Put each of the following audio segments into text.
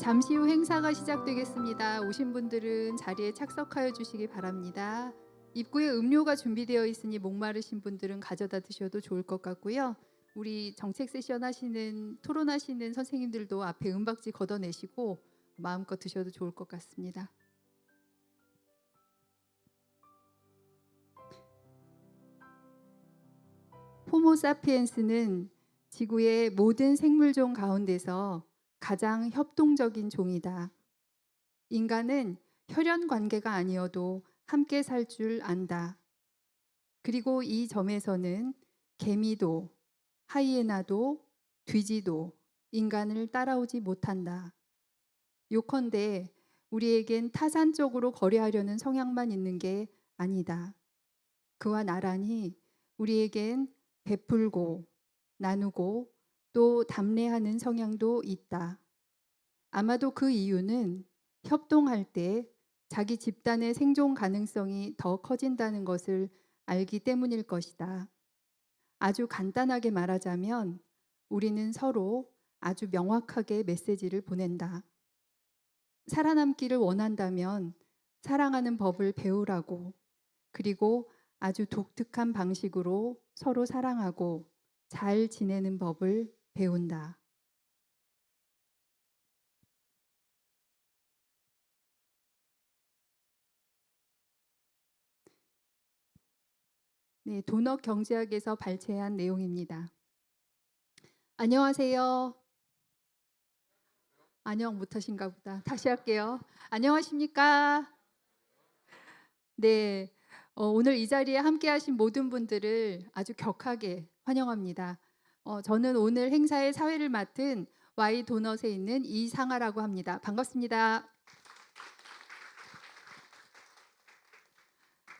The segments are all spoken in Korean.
잠시 후 행사가 시작되겠습니다. 오신 분들은 자리에 착석하여 주시기 바랍니다. 입구에 음료가 준비되어 있으니 목마르신 분들은 가져다 드셔도 좋을 것 같고요. 우리 정책 세션 하시는 토론하시는 선생님들도 앞에 은박지 걷어내시고 마음껏 드셔도 좋을 것 같습니다. 호모사피엔스는 지구의 모든 생물종 가운데서 가장 협동적인 종이다. 인간은 혈연 관계가 아니어도 함께 살 줄 안다. 그리고 이 점에서는 개미도, 하이에나도, 돼지도 인간을 따라오지 못한다. 요컨대 우리에겐 타산적으로 거래하려는 성향만 있는 게 아니다. 그와 나란히 우리에겐 베풀고 나누고 또 담례하는 성향도 있다. 아마도 그 이유는 협동할 때 자기 집단의 생존 가능성이 더 커진다는 것을 알기 때문일 것이다. 아주 간단하게 말하자면 우리는 서로 아주 명확하게 메시지를 보낸다. 살아남기를 원한다면 사랑하는 법을 배우라고, 그리고 아주 독특한 방식으로 서로 사랑하고 잘 지내는 법을 배운다. 네, 도넛 경제학에서 발췌한 내용입니다. 안녕하세요. 안녕 못하신가 보다. 다시 할게요. 안녕하십니까? 네, 오늘 이 자리에 함께하신 모든 분들을 아주 격하게 환영합니다. 저는 오늘 행사의 사회를 맡은 Y 도넛에 있는 이상아라고 합니다. 반갑습니다.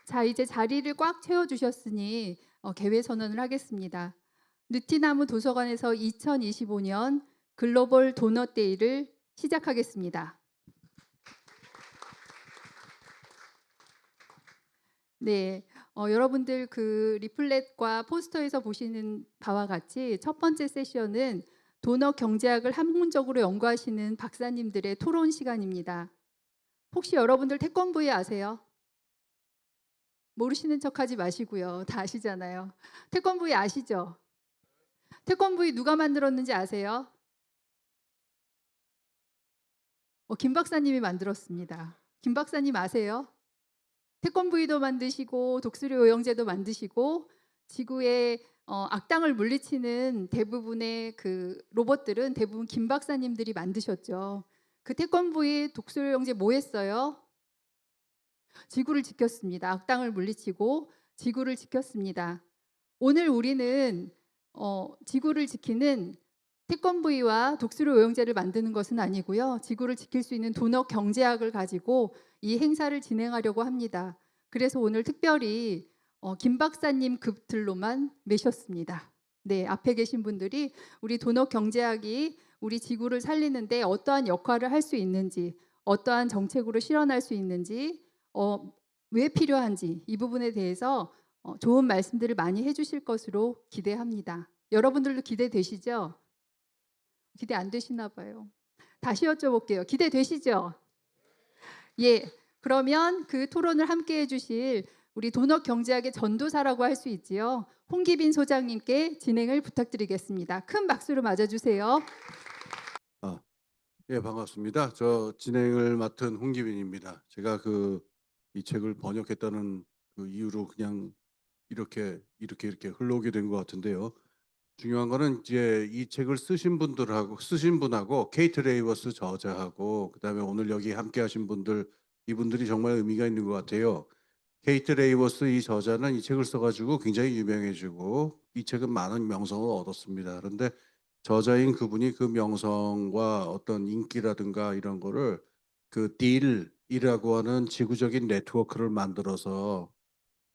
자, 이제 자리를 꽉 채워주셨으니 개회 선언을 하겠습니다. 느티나무 도서관에서 2025년 글로벌 도넛 데이를 시작하겠습니다. 네, 여러분들 그 리플렛과 포스터에서 보시는 바와 같이 첫 번째 세션은 도넛 경제학을 학문적으로 연구하시는 박사님들의 토론 시간입니다. 혹시 여러분들 태권브이 아세요? 모르시는 척하지 마시고요. 다 아시잖아요. 태권브이 아시죠? 태권브이 누가 만들었는지 아세요? 김 박사님이 만들었습니다. 김 박사님 아세요? 태권브이도 만드시고 독수리 오영제도 만드시고 지구의 악당을 물리치는 대부분의 그 로봇들은 대부분 김 박사님들이 만드셨죠. 그 태권브이 독수리 오영제 뭐 했어요? 지구를 지켰습니다. 악당을 물리치고 지구를 지켰습니다. 오늘 우리는 지구를 지키는 태권브이와 독수리 오영제를 만드는 것은 아니고요. 지구를 지킬 수 있는 도넛 경제학을 가지고 이 행사를 진행하려고 합니다. 그래서 오늘 특별히 김 박사님 급들로만 매셨습니다. 네, 앞에 계신 분들이 우리 도넛 경제학이 우리 지구를 살리는데 어떠한 역할을 할 수 있는지, 어떠한 정책으로 실현할 수 있는지, 왜 필요한지 이 부분에 대해서 좋은 말씀들을 많이 해주실 것으로 기대합니다. 여러분들도 기대되시죠? 기대 안 되시나 봐요. 다시 여쭤볼게요. 기대되시죠? 예. 그러면 그 토론을 함께 해주실 우리 도넛 경제학의 전도사라고 할 수 있지요. 홍기빈 소장님께 진행을 부탁드리겠습니다. 큰 박수로 맞아주세요. 예, 반갑습니다. 저 진행을 맡은 홍기빈입니다. 제가 이 책을 번역했다는 그 이유로 그냥 이렇게 흘러오게 된 것 같은데요. 중요한 거는 이제 이 책을 쓰신 분하고 케이트 레이버스 저자하고 그다음에 오늘 여기 함께 하신 분들 이분들이 정말 의미가 있는 것 같아요. 케이트 레이버스 이 저자는 이 책을 써가지고 굉장히 유명해지고 이 책은 많은 명성을 얻었습니다. 그런데 저자인 그분이 그 명성과 어떤 인기라든가 이런 거를 그 딜이라고 하는 지구적인 네트워크를 만들어서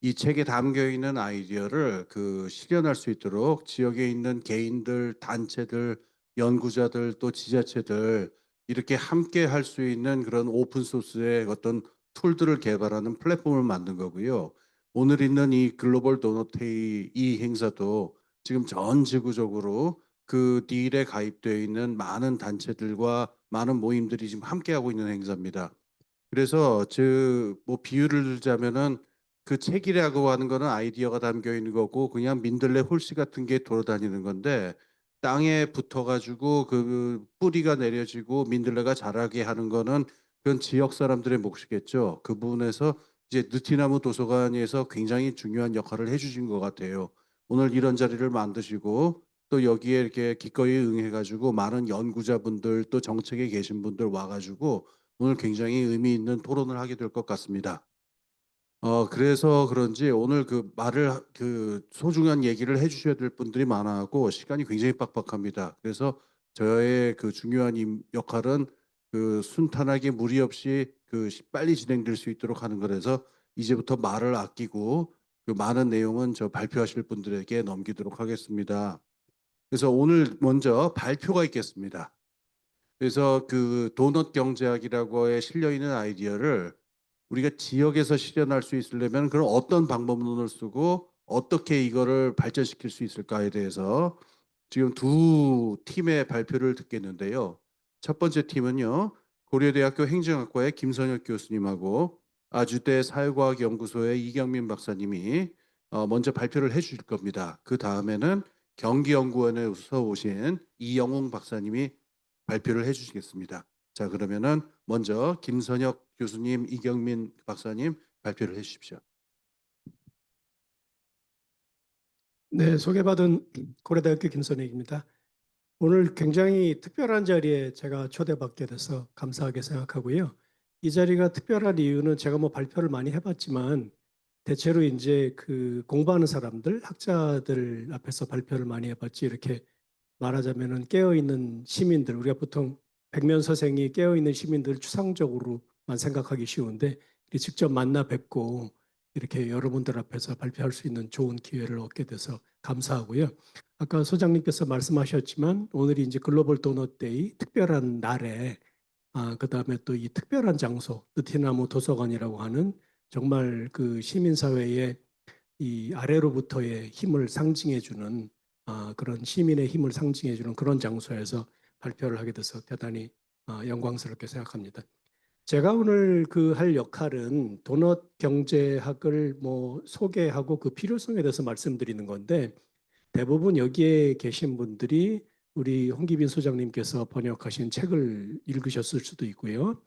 이 책에 담겨 있는 아이디어를 실현할 수 있도록 지역에 있는 개인들, 단체들, 연구자들 또 지자체들 이렇게 함께 할 수 있는 그런 오픈 소스의 어떤 툴들을 개발하는 플랫폼을 만든 거고요. 오늘 있는 이 글로벌 도너테이 이 행사도 지금 전 지구적으로 그 딜에 가입되어 있는 많은 단체들과 많은 모임들이 지금 함께하고 있는 행사입니다. 그래서 뭐 비유를 들자면은 그 책이라고 하는 거는 아이디어가 담겨 있는 거고 그냥 민들레 홀씨 같은 게 돌아다니는 건데 땅에 붙어 가지고 그 뿌리가 내려지고 민들레가 자라게 하는 거는 그건 지역 사람들의 몫이겠죠. 그 부분에서 이제 느티나무 도서관에서 굉장히 중요한 역할을 해 주신 것 같아요. 오늘 이런 자리를 만드시고 또 여기에 이렇게 기꺼이 응해 가지고 많은 연구자분들 또 정책에 계신 분들 와 가지고 오늘 굉장히 의미 있는 토론을 하게 될 것 같습니다. 그래서 그런지 오늘 그 소중한 얘기를 해 주셔야 될 분들이 많아 갖고 시간이 굉장히 빡빡합니다. 그래서 저의 그 중요한 역할은 그 순탄하게 무리 없이 빨리 진행될 수 있도록 하는 거라서 이제부터 말을 아끼고 그 많은 내용은 발표하실 분들에게 넘기도록 하겠습니다. 그래서 오늘 먼저 발표가 있겠습니다. 그래서 그 도넛 경제학이라고에 실려 있는 아이디어를 우리가 지역에서 실현할 수 있으려면 그럼 어떤 방법론을 쓰고 어떻게 이거를 발전시킬 수 있을까에 대해서 지금 두 팀의 발표를 듣겠는데요. 첫 번째 팀은요. 고려대학교 행정학과의 김선혁 교수님하고 아주대 사회과학연구소의 이경민 박사님이 먼저 발표를 해 주실 겁니다. 그 다음에는 경기연구원에서 오신 이영웅 박사님이 발표를 해 주시겠습니다. 자, 그러면은 먼저 김선혁 교수님, 이경민 박사님 발표를 해 주십시오. 네, 소개받은 고려대학교 김선익입니다. 오늘 굉장히 특별한 자리에 제가 초대받게 돼서 감사하게 생각하고요. 이 자리가 특별한 이유는 제가 뭐 발표를 많이 해봤지만 대체로 이제 그 공부하는 사람들, 학자들 앞에서 발표를 많이 해봤지 이렇게 말하자면은 깨어있는 시민들, 우리가 보통 백면서생이 깨어있는 시민들 추상적으로만 생각하기 쉬운데 이렇게 직접 만나 뵙고 이렇게 여러분들 앞에서 발표할 수 있는 좋은 기회를 얻게 돼서 감사하고요. 아까 소장님께서 말씀하셨지만 오늘이 이제 글로벌 도넛 데이 특별한 날에 그다음에 또 이 특별한 장소 느티나무 도서관이라고 하는 정말 그 시민사회의 이 아래로부터의 힘을 상징해 주는 그런 시민의 힘을 상징해 주는 그런 장소에서 발표를 하게 돼서 대단히 영광스럽게 생각합니다. 제가 오늘 그 할 역할은 도넛 경제학을 뭐 소개하고 그 필요성에 대해서 말씀드리는 건데 대부분 여기에 계신 분들이 우리 홍기빈 소장님께서 번역하신 책을 읽으셨을 수도 있고요.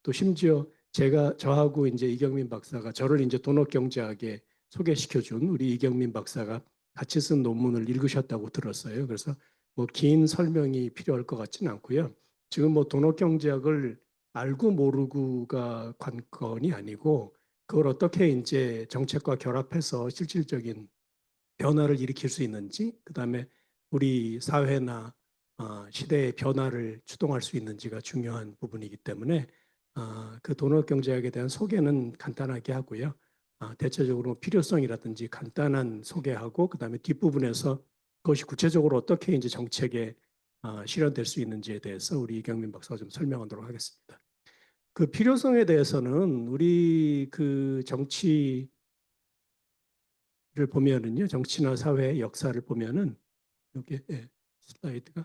또 심지어 저하고 이제 이경민 박사가 저를 이제 도넛 경제학에 소개시켜준 우리 이경민 박사가 같이 쓴 논문을 읽으셨다고 들었어요. 그래서 뭐 긴 설명이 필요할 것 같지는 않고요. 지금 뭐 도넛 경제학을 알고 모르고가 관건이 아니고 그걸 어떻게 이제 정책과 결합해서 실질적인 변화를 일으킬 수 있는지, 그다음에 우리 사회나 시대의 변화를 추동할 수 있는지가 중요한 부분이기 때문에 그 도넛 경제학에 대한 소개는 간단하게 하고요. 대체적으로 필요성이라든지 간단한 소개하고 그다음에 뒷부분에서 그것이 구체적으로 어떻게 이제 정책에 실현될 수 있는지에 대해서 우리 이경민 박사가 좀 설명하도록 하겠습니다. 그 필요성에 대해서는 우리 그 정치를 보면은요, 정치나 사회 역사를 보면은 여기 슬라이드가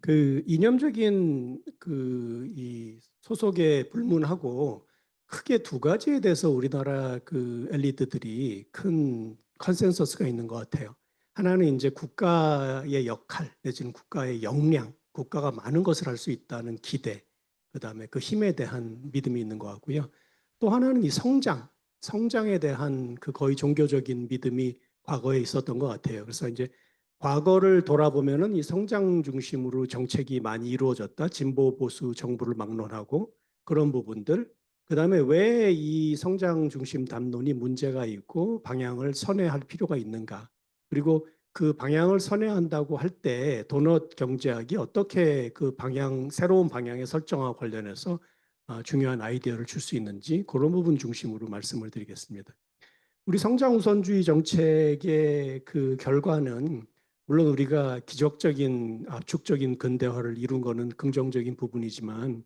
그 이념적인 그 이 소속에 불문하고 크게 두 가지에 대해서 우리나라 그 엘리트들이 큰 컨센서스가 있는 것 같아요. 하나는 이제 국가의 역할 내지는 국가의 역량, 국가가 많은 것을 할 수 있다는 기대, 그다음에 그 힘에 대한 믿음이 있는 것 같고요. 또 하나는 이 성장에 대한 그 거의 종교적인 믿음이 과거에 있었던 것 같아요. 그래서 이제 과거를 돌아보면은 이 성장 중심으로 정책이 많이 이루어졌다. 진보 보수 정부를 막론하고 그런 부분들. 그다음에 왜 이 성장 중심 담론이 문제가 있고 방향을 선회할 필요가 있는가? 그리고 그 방향을 선회한다고 할 때 도넛 경제학이 어떻게 그 방향 새로운 방향의 설정과 관련해서 중요한 아이디어를 줄 수 있는지 그런 부분 중심으로 말씀을 드리겠습니다. 우리 성장 우선주의 정책의 그 결과는 물론 우리가 기적적인 압축적인 근대화를 이룬 거는 긍정적인 부분이지만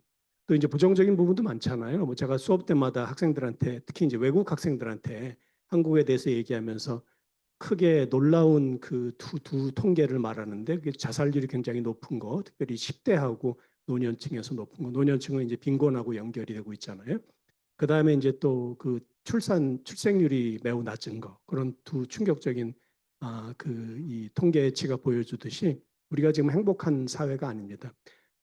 또 이제 부정적인 부분도 많잖아요. 뭐 제가 수업 때마다 학생들한테 특히 이제 외국 학생들한테 한국에 대해서 얘기하면서 크게 놀라운 그 두 통계를 말하는데 그게 자살률이 굉장히 높은 거, 특별히 10대하고 노년층에서 높은 거. 노년층은 이제 빈곤하고 연결이 되고 있잖아요. 그 다음에 이제 또 그 출생률이 매우 낮은 거. 그런 두 충격적인 그 이 통계치가 보여주듯이 우리가 지금 행복한 사회가 아닙니다.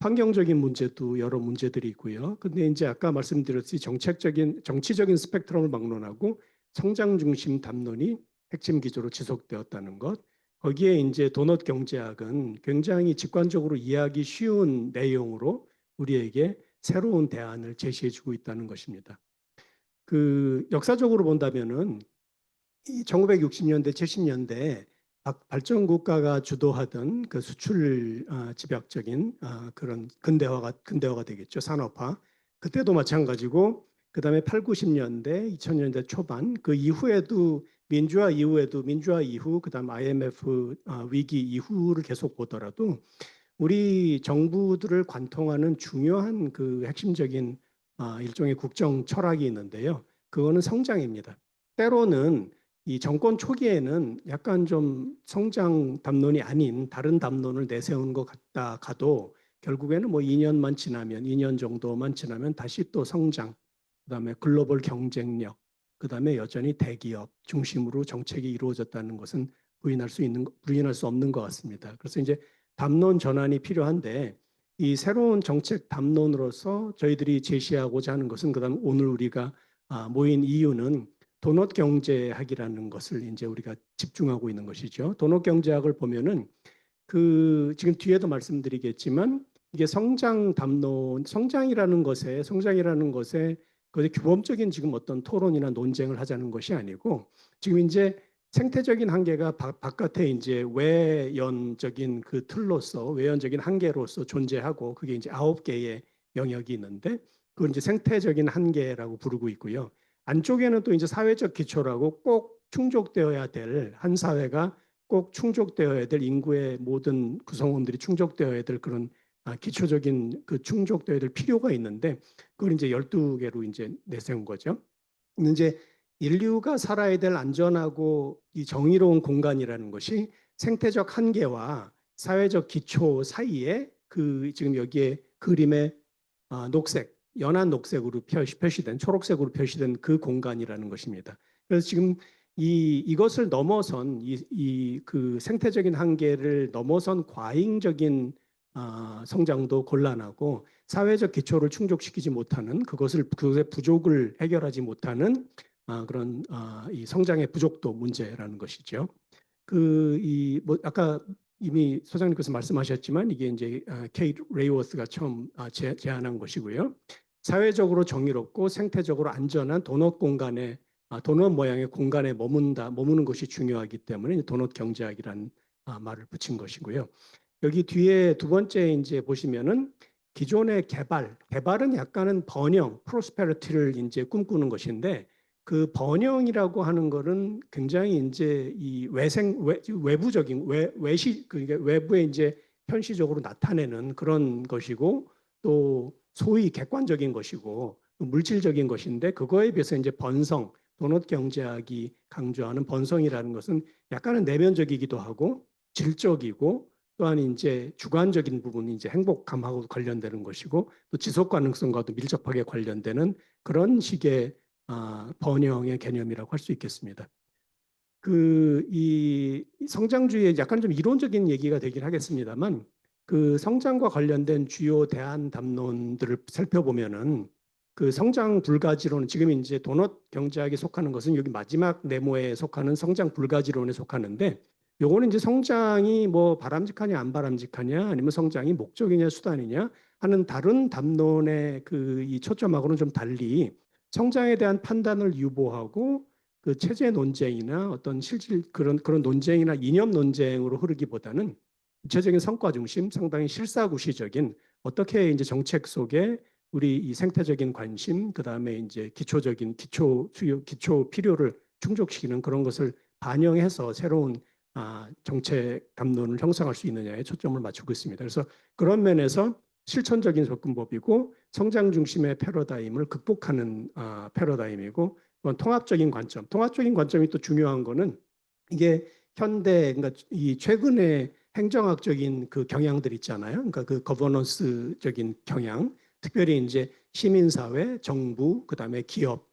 환경적인 문제도 여러 문제들이 있고요. 근데 이제 아까 말씀드렸듯이 정치적인 스펙트럼을 막론하고 성장 중심 담론이 핵심 기조로 지속되었다는 것. 거기에 이제 도넛 경제학은 굉장히 직관적으로 이해하기 쉬운 내용으로 우리에게 새로운 대안을 제시해주고 있다는 것입니다. 그 역사적으로 본다면은 1960년대, 70년대 발전 국가가 주도하던 그 수출 집약적인 그런 근대화가 되겠죠. 산업화. 그때도 마찬가지고 그다음에 8, 90년대, 2000년대 초반 그 이후에도 민주화 이후 그다음 IMF 위기 이후를 계속 보더라도 우리 정부들을 관통하는 중요한 그 핵심적인 일종의 국정 철학이 있는데요. 그거는 성장입니다. 때로는 이 정권 초기에는 약간 좀 성장 담론이 아닌 다른 담론을 내세우는 것 같다 가도 결국에는 뭐 2년 정도만 지나면 다시 또 성장, 그다음에 글로벌 경쟁력, 그다음에 여전히 대기업 중심으로 정책이 이루어졌다는 것은 부인할 수 없는 것 같습니다. 그래서 이제 담론 전환이 필요한데 이 새로운 정책 담론으로서 저희들이 제시하고자 하는 것은 그다음 오늘 우리가 모인 이유는 도넛 경제학이라는 것을 이제 우리가 집중하고 있는 것이죠. 도넛 경제학을 보면은 그 지금 뒤에도 말씀드리겠지만 이게 성장이라는 것에 그 규범적인 지금 어떤 토론이나 논쟁을 하자는 것이 아니고 지금 이제 생태적인 한계가 바깥에 이제 외연적인 그 틀로서 외연적인 한계로서 존재하고 그게 이제 9개의 영역이 있는데 그걸 이제 생태적인 한계라고 부르고 있고요. 안쪽에는 또 이제 사회적 기초라고 꼭 충족되어야 될 한 사회가 꼭 충족되어야 될 인구의 모든 구성원들이 충족되어야 될 그런 기초적인 그 충족되어야 될 필요가 있는데 그걸 이제 12개로 이제 내세운 거죠. 근데 이제 인류가 살아야 될 안전하고 이 정의로운 공간이라는 것이 생태적 한계와 사회적 기초 사이에 그 지금 여기에 그림에 연한 녹색으로 표시된 초록색으로 표시된 그 공간이라는 것입니다. 그래서 지금 이것을 넘어선 그 생태적인 한계를 넘어선 과잉적인 성장도 곤란하고 사회적 기초를 충족시키지 못하는 그것의 부족을 해결하지 못하는 그런 이 성장의 부족도 문제라는 것이죠. 뭐 아까 이미 소장님께서 말씀하셨지만 이게 이제 케이트 레이워스가 처음 제안한 것이고요. 사회적으로 정의롭고 생태적으로 안전한 도넛 모양의 공간에 머무는 것이 중요하기 때문에 도넛 경제학이라는 말을 붙인 것이고요. 여기 뒤에 두 번째 이제 보시면은 기존의 개발은 약간은 번영, 프로스페리티를 이제 꿈꾸는 것인데 그 번영이라고 하는 거는 굉장히 이제 이 외부적인 그러니까 외부에 이제 현시적으로 나타내는 그런 것이고 또 소위 객관적인 것이고 물질적인 것인데 그거에 비해서 이제 도넛 경제학이 강조하는 번성이라는 것은 약간은 내면적이기도 하고 질적이고 또한 이제 주관적인 부분이 이제 행복감하고 관련되는 것이고 또 지속 가능성과도 밀접하게 관련되는 그런 식의 번영의 개념이라고 할 수 있겠습니다. 이 성장주의의 약간 좀 이론적인 얘기가 되긴 하겠습니다만 그 성장과 관련된 주요 대안 담론들을 살펴보면은 그 성장 불가지론 지금 이제 도넛 경제학에 속하는 것은 여기 마지막 네모에 속하는 성장 불가지론에 속하는데 요거는 이제 성장이 뭐 바람직하냐 안 바람직하냐 아니면 성장이 목적이냐 수단이냐 하는 다른 담론의 그 이 초점하고는 좀 달리 성장에 대한 판단을 유보하고 그 체제 논쟁이나 어떤 실질 그런 논쟁이나 이념 논쟁으로 흐르기보다는 구체적인 성과 중심, 상당히 실사구시적인 어떻게 이제 정책 속에 우리 이 생태적인 관심, 그 다음에 이제 기초 필요를 충족시키는 그런 것을 반영해서 새로운 정책 담론을 형성할 수 있느냐에 초점을 맞추고 있습니다. 그래서 그런 면에서 실천적인 접근법이고 성장 중심의 패러다임을 극복하는 패러다임이고 그건 통합적인 관점. 통합적인 관점이 또 중요한 거는 이게 현대 그러니까 이 최근에 행정학적인 그 경향들 있잖아요. 그러니까 그 거버넌스적인 경향, 특별히 이제 시민사회, 정부, 그다음에 기업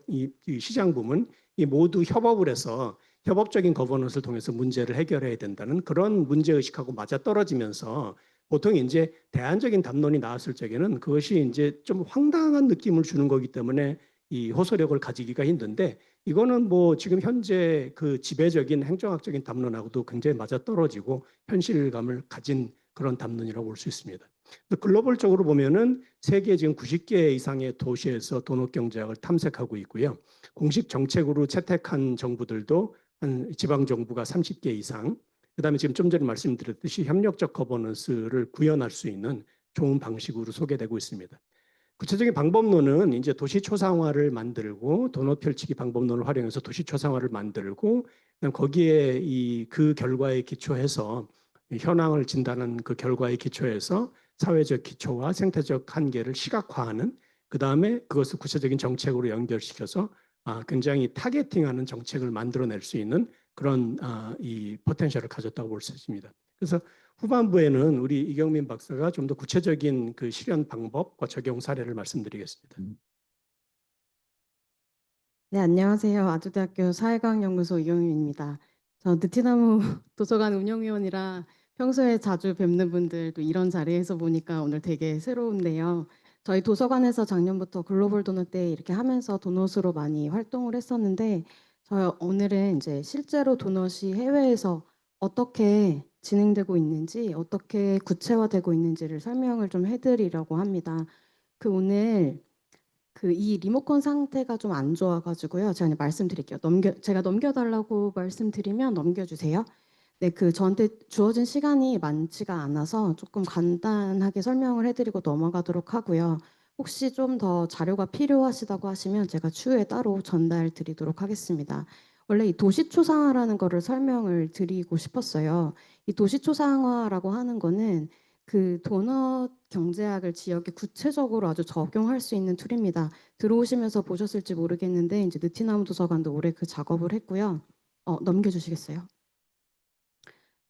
이 시장 부문 이 모두 협업을 해서 협업적인 거버넌스를 통해서 문제를 해결해야 된다는 그런 문제 의식하고 맞아 떨어지면서 보통 이제 대안적인 담론이 나왔을 적에는 그것이 이제 좀 황당한 느낌을 주는 거기 때문에 이 호소력을 가지기가 힘든데 이거는 뭐 지금 현재 그 지배적인 행정학적인 담론하고도 굉장히 맞아 떨어지고 현실감을 가진 그런 담론이라고 볼 수 있습니다. 글로벌적으로 보면은 세계 지금 90개 이상의 도시에서 도넛 경제학을 탐색하고 있고요. 공식 정책으로 채택한 정부들도 한 지방 정부가 30개 이상, 그다음에 지금 좀 전에 말씀드렸듯이 협력적 거버넌스를 구현할 수 있는 좋은 방식으로 소개되고 있습니다. 구체적인 방법론은 이제 도시 초상화를 만들고 도넛 펼치기 방법론을 활용해서 도시 초상화를 만들고 거기에 그 결과에 기초해서 현황을 진단한 그 결과에 기초해서 사회적 기초와 생태적 한계를 시각화하는 그 다음에 그것을 구체적인 정책으로 연결시켜서 굉장히 타겟팅하는 정책을 만들어낼 수 있는 그런 이 포텐셜을 가졌다고 볼 수 있습니다. 그래서 후반부에는 우리 이경민 박사가 좀 더 구체적인 그 실현 방법과 적용 사례를 말씀드리겠습니다. 네, 안녕하세요. 아주대학교 사회과학연구소 이경윤입니다. 저 느티나무 도서관 운영위원이라 평소에 자주 뵙는 분들도 이런 자리에서 보니까 오늘 되게 새로운데요. 저희 도서관에서 작년부터 글로벌 도넛 데이 이렇게 하면서 도넛으로 많이 활동을 했었는데 저 오늘은 이제 실제로 도넛이 해외에서 어떻게 진행되고 있는지 어떻게 구체화되고 있는지를 설명을 좀 해드리려고 합니다. 오늘 이 리모컨 상태가 좀 안 좋아가지고요. 제가 말씀드릴게요. 제가 넘겨달라고 말씀드리면 넘겨주세요. 네, 저한테 주어진 시간이 많지가 않아서 조금 간단하게 설명을 해드리고 넘어가도록 하고요. 혹시 좀 더 자료가 필요하시다고 하시면 제가 추후에 따로 전달 드리도록 하겠습니다. 원래 이 도시초상화라는 거를 설명을 드리고 싶었어요. 이 도시초상화라고 하는 거는 도넛 경제학을 지역에 구체적으로 아주 적용할 수 있는 툴입니다. 들어오시면서 보셨을지 모르겠는데 이제 느티나무 도서관도 올해 그 작업을 했고요. 넘겨주시겠어요?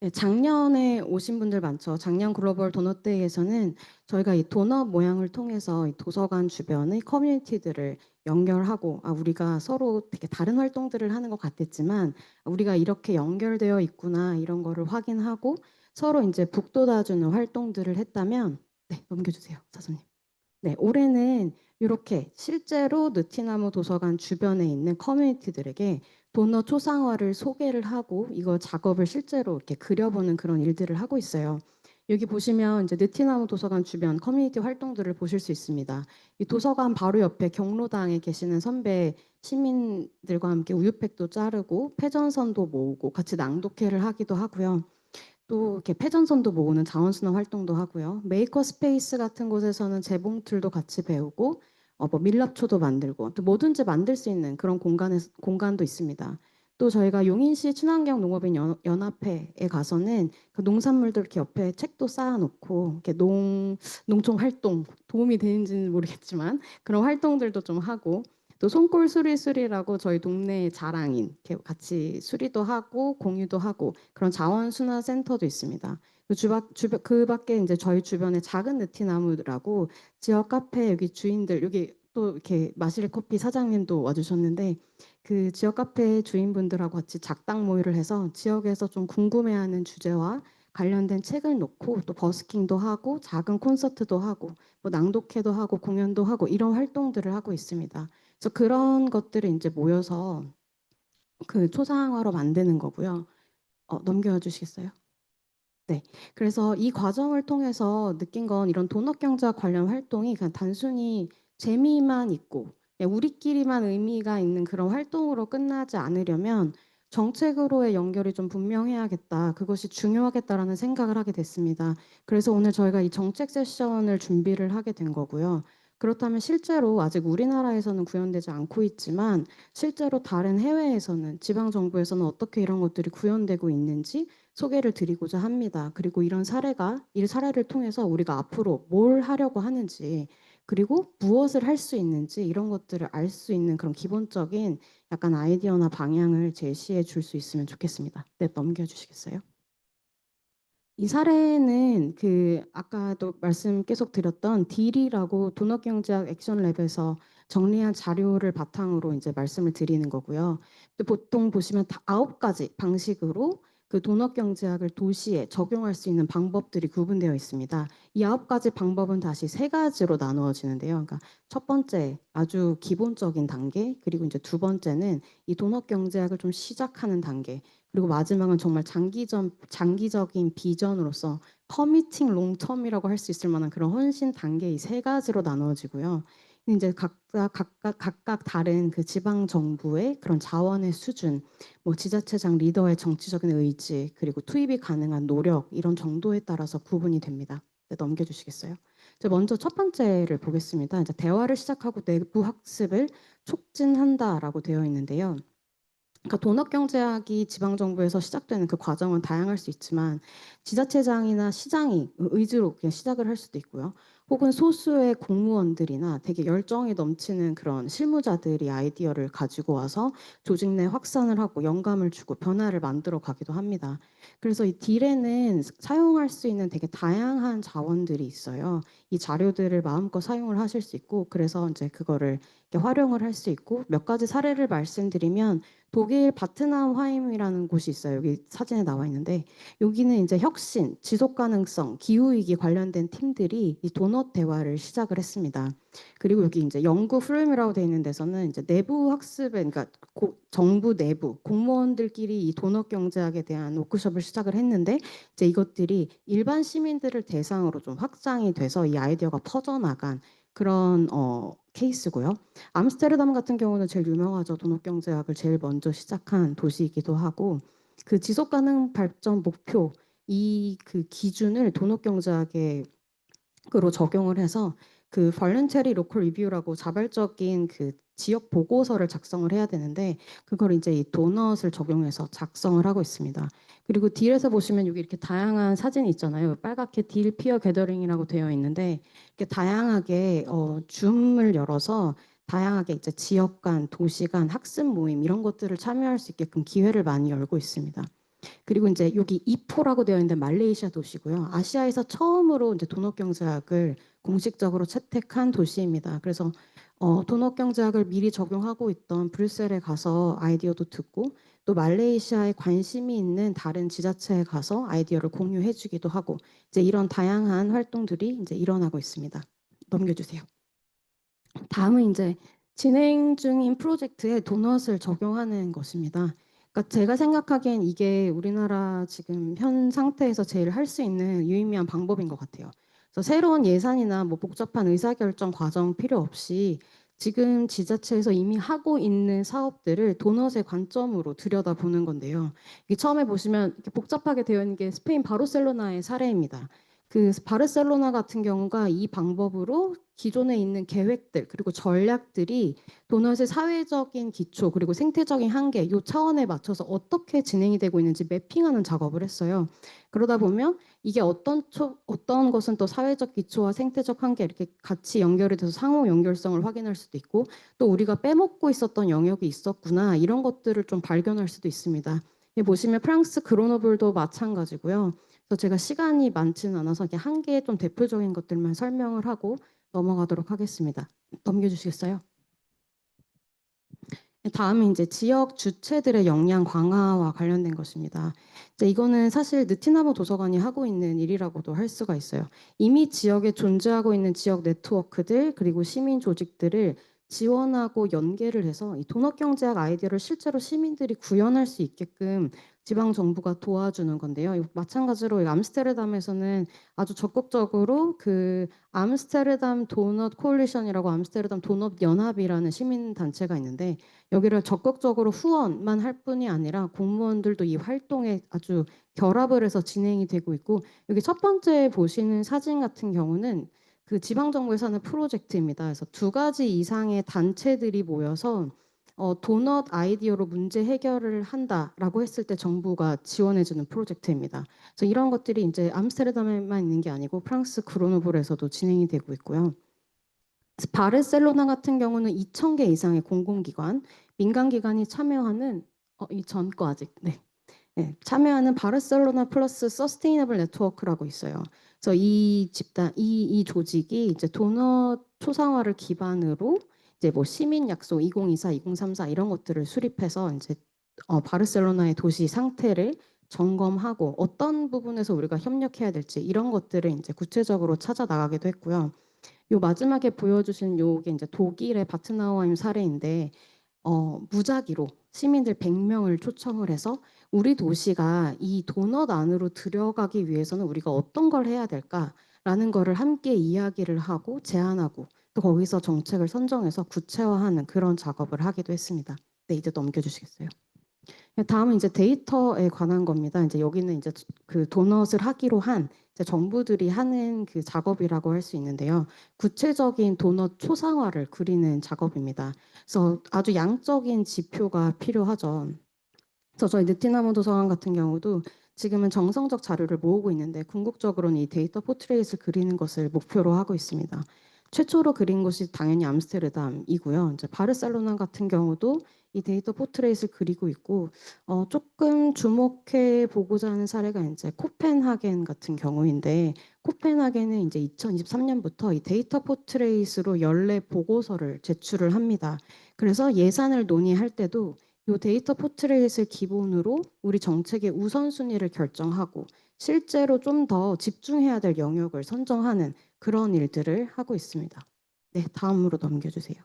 네, 작년에 오신 분들 많죠. 작년 글로벌 도넛 데이에서는 저희가 이 도넛 모양을 통해서 이 도서관 주변의 커뮤니티들을 연결하고 우리가 서로 되게 다른 활동들을 하는 것 같았지만 우리가 이렇게 연결되어 있구나 이런 거를 확인하고 서로 이제 북돋아주는 활동들을 했다면 네, 넘겨주세요, 사장님. 네, 올해는 이렇게 실제로 느티나무 도서관 주변에 있는 커뮤니티들에게 도넛 초상화를 소개를 하고 이거 작업을 실제로 이렇게 그려보는 그런 일들을 하고 있어요. 여기 보시면 이제 느티나무 도서관 주변 커뮤니티 활동들을 보실 수 있습니다. 이 도서관 바로 옆에 경로당에 계시는 선배 시민들과 함께 우유팩도 자르고 패전선도 모으고 같이 낭독회를 하기도 하고요. 또 이렇게 패전선도 모으는 자원순환 활동도 하고요. 메이커 스페이스 같은 곳에서는 재봉틀도 같이 배우고 뭐 밀랍초도 만들고 또 뭐든지 만들 수 있는 그런 공간도 있습니다. 또 저희가 용인시 친환경 농업인 연합회에 가서는 그 농산물들 이렇게 옆에 책도 쌓아놓고 이렇게 농촌 활동 도움이 되는지는 모르겠지만 그런 활동들도 좀 하고 또 손골 수리수리라고 저희 동네 자랑인 이렇게 같이 수리도 하고 공유도 하고 그런 자원순환 센터도 있습니다. 그 밖에 이제 저희 주변에 작은 느티나무라고 지역 카페 여기 주인들 여기 또 이렇게 마실 커피 사장님도 와주셨는데 그 지역 카페 주인분들하고 같이 작당 모의를 해서 지역에서 좀 궁금해하는 주제와 관련된 책을 놓고 또 버스킹도 하고 작은 콘서트도 하고 뭐 낭독회도 하고 공연도 하고 이런 활동들을 하고 있습니다. 그래서 그런 것들을 이제 모여서 초상화로 만드는 거고요. 넘겨주시겠어요? 네. 그래서 이 과정을 통해서 느낀 건 이런 도넛 경제와 관련 활동이 그냥 단순히 재미만 있고 그냥 우리끼리만 의미가 있는 그런 활동으로 끝나지 않으려면 정책으로의 연결이 좀 분명해야겠다. 그것이 중요하겠다라는 생각을 하게 됐습니다. 그래서 오늘 저희가 이 정책 세션을 준비를 하게 된 거고요. 그렇다면 실제로 아직 우리나라에서는 구현되지 않고 있지만 실제로 다른 해외에서는 지방 정부에서는 어떻게 이런 것들이 구현되고 있는지 소개를 드리고자 합니다. 그리고 이 사례를 통해서 우리가 앞으로 뭘 하려고 하는지 그리고 무엇을 할 수 있는지 이런 것들을 알 수 있는 그런 기본적인 약간 아이디어나 방향을 제시해 줄 수 있으면 좋겠습니다. 네, 넘겨주시겠어요? 이 사례는 그 아까도 말씀 계속 드렸던 딜이라고 도넛경제학 액션랩에서 정리한 자료를 바탕으로 이제 말씀을 드리는 거고요. 또 보통 보시면 다 9가지 방식으로 그 도넛경제학을 도시에 적용할 수 있는 방법들이 구분되어 있습니다. 이 9가지 방법은 다시 3가지로 나누어지는데요. 그러니까 첫 번째 아주 기본적인 단계, 그리고 이제 두 번째는 이 도넛경제학을 좀 시작하는 단계, 그리고 마지막은 정말 장기적인 비전으로서 커미팅 롱텀이라고 할 수 있을 만한 그런 헌신 단계 이 3가지로 나누어지고요. 이제 각각 다른 그 지방 정부의 그런 자원의 수준, 뭐 지자체장 리더의 정치적인 의지, 그리고 투입이 가능한 노력 이런 정도에 따라서 구분이 됩니다. 네, 넘겨주시겠어요? 먼저 첫 번째를 보겠습니다. 이제 대화를 시작하고 내부 학습을 촉진한다라고 되어 있는데요. 그러니까 도넛경제학이 지방정부에서 시작되는 그 과정은 다양할 수 있지만 지자체장이나 시장이 의지로 그냥 시작을 할 수도 있고요. 혹은 소수의 공무원들이나 되게 열정이 넘치는 그런 실무자들이 아이디어를 가지고 와서 조직 내 확산을 하고 영감을 주고 변화를 만들어 가기도 합니다. 그래서 이 딜에는 사용할 수 있는 되게 다양한 자원들이 있어요. 이 자료들을 마음껏 사용을 하실 수 있고 그래서 이제 그거를 이렇게 활용을 할 수 있고 몇 가지 사례를 말씀드리면 독일 바트나움하임이라는 곳이 있어요. 여기 사진에 나와 있는데 여기는 이제 혁신, 지속 가능성, 기후 위기 관련된 팀들이 이 도넛 대화를 시작을 했습니다. 그리고 여기 이제 연구 프로그램이라고 되어 있는 데서는 이제 내부 학습에 그러니까 정부 내부 공무원들끼리 이 도넛 경제학에 대한 워크숍을 시작을 했는데 이제 이것들이 일반 시민들을 대상으로 좀 확장이 돼서 이 아이디어가 퍼져나간 그런 케이스고요. 암스테르담 같은 경우는 제일 유명하죠. 도넛경제학을 제일 먼저 시작한 도시이기도 하고 그 지속가능 발전 목표 이 그 기준을 도넛경제학으로 적용을 해서 그 voluntary local review라고 자발적인 그 지역 보고서를 작성을 해야 되는데 그걸 이제 이 도넛을 적용해서 작성을 하고 있습니다. 그리고 딜에서 보시면 여기 이렇게 다양한 사진이 있잖아요. 빨갛게 딜 피어 게더링이라고 되어 있는데 이렇게 다양하게 줌을 열어서 다양하게 이제 지역 간, 도시 간 학습 모임 이런 것들을 참여할 수 있게끔 기회를 많이 열고 있습니다. 그리고 이제 여기 이포라고 되어 있는데 말레이시아 도시고요. 아시아에서 처음으로 이제 도넛 경제학을 공식적으로 채택한 도시입니다. 그래서 도넛 경제학을 미리 적용하고 있던 브뤼셀에 가서 아이디어도 듣고 또 말레이시아에 관심이 있는 다른 지자체에 가서 아이디어를 공유해주기도 하고 이제 이런 다양한 활동들이 이제 일어나고 있습니다. 넘겨주세요. 다음은 이제 진행 중인 프로젝트에 도넛을 적용하는 것입니다. 그러니까 제가 생각하기엔 이게 우리나라 지금 현 상태에서 제일 할 수 있는 유의미한 방법인 것 같아요. 그래서 새로운 예산이나 뭐 복잡한 의사결정 과정 필요 없이 지금 지자체에서 이미 하고 있는 사업들을 도넛의 관점으로 들여다보는 건데요. 이게 처음에 보시면 이렇게 복잡하게 되어 있는 게 스페인 바르셀로나의 사례입니다. 그 바르셀로나 같은 경우가 이 방법으로 기존에 있는 계획들 그리고 전략들이 도넛의 사회적인 기초 그리고 생태적인 한계 이 차원에 맞춰서 어떻게 진행이 되고 있는지 매핑하는 작업을 했어요. 그러다 보면 이게 어떤 것은 또 사회적 기초와 생태적 한계 이렇게 같이 연결이 돼서 상호 연결성을 확인할 수도 있고 또 우리가 빼먹고 있었던 영역이 있었구나 이런 것들을 좀 발견할 수도 있습니다. 여기 보시면 프랑스 그로노블도 마찬가지고요. 그래서 제가 시간이 많지는 않아서 이렇게 한 개의 좀 대표적인 것들만 설명을 하고 넘어가도록 하겠습니다. 넘겨주시겠어요? 다음은 이제 지역 주체들의 역량 강화와 관련된 것입니다. 이제 이거는 사실 느티나무 도서관이 하고 있는 일이라고도 할 수가 있어요. 이미 지역에 존재하고 있는 지역 네트워크들 그리고 시민 조직들을 지원하고 연계를 해서 이 도넛 경제학 아이디어를 실제로 시민들이 구현할 수 있게끔 지방 정부가 도와주는 건데요. 마찬가지로 암스테르담에서는 아주 적극적으로 그 암스테르담 도넛 콜리션이라고 암스테르담 도넛 연합이라는 시민 단체가 있는데 여기를 적극적으로 후원만 할 뿐이 아니라 공무원들도 이 활동에 아주 결합을 해서 진행이 되고 있고 여기 첫 번째 보시는 사진 같은 경우는 그 지방 정부에서 하는 프로젝트입니다. 그래서 두 가지 이상의 단체들이 모여서 도넛 아이디어로 문제 해결을 한다라고 했을 때 정부가 지원해주는 프로젝트입니다. 그래서 이런 것들이 이제 암스테르담에만 있는 게 아니고 프랑스 그로노블에서도 진행이 되고 있고요. 바르셀로나 같은 경우는 2,000개 이상의 공공기관, 민간기관이 참여하는 이 전 거 아직 네, 참여하는 바르셀로나 플러스 서스테이너블 네트워크라고 있어요. 그래서 이 집단, 이 조직이 이제 도넛 초상화를 기반으로 이제 뭐 시민 약속 2024, 2034 이런 것들을 수립해서 이제 바르셀로나의 도시 상태를 점검하고 어떤 부분에서 우리가 협력해야 될지 이런 것들을 이제 구체적으로 찾아 나가기도 했고요. 요 마지막에 보여주신 요게 이제 독일의 바트나우하임 사례인데 무작위로 시민들 100명을 초청을 해서 우리 도시가 이 도넛 안으로 들어가기 위해서는 우리가 어떤 걸 해야 될까라는 거를 함께 이야기를 하고 제안하고 또 거기서 정책을 선정해서 구체화하는 그런 작업을 하기도 했습니다. 네, 이제 넘겨주시겠어요? 다음은 이제 데이터에 관한 겁니다. 이제 여기는 이제 그 도넛을 하기로 한 이제 정부들이 하는 그 작업이라고 할 수 있는데요. 구체적인 도넛 초상화를 그리는 작업입니다. 그래서 아주 양적인 지표가 필요하죠. 그래서 저희 느티나무 도서관 같은 경우도 지금은 정성적 자료를 모으고 있는데 궁극적으로는 이 데이터 포트레이트를 그리는 것을 목표로 하고 있습니다. 최초로 그린 곳이 당연히 암스테르담이고요. 이제 바르셀로나 같은 경우도 이 데이터 포트레이트를 그리고 있고 조금 주목해 보고자 하는 사례가 이제 코펜하겐 같은 경우인데 코펜하겐은 이제 2023년부터 이 데이터 포트레이트로 연례 보고서를 제출을 합니다. 그래서 예산을 논의할 때도 이 데이터 포트레이트를 기본으로 우리 정책의 우선순위를 결정하고 실제로 좀 더 집중해야 될 영역을 선정하는 그런 일들을 하고 있습니다. 네, 다음으로 넘겨주세요.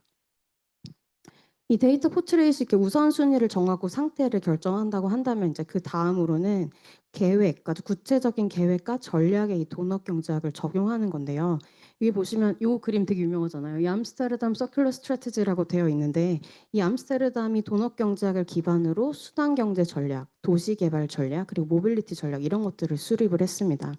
이 데이터 포트레이트 이렇게 우선순위를 정하고 상태를 결정한다고 한다면 이제 그 다음으로는 계획, 아주 구체적인 계획과 전략의 이 도넛 경제학을 적용하는 건데요. 여기 보시면 이 그림 되게 유명하잖아요. 이 암스테르담 서큘러 스트래티지라고 되어 있는데 이 암스테르담이 도넛 경제학을 기반으로 수단 경제 전략, 도시 개발 전략, 그리고 모빌리티 전략 이런 것들을 수립을 했습니다.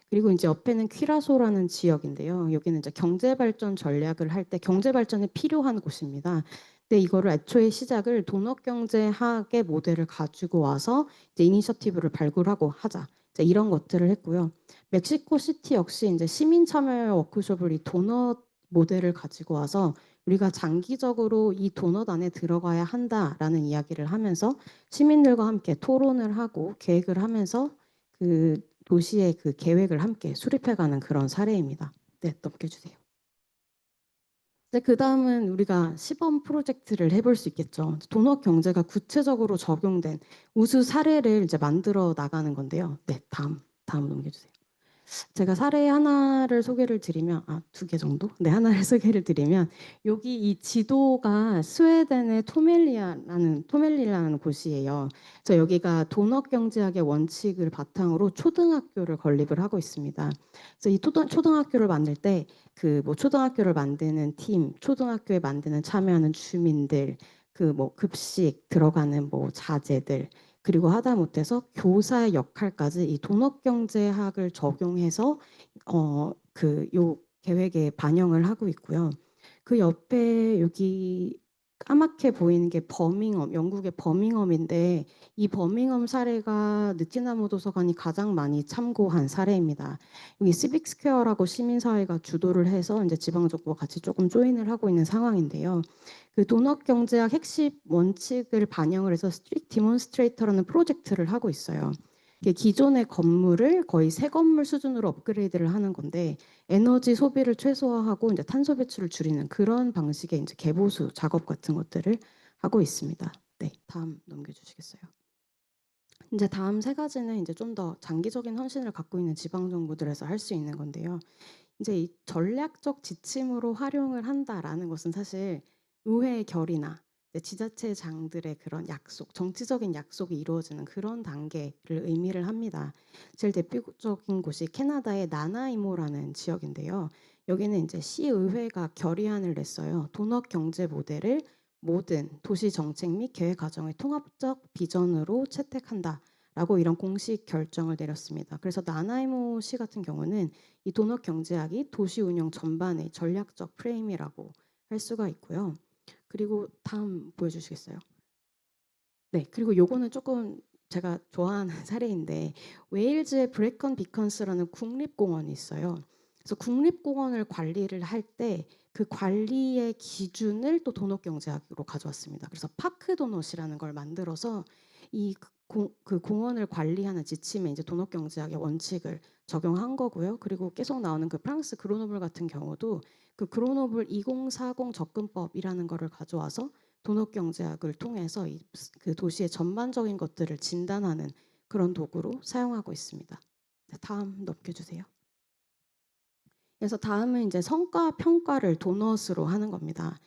그리고 이제 옆에는 퀴라소라는 지역인데요. 여기는 이제 경제 발전 전략을 할 때 경제 발전에 필요한 곳입니다. 근데 이거를 애초에 시작을 도넛 경제학의 모델을 가지고 와서 이제 이니셔티브를 발굴하고 하자. 이제 이런 것들을 했고요. 멕시코 시티 역시 이제 시민 참여 워크숍을 이 도넛 모델을 가지고 와서 우리가 장기적으로 이 도넛 안에 들어가야 한다라는 이야기를 하면서 시민들과 함께 토론을 하고 계획을 하면서 그 도시의 그 계획을 함께 수립해가는 그런 사례입니다. 네, 넘겨주세요. 네, 그 다음은 우리가 시범 프로젝트를 해볼 수 있겠죠. 도넛 경제가 구체적으로 적용된 우수 사례를 이제 만들어 나가는 건데요. 네, 다음 넘겨주세요. 제가 사례 하나를 소개를 드리면 두 개 정도? 네, 하나를 소개를 드리면 여기 이 지도가 스웨덴의 토멜리라는 곳이에요. 그래서 여기가 도넛 경제학의 원칙을 바탕으로 초등학교를 건립을 하고 있습니다. 그래서 이 초등학교를 만들 때 그 뭐 초등학교를 만드는 팀, 초등학교에 만드는 참여하는 주민들, 그 뭐 급식 들어가는 뭐 자재들 그리고 하다못해서 교사의 역할까지 이 도넛 경제학을 적용해서 그 요 계획에 반영을 하고 있고요. 그 옆에 여기 까맣게 보이는 게 버밍엄, 영국의 버밍엄인데 이 버밍엄 사례가 느티나무 도서관이 가장 많이 참고한 사례입니다. 여기 시빅 스퀘어라고 시민사회가 주도를 해서 이제 지방정부와 같이 조금 조인을 하고 있는 상황인데요. 그 도넛 경제학 핵심 원칙을 반영을 해서 스트릭 디몬스트레이터라는 프로젝트를 하고 있어요. 이게 기존의 건물을 거의 새 건물 수준으로 업그레이드를 하는 건데 에너지 소비를 최소화하고 이제 탄소 배출을 줄이는 그런 방식의 이제 개보수 작업 같은 것들을 하고 있습니다. 네, 다음 넘겨주시겠어요? 이제 다음 세 가지는 이제 좀 더 장기적인 헌신을 갖고 있는 지방 정부들에서 할 수 있는 건데요. 이제 이 전략적 지침으로 활용을 한다라는 것은 사실 의회의 결의나 지자체장들의 그런 약속, 정치적인 약속이 이루어지는 그런 단계를 의미를 합니다. 제일 대표적인 곳이 캐나다의 나나이모라는 지역인데요. 여기는 이제 시의회가 결의안을 냈어요. 도넛 경제 모델을 모든 도시 정책 및 계획 과정의 통합적 비전으로 채택한다라고 라고 이런 공식 결정을 내렸습니다. 그래서 나나이모 씨 같은 경우는 이 도넛 경제학이 도시 운영 전반의 전략적 프레임이라고 할 수가 있고요. 그리고 다음 보여주시겠어요? 네, 그리고 요거는 조금 제가 좋아하는 사례인데 웨일즈의 브레컨 비컨스라는 국립공원이 있어요. 그래서 국립공원을 관리를 할 때 그 관리의 기준을 또 도넛 경제학으로 가져왔습니다. 그래서 파크 도넛이라는 걸 만들어서 그 공원을 관리하는 지침에 이제 도넛 경제학의 원칙을 적용한 거고요. 그리고 계속 나오는 그 프랑스 그로노블 같은 경우도 그 그로노블 2040 접근법이라는 거를 가져와서 도넛 경제학을 통해서 그 도시의 전반적인 것들을 진단하는 그런 도구로 사용하고 있습니다. 다음 넘겨주세요. 그래서 다음은 이제 성과 평가를 도넛으로 하는 겁니다.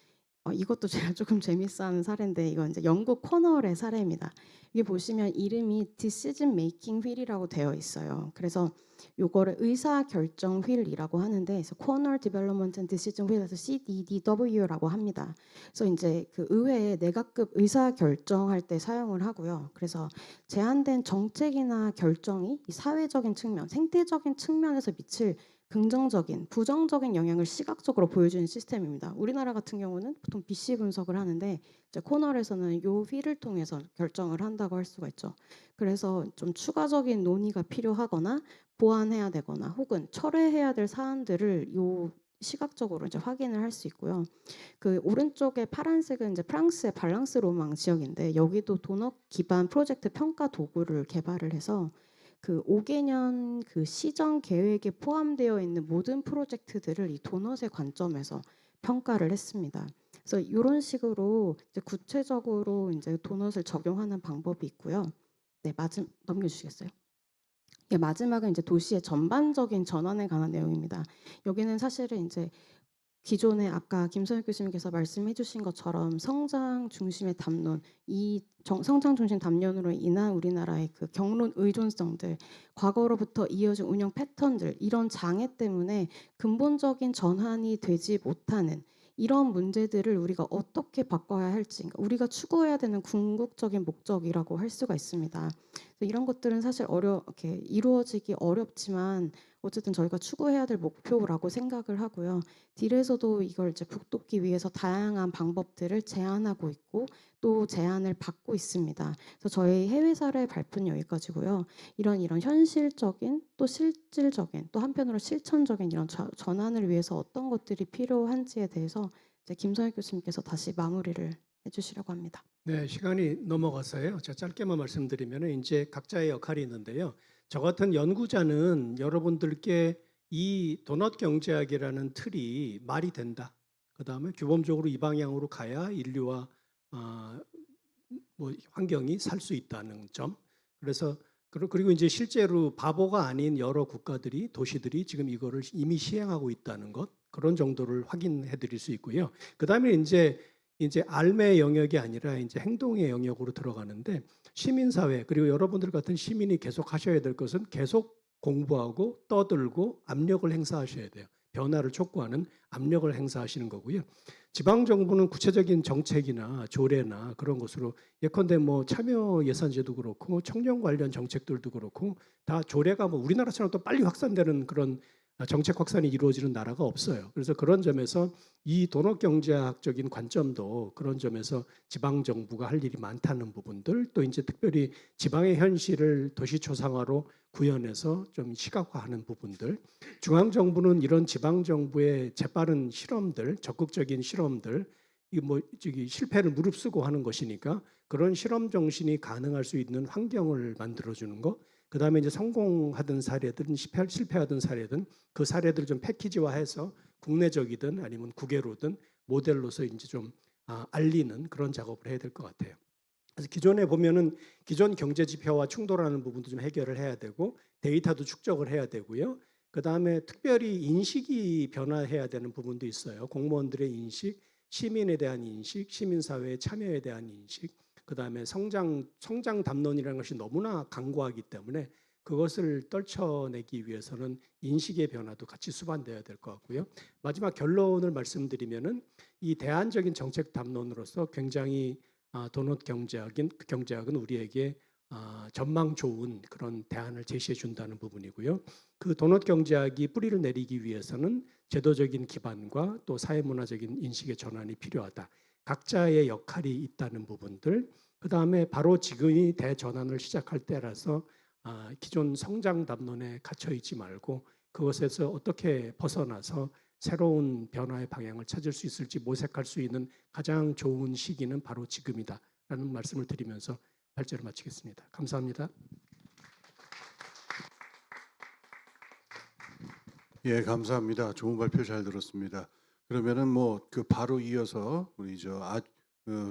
이것도 제가 조금 재밌어하는 사례인데 이건 이제 영국 코널의 사례입니다. 이게 보시면 이름이 Decision Making Wheel이라고 되어 있어요. 그래서 요거를 의사 결정 휠이라고 하는데 그래서 Corner Development and Decision Wheel에서 CDDW라고 합니다. 그래서 이제 그 의회의 내각급 의사 결정할 때 사용을 하고요. 그래서 제한된 정책이나 결정이 이 사회적인 측면, 생태적인 측면에서 미칠 긍정적인, 부정적인 영향을 시각적으로 보여주는 시스템입니다. 우리나라 같은 경우는 보통 BC 분석을 하는데 이제 코널에서는 요 휠을 통해서 결정을 한다고 할 수가 있죠. 그래서 좀 추가적인 논의가 필요하거나 보완해야 되거나 혹은 철회해야 될 사안들을 요 시각적으로 이제 확인을 할 수 있고요. 그 오른쪽에 파란색은 이제 프랑스의 발랑스 로망 지역인데 여기도 도넛 기반 프로젝트 평가 도구를 개발을 해서 그 5개년 그 시정 계획에 포함되어 있는 모든 프로젝트들을 이 도넛의 관점에서 평가를 했습니다. 그래서 이런 식으로 이제 구체적으로 이제 도넛을 적용하는 방법이 있고요. 네, 넘겨주시겠어요? 예, 마지막은 이제 도시의 전반적인 전환에 관한 내용입니다. 여기는 사실은 이제 기존에 아까 김선혁 교수님께서 말씀해 주신 것처럼 성장 중심의 담론, 성장 중심 담론으로 인한 우리나라의 그 경론 의존성들, 과거로부터 이어진 운영 패턴들, 이런 장애 때문에 근본적인 전환이 되지 못하는 이런 문제들을 우리가 어떻게 바꿔야 할지, 그러니까 우리가 추구해야 되는 궁극적인 목적이라고 할 수가 있습니다. 이런 것들은 사실 이렇게 이루어지기 어렵지만 어쨌든 저희가 추구해야 될 목표라고 생각을 하고요. 딜에서도 이걸 이제 북돋기 위해서 다양한 방법들을 제안하고 있고 또 제안을 받고 있습니다. 그래서 저희 해외 사례 발표는 여기까지고요. 이런 현실적인 또 실질적인 또 한편으로 실천적인 이런 전환을 위해서 어떤 것들이 필요한지에 대해서 이제 김선혁 교수님께서 다시 마무리를 해주시려고 합니다. 네, 시간이 넘어가서요. 제가 짧게만 말씀드리면 이제 각자의 역할이 있는데요. 저 같은 연구자는 여러분들께 이 도넛 경제학이라는 틀이 말이 된다. 그다음에 규범적으로 이 방향으로 가야 인류와 환경이 살 수 있다는 점. 그래서 그리고 이제 실제로 바보가 아닌 여러 국가들이 도시들이 지금 이거를 이미 시행하고 있다는 것 그런 정도를 확인해 드릴 수 있고요. 그다음에 이제 알매의 영역이 아니라 이제 행동의 영역으로 들어가는데 시민사회 그리고 여러분들 같은 시민이 계속 하셔야 될 것은 계속 공부하고 떠들고 압력을 행사하셔야 돼요. 변화를 촉구하는 압력을 행사하시는 거고요. 지방정부는 구체적인 정책이나 조례나 그런 것으로 예컨대 뭐 참여 예산제도 그렇고 청년 관련 정책들도 그렇고 다 조례가 뭐 우리나라처럼 또 빨리 확산되는 그런 정책 확산이 이루어지는 나라가 없어요. 그래서 그런 점에서 이 도넛 경제학적인 관점도 그런 점에서 지방 정부가 할 일이 많다는 부분들 또 이제 특별히 지방의 현실을 도시 초상화로 구현해서 좀 시각화하는 부분들 중앙 정부는 이런 지방 정부의 재빠른 실험들 적극적인 실험들 실패를 무릅쓰고 하는 것이니까 그런 실험 정신이 가능할 수 있는 환경을 만들어주는 것. 그 다음에 이제 성공하던 사례든 실패하던 사례든 그 사례들을 좀 패키지화해서 국내적이든 아니면 국외로든 모델로서 이제 좀 알리는 그런 작업을 해야 될 것 같아요. 그래서 기존에 보면은 기존 경제 지표와 충돌하는 부분도 좀 해결을 해야 되고 데이터도 축적을 해야 되고요. 그 다음에 특별히 인식이 변화해야 되는 부분도 있어요. 공무원들의 인식, 시민에 대한 인식, 시민사회의 참여에 대한 인식, 그 다음에 성장 담론이라는 것이 너무나 강고하기 때문에 그것을 떨쳐내기 위해서는 인식의 변화도 같이 수반돼야 될 것 같고요. 마지막 결론을 말씀드리면은 이 대안적인 정책 담론으로서 굉장히 도넛 경제학은 우리에게 전망 좋은 그런 대안을 제시해 준다는 부분이고요. 그 도넛 경제학이 뿌리를 내리기 위해서는 제도적인 기반과 또 사회문화적인 인식의 전환이 필요하다. 각자의 역할이 있다는 부분들, 그 다음에 바로 지금이 대전환을 시작할 때라서 기존 성장 담론에 갇혀 있지 말고 그것에서 어떻게 벗어나서 새로운 변화의 방향을 찾을 수 있을지 모색할 수 있는 가장 좋은 시기는 바로 지금이다라는 말씀을 드리면서 발제를 마치겠습니다. 감사합니다. 예, 감사합니다. 좋은 발표 잘 들었습니다. 그러면은 뭐 그 바로 이어서 우리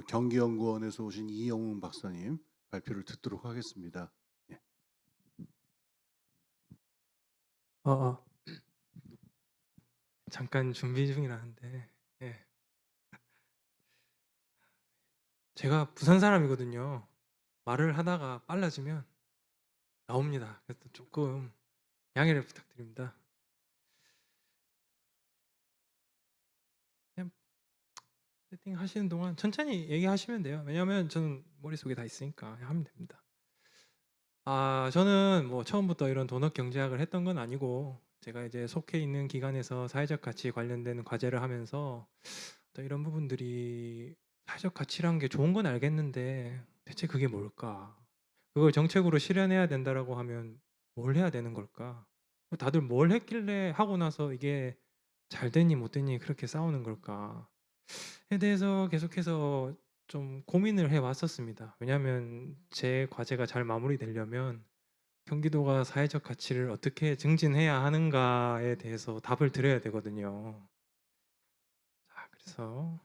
경기연구원에서 오신 이영훈 박사님 발표를 듣도록 하겠습니다. 예. 잠깐 준비 중이라는데, 예. 제가 부산 사람이거든요. 말을 하다가 빨라지면 나옵니다. 그래서 조금 양해를 부탁드립니다. 그냥 세팅 하시는 동안 천천히 얘기하시면 돼요. 왜냐하면 저는 머릿속에 다 있으니까 하면 됩니다. 저는 뭐 처음부터 이런 도넛 경제학을 했던 건 아니고 제가 이제 속해 있는 기관에서 사회적 가치 관련된 과제를 하면서 또 이런 부분들이 사회적 가치란 게 좋은 건 알겠는데 대체 그게 뭘까? 그걸 정책으로 실현해야 된다라고 하면 뭘 해야 되는 걸까? 다들 뭘 했길래 하고 나서 이게 잘 됐니 못 됐니 그렇게 싸우는 걸까? 에 대해서 계속해서 좀 고민을 해 왔었습니다. 왜냐하면 제 과제가 잘 마무리되려면 경기도가 사회적 가치를 어떻게 증진해야 하는가에 대해서 답을 드려야 되거든요. 자, 그래서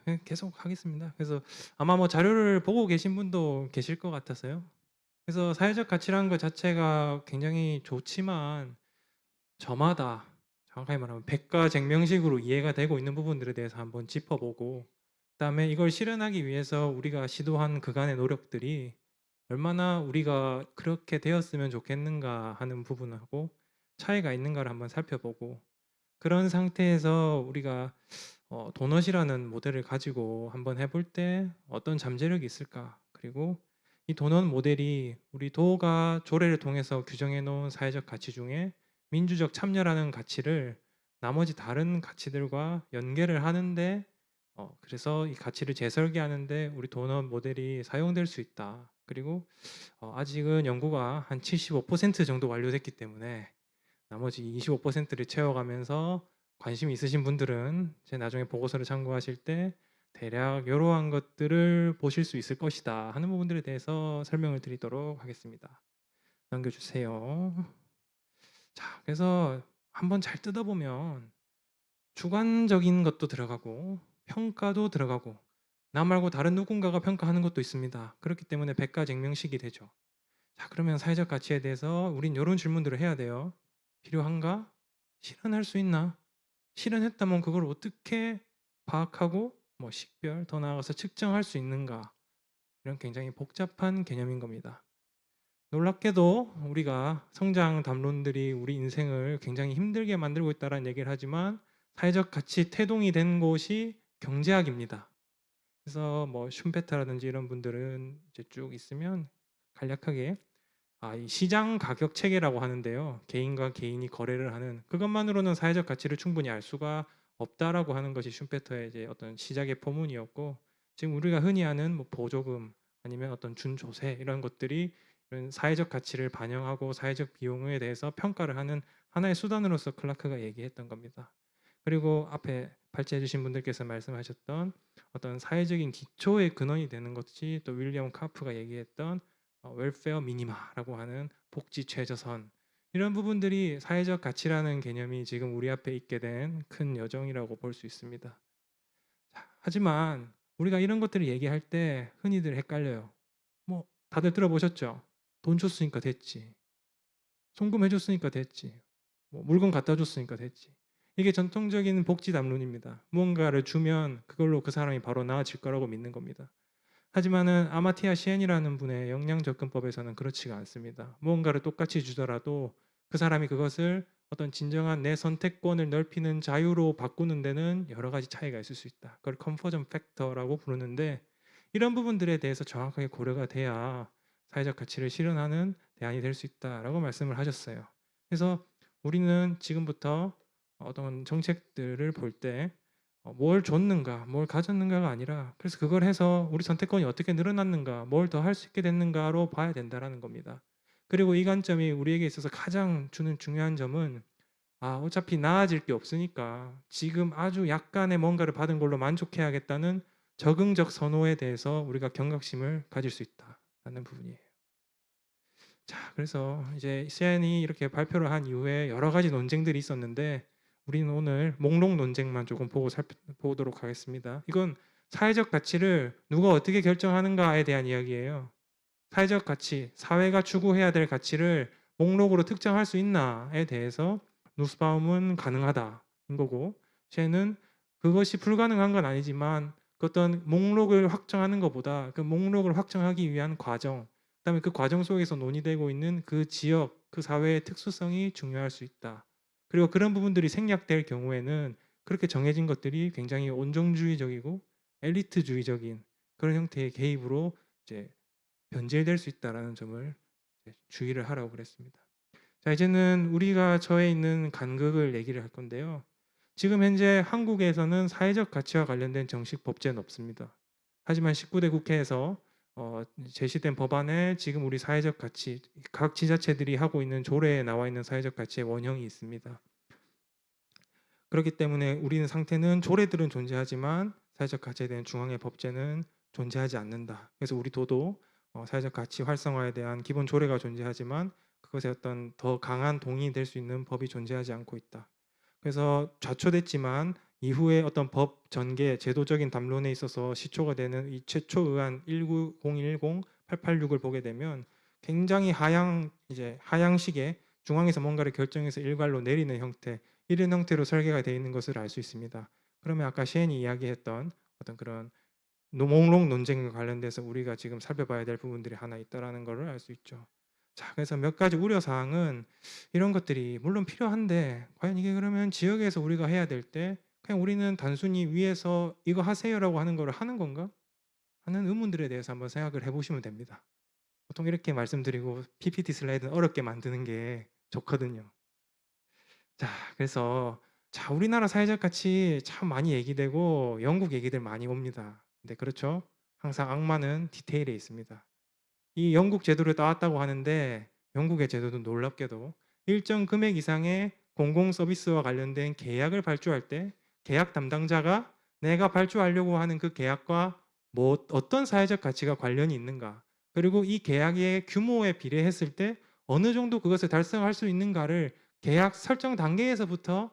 네, 계속 하겠습니다. 그래서 아마 뭐 자료를 보고 계신 분도 계실 것 같아서요. 그래서 사회적 가치라는 것 자체가 굉장히 좋지만 저마다 정확하게 말하면 백과쟁명식으로 이해가 되고 있는 부분들에 대해서 한번 짚어보고 그다음에 이걸 실현하기 위해서 우리가 시도한 그간의 노력들이 얼마나 우리가 그렇게 되었으면 좋겠는가 하는 부분하고 차이가 있는가를 한번 살펴보고 그런 상태에서 우리가 도넛이라는 모델을 가지고 한번 해볼 때 어떤 잠재력이 있을까? 그리고 이 도넛 모델이 우리 도가 조례를 통해서 규정해 놓은 사회적 가치 중에 민주적 참여라는 가치를 나머지 다른 가치들과 연계를 하는데 그래서 이 가치를 재설계하는데 우리 도넛 모델이 사용될 수 있다. 그리고 아직은 연구가 한 75% 정도 완료됐기 때문에 나머지 25%를 채워가면서 관심 있으신 분들은 제 나중에 보고서를 참고하실 때 대략 이러한 것들을 보실 수 있을 것이다 하는 부분들에 대해서 설명을 드리도록 하겠습니다. 넘겨주세요. 자, 그래서 한번 잘 뜯어보면 주관적인 것도 들어가고 평가도 들어가고 나 말고 다른 누군가가 평가하는 것도 있습니다. 그렇기 때문에 백과쟁명식이 되죠. 자, 그러면 사회적 가치에 대해서 우린 이런 질문들을 해야 돼요. 필요한가? 실현할 수 있나? 실현했다면 그걸 어떻게 파악하고 뭐 식별, 더 나아가서 측정할 수 있는가? 이런 굉장히 복잡한 개념인 겁니다. 놀랍게도 우리가 성장 담론들이 우리 인생을 굉장히 힘들게 만들고 있다는 얘기를 하지만 사회적 가치 태동이 된 곳이 경제학입니다. 그래서 뭐 슌페터라든지 이런 분들은 이제 쭉 있으면 간략하게 이 시장 가격 체계라고 하는데요. 개인과 개인이 거래를 하는 그것만으로는 사회적 가치를 충분히 알 수가 없다라고 하는 것이 슌페터의 이제 어떤 시작의 포문이었고 지금 우리가 흔히 아는 뭐 보조금 아니면 어떤 준조세 이런 것들이 이런 사회적 가치를 반영하고 사회적 비용에 대해서 평가를 하는 하나의 수단으로서 클라크가 얘기했던 겁니다. 그리고 앞에 발제해 주신 분들께서 말씀하셨던 어떤 사회적인 기초의 근원이 되는 것이 또 윌리엄 카프가 얘기했던 웰페어 미니마라고 하는 복지 최저선 이런 부분들이 사회적 가치라는 개념이 지금 우리 앞에 있게 된 큰 여정이라고 볼 수 있습니다. 자, 하지만 우리가 이런 것들을 얘기할 때 흔히들 헷갈려요. 뭐 다들 들어보셨죠? 돈 줬으니까 됐지. 송금해 줬으니까 됐지. 뭐 물건 갖다 줬으니까 됐지. 이게 전통적인 복지 담론입니다. 무언가를 주면 그걸로 그 사람이 바로 나아질 거라고 믿는 겁니다. 하지만은 아마티아 시엔이라는 분의 역량접근법에서는 그렇지가 않습니다. 무언가를 똑같이 주더라도 그 사람이 그것을 어떤 진정한 내 선택권을 넓히는 자유로 바꾸는 데는 여러 가지 차이가 있을 수 있다. 그걸 컨버전 팩터라고 부르는데 이런 부분들에 대해서 정확하게 고려가 돼야 사회적 가치를 실현하는 대안이 될 수 있다라고 말씀을 하셨어요. 그래서 우리는 지금부터 어떤 정책들을 볼 때 뭘 줬는가, 뭘 가졌는가가 아니라 그래서 그걸 해서 우리 선택권이 어떻게 늘어났는가, 뭘 더 할 수 있게 됐는가로 봐야 된다라는 겁니다. 그리고 이 관점이 우리에게 있어서 가장 주는 중요한 점은 어차피 나아질 게 없으니까 지금 아주 약간의 뭔가를 받은 걸로 만족해야겠다는 적응적 선호에 대해서 우리가 경각심을 가질 수 있다라는 부분이에요. 자, 그래서 이제 CN이 이렇게 발표를 한 이후에 여러 가지 논쟁들이 있었는데 우리는 오늘 목록 논쟁만 조금 보도록 하겠습니다. 이건 사회적 가치를 누가 어떻게 결정하는가에 대한 이야기예요. 사회적 가치, 사회가 추구해야 될 가치를 목록으로 특정할 수 있나에 대해서 누스바움은 가능하다인 거고, 쟤는 그것이 불가능한 건 아니지만 그 어떤 목록을 확정하는 것보다 그 목록을 확정하기 위한 과정, 그다음에 그 과정 속에서 논의되고 있는 그 지역, 그 사회의 특수성이 중요할 수 있다. 그리고 그런 부분들이 생략될 경우에는 그렇게 정해진 것들이 굉장히 온정주의적이고 엘리트주의적인 그런 형태의 개입으로 이제 변질될 수 있다라는 점을 주의를 하라고 그랬습니다. 자, 이제는 우리가 처해 있는 간극을 얘기를 할 건데요. 지금 현재 한국에서는 사회적 가치와 관련된 정식 법제는 없습니다. 하지만 19대 국회에서 제시된 법안에 지금 우리 사회적 가치, 각 지자체들이 하고 있는 조례에 나와 있는 사회적 가치의 원형이 있습니다. 그렇기 때문에 우리는 상태는 조례들은 존재하지만 사회적 가치에 대한 중앙의 법제는 존재하지 않는다. 그래서 우리 도도 사회적 가치 활성화에 대한 기본 조례가 존재하지만 그것에 어떤 더 강한 동의이 될 수 있는 법이 존재하지 않고 있다. 그래서 좌초됐지만 이후에 어떤 법 전개 제도적인 담론에 있어서 시초가 되는 이 최초 의안 19010-886을 보게 되면 굉장히 하향식의 중앙에서 뭔가를 결정해서 일괄로 내리는 형태, 이런 형태로 설계가 되어 있는 것을 알 수 있습니다. 그러면 아까 시엔이 이야기했던 어떤 그런 목록 논쟁과 관련돼서 우리가 지금 살펴봐야 될 부분들이 하나 있다라는 것을 알 수 있죠. 자, 그래서 몇 가지 우려 사항은 이런 것들이 물론 필요한데 과연 이게 그러면 지역에서 우리가 해야 될 때 그냥 우리는 단순히 위에서 이거 하세요라고 하는 거를 하는 건가? 하는 의문들에 대해서 한번 생각을 해보시면 됩니다. 보통 이렇게 말씀드리고 PPT 슬라이드는 어렵게 만드는 게 좋거든요. 자, 그래서 우리나라 사회적 가치 참 많이 얘기되고 영국 얘기들 많이 옵니다. 근데 그렇죠? 항상 악마는 디테일에 있습니다. 이 영국 제도를 따왔다고 하는데 영국의 제도도 놀랍게도 일정 금액 이상의 공공 서비스와 관련된 계약을 발주할 때 계약 담당자가 내가 발주하려고 하는 그 계약과 어떤 사회적 가치가 관련이 있는가, 그리고 이 계약의 규모에 비례했을 때 어느 정도 그것을 달성할 수 있는가를 계약 설정 단계에서부터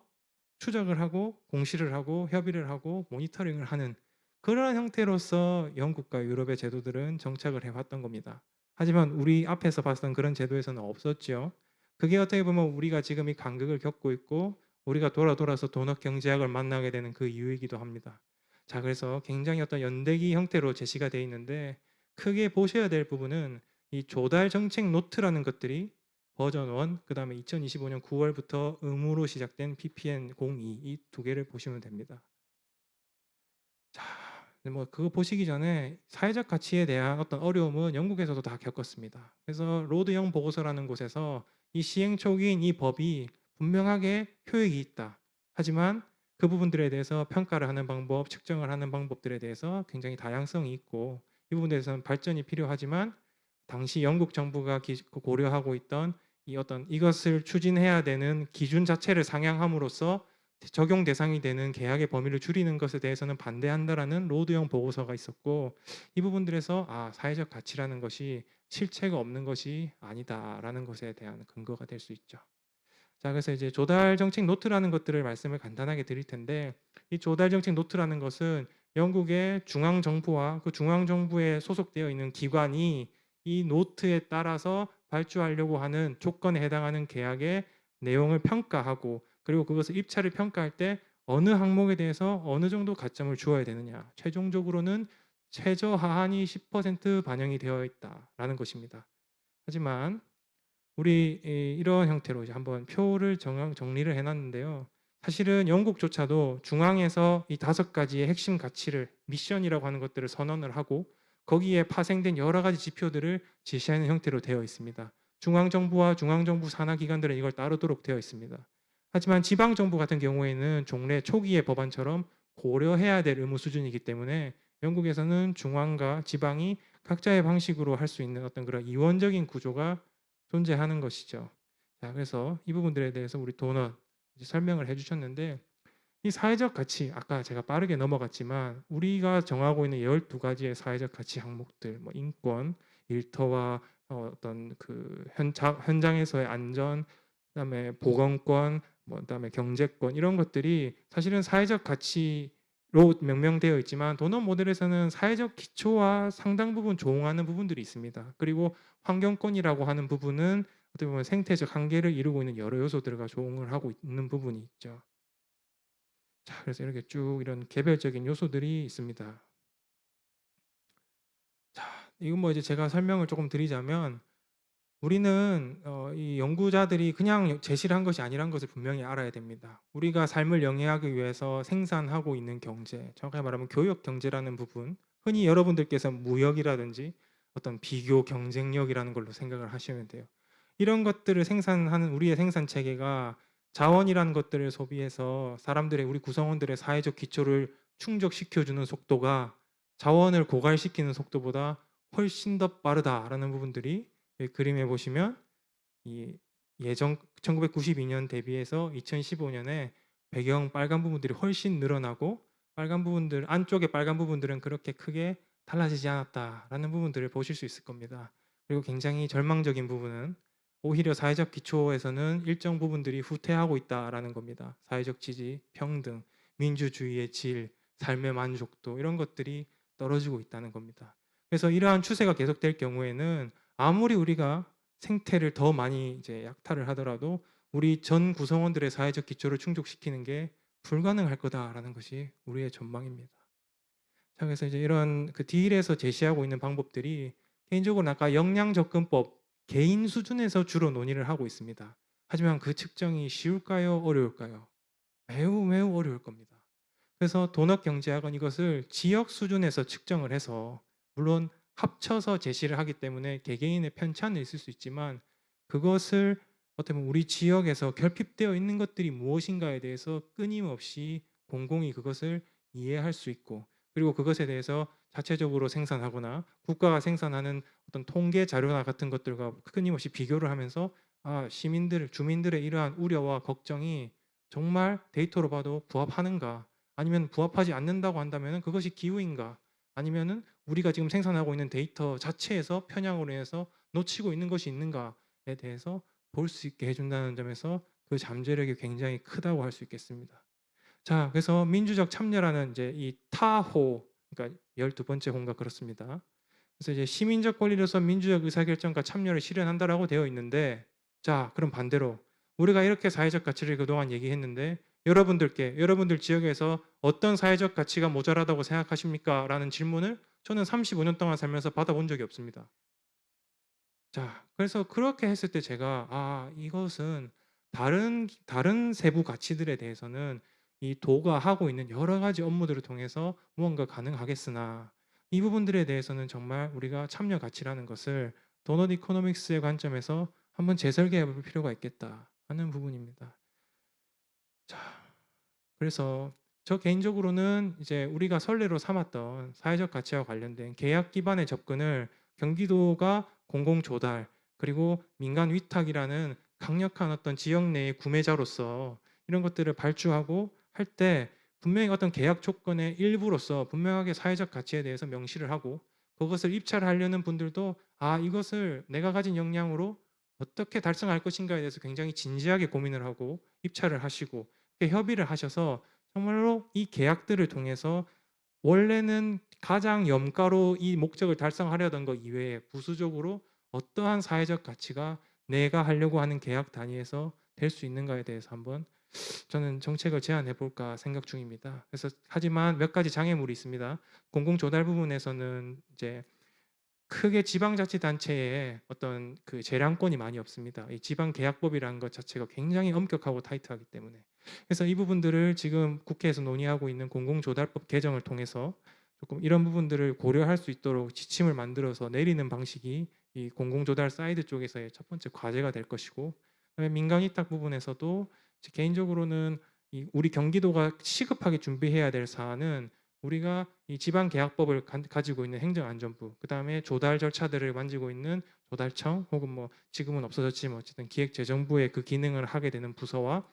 추적을 하고 공시를 하고 협의를 하고 모니터링을 하는 그런 형태로서 영국과 유럽의 제도들은 정착을 해왔던 겁니다. 하지만 우리 앞에서 봤던 그런 제도에서는 없었죠. 그게 어떻게 보면 우리가 지금 이 간극을 겪고 있고 우리가 돌아서 도넛 경제학을 만나게 되는 그 이유이기도 합니다. 자, 그래서 굉장히 어떤 연대기 형태로 제시가 되어 있는데 크게 보셔야 될 부분은 이 조달 정책 노트라는 것들이 버전 1, 그 다음에 2025년 9월부터 의무로 시작된 PPN 02 이 두 개를 보시면 됩니다. 자, 뭐 그거 보시기 전에 사회적 가치에 대한 어떤 어려움은 영국에서도 다 겪었습니다. 그래서 로드 영 보고서라는 곳에서 이 시행 초기인 이 법이 분명하게 효익이 있다. 하지만 그 부분들에 대해서 평가를 하는 방법, 측정을 하는 방법들에 대해서 굉장히 다양성이 있고 이 부분에 대해서는 발전이 필요하지만 당시 영국 정부가 고려하고 있던 이 어떤 이것을 추진해야 되는 기준 자체를 상향함으로써 적용 대상이 되는 계약의 범위를 줄이는 것에 대해서는 반대한다라는 로드형 보고서가 있었고 이 부분들에서 사회적 가치라는 것이 실체가 없는 것이 아니다라는 것에 대한 근거가 될 수 있죠. 자, 그래서 이제 조달 정책 노트라는 것들을 말씀을 간단하게 드릴 텐데 이 조달 정책 노트라는 것은 영국의 중앙 정부와 그 중앙 정부에 소속되어 있는 기관이 이 노트에 따라서 발주하려고 하는 조건에 해당하는 계약의 내용을 평가하고 그리고 그것을 입찰을 평가할 때 어느 항목에 대해서 어느 정도 가점을 주어야 되느냐, 최종적으로는 최저 하한이 10% 반영이 되어 있다라는 것입니다. 하지만 우리 이런 형태로 이제 한번 표를 정리를 해놨는데요. 사실은 영국조차도 중앙에서 이 5가지의 핵심 가치를 미션이라고 하는 것들을 선언을 하고 거기에 파생된 여러 가지 지표들을 제시하는 형태로 되어 있습니다. 중앙정부와 중앙정부 산하 기관들은 이걸 따르도록 되어 있습니다. 하지만 지방정부 같은 경우에는 종래 초기의 법안처럼 고려해야 될 의무 수준이기 때문에 영국에서는 중앙과 지방이 각자의 방식으로 할 수 있는 어떤 그런 이원적인 구조가 존재하는 것이죠. 자, 그래서 이 부분들에 대해서 우리 도넛 설명을 해주셨는데, 이 사회적 가치, 아까 제가 빠르게 넘어갔지만 우리가 정하고 있는 12가지의 사회적 가치 항목들, 뭐 인권, 일터와 어떤 그 현장에서의 안전, 그다음에 보건권, 뭐 그다음에 경제권, 이런 것들이 사실은 사회적 가치로 명명되어 있지만 도넛 모델에서는 사회적 기초와 상당 부분 조응하는 부분들이 있습니다. 그리고 환경권이라고 하는 부분은 어떻게 보면 생태적 한계를 이루고 있는 여러 요소들과 조응을 하고 있는 부분이 있죠. 자, 그래서 이렇게 쭉 이런 개별적인 요소들이 있습니다. 자, 이건 뭐 이제 제가 설명을 조금 드리자면, 우리는 이 연구자들이 그냥 제시를 한 것이 아니란 것을 분명히 알아야 됩니다. 우리가 삶을 영위하기 위해서 생산하고 있는 경제, 정확하게 말하면 교역 경제라는 부분, 흔히 여러분들께서 무역이라든지 어떤 비교 경쟁력이라는 걸로 생각을 하시면 돼요. 이런 것들을 생산하는 우리의 생산 체계가 자원이라는 것들을 소비해서 사람들의, 우리 구성원들의 사회적 기초를 충족시켜주는 속도가 자원을 고갈시키는 속도보다 훨씬 더 빠르다라는 부분들이 이 그림에 보시면 이 예전 1992년 대비해서 2015년에 배경 빨간 부분들이 훨씬 늘어나고, 빨간 부분들 안쪽에 빨간 부분들은 그렇게 크게 달라지지 않았다라는 부분들을 보실 수 있을 겁니다. 그리고 굉장히 절망적인 부분은 오히려 사회적 기초에서는 일정 부분들이 후퇴하고 있다라는 겁니다. 사회적 지지, 평등, 민주주의의 질, 삶의 만족도, 이런 것들이 떨어지고 있다는 겁니다. 그래서 이러한 추세가 계속될 경우에는 아무리 우리가 생태를 더 많이 이제 약탈을 하더라도 우리 전 구성원들의 사회적 기초를 충족시키는 게 불가능할 거다라는 것이 우리의 전망입니다. 자, 그래서 이제 이런 그 딜에서 제시하고 있는 방법들이 개인적으로는 아까 역량 접근법, 개인 수준에서 주로 논의를 하고 있습니다. 하지만 그 측정이 쉬울까요? 어려울까요? 매우 매우 어려울 겁니다. 그래서 도넛 경제학은 이것을 지역 수준에서 측정을 해서, 물론 합쳐서 제시를 하기 때문에 개개인의 편차는 있을 수 있지만, 그것을 어떻게 보면 우리 지역에서 결핍되어 있는 것들이 무엇인가에 대해서 끊임없이 공공이 그것을 이해할 수 있고, 그리고 그것에 대해서 자체적으로 생산하거나 국가가 생산하는 어떤 통계 자료나 같은 것들과 끊임없이 비교를 하면서 시민들, 주민들의 이러한 우려와 걱정이 정말 데이터로 봐도 부합하는가, 아니면 부합하지 않는다고 한다면 그것이 기우인가, 아니면은 우리가 지금 생산하고 있는 데이터 자체에서 편향으로 인해서 놓치고 있는 것이 있는가에 대해서 볼 수 있게 해준다는 점에서 그 잠재력이 굉장히 크다고 할 수 있겠습니다. 자, 그래서 민주적 참여라는 이제 이 타호, 그러니까 12번째 호가 그렇습니다. 그래서 이제 시민적 권리로서 민주적 의사결정과 참여를 실현한다라고 되어 있는데, 자, 그럼 반대로 우리가 이렇게 사회적 가치를 그동안 얘기했는데 여러분들 지역에서 어떤 사회적 가치가 모자라다고 생각하십니까? 라는 질문을 저는 35년 동안 살면서 받아본 적이 없습니다. 자, 그래서 그렇게 했을 때 제가 이것은 다른 세부 가치들에 대해서는 이 도가 하고 있는 여러 가지 업무들을 통해서 무언가 가능하겠으나, 이 부분들에 대해서는 정말 우리가 참여 가치라는 것을 도넛 이코노믹스의 관점에서 한번 재설계해 볼 필요가 있겠다 하는 부분입니다. 자, 그래서 저 개인적으로는 이제 우리가 선례로 삼았던 사회적 가치와 관련된 계약 기반의 접근을 경기도가 공공 조달, 그리고 민간 위탁이라는 강력한 어떤 지역 내의 구매자로서 이런 것들을 발주하고 할 때 분명히 어떤 계약 조건의 일부로서 분명하게 사회적 가치에 대해서 명시를 하고, 그것을 입찰하려는 분들도 이것을 내가 가진 역량으로 어떻게 달성할 것인가에 대해서 굉장히 진지하게 고민을 하고 입찰을 하시고 협의를 하셔서 정말로 이 계약들을 통해서 원래는 가장 염가로 이 목적을 달성하려던 것 이외에 부수적으로 어떠한 사회적 가치가 내가 하려고 하는 계약 단위에서 될 수 있는가에 대해서 한번 저는 정책을 제안해 볼까 생각 중입니다. 그래서 하지만 몇 가지 장애물이 있습니다. 공공 조달 부분에서는 이제 크게 지방자치단체에 어떤 그 재량권이 많이 없습니다. 이 지방계약법이라는 것 자체가 굉장히 엄격하고 타이트하기 때문에, 그래서 이 부분들을 지금 국회에서 논의하고 있는 공공조달법 개정을 통해서 조금 이런 부분들을 고려할 수 있도록 지침을 만들어서 내리는 방식이 이 공공조달 사이드 쪽에서의 첫 번째 과제가 될 것이고, 그다음에 민간 위탁 부분에서도 제 개인적으로는 이 우리 경기도가 시급하게 준비해야 될 사안은 우리가 이 지방계약법을 가지고 있는 행정안전부, 그다음에 조달 절차들을 만지고 있는 조달청, 혹은 뭐 지금은 없어졌지만 어쨌든 기획재정부의 그 기능을 하게 되는 부서와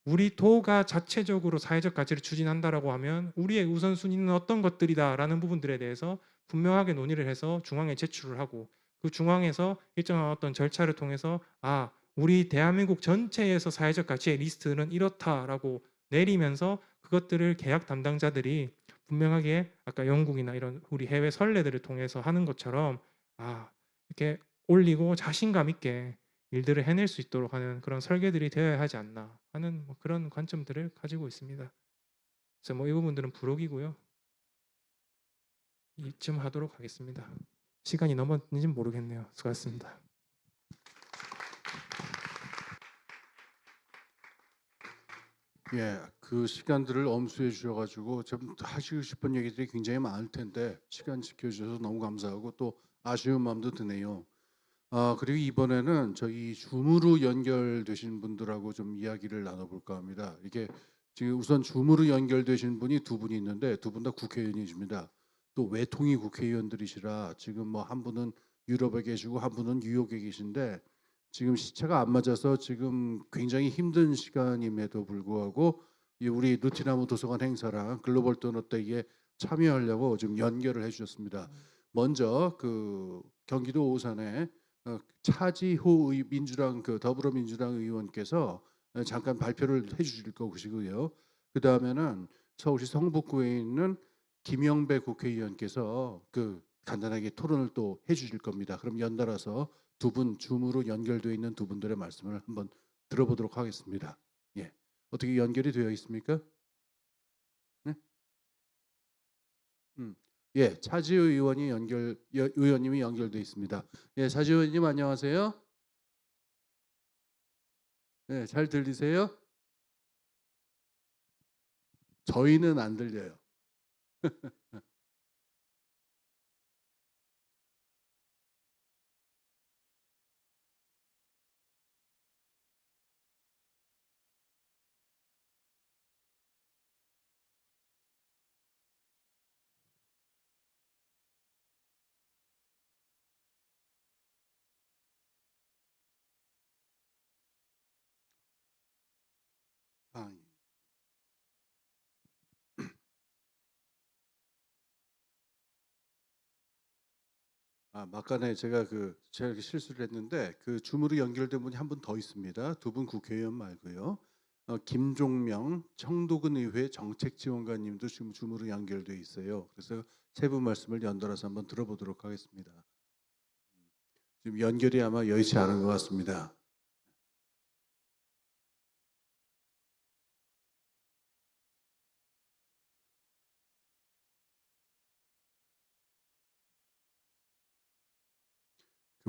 우리 도가 자체적으로 사회적 가치를 추진한다라고 하면 우리의 우선순위는 어떤 것들이다라는 부분들에 대해서 분명하게 논의를 해서 중앙에 제출을 하고, 그 중앙에서 일정한 어떤 절차를 통해서 우리 대한민국 전체에서 사회적 가치의 리스트는 이렇다라고 내리면서 그것들을 계약 담당자들이 분명하게 아까 영국이나 이런 우리 해외 선례들을 통해서 하는 것처럼 이렇게 올리고 자신감 있게 일들을 해낼 수 있도록 하는 그런 설계들이 되어야 하지 않나 하는 뭐 그런 관점들을 가지고 있습니다. 그래서 뭐 이 부분들은 부록이고요. 이쯤 하도록 하겠습니다. 시간이 넘었는지는 모르겠네요. 수고하셨습니다. 예, 그 시간들을 엄수해 주셔가지고 좀 하시고 싶은 얘기들이 굉장히 많을 텐데 시간 지켜주셔서 너무 감사하고 또 아쉬운 마음도 드네요. 그리고 이번에는 저희 줌으로 연결되신 분들하고 좀 이야기를 나눠볼까 합니다. 이게 지금 우선 줌으로 연결되신 분이 두 분이 있는데 두 분 다 국회의원이십니다. 또 외통위 국회의원들이시라 지금 뭐 한 분은 유럽에 계시고 한 분은 뉴욕에 계신데 지금 시차가 안 맞아서 지금 굉장히 힘든 시간임에도 불구하고 이 우리 느티나무 도서관 행사랑 글로벌 도넛데이에 참여하려고 지금 연결을 해주셨습니다. 먼저 그 경기도 오산에 차지호 민주당 더불어민주당 의원께서 잠깐 발표를 해주실 것이고요. 그 다음에는 서울시 성북구에 있는 김영배 국회의원께서 간단하게 토론을 또 해주실 겁니다. 그럼 연달아서 두 분 줌으로 연결되어 있는 두 분들의 말씀을 한번 들어보도록 하겠습니다. 예, 어떻게 연결이 되어 있습니까? 네? 예, 차지호 의원님이 연결돼 있습니다. 예, 차지호 의원님 안녕하세요. 네, 잘 들리세요? 저희는 안 들려요. 아, 예. 막간에 제가 실수를 했는데 그 줌으로 연결된 분이 한 분 더 있습니다. 두 분 국회의원 말고요. 김종명 청도군 의회 정책지원관님도 지금 줌으로 연결돼 있어요. 그래서 세 분 말씀을 연달아서 한번 들어보도록 하겠습니다. 지금 연결이 아마 여의치 않은 것 같습니다.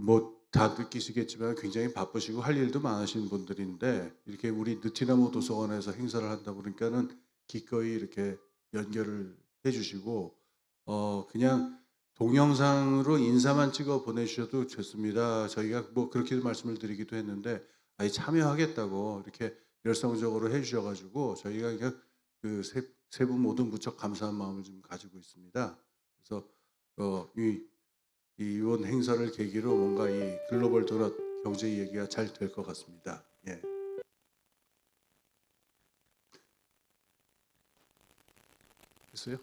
뭐 다 느끼시겠지만 굉장히 바쁘시고 할 일도 많으신 분들인데 이렇게 우리 느티나무 도서관에서 행사를 한다 보니까는 기꺼이 이렇게 연결을 해주시고 그냥 동영상으로 인사만 찍어 보내주셔도 좋습니다. 저희가 뭐 그렇게 말씀을 드리기도 했는데 아예 참여하겠다고 이렇게 열성적으로 해주셔가지고 저희가 그냥 세 분 모두 무척 감사한 마음을 좀 가지고 있습니다. 그래서 이번 행사를 계기로 뭔가 이 글로벌 도넛 경제 얘기가 잘 될 것 같습니다. 예. 됐어요?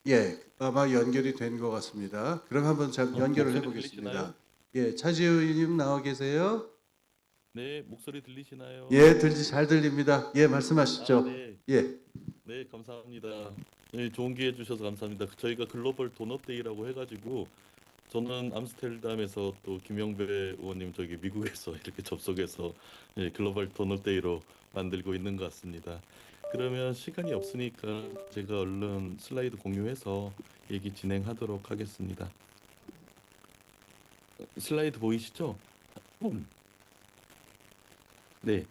예, 아마 연결이 된 것 같습니다. 그럼 한번 연결을 해보겠습니다. 예, 차지호 의원님 나와 계세요? 네, 목소리 들리시나요? 예, 잘 들립니다. 예, 말씀하시죠. 네. 예, 네, 감사합니다. 네, 좋은 기회 주셔서 감사합니다. 저희가 글로벌 도넛데이라고 해가지고 저는 암스테르담에서 또 김영배 의원님 저기 미국에서 이렇게 접속해서 글로벌 도넛데이로 만들고 있는 것 같습니다. 그러면 시간이 없으니까 제가 얼른 슬라이드 공유해서 얘기 진행하도록 하겠습니다. 슬라이드 보이시죠? 네,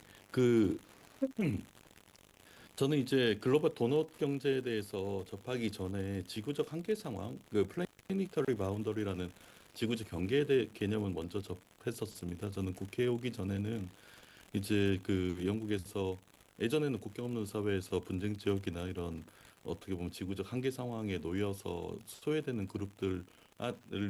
저는 이제 글로벌 도넛 경제에 대해서 접하기 전에 지구적 한계 상황, 그 플래니터리 바운더리라는 지구적 경계에 대해 개념은 먼저 접했었습니다. 저는 국회에 오기 전에는 이제 그 영국에서 예전에는 국경 없는 사회에서 분쟁 지역이나 이런 어떻게 보면 지구적 한계 상황에 놓여서 소외되는 그룹들을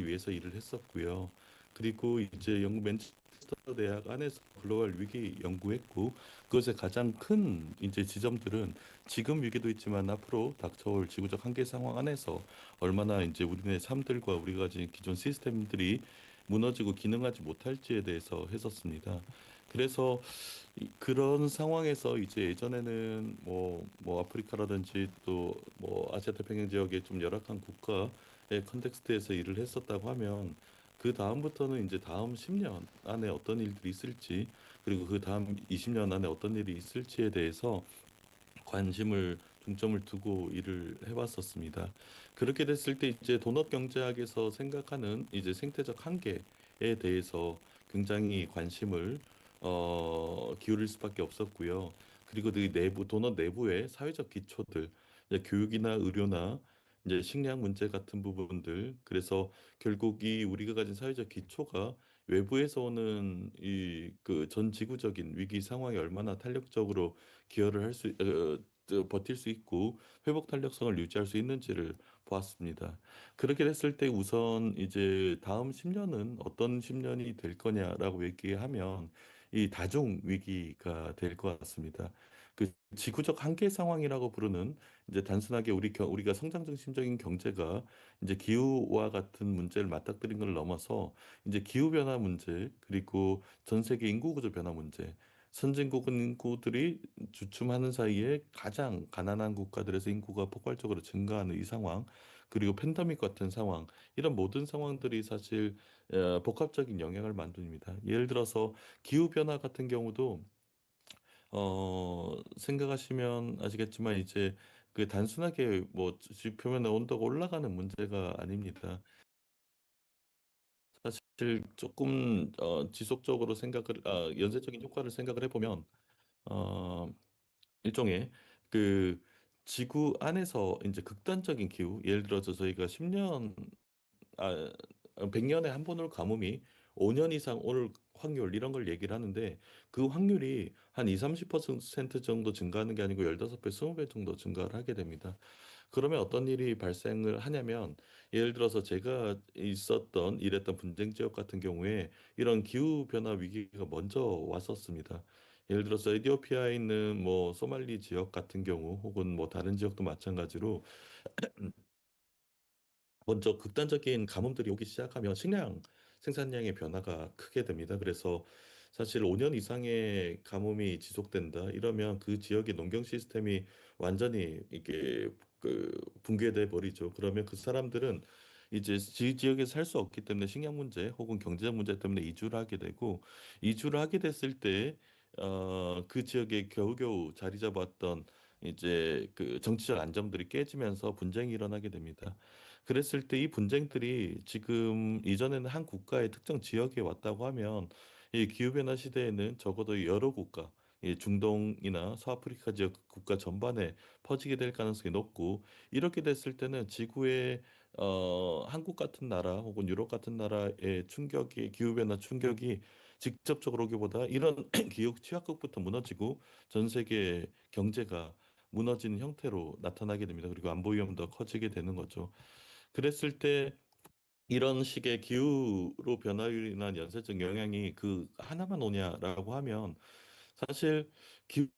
위해서 일을 했었고요. 그리고 이제 영국 맨체스터 대학 안에서 글로벌 위기 연구했고 그것의 가장 큰 이제 지점들은 지금 위기도 있지만 앞으로 닥쳐올 지구적 한계 상황 안에서 얼마나 이제 우리네 삶들과 우리가 가진 기존 시스템들이 무너지고 기능하지 못할지에 대해서 했었습니다. 그래서 그런 상황에서 이제 예전에는 뭐 아프리카라든지 또 뭐 아시아 태평양 지역의 좀 열악한 국가의 컨텍스트에서 일을 했었다고 하면 그 다음부터는 이제 다음 10년 안에 어떤 일들이 있을지 그리고 그 다음 20년 안에 어떤 일이 있을지에 대해서 관심을 중점을 두고 일을 해왔었습니다. 그렇게 됐을 때 이제 도넛 경제학에서 생각하는 이제 생태적 한계에 대해서 굉장히 관심을 기울일 수밖에 없었고요. 그리고 그 내부 도넛 내부의 사회적 기초들, 이제 교육이나 의료나 이제 식량 문제 같은 부분들, 그래서 결국 이 우리가 가진 사회적 기초가 외부에서 오는 이 그 전 지구적인 위기 상황에 얼마나 탄력적으로 기여를 버틸 수 있고 회복 탄력성을 유지할 수 있는지를 보았습니다. 그렇게 됐을 때 우선 이제 다음 10년은 어떤 10년이 될 거냐라고 얘기하면 이 다중 위기가 될 것 같습니다. 그 지구적 한계 상황이라고 부르는 이제 단순하게 우리가 성장 중심적인 경제가 이제 기후와 같은 문제를 맞닥뜨린 걸 넘어서 이제 기후 변화 문제 그리고 전 세계 인구 구조 변화 문제 선진국 인구들이 주춤하는 사이에 가장 가난한 국가들에서 인구가 폭발적으로 증가하는 이 상황, 그리고 팬데믹 같은 상황, 이런 모든 상황들이 사실 복합적인 영향을 만듭니다. 예를 들어서 기후 변화 같은 경우도 생각하시면 아시겠지만 이제 그 단순하게 뭐 지표면의 온도가 올라가는 문제가 아닙니다. 사실 조금 지속적으로 연쇄적인 효과를 생각을 해보면 어, 일종의 그 지구 안에서 이제 극단적인 기후, 예를 들어서 저희가 10년, 아, 100년에 한 번 올 가뭄이 5년 이상 올 확률 이런 걸 얘기를 하는데 그 확률이 한 2, 30% 정도 증가하는 게 아니고 15배, 20배 정도 증가를 하게 됩니다. 그러면 어떤 일이 발생을 하냐면 예를 들어서 제가 일했던 분쟁 지역 같은 경우에 이런 기후 변화 위기가 먼저 왔었습니다. 예를 들어서 에티오피아에 있는 뭐 소말리 지역 같은 경우 혹은 뭐 다른 지역도 마찬가지로 먼저 극단적인 가뭄들이 오기 시작하면 식량 생산량의 변화가 크게 됩니다. 그래서 사실 5년 이상의 가뭄이 지속된다. 이러면 그 지역의 농경 시스템이 완전히 이게 그 붕괴돼 버리죠. 그러면 그 사람들은 이제 지역에서 살 수 없기 때문에 식량 문제 혹은 경제적 문제 때문에 이주를 하게 되고 이주를 하게 됐을 때 그 지역에 겨우겨우 자리 잡았던 이제 그 정치적 안정들이 깨지면서 분쟁이 일어나게 됩니다. 그랬을 때 이 분쟁들이 지금 이전에는 한 국가의 특정 지역에 왔다고 하면 이 기후변화 시대에는 적어도 여러 국가, 이 중동이나 서아프리카 지역 국가 전반에 퍼지게 될 가능성이 높고 이렇게 됐을 때는 지구의 한국 같은 나라 혹은 유럽 같은 나라의 기후변화 충격이 직접적으로 오기보다 이런 기후 취약국부터 무너지고 전 세계 경제가 무너지는 형태로 나타나게 됩니다. 그리고 안보 위험도 커지게 되는 거죠. 그랬을 때 이런 식의 기후로 변화로 인한 연쇄적 영향이 그 하나만 오냐라고 하면 사실 기후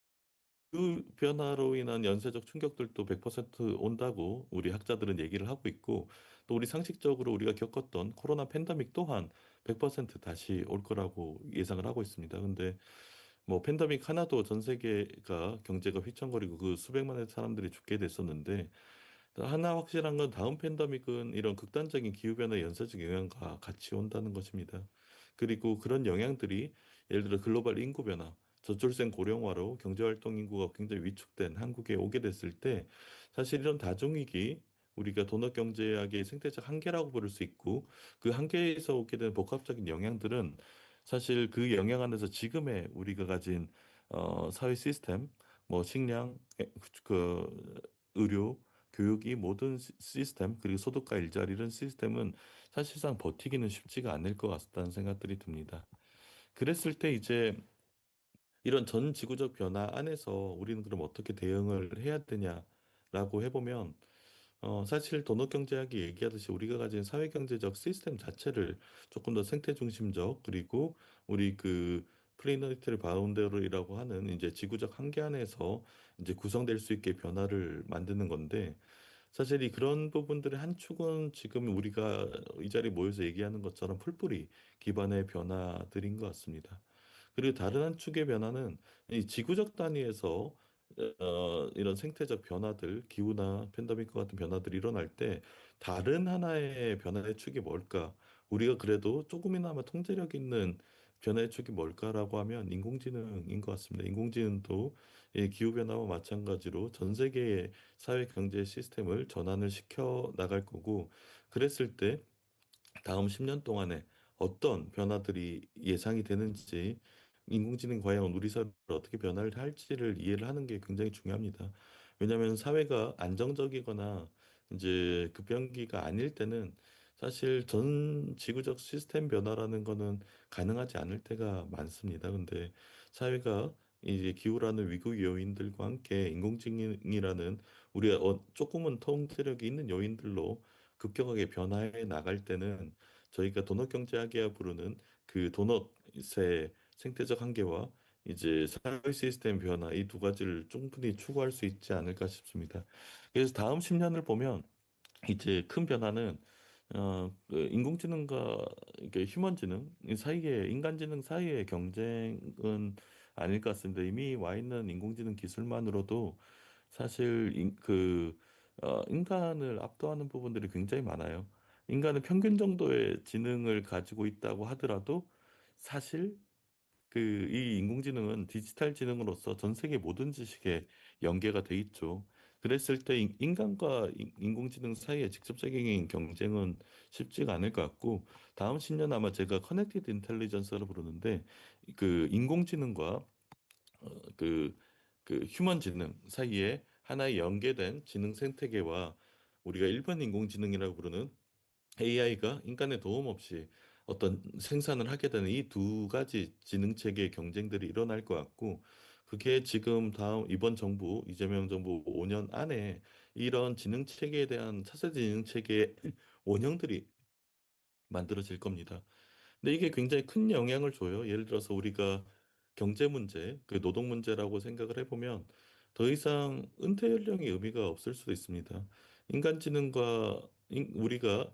변화로 인한 연쇄적 충격들도 100% 온다고 우리 학자들은 얘기를 하고 있고 또 우리 상식적으로 우리가 겪었던 코로나 팬데믹 또한 100% 다시 올 거라고 예상을 하고 있습니다. 근데 뭐 팬데믹 하나도 전 세계가 경제가 휘청거리고 그 수백만의 사람들이 죽게 됐었는데 하나 확실한 건 다음 팬데믹은 이런 극단적인 기후변화 연쇄적 영향과 같이 온다는 것입니다. 그리고 그런 영향들이 예를 들어 글로벌 인구 변화, 저출생 고령화로 경제활동 인구가 굉장히 위축된 한국에 오게 됐을 때 사실 이런 다중위기 우리가 도넛 경제학의 생태적 한계라고 부를 수 있고 그 한계에서 오게 된 복합적인 영향들은 사실 그 영향 안에서 지금의 우리가 가진 사회 시스템 뭐 식량, 그 의료, 교육 이 모든 시스템 그리고 소득과 일자리 이런 시스템은 사실상 버티기는 쉽지가 않을 것 같다는 생각들이 듭니다. 그랬을 때 이제 이런 전 지구적 변화 안에서 우리는 그럼 어떻게 대응을 해야 되냐라고 해보면 사실 도넛경제학이 얘기하듯이 우리가 가진 사회경제적 시스템 자체를 조금 더 생태 중심적 그리고 우리 그 플래니터리 바운더리라고 하는 이제 지구적 한계 안에서 이제 구성될 수 있게 변화를 만드는 건데 사실 이 그런 부분들의 한 축은 지금 우리가 이 자리에 모여서 얘기하는 것처럼 풀뿌리 기반의 변화들인 것 같습니다. 그리고 다른 한 축의 변화는 이 지구적 단위에서 이런 생태적 변화들, 기후나 팬데믹과 같은 변화들이 일어날 때 다른 하나의 변화의 축이 뭘까? 우리가 그래도 조금이나마 통제력 있는 변화의 축이 뭘까라고 하면 인공지능인 것 같습니다. 인공지능도 이 기후변화와 마찬가지로 전 세계의 사회 경제 시스템을 전환을 시켜 나갈 거고 그랬을 때 다음 10년 동안에 어떤 변화들이 예상이 되는지 인공지능이 과연 우리 사회를 어떻게 변화를 할지를 이해를 하는 게 굉장히 중요합니다. 왜냐하면 사회가 안정적이거나 이제 급변기가 아닐 때는 사실 전 지구적 시스템 변화라는 거는 가능하지 않을 때가 많습니다. 근데 사회가 이제 기후라는 위기 요인들과 함께 인공지능이라는 우리가 조금은 통제력이 있는 요인들로 급격하게 변화해 나갈 때는 저희가 도넛 경제학이라 부르는 그 도넛의 생태적 한계와 이제 사회 시스템 변화 이 두 가지를 충분히 추구할 수 있지 않을까 싶습니다. 그래서 다음 10년을 보면 이제 큰 변화는 그 인공지능과 이게 휴먼지능 이 사이에 인간지능 사이의 경쟁은 아닐 것 같습니다. 이미 와 있는 인공지능 기술만으로도 사실 인간을 압도하는 부분들이 굉장히 많아요. 인간은 평균 정도의 지능을 가지고 있다고 하더라도 사실 이 인공지능은 디지털 지능으로서 전 세계 모든 지식에 연계가 돼 있죠. 그랬을 때 인간과 인공지능 사이의 직접적인 경쟁은 쉽지가 않을 것 같고 다음 10년 아마 제가 커넥티드 인텔리전스로 부르는데 그 인공지능과 어, 그, 그 휴먼 지능 사이에 하나의 연계된 지능 생태계와 우리가 일반 인공지능이라고 부르는 AI가 인간의 도움 없이 어떤 생산을 하게 되는 이 두 가지 지능 체계의 경쟁들이 일어날 것 같고 그게 지금 다음 이번 정부 이재명 정부 5년 안에 이런 지능 체계에 대한 차세대 지능 체계의 원형들이 만들어질 겁니다. 근데 이게 굉장히 큰 영향을 줘요. 예를 들어서 우리가 경제 문제, 그 노동 문제라고 생각을 해보면 더 이상 은퇴 연령이 의미가 없을 수도 있습니다. 인간지능과 우리가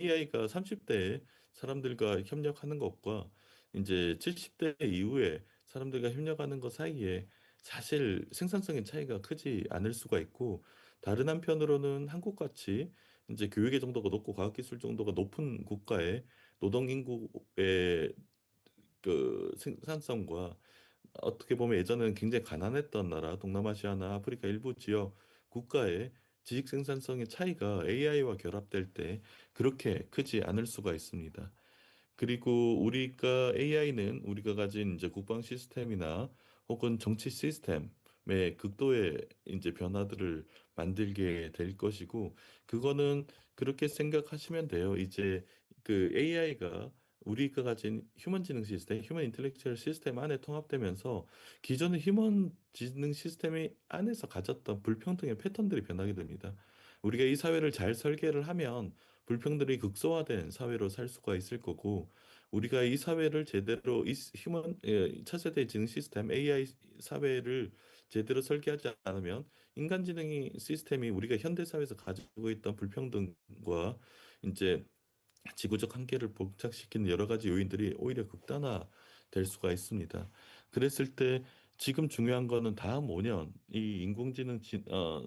AI가 30대에 사람들과 협력하는 것과 이제 70대 이후에 사람들과 협력하는 것 사이에 사실 생산성의 차이가 크지 않을 수가 있고 다른 한편으로는 한국같이 이제 교육의 정도가 높고 과학기술 정도가 높은 국가에 노동 인구의 그 생산성과 어떻게 보면 예전에는 굉장히 가난했던 나라, 동남아시아나 아프리카 일부 지역 국가의 지식 생산성의 차이가 AI와 결합될 때 그렇게 크지 않을 수가 있습니다. 그리고 우리가 AI는 우리가 가진 이제 국방 시스템이나 혹은 정치 시스템의 극도의 이제 변화들을 만들게 될 것이고 그거는 그렇게 생각하시면 돼요. 이제 그 AI가 우리가 가진 휴먼 지능 시스템, 휴먼 인텔렉츄얼 시스템 안에 통합되면서 기존의 휴먼 지능 시스템이 안에서 가졌던 불평등의 패턴들이 변하게 됩니다. 우리가 이 사회를 잘 설계를 하면 불평등이 극소화된 사회로 살 수가 있을 거고 우리가 이 사회를 제대로 차세대 지능 시스템 AI 사회를 제대로 설계하지 않으면 인간지능이 시스템이 우리가 현대 사회에서 가지고 있던 불평등과 이제 지구적 한계를 봉착시키는 여러 가지 요인들이 오히려 극단화될 수가 있습니다. 그랬을 때 지금 중요한 거는 다음 5년 이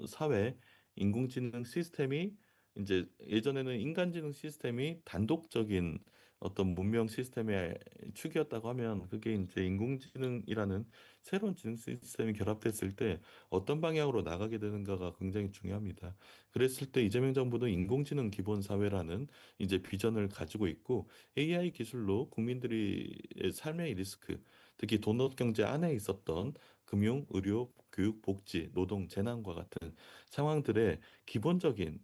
사회 인공지능 시스템이 이제 예전에는 인간지능 시스템이 단독적인 어떤 문명 시스템의 축이었다고 하면 그게 이제 인공지능이라는 새로운 지능 시스템이 결합됐을 때 어떤 방향으로 나가게 되는가가 굉장히 중요합니다. 그랬을 때 이재명 정부는 인공지능 기본 사회라는 이제 비전을 가지고 있고 AI 기술로 국민들이 삶의 리스크, 특히 도넛 경제 안에 있었던 금융, 의료, 교육, 복지, 노동, 재난과 같은 상황들의 기본적인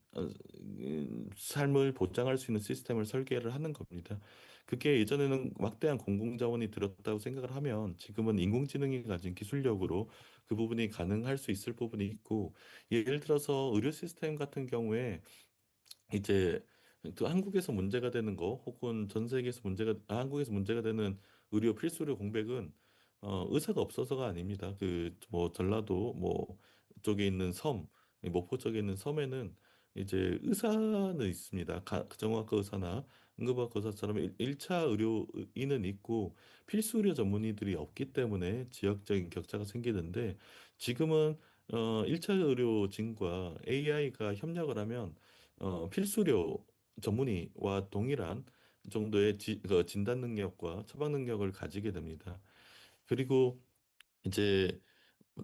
삶을 보장할 수 있는 시스템을 설계를 하는 겁니다. 그게 예전에는 막대한 공공자원이 들었다고 생각을 하면 지금은 인공지능이 가진 기술력으로 그 부분이 가능할 수 있을 부분이 있고, 예를 들어서 의료 시스템 같은 경우에 이제 또 한국에서 문제가 되는 거 혹은 전 세계에서 한국에서 문제가 되는 의료 필수료 공백은 의사가 없어서가 아닙니다. 그 뭐 전라도 뭐 쪽에 있는 섬, 이 목포 쪽에 있는 섬에는 이제 의사는 있습니다. 정형외과 의사나 응급의학과 의사처럼 1차 의료인은 있고 필수 의료 전문의들이 없기 때문에 지역적인 격차가 생기는데, 지금은 1차 의료진과 AI가 협력을 하면 필수료 전문의와 동일한 정도의 진단 능력과 처방 능력을 가지게 됩니다. 그리고 이제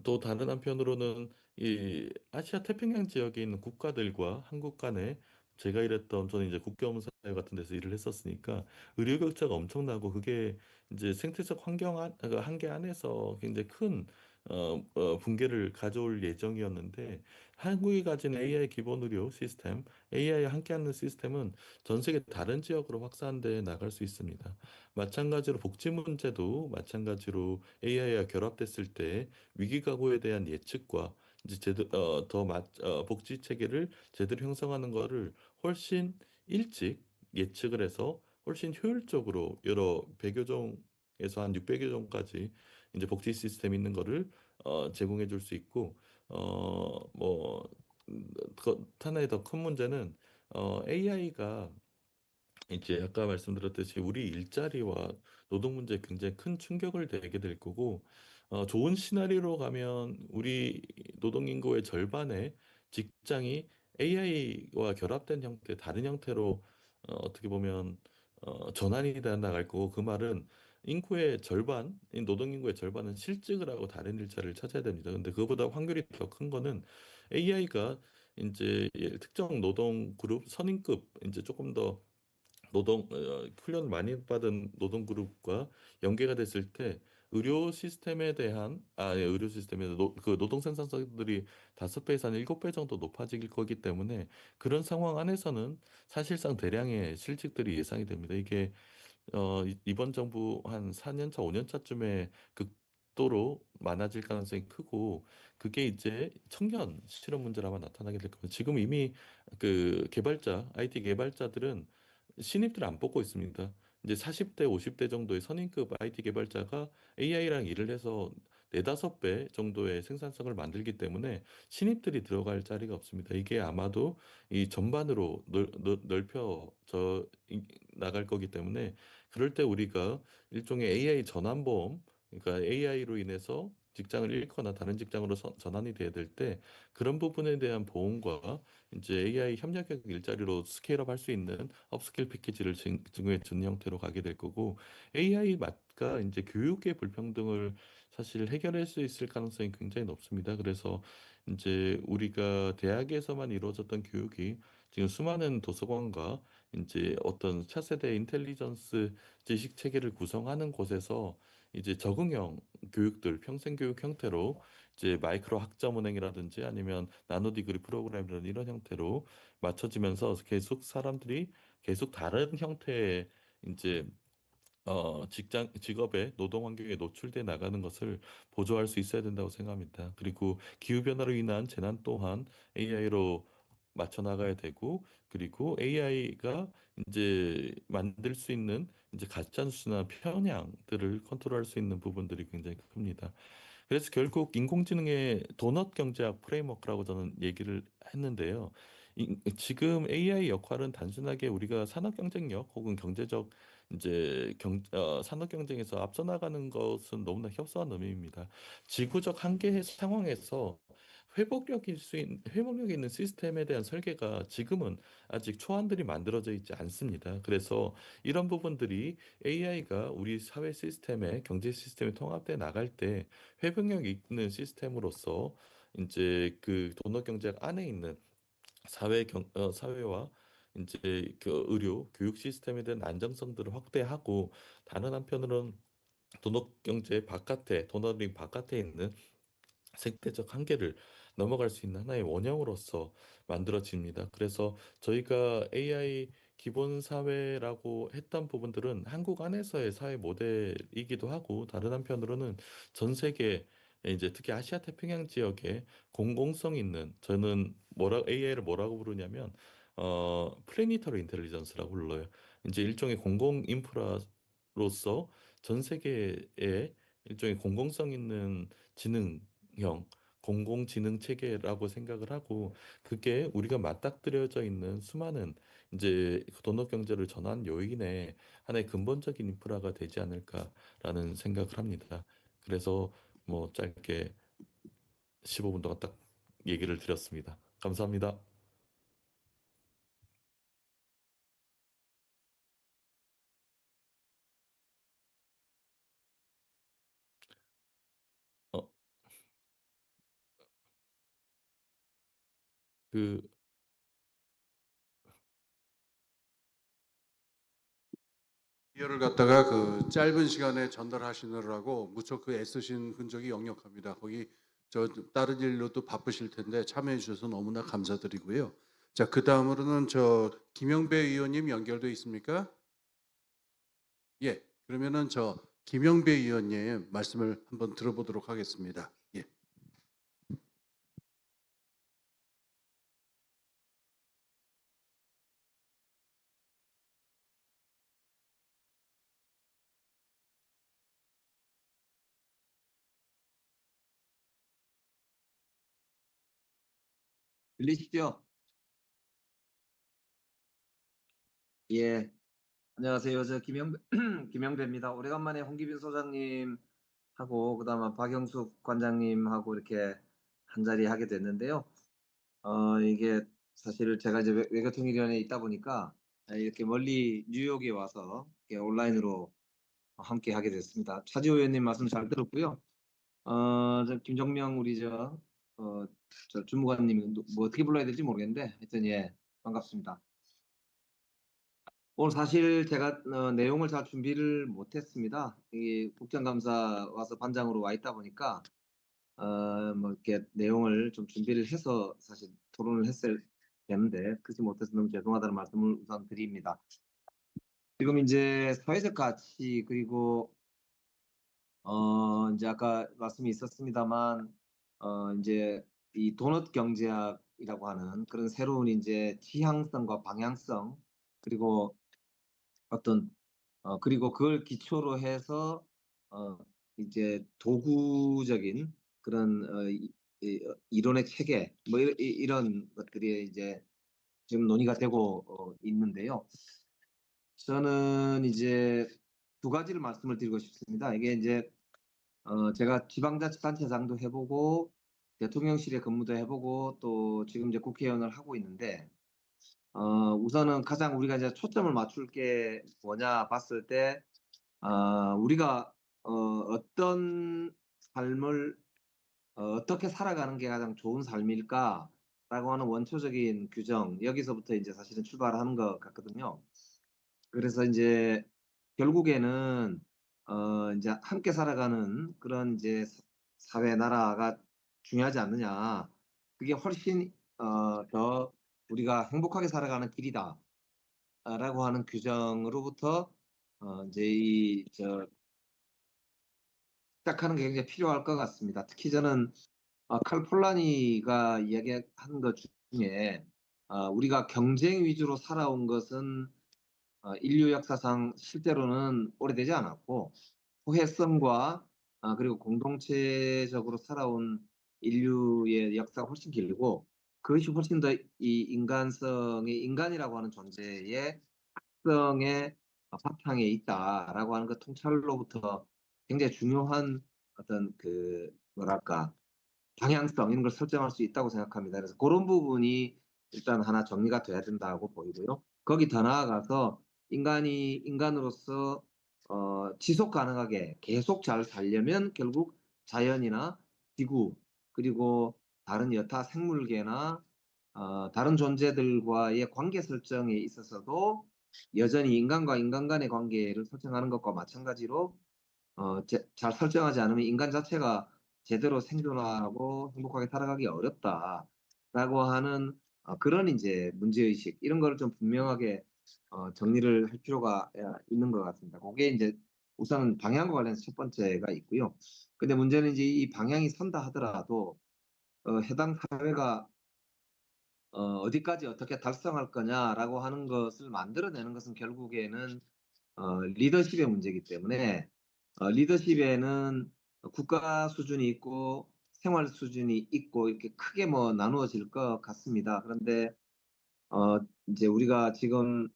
또 다른 한편으로는 이 아시아 태평양 지역에 있는 국가들과 한국 간에, 제가 일했던 저는 이제 국경사회 같은 데서 일을 했었으니까 의료 격차가 엄청나고, 그게 이제 생태적 한계 안에서 굉장히 큰 붕괴를 가져올 예정이었는데, 한국이 가진 AI 기본 의료 시스템, AI와 함께하는 시스템은 전 세계 다른 지역으로 확산돼 나갈 수 있습니다. 마찬가지로 복지 문제도 마찬가지로 AI와 결합됐을 때 위기 각오에 대한 예측과 이제 복지 체계를 제대로 형성하는 거를 훨씬 일찍 예측을 해서 훨씬 효율적으로 여러 100여 종에서 한 600여 종까지 이제 복지 시스템 있는 거를 제공해 줄 수 있고, 뭐 하나의 더 큰 문제는 AI가 이제 아까 말씀드렸듯이 우리 일자리와 노동 문제에 굉장히 큰 충격을 내게 될 거고, 좋은 시나리오로 가면 우리 노동 인구의 절반의 직장이 AI와 결합된 형태, 다른 형태로 어떻게 보면 전환이 돼 나갈 거고, 그 말은 인구의 절반, 이 노동 인구의 절반은 실직을 하고 다른 일자리를 찾아야 됩니다. 근데 그거보다 확률이 더 큰 거는 AI가 이제 특정 노동 그룹 선임급, 이제 조금 더 훈련을 많이 받은 노동 그룹과 연계가 됐을 때 의료 시스템에 대한 의료 시스템에 그 노동 생산성들이 5배에서 한 7배 정도 높아질 거기 때문에, 그런 상황 안에서는 사실상 대량의 실직들이 예상이 됩니다. 이게 이번 정부 한 4년 차, 5년 차쯤에 극도로 많아질 가능성이 크고, 그게 이제 청년 실업 문제로 아마 나타나게 될 겁니다. 지금 이미 그 IT 개발자들은 신입들 안 뽑고 있습니다. 이제 40대, 50대 정도의 선임급 IT 개발자가 AI랑 일을 해서 4~5배 정도의 생산성을 만들기 때문에 신입들이 들어갈 자리가 없습니다. 이게 아마도 이 전반으로 넓혀져 나갈 거기 때문에, 그럴 때 우리가 일종의 AI 전환보험, 그러니까 AI로 인해서 직장을 잃거나 다른 직장으로 전환이 돼야 될 때 그런 부분에 대한 보험과 이제 AI 협력형 일자리로 스케일업 할 수 있는 업스킬 패키지를 증후에 준 형태로 가게 될 거고, AI가 이제 교육의 불평등을 사실 해결할 수 있을 가능성이 굉장히 높습니다. 그래서 이제 우리가 대학에서만 이루어졌던 교육이 지금 수많은 도서관과 이제 어떤 차세대 인텔리전스 지식 체계를 구성하는 곳에서 이제 적응형 교육들, 평생 교육 형태로 이제 마이크로 학점 운행이라든지 아니면 나노 디그리 프로그램이라는 이런 형태로 맞춰지면서 계속 사람들이 계속 다른 형태의 이제 직업의 노동 환경에 노출돼 나가는 것을 보조할 수 있어야 된다고 생각합니다. 그리고 기후 변화로 인한 재난 또한 AI로 맞춰 나가야 되고, 그리고 AI가 이제 만들 수 있는 이제 가짜 뉴스나 편향들을 컨트롤할 수 있는 부분들이 굉장히 큽니다. 그래서 결국 인공지능의 도넛 경제학 프레임워크라고 저는 얘기를 했는데요. 지금 AI 역할은 단순하게 우리가 산업 경쟁력 혹은 경제적 이제 산업 경쟁에서 앞서 나가는 것은 너무나 협소한 의미입니다. 지구적 한계 상황에서 회복력 있는 시스템에 대한 설계가 지금은 아직 초안들이 만들어져 있지 않습니다. 그래서 이런 부분들이 AI가 우리 사회 시스템에 경제 시스템에 통합돼 나갈 때 회복력 있는 시스템으로서 이제 그 도넛 경제학 안에 있는 사회와 이제 그 의료 교육 시스템에 대한 안정성들을 확대하고, 다른 한편으로는 도넛 경제 바깥에 도넛 링 바깥에 있는 생태적 한계를 넘어갈 수 있는 하나의 원형으로서 만들어집니다. 그래서 저희가 AI 기본 사회라고 했던 부분들은 한국 안에서의 사회 모델이기도 하고, 다른 한편으로는 전 세계, 이제 특히 아시아 태평양 지역에 공공성 있는, 저는 AI를 뭐라고 부르냐면 플래니터리 인텔리전스라고 불러요. 이제 일종의 공공 인프라로서 전 세계에 일종의 공공성 있는 지능형 공공지능 체계라고 생각을 하고, 그게 우리가 맞닥뜨려져 있는 수많은 이제 도넛 경제를 전환 요인의 하나의 근본적인 인프라가 되지 않을까라는 생각을 합니다. 그래서 뭐 짧게 15분 동안 딱 얘기를 드렸습니다. 감사합니다. 어, 그 이어를 갖다가 그 짧은 시간에 전달하시느라고 무척 그 애쓰신 흔적이 역력합니다. 거기 저 다른 일로도 바쁘실 텐데 참여해 주셔서 너무나 감사드리고요. 자, 그 다음으로는 저 김영배 의원님 연결돼 있습니까? 예. 그러면은 저 김영배 의원님 말씀을 한번 들어보도록 하겠습니다. 예. 들리시죠? 예, 안녕하세요. 저 김영배입니다. 오래간만에 홍기빈 소장님하고 그다음에 박영숙 관장님하고 이렇게 한 자리 하게 됐는데요. 이게 사실 제가 이제 외교통일위원회에 있다 보니까 이렇게 멀리 뉴욕에 와서 이렇게 온라인으로 함께 하게 됐습니다. 차지호 의원님 말씀 잘 들었고요. 저 김정명 우리 저 주무관님 뭐 어떻게 불러야 될지 모르겠는데 하여튼 예, 반갑습니다. 오늘 사실 제가 내용을 잘 준비를 못했습니다. 이 국정감사 와서 반장으로 와 있다 보니까 뭐 이렇게 내용을 좀 준비를 해서 사실 토론을 했을 되는데 그렇지 못해서 너무 죄송하다는 말씀을 우선 드립니다. 지금 이제 사회적 가치 그리고 이제 아까 말씀이 있었습니다만 이제 이 도넛 경제학이라고 하는 그런 새로운 이제 지향성과 방향성 그리고 어떤 그리고 그걸 기초로 해서 어 이제 도구적인 그런 이론의 체계 뭐 이런 것들이 이제 지금 논의가 되고 있는데요. 저는 이제 두 가지를 말씀을 드리고 싶습니다. 이게 이제 제가 지방자치단체장도 해보고 대통령실에 근무도 해보고 또 지금 이제 국회의원을 하고 있는데 우선은 가장 우리가 이제 초점을 맞출 게 뭐냐 봤을 때 우리가 어떤 삶을 어떻게 살아가는 게 가장 좋은 삶일까라고 하는 원초적인 규정 여기서부터 이제 사실은 출발하는 것 같거든요. 그래서 이제 결국에는 이제 함께 살아가는 그런 이제 사회 나라가 중요하지 않느냐. 그게 훨씬 더 우리가 행복하게 살아가는 길이다. 라고 하는 규정으로부터 이제 시작하는 게 굉장히 필요할 것 같습니다. 특히 저는 칼 폴라니가 이야기한 것 중에 우리가 경쟁 위주로 살아온 것은 인류 역사상 실제로는 오래되지 않았고 호혜성과 그리고 공동체적으로 살아온 인류의 역사가 훨씬 길고 그것이 훨씬 더 이 인간이라고 하는 존재의 특성의 바탕에 있다라고 하는 그 통찰로부터 굉장히 중요한 어떤 그 뭐랄까 방향성 이런 걸 설정할 수 있다고 생각합니다. 그래서 그런 부분이 일단 하나 정리가 돼야 된다고 보이고요. 거기 더 나아가서 인간이 인간으로서 지속 가능하게 계속 잘 살려면 결국 자연이나 지구 그리고 다른 여타 생물계나 다른 존재들과의 관계 설정에 있어서도 여전히 인간과 인간 간의 관계를 설정하는 것과 마찬가지로 잘 설정하지 않으면 인간 자체가 제대로 생존하고 행복하게 살아가기 어렵다라고 하는 그런 이제 문제의식 이런 거를 좀 분명하게 정리를 할 필요가 있는 것 같습니다. 그게 이제 우선은 방향과 관련해서 첫 번째가 있고요. 근데 문제는 이제 이 방향이 선다 하더라도 해당 사회가 어디까지 어떻게 달성할 거냐라고 하는 것을 만들어내는 것은 결국에는 리더십의 문제이기 때문에 리더십에는 국가 수준이 있고 생활 수준이 있고 이렇게 크게 뭐 나누어질 것 같습니다. 그런데 어, 이제 우리가 지금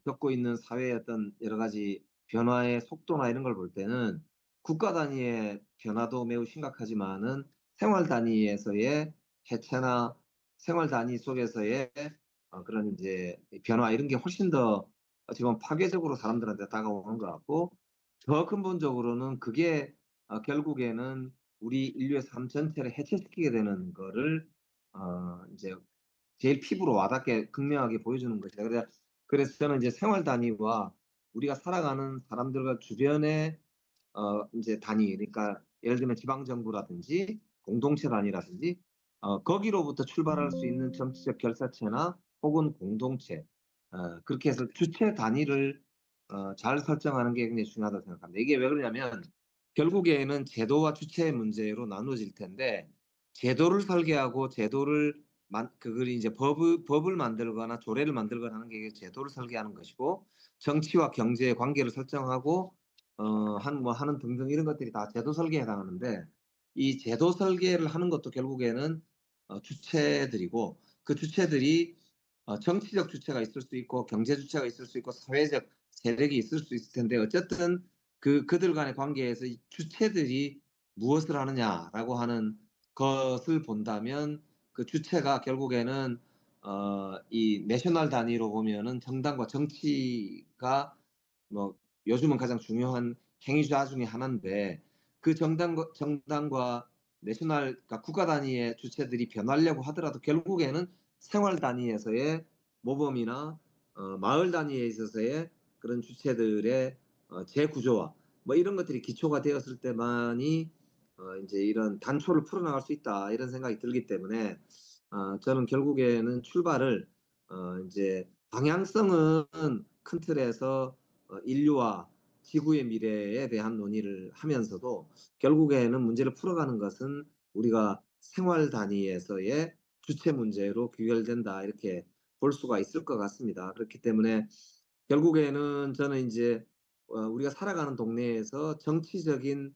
겪고 있는 사회의 어떤 여러 가지 변화의 속도나 이런 걸 볼 때는 국가 단위의 변화도 매우 심각하지만은 생활 단위에서의 해체나 생활 단위 속에서의 그런 이제 변화 이런 게 훨씬 더 지금 파괴적으로 사람들한테 다가오는 것 같고 더 근본적으로는 그게 결국에는 우리 인류의 삶 전체를 해체시키게 되는 거를 이제 제일 피부로 와닿게 극명하게 보여주는 것이다. 그래서 저는 이제 생활 단위와 우리가 살아가는 사람들과 주변의 이제 단위, 그러니까 예를 들면 지방 정부라든지 공동체 단위라든지 거기로부터 출발할 수 있는 정치적 결사체나 혹은 공동체 그렇게 해서 주체 단위를 잘 설정하는 게 굉장히 중요하다고 생각합니다. 이게 왜 그러냐면 결국에는 제도와 주체의 문제로 나누어질 텐데 제도를 설계하고 제도를 그걸 이제 법을 만들거나 조례를 만들거나 하는 게 제도를 설계하는 것이고 정치와 경제의 관계를 설정하고 하는 등등 이런 것들이 다 제도 설계에 해당하는데 이 제도 설계를 하는 것도 결국에는 주체들이고 그 주체들이 정치적 주체가 있을 수 있고 경제 주체가 있을 수 있고 사회적 세력이 있을 수 있을 텐데 어쨌든 그들 간의 관계에서 이 주체들이 무엇을 하느냐라고 하는 것을 본다면 그 주체가 결국에는 이 내셔널 단위로 보면은 정당과 정치가 뭐 요즘은 가장 중요한 행위자 중에 하나인데 그 정당과 내셔널 그러니까 국가 단위의 주체들이 변하려고 하더라도 결국에는 생활 단위에서의 모범이나 마을 단위에 있어서의 그런 주체들의 재구조화 뭐 이런 것들이 기초가 되었을 때만이 이제 이런 단초를 풀어나갈 수 있다 이런 생각이 들기 때문에 저는 결국에는 출발을 이제 방향성은 큰 틀에서 인류와 지구의 미래에 대한 논의를 하면서도 결국에는 문제를 풀어가는 것은 우리가 생활 단위에서의 주체 문제로 귀결된다 이렇게 볼 수가 있을 것 같습니다. 그렇기 때문에 결국에는 저는 이제 우리가 살아가는 동네에서 정치적인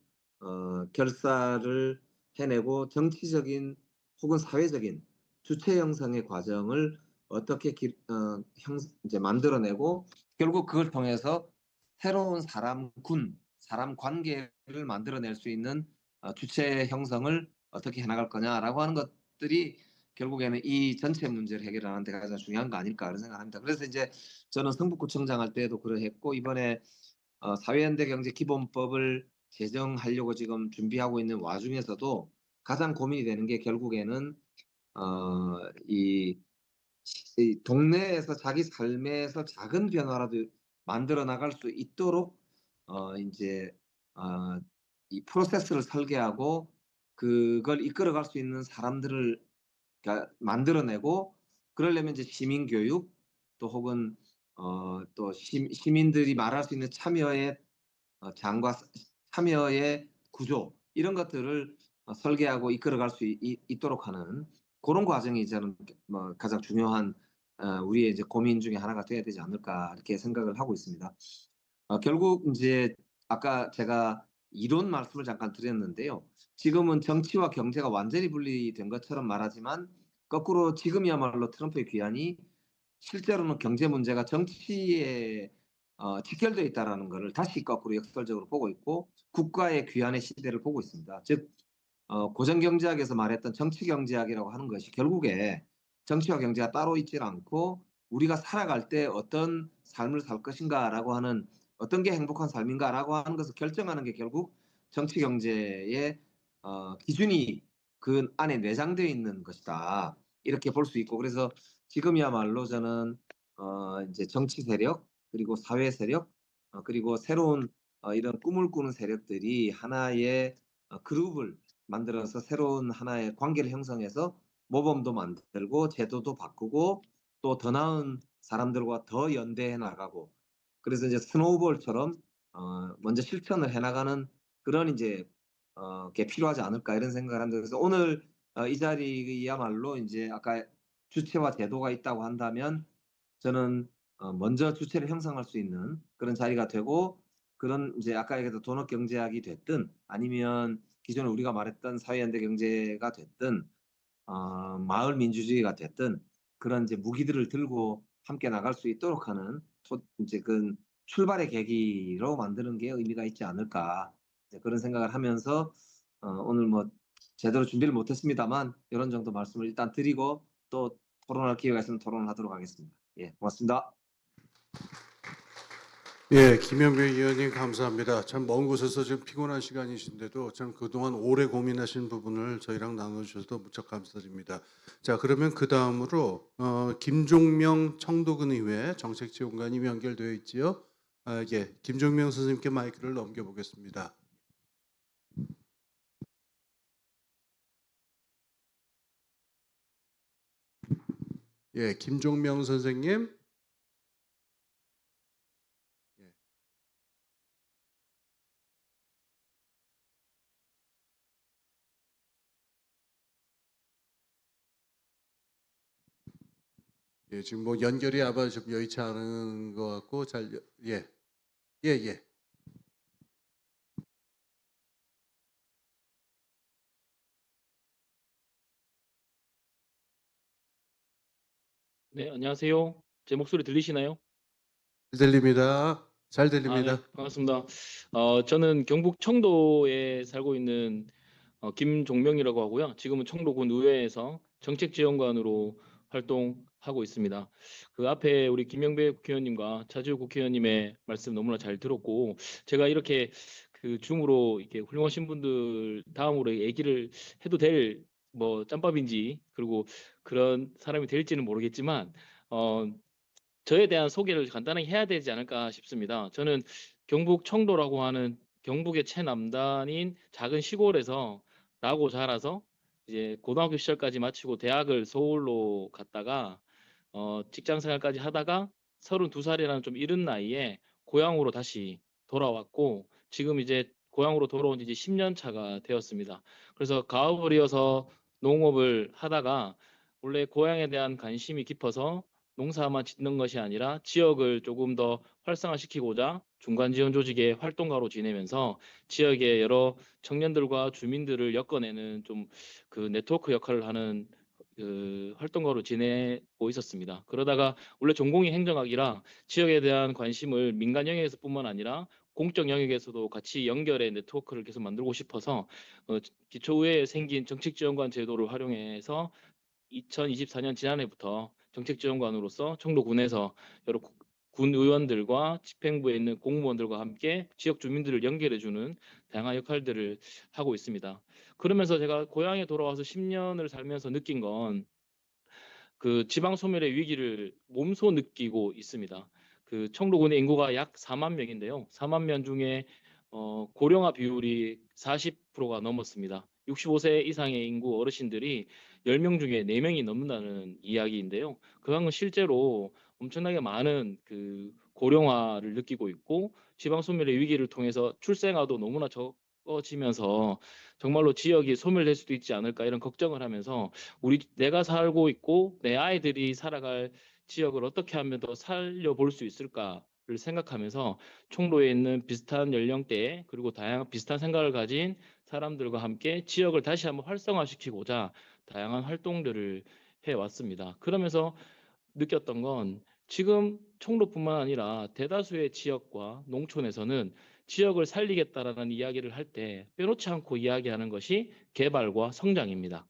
결사를 해내고 정치적인 혹은 사회적인 주체 형성의 과정을 어떻게 이제 만들어내고 결국 그걸 통해서 새로운 사람 관계를 만들어낼 수 있는 주체 형성을 어떻게 해나갈 거냐라고 하는 것들이 결국에는 이 전체 문제를 해결하는 데 가장 중요한 거 아닐까 그런 생각합니다. 그래서 이제 저는 성북구청장 할 때도 그러했고 이번에 사회연대경제기본법을 제정하려고 지금 준비하고 있는 와중에서도 가장 고민이 되는 게 결국에는 이 동네에서 자기 삶에서 작은 변화라도 만들어 나갈 수 있도록 이제 이 프로세스를 설계하고 그걸 이끌어갈 수 있는 사람들을 만들어내고 그러려면 이제 시민 교육 또 혹은 또 시민들이 말할 수 있는 참여의 장과 참여의 구조 이런 것들을 설계하고 이끌어갈 수 있도록 하는 그런 과정이 저는 뭐 가장 중요한 우리의 이제 고민 중에 하나가 돼야 되지 않을까 이렇게 생각을 하고 있습니다. 결국 이제 아까 제가 이론 말씀을 잠깐 드렸는데요. 지금은 정치와 경제가 완전히 분리된 것처럼 말하지만 거꾸로 지금이야말로 트럼프의 귀환이 실제로는 경제 문제가 정치에 직결되어 있다는 것을 다시 거꾸로 역설적으로 보고 있고 국가의 귀환의 시대를 보고 있습니다. 즉 고전경제학에서 말했던 정치경제학이라고 하는 것이 결국에 정치와 경제가 따로 있지 않고 우리가 살아갈 때 어떤 삶을 살 것인가라고 하는 어떤 게 행복한 삶인가라고 하는 것을 결정하는 게 결국 정치 경제의 기준이 그 안에 내장되어 있는 것이다. 이렇게 볼 수 있고 그래서 지금이야말로 저는 이제 정치 세력 그리고 사회 세력 그리고 새로운 이런 꿈을 꾸는 세력들이 하나의 그룹을 만들어서 새로운 하나의 관계를 형성해서 모범도 만들고 제도도 바꾸고 또 더 나은 사람들과 더 연대해 나가고 그래서 이제 스노우볼처럼 먼저 실천을 해 나가는 그런 이제 게 필요하지 않을까 이런 생각을 합니다. 그래서 오늘 이 자리야말로 이제 아까 주체와 제도가 있다고 한다면 저는 먼저 주체를 형성할 수 있는 그런 자리가 되고 그런 이제 아까 얘기했던 도넛 경제학이 됐든 아니면 기존에 우리가 말했던 사회연대 경제가 됐든 마을 민주주의가 됐든 그런 이제 무기들을 들고 함께 나갈 수 있도록 하는 이제 그 출발의 계기로 만드는 게 의미가 있지 않을까 이제 그런 생각을 하면서 오늘 뭐 제대로 준비를 못했습니다만 이런 정도 말씀을 일단 드리고 또 토론할 기회가 있으면 토론을 하도록 하겠습니다. 예, 고맙습니다. 예, 김영배 의원님 감사합니다. 참 먼 곳에서 지금 피곤한 시간이신데도 참 그동안 오래 고민하신 부분을 저희랑 나눠주셔서 무척 감사드립니다. 자, 그러면 그 다음으로 김종명 청도군 의회 정책지원관님 연결되어 있지요. 예, 김종명 선생님께 마이크를 넘겨보겠습니다. 예, 김종명 선생님. 예, 지금 뭐 연결이 아마 좀 여의치 않은 것 같고 예. 네, 안녕하세요. 제 목소리 들리시나요? 들립니다. 잘 아, 네, 들립니다. 반갑습니다. 저는 경북 청도에 살고 있는 김종명이라고 하고요. 지금은 청도군 의회에서 정책지원관으로 활동하고 있습니다. 그 앞에 우리 김영배 국회의원님과 차지우 국회의원님의 말씀 너무나 잘 들었고, 제가 이렇게 그 줌으로 이렇게 훌륭하신 분들 다음으로 얘기를 해도 될 뭐 짬밥인지 그리고 그런 사람이 될지는 모르겠지만 저에 대한 소개를 간단하게 해야 되지 않을까 싶습니다. 저는 경북 청도라고 하는 경북의 최남단인 작은 시골에서 나고 자라서 이제 고등학교 시절까지 마치고 대학을 서울로 갔다가 직장 생활까지 하다가 32살이라는 좀 이른 나이에 고향으로 다시 돌아왔고 지금 이제 고향으로 돌아온 지 이제 10년 차가 되었습니다. 그래서 가업을 이어서 농업을 하다가 원래 고향에 대한 관심이 깊어서 농사만 짓는 것이 아니라 지역을 조금 더 활성화시키고자 중간지원 조직의 활동가로 지내면서 지역의 여러 청년들과 주민들을 엮어내는 좀 그 네트워크 역할을 하는 그 활동가로 지내고 있었습니다. 그러다가 원래 전공이 행정학이라 지역에 대한 관심을 민간 영역에서뿐만 아니라 공적 영역에서도 같이 연결의 네트워크를 계속 만들고 싶어서 기초의회에 생긴 정책지원관 제도를 활용해서 2024년 지난해부터 정책지원관으로서 청도군에서 여러 군 의원들과 집행부에 있는 공무원들과 함께 지역 주민들을 연결해주는 다양한 역할들을 하고 있습니다. 그러면서 제가 고향에 돌아와서 10년을 살면서 느낀 건 그 지방 소멸의 위기를 몸소 느끼고 있습니다. 그 청도군의 인구가 약 4만 명인데요. 4만 명 중에 고령화 비율이 40%가 넘었습니다. 65세 이상의 인구 어르신들이 10명 중에 4명이 넘는다는 이야기인데요. 그건 실제로 엄청나게 많은 그 고령화를 느끼고 있고 지방 소멸의 위기를 통해서 출생아도 너무나 적어지면서 정말로 지역이 소멸될 수도 있지 않을까 이런 걱정을 하면서 내가 살고 있고 내 아이들이 살아갈 지역을 어떻게 하면 더 살려볼 수 있을까를 생각하면서 청도에 있는 비슷한 연령대 그리고 다양한 비슷한 생각을 가진 사람들과 함께 지역을 다시 한번 활성화시키고자 다양한 활동들을 해왔습니다. 그러면서 느꼈던 건 지금 청도뿐만 아니라 대다수의 지역과 농촌에서는 지역을 살리겠다라는 이야기를 할 때 빼놓지 않고 이야기하는 것이 개발과 성장입니다.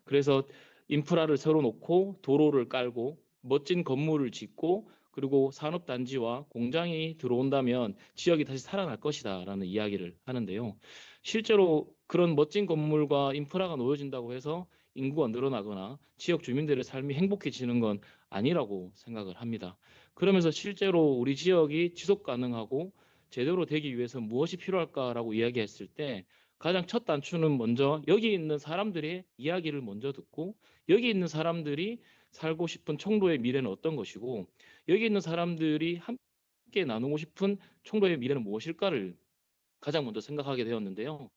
그래서 인프라를 새로 놓고 도로를 깔고 멋진 건물을 짓고 그리고 산업단지와 공장이 들어온다면 지역이 다시 살아날 것이다라는 이야기를 하는데요. 실제로 그런 멋진 건물과 인프라가 놓여진다고 해서 인구가 늘어나거나 지역 주민들의 삶이 행복해지는 건 아니라고 생각을 합니다. 그러면서 실제로 우리 지역이 지속 가능하고 제대로 되기 위해서 무엇이 필요할까라고 이야기했을 때 가장 첫 단추는 먼저 여기 있는 사람들의 이야기를 먼저 듣고 여기 있는 사람들이 살고 싶은 청도의 미래는 어떤 것이고 여기 있는 사람들이 함께 나누고 싶은 청도의 미래는 무엇일까를 가장 먼저 생각하게 되었는데요.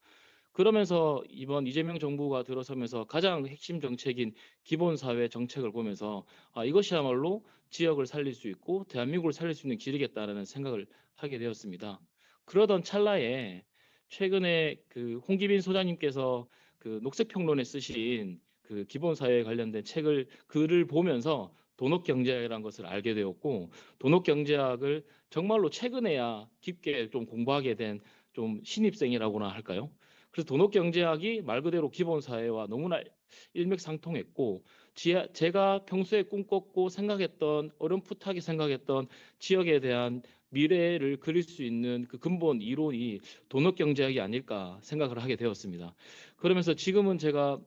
그러면서 이번 이재명 정부가 들어서면서 가장 핵심 정책인 기본사회 정책을 보면서 이것이야말로 지역을 살릴 수 있고 대한민국을 살릴 수 있는 길이겠다라는 생각을 하게 되었습니다. 그러던 찰나에 최근에 그 홍기빈 소장님께서 그 녹색평론에 쓰신 그 기본사회에 관련된 글을 보면서 돈업경제학이라는 것을 알게 되었고 돈업경제학을 정말로 최근에야 깊게 좀 공부하게 된 좀 신입생이라고나 할까요? 그래서 돈업경제학이 말 그대로 기본사회와 너무나 일맥상통했고 제가 평소에 꿈꿨고 생각했던 어렴풋하게 생각했던 지역에 대한 미래를 그릴 수 있는 그 근본 이론이 돈업경제학이 아닐까 생각을 하게 되었습니다. 그러면서 지금은 제가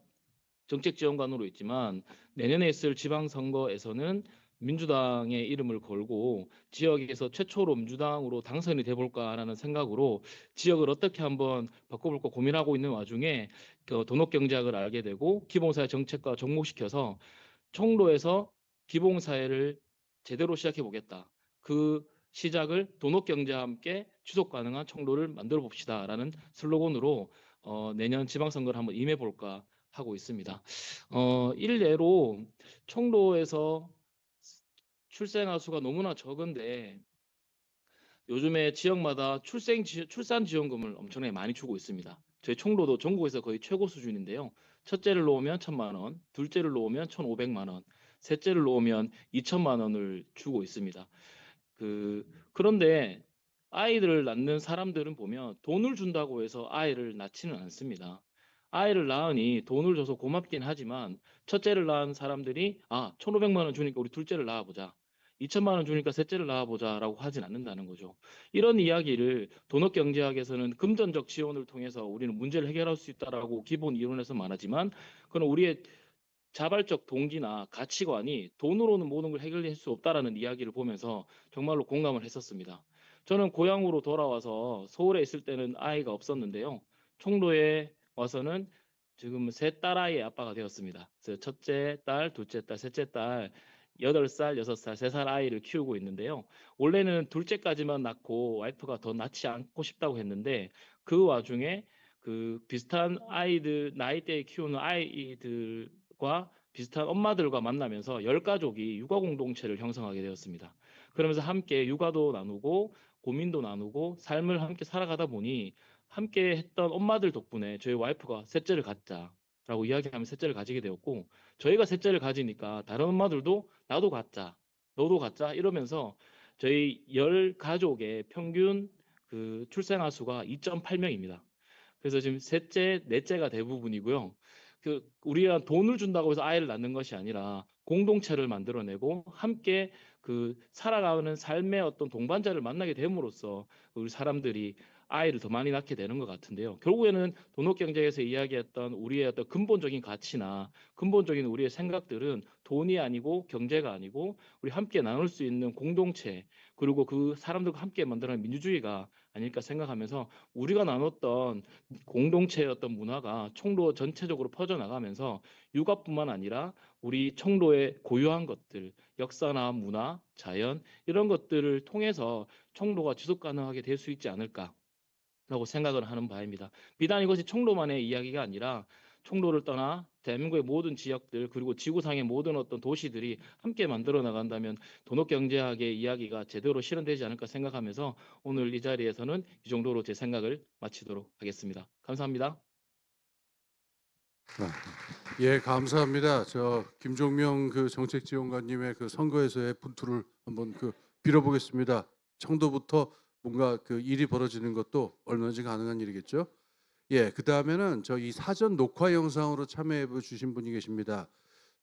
정책지원관으로 있지만 내년에 있을 지방선거에서는 민주당의 이름을 걸고 지역에서 최초로 민주당으로 당선이 돼볼까라는 생각으로 지역을 어떻게 한번 바꿔볼까 고민하고 있는 와중에 그 돈업경제학을 알게 되고 기본사회 정책과 접목시켜서 청도에서 기본사회를 제대로 시작해 보겠다. 그 시작을 돈업경제와 함께 지속 가능한 청도를 만들어 봅시다라는 슬로건으로 내년 지방선거를 한번 임해 볼까 하고 있습니다. 일례로 청도에서 출생아 수가 너무나 적은데 요즘에 지역마다 출산 지원금을 엄청나게 많이 주고 있습니다. 저희 청도도 전국에서 거의 최고 수준인데요. 첫째를 놓으면 1,000만 원, 둘째를 놓으면 1,500만 원, 셋째를 놓으면 2,000만 원을 주고 있습니다. 그런데 아이들을 낳는 사람들은 보면 돈을 준다고 해서 아이를 낳지는 않습니다. 아이를 낳으니 돈을 줘서 고맙긴 하지만 첫째를 낳은 사람들이 1,500만 원 주니까 우리 둘째를 낳아보자. 2,000만 원 주니까 셋째를 낳아보자라고 하진 않는다는 거죠. 이런 이야기를 돈업경제학에서는 금전적 지원을 통해서 우리는 문제를 해결할 수 있다라고 기본 이론에서 말하지만 그건 우리의 자발적 동기나 가치관이 돈으로는 모든 걸 해결할 수 없다라는 이야기를 보면서 정말로 공감을 했었습니다. 저는 고향으로 돌아와서 서울에 있을 때는 아이가 없었는데요. 청도에 와서는 지금 세 딸아이의 아빠가 되었습니다. 그래서 첫째 딸, 둘째 딸, 셋째 딸 8살, 6살, 3살 아이를 키우고 있는데요. 원래는 둘째까지만 낳고 와이프가 더 낳지 않고 싶다고 했는데 그 와중에 그 비슷한 아이들 나이대에 키우는 아이들과 비슷한 엄마들과 만나면서 10가족이 육아 공동체를 형성하게 되었습니다. 그러면서 함께 육아도 나누고 고민도 나누고 삶을 함께 살아가다 보니 함께 했던 엄마들 덕분에 저희 와이프가 셋째를 갖자라고 이야기하면 셋째를 가지게 되었고 저희가 셋째를 가지니까 다른 엄마들도 나도 갖자, 너도 갖자 이러면서 저희 10가족의 평균 그 출생아 수가 2.8명입니다. 그래서 지금 셋째, 넷째가 대부분이고요. 우리가 돈을 준다고 해서 아이를 낳는 것이 아니라 공동체를 만들어내고 함께 그 살아가는 삶의 어떤 동반자를 만나게 됨으로써 우리 사람들이 아이를 더 많이 낳게 되는 것 같은데요. 결국에는 돈업경제에서 이야기했던 우리의 어떤 근본적인 가치나 근본적인 우리의 생각들은 돈이 아니고 경제가 아니고 우리 함께 나눌 수 있는 공동체 그리고 그 사람들과 함께 만드는 민주주의가 아닐까 생각하면서 우리가 나눴던 공동체의 어떤 문화가 청도 전체적으로 퍼져나가면서 육아뿐만 아니라 우리 청도의 고유한 것들, 역사나 문화, 자연 이런 것들을 통해서 청도가 지속 가능하게 될 수 있지 않을까라고 생각을 하는 바입니다. 비단 이것이 청도만의 이야기가 아니라 청도를 떠나 대한민국의 모든 지역들 그리고 지구상의 모든 어떤 도시들이 함께 만들어 나간다면 돈업경제학의 이야기가 제대로 실현되지 않을까 생각하면서 오늘 이 자리에서는 이 정도로 제 생각을 마치도록 하겠습니다. 감사합니다. 예, 감사합니다. 김종명 그 정책지원관님의 그 선거에서의 분투를 한번 빌어보겠습니다. 청도부터 뭔가 일이 벌어지는 것도 얼마든지 가능한 일이겠죠. 예, 그 다음에는 이 사전 녹화 영상으로 참여해 주신 분이 계십니다.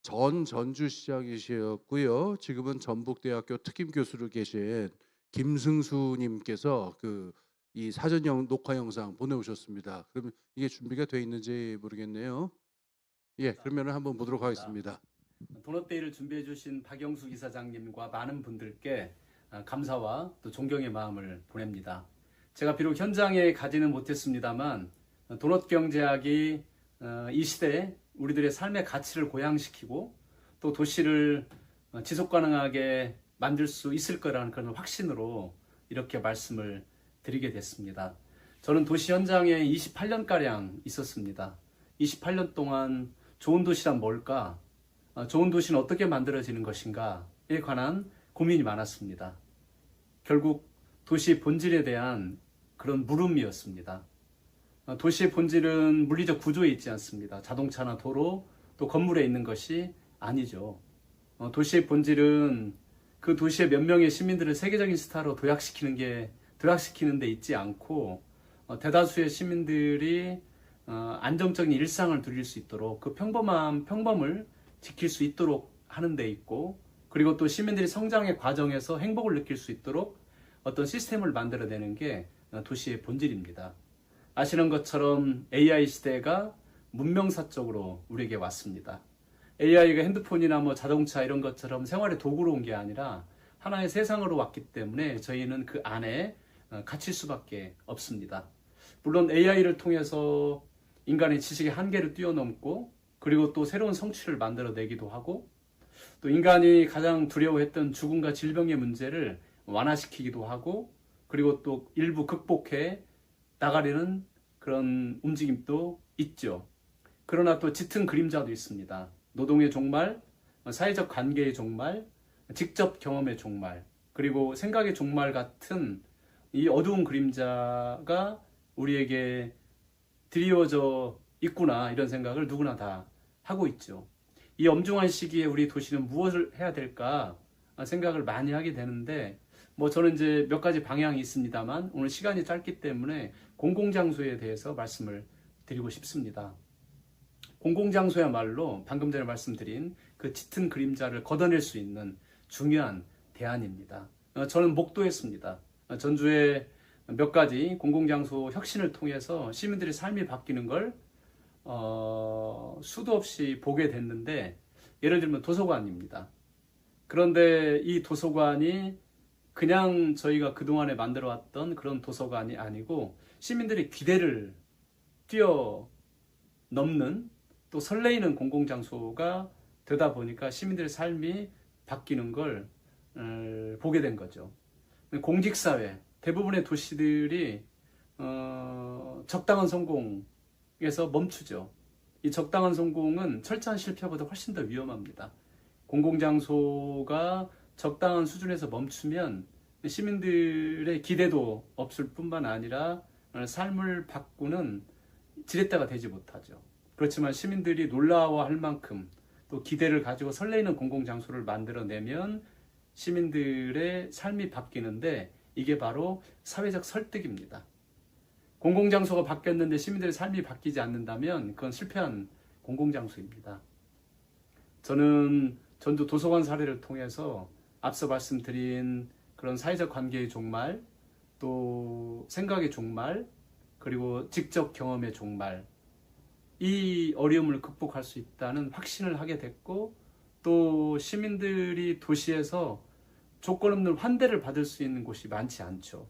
전 전주시장이셨고요. 지금은 전북대학교 특임 교수로 계신 김승수님께서 이 사전 녹화 영상 보내오셨습니다. 그러면 이게 준비가 돼 있는지 모르겠네요. 예, 그러면 한번 보도록 하겠습니다. 돈업데이를 준비해 주신 박영수 이사장님과 많은 분들께 감사와 또 존경의 마음을 보냅니다. 제가 비록 현장에 가지는 못했습니다만 도넛 경제학이 이 시대에 우리들의 삶의 가치를 고양시키고 또 도시를 지속 가능하게 만들 수 있을 거라는 그런 확신으로 이렇게 말씀을 드리게 됐습니다. 저는 도시 현장에 28년가량 있었습니다. 28년 동안 좋은 도시란 뭘까? 좋은 도시는 어떻게 만들어지는 것인가에 관한 고민이 많았습니다. 결국 도시의 본질에 대한 그런 물음이었습니다. 도시의 본질은 물리적 구조에 있지 않습니다. 자동차나 도로, 또 건물에 있는 것이 아니죠. 도시의 본질은 그 도시의 몇 명의 시민들을 세계적인 스타로 도약시키는 데 있지 않고 대다수의 시민들이 안정적인 일상을 누릴 수 있도록 그 평범을 지킬 수 있도록 하는 데 있고, 그리고 또 시민들이 성장의 과정에서 행복을 느낄 수 있도록 어떤 시스템을 만들어내는 게 도시의 본질입니다. 아시는 것처럼 AI 시대가 문명사적으로 우리에게 왔습니다. AI가 핸드폰이나 뭐 자동차 이런 것처럼 생활의 도구로 온 게 아니라 하나의 세상으로 왔기 때문에 저희는 그 안에 갇힐 수밖에 없습니다. 물론 AI를 통해서 인간의 지식의 한계를 뛰어넘고, 그리고 또 새로운 성취를 만들어내기도 하고, 또 인간이 가장 두려워했던 죽음과 질병의 문제를 완화시키기도 하고, 그리고 또 일부 극복해 나가려는 그런 움직임도 있죠. 그러나 또 짙은 그림자도 있습니다. 노동의 종말, 사회적 관계의 종말, 직접 경험의 종말, 그리고 생각의 종말 같은 이 어두운 그림자가 우리에게 드리워져 있구나, 이런 생각을 누구나 다 하고 있죠. 이 엄중한 시기에 우리 도시는 무엇을 해야 될까 생각을 많이 하게 되는데, 저는 이제 몇 가지 방향이 있습니다만 오늘 시간이 짧기 때문에 공공장소에 대해서 말씀을 드리고 싶습니다. 공공장소야말로 방금 전에 말씀드린 그 짙은 그림자를 걷어낼 수 있는 중요한 대안입니다. 저는 목도했습니다. 전주에 몇 가지 공공장소 혁신을 통해서 시민들의 삶이 바뀌는 걸 수도 없이 보게 됐는데, 예를 들면 도서관입니다. 그런데 이 도서관이 그냥 저희가 그동안에 만들어왔던 그런 도서관이 아니고 시민들의 기대를 뛰어넘는 또 설레이는 공공장소가 되다 보니까 시민들의 삶이 바뀌는 걸 보게 된 거죠. 공직사회, 대부분의 도시들이 적당한 성공에서 멈추죠. 이 적당한 성공은 철저한 실패보다 훨씬 더 위험합니다. 공공장소가 적당한 수준에서 멈추면 시민들의 기대도 없을 뿐만 아니라 삶을 바꾸는 지렛대가 되지 못하죠. 그렇지만 시민들이 놀라워할 만큼 또 기대를 가지고 설레이는 공공장소를 만들어내면 시민들의 삶이 바뀌는데, 이게 바로 사회적 설득입니다. 공공장소가 바뀌었는데 시민들의 삶이 바뀌지 않는다면 그건 실패한 공공장소입니다. 저는 전주 도서관 사례를 통해서 앞서 말씀드린 그런 사회적 관계의 종말, 또 생각의 종말, 그리고 직접 경험의 종말, 이 어려움을 극복할 수 있다는 확신을 하게 됐고, 또 시민들이 도시에서 조건 없는 환대를 받을 수 있는 곳이 많지 않죠.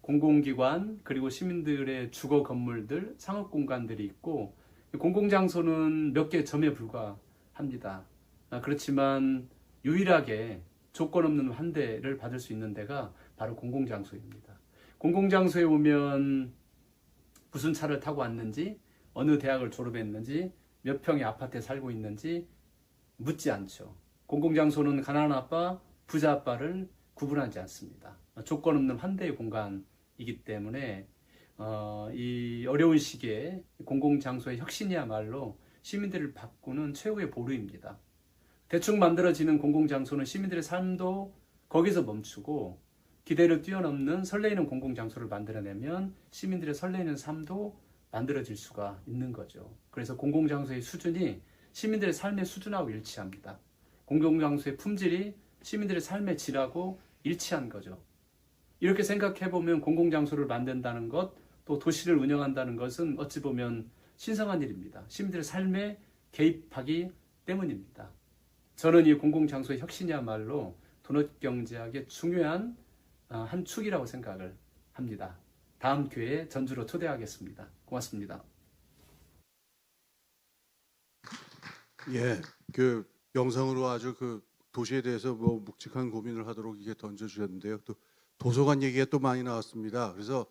공공기관, 그리고 시민들의 주거 건물들, 상업공간들이 있고, 공공장소는 몇 개 점에 불과합니다. 그렇지만 유일하게 조건 없는 환대를 받을 수 있는 데가 바로 공공장소입니다. 공공장소에 오면 무슨 차를 타고 왔는지, 어느 대학을 졸업했는지, 몇 평의 아파트에 살고 있는지 묻지 않죠. 공공장소는 가난한 아빠, 부자 아빠를 구분하지 않습니다. 조건 없는 환대의 공간이기 때문에 이 어려운 시기에 공공장소의 혁신이야말로 시민들을 바꾸는 최후의 보루입니다. 대충 만들어지는 공공장소는 시민들의 삶도 거기서 멈추고, 기대를 뛰어넘는 설레이는 공공장소를 만들어내면 시민들의 설레이는 삶도 만들어질 수가 있는 거죠. 그래서 공공장소의 수준이 시민들의 삶의 수준하고 일치합니다. 공공장소의 품질이 시민들의 삶의 질하고 일치한 거죠. 이렇게 생각해보면 공공장소를 만든다는 것, 또 도시를 운영한다는 것은 어찌 보면 신성한 일입니다. 시민들의 삶에 개입하기 때문입니다. 저는 이 공공장소의 혁신이야말로 도넛 경제학의 중요한 한 축이라고 생각을 합니다. 다음 기회에 전주로 초대하겠습니다. 고맙습니다. 예, 그 영상으로 아주 그 도시에 대해서 뭐 묵직한 고민을 하도록 이게 던져주셨는데요. 또 도서관 얘기가 또 많이 나왔습니다. 그래서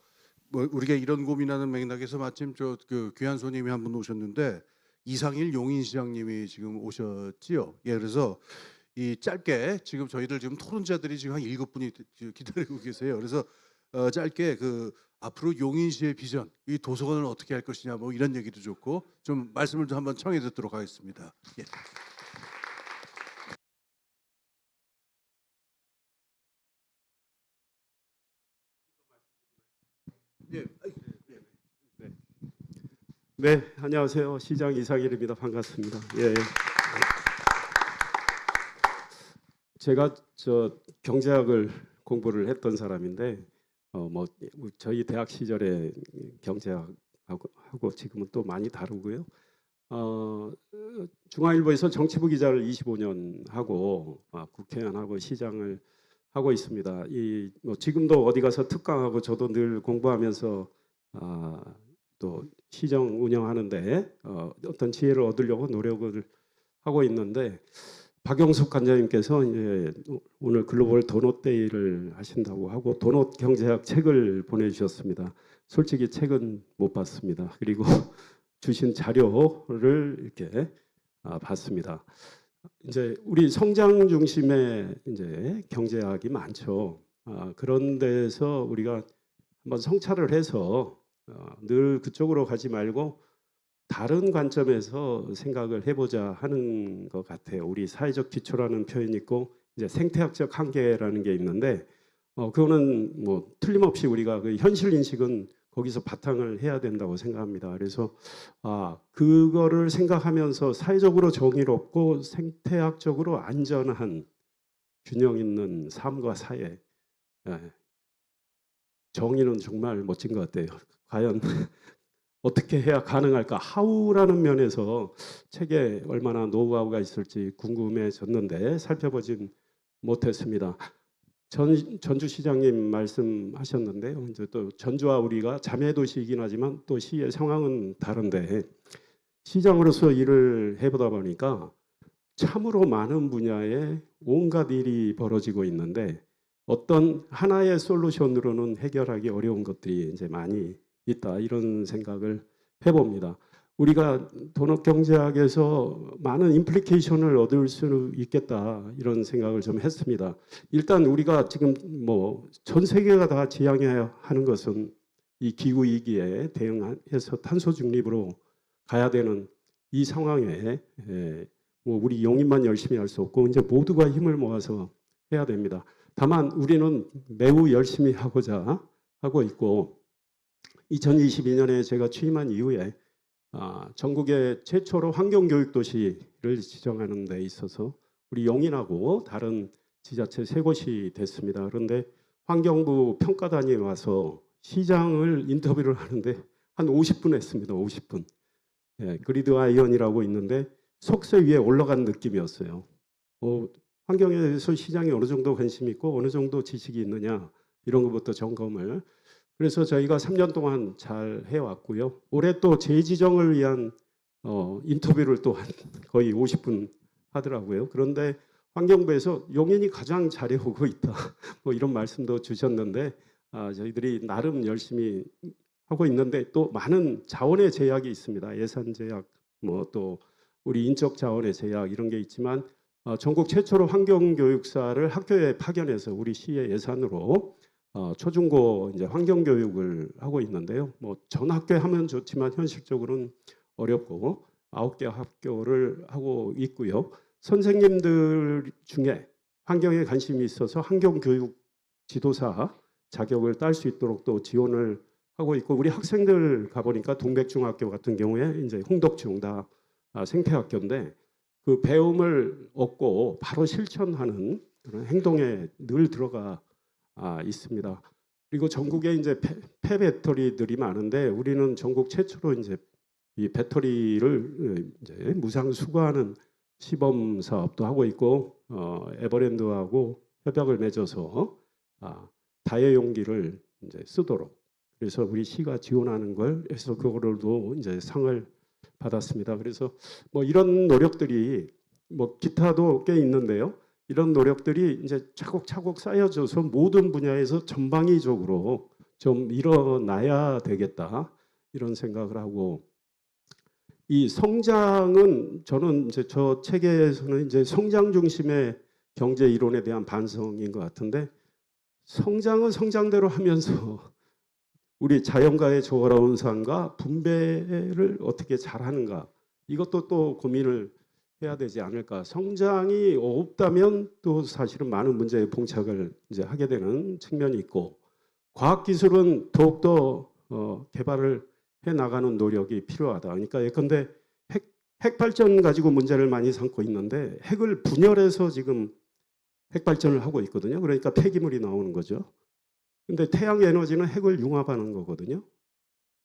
뭐 우리가 이런 고민하는 맥락에서 마침 저 그 귀한 손님이 한 분 오셨는데 이상일 용인시장님이 지금 오셨지요. 예, 그래서 이 짧게 지금 저희들 지금 토론자들이 지금 한 7분이 기다리고 계세요. 그래서 짧게 그 앞으로 용인시의 비전, 이 도서관을 어떻게 할 것이냐 뭐 이런 얘기도 좋고 좀 말씀을 좀 한번 청해 듣도록 하겠습니다. 예. 예. 네, 안녕하세요. 시장 이상일입니다. 반갑습니다. 예. 제가 저 경제학을 공부를 했던 사람인데 뭐 저희 대학 시절에 경제학하고 지금은 또 많이 다르고요. 중앙일보에서 정치부 기자를 25년 하고 국회의원하고 시장을 하고 있습니다. 뭐 지금도 어디 가서 특강하고 저도 늘 공부하면서 또 시정 운영하는데 어떤 지혜를 얻으려고 노력을 하고 있는데 박영숙 관장님께서 이제 오늘 글로벌 도넛데이를 하신다고 하고 도넛 경제학 책을 보내주셨습니다. 솔직히 책은 못 봤습니다. 그리고 주신 자료를 이렇게 봤습니다. 이제 우리 성장 중심의 이제 경제학이 많죠. 그런 데서 우리가 한번 성찰을 해서 늘 그쪽으로 가지 말고 다른 관점에서 생각을 해보자 하는 것 같아요. 우리 사회적 기초라는 표현이 있고 이제 생태학적 한계라는 게 있는데 그거는 뭐 틀림없이 우리가 그 현실 인식은 거기서 바탕을 해야 된다고 생각합니다. 그래서 그거를 생각하면서 사회적으로 정의롭고 생태학적으로 안전한 균형 있는 삶과 사회, 정의는 정말 멋진 것 같아요. 과연 어떻게 해야 가능할까? 하우라는 면에서 책에 얼마나 노하우가 있을지 궁금해졌는데 살펴보진 못했습니다. 전주시장님 말씀하셨는데요. 이제 또 전주와 우리가 자매도시이긴 하지만 또 시의 상황은 다른데 시장으로서 일을 해보다 보니까 참으로 많은 분야에 온갖 일이 벌어지고 있는데 어떤 하나의 솔루션으로는 해결하기 어려운 것들이 이제 많이 있다 이런 생각을 해봅니다. 우리가 도넛 경제학에서 많은 임플리케이션을 얻을 수 있겠다 이런 생각을 좀 했습니다. 일단 우리가 지금 뭐 전 세계가 다 지향해야 하는 것은 이 기후 위기에 대응해서 탄소 중립으로 가야 되는 이 상황에 뭐 우리 용인만 열심히 할 수 없고 이제 모두가 힘을 모아서 해야 됩니다. 다만 우리는 매우 열심히 하고자 하고 있고 2022년에 제가 취임한 이후에 전국의 최초로 환경교육도시를 지정하는 데 있어서 우리 용인하고 다른 지자체 3곳이 됐습니다. 그런데 환경부 평가단이 와서 시장을 인터뷰를 하는데 한 50분 했습니다. 50분. 그리드 아이언이라고 있는데 속세 위에 올라간 느낌이었어요. 환경에 대해서 시장이 어느 정도 관심이 있고 어느 정도 지식이 있느냐 이런 것부터 점검을 그래서 저희가 3년 동안 잘 해왔고요. 올해 또 재지정을 위한 인터뷰를 또 거의 50분 하더라고요. 그런데 환경부에서 용인이 가장 잘해오고 있다. 뭐 이런 말씀도 주셨는데 저희들이 나름 열심히 하고 있는데 또 많은 자원의 제약이 있습니다. 예산 제약, 뭐 또 우리 인적 자원의 제약 이런 게 있지만 전국 최초로 환경교육사를 학교에 파견해서 우리 시의 예산으로 초중고 이제 환경 교육을 하고 있는데요. 뭐 전 학교에 하면 좋지만 현실적으로는 어렵고 9개 학교를 하고 있고요. 선생님들 중에 환경에 관심이 있어서 환경 교육 지도사 자격을 딸 수 있도록 또 지원을 하고 있고 우리 학생들 가보니까 동백중학교 같은 경우에 이제 홍덕중 다 생태학교인데 그 배움을 얻고 바로 실천하는 그런 행동에 늘 들어가 있습니다. 그리고 전국에 이제 폐배터리들이 많은데 우리는 전국 최초로 이제 이 배터리를 이제 무상 수거하는 시범 사업도 하고 있고 에버랜드하고 협약을 맺어서 다회용기를 이제 쓰도록 그래서 우리 시가 지원하는 걸 해서 그거를도 이제 상을 받았습니다. 그래서 뭐 이런 노력들이 뭐 기타도 꽤 있는데요. 이런 노력들이 이제 차곡차곡 쌓여져서 모든 분야에서 전방위적으로 좀 일어나야 되겠다 이런 생각을 하고, 이 성장은 저는 이제 저 책에서는 이제 성장 중심의 경제 이론에 대한 반성인 것 같은데, 성장은 성장대로 하면서 우리 자연과의 조화로운 삶과 분배를 어떻게 잘하는가, 이것도 또 고민을 해야 되지 않을까. 성장이 없다면 또 사실은 많은 문제에 봉착을 이제 하게 되는 측면이 있고, 과학기술은 더욱더 개발을 해 나가는 노력이 필요하다. 그러니까 예컨대 핵 발전 가지고 문제를 많이 삼고 있는데, 핵을 분열해서 지금 핵 발전을 하고 있거든요. 그러니까 폐기물이 나오는 거죠. 근데 태양 에너지는 핵을 융합하는 거거든요.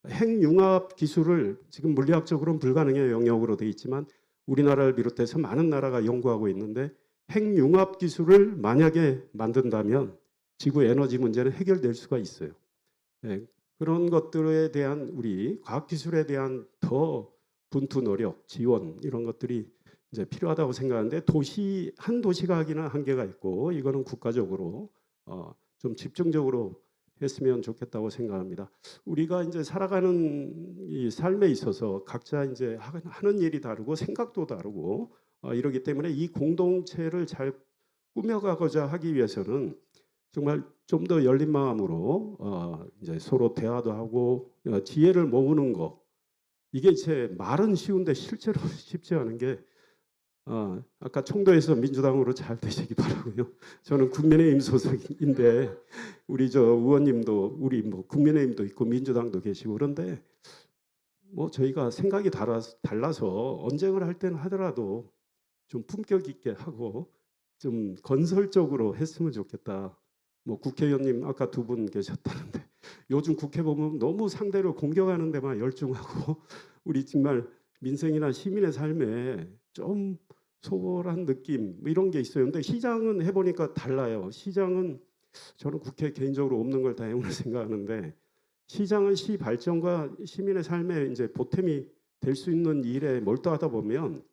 핵 융합 기술을 지금 물리학적으로는 불가능의 영역으로 돼 있지만 우리나라를 비롯해서 많은 나라가 연구하고 있는데, 핵 융합 기술을 만약에 만든다면 지구 에너지 문제는 해결될 수가 있어요. 네, 그런 것들에 대한 우리 과학기술에 대한 더 분투 노력, 지원 이런 것들이 이제 필요하다고 생각하는데, 한 도시가 하기는 한계가 있고 이거는 국가적으로 좀 집중적으로 했으면 좋겠다고 생각합니다. 우리가 이제 살아가는 이 삶에 있어서 각자 이제 하는 일이 다르고 생각도 다르고 이러기 때문에 이 공동체를 잘 꾸며가고자 하기 위해서는 정말 좀 더 열린 마음으로 이제 서로 대화도 하고 지혜를 모으는 거, 이게 제 말은 쉬운데 실제로 쉽지 않은 게, 아까 청도에서 민주당으로 잘 되시기 바라고요. 저는 국민의힘 소속인데 우리 저 의원님도 우리 뭐 국민의힘도 있고 민주당도 계시고, 그런데 뭐 저희가 생각이 달라서 언쟁을 할 때는 하더라도 좀 품격 있게 하고 좀 건설적으로 했으면 좋겠다. 뭐 국회의원님 아까 두 분 계셨다는데 요즘 국회 보면 너무 상대를 공격하는 데만 열중하고 우리 정말 민생이나 시민의 삶에 좀 소홀한 느낌 뭐 이런 게 있어요. 근데 시장은 해보니까 달라요. 시장은 저는 국회 개인적으로 없는 걸 다행으로 생각하는데, 시장은 시 발전과 시민의 삶에 이제 보탬이 될 수 있는 일에 몰두하다 보면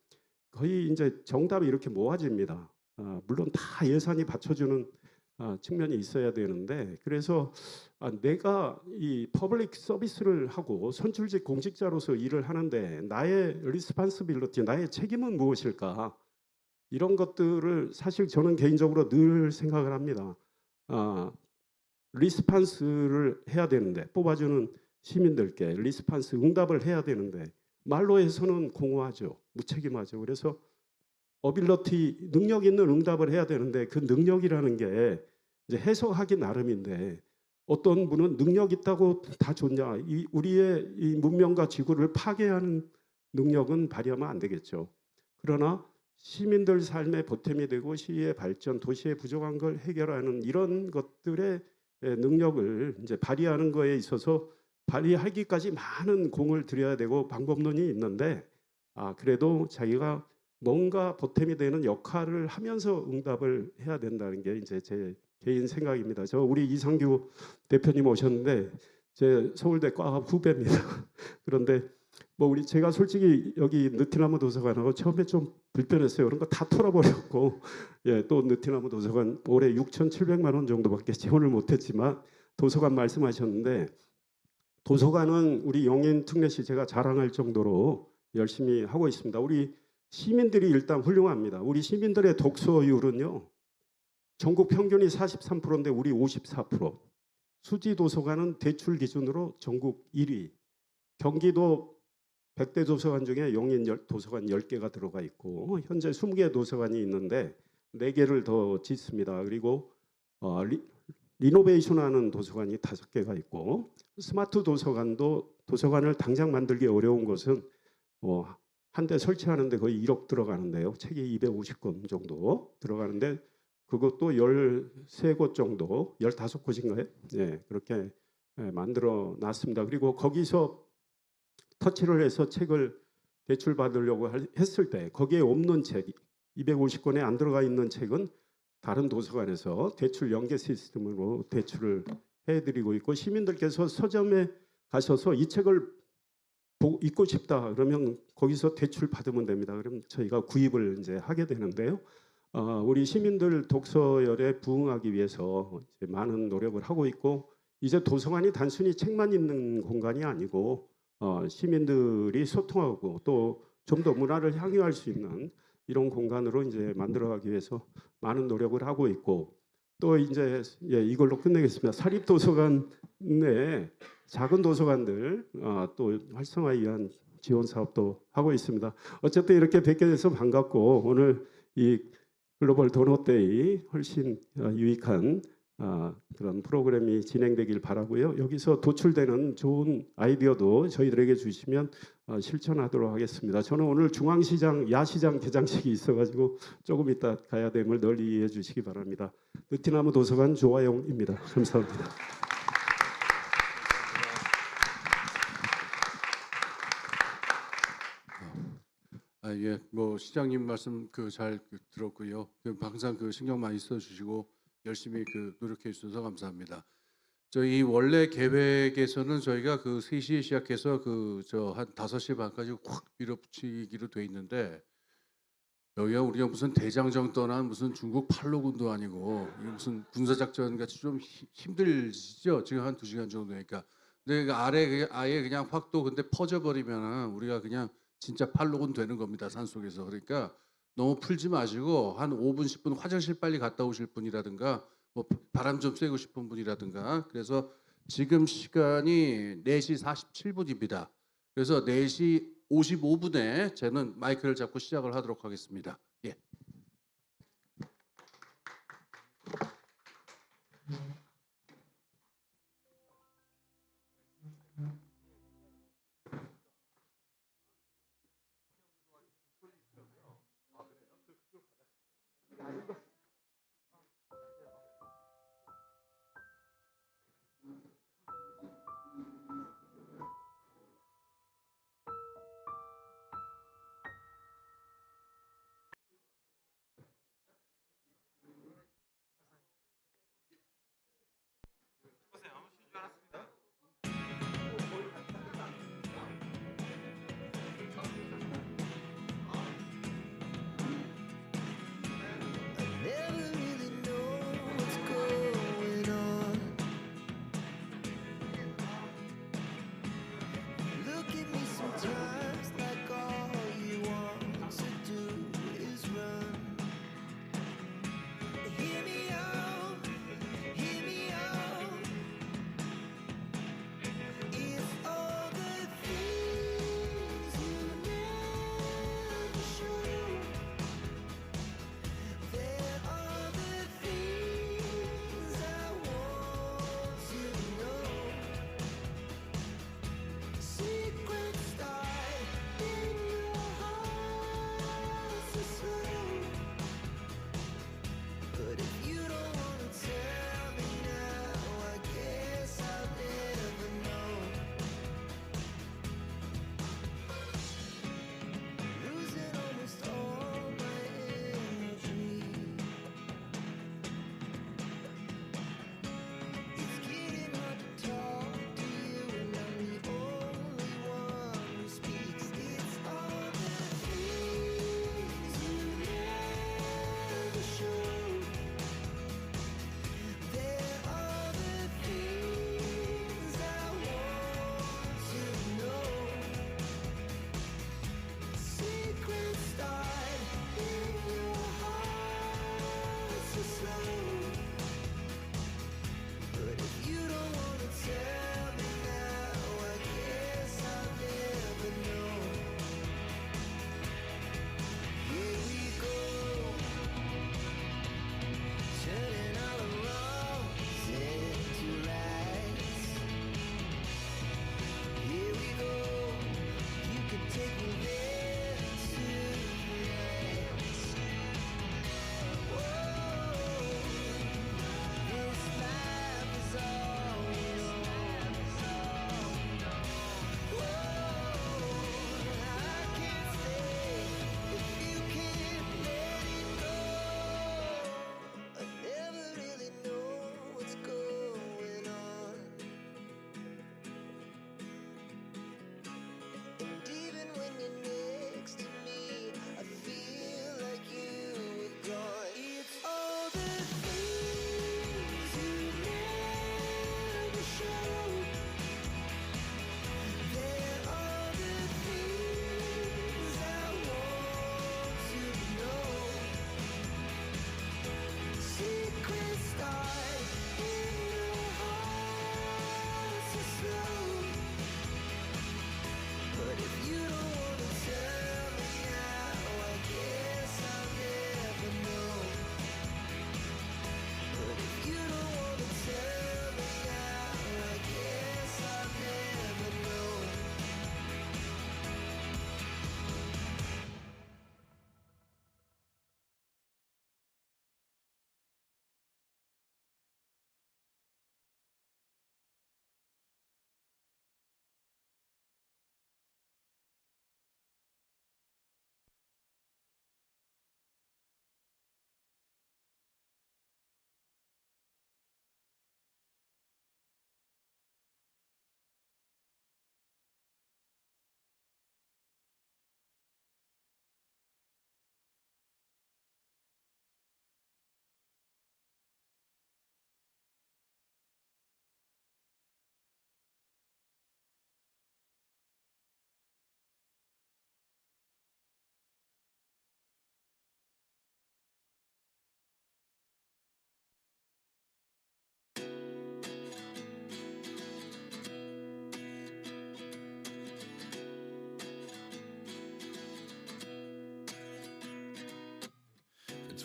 거의 이제 정답이 이렇게 모아집니다. 물론 다 예산이 받쳐주는 측면이 있어야 되는데, 그래서 내가 이 퍼블릭 서비스를 하고 선출직 공직자로서 일을 하는데 나의 리스판시빌리티, 나의 책임은 무엇일까? 이런 것들을 사실 저는 개인적으로 늘 생각을 합니다. 리스판스를 해야 되는데, 뽑아주는 시민들께 리스판스 응답을 해야 되는데 말로 해서는 공허하죠, 무책임하죠. 그래서 어빌러티, 능력 있는 응답을 해야 되는데 그 능력이라는 게 이제 해석하기 나름인데, 어떤 분은 능력 있다고 다 좋냐, 우리의 이 문명과 지구를 파괴하는 능력은 발휘하면 안 되겠죠. 그러나 시민들 삶에 보탬이 되고 시의 발전, 도시의 부족한 걸 해결하는 이런 것들의 능력을 이제 발휘하는 거에 있어서 발휘하기까지 많은 공을 들여야 되고 방법론이 있는데, 그래도 자기가 뭔가 보탬이 되는 역할을 하면서 응답을 해야 된다는 게 이제 제 개인 생각입니다. 저 우리 이상규 대표님 오셨는데 제 서울대 과 후배입니다. 그런데 뭐 제가 솔직히 여기 느티나무 도서관하고 처음에 좀 불편했어요. 그런 거 다 털어버렸고, 또 느티나무 도서관 올해 6,700만 원 정도밖에 지원을 못했지만 도서관 말씀하셨는데, 도서관은 우리 영인 특례시 제가 자랑할 정도로 열심히 하고 있습니다. 우리 시민들이 일단 훌륭합니다. 우리 시민들의 독서율은요, 전국 평균이 43%인데 우리 54%. 수지 도서관은 대출 기준으로 전국 1위. 경기도 100대 도서관 중에 영인 도서관 10개가 들어가 있고, 현재 20개 도서관이 있는데 4개를 더 짓습니다. 그리고 리노베이션하는 도서관이 5개가 있고, 스마트 도서관도 도서관을 당장 만들기 어려운 곳은 한 대 설치하는데 거의 1억 들어가는데요. 책이 250권 정도 들어가는데 그것도 13곳 정도, 15곳인가요? 네, 그렇게 만들어 놨습니다. 그리고 거기서 터치를 해서 책을 대출 받으려고 했을 때 거기에 없는 책, 250권에 안 들어가 있는 책은 다른 도서관에서 대출 연계 시스템으로 대출을 해드리고 있고 시민들께서 서점에 가셔서 이 책을 읽고 싶다 그러면 거기서 대출 받으면 됩니다. 그럼 저희가 구입을 이제 하게 되는데요. 우리 시민들 독서열에 부응하기 위해서 이제 많은 노력을 하고 있고 이제 도서관이 단순히 책만 있는 공간이 아니고 시민들이 소통하고 또 좀 더 문화를 향유할 수 있는 이런 공간으로 이제 만들어가기 위해서 많은 노력을 하고 있고 또 이제 이걸로 끝내겠습니다. 사립도서관 내 작은 도서관들 또 활성화에 위한 지원 사업도 하고 있습니다. 어쨌든 이렇게 뵙게 돼서 반갑고 오늘 이 글로벌 도넛데이 훨씬 유익한 그런 프로그램이 진행되길 바라고요. 여기서 도출되는 좋은 아이디어도 저희들에게 주시면 실천하도록 하겠습니다. 저는 오늘 중앙시장 야시장 개장식이 있어가지고 조금 이따 가야 됨을 널리 이해해 주시기 바랍니다. 느티나무 도서관 조화영입니다. 감사합니다. 예, 뭐 시장님 말씀 잘 들었고요. 항상 신경 많이 써주시고 열심히 노력해 주셔서 감사합니다. 저희 원래 계획에서는 저희가 3시에 시작해서 한 5시 반까지 확 밀어붙이기로 돼 있는데 여기가 우리가 무슨 대장정 떠난 무슨 중국 팔로군도 아니고 이게 무슨 군사작전 같이 좀 힘들죠. 지금 한 2시간 정도니까. 근데 아예 그냥 확 또 근데 퍼져버리면은 우리가 그냥 진짜 팔로군 되는 겁니다. 산속에서. 그러니까 너무 풀지 마시고 한 5분 10분 화장실 빨리 갔다 오실 분이라든가 뭐 바람 좀 쐬고 싶은 분이라든가 그래서 지금 시간이 4시 47분입니다. 그래서 4시 55분에 저는 마이크를 잡고 시작을 하도록 하겠습니다. 예.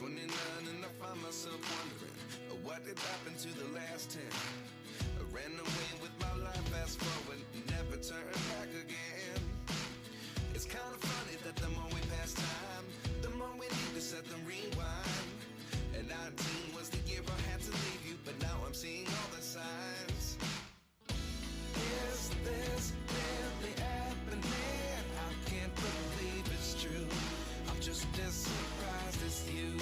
29 and I find myself wondering what did happen to the last 10. I ran away with my life, fast forward, never turn back again. It's kind of funny that the more we pass time, the more we need to set them rewind. And 19 was the year I had to leave you, but now I'm seeing all the signs. Is this really happening? I can't believe it's true. I'm just as surprised as you.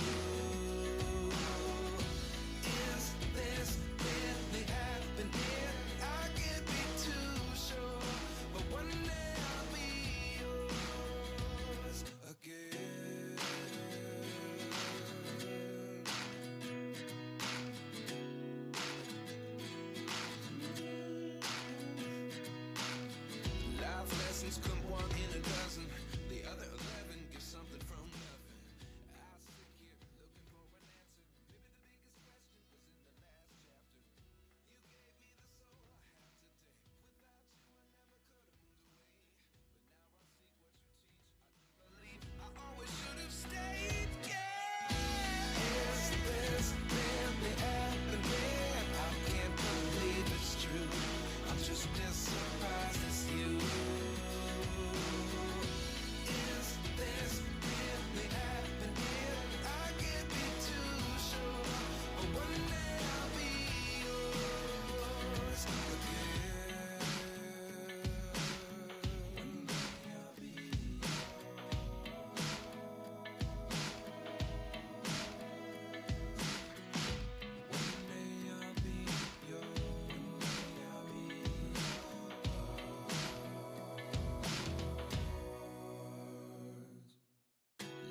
Is this really happening? I can't be too sure, but one day I'll be yours again. Life lessons come one in a dozen. The other 11 give something from nothing. I sit here looking for an answer. Maybe the biggest question was in the last chapter. You gave me the soul I have today. Without you, I never could have moved away. But now I see what you teach. I do believe I always should have stayed. Yeah. Is this really happening? I can't believe it's true. I'm just as surprised as you. Is this really happening? I can't be too sure, but one day I'll be yours again. One day I'll be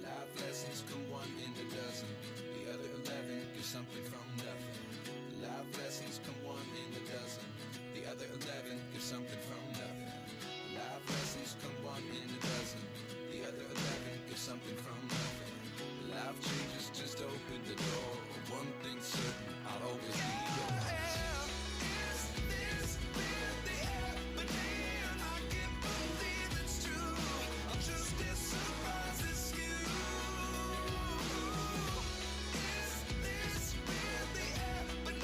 Life lessons come one in a dozen. The other 11 give something from nothing. Life lessons come one in a dozen. The other 11 give something from nothing. Life lessons come one in a dozen. The other 11 give something from nothing. Life changes just open the door. One thing's certain, I'll always be yours. Is this really happening? I can't believe it's true. I'm just as surprised as you. Is this really happening?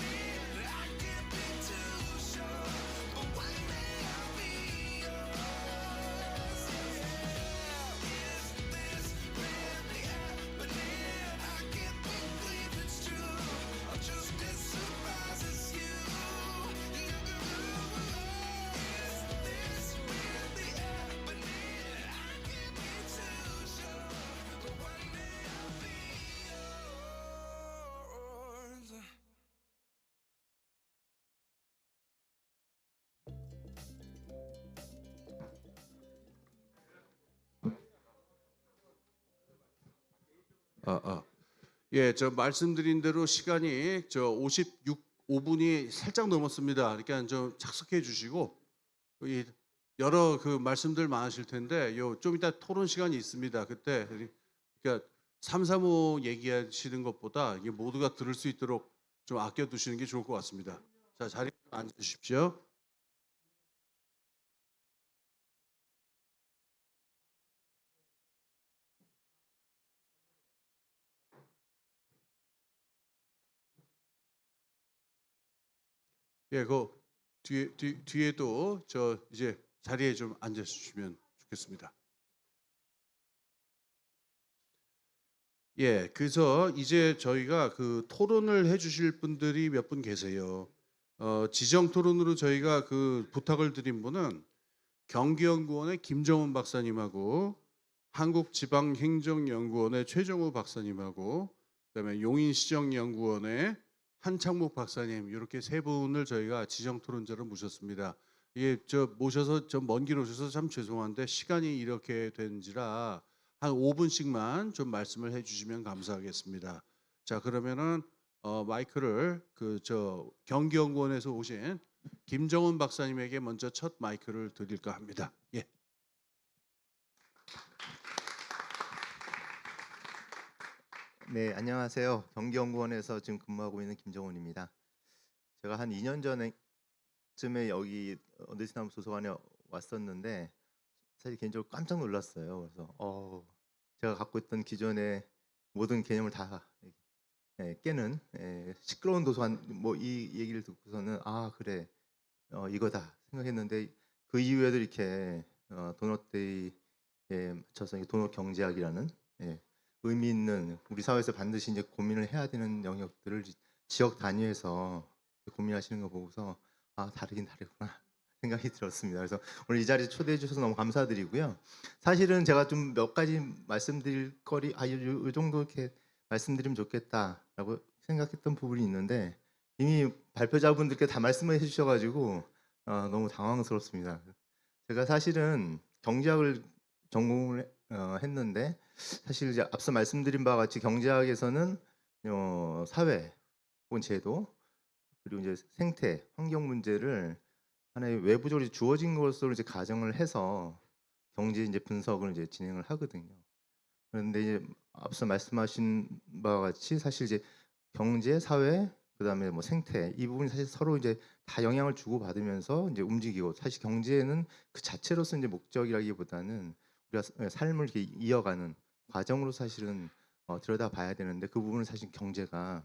I can't be too sure, but one day I'll be yours. Is this really happening? I can't believe it's true. I'm just as surprised as you. Is this really happening? I can't be too sure, but one day I'll be yours. 예, 저 말씀드린 대로 시간이 저 5분이 살짝 넘었습니다. 그러니까 좀 착석해 주시고 이 여러 그 말씀들 많으실 텐데 요 좀 이따 토론 시간이 있습니다. 그때 그러니까 335 얘기하시는 것보다 이게 모두가 들을 수 있도록 좀 아껴 두시는 게 좋을 것 같습니다. 자, 자리에 앉아 주십시오. 예, 그 뒤에도 저 이제 자리에 좀 앉아 주시면 좋겠습니다. 예, 그래서 이제 저희가 그 토론을 해주실 분들이 몇 분 계세요. 지정 토론으로 저희가 그 부탁을 드린 분은 경기연구원의 김정훈 박사님하고 한국지방행정연구원의 최정우 박사님하고 그다음에 용인시정연구원의 한창목 박사님 이렇게 세 분을 저희가 지정 토론자로 모셨습니다. 이게 저 모셔서 좀 먼 길 오셔서 참 죄송한데 시간이 이렇게 된지라 한 5분씩만 좀 말씀을 해주시면 감사하겠습니다. 자, 그러면은 마이크를 그 저 경기연구원에서 오신 김정훈 박사님에게 먼저 첫 마이크를 드릴까 합니다. 예. 네, 안녕하세요. 경기연구원에서 지금 근무하고 있는 김정훈입니다. 제가 한 2년 전쯤에 여기 느티나무 도서관에 왔었는데 사실 개인적으로 깜짝 놀랐어요. 그래서 제가 갖고 있던 기존의 모든 개념을 다 깨는 시끄러운 도서관 뭐 이 얘기를 듣고서는 아 그래 이거다 생각했는데 그 이후에도 이렇게 도넛데이에 맞춰서 이 도넛 경제학이라는 의미 있는 우리 사회에서 반드시 이제 고민을 해야 되는 영역들을 지역 단위에서 고민하시는 거 보고서 아 다르긴 다르구나 생각이 들었습니다. 그래서 오늘 이 자리에 초대해 주셔서 너무 감사드리고요. 사실은 제가 좀 몇 가지 말씀드릴 거리 요 정도 이렇게 말씀드리면 좋겠다라고 생각했던 부분이 있는데 이미 발표자분들께 다 말씀을 해주셔가지고 너무 당황스럽습니다. 제가 사실은 경제학을 전공을 했는데 사실 이제 앞서 말씀드린 바와 같이 경제학에서는 사회 혹은 제도 그리고 이제 생태, 환경 문제를 하나의 외부적으로 주어진 것으로 이제 가정을 해서 경제 이제 분석을 이제 진행을 하거든요. 그런데 이제 앞서 말씀하신 바와 같이 사실 이제 경제, 사회, 그다음에 뭐 생태 이 부분이 사실 서로 이제 다 영향을 주고 받으면서 이제 움직이고 사실 경제는 그 자체로서 이제 목적이라기보다는 우리가 삶을 이렇게 이어가는 과정으로 사실은 들여다봐야 되는데 그 부분은 사실 경제가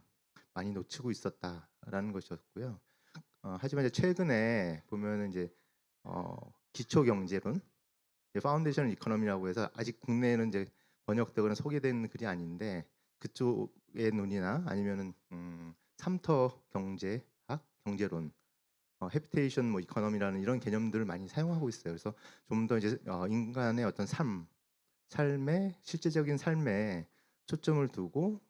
많이 놓치고 있었다라는 것이었고요. 하지만 이제 최근에 보면은 이제 기초 경제론, 파운데이션 이코노미라고 해서 아직 국내에는 이제 번역되거나 소개된 글이 아닌데 그쪽의 논의나 아니면은 삼터 경제학, 경제론, 해피테이션 뭐 이코노미라는 이런 개념들을 많이 사용하고 있어요. 그래서 좀 더 이제 인간의 어떤 삶의 실제적인 삶에 초점을 두고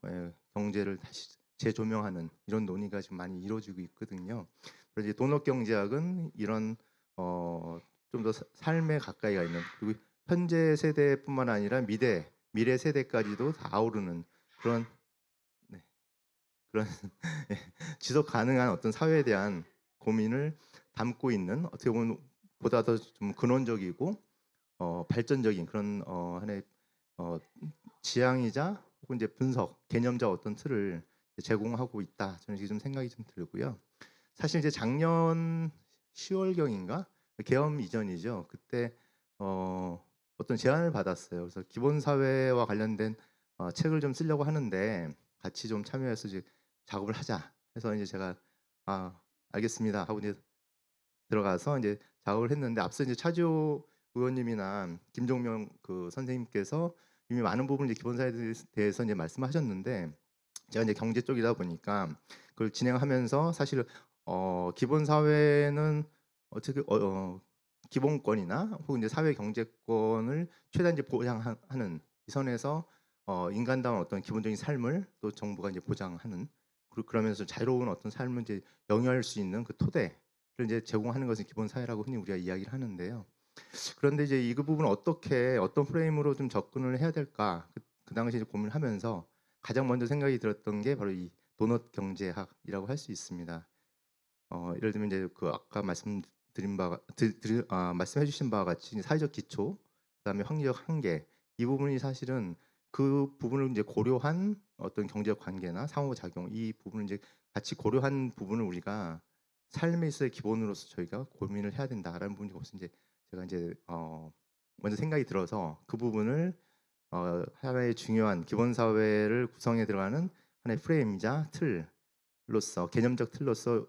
경제를 다시 재조명하는 이런 논의가 지금 많이 이루어지고 있거든요. 그래서 이제 도넛 경제학은 이런 좀 더 삶에 가까이 가 있는 그리고 현재 세대뿐만 아니라 미래 세대까지도 다 아우르는 그런 지속 가능한 어떤 사회에 대한 고민을 담고 있는 어떻게 보면 보다 더 좀 근원적이고 발전적인 그런 하나의 지향이자 혹은 이제 분석 개념적 어떤 틀을 제공하고 있다. 저는 이게 좀 생각이 좀 들고요. 사실 이제 작년 10월경인가 계엄 이전이죠. 그때 어떤 제안을 받았어요. 그래서 기본 사회와 관련된 책을 좀 쓰려고 하는데 같이 좀 참여해서 이제 작업을 하자. 해서 이제 제가 알겠습니다 하고 이제 들어가서 이제 작업을 했는데 앞서 이제 차지호 의원님이나 김종명 그 선생님께서 이미 많은 부분을 이제 기본 사회에 대해서 이제 말씀하셨는데 제가 이제 경제 쪽이다 보니까 그걸 진행하면서 사실 기본 사회는 어떻게 기본권이나 혹은 이제 사회 경제권을 최대한 이제 보장하는 이 선에서 인간다운 어떤 기본적인 삶을 또 정부가 이제 보장하는 그러면서 자유로운 어떤 삶을 이제 영위할 수 있는 그 토대를 이제 제공하는 것은 기본 사회라고 흔히 우리가 이야기를 하는데요. 그런데 이제 이 부분을 어떤 프레임으로 좀 접근을 해야 될까 그 당시에 이제 고민을 하면서 가장 먼저 생각이 들었던 게 바로 이 도넛 경제학이라고 할 수 있습니다. 예를 들면 이제 그 아까 말씀드린 바가 말씀해 주신 바와 같이 사회적 기초, 그다음에 환경적 한계 이 부분이 사실은 그 부분을 이제 고려한 어떤 경제적 관계나 상호작용 이 부분을 이제 같이 고려한 부분을 우리가 삶에 있어의 기본으로서 저희가 고민을 해야 된다라는 부분이 없어 이제 제가 이제 먼저 생각이 들어서 그 부분을 하나의 중요한 기본 사회를 구성해 들어가는 하나의 프레임이자 틀로서 개념적 틀로서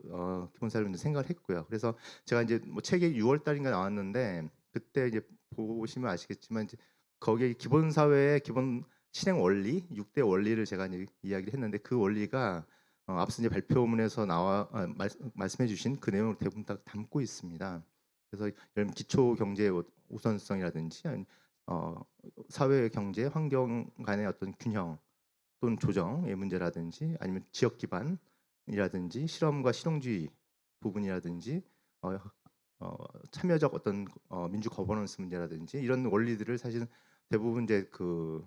기본 사회를 생각을 했고요. 그래서 제가 이제 뭐 책이 6월 달인가 나왔는데 그때 이제 보시면 아시겠지만 이제 거기에 기본 사회의 기본 실행 원리 6대 원리를 제가 이제 이야기를 했는데 그 원리가 앞서 이제 발표문에서 말씀해 주신 그 내용을 대부분 다 담고 있습니다. 그래서 이런 기초 경제의 우선성이라든지 사회 경제 환경 간의 어떤 균형 또는 조정의 문제라든지 아니면 지역 기반이라든지 실험과 실용주의 부분이라든지 참여적 어떤 민주 거버넌스 문제라든지 이런 원리들을 사실 대부분 이제 그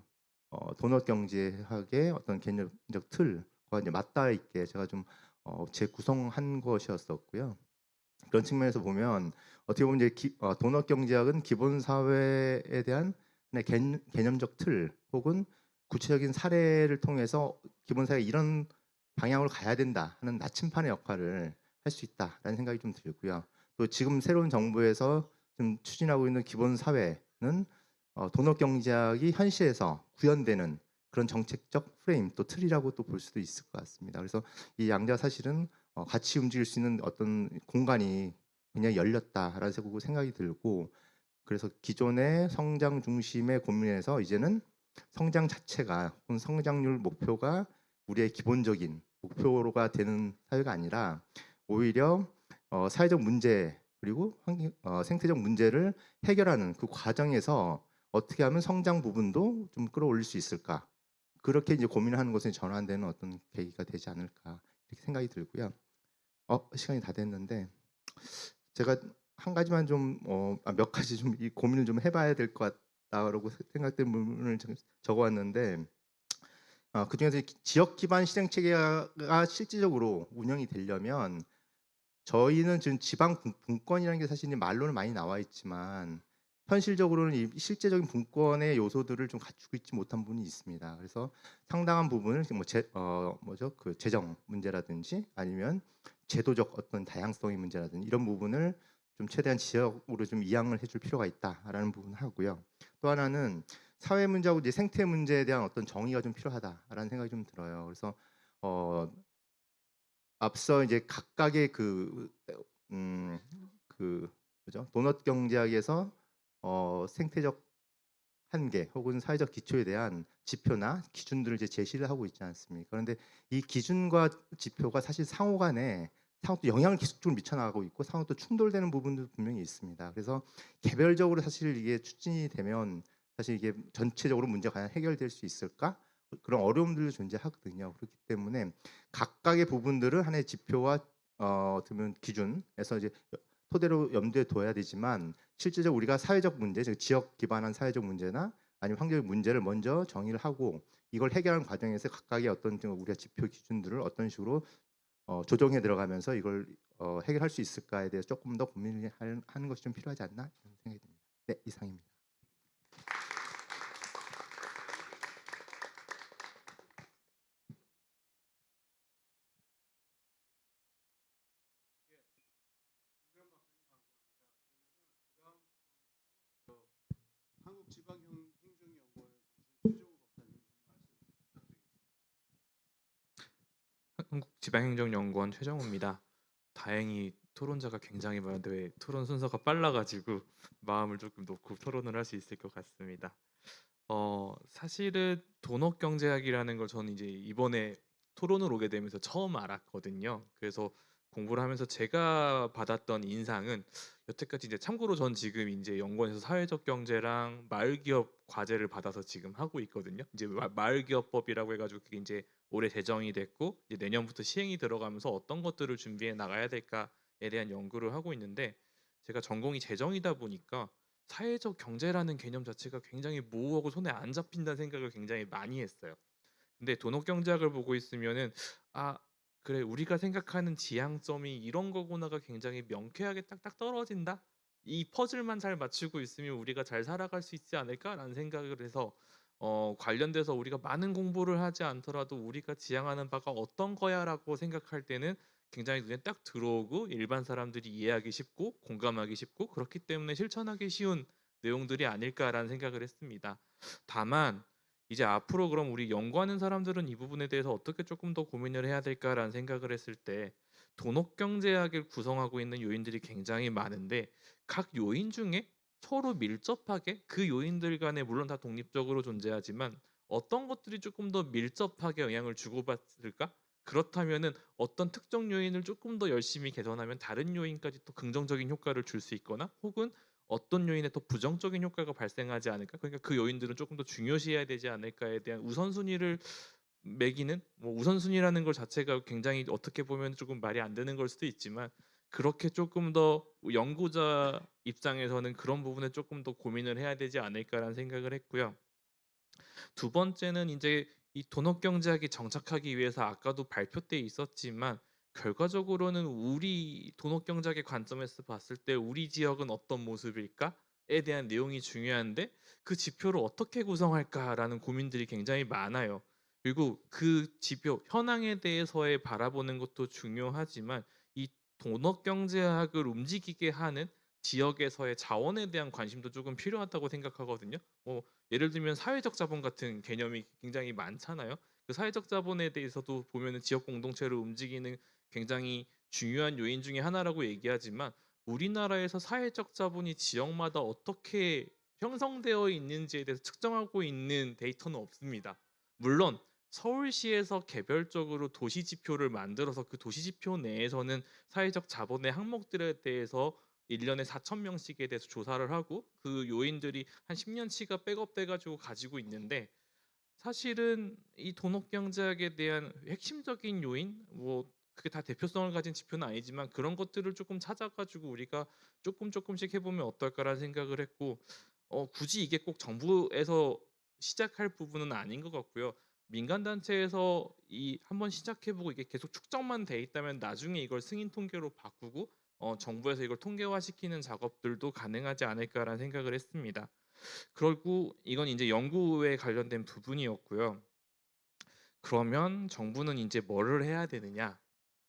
도넛 경제학의 어떤 개념적 틀과 이제 맞닿아 있게 제가 좀 재구성한 것이었었고요. 그런 측면에서 보면 어떻게 보면 이제 도넛 경제학은 기본 사회에 대한 개념적 틀 혹은 구체적인 사례를 통해서 기본 사회가 이런 방향으로 가야 된다 하는 나침판의 역할을 할 수 있다라는 생각이 좀 들고요. 또 지금 새로운 정부에서 좀 추진하고 있는 기본 사회는 도넛 경제학이 현실에서 구현되는 그런 정책적 프레임 또 틀이라고 또 볼 수도 있을 것 같습니다. 그래서 이 양자 사실은 같이 움직일 수 있는 어떤 공간이 그냥 열렸다라는 생각이 들고, 그래서 기존의 성장 중심의 고민에서 이제는 성장 자체가 혹은 성장률 목표가 우리의 기본적인 목표가 되는 사회가 아니라 오히려 사회적 문제 그리고 생태적 문제를 해결하는 그 과정에서 어떻게 하면 성장 부분도 좀 끌어올릴 수 있을까, 그렇게 이제 고민하는 것에 전환되는 어떤 계기가 되지 않을까 이렇게 생각이 들고요. 시간이 다 됐는데 제가 한 가지만 좀 몇 가지 좀 이 고민을 좀 해봐야 될 것 같다라고 생각된 부분을 적어왔는데, 그 중에서 지역 기반 시정 체계가 실질적으로 운영이 되려면 저희는 지금 지방 분권이라는 게 사실 말로는 많이 나와 있지만 현실적으로는 이 실제적인 분권의 요소들을 좀 갖추고 있지 못한 부분이 있습니다. 그래서 상당한 부분을 그 재정 문제라든지 아니면 제도적 어떤 다양성의 문제라든지 이런 부분을 좀 최대한 지역으로 좀 이양을 해줄 필요가 있다라는 부분을 하고요. 또 하나는 사회 문제하고 이제 생태 문제에 대한 어떤 정의가 좀 필요하다라는 생각이 좀 들어요. 그래서 앞서 이제 각각의 도넛 경제학에서 생태적 한계 혹은 사회적 기초에 대한 지표나 기준들을 이제 제시를 하고 있지 않습니까? 그런데 이 기준과 지표가 사실 상호 또 영향을 계속적으로 미쳐나가고 있고 상호 또 충돌되는 부분도 분명히 있습니다. 그래서 개별적으로 사실 이게 추진이 되면 사실 이게 전체적으로 문제가 과연 해결될 수 있을까? 그런 어려움들도 존재하거든요. 그렇기 때문에 각각의 부분들을 하나의 지표와 어쩌면 기준에서 이제 토대로 염두에 둬야 되지만 실제적으로 우리가 사회적 문제, 즉 지역 기반한 사회적 문제나 아니면 환경적 문제를 먼저 정의를 하고 이걸 해결하는 과정에서 각각의 어떤 우리가 지표 기준들을 어떤 식으로 조정해 들어가면서 이걸 해결할 수 있을까에 대해서 조금 더 고민을 하는 것이 좀 필요하지 않나 이런 생각이 듭니다. 네, 이상입니다. 한국지방행정연구원 최정우입니다. 다행히 토론자가 굉장히 많은데 왜 토론 순서가 빨라가지고 마음을 조금 놓고 토론을 할 수 있을 것 같습니다. 사실은 도넛경제학이라는 걸 저는 이제 이번에 토론을 오게 되면서 처음 알았거든요. 그래서 공부를 하면서 제가 받았던 인상은 여태까지 이제 참고로 전 지금 이제 연구원에서 사회적 경제랑 마을기업 과제를 받아서 지금 하고 있거든요. 이제 마을기업법이라고 해가지고 그게 이제 올해 제정이 됐고 이제 내년부터 시행이 들어가면서 어떤 것들을 준비해 나가야 될까에 대한 연구를 하고 있는데 제가 전공이 재정이다 보니까 사회적 경제라는 개념 자체가 굉장히 모호하고 손에 안 잡힌다는 생각을 굉장히 많이 했어요. 근데 도넛 경제학을 보고 있으면은 그래 우리가 생각하는 지향점이 이런 거구나가 굉장히 명쾌하게 딱딱 떨어진다. 이 퍼즐만 잘 맞추고 있으면 우리가 잘 살아갈 수 있지 않을까라는 생각을 해서 관련돼서 우리가 많은 공부를 하지 않더라도 우리가 지향하는 바가 어떤 거야라고 생각할 때는 굉장히 눈에 딱 들어오고 일반 사람들이 이해하기 쉽고 공감하기 쉽고 그렇기 때문에 실천하기 쉬운 내용들이 아닐까라는 생각을 했습니다. 다만 이제 앞으로 그럼 우리 연구하는 사람들은 이 부분에 대해서 어떻게 조금 더 고민을 해야 될까라는 생각을 했을 때 도넛 경제학을 구성하고 있는 요인들이 굉장히 많은데 각 요인 중에 서로 밀접하게 그 요인들 간에 물론 다 독립적으로 존재하지만 어떤 것들이 조금 더 밀접하게 영향을 주고받을까? 그렇다면은 어떤 특정 요인을 조금 더 열심히 개선하면 다른 요인까지 또 긍정적인 효과를 줄 수 있거나 혹은 어떤 요인에 더 부정적인 효과가 발생하지 않을까? 그러니까 그 요인들은 조금 더 중요시해야 되지 않을까에 대한 우선순위를 매기는 우선순위라는 것 자체가 굉장히 어떻게 보면 조금 말이 안 되는 걸 수도 있지만 그렇게 조금 더 연구자 입장에서는 그런 부분에 조금 더 고민을 해야 되지 않을까라는 생각을 했고요. 두 번째는 이제 이 도넛 경제학이 정착하기 위해서 아까도 발표 때 있었지만 결과적으로는 우리 도넛 경제학의 관점에서 봤을 때 우리 지역은 어떤 모습일까에 대한 내용이 중요한데 그 지표를 어떻게 구성할까라는 고민들이 굉장히 많아요. 그리고 그 지표 현황에 대해서의 바라보는 것도 중요하지만 이 도넛 경제학을 움직이게 하는 지역에서의 자원에 대한 관심도 조금 필요하다고 생각하거든요. 예를 들면 사회적 자본 같은 개념이 굉장히 많잖아요. 그 사회적 자본에 대해서도 보면은 지역 공동체를 움직이는 굉장히 중요한 요인 중에 하나라고 얘기하지만 우리나라에서 사회적 자본이 지역마다 어떻게 형성되어 있는지에 대해서 측정하고 있는 데이터는 없습니다. 물론 서울시에서 개별적으로 도시 지표를 만들어서 그 도시 지표 내에서는 사회적 자본의 항목들에 대해서 1년에 4,000명씩에 대해서 조사를 하고 그 요인들이 한 10년치가 백업돼 가지고 가지고 있는데 사실은 이 돈업경제학에 대한 핵심적인 요인 그게 다 대표성을 가진 지표는 아니지만 그런 것들을 조금 찾아 가지고 우리가 조금씩 해보면 어떨까라는 생각을 했고 굳이 이게 꼭 정부에서 시작할 부분은 아닌 것 같고요. 민간 단체에서 한번 시작해보고 이게 계속 축적만 돼 있다면 나중에 이걸 승인 통계로 바꾸고 정부에서 이걸 통계화시키는 작업들도 가능하지 않을까라는 생각을 했습니다. 그리고 이건 이제 연구에 관련된 부분이었고요. 그러면 정부는 이제 뭐를 해야 되느냐?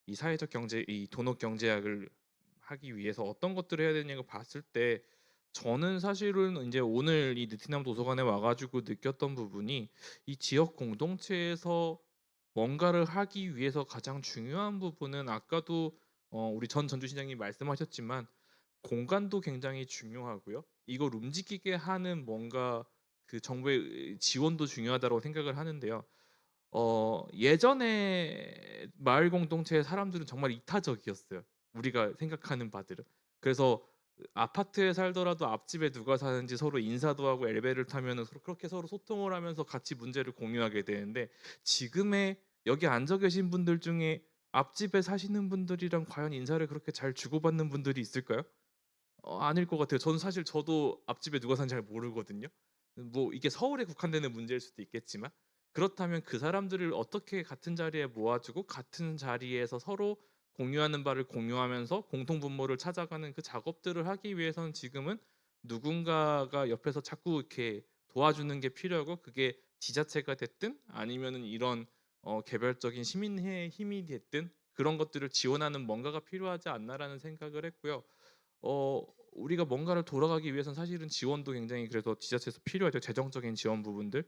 이 사회적 경제, 이 돈업 경제학을 하기 위해서 어떤 것들을 해야 되냐고 봤을 때 저는 사실은 이제 오늘 이 느티나무 도서관에 와가지고 느꼈던 부분이 이 지역 공동체에서 뭔가를 하기 위해서 가장 중요한 부분은 아까도 우리 전 전주시장님 말씀하셨지만 공간도 굉장히 중요하고요. 이걸 움직이게 하는 뭔가 그 정부의 지원도 중요하다고 생각을 하는데요. 예전에 마을 공동체의 사람들은 정말 이타적이었어요. 우리가 생각하는 바들은. 그래서 아파트에 살더라도 앞집에 누가 사는지 서로 인사도 하고 엘리베이터를 타면은 그렇게 서로 소통을 하면서 같이 문제를 공유하게 되는데 지금의 여기 앉아 계신 분들 중에 앞집에 사시는 분들이랑 과연 인사를 그렇게 잘 주고받는 분들이 있을까요? 아닐 것 같아요. 저는 사실 저도 앞집에 누가 사는지 잘 모르거든요. 이게 서울에 국한되는 문제일 수도 있겠지만 그렇다면 그 사람들을 어떻게 같은 자리에 모아주고 같은 자리에서 서로 공유하는 바를 공유하면서 공통 분모를 찾아가는 그 작업들을 하기 위해서는 지금은 누군가가 옆에서 자꾸 이렇게 도와주는 게 필요하고 그게 지자체가 됐든 아니면은 이런 개별적인 시민의 힘이 됐든 그런 것들을 지원하는 뭔가가 필요하지 않나라는 생각을 했고요. 우리가 뭔가를 돌아가기 위해서는 사실은 지원도 굉장히 그래서 지자체에서 필요하죠. 재정적인 지원 부분들.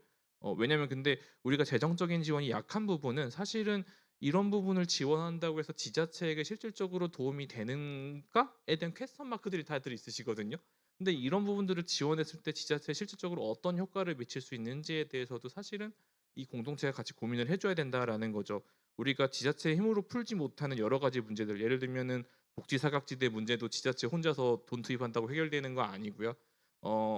왜냐면 근데 우리가 재정적인 지원이 약한 부분은 사실은 이런 부분을 지원한다고 해서 지자체에게 실질적으로 도움이 되는가에 대한 퀘스천 마크들이 다들 있으시거든요. 근데 이런 부분들을 지원했을 때 지자체에 실질적으로 어떤 효과를 미칠 수 있는지에 대해서도 사실은 이 공동체가 같이 고민을 해줘야 된다라는 거죠. 우리가 지자체의 힘으로 풀지 못하는 여러 가지 문제들, 예를 들면은 복지 사각지대 문제도 지자체 혼자서 돈 투입한다고 해결되는 거 아니고요.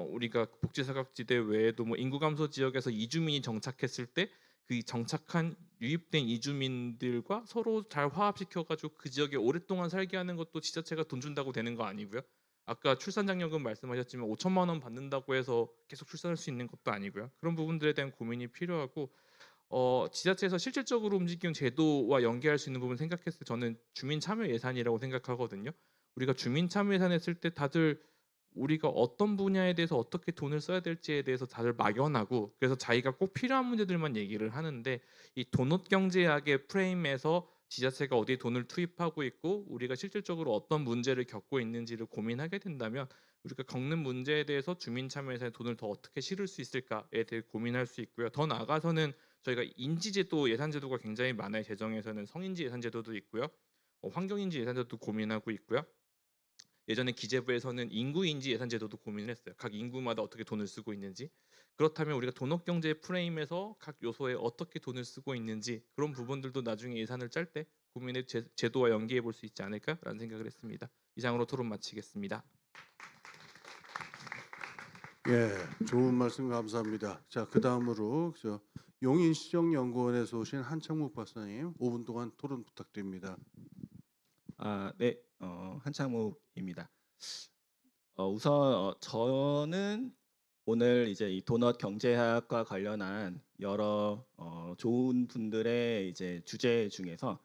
우리가 복지 사각지대 외에도 인구 감소 지역에서 이주민이 정착했을 때 그 정착한 유입된 이주민들과 서로 잘 화합시켜가지고 그 지역에 오랫동안 살게 하는 것도 지자체가 돈 준다고 되는 거 아니고요. 아까 출산장려금 말씀하셨지만 5천만 원 받는다고 해서 계속 출산할 수 있는 것도 아니고요. 그런 부분들에 대한 고민이 필요하고 지자체에서 실질적으로 움직이는 제도와 연계할 수 있는 부분 생각했을 때 저는 주민 참여 예산이라고 생각하거든요. 우리가 주민 참여 예산 했을 때 다들 우리가 어떤 분야에 대해서 어떻게 돈을 써야 될지에 대해서 다들 막연하고 그래서 자기가 꼭 필요한 문제들만 얘기를 하는데 이 돈업 경제학의 프레임에서 지자체가 어디에 돈을 투입하고 있고 우리가 실질적으로 어떤 문제를 겪고 있는지를 고민하게 된다면 우리가 겪는 문제에 대해서 주민 참여 예산에 돈을 더 어떻게 실을 수 있을까에 대해 고민할 수 있고요. 더 나아가서는 저희가 인지제도 예산제도가 굉장히 많아요. 재정에서는 성인지 예산제도도 있고요. 환경인지 예산제도도 고민하고 있고요. 예전에 기재부에서는 인구인지 예산제도도 고민을 했어요. 각 인구마다 어떻게 돈을 쓰고 있는지. 그렇다면 우리가 돈업경제 프레임에서 각 요소에 어떻게 돈을 쓰고 있는지 그런 부분들도 나중에 예산을 짤 때 고민의 제도와 연계해 볼 수 있지 않을까라는 생각을 했습니다. 이상으로 토론 마치겠습니다. 예, 좋은 말씀 감사합니다. 자, 그 다음으로 용인시정연구원에서 오신 한창묵 박사님 5분 동안 토론 부탁드립니다. 네, 한창묵입니다. 우선 저는 오늘 이제 이 도넛 경제학과 관련한 여러 좋은 분들의 이제 주제 중에서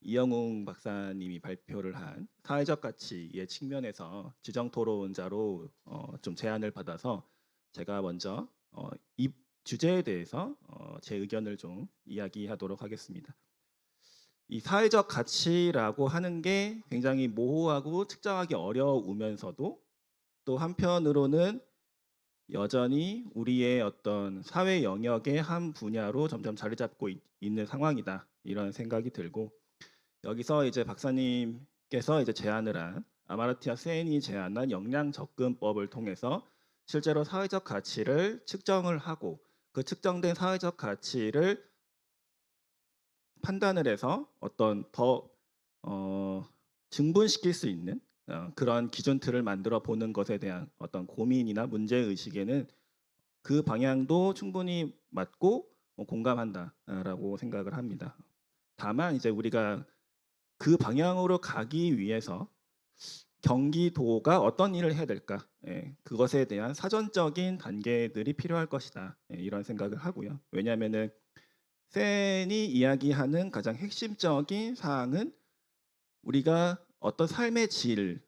이영웅 박사님이 발표를 한 사회적 가치의 측면에서 지정 토론자로 좀 제안을 받아서 제가 먼저 이 주제에 대해서 제 의견을 좀 이야기하도록 하겠습니다. 이 사회적 가치라고 하는 게 굉장히 모호하고 측정하기 어려우면서도 또 한편으로는 여전히 우리의 어떤 사회 영역의 한 분야로 점점 자리 잡고 있는 상황이다. 이런 생각이 들고 여기서 이제 박사님께서 이제 제안을 한 아마르티아 센이 제안한 역량 접근법을 통해서 실제로 사회적 가치를 측정을 하고 그 측정된 사회적 가치를 판단을 해서 어떤 더 증분시킬 수 있는 그런 기준틀을 만들어 보는 것에 대한 어떤 고민이나 문제 의식에는 그 방향도 충분히 맞고 공감한다라고 생각을 합니다. 다만 이제 우리가 그 방향으로 가기 위해서 경기도가 어떤 일을 해야 될까? 그것에 대한 사전적인 단계들이 필요할 것이다. 이런 생각을 하고요. 왜냐하면은 센이 이야기하는 가장 핵심적인 사항은 우리가 어떤 삶의 질,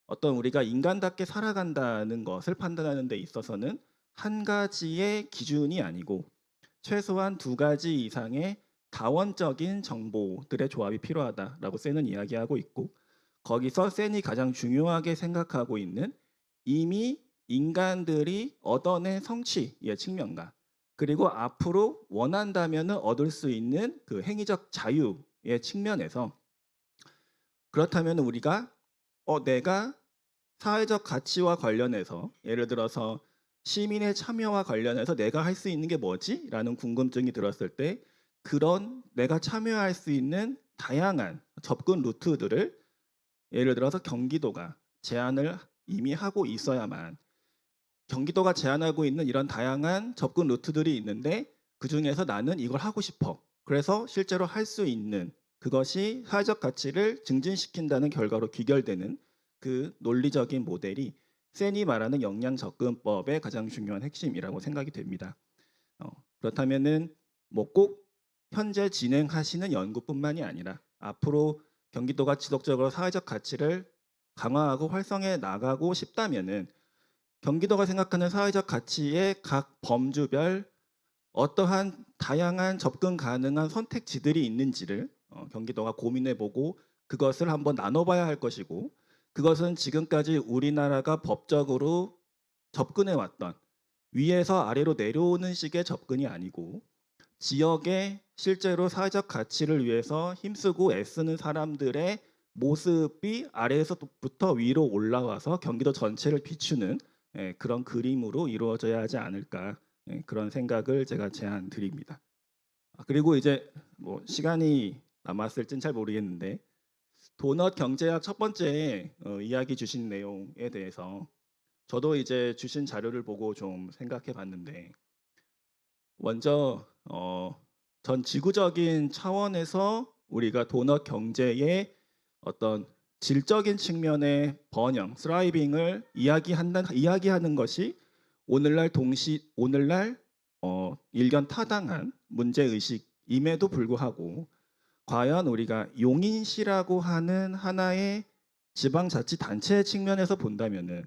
어떤 우리가 인간답게 살아간다는 것을 판단하는 데 있어서는 한 가지의 기준이 아니고 최소한 두 가지 이상의 다원적인 정보들의 조합이 필요하다라고 센은 이야기하고 있고 거기서 센이 가장 중요하게 생각하고 있는 이미 인간들이 얻어낸 성취의 측면과 그리고 앞으로 원한다면 얻을 수 있는 그 행위적 자유의 측면에서 그렇다면 우리가 내가 사회적 가치와 관련해서 예를 들어서 시민의 참여와 관련해서 내가 할 수 있는 게 뭐지? 라는 궁금증이 들었을 때 그런 내가 참여할 수 있는 다양한 접근 루트들을 예를 들어서 경기도가 제안을 이미 하고 있어야만 경기도가 제안하고 있는 이런 다양한 접근 루트들이 있는데 그중에서 나는 이걸 하고 싶어. 그래서 실제로 할 수 있는 그것이 사회적 가치를 증진시킨다는 결과로 귀결되는 그 논리적인 모델이 센이 말하는 역량 접근법의 가장 중요한 핵심이라고 생각이 됩니다. 그렇다면은 뭐 꼭 현재 진행하시는 연구뿐만이 아니라 앞으로 경기도가 지속적으로 사회적 가치를 강화하고 활성해 나가고 싶다면은 경기도가 생각하는 사회적 가치의 각 범주별 어떠한 다양한 접근 가능한 선택지들이 있는지를 경기도가 고민해보고 그것을 한번 나눠봐야 할 것이고 그것은 지금까지 우리나라가 법적으로 접근해왔던 위에서 아래로 내려오는 식의 접근이 아니고 지역의 실제로 사회적 가치를 위해서 힘쓰고 애쓰는 사람들의 모습이 아래에서부터 위로 올라와서 경기도 전체를 비추는 그런 그림으로 이루어져야 하지 않을까 그런 생각을 제가 제안 드립니다. 그리고 이제 뭐 시간이 남았을진 잘 모르겠는데 도넛 경제학 첫 번째 이야기 주신 내용에 대해서 저도 이제 주신 자료를 보고 좀 생각해 봤는데 먼저 전 지구적인 차원에서 우리가 도넛 경제의 어떤 질적인 측면의 번영, 스라이빙을 이야기하는 것이 오늘날 일견 타당한 문제 의식임에도 불구하고 과연 우리가 용인시라고 하는 하나의 지방자치단체 측면에서 본다면은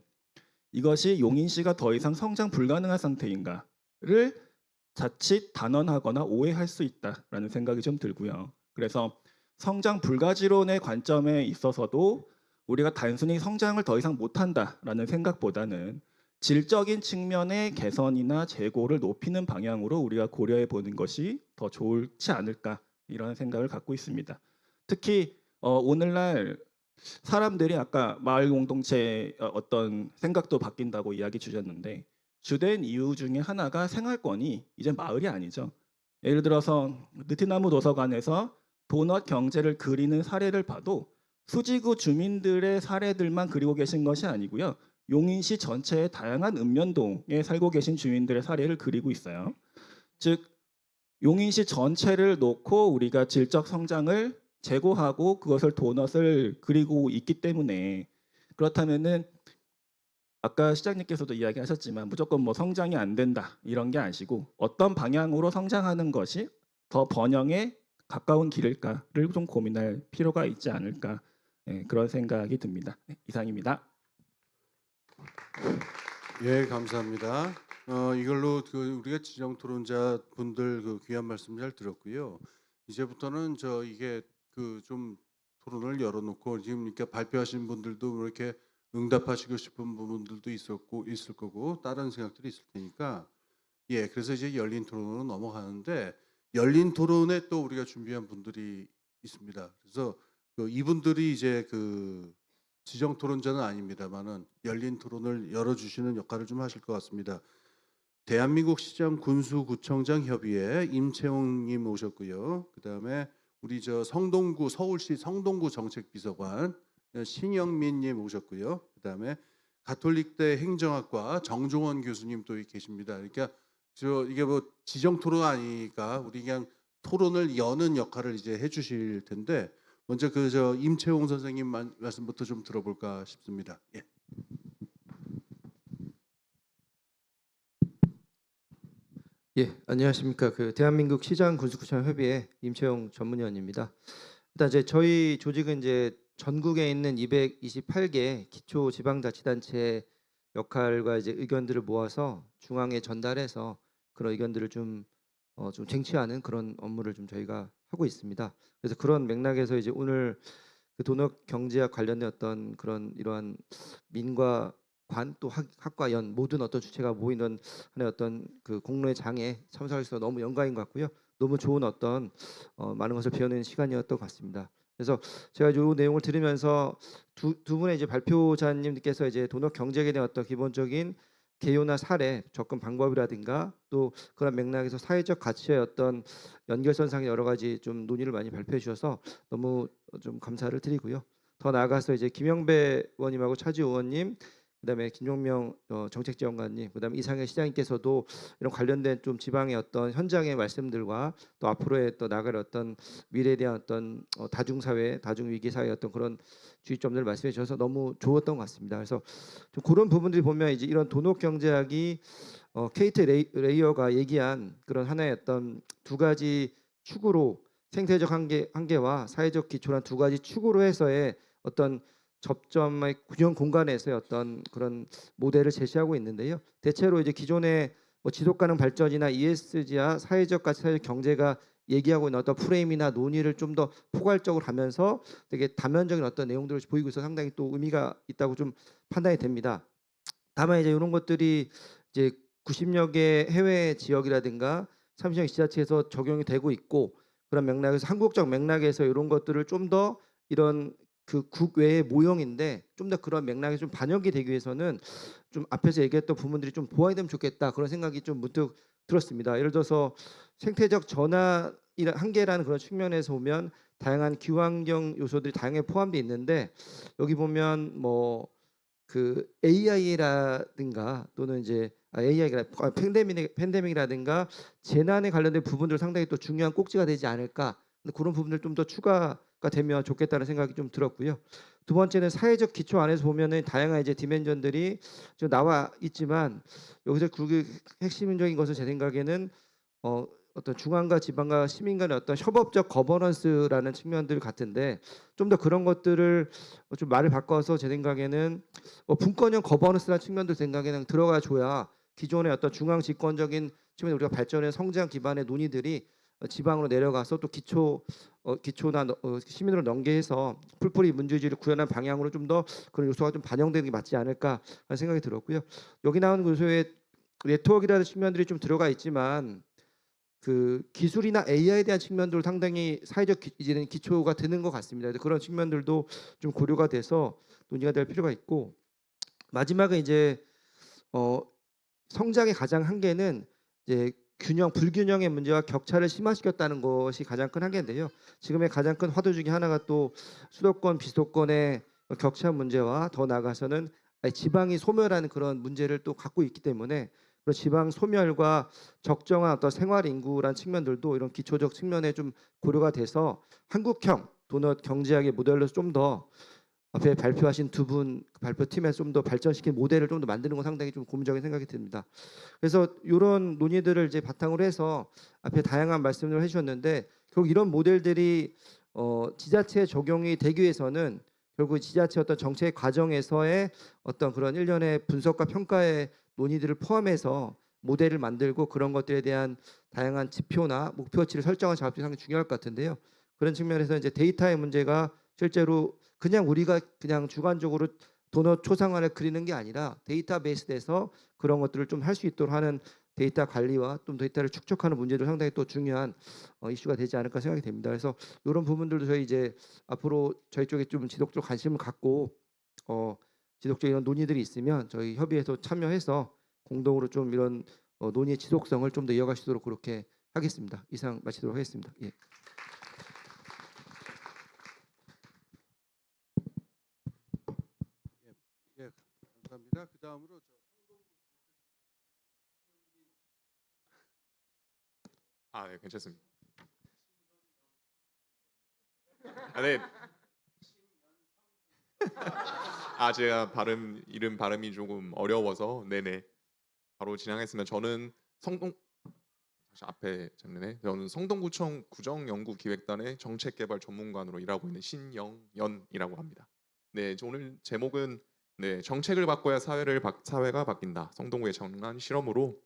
이것이 용인시가 더 이상 성장 불가능한 상태인가를 자칫 단언하거나 오해할 수 있다라는 생각이 좀 들고요. 그래서 성장 불가지론의 관점에 있어서도 우리가 단순히 성장을 더 이상 못한다라는 생각보다는 질적인 측면의 개선이나 재고를 높이는 방향으로 우리가 고려해 보는 것이 더 좋지 않을까 이런 생각을 갖고 있습니다. 특히 오늘날 사람들이 아까 마을 공동체 어떤 생각도 바뀐다고 이야기 주셨는데 주된 이유 중에 하나가 생활권이 이제 마을이 아니죠. 예를 들어서 느티나무 도서관에서 도넛 경제를 그리는 사례를 봐도 수지구 주민들의 사례들만 그리고 계신 것이 아니고요. 용인시 전체의 다양한 읍면동에 살고 계신 주민들의 사례를 그리고 있어요. 즉 용인시 전체를 놓고 우리가 질적 성장을 제고하고 그것을 도넛을 그리고 있기 때문에 그렇다면은 아까 시장님께서도 이야기하셨지만 무조건 뭐 성장이 안 된다 이런 게 아니고 어떤 방향으로 성장하는 것이 더 번영에 가까운 길일까를 좀 고민할 필요가 있지 않을까 그런 생각이 듭니다. 이상입니다. 예, 감사합니다. 이걸로 우리가 지정 토론자 분들 귀한 말씀 잘 들었고요. 이제부터는 이게 그 좀 토론을 열어놓고 지금 이렇게 발표하신 분들도 이렇게 응답하시고 싶은 부분들도 있을 거고 다른 생각들이 있을 테니까 예, 그래서 이제 열린 토론으로 넘어가는데 열린 토론에 또 우리가 준비한 분들이 있습니다. 그래서 이분들이 이제 그 지정 토론자는 아닙니다만은 열린 토론을 열어주시는 역할을 좀 하실 것 같습니다. 대한민국 시장 군수구청장 협의회 임채홍님 오셨고요. 그다음에 우리 성동구 서울시 성동구 정책비서관 신영민님 오셨고요. 그다음에 가톨릭대 행정학과 정종원 교수님 또 계십니다. 그러니까 이게 뭐 지정 토론 아니니까 우리 그냥 토론을 여는 역할을 이제 해주실 텐데 먼저 임채홍 선생님 말씀부터 좀 들어볼까 싶습니다. 예. 예, 안녕하십니까. 대한민국 시장 군수구청 협의회 임채용 전문위원입니다. 일단 이제 저희 조직은 이제 전국에 있는 228개 기초 지방자치단체 역할과 이제 의견들을 모아서 중앙에 전달해서 그런 의견들을 좀 쟁취하는 그런 업무를 좀 저희가 하고 있습니다. 그래서 그런 맥락에서 이제 오늘 도덕 경제와 관련된 어떤 그런 이러한 민과 관 또 학과 연 모든 어떤 주체가 모이는 하나의 어떤 그 공로의 장에 참석할 수 있어서 너무 영광인 것 같고요. 너무 좋은 어떤 많은 것을 배우는 시간이었던 것 같습니다. 그래서 제가 이 내용을 들으면서 두 분의 이제 발표자님께서 이제 도덕 경제에 대한 어떤 기본적인 개요나 사례, 접근 방법이라든가 또 그런 맥락에서 사회적 가치의 어떤 연결선상의 여러 가지 좀 논의를 많이 발표해 주셔서 너무 좀 감사를 드리고요. 더 나아가서 이제 김영배 의원님하고 차지 의원님, 그다음에 김종명 정책지원관님, 그다음에 이상현 시장님께서도 이런 관련된 좀 지방의 어떤 현장의 말씀들과 또 앞으로의 또 나갈 어떤 미래에 대한 어떤 다중사회, 다중위기사회의 어떤 그런 주의점들을 말씀해 주셔서 너무 좋았던 것 같습니다. 그래서 좀 그런 부분들이 보면 이제 이런 도덕경제학이 케이트 레이어가 얘기한 그런 하나의 어떤 두 가지 축으로 생태적 한계와 사회적 기초란 두 가지 축으로 해서의 어떤 접점의 균형 공간에서의 어떤 그런 모델을 제시하고 있는데요. 대체로 이제 기존의 지속 가능 발전이나 ESG와 사회적 가치, 사회적 경제가 얘기하고 있는 어떤 프레임이나 논의를 좀 더 포괄적으로 하면서 되게 다면적인 어떤 내용들을 보이고 있어 상당히 또 의미가 있다고 좀 판단이 됩니다. 다만 이제 이런 것들이 이제 90여 개 해외 지역이라든가 30여 개 지자체에서 적용이 되고 있고 그런 맥락에서 한국적 맥락에서 이런 것들을 좀 더 이런 그 국외의 모형인데 좀 더 그런 맥락에 좀 반영이 되기 위해서는 좀 앞에서 얘기했던 부분들이 좀 보완이 되면 좋겠다 그런 생각이 좀 문득 들었습니다. 예를 들어서 생태적 전환 한계라는 그런 측면에서 보면 다양한 기후환경 요소들이 다양하게 포함되어 있는데 여기 보면 뭐 그 AI라든가 또는 이제 AI가 팬데믹이라든가 재난에 관련된 부분들 상당히 또 중요한 꼭지가 되지 않을까. 근데 그런 부분들 좀 더 추가가 되면 좋겠다는 생각이 좀 들었고요. 두 번째는 사회적 기초 안에서 보면은 다양한 이제 디멘전들이 좀 나와 있지만 여기서 그 핵심적인 것은 제 생각에는 어떤 중앙과 지방과 시민 간의 어떤 협업적 거버넌스라는 측면들 같은데 좀 더 그런 것들을 좀 말을 바꿔서 제 생각에는 분권형 거버넌스라는 측면들 생각에는 들어가 줘야 기존의 어떤 중앙 집권적인 측면에 우리가 발전해 성장 기반의 논의들이 지방으로 내려가서 또 기초나 시민으로 연계해서 풀뿌리 문제지를 구현한 방향으로 좀 더 그런 요소가 좀 반영되는 게 맞지 않을까 하는 생각이 들었고요. 여기 나오는 요소에 네트워크라는 측면들이 좀 들어가 있지만 그 기술이나 AI에 대한 측면들도 상당히 사회적 이제는 기초가 되는 것 같습니다. 그런 측면들도 좀 고려가 돼서 논의가 될 필요가 있고 마지막은 이제 성장의 가장 한계는 이제 불균형의 문제와 격차를 심화시켰다는 것이 가장 큰 한계인데요. 지금의 가장 큰 화두 중에 하나가 또 수도권, 비수도권의 격차 문제와 더 나아가서는 지방이 소멸하는 그런 문제를 또 갖고 있기 때문에 그런 지방 소멸과 적정한 어떤 생활 인구란 측면들도 이런 기초적 측면에 좀 고려가 돼서 한국형 도넛 경제학의 모델로서 좀 더 앞에 발표하신 두 분 발표팀에서 좀 더 발전시킨 모델을 좀 더 만드는 건 상당히 좀 고민적인 생각이 듭니다. 그래서 이런 논의들을 이제 바탕으로 해서 앞에 다양한 말씀을 해주셨는데 결국 이런 모델들이 지자체에 적용이 되기 위해서는 결국 지자체 어떤 정책 과정에서의 어떤 그런 일련의 분석과 평가의 논의들을 포함해서 모델을 만들고 그런 것들에 대한 다양한 지표나 목표치를 설정하는 작업이 상당히 중요할 것 같은데요. 그런 측면에서 이제 데이터의 문제가 실제로 그냥 우리가 그냥 주관적으로 도넛 초상화를 그리는 게 아니라 데이터베이스에서 그런 것들을 좀 할 수 있도록 하는 데이터 관리와 또 데이터를 축적하는 문제도 상당히 또 중요한 이슈가 되지 않을까 생각이 됩니다. 그래서 이런 부분들도 저희 이제 앞으로 저희 쪽에 좀 지속적으로 관심을 갖고 지속적인 이런 논의들이 있으면 저희 협의에서 참여해서 공동으로 좀 이런 논의의 지속성을 좀 더 이어갈 수 있도록 그렇게 하겠습니다. 이상 마치도록 하겠습니다. 예. 예, 감사합니다. 그 다음으로 네, 괜찮습니다. 네. 제가 이름 발음이 조금 어려워서 네네 바로 진행하겠습니다. 저는 저는 성동구청 구정연구기획단의 정책개발 전문관으로 일하고 있는 신영연이라고 합니다. 네, 오늘 제목은 정책을 바꿔야 사회가 바뀐다. 성동구의 정난 실험으로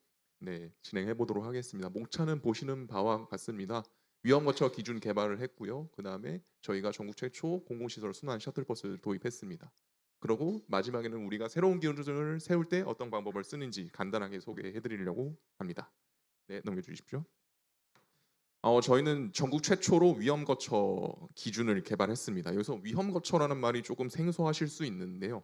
진행해 보도록 하겠습니다. 목차는 보시는 바와 같습니다. 위험거처 기준 개발을 했고요. 그 다음에 저희가 전국 최초 공공시설 순환 셔틀버스를 도입했습니다. 그리고 마지막에는 우리가 새로운 기준을 세울 때 어떤 방법을 쓰는지 간단하게 소개해 드리려고 합니다. 네, 넘겨주십시오. 저희는 전국 최초로 위험거처 기준을 개발했습니다. 여기서 위험거처라는 말이 조금 생소하실 수 있는데요.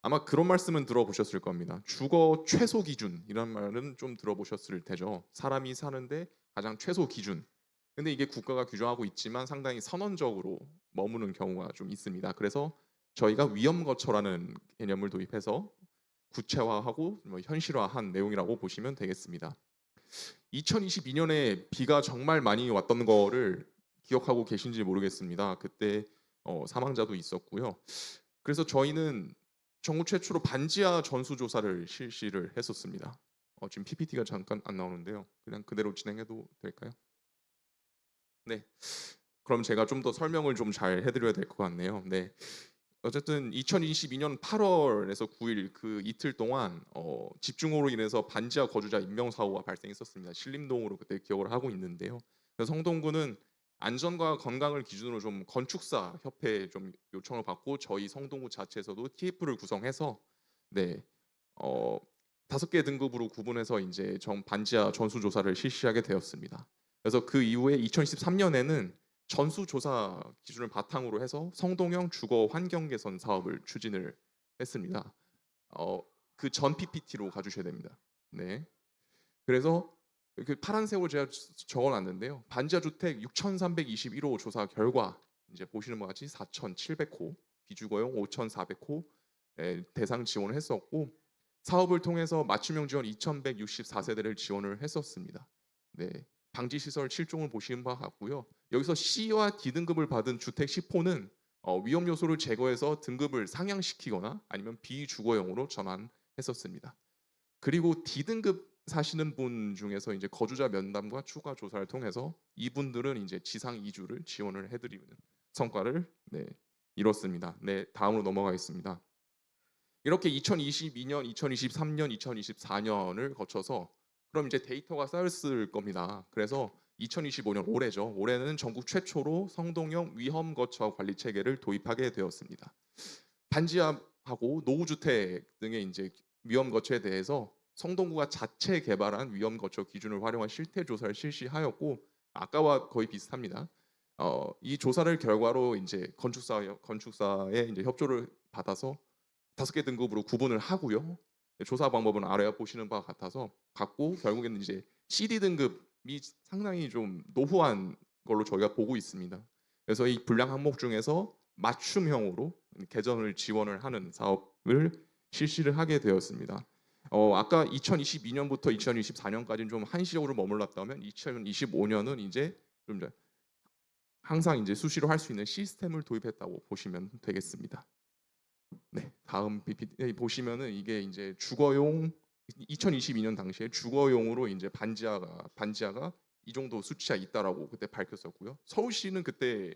아마 그런 말씀은 들어보셨을 겁니다. 주거 최소 기준이란 말은 좀 들어보셨을 테죠. 사람이 사는데 가장 최소 기준. 근데 이게 국가가 규정하고 있지만 상당히 선언적으로 머무는 경우가 좀 있습니다. 그래서 저희가 위험거처라는 개념을 도입해서 구체화하고 현실화한 내용이라고 보시면 되겠습니다. 2022년에 비가 정말 많이 왔던 거를 기억하고 계신지 모르겠습니다. 그때 사망자도 있었고요. 그래서 저희는 전국 최초로 반지하 전수조사를 실시를 했었습니다. 지금 PPT가 잠깐 안 나오는데요. 그냥 그대로 진행해도 될까요? 네. 그럼 제가 좀 더 설명을 좀 잘 해드려야 될 것 같네요. 네. 어쨌든 2022년 8월에서 9일 그 이틀 동안 집중호우로 인해서 반지하 거주자 인명 사고가 발생했었습니다. 신림동으로 그때 기억을 하고 있는데요. 그래서 성동구는 안전과 건강을 기준으로 좀 건축사 협회에 좀 요청을 받고 저희 성동구 자체에서도 TF를 구성해서 5개 등급으로 구분해서 이제 반지하 전수조사를 실시하게 되었습니다. 그래서 그 이후에 2013년에는 전수조사 기준을 바탕으로 해서 성동형 주거 환경 개선 사업을 추진을 했습니다. 그 전 PPT로 가주셔야 됩니다. 네. 그래서 그 파란색으로 제가 적어놨는데요. 반지하 주택 6,321호 조사 결과 이제 보시는 것 같이 4,700호, 비주거용 5,400호 대상 지원을 했었고 사업을 통해서 맞춤형 지원 2,164세대를 지원을 했었습니다. 네. 방지 시설 7종을 보시는 바와 같고요. 여기서 C와 D 등급을 받은 주택 10호는 위험 요소를 제거해서 등급을 상향시키거나 아니면 비주거용으로 전환했었습니다. 그리고 D 등급 사시는 분 중에서 이제 거주자 면담과 추가 조사를 통해서 이분들은 이제 지상 이주를 지원을 해드리는 성과를 이뤘습니다. 네, 다음으로 넘어가겠습니다. 이렇게 2022년, 2023년, 2024년을 거쳐서 그럼 이제 데이터가 쌓였을 겁니다. 그래서 2025년 올해죠. 올해는 전국 최초로 성동형 위험거처 관리 체계를 도입하게 되었습니다. 반지하하고 노후주택 등의 이제 위험거처에 대해서 성동구가 자체 개발한 위험거처 기준을 활용한 실태 조사를 실시하였고 아까와 거의 비슷합니다. 이 조사를 결과로 이제 건축사의 이제 협조를 받아서 5개 등급으로 구분을 하고요. 조사 방법은 아래 보시는 바와 같고 결국에는 이제 CD 등급이 상당히 좀 노후한 걸로 저희가 보고 있습니다. 그래서 이 분량 항목 중에서 맞춤형으로 개선을 지원을 하는 사업을 실시를 하게 되었습니다. 아까 2022년부터 2024년까지는 좀 한시적으로 머물렀다면 2025년은 이제 좀 항상 이제 수시로 할 수 있는 시스템을 도입했다고 보시면 되겠습니다. 네, 다음 PPT 보시면은 이게 이제 주거용 2022년 당시에 주거용으로 이제 반지하가 이 정도 수치가 있다라고 그때 밝혔었고요. 서울시는 그때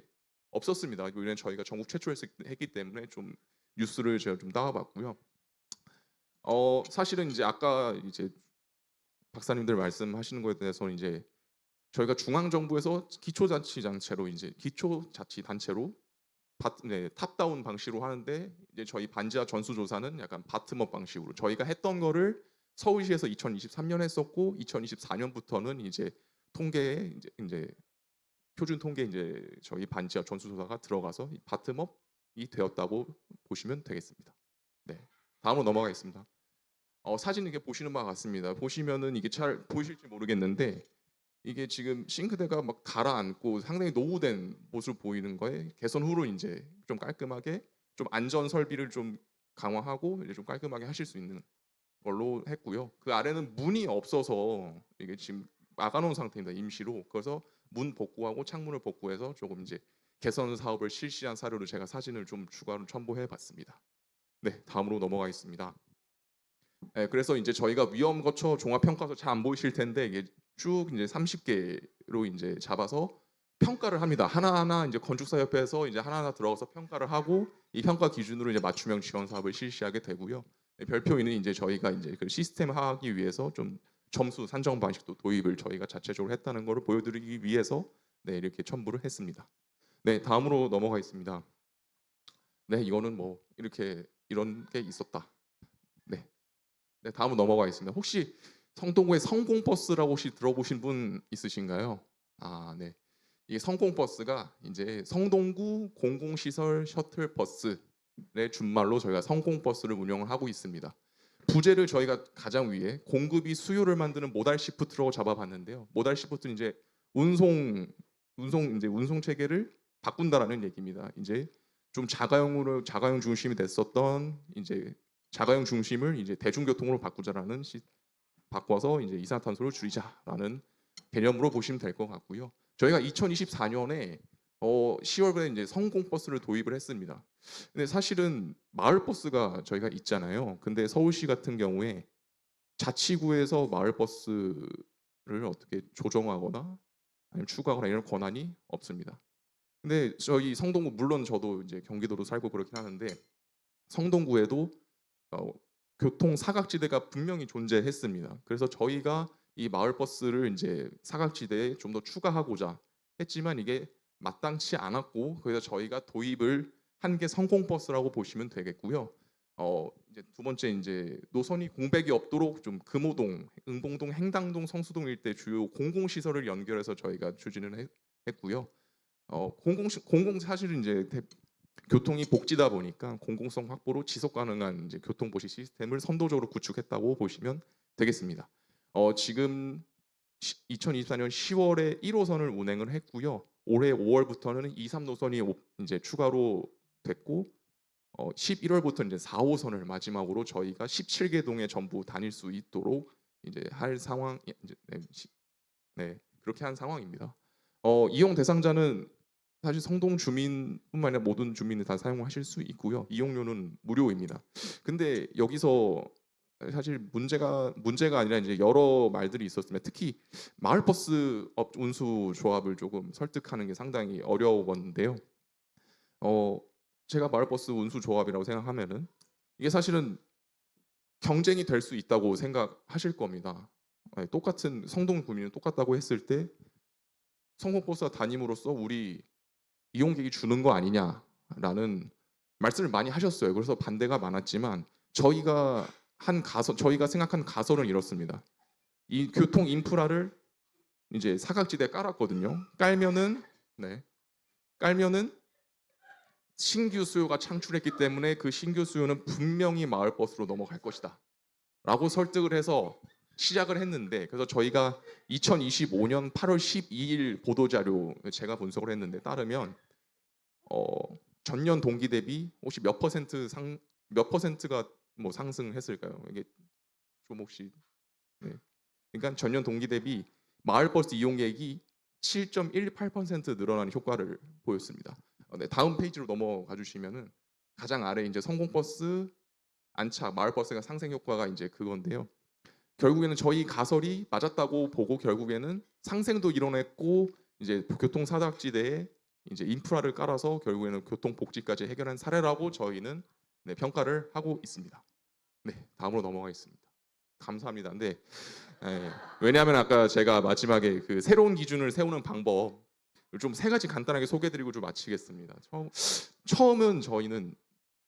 없었습니다. 왜냐면 저희가 전국 최초로 했기 때문에 좀 뉴스를 제가 좀 따와봤고요. 사실은 이제 아까 이제 박사님들 말씀하시는 거에 대해서는 이제 저희가 중앙 정부에서 기초자치단체로 이제 기초자치단체로 탑다운 방식으로 하는데 이제 저희 반지하 전수조사는 약간 바텀업 방식으로 저희가 했던 거를 서울시에서 2023년 했었고 2024년부터는 이제 통계에 이제 표준 통계 이제 저희 반지하 전수조사가 들어가서 바텀업이 되었다고 보시면 되겠습니다. 네, 다음으로 넘어가겠습니다. 사진 이렇게 보시는 바와 같습니다. 보시면은 이게 잘 보이실지 모르겠는데 이게 지금 싱크대가 막 가라앉고 상당히 노후된 모습을 보이는 거에 개선 후로 이제 좀 깔끔하게 좀 안전 설비를 좀 강화하고 이제 좀 깔끔하게 하실 수 있는 걸로 했고요. 그 아래는 문이 없어서 이게 지금 막아놓은 상태입니다. 임시로. 그래서 문 복구하고 창문을 복구해서 조금 이제 개선 사업을 실시한 사료로 제가 사진을 좀 추가로 첨부해봤습니다. 네, 다음으로 넘어가겠습니다. 네, 그래서 이제 저희가 위험 거처 종합 평가서 잘 안 보이실 텐데 이게 쭉 이제 30개로 이제 잡아서 평가를 합니다. 하나하나 이제 건축사협회에서 이제 하나하나 들어가서 평가를 하고 이 평가 기준으로 이제 맞춤형 지원 사업을 실시하게 되고요. 별표에는 이제 저희가 이제 그 시스템 하기 위해서 좀 점수 산정 방식도 도입을 저희가 자체적으로 했다는 것을 보여드리기 위해서 네, 이렇게 첨부를 했습니다. 네, 다음으로 넘어가겠습니다. 네, 이거는 뭐 이렇게 이런 게 있었다. 네, 다음으로 넘어가겠습니다. 혹시 성동구의 성공버스라고 혹시 들어보신 분 있으신가요? 네. 이 성공버스가 이제 성동구 공공시설 셔틀버스의 준말로 저희가 성공버스를 운영을 하고 있습니다. 부제를 저희가 가장 위에 공급이 수요를 만드는 모달 시프트라고 잡아봤는데요. 모달 시프트는 이제 운송 체계를 바꾼다라는 얘기입니다. 이제 좀 자가용 중심이 됐었던 이제 자가용 중심을 이제 대중교통으로 바꿔서 이제 이산화탄소를 줄이자라는 개념으로 보시면 될 것 같고요. 저희가 2024년에 10월에 이제 성공버스를 도입을 했습니다. 근데 사실은 마을버스가 저희가 있잖아요. 근데 서울시 같은 경우에 자치구에서 마을버스를 어떻게 조정하거나 아니면 추가하거나 이런 권한이 없습니다. 근데 저희 성동구 물론 저도 이제 경기도로 살고 그렇긴 하는데 성동구에도 교통 사각지대가 분명히 존재했습니다. 그래서 저희가 이 마을버스를 이제 사각지대에 좀 더 추가하고자 했지만 이게 마땅치 않았고 그래서 저희가 도입을 한 게 성공버스라고 보시면 되겠고요. 이제 두 번째 이제 노선이 공백이 없도록 좀 금호동, 응봉동, 행당동, 성수동 일대 주요 공공시설을 연결해서 저희가 추진을 했고요. 사실은 이제 교통이 복지다 보니까 공공성 확보로 지속 가능한 이제 교통보시 시스템을 선도적으로 구축했다고 보시면 되겠습니다. 지금 2024년 10월에 1호선을 운행을 했고요. 올해 5월부터는 2, 3노선이 이제 추가로 됐고 11월부터 이제 4호선을 마지막으로 저희가 17개 동에 전부 다닐 수 있도록 이제 할 상황 그렇게 한 상황입니다. 이용 대상자는 사실 성동 주민뿐만 아니라 모든 주민이 다 사용하실 수 있고요. 이용료는 무료입니다. 근데 여기서 사실 문제가 아니라 이제 여러 말들이 있었으면 특히 마을버스 운수 조합을 조금 설득하는 게 상당히 어려웠는데요. 제가 마을버스 운수 조합이라고 생각하면은 이게 사실은 경쟁이 될 수 있다고 생각하실 겁니다. 똑같은 성동 구민은 똑같다고 했을 때 성공버스가 다님으로써 우리 이용객이 주는 거 아니냐라는 말씀을 많이 하셨어요. 그래서 반대가 많았지만 저희가 생각한 가설은 이렇습니다. 이 교통 인프라를 이제 사각지대에 깔았거든요. 깔면은 신규 수요가 창출했기 때문에 그 신규 수요는 분명히 마을버스로 넘어갈 것이다 라고 설득을 해서 시작을 했는데 그래서 저희가 2025년 8월 12일 보도자료 제가 분석을 했는데 따르면 전년 동기 대비 혹시 몇 퍼센트가 뭐 상승했을까요? 이게 좀 혹시 그러니까 전년 동기 대비 마을버스 이용객이 7.18% 늘어나는 효과를 보였습니다. 다음 페이지로 넘어가 주시면은 가장 아래 이제 성공버스 안착 마을버스가 상생 효과가 이제 그건데요. 결국에는 저희 가설이 맞았다고 보고 결국에는 상생도 이뤄냈고 이제 교통 사각지대에 이제 인프라를 깔아서 결국에는 교통 복지까지 해결한 사례라고 저희는 평가를 하고 있습니다. 네, 다음으로 넘어가겠습니다. 감사합니다. 예. 왜냐하면 아까 제가 마지막에 그 새로운 기준을 세우는 방법 좀 세 가지 간단하게 소개드리고 좀 마치겠습니다. 처음은 저희는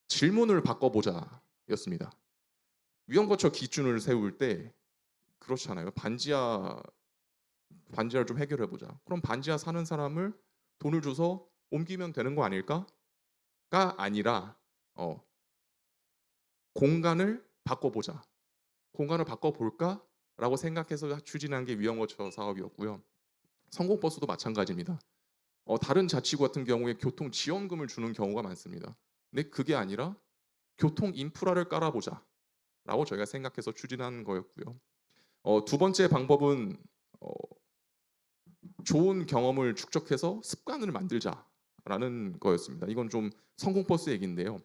질문을 바꿔보자였습니다. 위험거처 기준을 세울 때 그렇잖아요. 반지하를 좀 해결해보자. 그럼 반지하 사는 사람을 돈을 줘서 옮기면 되는 거 아닐까?가 아니라 공간을 바꿔보자. 공간을 바꿔볼까라고 생각해서 추진한 게 위험거처 사업이었고요. 성공버스도 마찬가지입니다. 다른 자치구 같은 경우에 교통 지원금을 주는 경우가 많습니다. 근데 그게 아니라 교통 인프라를 깔아보자라고 저희가 생각해서 추진한 거였고요. 두 번째 방법은 좋은 경험을 축적해서 습관을 만들자라는 거였습니다. 이건 좀 성공버스 얘기인데요.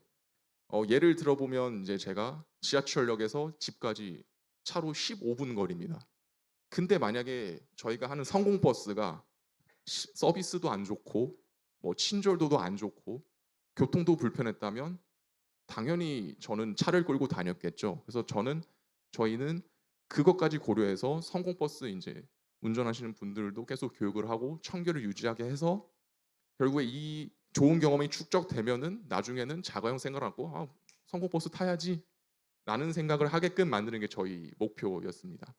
예를 들어보면 이제 제가 지하철역에서 집까지 차로 15분 거리입니다. 근데 만약에 저희가 하는 성공버스가 서비스도 안 좋고 뭐 친절도도 안 좋고 교통도 불편했다면 당연히 저는 차를 끌고 다녔겠죠. 그래서 저희는 그것까지 고려해서 성공버스 이제 운전하시는 분들도 계속 교육을 하고 청결을 유지하게 해서 결국에 이 좋은 경험이 축적되면은 나중에는 자가용 생각을 하고 성공버스 타야지라는 생각을 하게끔 만드는 게 저희 목표였습니다.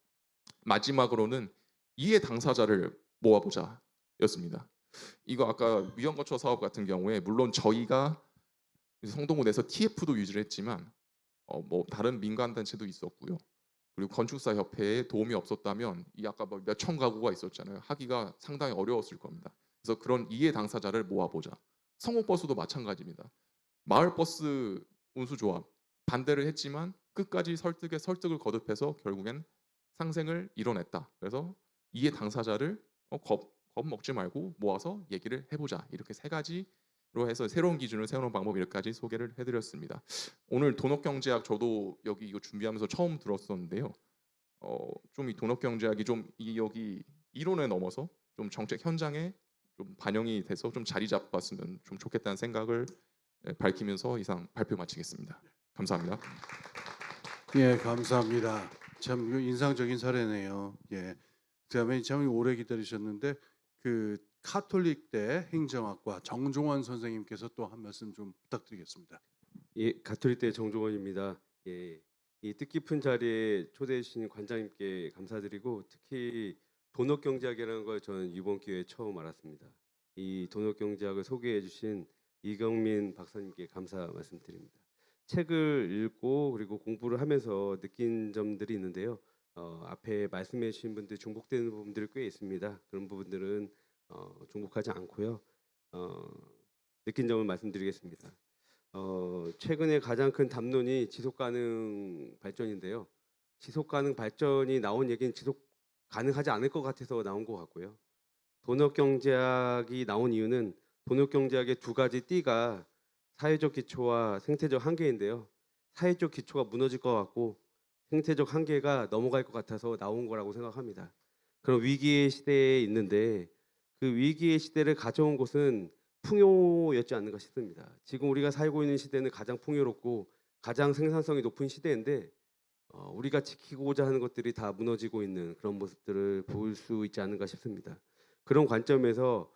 마지막으로는 이해 당사자를 모아보자였습니다. 이거 아까 위험거처 사업 같은 경우에 물론 저희가 성동구 내에서 TF도 유지를 했지만 뭐 다른 민간 단체도 있었고요. 그리고 건축사 협회에 도움이 없었다면 이 아까 뭐 몇천 가구가 있었잖아요. 하기가 상당히 어려웠을 겁니다. 그래서 그런 이해 당사자를 모아보자. 성공버스도 마찬가지입니다. 마을버스 운수조합 반대를 했지만 끝까지 설득을 거듭해서 결국엔 상생을 이뤄냈다. 그래서 이해 당사자를 겁먹지 말고 모아서 얘기를 해보자. 이렇게 세 가지로 해서 새로운 기준을 세우는 방법 이렇게까지 소개를 해드렸습니다. 오늘 돈업경제학 저도 여기 이거 준비하면서 처음 들었었는데요. 좀 이 돈업경제학이 좀 여기 이론에 넘어서 좀 정책 현장에 좀 반영이 돼서 좀 자리 잡았으면 좀 좋겠다는 생각을 밝히면서 이상 발표 마치겠습니다. 감사합니다. 예, 감사합니다. 참 이거 인상적인 사례네요. 예. 그다음에 참 오래 기다리셨는데 그 카톨릭대 행정학과 정종원 선생님께서 또 한 말씀 좀 부탁드리겠습니다. 예, 가톨릭대 정종원입니다. 예, 이 뜻깊은 자리에 초대해 주신 관장님께 감사드리고 특히 돈업경제학이라는 걸 저는 이번 기회에 처음 알았습니다. 이 돈업경제학을 소개해 주신 이경민 박사님께 감사 말씀드립니다. 책을 읽고 그리고 공부를 하면서 느낀 점들이 있는데요. 앞에 말씀해 주신 분들 중복되는 부분들이 꽤 있습니다. 그런 부분들은 중복하지 않고요. 느낀 점을 말씀드리겠습니다. 최근에 가장 큰 담론이 지속가능 발전인데요. 지속가능 발전이 나온 얘기는 지속 가능하지 않을 것 같아서 나온 것 같고요. 돈업경제학이 나온 이유는 돈업경제학의 두 가지 띠가 사회적 기초와 생태적 한계인데요. 사회적 기초가 무너질 것 같고 생태적 한계가 넘어갈 것 같아서 나온 거라고 생각합니다. 그런 위기의 시대에 있는데 그 위기의 시대를 가져온 곳은 풍요였지 않는가 싶습니다. 지금 우리가 살고 있는 시대는 가장 풍요롭고 가장 생산성이 높은 시대인데 우리가 지키고자 하는 것들이 다 무너지고 있는 그런 모습들을 볼 수 있지 않는가 싶습니다. 그런 관점에서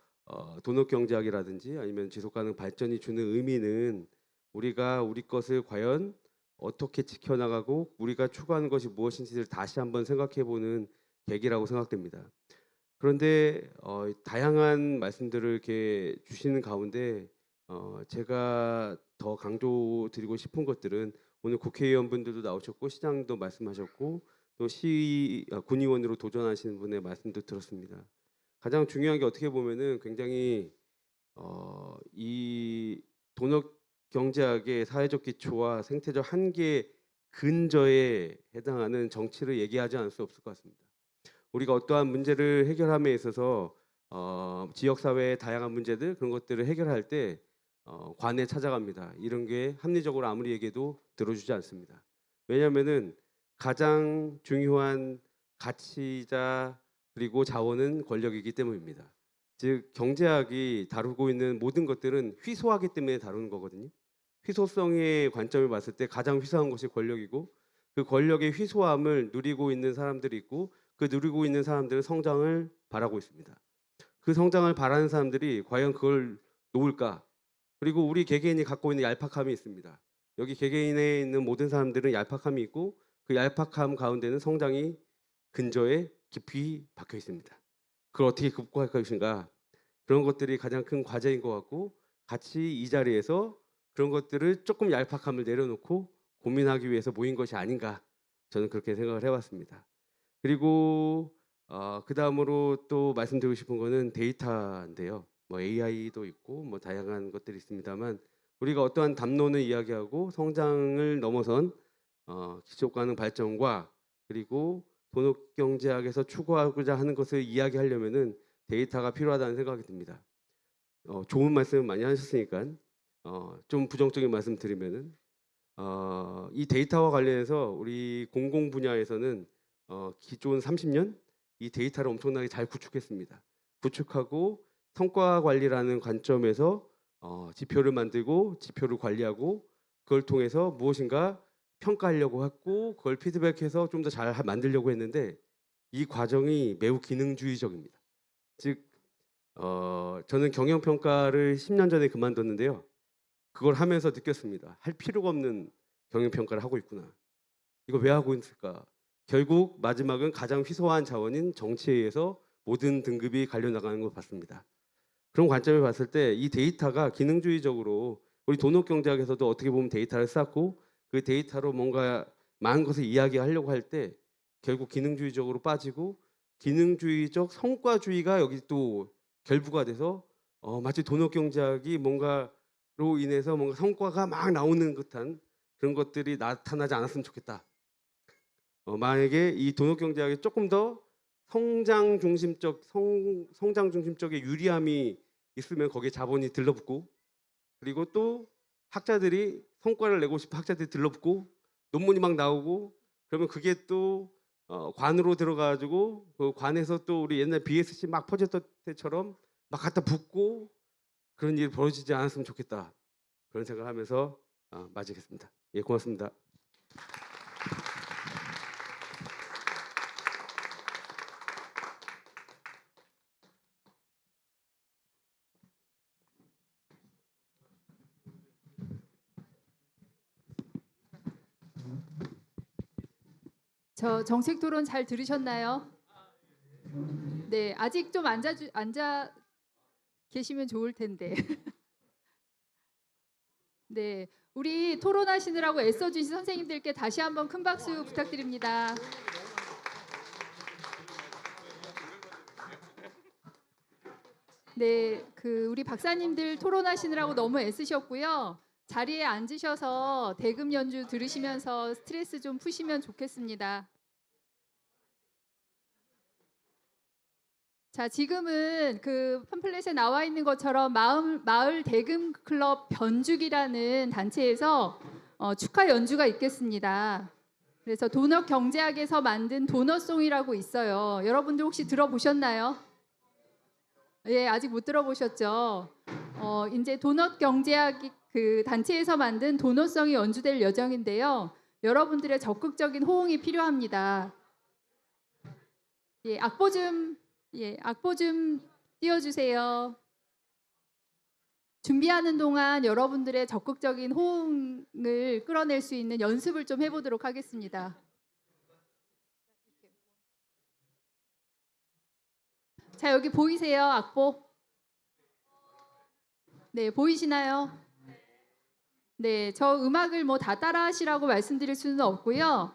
돈업경제학이라든지 아니면 지속가능 발전이 주는 의미는 우리가 우리 것을 과연 어떻게 지켜나가고 우리가 추구하는 것이 무엇인지를 다시 한번 생각해보는 계기라고 생각됩니다. 그런데 다양한 말씀들을 이렇게 주시는 가운데 제가 더 강조드리고 싶은 것들은 오늘 국회의원분들도 나오셨고 시장도 말씀하셨고 또 군의원으로 도전하시는 분의 말씀도 들었습니다. 가장 중요한 게 어떻게 보면은 굉장히 이 돈업경제학의 사회적 기초와 생태적 한계 근저에 해당하는 정치를 얘기하지 않을 수 없을 것 같습니다. 우리가 어떠한 문제를 해결함에 있어서 지역사회의 다양한 문제들 그런 것들을 해결할 때 관에 찾아갑니다. 이런 게 합리적으로 아무리 얘기해도 들어주지 않습니다. 왜냐하면은 가장 중요한 가치자 그리고 자원은 권력이기 때문입니다. 즉 경제학이 다루고 있는 모든 것들은 희소하기 때문에 다루는 거거든요. 희소성의 관점을 봤을 때 가장 희소한 것이 권력이고 그 권력의 희소함을 누리고 있는 사람들이 있고 그 누리고 있는 사람들은 성장을 바라고 있습니다. 그 성장을 바라는 사람들이 과연 그걸 놓을까? 그리고 우리 개개인이 갖고 있는 얄팍함이 있습니다. 여기 개개인에 있는 모든 사람들은 얄팍함이 있고 그 얄팍함 가운데는 성장이 근저에 깊이 박혀 있습니다. 그걸 어떻게 극복할 것인가? 그런 것들이 가장 큰 과제인 것 같고 같이 이 자리에서 그런 것들을 조금 얄팍함을 내려놓고 고민하기 위해서 모인 것이 아닌가 저는 그렇게 생각을 해봤습니다. 그리고 그 다음으로 또 말씀드리고 싶은 거는 데이터인데요. 뭐 AI도 있고 뭐 다양한 것들이 있습니다만 우리가 어떠한 담론을 이야기하고 성장을 넘어선 기초가능 발전과 그리고 돈업경제학에서 추구하고자 하는 것을 이야기하려면은 데이터가 필요하다는 생각이 듭니다. 좋은 말씀 많이 하셨으니까 좀 부정적인 말씀 드리면은 이 데이터와 관련해서 우리 공공 분야에서는 기존 30년 이 데이터를 엄청나게 잘 구축했습니다. 구축하고 성과 관리라는 관점에서 지표를 만들고 지표를 관리하고 그걸 통해서 무엇인가 평가하려고 했고 그걸 피드백해서 좀 더 잘 만들려고 했는데 이 과정이 매우 기능주의적입니다. 즉 저는 경영평가를 10년 전에 그만뒀는데요. 그걸 하면서 느꼈습니다. 할 필요가 없는 경영평가를 하고 있구나. 이거 왜 하고 있을까? 결국 마지막은 가장 희소한 자원인 정치에 의해서 모든 등급이 갈려 나가는 걸 봤습니다. 그런 관점을 봤을 때 이 데이터가 기능주의적으로 우리 돈업경제학에서도 어떻게 보면 데이터를 쌓고 그 데이터로 뭔가 많은 것을 이야기하려고 할 때 결국 기능주의적으로 빠지고 기능주의적 성과주의가 여기 또 결부가 돼서 마치 돈업경제학이 뭔가로 인해서 뭔가 성과가 막 나오는 듯한 그런 것들이 나타나지 않았으면 좋겠다. 만약에 이 돈업경제학이 조금 더 성장 중심적의 유리함이 있으면 거기에 자본이 들러붙고 그리고 또 학자들이 성과를 내고 싶은 학자들이 들러붙고 논문이 막 나오고 그러면 그게 또 관으로 들어가지고 그 관에서 또 우리 옛날 BSC 막 퍼졌던 때처럼 막 갖다 붓고 그런 일이 벌어지지 않았으면 좋겠다. 그런 생각을 하면서 마치겠습니다. 예, 고맙습니다. 저 정책 토론 잘 들으셨나요? 네, 아직 좀 앉아 계시면 좋을 텐데. 네, 우리 토론하시느라고 애써주신 선생님들께 다시 한번 큰 박수 부탁드립니다. 네, 우리 박사님들 토론하시느라고 너무 애쓰셨고요. 자리에 앉으셔서 대금 연주 들으시면서 스트레스 좀 푸시면 좋겠습니다. 자, 지금은 그 팜플렛에 나와 있는 것처럼 마을 대금 클럽 변죽이라는 단체에서 축하 연주가 있겠습니다. 그래서 도넛 경제학에서 만든 도넛송이라고 있어요. 여러분들 혹시 들어보셨나요? 예, 아직 못 들어보셨죠? 이제 도넛 경제학 그 단체에서 만든 도넛송이 연주될 예정인데요. 여러분들의 적극적인 호응이 필요합니다. 예, 악보 좀 띄워주세요. 준비하는 동안 여러분들의 적극적인 호응을 끌어낼 수 있는 연습을 좀 해보도록 하겠습니다. 자, 여기 보이세요? 악보? 네, 보이시나요? 네, 저 음악을 뭐 다 따라하시라고 말씀드릴 수는 없고요.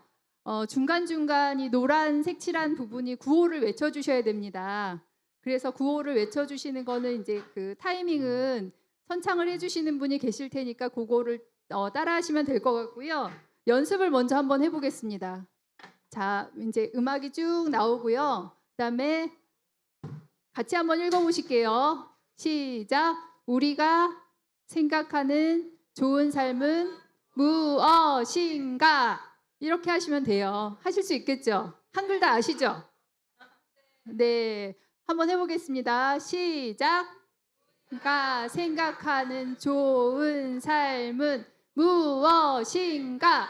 중간중간 이 노란 색칠한 부분이 구호를 외쳐주셔야 됩니다. 그래서 구호를 외쳐주시는 거는 이제 그 타이밍은 선창을 해주시는 분이 계실 테니까 그거를 따라하시면 될 것 같고요. 연습을 먼저 한번 해보겠습니다. 자, 이제 음악이 쭉 나오고요. 그다음에 같이 한번 읽어보실게요. 시작. 우리가 생각하는 좋은 삶은 무엇인가? 이렇게 하시면 돼요. 하실 수 있겠죠? 한글 다 아시죠? 네, 한번 해보겠습니다. 시작. 우리가 생각하는 좋은 삶은 무엇인가?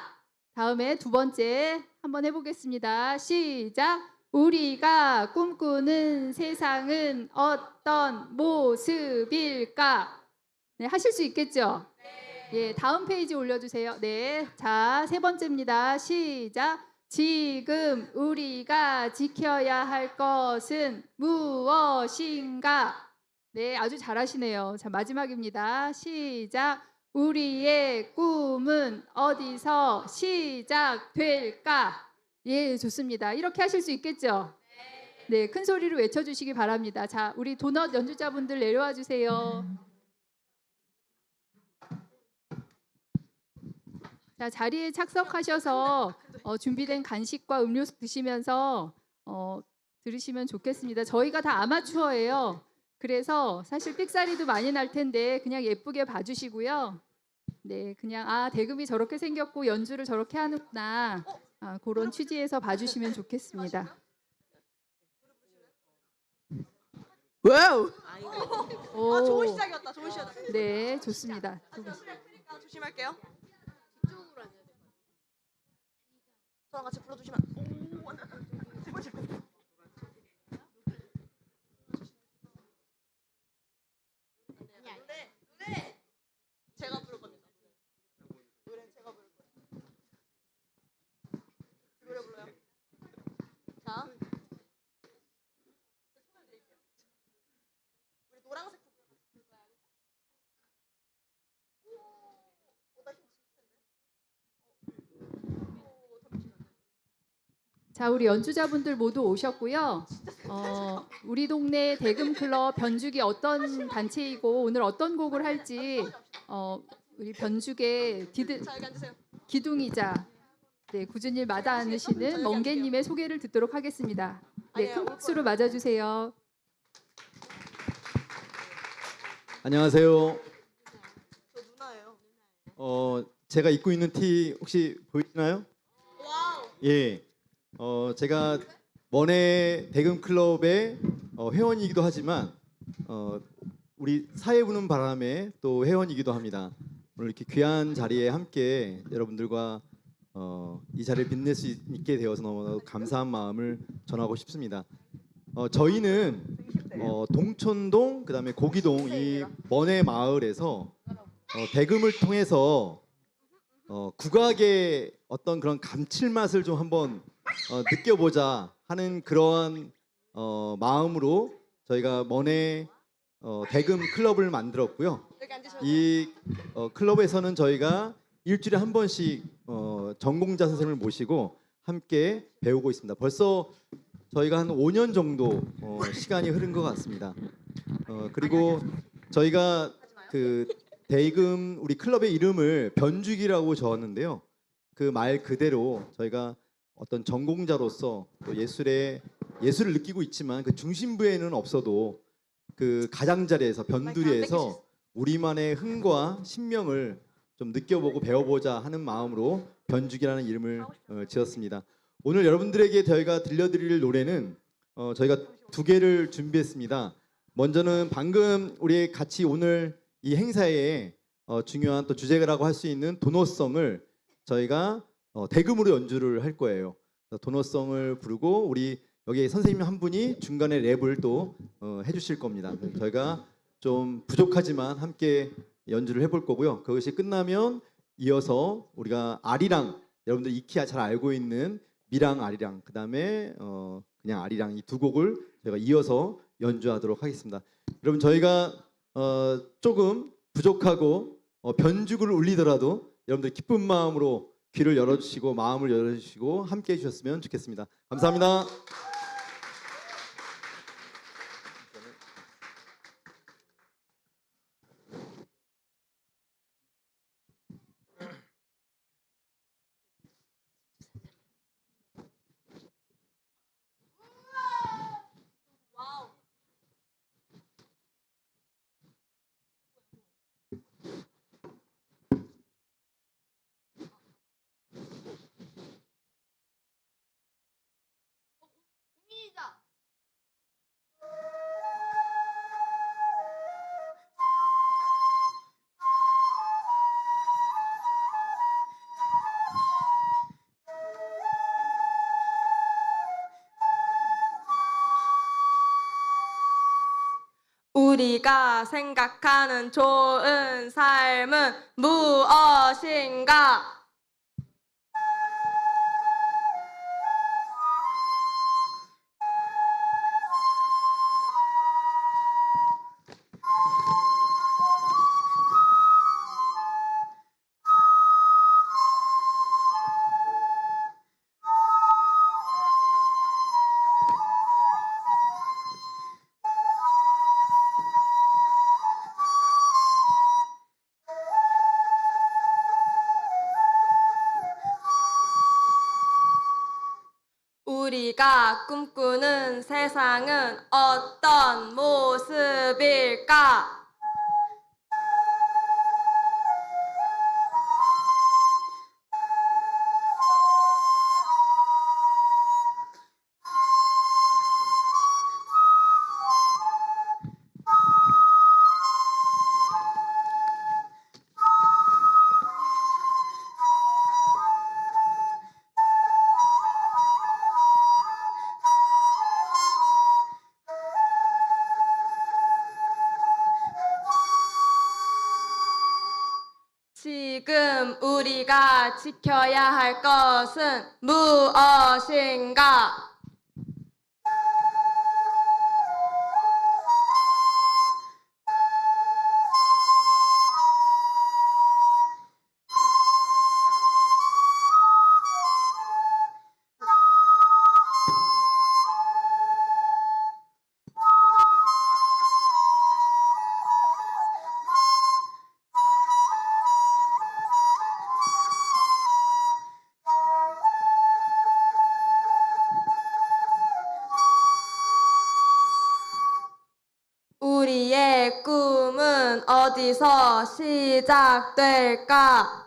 다음에 두 번째 한번 해보겠습니다. 시작. 우리가 꿈꾸는 세상은 어떤 모습일까? 네, 하실 수 있겠죠? 예, 다음 페이지 올려주세요. 네, 자, 세 번째입니다. 시작. 지금 우리가 지켜야 할 것은 무엇인가? 네, 아주 잘하시네요. 자, 마지막입니다. 시작. 우리의 꿈은 어디서 시작될까? 예, 좋습니다. 이렇게 하실 수 있겠죠? 네, 큰 소리로 외쳐주시기 바랍니다. 자, 우리 도넛 연주자분들 내려와 주세요. 자, 자리에 착석하셔서 준비된 간식과 음료수 드시면서 들으시면 좋겠습니다. 저희가 다 아마추어예요. 그래서 사실 삑사리도 많이 날 텐데 그냥 예쁘게 봐주시고요. 네, 그냥 대금이 저렇게 생겼고 연주를 저렇게 하는구나. 그런 취지에서 봐주시면 좋겠습니다. 와우! 오, 좋은 시작이었다. 좋은 시작. 네, 좋습니다. 조심할게요. 저랑 같이 불러주시면. 오, 제발 제발. 노래 제가 부를 겁니다. 노래 제가 부를 거예요. 노래 불러요. 자, 우리 노란색 부를 거야. 자, 우리 연주자분들 모두 오셨고요. 우리 동네 대금 클럽 변죽이 어떤 단체이고 오늘 어떤 곡을 할지 우리 변죽의 기둥이자 굳은 일 마다 않으시는 멍게님의 소개를 듣도록 하겠습니다. 네, 큰 박수로 맞아주세요. 안녕하세요. 저 누나예요. 제가 입고 있는 티 혹시 보이시나요? 와우. 예. 제가 먼해 대금 클럽의 회원이기도 하지만 우리 사회 부는 바람에 또 회원이기도 합니다. 오늘 이렇게 귀한 자리에 함께 여러분들과 이 자리를 빛낼 수 있게 되어서 너무 감사한 마음을 전하고 싶습니다. 저희는 동촌동 그다음에 고기동 이 먼해 마을에서 대금을 통해서 국악의 어떤 그런 감칠맛을 좀 한번 느껴보자 하는 그런 마음으로 저희가 먼해 대금 클럽을 만들었고요. 이 클럽에서는 저희가 일주일에 한 번씩 전공자 선생님을 모시고 함께 배우고 있습니다. 벌써 저희가 한 5년 정도 시간이 흐른 것 같습니다. 그리고 저희가 그 대금 우리 클럽의 이름을 변죽이라고 적었는데요. 그 말 그대로 저희가 어떤 전공자로서 또 예술을 느끼고 있지만 그 중심부에는 없어도 그 가장자리에서 변두리에서 우리만의 흥과 신명을 좀 느껴보고 배워보자 하는 마음으로 변죽이라는 이름을 지었습니다. 오늘 여러분들에게 저희가 들려드릴 노래는 저희가 두 개를 준비했습니다. 먼저는 방금 우리 같이 오늘 이 행사에 중요한 또 주제라고 할 수 있는 도노성을 저희가 대금으로 연주를 할 거예요. 도노성을 부르고 우리 여기 선생님 한 분이 중간에 랩을 또 해주실 겁니다. 저희가 좀 부족하지만 함께 연주를 해볼 거고요. 그것이 끝나면 이어서 우리가 아리랑 여러분들 익히 잘 알고 있는 미랑 아리랑 그 다음에 그냥 아리랑 이 두 곡을 저희가 이어서 연주하도록 하겠습니다. 여러분 저희가 조금 부족하고 변죽을 울리더라도 여러분들 기쁜 마음으로 귀를 열어주시고 마음을 열어주시고 함께 해주셨으면 좋겠습니다. 감사합니다. 우리가 생각하는 좋은 삶은 무엇인가? 우리가 꿈꾸는 세상은 어떤 모습일까? 지금 우리가 지켜야 할 것은 무엇인가? 우리의 꿈은 어디서 시작될까?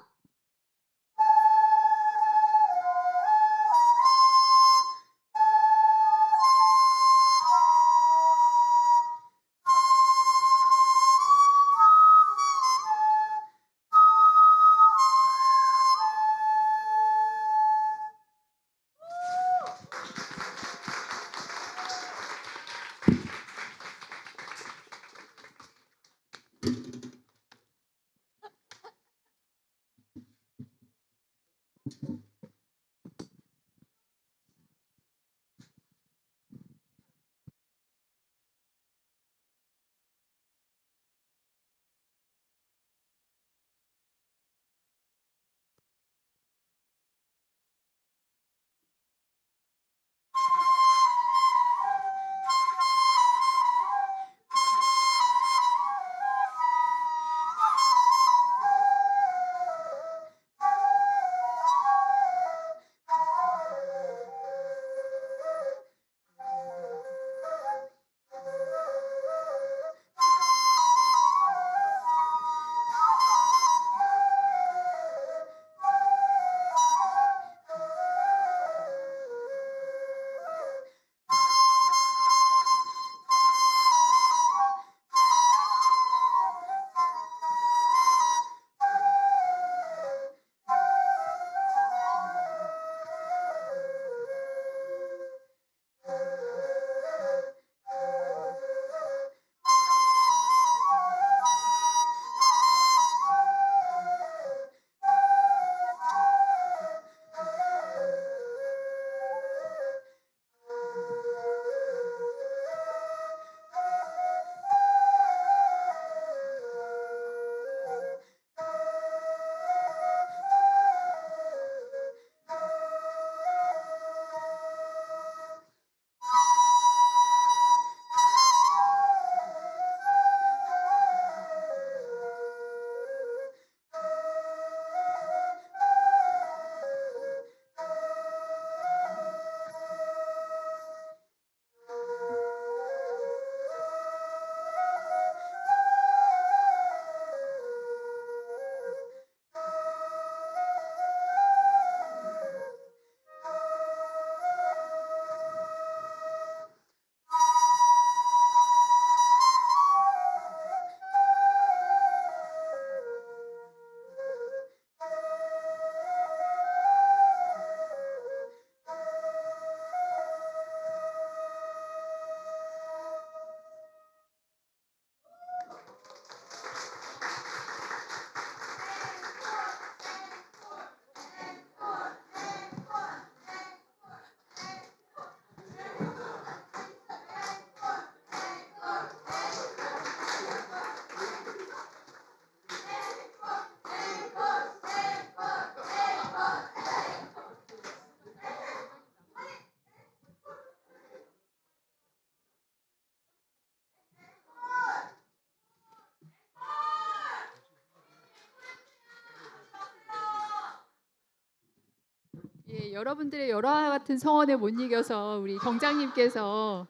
여러분들의 열화 같은 성원에 못 이겨서 우리 경장님께서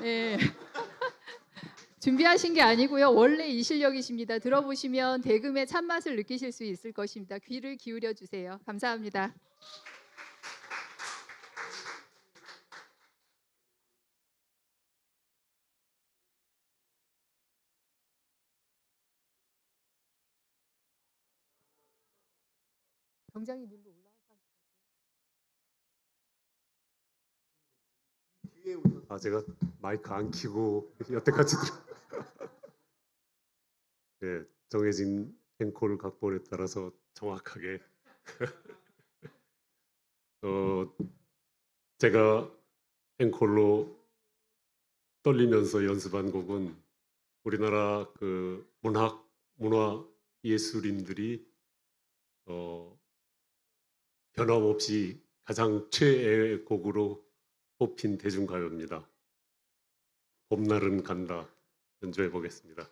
네. 준비하신 게 아니고요. 원래 이 실력이십니다. 들어보시면 대금의 참맛을 느끼실 수 있을 것입니다. 귀를 기울여 주세요. 감사합니다. 경장님 일로 올라와서 아 제가 마이크 안 켜고 여태까지 네, 정해진 앵콜 각본에 따라서 정확하게 제가 앵콜로 떨리면서 연습한 곡은 우리나라 그 문화 예술인들이 변함없이 가장 최애의 곡으로 뽑힌 대중가요입니다. 봄날은 간다 연주해 보겠습니다.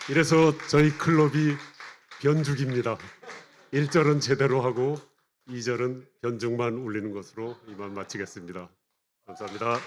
이래서 저희 클럽이 변죽입니다. 1절은 제대로 하고 2절은 변죽만 울리는 것으로 이만 마치겠습니다. 감사합니다.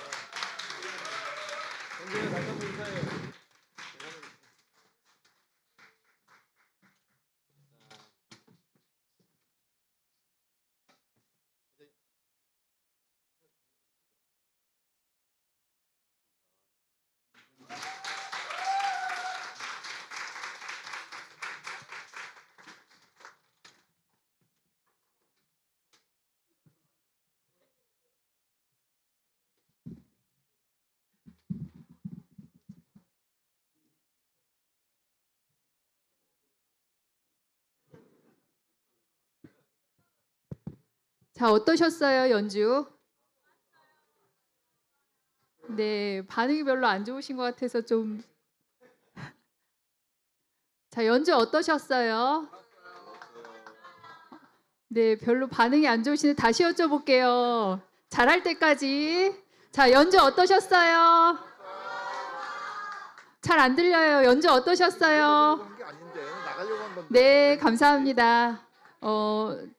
자, 어떠셨어요, 연주? 네, 반응이 별로 안 좋으신 것 같아서 좀. 자, 연주 어떠셨어요? 네, 별로 반응이 안 좋으시는데 다시 여쭤볼게요. 잘할 때까지. 자, 연주 어떠셨어요? 잘 안 들려요. 연주 어떠셨어요? 네, 감사합니다.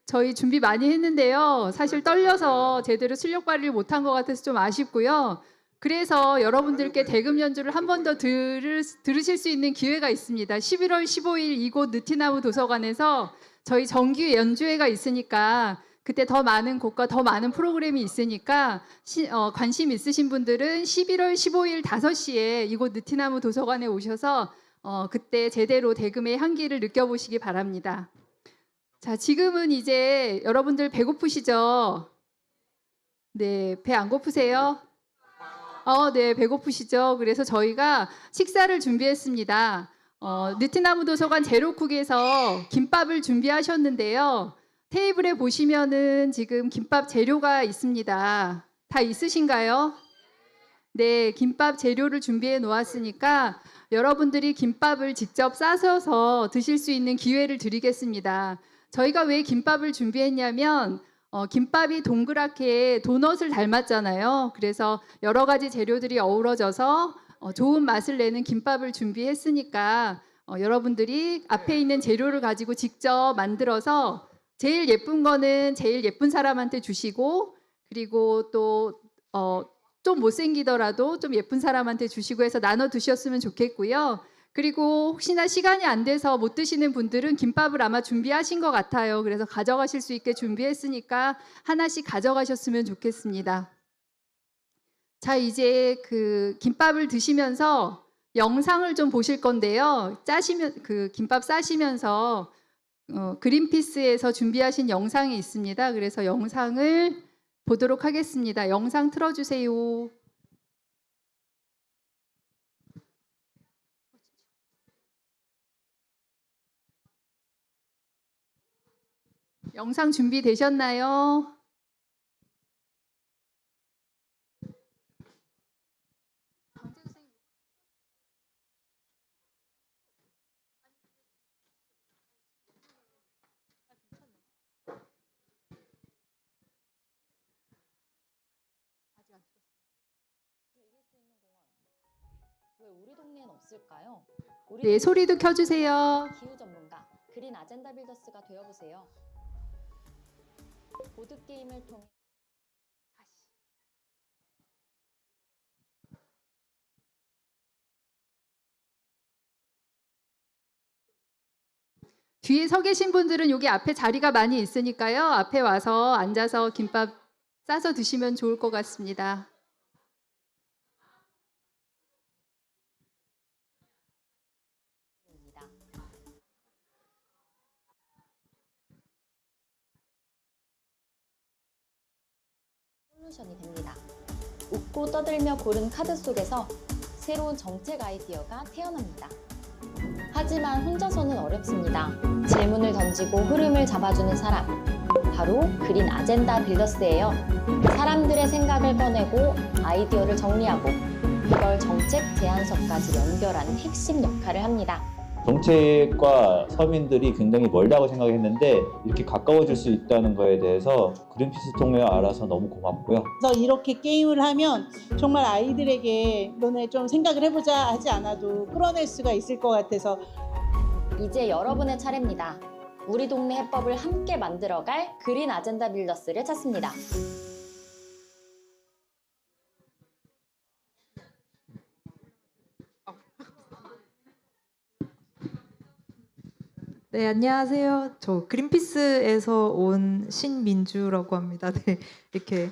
저희 준비 많이 했는데요. 사실 떨려서 제대로 실력 발휘를 못한 것 같아서 좀 아쉽고요. 그래서 여러분들께 대금 연주를 한 번 더 들으실 수 있는 기회가 있습니다. 11월 15일 이곳 느티나무 도서관에서 저희 정규 연주회가 있으니까 그때 더 많은 곡과 더 많은 프로그램이 있으니까 관심 있으신 분들은 11월 15일 5시에 이곳 느티나무 도서관에 오셔서 그때 제대로 대금의 향기를 느껴보시기 바랍니다. 자, 지금은 이제 여러분들 배고프시죠? 네, 배 안 고프세요? 네, 배고프시죠? 그래서 저희가 식사를 준비했습니다. 느티나무 도서관 제로쿡에서 김밥을 준비하셨는데요. 테이블에 보시면은 지금 김밥 재료가 있습니다. 다 있으신가요? 네, 김밥 재료를 준비해 놓았으니까 여러분들이 김밥을 직접 싸셔서 드실 수 있는 기회를 드리겠습니다. 저희가 왜 김밥을 준비했냐면 김밥이 동그랗게 도넛을 닮았잖아요. 그래서 여러 가지 재료들이 어우러져서 좋은 맛을 내는 김밥을 준비했으니까 여러분들이 앞에 있는 재료를 가지고 직접 만들어서 제일 예쁜 거는 제일 예쁜 사람한테 주시고, 그리고 또 좀 못생기더라도 좀 예쁜 사람한테 주시고 해서 나눠 드셨으면 좋겠고요. 그리고 혹시나 시간이 안 돼서 못 드시는 분들은 김밥을 아마 준비하신 것 같아요. 그래서 가져가실 수 있게 준비했으니까 하나씩 가져가셨으면 좋겠습니다. 자, 이제 그 김밥을 드시면서 영상을 좀 보실 건데요. 그 김밥 싸시면서 그린피스에서 준비하신 영상이 있습니다. 그래서 영상을 보도록 하겠습니다. 영상 틀어주세요. 영상 준비되셨나요? 왜 우리 동네엔 없을까요? 네, 소리도 켜주세요. 기후 전문가 그린 아젠다 빌더스가 되어보세요. 보드 게임을 통해 뒤에 서 계신 분들은 여기 앞에 자리가 많이 있으니까요. 앞에 와서 앉아서 김밥 싸서 드시면 좋을 것 같습니다. 솔루션이 됩니다. 웃고 떠들며 고른 카드 속에서 새로운 정책 아이디어가 태어납니다. 하지만 혼자서는 어렵습니다. 질문을 던지고 흐름을 잡아주는 사람, 바로 그린 아젠다 빌더스예요. 사람들의 생각을 꺼내고 아이디어를 정리하고 그걸 정책 제안서까지 연결하는 핵심 역할을 합니다. 정책과 서민들이 굉장히 멀다고 생각했는데 이렇게 가까워질 수 있다는 거에 대해서 그린피스 통해서 알아서 너무 고맙고요. 그래서 이렇게 게임을 하면 정말 아이들에게 너네 좀 생각을 해보자 하지 않아도 끌어낼 수가 있을 것 같아서 이제 여러분의 차례입니다. 우리 동네 해법을 함께 만들어갈 그린 아젠다 빌더스를 찾습니다. 네, 안녕하세요. 저 그린피스에서 온 신민주라고 합니다. 네, 이렇게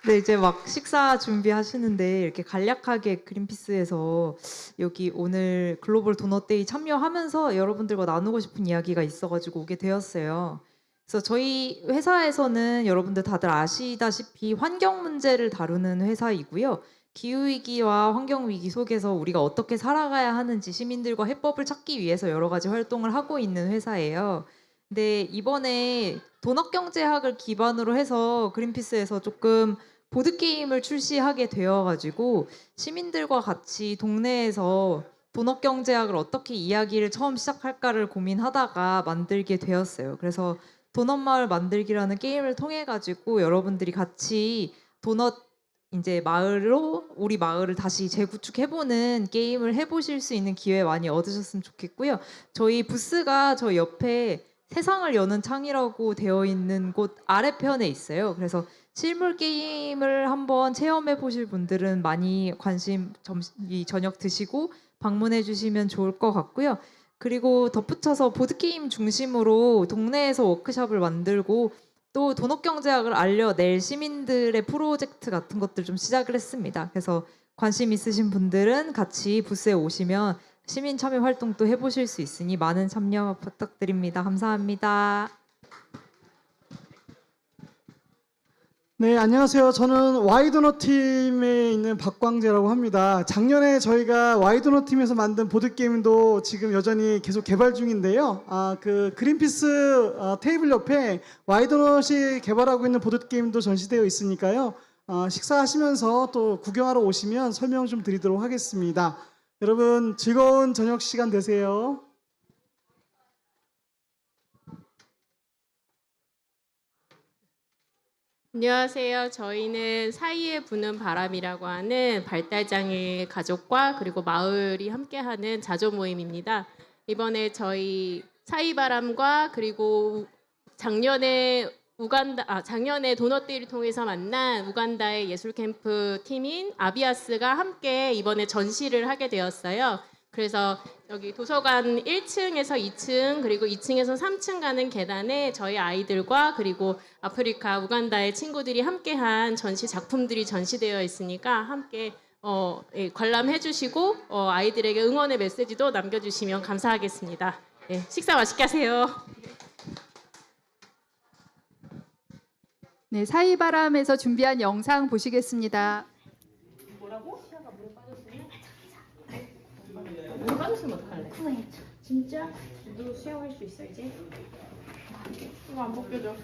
네, 이제 막 식사 준비하시는데 이렇게 간략하게 그린피스에서 여기 오늘 글로벌 도넛데이 참여하면서 여러분들과 나누고 싶은 이야기가 있어가지고 오게 되었어요. 그래서 저희 회사에서는 여러분들 다들 아시다시피 환경 문제를 다루는 회사이고요. 기후위기와 환경위기 속에서 우리가 어떻게 살아가야 하는지 시민들과 해법을 찾기 위해서 여러 가지 활동을 하고 있는 회사예요. 근데 이번에 도넛경제학을 기반으로 해서 그린피스에서 조금 보드게임을 출시하게 되어가지고 시민들과 같이 동네에서 도넛경제학을 어떻게 이야기를 처음 시작할까를 고민하다가 만들게 되었어요. 그래서 도넛마을 만들기라는 게임을 통해 가지고 여러분들이 같이 도넛 이제 마을로 우리 마을을 다시 재구축해보는 게임을 해보실 수 있는 기회 많이 얻으셨으면 좋겠고요. 저희 부스가 저 옆에 세상을 여는 창이라고 되어 있는 곳 아래편에 있어요. 그래서 실물 게임을 한번 체험해 보실 분들은 많이 이 저녁 드시고 방문해 주시면 좋을 것 같고요. 그리고 덧붙여서 보드게임 중심으로 동네에서 워크숍을 만들고 또 도넛경제학을 알려낼 시민들의 프로젝트 같은 것들 좀 시작을 했습니다. 그래서 관심 있으신 분들은 같이 부스에 오시면 시민 참여 활동도 해보실 수 있으니 많은 참여 부탁드립니다. 감사합니다. 네, 안녕하세요. 저는 와이도넛 팀에 있는 박광재라고 합니다. 작년에 저희가 와이도넛 팀에서 만든 보드게임도 지금 여전히 계속 개발 중인데요. 그 그린피스 테이블 옆에 와이도넛이 개발하고 있는 보드게임도 전시되어 있으니까요. 식사하시면서 또 구경하러 오시면 설명 좀 드리도록 하겠습니다. 여러분 즐거운 저녁 시간 되세요. 안녕하세요. 저희는 사이에 부는 바람이라고 하는 발달장애 가족과 그리고 마을이 함께하는 자조 모임입니다. 이번에 저희 사이바람과 그리고 작년에 도넛데이를 통해서 만난 우간다의 예술 캠프 팀인 아비아스가 함께 이번에 전시를 하게 되었어요. 그래서 여기 도서관 1층에서 2층 그리고 2층에서 3층 가는 계단에 저희 아이들과 그리고 아프리카 우간다의 친구들이 함께한 전시 작품들이 전시되어 있으니까 함께 관람해 주시고 아이들에게 응원의 메시지도 남겨주시면 감사하겠습니다. 네, 식사 맛있게 하세요. 네, 사이바람에서 준비한 영상 보시겠습니다. 뭐라고? 시아가 물에 빠졌으면 물에 빠졌으면 어떡할래? 진짜? 너 수영할 수 있어 이제? 이거 안 벗겨져.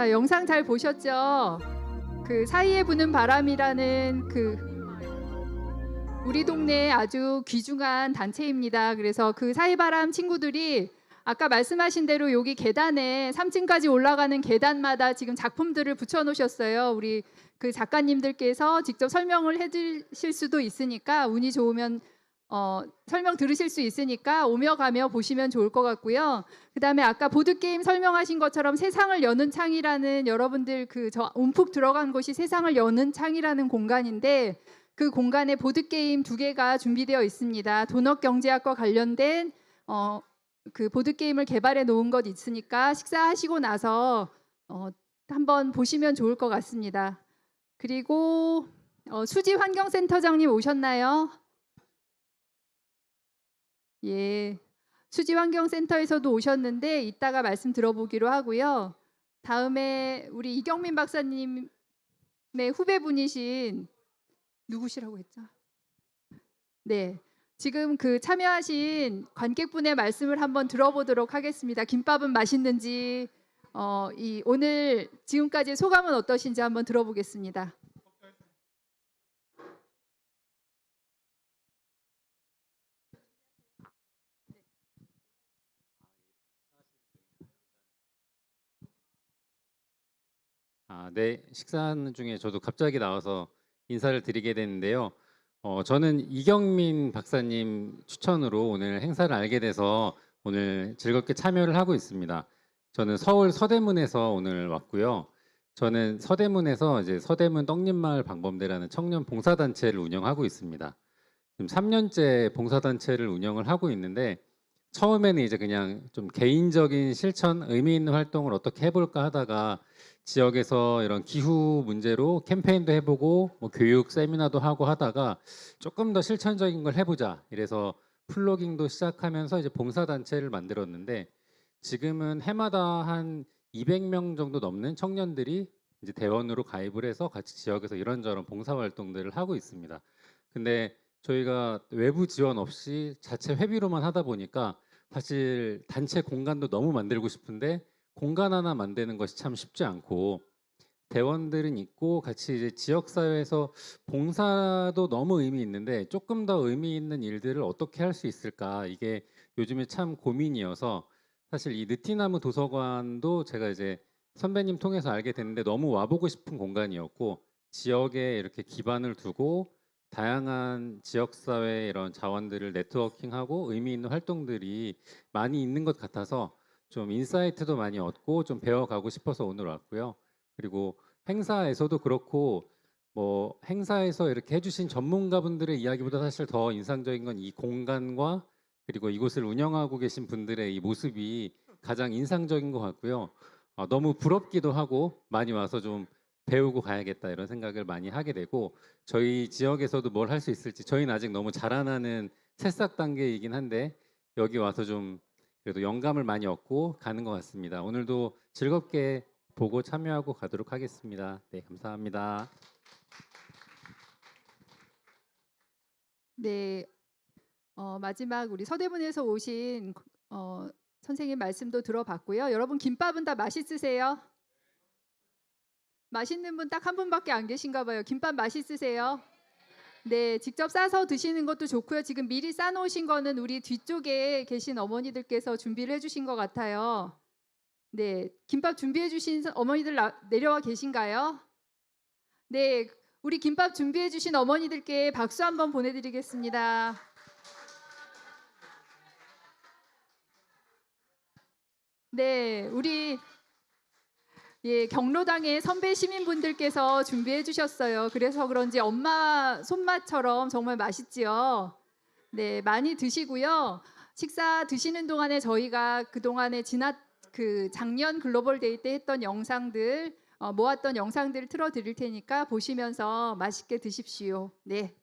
자, 영상 잘 보셨죠? 그 사이에 부는 바람이라는 우리 동네 아주 귀중한 단체입니다. 그래서 그 사이바람 친구들이 아까 말씀하신 대로 여기 계단에 3층까지 올라가는 계단마다 지금 작품들을 붙여 놓으셨어요. 우리 그 작가님들께서 직접 설명을 해 주실 수도 있으니까 운이 좋으면 설명 들으실 수 있으니까 오며 가며 보시면 좋을 것 같고요. 그다음에 아까 보드게임 설명하신 것처럼 세상을 여는 창이라는 여러분들 저 움푹 들어간 곳이 세상을 여는 창이라는 공간인데 그 공간에 보드게임 2개가 준비되어 있습니다. 도넛경제학과 관련된 그 보드게임을 개발해 놓은 것 있으니까 식사하시고 나서 한번 보시면 좋을 것 같습니다. 그리고 수지환경센터장님 오셨나요? 예, 수지환경센터에서도 오셨는데 이따가 말씀 들어보기로 하고요. 다음에 우리 이경민 박사님의 후배분이신 누구시라고 했죠? 네, 지금 그 참여하신 관객분의 말씀을 한번 들어보도록 하겠습니다. 김밥은 맛있는지 오늘 지금까지 소감은 어떠신지 한번 들어보겠습니다. 네, 식사하는 중에 저도 갑자기 나와서 인사를 드리게 됐는데요. 저는 이경민 박사님 추천으로 오늘 행사를 알게 돼서 오늘 즐겁게 참여를 하고 있습니다. 저는 서울 서대문에서 오늘 왔고요. 저는 서대문에서 이제 서대문 떡잎마을 방범대라는 청년 봉사단체를 운영하고 있습니다. 지금 3년째 봉사단체를 운영을 하고 있는데 처음에는 이제 그냥 좀 개인적인 실천, 의미 있는 활동을 어떻게 해볼까 하다가 지역에서 이런 기후 문제로 캠페인도 해보고 뭐 교육 세미나도 하고 하다가 조금 더 실천적인 걸 해보자 이래서 플로깅도 시작하면서 이제 봉사단체를 만들었는데 지금은 해마다 한 200명 정도 넘는 청년들이 이제 대원으로 가입을 해서 같이 지역에서 이런저런 봉사활동들을 하고 있습니다. 근데 저희가 외부 지원 없이 자체 회비로만 하다 보니까 사실 단체 공간도 너무 만들고 싶은데 공간 하나 만드는 것이 참 쉽지 않고 대원들은 있고 같이 이제 지역사회에서 봉사도 너무 의미 있는데 조금 더 의미 있는 일들을 어떻게 할 수 있을까 이게 요즘에 참 고민이어서 사실 이 느티나무 도서관도 제가 이제 선배님 통해서 알게 됐는데 너무 와보고 싶은 공간이었고 지역에 이렇게 기반을 두고 다양한 지역사회 이런 자원들을 네트워킹하고 의미 있는 활동들이 많이 있는 것 같아서 좀 인사이트도 많이 얻고 좀 배워가고 싶어서 오늘 왔고요. 그리고 행사에서도 그렇고 뭐 행사에서 이렇게 해주신 전문가분들의 이야기보다 사실 더 인상적인 건 이 공간과 그리고 이곳을 운영하고 계신 분들의 이 모습이 가장 인상적인 것 같고요. 너무 부럽기도 하고 많이 와서 좀 배우고 가야겠다 이런 생각을 많이 하게 되고 저희 지역에서도 뭘 할 수 있을지 저희는 아직 너무 자라나는 새싹 단계이긴 한데 여기 와서 좀 그래도 영감을 많이 얻고 가는 것 같습니다. 오늘도 즐겁게 보고 참여하고 가도록 하겠습니다. 네, 감사합니다. 네, 마지막 우리 서대문에서 오신 선생님 말씀도 들어봤고요. 여러분 김밥은 다 맛있으세요? 맛있는 분 딱 한 분밖에 안 계신가 봐요. 김밥 맛있으세요? 네, 직접 싸서 드시는 것도 좋고요. 지금 미리 싸놓으신 거는 우리 뒤쪽에 계신 어머니들께서 준비를 해주신 것 같아요. 네, 김밥 준비해 주신 어머니들 내려와 계신가요? 네, 우리 김밥 준비해 주신 어머니들께 박수 한번 보내드리겠습니다. 네, 우리 경로당의 선배 시민분들께서 준비해 주셨어요. 그래서 그런지 엄마 손맛처럼 정말 맛있지요. 네, 많이 드시고요. 식사 드시는 동안에 저희가 그동안에 작년 글로벌 데이 때 했던 영상들 모았던 영상들을 틀어 드릴 테니까 보시면서 맛있게 드십시오. 네.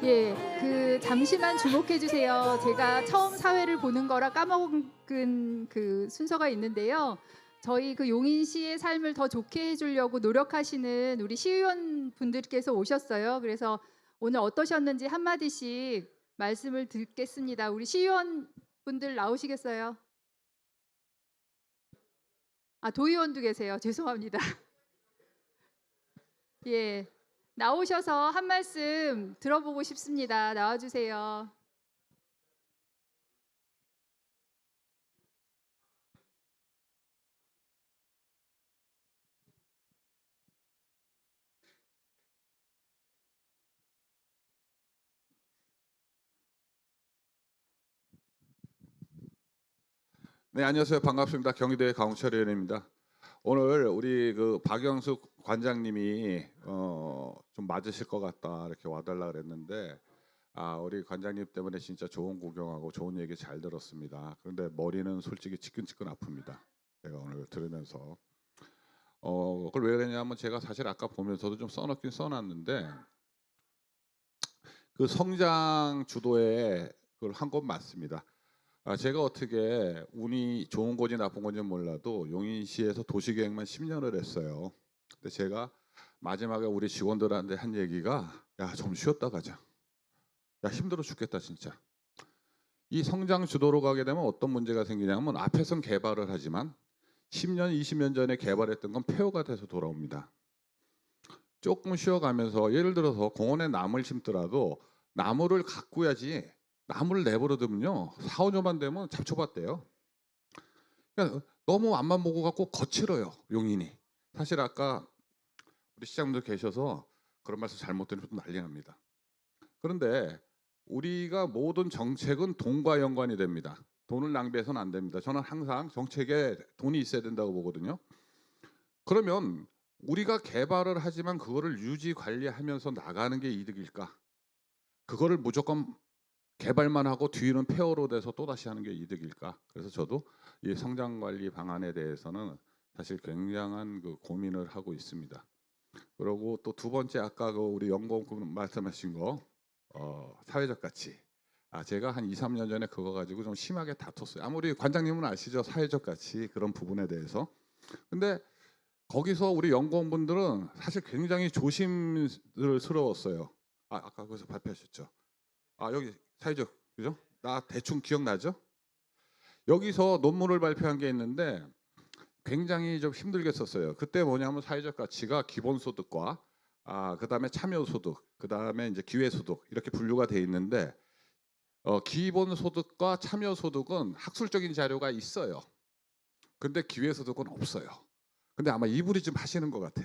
예, 그 잠시만 주목해 주세요. 제가 처음 사회를 보는 거라 까먹은 그 순서가 있는데요. 저희 그 용인 시의 삶을 더 좋게 해주려고 노력하시는 우리 시의원 분들께서 오셨어요. 그래서 오늘 어떠셨는지 한마디씩 말씀을 듣겠습니다. 우리 시의원 분들 나오시겠어요? 아, 도의원도 계세요. 죄송합니다. 예, 나오셔서 한 말씀 들어보고 싶습니다. 나와주세요. 네, 안녕하세요. 반갑습니다. 경희대 강홍철 의원입니다. 오늘 우리 그 박영숙 관장님이 좀 맞으실 것 같다 이렇게 와달라 그랬는데 우리 관장님 때문에 진짜 좋은 구경하고 좋은 얘기 잘 들었습니다. 그런데 머리는 솔직히 지끈지끈 아픕니다. 제가 오늘 들으면서 그걸 왜 그러냐면 제가 사실 아까 보면서도 좀 써놓긴 써놨는데 그 성장 주도에 그걸 한 건 맞습니다. 제가 어떻게 운이 좋은 건지 나쁜 건지 몰라도 용인시에서 도시계획만 10년을 했어요. 근데 제가 마지막에 우리 직원들한테 한 얘기가 야, 좀 쉬었다 가자. 야, 힘들어 죽겠다 진짜. 이 성장 주도로 가게 되면 어떤 문제가 생기냐면 앞에선 개발을 하지만 10년, 20년 전에 개발했던 건 폐허가 돼서 돌아옵니다. 조금 쉬어가면서 예를 들어서 공원에 나무를 심더라도 나무를 가꾸야지 나무를 내버려두면요 4, 5년만 되면 잡초밭 돼요. 그러니까 너무 앞만 보고 갖고 거칠어요 용인이. 사실 아까 우리 시장님들 계셔서 그런 말씀 잘못되면 난리 납니다. 그런데 우리가 모든 정책은 돈과 연관이 됩니다. 돈을 낭비해서는 안 됩니다. 저는 항상 정책에 돈이 있어야 된다고 보거든요. 그러면 우리가 개발을 하지만 그거를 유지 관리하면서 나가는 게 이득일까? 그거를 무조건 개발만 하고 뒤는 폐허로 돼서 또다시 하는 게 이득일까? 그래서 저도 이 성장 관리 방안에 대해서는 사실 굉장한 그 고민을 하고 있습니다. 그리고 또 두 번째 아까 그 우리 연구원 말씀하신 거 사회적 가치. 제가 한 2, 3년 전에 그거 가지고 좀 심하게 다퉜어요. 아무리 관장님은 아시죠? 사회적 가치 그런 부분에 대해서. 근데 거기서 우리 연구원분들은 사실 굉장히 조심스러웠어요. 아까 거기서 발표하셨죠? 여기 사회적, 그죠? 나 대충 기억나죠? 여기서 논문을 발표한 게 있는데 굉장히 좀 힘들게 썼어요. 그때 뭐냐면 사회적 가치가 기본소득과 그다음에 참여소득, 그다음에 이제 기회소득 이렇게 분류가 돼 있는데 기본소득과 참여소득은 학술적인 자료가 있어요. 근데 기회소득은 없어요. 근데 아마 이분이 좀 하시는 것 같아.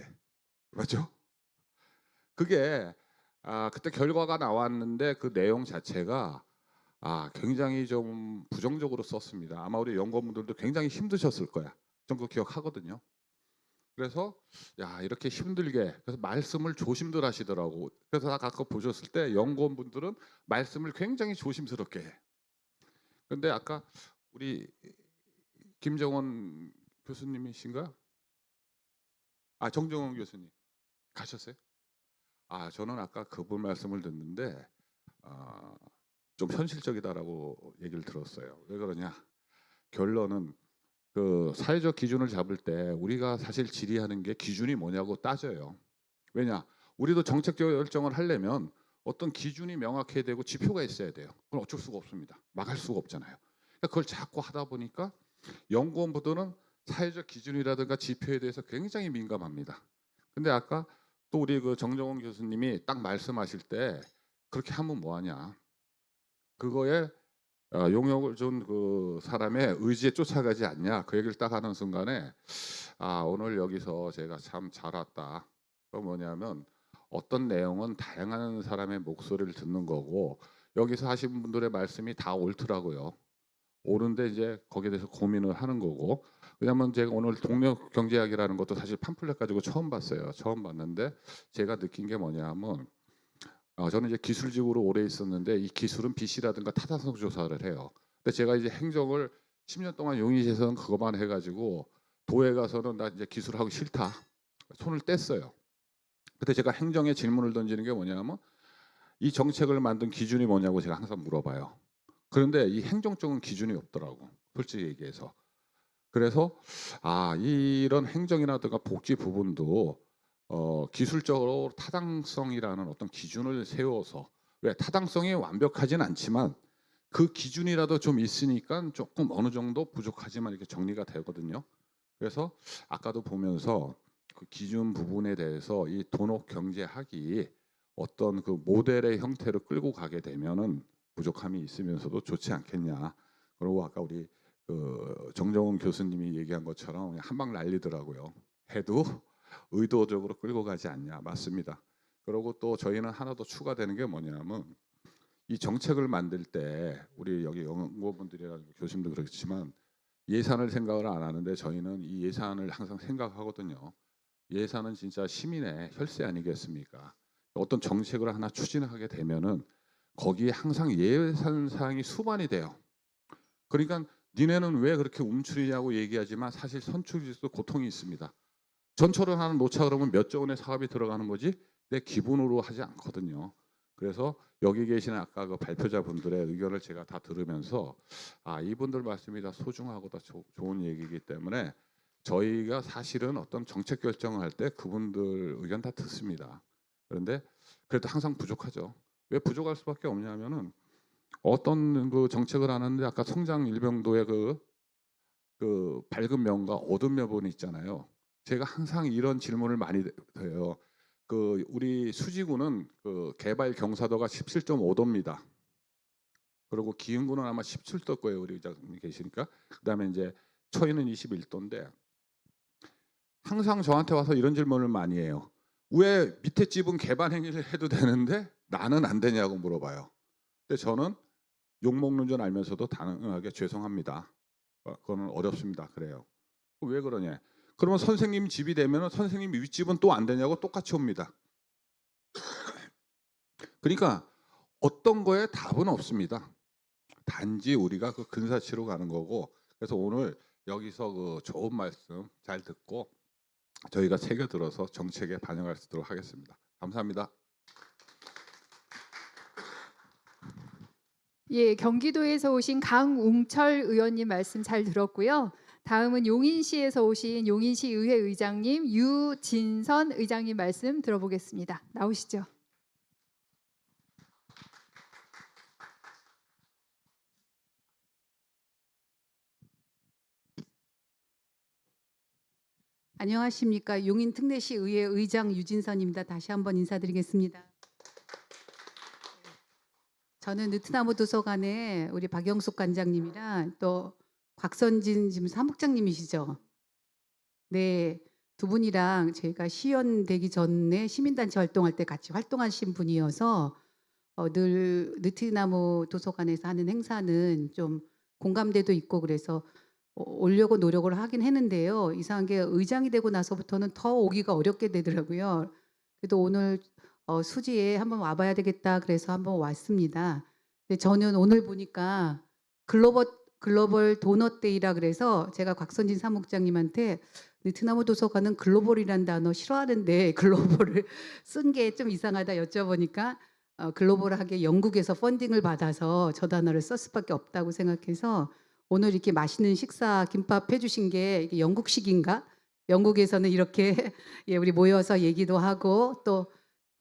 맞죠? 그게 그때 결과가 나왔는데 그 내용 자체가 굉장히 좀 부정적으로 썼습니다. 아마 우리 연구원분들도 굉장히 힘드셨을 거야. 전 그거 기억하거든요. 그래서 야 이렇게 힘들게 그래서 말씀을 조심들 하시더라고. 그래서 아까 보셨을 때 연구원분들은 말씀을 굉장히 조심스럽게 해. 근데 아까 우리 김정원 교수님이신가? 정정원 교수님 가셨어요? 저는 아까 그분 말씀을 듣는데 좀 현실적이다라고 얘기를 들었어요. 왜 그러냐? 결론은 그 사회적 기준을 잡을 때 우리가 사실 질의하는 게 기준이 뭐냐고 따져요. 왜냐? 우리도 정책 결정을 하려면 어떤 기준이 명확해야 되고 지표가 있어야 돼요. 그건 어쩔 수가 없습니다. 막을 수가 없잖아요. 그러니까 그걸 자꾸 하다 보니까 연구원분들은 사회적 기준이라든가 지표에 대해서 굉장히 민감합니다. 근데 아까 또 우리 그 정정원 교수님이 딱 말씀하실 때 그렇게 하면 뭐하냐? 그거에 용역을 준 그 사람의 의지에 쫓아가지 않냐? 그 얘기를 딱 하는 순간에 오늘 여기서 제가 참 잘 왔다. 그 뭐냐면 어떤 내용은 다양한 사람의 목소리를 듣는 거고 여기서 하신 분들의 말씀이 다 옳더라고요. 옳은데 이제 거기에 대해서 고민을 하는 거고 왜냐하면 제가 오늘 동력 경제학이라는 것도 사실 팜플렛 가지고 처음 봤어요. 처음 봤는데 제가 느낀 게 뭐냐면 저는 이제 기술직으로 오래 있었는데 이 기술은 BC라든가 타당성 조사를 해요. 근데 제가 이제 행정을 10년 동안 용인시에서는 그것만 해가지고 도에 가서는 나 이제 기술하고 싫다 손을 뗐어요. 그때 제가 행정에 질문을 던지는 게 뭐냐면 이 정책을 만든 기준이 뭐냐고 제가 항상 물어봐요. 그런데 이 행정적인 기준이 없더라고. 솔직히 얘기해서. 그래서 이런 행정이라든가 복지 부분도 기술적으로 타당성이라는 어떤 기준을 세워서, 왜 타당성이 완벽하진 않지만 그 기준이라도 좀 있으니까 조금 어느 정도 부족하지만 이렇게 정리가 되거든요. 그래서 아까도 보면서 그 기준 부분에 대해서 이 돈옥 경제학이 어떤 그 모델의 형태로 끌고 가게 되면은 부족함이 있으면서도 좋지 않겠냐. 그리고 아까 우리 그 정정훈 교수님이 얘기한 것처럼 그냥 한 방 날리더라고요. 해도 의도적으로 끌고 가지 않냐. 맞습니다. 그리고 또 저희는 하나 더 추가되는 게 뭐냐면 이 정책을 만들 때 우리 여기 연구원분들이나 교수님도 그렇지만 예산을 생각을 안 하는데 저희는 이 예산을 항상 생각하거든요. 예산은 진짜 시민의 혈세 아니겠습니까? 어떤 정책을 하나 추진하게 되면은 거기에 항상 예산 사항이 수반이 돼요. 그러니까 니네는 왜 그렇게 움츠리냐고 얘기하지만 사실 선출직도 고통이 있습니다. 전철을 하나 놓자 그러면 몇 조 원의 사업이 들어가는 거지 내 기분으로 하지 않거든요. 그래서 여기 계시는 아까 그 발표자분들의 의견을 제가 다 들으면서 이분들 말씀이 다 소중하고 다 좋은 얘기이기 때문에 저희가 사실은 어떤 정책 결정을 할 때 그분들 의견 다 듣습니다. 그런데 그래도 항상 부족하죠. 왜 부족할 수밖에 없냐면은 어떤 그 정책을 하는데 아까 성장 일병도의 그 밝은 면과 어두운 면이 있잖아요. 제가 항상 이런 질문을 많이 해요. 그 우리 수지구는 그 개발 경사도가 17.5도입니다. 그리고 기흥구는 아마 17도 거예요. 우리 의장님 계시니까. 그다음에 이제 초이는 21도인데 항상 저한테 와서 이런 질문을 많이 해요. 왜 밑에 집은 개발 행위를 해도 되는데 나는 안 되냐고 물어봐요. 근데 저는 욕 먹는 줄 알면서도 단호하게 죄송합니다. 그거는 어렵습니다. 그래요. 왜 그러냐? 그러면 선생님 집이 되면 선생님 윗집은 또 안 되냐고 똑같이 옵니다. 그러니까 어떤 거에 답은 없습니다. 단지 우리가 그 근사치로 가는 거고. 그래서 오늘 여기서 그 좋은 말씀 잘 듣고 저희가 새겨들어서 정책에 반영할 수 있도록 하겠습니다. 감사합니다. 예, 경기도에서 오신 강웅철 의원님 말씀 잘 들었고요. 다음은 용인시에서 오신 용인시 의회 의장님 유진선 의장님 말씀 들어보겠습니다. 나오시죠. 안녕하십니까. 용인특례시 의회 의장 유진선입니다. 다시 한번 인사드리겠습니다. 저는 느트나무 도서관에 우리 박영숙 관장님이랑 또 곽선진 지금 사무장님이시죠. 네, 두 분이랑 저희가 시연 되기 전에 시민단체 활동할 때 같이 활동하신 분이어서 늘 느트나무 도서관에서 하는 행사는 좀 공감대도 있고 그래서 오려고 노력을 하긴 했는데요. 이상한 게 의장이 되고 나서부터는 더 오기가 어렵게 되더라고요. 그래도 오늘 수지에 한번 와봐야 되겠다 그래서 한번 왔습니다. 근데 저는 오늘 보니까 글로벌 도넛 데이라 그래서 제가 곽선진 사무국장님한테 느트나무 도서관은 글로벌이라는 단어 싫어하는데 글로벌을 쓴 게 좀 이상하다 여쭤보니까 글로벌하게 영국에서 펀딩을 받아서 저 단어를 썼을 수밖에 없다고 생각해서 오늘 이렇게 맛있는 식사 김밥 해주신 게 이게 영국식인가? 영국에서는 이렇게 예, 우리 모여서 얘기도 하고 또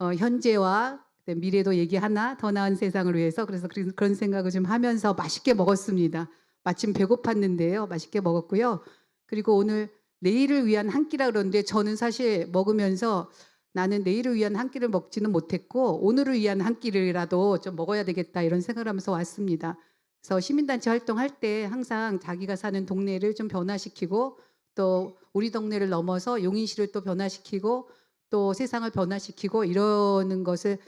현재와 미래도 얘기하나 더 나은 세상을 위해서 그래서 그런 생각을 좀 하면서 맛있게 먹었습니다. 마침 배고팠는데요. 맛있게 먹었고요. 그리고 오늘 내일을 위한 한 끼라 그러는데 저는 사실 먹으면서 나는 내일을 위한 한 끼를 먹지는 못했고 오늘을 위한 한 끼라도 좀 먹어야 되겠다 이런 생각을 하면서 왔습니다. 그래서 시민단체 활동할 때 항상 자기가 사는 동네를 좀 변화시키고 또 우리 동네를 넘어서 용인시를 또 변화시키고 또 세상을 변화시키고 이러는 것을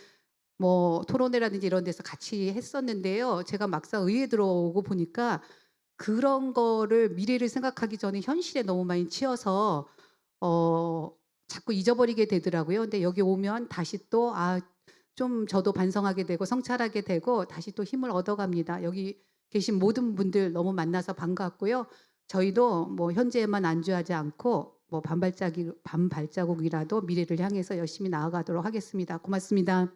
뭐 토론회라든지 이런 데서 같이 했었는데요. 제가 막상 의회에 들어오고 보니까 그런 거를 미래를 생각하기 전에 현실에 너무 많이 치여서 자꾸 잊어버리게 되더라고요. 근데 여기 오면 다시 또 좀 저도 반성하게 되고 성찰하게 되고 다시 또 힘을 얻어갑니다. 여기 계신 모든 분들 너무 만나서 반갑고요. 저희도 뭐 현재에만 안주하지 않고 뭐 반발자국이라도 미래를 향해서 열심히 나아가도록 하겠습니다. 고맙습니다.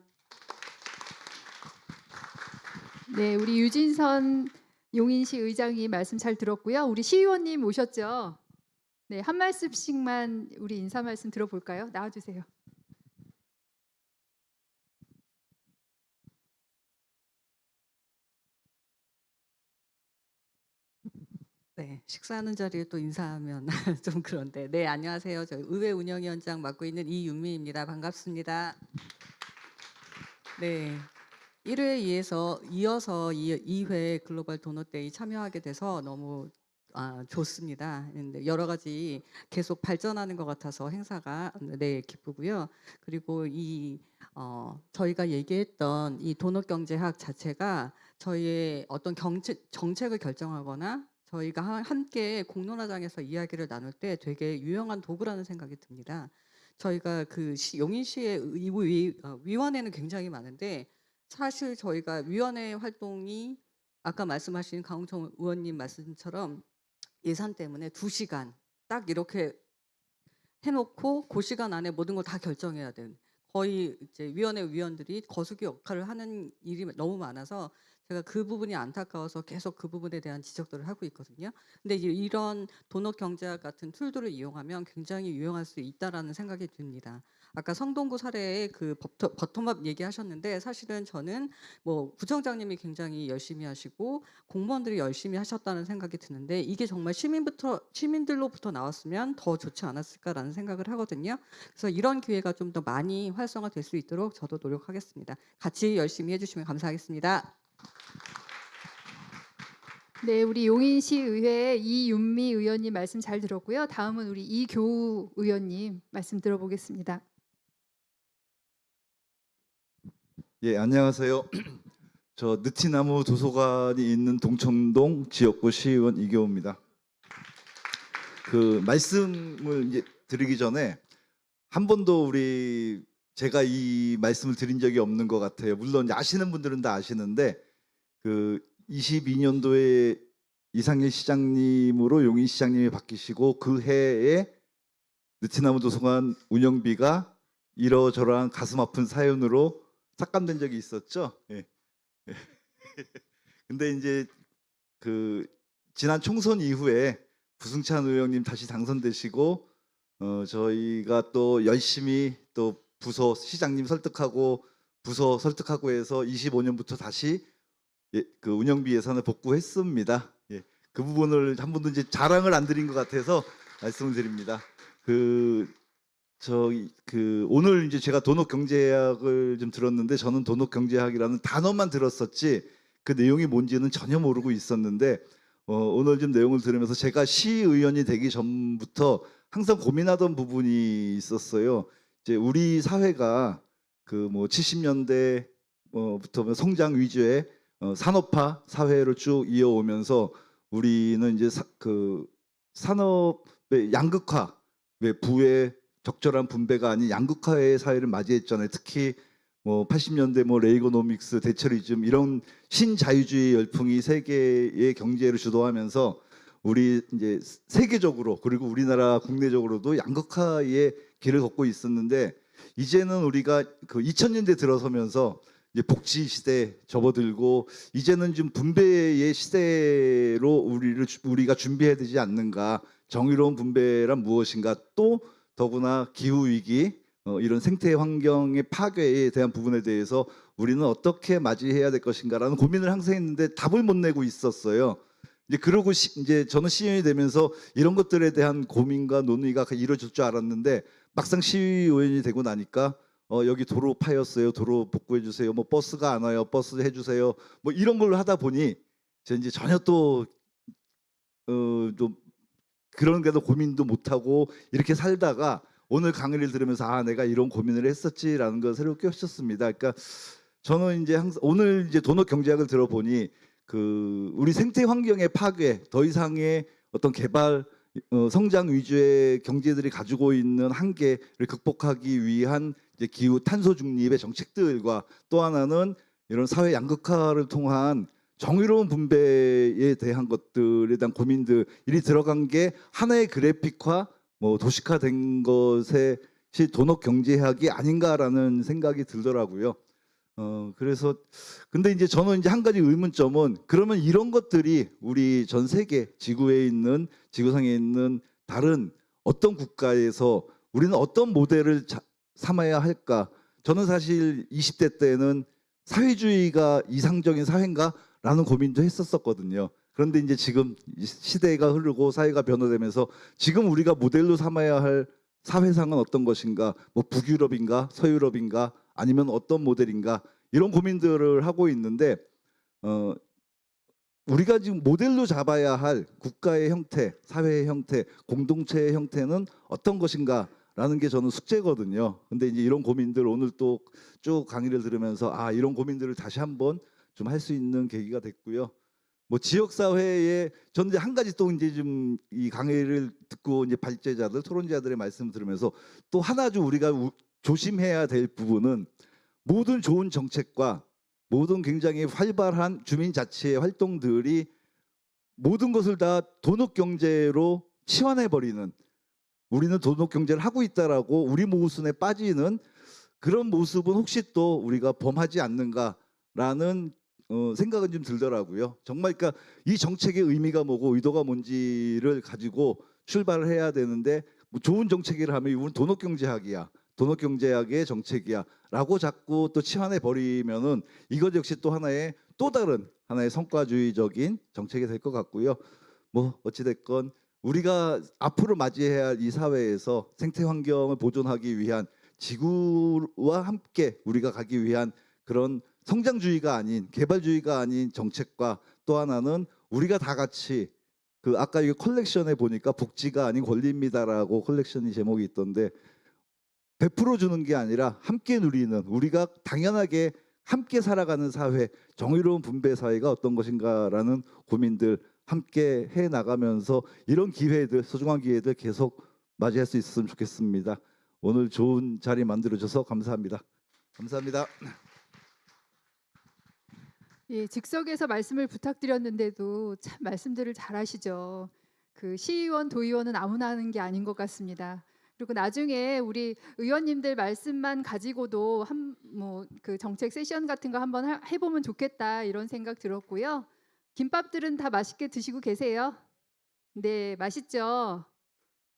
네, 우리 유진선 용인시 의장이 말씀 잘 들었고요. 우리 시의원님 오셨죠? 네, 한 말씀씩만 우리 인사 말씀 들어볼까요? 나와주세요. 네, 식사하는 자리에 또 인사하면 좀 그런데. 네, 안녕하세요. 저 의회 운영위원장 맡고 있는 이윤미입니다. 반갑습니다. 네, 1회에 이어서 2회 글로벌 도넛데이 참여하게 돼서 너무 좋습니다. 근데 여러 가지 계속 발전하는 것 같아서 행사가 네, 기쁘고요. 그리고 저희가 얘기했던 이 도넛 경제학 자체가 저희의 어떤 정책을 결정하거나 저희가 함께 공론화장에서 이야기를 나눌 때 되게 유용한 도구라는 생각이 듭니다. 저희가 그 용인시의 위원회는 굉장히 많은데 사실 저희가 위원회 활동이 아까 말씀하신 강홍청 의원님 말씀처럼 예산 때문에 2시간 딱 이렇게 해놓고 그 시간 안에 모든 걸 다 결정해야 되는 거의 이제 위원회 위원들이 거수기 역할을 하는 일이 너무 많아서 제가 그 부분이 안타까워서 계속 그 부분에 대한 지적들을 하고 있거든요. 근데 이런 도넛 경제학 같은 툴들을 이용하면 굉장히 유용할 수 있다라는 생각이 듭니다. 아까 성동구 사례에 그 버텀업 얘기하셨는데 사실은 저는 뭐 구청장님이 굉장히 열심히 하시고 공무원들이 열심히 하셨다는 생각이 드는데 이게 정말 시민들로부터 나왔으면 더 좋지 않았을까라는 생각을 하거든요. 그래서 이런 기회가 좀 더 많이 활성화될 수 있도록 저도 노력하겠습니다. 같이 열심히 해주시면 감사하겠습니다. 네, 우리 용인시 의회 이윤미 의원님 말씀 잘 들었고요. 다음은 우리 이교우 의원님 말씀 들어보겠습니다. 예, 안녕하세요. 저 느티나무 도서관이 있는 동청동 지역구 시의원 이교우입니다. 그 말씀을 이제 드리기 전에 한 번도 제가 이 말씀을 드린 적이 없는 것 같아요. 물론 아시는 분들은 다 아시는데 그 22년도에 이상일 시장님으로 용인 시장님이 바뀌시고 그 해에 느티나무 도서관 운영비가 이러저러한 가슴 아픈 사연으로 삭감된 적이 있었죠. 예. 근데 이제 그 지난 총선 이후에 부승찬 의원님 다시 당선되시고 저희가 또 열심히 또 부서 시장님 설득하고 부서 설득하고 해서 25년부터 다시 그 운영비 예산을 복구했습니다. 예. 그 부분을 한 번도 이제 자랑을 안 드린 것 같아서 말씀을 드립니다. 오늘 이제 제가 도넛 경제학을 좀 들었는데 저는 도넛 경제학이라는 단어만 들었었지 그 내용이 뭔지는 전혀 모르고 있었는데 오늘 좀 내용을 들으면서 제가 시의원이 되기 전부터 항상 고민하던 부분이 있었어요. 이제 우리 사회가 그 뭐 70년대부터 성장 위주의 산업화 사회를 쭉 이어오면서 우리는 이제 그 산업의 양극화, 왜 부의 적절한 분배가 아닌 양극화의 사회를 맞이했잖아요. 특히 뭐 80년대 뭐 레이거노믹스, 대처리즘 이런 신자유주의 열풍이 세계의 경제를 주도하면서 우리 이제 세계적으로 그리고 우리나라 국내적으로도 양극화의 길을 걷고 있었는데 이제는 우리가 그 2000년대 들어서면서 이제 복지 시대 접어들고 이제는 좀 분배의 시대로 우리가 준비해야 되지 않는가. 정의로운 분배란 무엇인가. 또 더구나 기후 위기 이런 생태 환경의 파괴에 대한 부분에 대해서 우리는 어떻게 맞이해야 될 것인가라는 고민을 항상 했는데 답을 못 내고 있었어요. 이제 그러고 이제 저는 시의원이 되면서 이런 것들에 대한 고민과 논의가 이루어질 줄 알았는데 막상 시의원이 되고 나니까 여기 도로 파였어요. 도로 복구해 주세요. 뭐 버스가 안 와요. 버스 해 주세요. 뭐 이런 걸로 하다 보니 제가 이제 전혀 또 그런 게도 고민도 못 하고 이렇게 살다가 오늘 강의를 들으면서 내가 이런 고민을 했었지라는 걸 새롭게 깨우쳤습니다. 그러니까 저는 이제 항상 오늘 이제 도넛 경제학을 들어보니 우리 생태 환경의 파괴, 더 이상의 어떤 개발, 성장 위주의 경제들이 가지고 있는 한계를 극복하기 위한 이제 기후 탄소 중립의 정책들과 또 하나는 이런 사회 양극화를 통한 정의로운 분배에 대한 것들에 대한 고민들이 들어간 게 하나의 그래픽화, 뭐 도식화된 것이 도넛 경제학이 아닌가라는 생각이 들더라고요. 그래서 근데 이제 저는 이제 한 가지 의문점은 그러면 이런 것들이 우리 전 세계 지구에 있는 지구상에 있는 다른 어떤 국가에서 우리는 어떤 모델을 삼아야 할까? 저는 사실 20대 때는 사회주의가 이상적인 사회인가라는 고민도 했었거든요. 그런데 이제 지금 시대가 흐르고 사회가 변화되면서 지금 우리가 모델로 삼아야 할 사회상은 어떤 것인가? 뭐 북유럽인가? 서유럽인가? 아니면 어떤 모델인가? 이런 고민들을 하고 있는데 우리가 지금 모델로 잡아야 할 국가의 형태, 사회의 형태, 공동체의 형태는 어떤 것인가라는 게 저는 숙제거든요. 근데 이제 이런 고민들 오늘 또 쭉 강의를 들으면서 이런 고민들을 다시 한번 좀 할 수 있는 계기가 됐고요. 뭐 지역 사회에 저는 이제 한 가지 또 이제 좀 이 강의를 듣고 이제 발제자들, 토론자들의 말씀을 들으면서 또 하나 좀 우리가 조심해야 될 부분은 모든 좋은 정책과 모든 굉장히 활발한 주민 자치의 활동들이 모든 것을 다 돈업 경제로 치환해 버리는, 우리는 돈업 경제를 하고 있다라고 우리 모순에 빠지는 그런 모습은 혹시 또 우리가 범하지 않는가라는 생각은 좀 들더라고요. 정말 그러니까 이 정책의 의미가 뭐고 의도가 뭔지를 가지고 출발을 해야 되는데 뭐 좋은 정책이라 하면 이건 돈업 경제학이야. 돈업 경제학의 정책이야라고 자꾸 또 치환해 버리면은 이것 역시 또 하나의 또 다른 하나의 성과주의적인 정책이 될 것 같고요. 뭐 어찌 됐건 우리가 앞으로 맞이해야 할 이 사회에서 생태 환경을 보존하기 위한 지구와 함께 우리가 가기 위한 그런 성장주의가 아닌 개발주의가 아닌 정책과 또 하나는 우리가 다 같이 그 아까 이 컬렉션에 보니까 복지가 아닌 권리입니다라고 컬렉션이 제목이 있던데 베풀어 주는 게 아니라 함께 누리는, 우리가 당연하게 함께 살아가는 사회, 정의로운 분배 사회가 어떤 것인가라는 고민들 함께 해 나가면서 이런 기회들, 소중한 기회들 계속 맞이할 수 있었으면 좋겠습니다. 오늘 좋은 자리 만들어 줘서 감사합니다. 감사합니다. 예, 즉석에서 말씀을 부탁드렸는데도 참 말씀들을 잘하시죠. 그 시의원, 도의원은 아무나 하는 게 아닌 것 같습니다. 그리고 나중에 우리 의원님들 말씀만 가지고도 뭐 그 정책 세션 같은 거 한번 해보면 좋겠다 이런 생각 들었고요. 김밥들은 다 맛있게 드시고 계세요? 네, 맛있죠.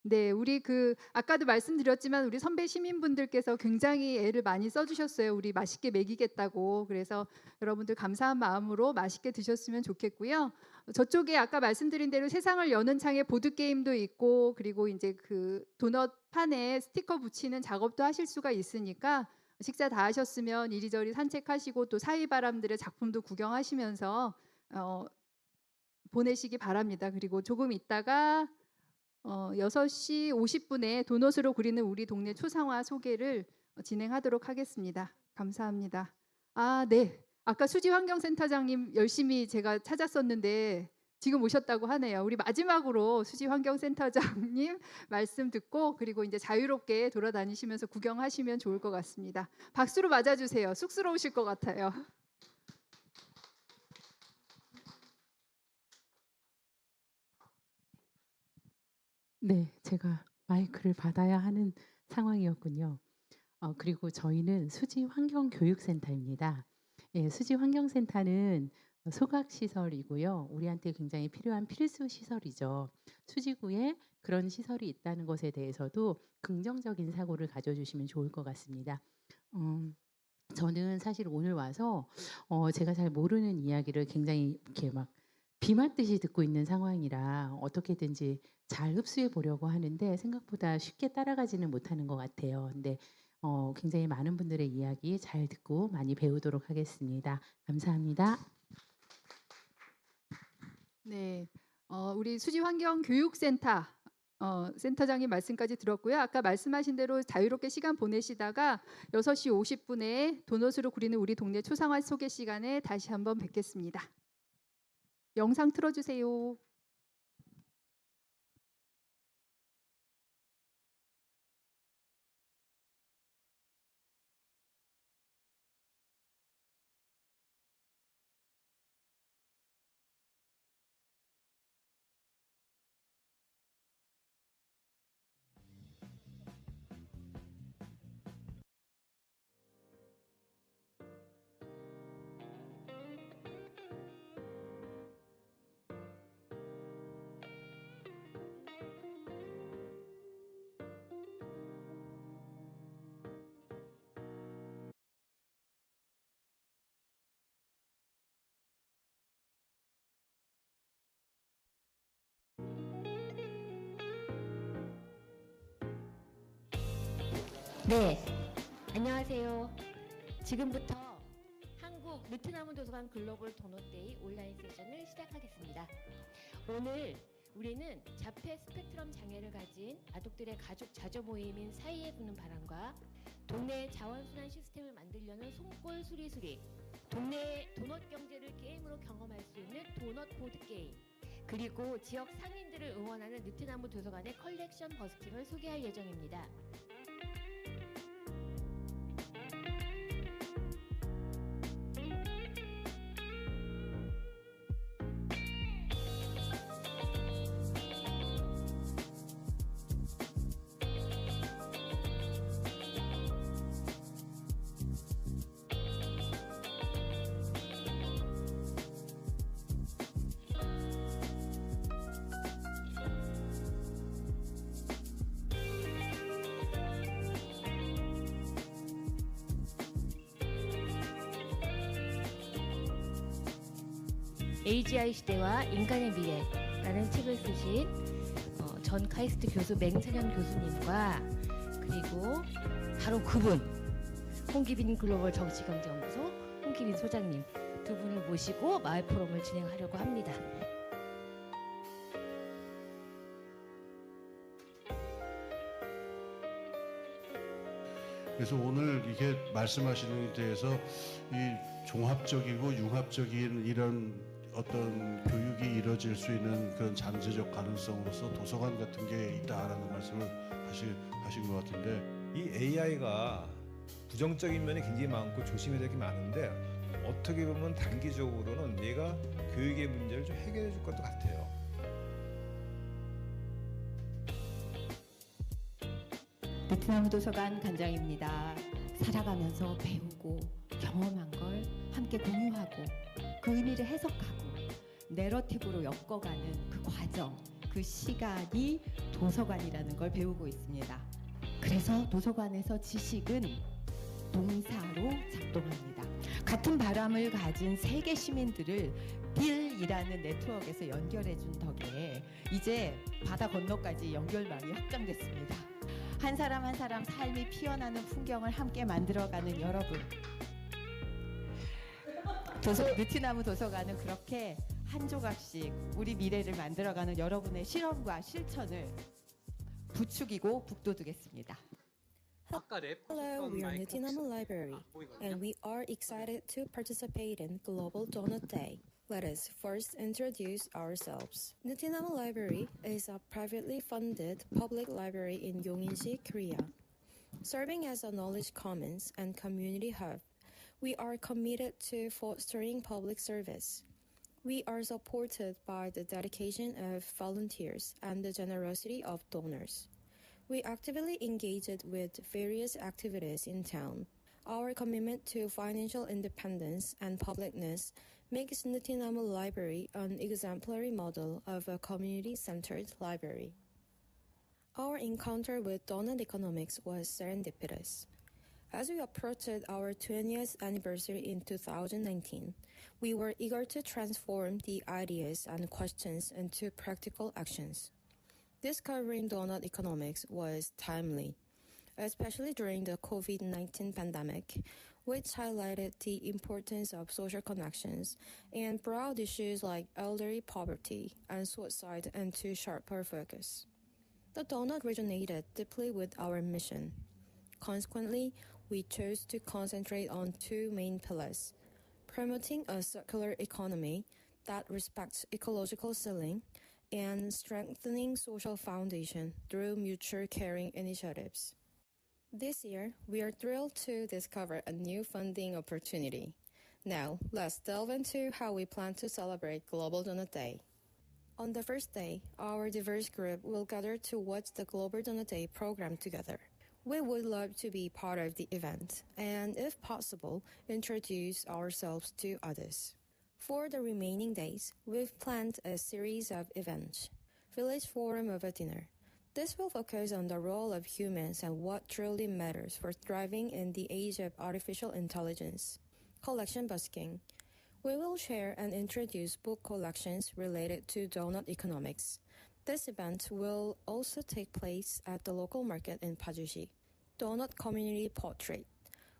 네, 우리 그 아까도 말씀드렸지만 우리 선배 시민분들께서 굉장히 애를 많이 써주셨어요. 우리 맛있게 먹이겠다고. 그래서 여러분들 감사한 마음으로 맛있게 드셨으면 좋겠고요. 저쪽에 아까 말씀드린 대로 세상을 여는 창에 보드 게임도 있고 그리고 이제 그 도넛 판에 스티커 붙이는 작업도 하실 수가 있으니까 식사 다 하셨으면 이리저리 산책하시고 또 사이바람들의 작품도 구경하시면서 보내시기 바랍니다. 그리고 조금 있다가 6시 50분에 도넛으로 그리는 우리 동네 초상화 소개를 진행하도록 하겠습니다. 감사합니다. 네. 아까 수지환경센터장님 열심히 제가 찾았었는데 지금 오셨다고 하네요. 우리 마지막으로 수지환경센터장님 말씀 듣고 그리고 이제 자유롭게 돌아다니시면서 구경하시면 좋을 것 같습니다. 박수로 맞아주세요. 쑥스러우실 것 같아요. 네, 제가 마이크를 받아야 하는 상황이었군요. 그리고 저희는 수지환경교육센터입니다. 예, 수지환경센터는 소각시설이고요. 우리한테 굉장히 필요한 필수 시설이죠. 수지구에 그런 시설이 있다는 것에 대해서도 긍정적인 사고를 가져주시면 좋을 것 같습니다. 저는 사실 오늘 와서 제가 잘 모르는 이야기를 굉장히 이렇게 막 비 맞듯이 듣고 있는 상황이라 어떻게든지 잘 흡수해 보려고 하는데 생각보다 쉽게 따라가지는 못하는 것 같아요. 근데 굉장히 많은 분들의 이야기 잘 듣고 많이 배우도록 하겠습니다. 감사합니다. 네, 우리 수지환경교육센터 센터장님 말씀까지 들었고요. 아까 말씀하신 대로 자유롭게 시간 보내시다가 6시 50분에 도넛으로 그리는 우리 동네 초상화 소개 시간에 다시 한번 뵙겠습니다. 영상 틀어주세요. 네, 안녕하세요. 지금부터 한국 느트나무 도서관 글로벌 도넛데이 온라인 세션을 시작하겠습니다. 오늘 우리는 자폐 스펙트럼 장애를 가진 아동들의 가족 자조 모임인 사이에 부는 바람과 동네 자원순환 시스템을 만들려는 손골 수리수리, 동네의 도넛 경제를 게임으로 경험할 수 있는 도넛 보드 게임, 그리고 지역 상인들을 응원하는 느트나무 도서관의 컬렉션 버스킹을 소개할 예정입니다. AGI 시대와 인간의 미래라는 책을 쓰신 전 카이스트 교수 맹찬현 교수님과 그리고 바로 그분 홍기빈 글로벌 정치경제연구소 홍기빈 소장님 두 분을 모시고 마을 포럼을 진행하려고 합니다. 그래서 오늘 이게 말씀하시는 데 대해서 이 종합적이고 융합적인 이런 어떤 교육이 이루어질 수 있는 그런 잠재적 가능성으로서 도서관 같은 게 있다라는 말씀을 하신 것 같은데, 이 AI가 부정적인 면이 굉장히 많고 조심해야 될 게 많은데 어떻게 보면 단기적으로는 얘가 교육의 문제를 좀 해결해 줄 것도 같아요. 느트나무 도서관 관장입니다. 살아가면서 배우고 경험한 걸 함께 공유하고 그 의미를 해석하고 내러티브로 엮어가는 그 과정, 그 시간이 도서관이라는 걸 배우고 있습니다. 그래서 도서관에서 지식은 동사로 작동합니다. 같은 바람을 가진 세계 시민들을 딜이라는 네트워크에서 연결해 준 덕에 이제 바다 건너까지 연결망이 확장됐습니다. 한 사람 한 사람 삶이 피어나는 풍경을 함께 만들어가는 여러분. 느트나무 도서관은 그렇게 한 조각씩 우리 미래를 만들어가는 여러분의 실험과 실천을 부추기고 북돋우겠습니다. Hello, we are 느티나무 Library, and we are excited to participate in Global Donut Day. Let us first introduce ourselves. 느티나무 Library is a privately funded public library in Yongin-si, Korea. Serving as a knowledge commons and community hub, we are committed to fostering public service. We are supported by the dedication of volunteers and the generosity of donors. We actively engaged with various activities in town. Our commitment to financial independence and publicness makes 느티나무 Library an exemplary model of a community-centered library. Our encounter with donut economics was serendipitous. As we approached our 20th anniversary in 2019, we were eager to transform the ideas and questions into practical actions. Discovering donut economics was timely, especially during the COVID-19 pandemic, which highlighted the importance of social connections and brought issues like elderly poverty and suicide into sharper focus. The donut resonated deeply with our mission. Consequently, we chose to concentrate on two main pillars: promoting a circular economy that respects ecological ceiling and strengthening social foundation through mutual caring initiatives. This year, we are thrilled to discover a new funding opportunity. Now, let's delve into how we plan to celebrate Global Donut Day. On the first day, our diverse group will gather to watch the Global Donut Day program together. We would love to be part of the event and, if possible, introduce ourselves to others. For the remaining days, we've planned a series of events. Village Forum over dinner. This will focus on the role of humans and what truly matters for thriving in the age of artificial intelligence. Collection busking. We will share and introduce book collections related to donut economics. This event will also take place at the local market in Pajushi. Donut Community Portrait.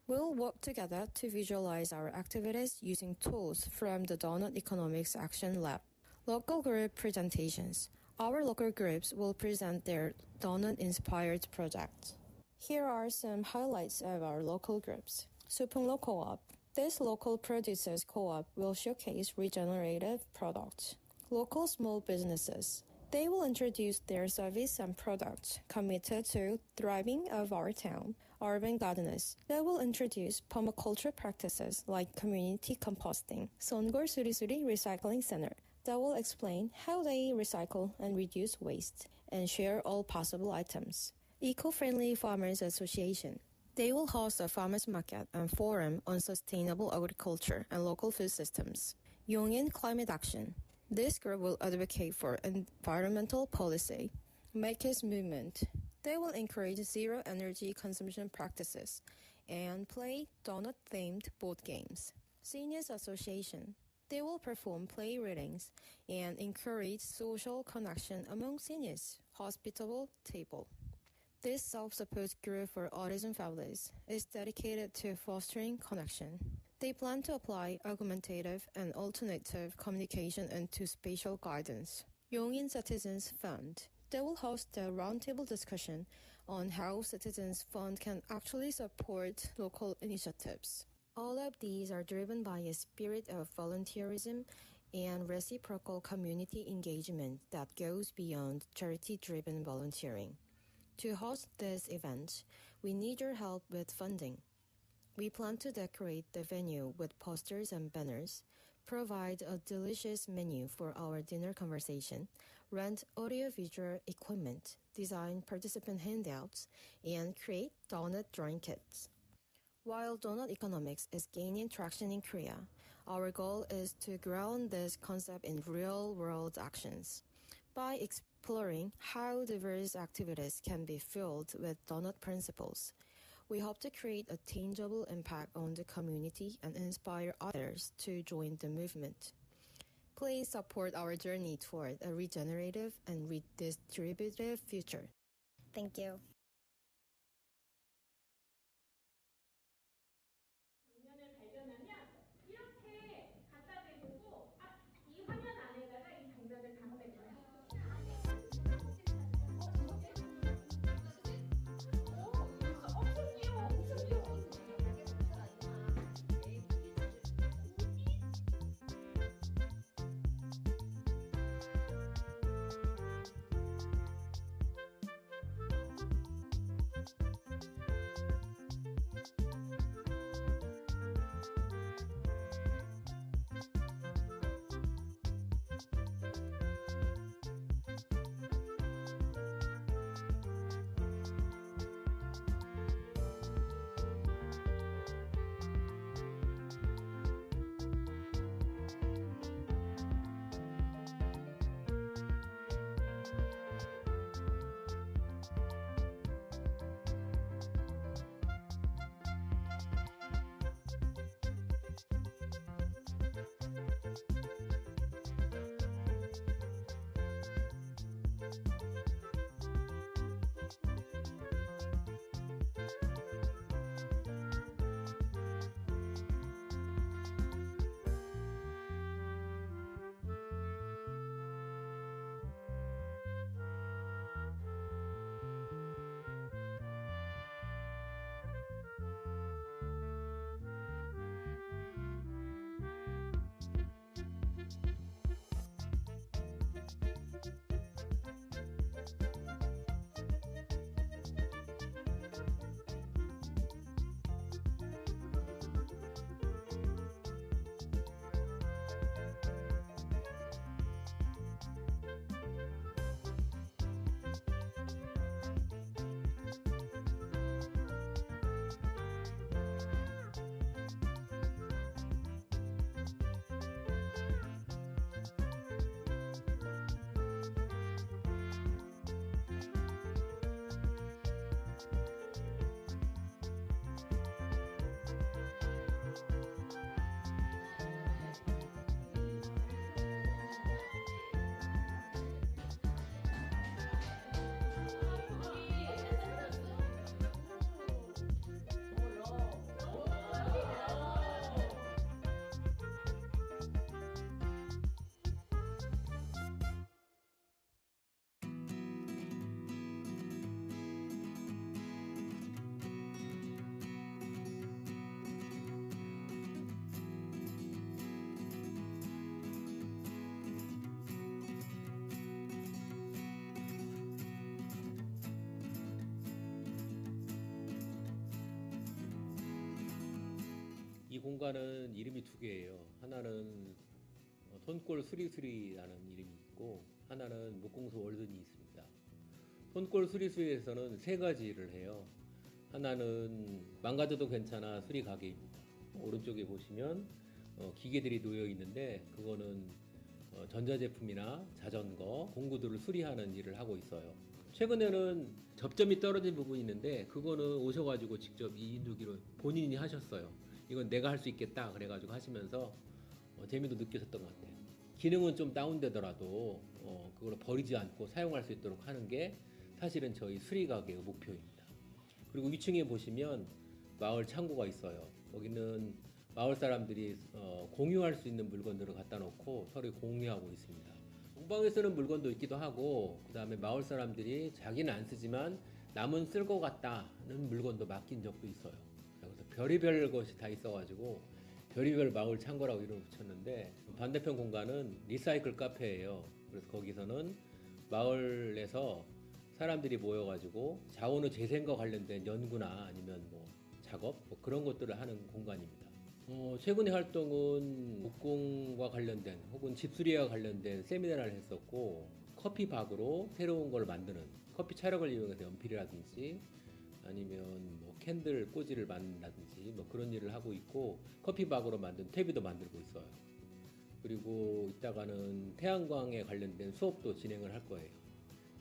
We'll work together to visualize our activities using tools from the Donut Economics Action Lab. Local group presentations. Our local groups will present their donut-inspired projects. Here are some highlights of our local groups. Supunglo Co-op. This local producers co-op will showcase regenerative products. Local small businesses. They will introduce their service and products committed to thriving of our town. Urban gardeners. They will introduce permaculture practices like community composting. Songol Surisuri Recycling Center. That will explain how they recycle and reduce waste and share all possible items. Eco-Friendly Farmers Association. They will host a farmers market and forum on sustainable agriculture and local food systems. Yongin Climate Action. This group will advocate for environmental policy. Makers Movement. They will encourage zero energy consumption practices and play donut-themed board games. Seniors Association. They will perform play readings and encourage social connection among seniors. Hospitable Table. This self-support group for autism families is dedicated to fostering connection. They plan to apply augmentative and alternative communication into spatial guidance. Yongin Citizens Fund. They will host a roundtable discussion on how Citizens Fund can actually support local initiatives. All of these are driven by a spirit of volunteerism and reciprocal community engagement that goes beyond charity-driven volunteering. To host this event, we need your help with funding. We plan to decorate the venue with posters and banners, provide a delicious menu for our dinner conversation, rent audiovisual equipment, design participant handouts, and create donut drawing kits. While donut economics is gaining traction in Korea, our goal is to ground this concept in real-world actions. By exploring how diverse activities can be fueled with donut principles, we hope to create a tangible impact on the community and inspire others to join the movement. Please support our journey toward a regenerative and redistributive future. Thank you. 이 공간은 이름이 두 개예요. 하나는 손골 수리수리라는 이름이 있고 하나는 목공소 월든이 있습니다. 손골 수리수리에서는 세 가지를 해요. 하나는 망가져도 괜찮아 수리 가게입니다. 오른쪽에 보시면 기계들이 놓여 있는데 그거는 전자제품이나 자전거, 공구들을 수리하는 일을 하고 있어요. 최근에는 접점이 떨어진 부분이 있는데 그거는 오셔가지고 직접 2인 6기로 본인이 하셨어요. 이건 내가 할 수 있겠다 그래가지고 하시면서 재미도 느끼셨던 것 같아요. 기능은 좀 다운되더라도 그걸 버리지 않고 사용할 수 있도록 하는 게 사실은 저희 수리가게의 목표입니다. 그리고 위층에 보시면 마을 창고가 있어요. 거기는 마을 사람들이 공유할 수 있는 물건들을 갖다 놓고 서로 공유하고 있습니다. 공방에 쓰는 물건도 있기도 하고 그 다음에 마을 사람들이 자기는 안 쓰지만 남은 쓸 것 같다는 물건도 맡긴 적도 있어요. 그래서 별의별 것이 다 있어가지고 별의별 마을 창고라고 이름을 붙였는데 반대편 공간은 리사이클 카페예요. 그래서 거기서는 마을에서 사람들이 모여가지고 자원의 재생과 관련된 연구나 아니면 뭐 작업 뭐 그런 것들을 하는 공간입니다. 최근의 활동은 목공과 관련된 혹은 집수리와 관련된 세미나를 했었고 커피박으로 새로운 걸 만드는 커피 차력을 이용해서 연필이라든지 아니면 뭐 캔들 꽂이를 만든다든지 뭐 그런 일을 하고 있고 커피박으로 만든 퇴비도 만들고 있어요. 그리고 이따가는 태양광에 관련된 수업도 진행을 할 거예요.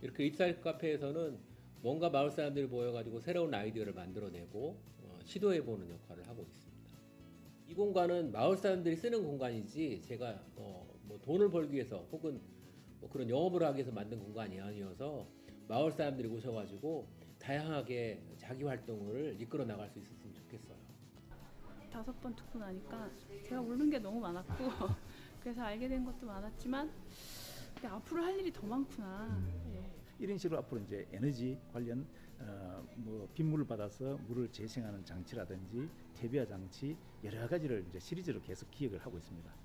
이렇게 리사이클 카페에서는 뭔가 마을 사람들이 모여가지고 새로운 아이디어를 만들어내고 시도해보는 역할을 하고 있습니다. 이 공간은 마을 사람들이 쓰는 공간이지 제가 뭐 돈을 벌기 위해서 혹은 뭐 그런 영업을 하기 위해서 만든 공간이 아니어서 마을 사람들이 오셔가지고 다양하게 자기 활동을 이끌어 나갈 수 있었으면 좋겠어요. 5번 듣고 나니까 제가 모르는 게 너무 많았고 그래서 알게 된 것도 많았지만 근데 앞으로 할 일이 더 많구나. 이런 식으로 앞으로 이제 에너지 관련 뭐 빗물을 받아서 물을 재생하는 장치라든지 퇴비화 장치 여러 가지를 이제 시리즈로 계속 기획을 하고 있습니다.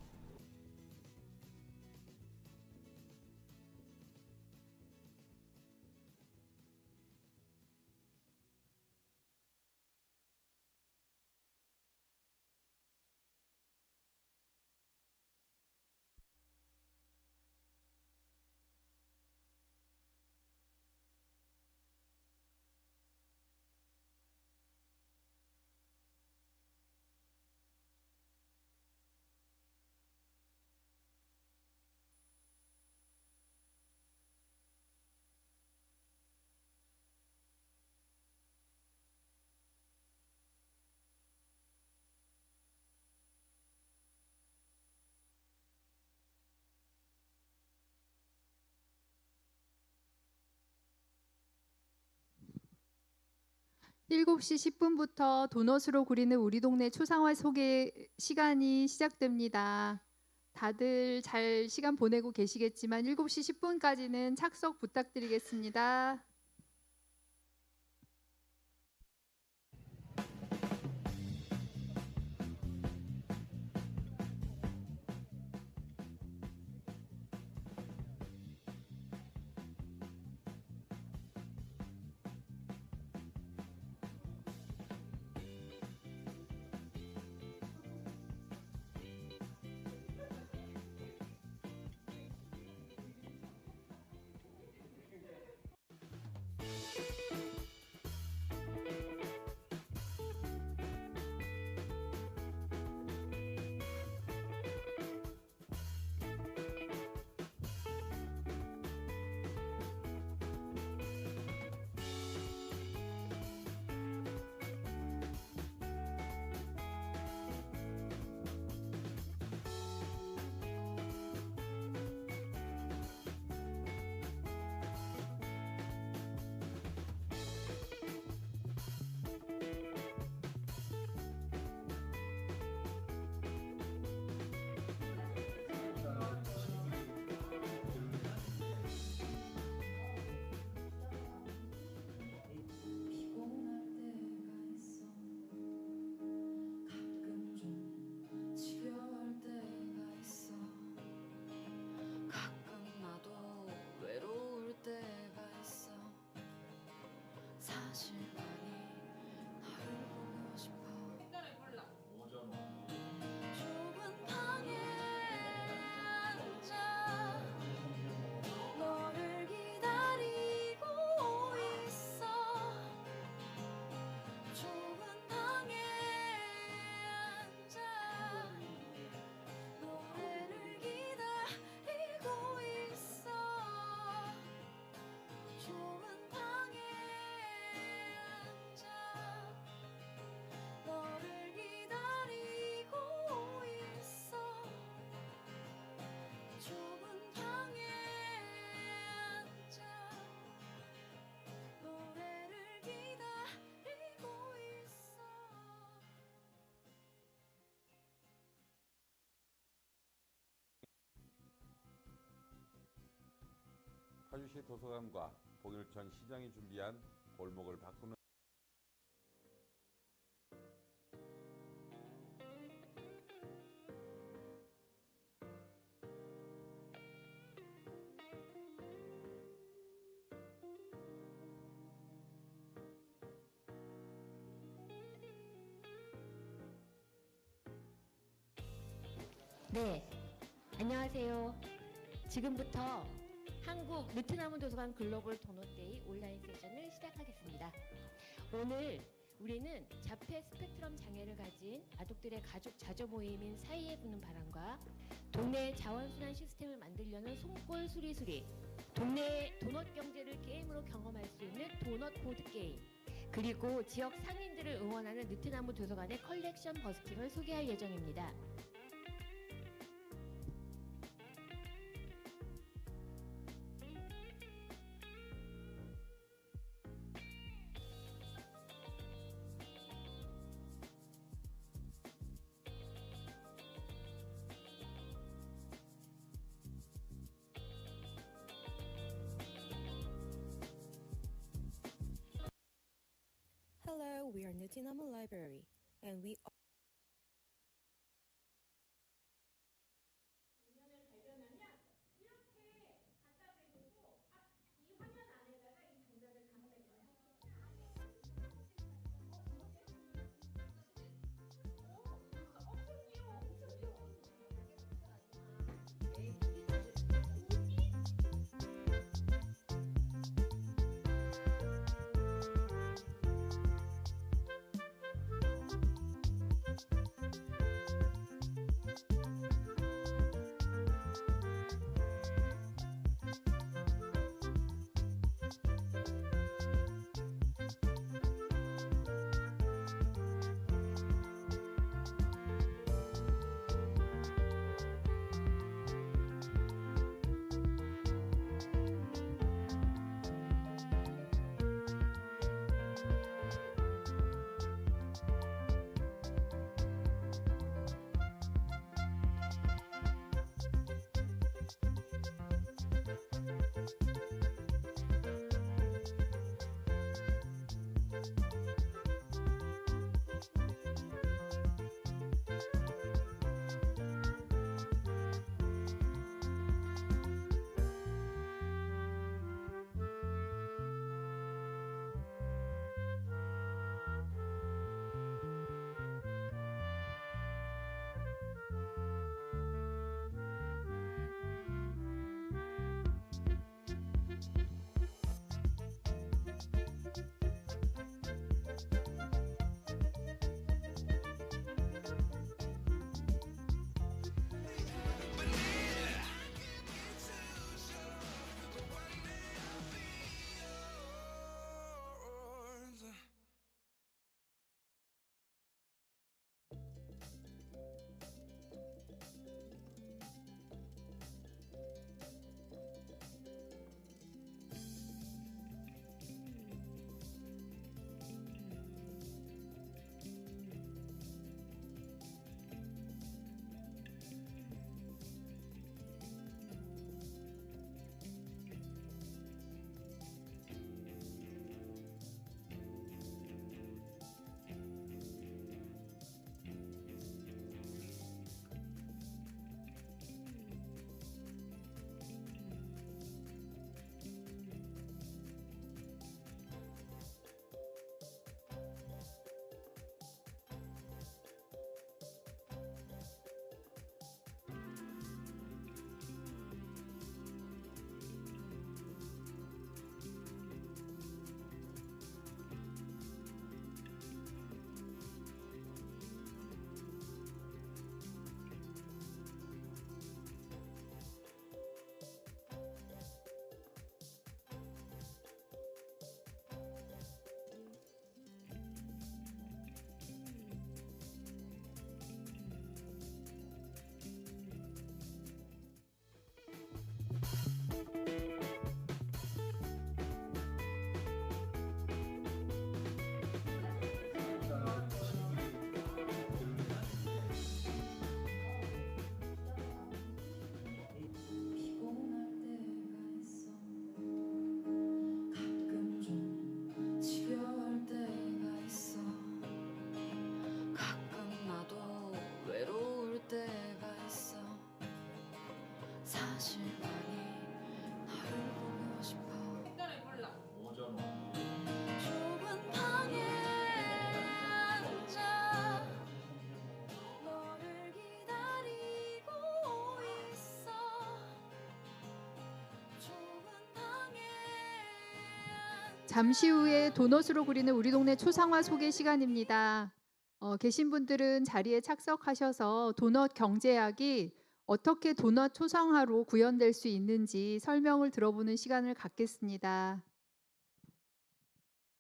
일곱 시 10분부터 도넛으로 구리는 우리 동네 초상화 소개 시간이 시작됩니다. 다들 잘 시간 보내고 계시겠지만 7시 10분까지는 착석 부탁드리겠습니다. 파주시 도서관과 봉일천 시장이 준비한 골목을 바꾸는 네, 안녕하세요. 지금부터 한국 느트나무 도서관 글로벌 도넛데이 온라인 세션을 시작하겠습니다. 오늘 우리는 자폐 스펙트럼 장애를 가진 아동들의 가족 자조 모임인 사이에 부는 바람과 동네 자원순환 시스템을 만들려는 손골 수리수리, 동네의 도넛 경제를 게임으로 경험할 수 있는 도넛 보드 게임, 그리고 지역 상인들을 응원하는 느트나무 도서관의 컬렉션 버스킹을 소개할 예정입니다. Hello, we are Nutinama Library, and we are 잠시 후에 도넛으로 그리는 우리 동네 초상화 소개 시간입니다. 계신 분들은 자리에 착석하셔서 도넛 경제학이 어떻게 도넛 초상화로 구현될 수 있는지 설명을 들어보는 시간을 갖겠습니다.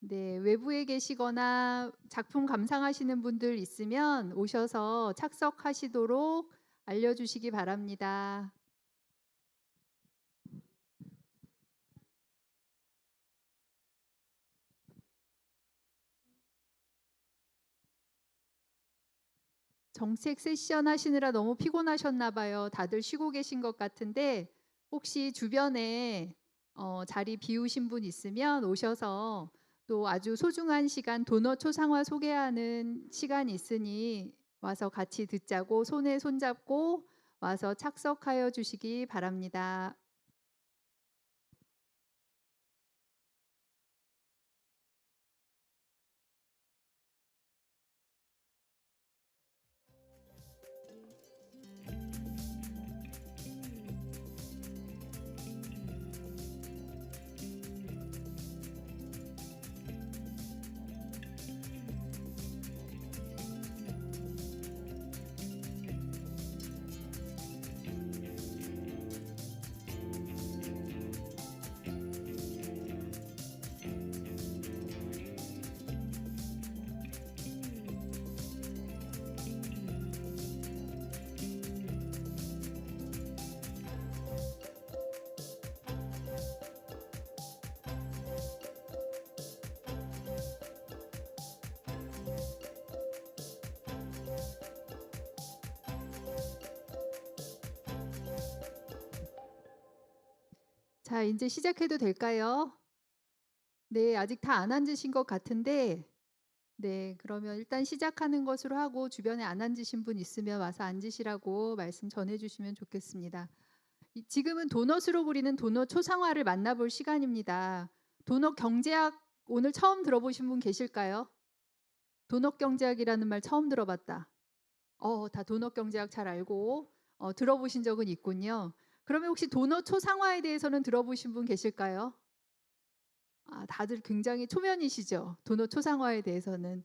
네, 외부에 계시거나 작품 감상하시는 분들 있으면 오셔서 착석하시도록 알려주시기 바랍니다. 정책 세션 하시느라 너무 피곤하셨나 봐요. 다들 쉬고 계신 것 같은데 혹시 주변에 자리 비우신 분 있으면 오셔서 또 아주 소중한 시간 도넛 초상화 소개하는 시간 있으니 와서 같이 듣자고 손에 손잡고 와서 착석하여 주시기 바랍니다. 자, 이제 시작해도 될까요? 네, 아직 다 안 앉으신 것 같은데 네, 그러면 일단 시작하는 것으로 하고 주변에 안 앉으신 분 있으면 와서 앉으시라고 말씀 전해주시면 좋겠습니다. 지금은 도넛으로 그리는 도넛 초상화를 만나볼 시간입니다. 도넛 경제학 오늘 처음 들어보신 분 계실까요? 도넛 경제학이라는 말 처음 들어봤다. 다 도넛 경제학 잘 알고 들어보신 적은 있군요. 그러면 혹시 도넛 초상화에 대해서는 들어보신 분 계실까요? 다들 굉장히 초면이시죠. 도넛 초상화에 대해서는.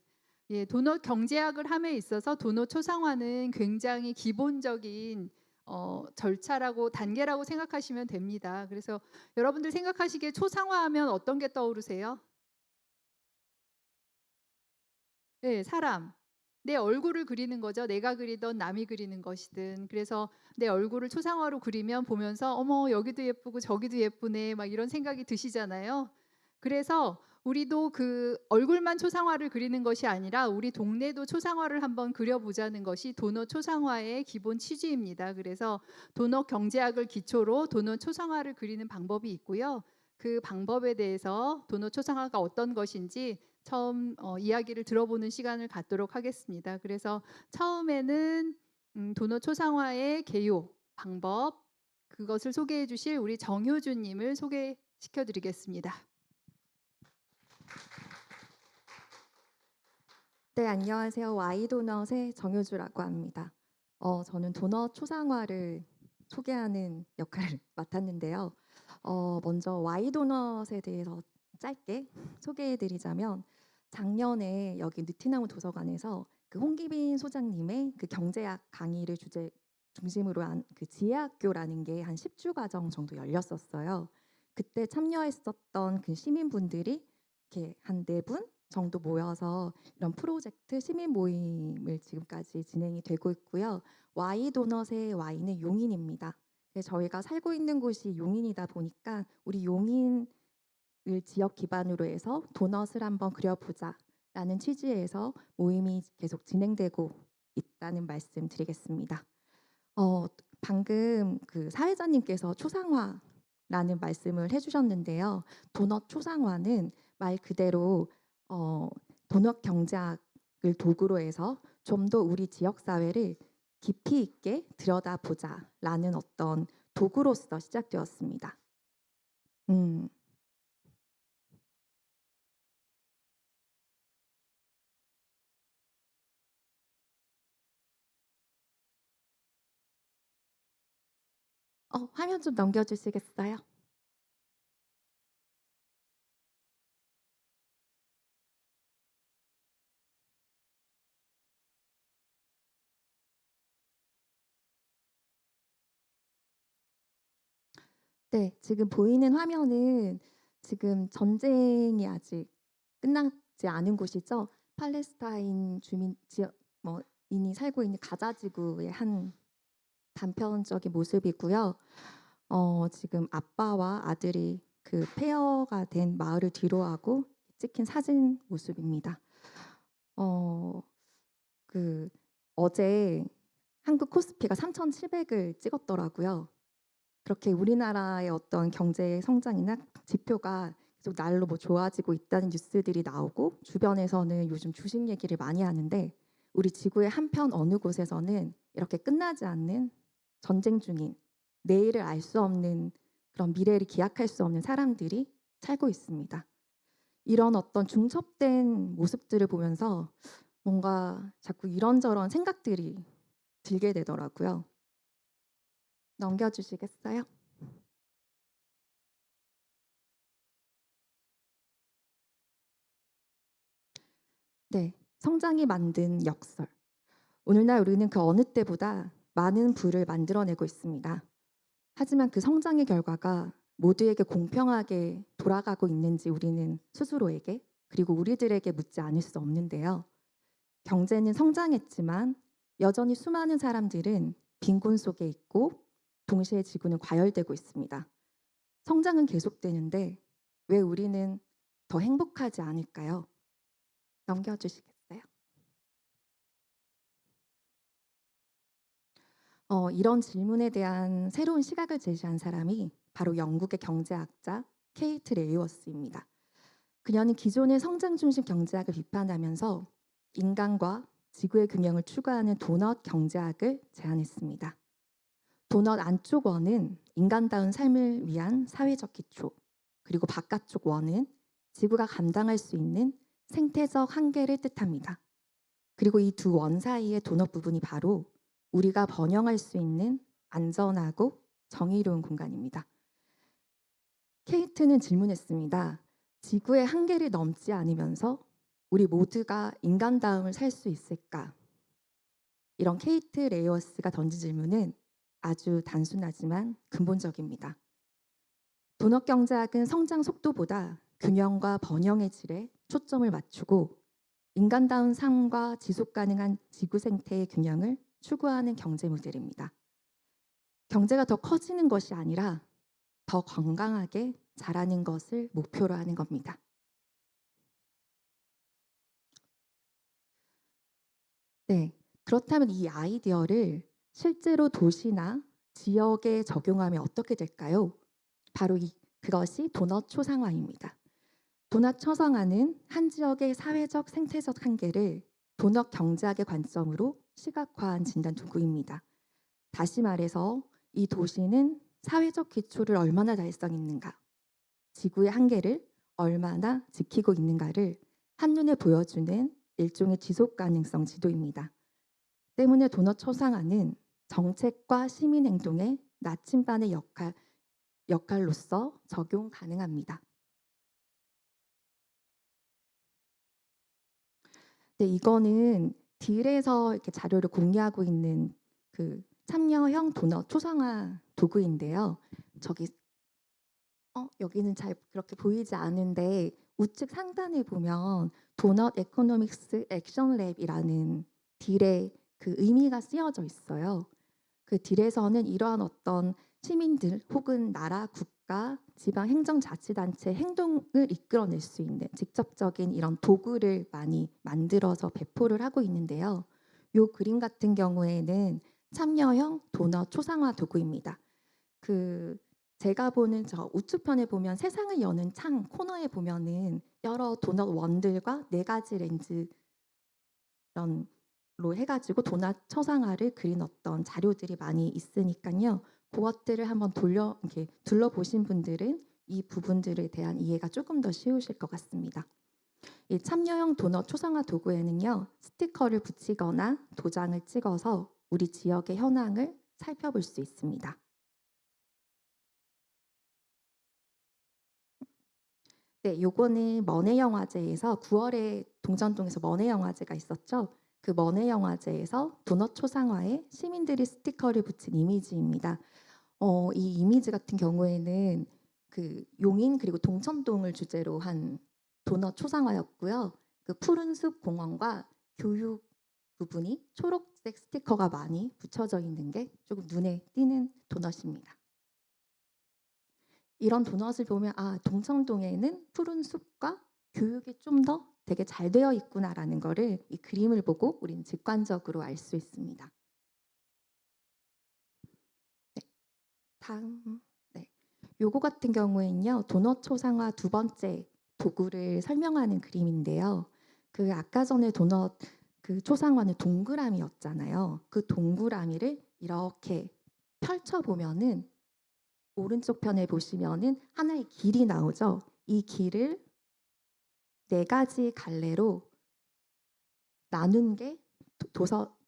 예, 도넛 경제학을 함에 있어서 도넛 초상화는 굉장히 기본적인 절차라고 단계라고 생각하시면 됩니다. 그래서 여러분들 생각하시기에 초상화하면 어떤 게 떠오르세요? 네, 사람. 내 얼굴을 그리는 거죠. 내가 그리던 남이 그리는 것이든. 그래서 내 얼굴을 초상화로 그리면 보면서 어머 여기도 예쁘고 저기도 예쁘네 막 이런 생각이 드시잖아요. 그래서 우리도 그 얼굴만 초상화를 그리는 것이 아니라 우리 동네도 초상화를 한번 그려보자는 것이 도넛 초상화의 기본 취지입니다. 그래서 도넛 경제학을 기초로 도넛 초상화를 그리는 방법이 있고요. 그 방법에 대해서 도넛 초상화가 어떤 것인지 처음 이야기를 들어보는 시간을 갖도록 하겠습니다. 그래서 처음에는 도넛 초상화의 개요, 방법 그것을 소개해 주실 우리 정효준 님을 소개시켜 드리겠습니다. 네, 안녕하세요. 와이도넛의 정효주라고 합니다. 저는 도넛 초상화를 소개하는 역할을 맡았는데요. 먼저 와이도넛에 대해서 짧게 소개해드리자면 작년에 여기 느티나무 도서관에서 그 홍기빈 소장님의 그 경제학 강의를 중심으로 한 그 지혜학교라는 게 한 10주 과정 정도 열렸었어요. 그때 참여했었던 그 시민분들이 이렇게 한 4분 정도 모여서 이런 프로젝트 시민 모임을 지금까지 진행이 되고 있고요. 와이도넛의 Y는 용인입니다. 그래서 저희가 살고 있는 곳이 용인이다 보니까 우리 용인을 지역 기반으로 해서 도넛을 한번 그려보자라는 취지에서 모임이 계속 진행되고 있다는 말씀 드리겠습니다. 방금 그 사회자님께서 초상화라는 말씀을 해주셨는데요. 도넛 초상화는 말 그대로 도넛 경제학을 도구로 해서 좀 더 우리 지역 사회를 깊이 있게 들여다보자라는 어떤 도구로서 시작되었습니다. 화면 좀 넘겨주시겠어요? 네, 지금 보이는 화면은 지금 전쟁이 아직 끝나지 않은 곳이죠. 팔레스타인 주민 지역 인이 살고 있는 가자 지구의 한 단편적인 모습이고요. 지금 아빠와 아들이 그 페어가 된 마을을 뒤로하고 찍힌 사진 모습입니다. 그 어제 한국 코스피가 3,700을 찍었더라고요. 그렇게 우리나라의 어떤 경제 성장이나 지표가 계속 날로 좋아지고 있다는 뉴스들이 나오고 주변에서는 요즘 주식 얘기를 많이 하는데 우리 지구의 한편 어느 곳에서는 이렇게 끝나지 않는 전쟁 중인 내일을 알 수 없는 그런 미래를 기약할 수 없는 사람들이 살고 있습니다. 이런 어떤 중첩된 모습들을 보면서 뭔가 자꾸 이런저런 생각들이 들게 되더라고요. 넘겨주시겠어요? 네, 성장이 만든 역설. 오늘날 우리는 그 어느 때보다 많은 부를 만들어내고 있습니다. 하지만 그 성장의 결과가 모두에게 공평하게 돌아가고 있는지 우리는 스스로에게 그리고 우리들에게 묻지 않을 수 없는데요. 경제는 성장했지만 여전히 수많은 사람들은 빈곤 속에 있고 동시에 지구는 과열되고 있습니다. 성장은 계속되는데 왜 우리는 더 행복하지 않을까요? 넘겨주시겠어요? 이런 질문에 대한 새로운 시각을 제시한 사람이 바로 영국의 경제학자 케이트 레이워스입니다. 그녀는 기존의 성장 중심 경제학을 비판하면서 인간과 지구의 균형을 추구하는 도넛 경제학을 제안했습니다. 도넛 안쪽 원은 인간다운 삶을 위한 사회적 기초, 그리고 바깥쪽 원은 지구가 감당할 수 있는 생태적 한계를 뜻합니다. 그리고 이 두 원 사이의 도넛 부분이 바로 우리가 번영할 수 있는 안전하고 정의로운 공간입니다. 케이트는 질문했습니다. 지구의 한계를 넘지 않으면서 우리 모두가 인간다움을 살 수 있을까? 이런 케이트 레이워스가 던진 질문은 아주 단순하지만 근본적입니다. 도넛 경제학은 성장 속도보다 균형과 번영의 질에 초점을 맞추고 인간다운 삶과 지속 가능한 지구 생태의 균형을 추구하는 경제 모델입니다. 경제가 더 커지는 것이 아니라 더 건강하게 자라는 것을 목표로 하는 겁니다. 네, 그렇다면 이 아이디어를 실제로 도시나 지역에 적용하면 어떻게 될까요? 바로 그것이 도넛 초상화입니다. 도넛 초상화는 한 지역의 사회적 생태적 한계를 도넛 경제학의 관점으로 시각화한 진단 도구입니다. 다시 말해서 이 도시는 사회적 기초를 얼마나 달성했는가, 지구의 한계를 얼마나 지키고 있는가를 한눈에 보여주는 일종의 지속 가능성 지도입니다. 때문에 도넛 초상화는 정책과 시민 행동의 나침반의 역할로서 적용 가능합니다. 네, 이거는 딜에서 이렇게 자료를 공유하고 있는 그 참여형 도넛 초상화 도구인데요. 여기는 잘 그렇게 보이지 않은데 우측 상단에 보면 도넛 에코노믹스 액션 랩이라는 딜의 그 의미가 쓰여져 있어요. 그 딜에서는 이러한 어떤 시민들 혹은 나라, 국가, 지방 행정자치단체 행동을 이끌어낼 수 있는 직접적인 이런 도구를 많이 만들어서 배포를 하고 있는데요. 이 그림 같은 경우에는 참여형 도넛 초상화 도구입니다. 제가 보는 저 우측편에 보면 세상을 여는 창 코너에 보면은 여러 도넛 원들과 4가지 렌즈로 해가지고 도넛 초상화를 그린 어떤 자료들이 많이 있으니까요. 그것들을 한번 이렇게 둘러보신 분들은 이 부분들에 대한 이해가 조금 더 쉬우실 것 같습니다. 이 참여형 도넛 초상화 도구에는요, 스티커를 붙이거나 도장을 찍어서 우리 지역의 현황을 살펴볼 수 있습니다. 네, 요거는 머네영화제에서 9월에 동전동에서 머네영화제가 있었죠. 그 머네영화제에서 도넛 초상화에 시민들이 스티커를 붙인 이미지입니다. 이 이미지 같은 경우에는 그 용인 그리고 동천동을 주제로 한 도넛 초상화였고요. 그 푸른 숲 공원과 교육 부분이 초록색 스티커가 많이 붙여져 있는 게 조금 눈에 띄는 도넛입니다. 이런 도넛을 보면 아, 동천동에는 푸른 숲과 교육이 좀 더 되게 잘 되어 있구나라는 거를 이 그림을 보고 우리는 직관적으로 알 수 있습니다. 네. 다음. 네. 요거 같은 경우에는요. 도넛 초상화 두 번째 도구를 설명하는 그림인데요. 그 아까 전에 도넛 그 초상화는 동그라미였잖아요. 그 동그라미를 이렇게 펼쳐 보면은 오른쪽 편에 보시면은 하나의 길이 나오죠. 이 길을 4가지 갈래로 나눈 게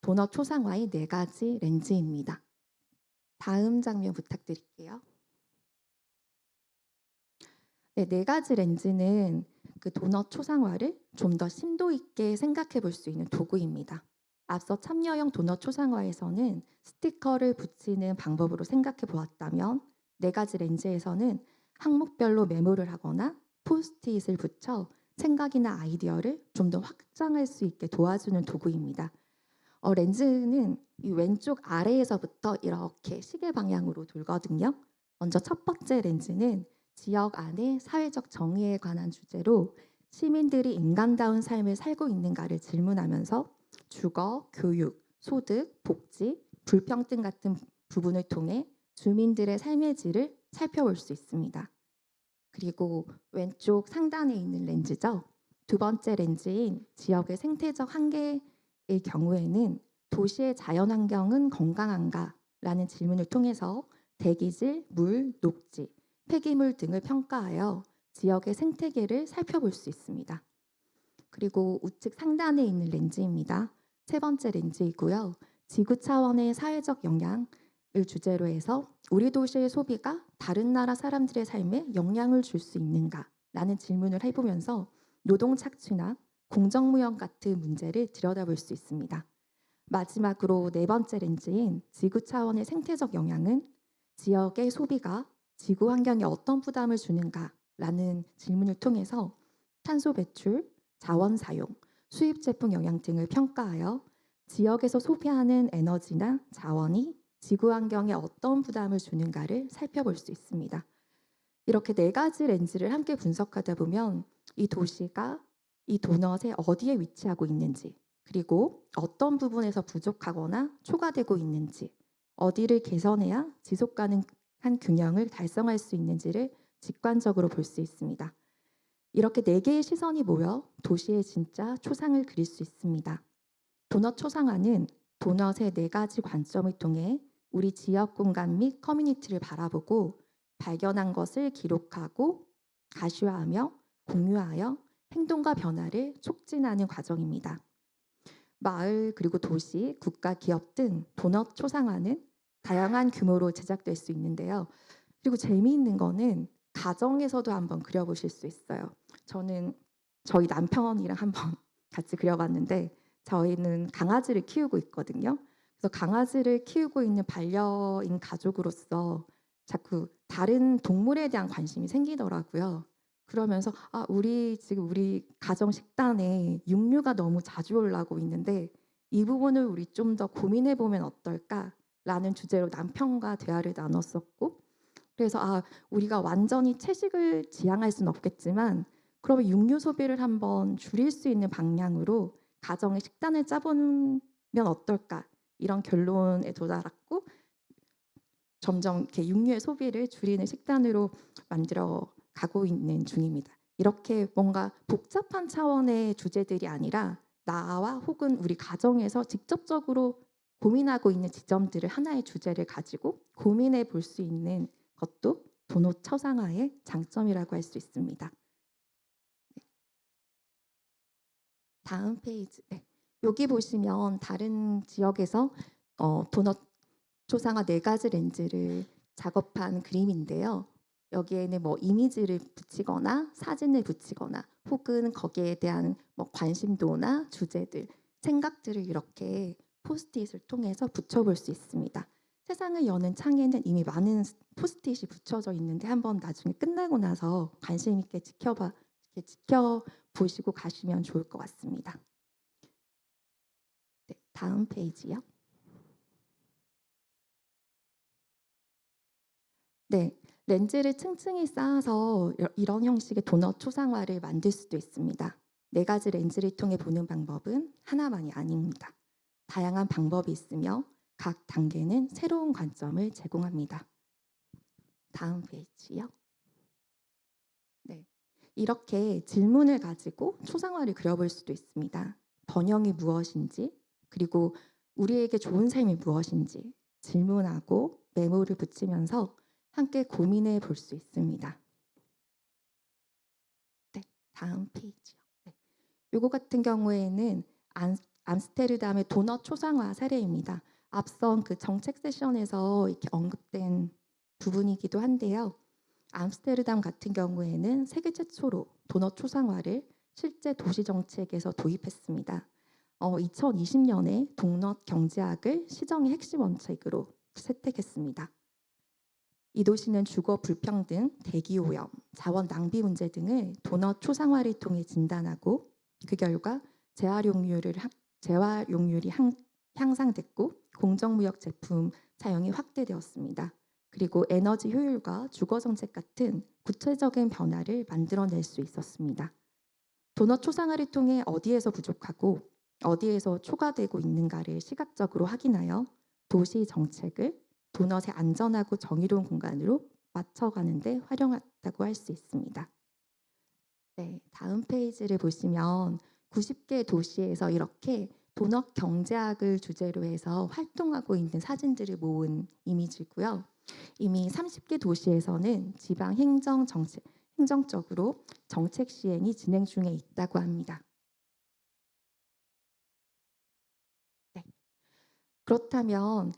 도넛 초상화의 4가지 렌즈입니다. 다음 장면 부탁드릴게요. 네, 4가지 렌즈는 그 도넛 초상화를 좀 더 심도 있게 생각해 볼 수 있는 도구입니다. 앞서 참여형 도넛 초상화에서는 스티커를 붙이는 방법으로 생각해 보았다면 4가지 렌즈에서는 항목별로 메모를 하거나 포스트잇을 붙여 생각이나 아이디어를 좀 더 확장할 수 있게 도와주는 도구입니다. 렌즈는 이 왼쪽 아래에서부터 이렇게 시계 방향으로 돌거든요. 먼저 첫 번째 렌즈는 지역 안의 사회적 정의에 관한 주제로 시민들이 인간다운 삶을 살고 있는가를 질문하면서 주거, 교육, 소득, 복지, 불평등 같은 부분을 통해 주민들의 삶의 질을 살펴볼 수 있습니다. 그리고 왼쪽 상단에 있는 렌즈죠. 두 번째 렌즈인 지역의 생태적 한계의 경우에는 도시의 자연환경은 건강한가라는 질문을 통해서 대기질, 물, 녹지, 폐기물 등을 평가하여 지역의 생태계를 살펴볼 수 있습니다. 그리고 우측 상단에 있는 렌즈입니다. 세 번째 렌즈이고요. 지구 차원의 사회적 영향을 주제로 해서 우리 도시의 소비가 다른 나라 사람들의 삶에 영향을 줄 수 있는가라는 질문을 해보면서 노동 착취나 공정무역 같은 문제를 들여다볼 수 있습니다. 마지막으로 4번째 렌즈인 지구 차원의 생태적 영향은 지역의 소비가 지구 환경에 어떤 부담을 주는가라는 질문을 통해서 탄소 배출, 자원 사용, 수입 제품 영향 등을 평가하여 지역에서 소비하는 에너지나 자원이 지구 환경에 어떤 부담을 주는가를 살펴볼 수 있습니다. 이렇게 4가지 렌즈를 함께 분석하다 보면 이 도시가 이 도넛에 어디에 위치하고 있는지, 그리고 어떤 부분에서 부족하거나 초과되고 있는지, 어디를 개선해야 지속 가능한 균형을 달성할 수 있는지를 직관적으로 볼 수 있습니다. 이렇게 4개의 시선이 모여 도시의 진짜 초상을 그릴 수 있습니다. 도넛 초상화는 도넛의 4가지 관점을 통해 우리 지역 공간 및 커뮤니티를 바라보고 발견한 것을 기록하고 가시화하며 공유하여 행동과 변화를 촉진하는 과정입니다. 마을 그리고 도시, 국가, 기업 등 도넛 초상화는 다양한 규모로 제작될 수 있는데요. 그리고 재미있는 거는 가정에서도 한번 그려보실 수 있어요. 저는 저희 남편이랑 한번 같이 그려봤는데 저희는 강아지를 키우고 있거든요. 그래서 강아지를 키우고 있는 반려인 가족으로서 자꾸 다른 동물에 대한 관심이 생기더라고요. 그러면서 우리 가정 식단에 육류가 너무 자주 올라오고 있는데 이 부분을 우리 좀 더 고민해 보면 어떨까라는 주제로 남편과 대화를 나눴었고, 그래서 우리가 완전히 채식을 지향할 수는 없겠지만 그러면 육류 소비를 한번 줄일 수 있는 방향으로 가정의 식단을 짜보면 어떨까, 이런 결론에 도달했고 점점 이렇게 육류의 소비를 줄이는 식단으로 만들어 가고 있는 중입니다. 이렇게 뭔가 복잡한 차원의 주제들이 아니라 나와 혹은 우리 가정에서 직접적으로 고민하고 있는 지점들을 하나의 주제를 가지고 고민해 볼 수 있는 것도 도넛 초상화의 장점이라고 할 수 있습니다. 다음 페이지. 여기 보시면 다른 지역에서 도넛 초상화 4가지 렌즈를 작업한 그림인데요. 여기에는 뭐 이미지를 붙이거나 사진을 붙이거나 혹은 거기에 대한 뭐 관심도나 주제들, 생각들을 이렇게 포스트잇을 통해서 붙여볼 수 있습니다. 세상을 여는 창에는 이미 많은 포스트잇이 붙여져 있는데 한번 나중에 끝나고 나서 관심 있게 지켜보시고 가시면 좋을 것 같습니다. 네, 다음 페이지요. 네, 렌즈를 층층이 쌓아서 이런 형식의 도넛 초상화를 만들 수도 있습니다. 4가지 렌즈를 통해 보는 방법은 하나만이 아닙니다. 다양한 방법이 있으며 각 단계는 새로운 관점을 제공합니다. 다음 페이지요. 네, 이렇게 질문을 가지고 초상화를 그려볼 수도 있습니다. 번영이 무엇인지, 그리고 우리에게 좋은 삶이 무엇인지 질문하고 메모를 붙이면서 함께 고민해 볼 수 있습니다. 네, 다음 페이지요. 네, 요거 같은 경우에는 암스테르담의 도넛 초상화 사례입니다. 앞선 그 정책 세션에서 이렇게 언급된 부분이기도 한데요. 암스테르담 같은 경우에는 세계 최초로 도넛 초상화를 실제 도시 정책에서 도입했습니다. 2020년에 도넛 경제학을 시정의 핵심 원칙으로 채택했습니다. 이 도시는 주거 불평등, 대기 오염, 자원 낭비 문제 등을 도넛 초상화를 통해 진단하고 그 결과 재활용률이 향상됐고 공정무역 제품 사용이 확대되었습니다. 그리고 에너지 효율과 주거 정책 같은 구체적인 변화를 만들어낼 수 있었습니다. 도넛 초상화를 통해 어디에서 부족하고 어디에서 초과되고 있는가를 시각적으로 확인하여 도시 정책을 도넛의 안전하고 정의로운 공간으로 맞춰가는 데 활용했다고 할 수 있습니다. 네, 다음 페이지를 보시면 90개 도시에서 이렇게 도넛 경제학을 주제로 해서 활동하고 있는 사진들을 모은 이미지고요. 이미 30개 도시에서는 지방 행정적으로 정책 시행이 진행 중에 있다고 합니다. 네. 그렇다면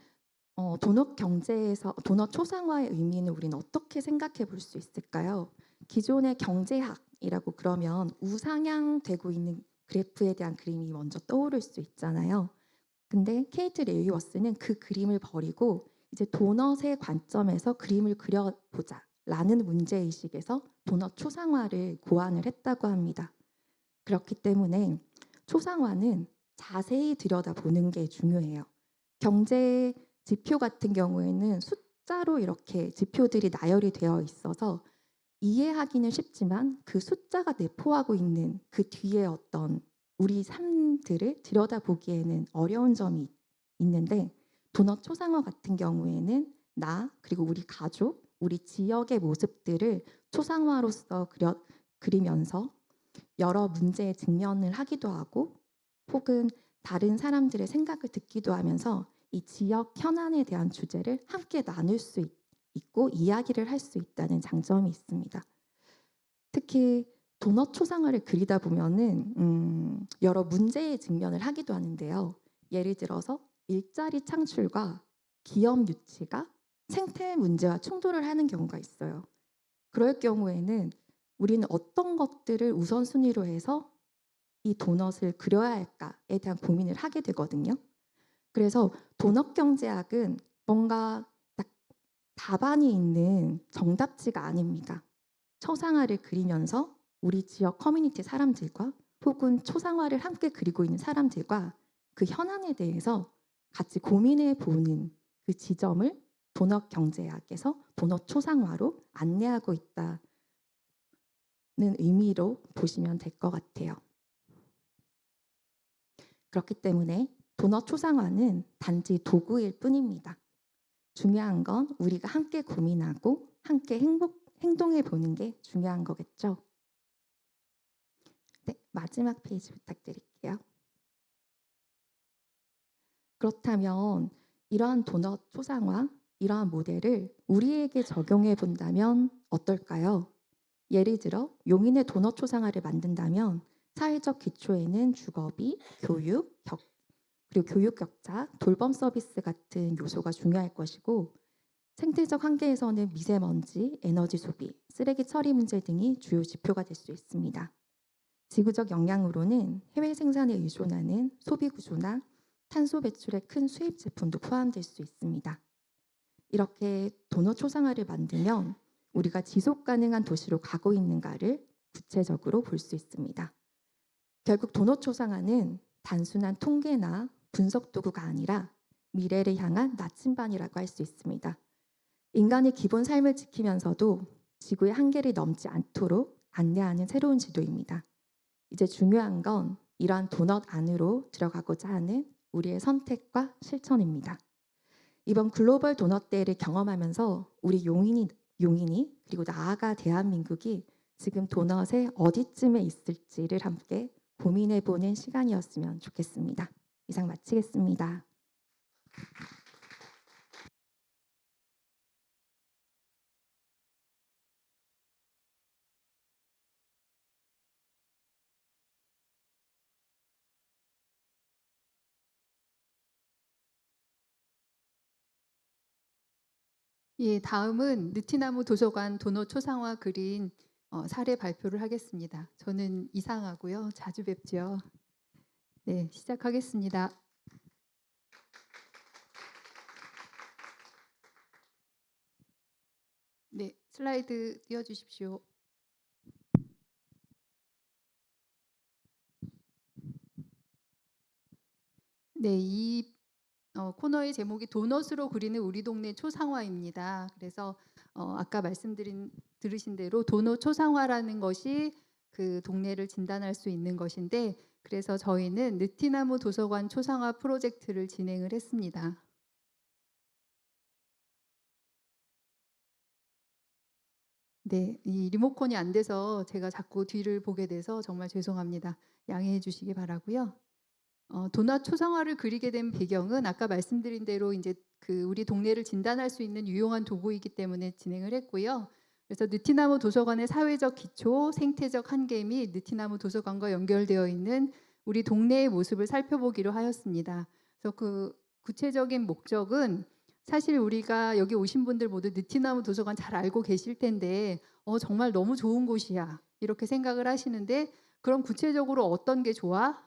도넛 경제에서 도넛 초상화의 의미는 우리는 어떻게 생각해 볼 수 있을까요? 기존의 경제학이라고 그러면 우상향되고 있는 그래프에 대한 그림이 먼저 떠오를 수 있잖아요. 근데 케이트 레이워스는 그 그림을 버리고 이제 도넛의 관점에서 그림을 그려보자라는 문제의식에서 도넛 초상화를 고안을 했다고 합니다. 그렇기 때문에 초상화는 자세히 들여다보는 게 중요해요. 경제 지표 같은 경우에는 숫자로 이렇게 지표들이 나열이 되어 있어서 이해하기는 쉽지만 그 숫자가 내포하고 있는 그 뒤에 어떤 우리 삶들을 들여다보기에는 어려운 점이 있는데 도넛 초상화 같은 경우에는 나 그리고 우리 가족, 우리 지역의 모습들을 초상화로서 그리면서 여러 문제에 직면을 하기도 하고 혹은 다른 사람들의 생각을 듣기도 하면서 이 지역 현안에 대한 주제를 함께 나눌 수 있고 이야기를 할 수 있다는 장점이 있습니다. 특히 도넛 초상화를 그리다 보면은 여러 문제에 직면을 하기도 하는데요. 예를 들어서 일자리 창출과 기업 유치가 생태 문제와 충돌을 하는 경우가 있어요. 그럴 경우에는 우리는 어떤 것들을 우선순위로 해서 이 도넛을 그려야 할까에 대한 고민을 하게 되거든요. 그래서 도넛 경제학은 뭔가 딱 답안이 있는 정답지가 아닙니다. 초상화를 그리면서 우리 지역 커뮤니티 사람들과 혹은 초상화를 함께 그리고 있는 사람들과 그 현안에 대해서 같이 고민해 보는 그 지점을 도넛 경제학에서 도넛 초상화로 안내하고 있다는 의미로 보시면 될 것 같아요. 그렇기 때문에 도넛 초상화는 단지 도구일 뿐입니다. 중요한 건 우리가 함께 고민하고 함께 행동해 보는 게 중요한 거겠죠. 네, 마지막 페이지 부탁드릴게요. 그렇다면 이러한 도넛 초상화, 이러한 모델을 우리에게 적용해 본다면 어떨까요? 예를 들어 용인의 도넛 초상화를 만든다면 사회적 기초에는 주거비, 교육, 그리고 교육 격차, 돌봄 서비스 같은 요소가 중요할 것이고 생태적 한계에서는 미세먼지, 에너지 소비, 쓰레기 처리 문제 등이 주요 지표가 될 수 있습니다. 지구적 영향으로는 해외 생산에 의존하는 소비 구조나 탄소 배출의 큰 수입 제품도 포함될 수 있습니다. 이렇게 도넛 초상화를 만들면 우리가 지속 가능한 도시로 가고 있는가를 구체적으로 볼 수 있습니다. 결국 도넛 초상화는 단순한 통계나 분석 도구가 아니라 미래를 향한 나침반이라고 할 수 있습니다. 인간의 기본 삶을 지키면서도 지구의 한계를 넘지 않도록 안내하는 새로운 지도입니다. 이제 중요한 건 이러한 도넛 안으로 들어가고자 하는 우리의 선택과 실천입니다. 이번 글로벌 도넛 데이를 경험하면서 우리 용인이 그리고 나아가 대한민국이 지금 도넛의 어디쯤에 있을지를 함께 고민해보는 시간이었으면 좋겠습니다. 이상 마치겠습니다. 예, 다음은 느티나무 도서관 도넛 초상화 그린 사례 발표를 하겠습니다. 저는 이상하고요. 자주 뵙죠. 네, 시작하겠습니다. 네, 슬라이드 띄워주십시오. 네, 이 코너의 제목이 도넛으로 그리는 우리 동네 초상화입니다. 그래서 아까 들으신 대로 도넛 초상화라는 것이 그 동네를 진단할 수 있는 것인데, 그래서 저희는 느티나무 도서관 초상화 프로젝트를 진행을 했습니다. 네, 이 리모컨이 안 돼서 제가 자꾸 뒤를 보게 돼서 정말 죄송합니다. 양해해 주시기 바라고요. 도넛 초상화를 그리게 된 배경은 아까 말씀드린 대로 이제 그 우리 동네를 진단할 수 있는 유용한 도구이기 때문에 진행을 했고요. 그래서 느티나무 도서관의 사회적 기초, 생태적 한계 및 느티나무 도서관과 연결되어 있는 우리 동네의 모습을 살펴보기로 하였습니다. 그래서 그 구체적인 목적은 사실 우리가 여기 오신 분들 모두 느티나무 도서관 잘 알고 계실 텐데 정말 너무 좋은 곳이야 이렇게 생각을 하시는데, 그럼 구체적으로 어떤 게 좋아?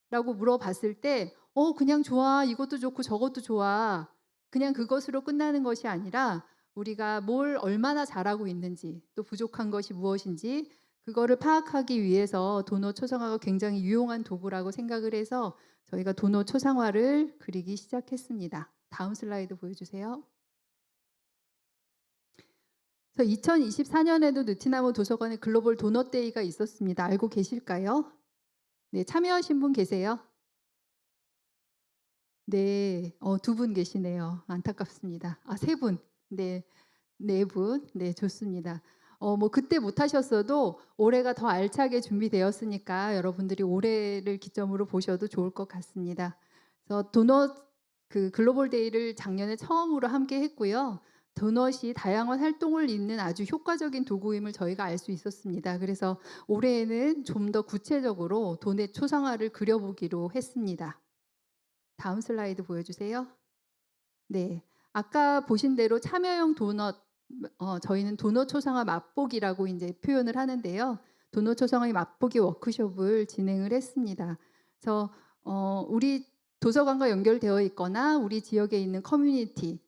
라고 물어봤을 때 그냥 좋아, 이것도 좋고 저것도 좋아, 그냥 그것으로 끝나는 것이 아니라 우리가 뭘 얼마나 잘하고 있는지, 또 부족한 것이 무엇인지 그거를 파악하기 위해서 도넛 초상화가 굉장히 유용한 도구라고 생각을 해서 저희가 도넛 초상화를 그리기 시작했습니다. 다음 슬라이드 보여주세요. 그래서 2024년에도 느티나무 도서관의 글로벌 도넛 데이가 있었습니다. 알고 계실까요? 네, 참여하신 분 계세요? 네, 두 분 계시네요. 안타깝습니다. 세 분. 네, 네 분. 네, 좋습니다. 뭐 그때 못 하셨어도 올해가 더 알차게 준비되었으니까 여러분들이 올해를 기점으로 보셔도 좋을 것 같습니다. 그래서 도넛 그 글로벌 데이를 작년에 처음으로 함께 했고요. 도넛이 다양한 활동을 잇는 아주 효과적인 도구임을 저희가 알 수 있었습니다. 그래서 올해에는 좀 더 구체적으로 도넛 초상화를 그려보기로 했습니다. 다음 슬라이드 보여주세요. 네, 아까 보신 대로 참여형 도넛, 저희는 도넛 초상화 맛보기라고 이제 표현을 하는데요. 도넛 초상화의 맛보기 워크숍을 진행을 했습니다. 그래서 우리 도서관과 연결되어 있거나 우리 지역에 있는 커뮤니티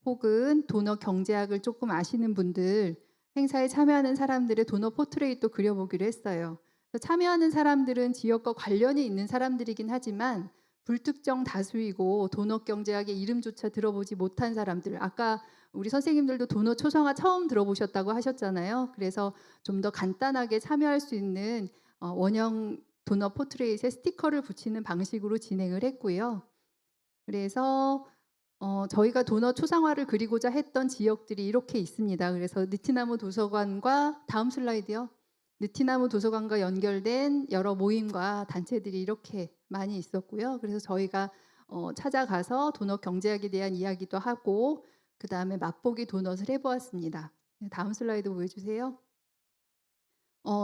혹은 도넛 경제학을 조금 아시는 분들, 행사에 참여하는 사람들의 도넛 포트레이트도 그려보기로 했어요. 그래서 참여하는 사람들은 지역과 관련이 있는 사람들이긴 하지만 불특정 다수이고 도넛 경제학의 이름조차 들어보지 못한 사람들, 아까 우리 선생님들도 도넛 초상화 처음 들어보셨다고 하셨잖아요. 그래서 좀 더 간단하게 참여할 수 있는 원형 도넛 포트레이트에 스티커를 붙이는 방식으로 진행을 했고요. 그래서 저희가 도넛 초상화를 그리고자 했던 지역들이 이렇게 있습니다. 그래서 느티나무 도서관과 다음 슬라이드요. 느티나무 도서관과 연결된 여러 모임과 단체들이 이렇게 많이 있었고요. 그래서 저희가 찾아가서 도넛 경제학에 대한 이야기도 하고 그 다음에 맛보기 도넛을 해보았습니다. 다음 슬라이드 보여주세요.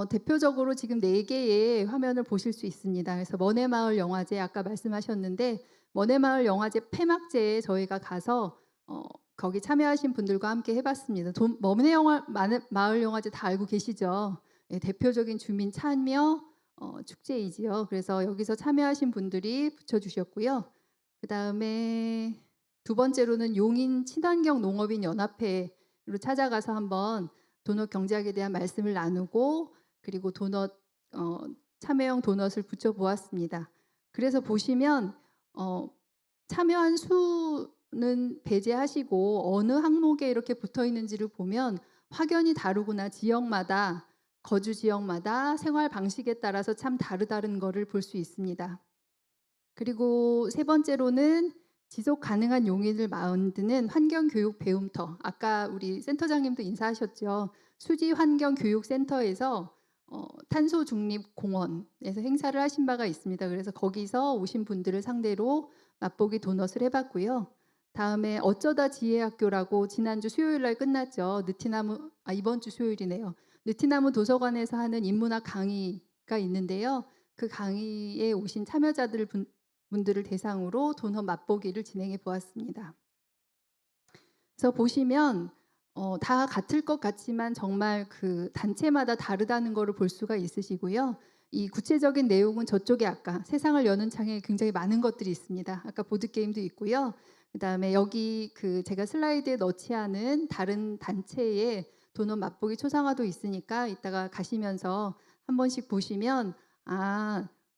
대표적으로 지금 4개의 화면을 보실 수 있습니다. 그래서 머네마을 영화제 아까 말씀하셨는데 머네마을 영화제 폐막제에 저희가 가서 거기 참여하신 분들과 함께 해봤습니다. 머네마을 영화제 다 알고 계시죠? 네, 대표적인 주민 참여 축제이지요. 그래서 여기서 참여하신 분들이 붙여주셨고요. 그 다음에 두 번째로는 용인 친환경 농업인 연합회로 찾아가서 한번 도넛 경제학에 대한 말씀을 나누고 그리고 도넛 참여형 도넛을 붙여보았습니다. 그래서 보시면 참여한 수는 배제하시고 어느 항목에 이렇게 붙어 있는지를 보면 확연히 다르구나. 지역마다 거주 지역마다 생활 방식에 따라서 참 다르다는 것을 볼 수 있습니다. 그리고 세 번째로는 지속 가능한 용인을 만드는 환경교육 배움터. 아까 우리 센터장님도 인사하셨죠. 수지환경교육센터에서 탄소 중립 공원에서 행사를 하신 바가 있습니다. 그래서 거기서 오신 분들을 상대로 맛보기 도넛을 해봤고요. 다음에 어쩌다 지혜학교라고 지난주 수요일 날 끝났죠. 이번 주 수요일이네요. 느티나무 도서관에서 하는 인문학 강의가 있는데요. 그 강의에 오신 참여자분들을 대상으로 도넛 맛보기를 진행해 보았습니다. 그래서 보시면 다 같을 것 같지만 정말 그 단체마다 다르다는 것을 볼 수가 있으시고요. 이 구체적인 내용은 저쪽에 아까 세상을 여는 창에 굉장히 많은 것들이 있습니다. 아까 보드게임도 있고요. 그다음에 여기 그 제가 슬라이드에 넣지 않은 다른 단체의 도넛 맛보기 초상화도 있으니까 이따가 가시면서 한 번씩 보시면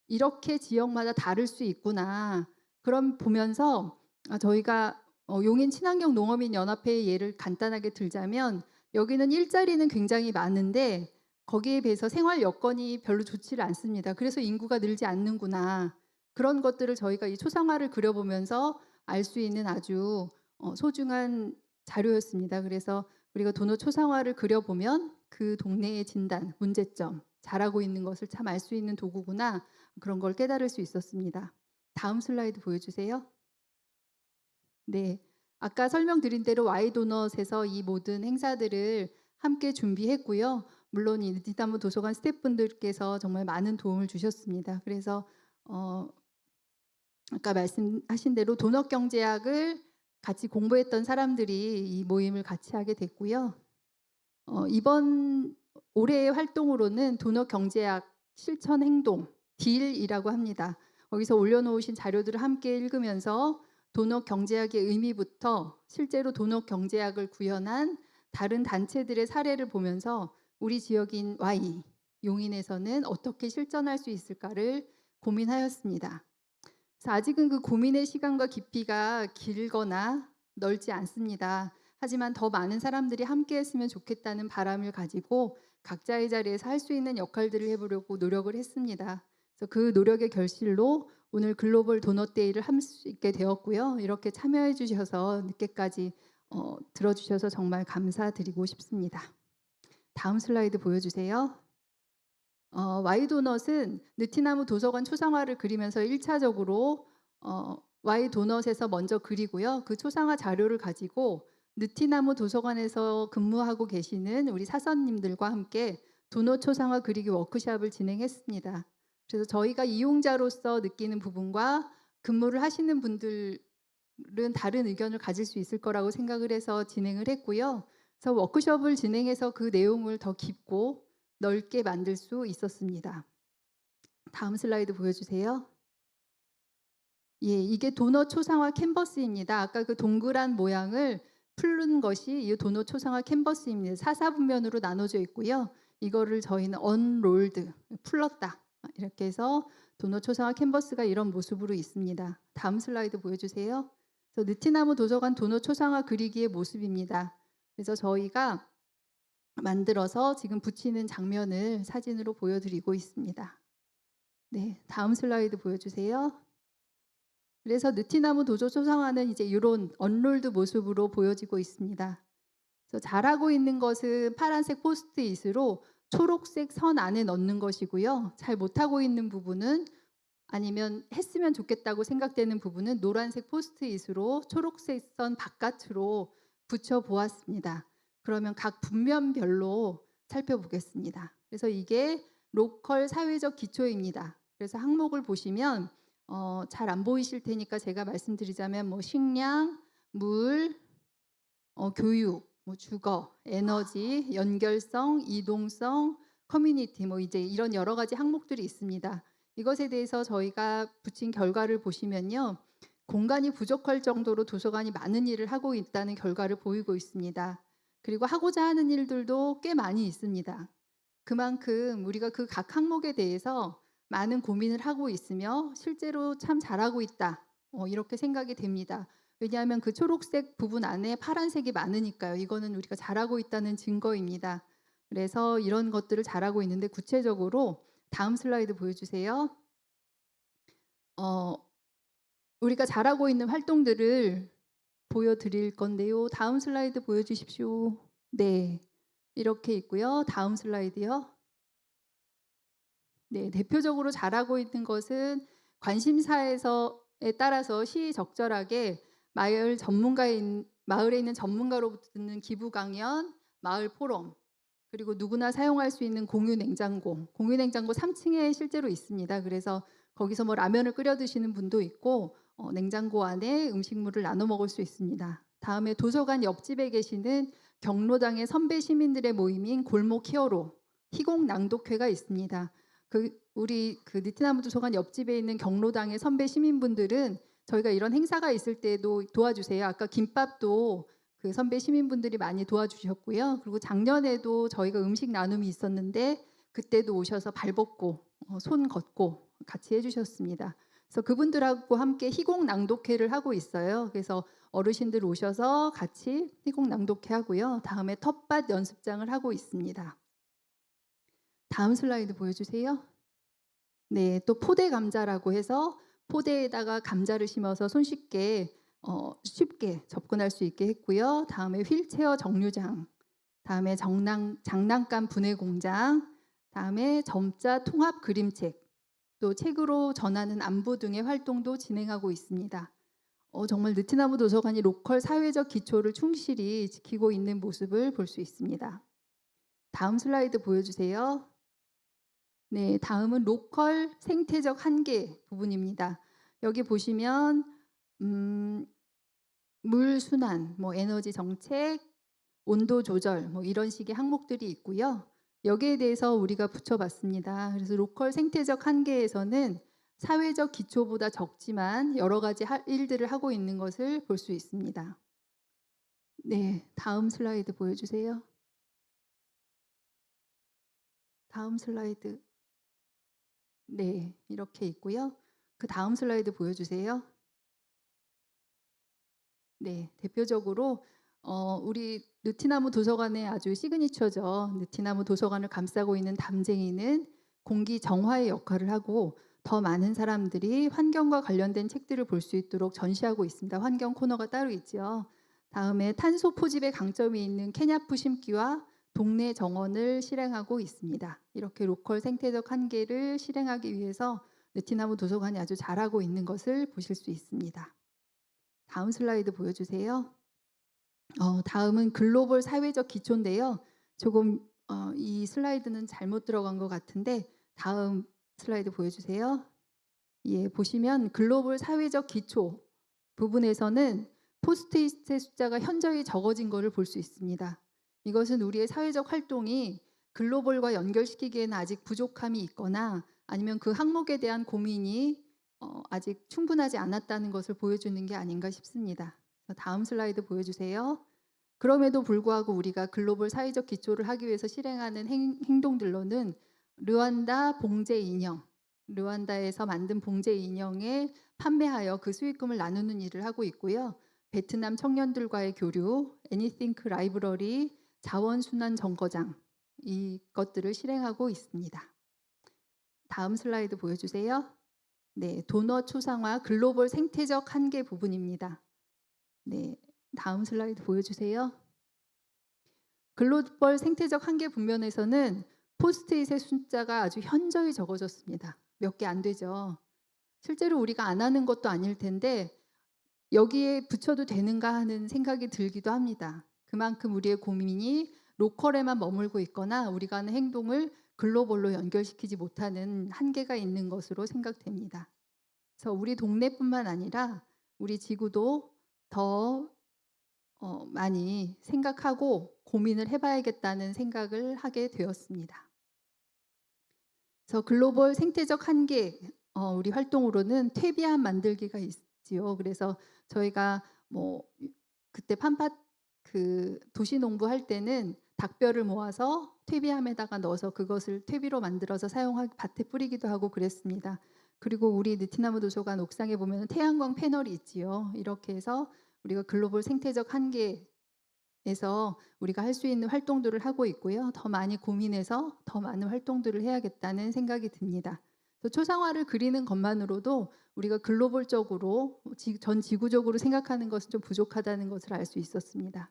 이렇게 지역마다 다를 수 있구나. 그럼 보면서 저희가 용인 친환경 농업인 연합회의 예를 간단하게 들자면 여기는 일자리는 굉장히 많은데 거기에 비해서 생활 여건이 별로 좋지를 않습니다. 그래서 인구가 늘지 않는구나. 그런 것들을 저희가 이 초상화를 그려보면서 알 수 있는 아주 소중한 자료였습니다. 그래서 우리가 도넛 초상화를 그려보면 그 동네의 진단, 문제점, 잘하고 있는 것을 참 알 수 있는 도구구나. 그런 걸 깨달을 수 있었습니다. 다음 슬라이드 보여주세요. 네, 아까 설명드린 대로 Y도넛에서 이 모든 행사들을 함께 준비했고요. 물론 이 느티나무 도서관 스태프분들께서 정말 많은 도움을 주셨습니다. 그래서 아까 말씀하신 대로 도넛 경제학을 같이 공부했던 사람들이 이 모임을 같이 하게 됐고요. 이번 올해의 활동으로는 도넛 경제학 실천 행동 딜이라고 합니다. 거기서 올려놓으신 자료들을 함께 읽으면서 도넛 경제학의 의미부터 실제로 도넛 경제학을 구현한 다른 단체들의 사례를 보면서 우리 지역인 Y, 용인에서는 어떻게 실천할 수 있을까를 고민하였습니다. 그래서 아직은 그 고민의 시간과 깊이가 길거나 넓지 않습니다. 하지만 더 많은 사람들이 함께 했으면 좋겠다는 바람을 가지고 각자의 자리에서 할 수 있는 역할들을 해보려고 노력을 했습니다. 그래서 그 노력의 결실로 오늘 글로벌 도넛 데이를 할 수 있게 되었고요. 이렇게 참여해 주셔서 늦게까지 들어주셔서 정말 감사드리고 싶습니다. 다음 슬라이드 보여주세요. Y도넛은 느티나무 도서관 초상화를 그리면서 1차적으로 Y도넛에서 먼저 그리고요. 그 초상화 자료를 가지고 느티나무 도서관에서 근무하고 계시는 우리 사선님들과 함께 도넛 초상화 그리기 워크숍을 진행했습니다. 그래서 저희가 이용자로서 느끼는 부분과 근무를 하시는 분들은 다른 의견을 가질 수 있을 거라고 생각을 해서 진행을 했고요. 그래서 워크숍을 진행해서 그 내용을 더 깊고 넓게 만들 수 있었습니다. 다음 슬라이드 보여주세요. 예, 이게 도넛 초상화 캔버스입니다. 아까 그 동그란 모양을 풀는 것이 이 도넛 초상화 캔버스입니다. 사사분면으로 나눠져 있고요. 이거를 저희는 언롤드, 풀렀다. 이렇게 해서 도넛 초상화 캔버스가 이런 모습으로 있습니다. 다음 슬라이드 보여주세요. 그래서 느티나무 도서관 도넛 초상화 그리기의 모습입니다. 그래서 저희가 만들어서 지금 붙이는 장면을 사진으로 보여드리고 있습니다. 네, 다음 슬라이드 보여주세요. 그래서 느티나무 도조 초상화는 이제 이런 언롤드 모습으로 보여지고 있습니다. 그래서 잘하고 있는 것은 파란색 포스트잇으로 초록색 선 안에 넣는 것이고요. 잘 못하고 있는 부분은 아니면 했으면 좋겠다고 생각되는 부분은 노란색 포스트잇으로 초록색 선 바깥으로 붙여보았습니다. 그러면 각 분면별로 살펴보겠습니다. 그래서 이게 로컬 사회적 기초입니다. 그래서 항목을 보시면 잘 안 보이실 테니까 제가 말씀드리자면 뭐 식량, 물, 교육, 뭐 주거, 에너지, 연결성, 이동성, 커뮤니티 뭐 이제 이런 여러 가지 항목들이 있습니다. 이것에 대해서 저희가 붙인 결과를 보시면요. 공간이 부족할 정도로 도서관이 많은 일을 하고 있다는 결과를 보이고 있습니다. 그리고 하고자 하는 일들도 꽤 많이 있습니다. 그만큼 우리가 그 각 항목에 대해서 많은 고민을 하고 있으며 실제로 참 잘하고 있다. 이렇게 생각이 됩니다. 왜냐하면 그 초록색 부분 안에 파란색이 많으니까요. 이거는 우리가 잘하고 있다는 증거입니다. 그래서 이런 것들을 잘하고 있는데 구체적으로 다음 슬라이드 보여주세요. 우리가 잘하고 있는 활동들을 보여드릴 건데요. 다음 슬라이드 보여주십시오. 네, 이렇게 있고요. 다음 슬라이드요. 네, 대표적으로 잘하고 있는 것은 관심사에 따라서 시의적절하게 마을에 있는 전문가로부터 듣는 기부 강연, 마을 포럼, 그리고 누구나 사용할 수 있는 공유 냉장고 3층에 실제로 있습니다. 그래서 거기서 뭐 라면을 끓여 드시는 분도 있고 냉장고 안에 음식물을 나눠 먹을 수 있습니다. 다음에 도서관 옆집에 계시는 경로당의 선배 시민들의 모임인 골목 히어로 희곡 낭독회가 있습니다. 우리 느티나무 도서관 옆집에 있는 경로당의 선배 시민분들은 저희가 이런 행사가 있을 때도 도와주세요. 아까 김밥도 그 선배 시민분들이 많이 도와주셨고요. 그리고 작년에도 저희가 음식 나눔이 있었는데 그때도 오셔서 발 벗고 손 걷고 같이 해주셨습니다. 그래서 그분들하고 함께 희곡 낭독회를 하고 있어요. 그래서 어르신들 오셔서 같이 희곡 낭독회 하고요. 다음에 텃밭 연습장을 하고 있습니다. 다음 슬라이드 보여주세요. 네, 또 포대 감자라고 해서 포대에다가 감자를 심어서 쉽게 접근할 수 있게 했고요. 다음에 휠체어 정류장, 다음에 장난감 분해 공장, 다음에 점자 통합 그림책, 또 책으로 전하는 안부 등의 활동도 진행하고 있습니다. 정말 느티나무 도서관이 로컬 사회적 기초를 충실히 지키고 있는 모습을 볼 수 있습니다. 다음 슬라이드 보여주세요. 네, 다음은 로컬 생태적 한계 부분입니다. 여기 보시면 물 순환, 에너지 정책, 온도 조절 이런 식의 항목들이 있고요. 여기에 대해서 우리가 붙여봤습니다. 그래서 로컬 생태적 한계에서는 사회적 기초보다 적지만 여러 가지 일들을 하고 있는 것을 볼 수 있습니다. 네, 다음 슬라이드 보여주세요. 다음 슬라이드. 네, 이렇게 있고요. 그 다음 슬라이드 보여주세요. 네, 대표적으로 우리 느티나무 도서관의 아주 시그니처죠. 느티나무 도서관을 감싸고 있는 담쟁이는 공기 정화의 역할을 하고 더 많은 사람들이 환경과 관련된 책들을 볼 수 있도록 전시하고 있습니다. 환경 코너가 따로 있죠. 다음에 탄소 포집의 강점이 있는 캐냐프 심기와 동네 정원을 실행하고 있습니다. 이렇게 로컬 생태적 한계를 실행하기 위해서 느티나무 도서관이 아주 잘하고 있는 것을 보실 수 있습니다. 다음 슬라이드 보여주세요. 다음은 글로벌 사회적 기초인데요. 조금 이 슬라이드는 잘못 들어간 것 같은데 다음 슬라이드 보여주세요. 예, 보시면 글로벌 사회적 기초 부분에서는 포스트잇의 숫자가 현저히 적어진 것을 볼 수 있습니다. 이것은 우리의 사회적 활동이 글로벌과 연결시키기에는 아직 부족함이 있거나 아니면 그 항목에 대한 고민이 아직 충분하지 않았다는 것을 보여주는 게 아닌가 싶습니다. 다음 슬라이드 보여주세요. 그럼에도 불구하고 우리가 글로벌 사회적 기초를 하기 위해서 실행하는 행동들로는 르완다 봉제 인형, 르완다에서 만든 봉제 인형에 판매하여 그 수익금을 나누는 일을 하고 있고요. 베트남 청년들과의 교류, 애니띵크 라이브러리, 자원순환 정거장 이것들을 실행하고 있습니다. 다음 슬라이드 보여주세요. 네, 도넛 초상화 글로벌 생태적 한계 부분입니다. 네, 다음 슬라이드 보여주세요. 글로벌 생태적 한계 분면에서는 포스트잇의 숫자가 아주 현저히 적어졌습니다. 몇 개 안 되죠. 실제로 우리가 안 하는 것도 아닐 텐데 여기에 붙여도 되는가 하는 생각이 들기도 합니다. 그만큼 우리의 고민이 로컬에만 머물고 있거나 우리가 하는 행동을 글로벌로 연결시키지 못하는 한계가 있는 것으로 생각됩니다. 그래서 우리 동네뿐만 아니라 우리 지구도 더 많이 생각하고 고민을 해봐야겠다는 생각을 하게 되었습니다. 그래서 글로벌 생태적 한계 우리 활동으로는 퇴비함 만들기가 있지요. 그래서 저희가 뭐 그때 판팥 그 도시농부 할 때는 닭뼈를 모아서 퇴비함에다가 넣어서 그것을 퇴비로 만들어서 밭에 뿌리기도 하고 그랬습니다. 그리고 우리 느티나무 도서관 옥상에 보면 태양광 패널이 있지요. 이렇게 해서 우리가 글로벌 생태적 한계에서 우리가 할 수 있는 활동들을 하고 있고요. 더 많이 고민해서 더 많은 활동들을 해야겠다는 생각이 듭니다. 초상화를 그리는 것만으로도 우리가 글로벌적으로 전 지구적으로 생각하는 것은 좀 부족하다는 것을 알 수 있었습니다.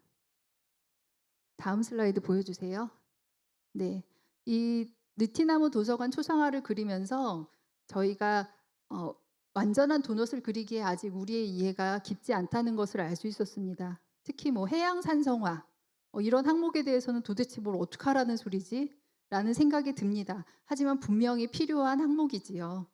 다음 슬라이드 보여주세요. 네, 이 느티나무 도서관 초상화를 그리면서 저희가 완전한 도넛을 그리기에 아직 우리의 이해가 깊지 않다는 것을 알 수 있었습니다. 특히 뭐 해양 산성화 이런 항목에 대해서는 도대체 뭘 어떻게 하라는 소리지? 라는 생각이 듭니다. 하지만 분명히 필요한 항목이지요.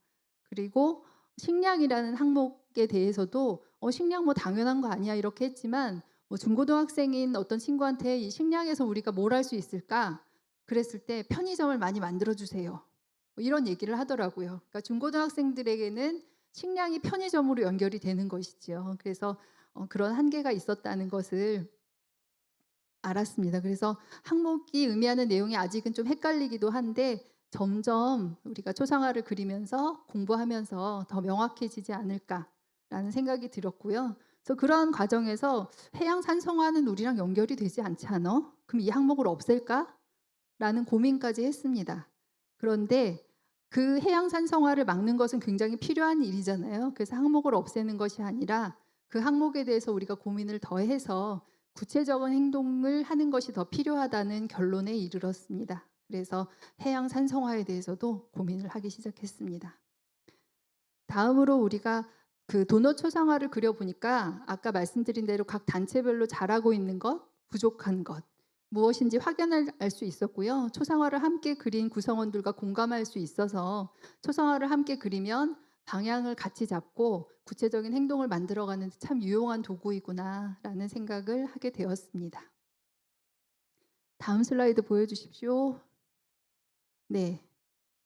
그리고 식량이라는 항목에 대해서도 식량 뭐 당연한 거 아니야 이렇게 했지만 뭐 중고등학생인 어떤 친구한테 이 식량에서 우리가 뭘 할 수 있을까? 그랬을 때 편의점을 많이 만들어 주세요. 이런 얘기를 하더라고요. 그러니까 중고등학생들에게는 식량이 편의점으로 연결이 되는 것이지요. 그래서 그런 한계가 있었다는 것을 알았습니다. 그래서 항목이 의미하는 내용이 아직은 좀 헷갈리기도 한데 점점 우리가 초상화를 그리면서 공부하면서 더 명확해지지 않을까라는 생각이 들었고요. 그래서 그런 과정에서 해양 산성화는 우리랑 연결이 되지 않지 않아? 그럼 이 항목을 없앨까? 라는 고민까지 했습니다. 그런데 그 해양 산성화를 막는 것은 굉장히 필요한 일이잖아요. 그래서 항목을 없애는 것이 아니라 그 항목에 대해서 우리가 고민을 더 해서 구체적인 행동을 하는 것이 더 필요하다는 결론에 이르렀습니다. 그래서 해양 산성화에 대해서도 고민을 하기 시작했습니다. 다음으로 우리가 그 도넛 초상화를 그려보니까 아까 말씀드린 대로 각 단체별로 잘하고 있는 것, 부족한 것 무엇인지 확연할 수 있었고요. 초상화를 함께 그린 구성원들과 공감할 수 있어서 초상화를 함께 그리면 방향을 같이 잡고 구체적인 행동을 만들어가는 참 유용한 도구이구나라는 생각을 하게 되었습니다. 다음 슬라이드 보여주십시오. 네,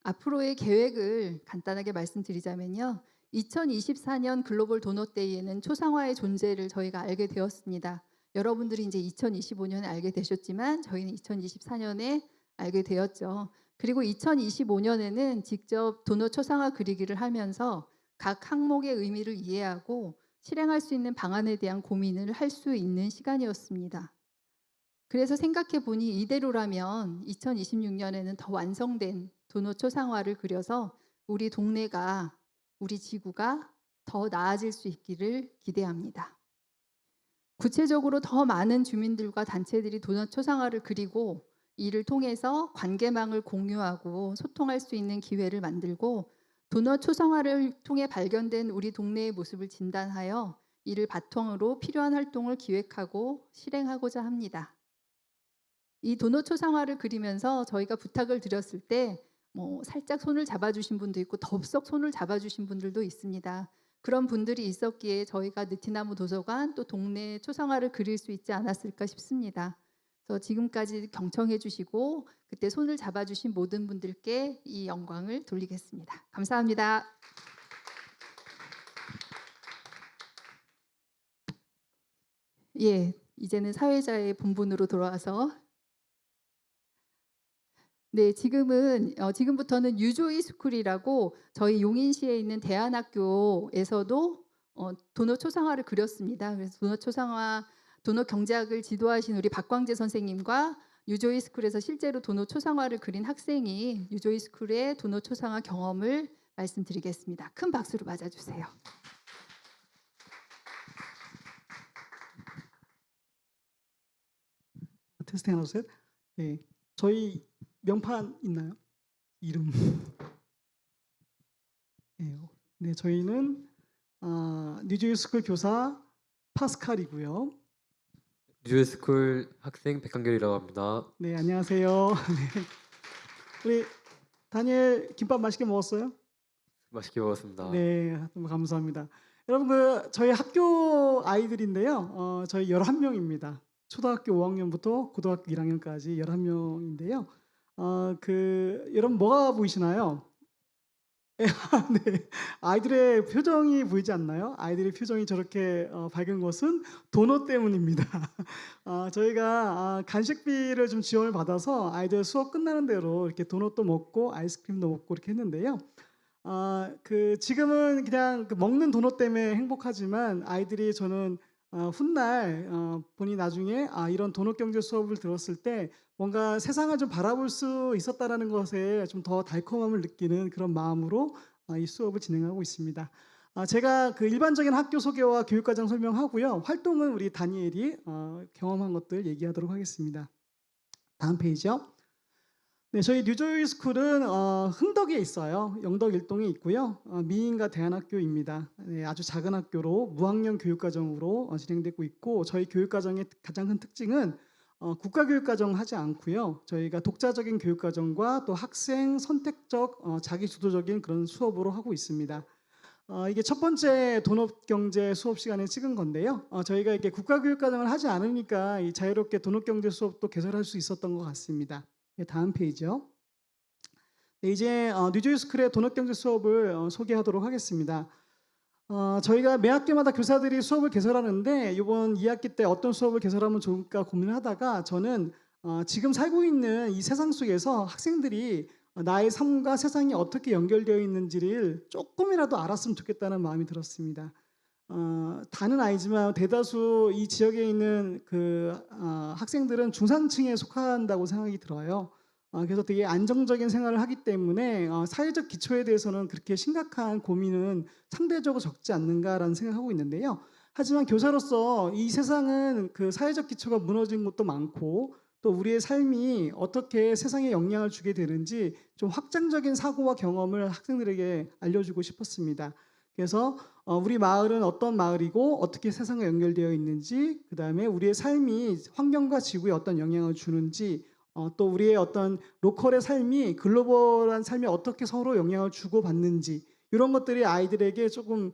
앞으로의 계획을 간단하게 말씀드리자면요. 2024년 글로벌 도넛데이에는 초상화의 존재를 저희가 알게 되었습니다. 여러분들이 이제 2025년에 알게 되셨지만 저희는 2024년에 알게 되었죠. 그리고 2025년에는 직접 도넛 초상화 그리기를 하면서 각 항목의 의미를 이해하고 실행할 수 있는 방안에 대한 고민을 할 수 있는 시간이었습니다. 그래서 생각해 보니 이대로라면 2026년에는 더 완성된 도넛 초상화를 그려서 우리 동네가, 우리 지구가 더 나아질 수 있기를 기대합니다. 구체적으로 더 많은 주민들과 단체들이 도넛 초상화를 그리고 이를 통해서 관계망을 공유하고 소통할 수 있는 기회를 만들고 도넛 초상화를 통해 발견된 우리 동네의 모습을 진단하여 이를 바탕으로 필요한 활동을 기획하고 실행하고자 합니다. 이 도넛 초상화를 그리면서 저희가 부탁을 드렸을 때 뭐 살짝 손을 잡아주신 분도 있고 덥석 손을 잡아주신 분들도 있습니다. 그런 분들이 있었기에 저희가 느티나무 도서관 또 동네 초상화를 그릴 수 있지 않았을까 싶습니다. 그래서 지금까지 경청해 주시고 그때 손을 잡아주신 모든 분들께 이 영광을 돌리겠습니다. 감사합니다. 예, 이제는 사회자의 본분으로 돌아와서 네, 지금부터는 유조이 스쿨이라고 저희 용인시에 있는 대안학교에서도 도넛 초상화를 그렸습니다. 그래서 도넛 초상화, 도넛 경제학을 지도하신 우리 박광재 선생님과 유조이 스쿨에서 실제로 도넛 초상화를 그린 학생이 유조이 스쿨의 도넛 초상화 경험을 말씀드리겠습니다. 큰 박수로 맞아주세요. 테스팅 하나 셋. 네, 저희 명판 있나요? 이름. 네, 저희는 뉴조이 스쿨 교사 파스칼이고요. 뉴조이 스쿨 학생 백한결이라고 합니다. 네, 안녕하세요. 네. 우리 다니엘 김밥 맛있게 먹었어요? 맛있게 먹었습니다. 네, 너무 감사합니다. 여러분 저희 학교 아이들인데요. 저희 11명입니다. 초등학교 5학년부터 고등학교 1학년까지 11명인데요. 여러분 뭐가 보이시나요? 네, 아이들의 표정이 보이지 않나요? 아이들의 표정이 저렇게 밝은 것은 도넛 때문입니다. 저희가 간식비를 좀 지원을 받아서 아이들 수업 끝나는 대로 이렇게 도넛도 먹고 아이스크림도 먹고 이렇게 했는데요. 지금은 그냥 그 먹는 도넛 때문에 행복하지만 아이들이 저는 훗날 본인이 나중에 이런 도넛 경제 수업을 들었을 때 뭔가 세상을 좀 바라볼 수 있었다라는 것에 좀 더 달콤함을 느끼는 그런 마음으로 이 수업을 진행하고 있습니다. 제가 그 일반적인 학교 소개와 교육과정 설명하고요. 활동은 우리 다니엘이 경험한 것들 얘기하도록 하겠습니다. 다음 페이지요. 네, 저희 뉴조이 스쿨은 흥덕에 있어요. 영덕 일동에 있고요. 미인가 대안학교입니다. 네, 아주 작은 학교로 무학년 교육과정으로 진행되고 있고 저희 교육과정의 가장 큰 특징은 국가교육과정 하지 않고요. 저희가 독자적인 교육과정과 또 학생 선택적 자기주도적인 그런 수업으로 하고 있습니다. 이게 첫 번째 돈업경제 수업 시간에 찍은 건데요. 저희가 이렇게 국가교육과정을 하지 않으니까 이 자유롭게 돈업경제 수업도 개설할 수 있었던 것 같습니다. 네, 다음 페이지요. 네, 이제 뉴조이 스쿨의 돈업경제 수업을 소개하도록 하겠습니다. 저희가 매 학기마다 교사들이 수업을 개설하는데 이번 2학기 때 어떤 수업을 개설하면 좋을까 고민을 하다가 저는 지금 살고 있는 이 세상 속에서 학생들이 나의 삶과 세상이 어떻게 연결되어 있는지를 조금이라도 알았으면 좋겠다는 마음이 들었습니다. 다는 아니지만 대다수 이 지역에 있는 학생들은 중산층에 속한다고 생각이 들어요. 그래서 되게 안정적인 생활을 하기 때문에 사회적 기초에 대해서는 그렇게 심각한 고민은 상대적으로 적지 않는가라는 생각하고 있는데요. 하지만 교사로서 이 세상은 그 사회적 기초가 무너진 것도 많고 또 우리의 삶이 어떻게 세상에 영향을 주게 되는지 좀 확장적인 사고와 경험을 학생들에게 알려주고 싶었습니다. 그래서 우리 마을은 어떤 마을이고 어떻게 세상과 연결되어 있는지, 그 다음에 우리의 삶이 환경과 지구에 어떤 영향을 주는지, 또 우리의 어떤 로컬의 삶이 글로벌한 삶에 어떻게 서로 영향을 주고받는지 이런 것들이 아이들에게 조금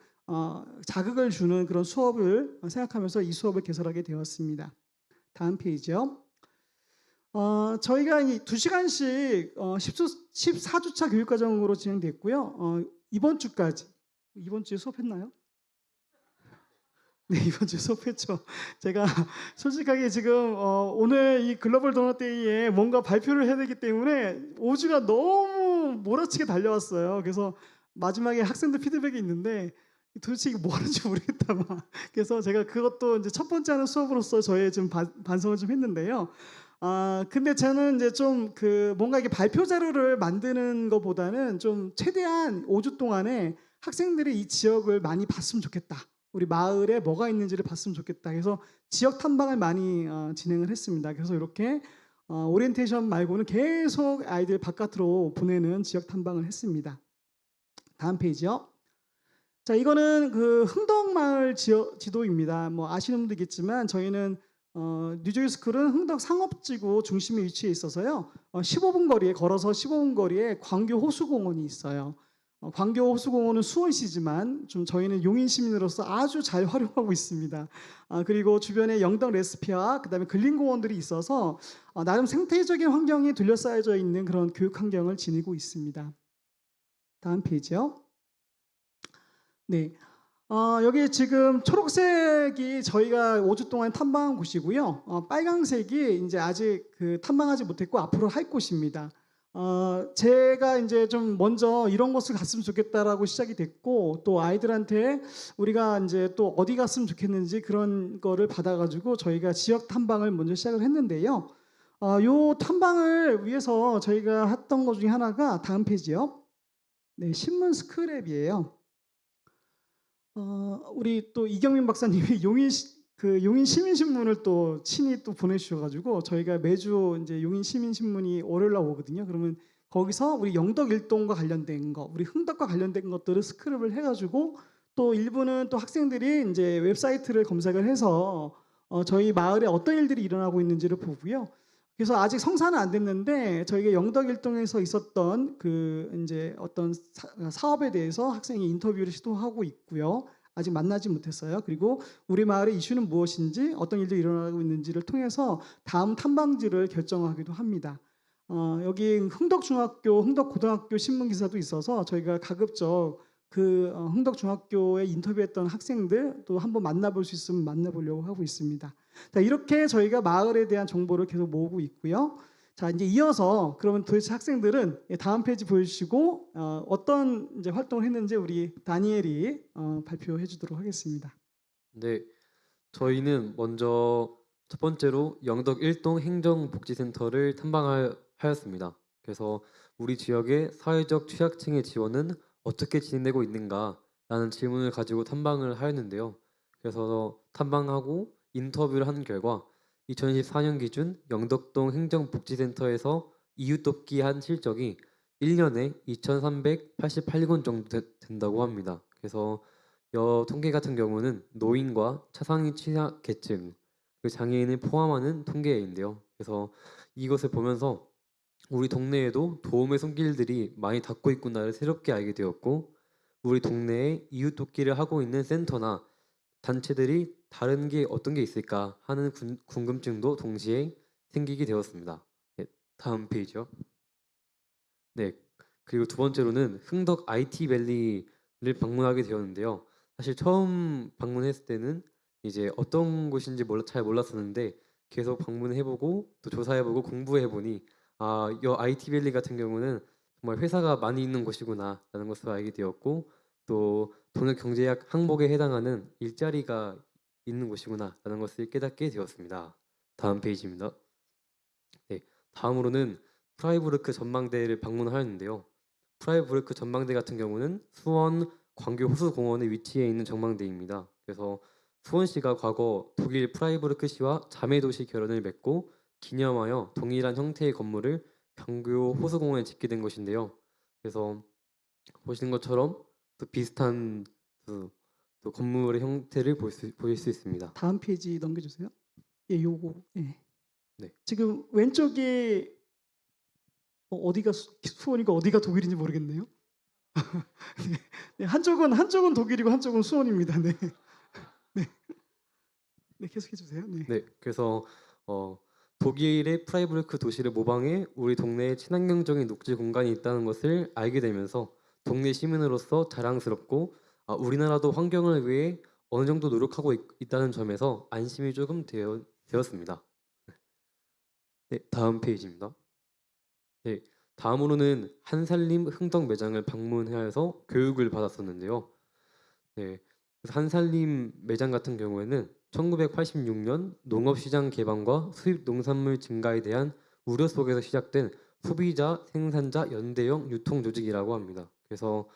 자극을 주는 그런 수업을 생각하면서 이 수업을 개설하게 되었습니다. 다음 페이지요. 저희가 2시간씩 14주차 교육과정으로 진행됐고요. 이번 주에 수업했나요? 네, 이번 주에 수업했죠. 제가 솔직하게 지금 오늘 이 글로벌 도넛 데이에 뭔가 발표를 해야 되기 때문에 5주가 너무 몰아치게 달려왔어요. 그래서 마지막에 학생들 피드백이 있는데 도대체 이거 뭐 하는지 모르겠다 막. 그래서 제가 그것도 이제 첫 번째 하는 수업으로서 저의 좀 반성을 좀 했는데요. 근데 저는 이제 좀 뭔가 이게 발표 자료를 만드는 것보다는 좀 최대한 5주 동안에 학생들이 이 지역을 많이 봤으면 좋겠다. 우리 마을에 뭐가 있는지를 봤으면 좋겠다. 그래서 지역 탐방을 많이 진행을 했습니다. 그래서 이렇게 오리엔테이션 말고는 계속 아이들 바깥으로 보내는 지역 탐방을 했습니다. 다음 페이지요. 자, 이거는 흥덕마을 지도입니다. 뭐 아시는 분도 있겠지만 저희는 뉴조이 스쿨은 흥덕 상업지구 중심에 위치해 있어서요. 15분 거리에 걸어서 15분 거리에 광교 호수공원이 있어요. 광교 호수공원은 수원시지만 좀 저희는 용인 시민으로서 아주 잘 활용하고 있습니다. 그리고 주변에 영덕 레스피아, 그다음에 근린공원들이 있어서 나름 생태적인 환경이 둘러싸여져 있는 그런 교육 환경을 지니고 있습니다. 다음 페이지요. 네, 여기 지금 초록색이 저희가 5주 동안 탐방한 곳이고요. 빨강색이 이제 아직 탐방하지 못했고 앞으로 할 곳입니다. 제가 이제 좀 먼저 이런 곳을 갔으면 좋겠다라고 시작이 됐고 또 아이들한테 우리가 이제 또 어디 갔으면 좋겠는지 그런 거를 받아가지고 저희가 지역 탐방을 먼저 시작을 했는데요. 요 탐방을 위해서 저희가 했던 것 중에 하나가 다음 페이지요. 네, 신문 스크랩이에요. 우리 또 이경민 박사님이 용인 시민신문을 또 친히 또 보내주셔가지고 저희가 매주 이제 용인 시민신문이 월요일날 오거든요. 그러면 거기서 우리 영덕 일동과 관련된 거, 우리 흥덕과 관련된 것들을 스크랩을 해가지고 또 일부는 또 학생들이 이제 웹사이트를 검색을 해서 저희 마을에 어떤 일들이 일어나고 있는지를 보고요. 그래서 아직 성사는 안 됐는데 저희가 영덕 일동에서 있었던 이제 어떤 사업에 대해서 학생이 인터뷰를 시도하고 있고요. 아직 만나지 못했어요. 그리고 우리 마을의 이슈는 무엇인지 어떤 일들이 일어나고 있는지를 통해서 다음 탐방지를 결정하기도 합니다. 여기 흥덕중학교, 흥덕고등학교 신문기사도 있어서 저희가 가급적 그 흥덕중학교에 인터뷰했던 학생들 또 한번 만나볼 수 있으면 만나보려고 하고 있습니다. 자, 이렇게 저희가 마을에 대한 정보를 계속 모으고 있고요. 자, 이제 이어서 그러면 도대체 학생들은 다음 페이지 보여주시고 어떤 이제 활동을 했는지 우리 다니엘이 발표해 주도록 하겠습니다. 네, 저희는 먼저 첫 번째로 영덕 1동 행정복지센터를 탐방하였습니다. 그래서 우리 지역의 사회적 취약층의 지원은 어떻게 진행되고 있는가라는 질문을 가지고 탐방을 하였는데요. 그래서 탐방하고 인터뷰를 한 결과 2014년 기준 영덕동 행정복지센터에서 이웃돕기 한 실적이 1년에 2,388건 정도 된다고 합니다. 그래서 통계 같은 경우는 노인과 차상위 취약계층, 그 장애인을 포함하는 통계인데요. 그래서 이것을 보면서 우리 동네에도 도움의 손길들이 많이 닿고 있구나를 새롭게 알게 되었고, 우리 동네에 이웃돕기를 하고 있는 센터나 단체들이 다른 게 어떤 게 있을까 하는 궁금증도 동시에 생기게 되었습니다. 네, 다음 페이지요. 네, 그리고 두 번째로는 흥덕 IT밸리를 방문하게 되었는데요. 사실 처음 방문했을 때는 이제 어떤 곳인지 잘 몰랐었는데 계속 방문해보고 또 조사해보고 공부해보니 이 IT밸리 같은 경우는 정말 회사가 많이 있는 곳이구나 라는 것을 알게 되었고, 또 동일경제학 항목에 해당하는 일자리가 있는 곳이구나 라는 것을 깨닫게 되었습니다. 다음 페이지입니다. 네, 다음으로는 프라이부르크 전망대를 방문하였는데요. 프라이부르크 전망대 같은 경우는 수원 광교 호수공원에 위치해 있는 전망대입니다. 그래서 수원시가 과거 독일 프라이부르크시와 자매도시 결연을 맺고 기념하여 동일한 형태의 건물을 광교 호수공원에 짓게 된 것인데요. 그래서 보시는 것처럼 또 비슷한 또 건물의 형태를 보실 수 있습니다. 다음 페이지 넘겨주세요. 예, 요거. 예. 네. 지금 왼쪽이 어디가 수원이고 어디가 독일인지 모르겠네요. 네, 한쪽은 독일이고 한쪽은 수원입니다. 네. 네. 네, 계속해 주세요. 네. 네, 그래서 독일의 프라이부르크 도시를 모방해 우리 동네에 친환경적인 녹지 공간이 있다는 것을 알게 되면서 동네 시민으로서 자랑스럽고 우리나라도 환경을 위해 어느 정도 노력하고 있다는 점에서 안심이 조금 되었습니다. 네, 다음 페이지입니다. 네, 다음으로는 한살림 흥덕 매장을 방문하여서 교육을 받았었는데요. 네, 한살림 매장 같은 경우에는 1986년 농업시장 개방과 수입 농산물 증가에 대한 우려 속에서 시작된 소비자, 생산자 연대형 유통 조직이라고 합니다. 그래서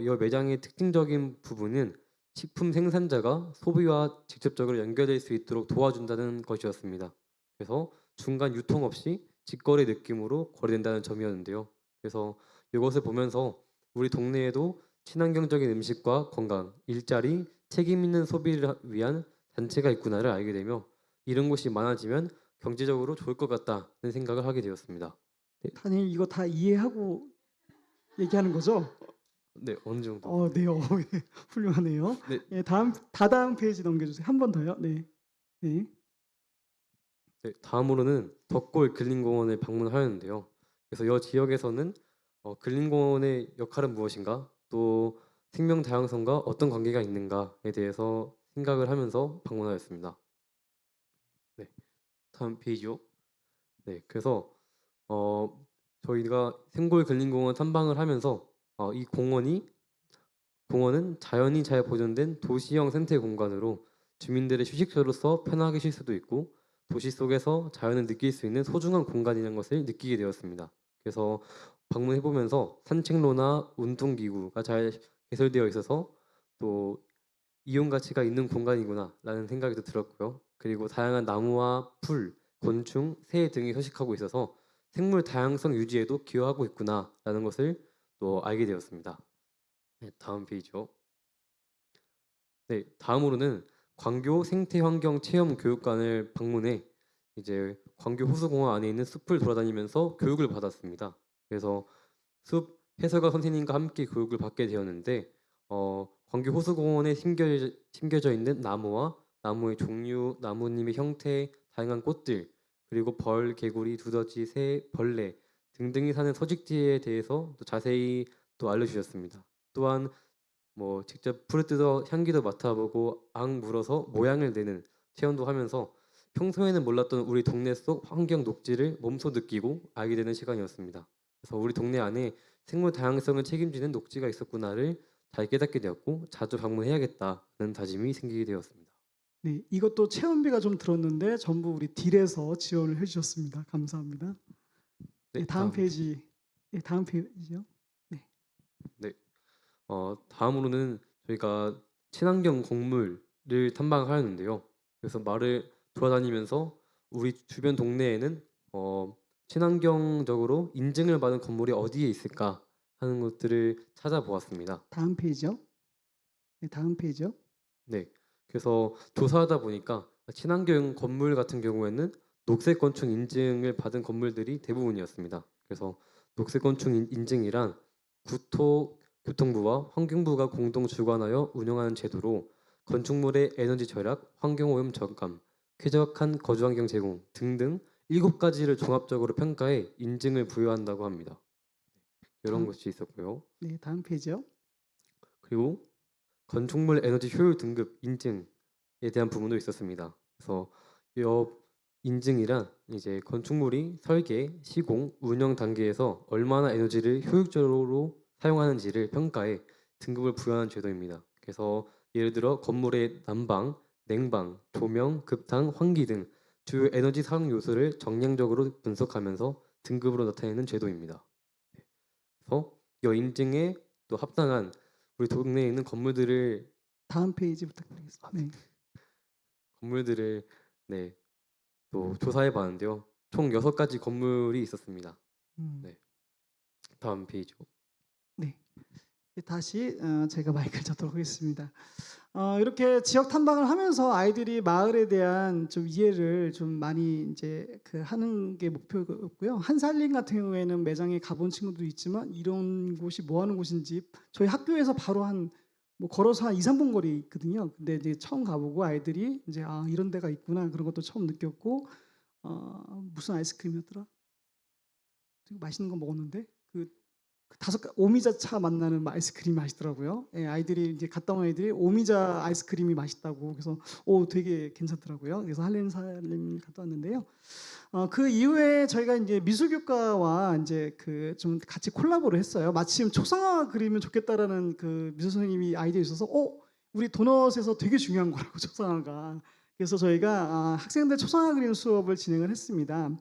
이 매장의 특징적인 부분은 식품 생산자가 소비와 직접적으로 연결될 수 있도록 도와준다는 것이었습니다. 그래서 중간 유통 없이 직거래 느낌으로 거래된다는 점이었는데요. 그래서 이것을 보면서 우리 동네에도 친환경적인 음식과 건강, 일자리, 책임 있는 소비를 위한 단체가 있구나를 알게 되며 이런 곳이 많아지면 경제적으로 좋을 것 같다는 생각을 하게 되었습니다. 네. 다니엘 이거 다 이해하고 얘기하는 거죠? 네, 어느 정도. 네, 네, 훌륭하네요. 네. 예, 다다음 페이지 넘겨주세요. 한 번 더요. 네, 네. 네, 다음으로는 덕골 근린공원을 방문하였는데요. 그래서 이 지역에서는 근린공원의 역할은 무엇인가, 또 생명 다양성과 어떤 관계가 있는가에 대해서 생각을 하면서 방문하였습니다. 네, 다음 페이지요. 네, 그래서 저희가 생골 근린공원 탐방을 하면서 이 공원은 자연이 잘 보존된 도시형 생태 공간으로 주민들의 휴식처로서 편하게 쉴 수도 있고 도시 속에서 자연을 느낄 수 있는 소중한 공간이라는 것을 느끼게 되었습니다. 그래서 방문해보면서 산책로나 운동기구가 잘 개설되어 있어서 또 이용 가치가 있는 공간이구나라는 생각이 들었고요. 그리고 다양한 나무와 풀, 곤충, 새 등이 서식하고 있어서 생물 다양성 유지에도 기여하고 있구나라는 것을 또 알게 되었습니다. 네, 다음 페이지요. 네, 다음으로는 광교 생태환경 체험 교육관을 방문해 이제 광교 호수공원 안에 있는 숲을 돌아다니면서 교육을 받았습니다. 그래서 숲 해설가 선생님과 함께 교육을 받게 되었는데 광교 호수공원에 심겨져 있는 나무와 나무의 종류, 나무님의 형태, 다양한 꽃들, 그리고 벌, 개구리, 두더지, 새, 벌레 등등이 사는 서식지에 대해서 또 자세히 또 알려주셨습니다. 또한 뭐 직접 풀을 뜯어 향기도 맡아보고 악 물어서 모양을 내는 체험도 하면서 평소에는 몰랐던 우리 동네 속 환경 녹지를 몸소 느끼고 알게 되는 시간이었습니다. 그래서 우리 동네 안에 생물 다양성을 책임지는 녹지가 있었구나를 잘 깨닫게 되었고 자주 방문해야겠다는 다짐이 생기게 되었습니다. 네, 이것도 체험비가 좀 들었는데 전부 우리 딜에서 지원을 해주셨습니다. 감사합니다. 네, 다음 페이지. 네, 다음 페이지요. 네. 네. 다음으로는 저희가 친환경 곡물을 탐방하였는데요. 그래서 마을을 돌아다니면서 우리 주변 동네에는 친환경적으로 인증을 받은 건물이 어디에 있을까 하는 것들을 찾아보았습니다. 다음 페이지요. 네, 다음 페이지요. 네. 그래서 조사하다 보니까 친환경 건물 같은 경우에는 녹색 건축 인증을 받은 건물들이 대부분이었습니다. 그래서 녹색 건축 인증이란 교통부와 환경부가 공동 주관하여 운영하는 제도로 건축물의 에너지 절약, 환경오염 저감, 쾌적한 거주 환경 제공 등등 7가지를 종합적으로 평가해 인증을 부여한다고 합니다. 이런 것이 있었고요. 네, 다음 페이지요. 그리고 건축물 에너지 효율 등급 인증에 대한 부분도 있었습니다. 그래서 이 인증이란 이제 건축물이 설계, 시공, 운영 단계에서 얼마나 에너지를 효율적으로 사용하는지를 평가해 등급을 부여하는 제도입니다. 그래서 예를 들어 건물의 난방, 냉방, 조명, 급탕, 환기 등 주요 에너지 사용 요소를 정량적으로 분석하면서 등급으로 나타내는 제도입니다. 그래서 이 인증에 또 합당한 우리 동네에 있는 건물들을 다음 페이지 부탁드리겠습니다. 네. 건물들을 또 조사해 봤는데요. 총 6가지 건물이 있었습니다. 네. 다음 페이지요. 네. 다시 제가 마이크를 잡도록 하겠습니다. 이렇게 지역 탐방을 하면서 아이들이 마을에 대한 좀 이해를 좀 많이 이제 하는 게 목표였고요. 한살림 같은 경우에는 매장에 가본 친구도 있지만 이런 곳이 뭐 하는 곳인지 저희 학교에서 바로 뭐 걸어서 한 2, 3분 거리 있거든요. 근데 이제 처음 가보고 아이들이 이제 이런 데가 있구나 그런 것도 처음 느꼈고 무슨 아이스크림이었더라? 되게 맛있는 거 먹었는데 오미자차 맛나는 아이스크림이 맛있더라고요. 예, 아이들이 이제 갔다 온 아이들이 오미자 아이스크림이 맛있다고 그래서 되게 괜찮더라고요. 그래서 한림살림 갔다 왔는데요. 그 이후에 저희가 이제 미술교과와 이제 좀 같이 콜라보를 했어요. 마침 초상화 그리면 좋겠다라는 미술 선생님이 아이디어 있어서 우리 도넛에서 되게 중요한 거라고 초상화가. 그래서 저희가 학생들 초상화 그림 수업을 진행을 했습니다.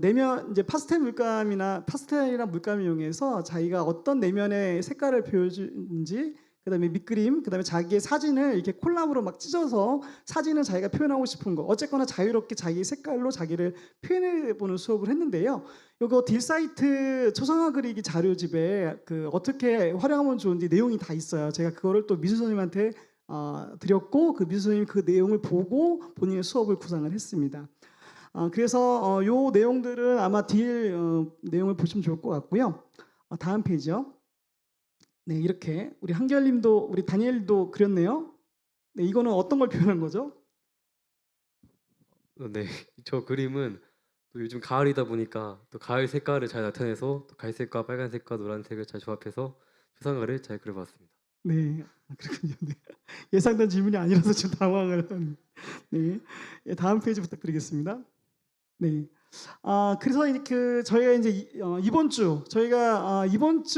내면 이제 파스텔이랑 물감을 이용해서 자기가 어떤 내면의 색깔을 보여주는지, 그다음에 밑그림, 그다음에 자기의 사진을 이렇게 콜라보로 막 찢어서 사진을 자기가 표현하고 싶은 거, 어쨌거나 자유롭게 자기 색깔로 자기를 표현해 보는 수업을 했는데요. 이거 딜사이트 초상화 그리기 자료집에 어떻게 활용하면 좋은지 내용이 다 있어요. 제가 그거를 또 미술 선생님한테 드렸고 그 미술 선생님이 그 내용을 보고 본인의 수업을 구상을 했습니다. 그래서 요 내용들은 아마 딜 내용을 보시면 좋을 것 같고요. 다음 페이지요. 네, 이렇게 우리 한결님도 우리 다니엘도 그렸네요. 네, 이거는 어떤 걸 표현한 거죠? 네, 저 그림은 또 요즘 가을이다 보니까 또 가을 색깔을 잘 나타내서 또 갈색과 빨간색과 노란색을 잘 조합해서 초상화를 잘 그려봤습니다. 네, 그렇군요. 네. 예상된 질문이 아니라서 좀 당황을 한. 네, 다음 페이지 부탁드리겠습니다. 네. 그래서 저희가 이제 이번 주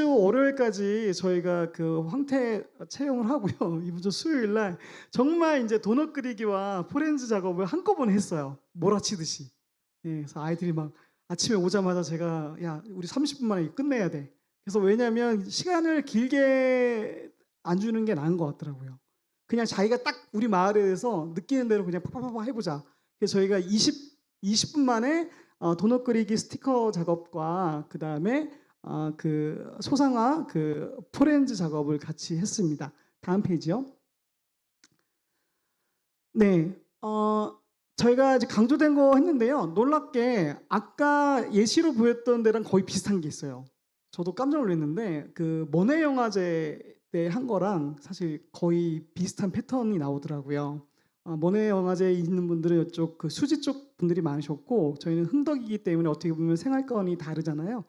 월요일까지 저희가 황태 채용을 하고요. 이번 주 수요일 날 정말 이제 도넛 그리기와 포렌즈 작업을 한꺼번에 했어요. 몰아치듯이. 네, 그래서 아이들이 막 아침에 오자마자 제가 우리 30분 만에 끝내야 돼. 그래서 왜냐하면 시간을 길게 안 주는 게 나은 것 같더라고요. 그냥 자기가 딱 우리 마을에 대해서 느끼는 대로 그냥 팍팍팍 해보자. 그래서 저희가 20분 만에 도넛 그리기 스티커 작업과 그 다음에 소상화 포렌즈 작업을 같이 했습니다. 다음 페이지요. 네, 저희가 이제 강조된 거 했는데요. 놀랍게 아까 예시로 보였던 데랑 거의 비슷한 게 있어요. 저도 깜짝 놀랐는데 모네 영화제 때 한 거랑 사실 거의 비슷한 패턴이 나오더라고요. mon해영화제에 있는 분들은 이쪽 그 수지 쪽 분들이 많으셨고 저희는 흥덕이기 때문에 어떻게 보면 생활권이 다르잖아요.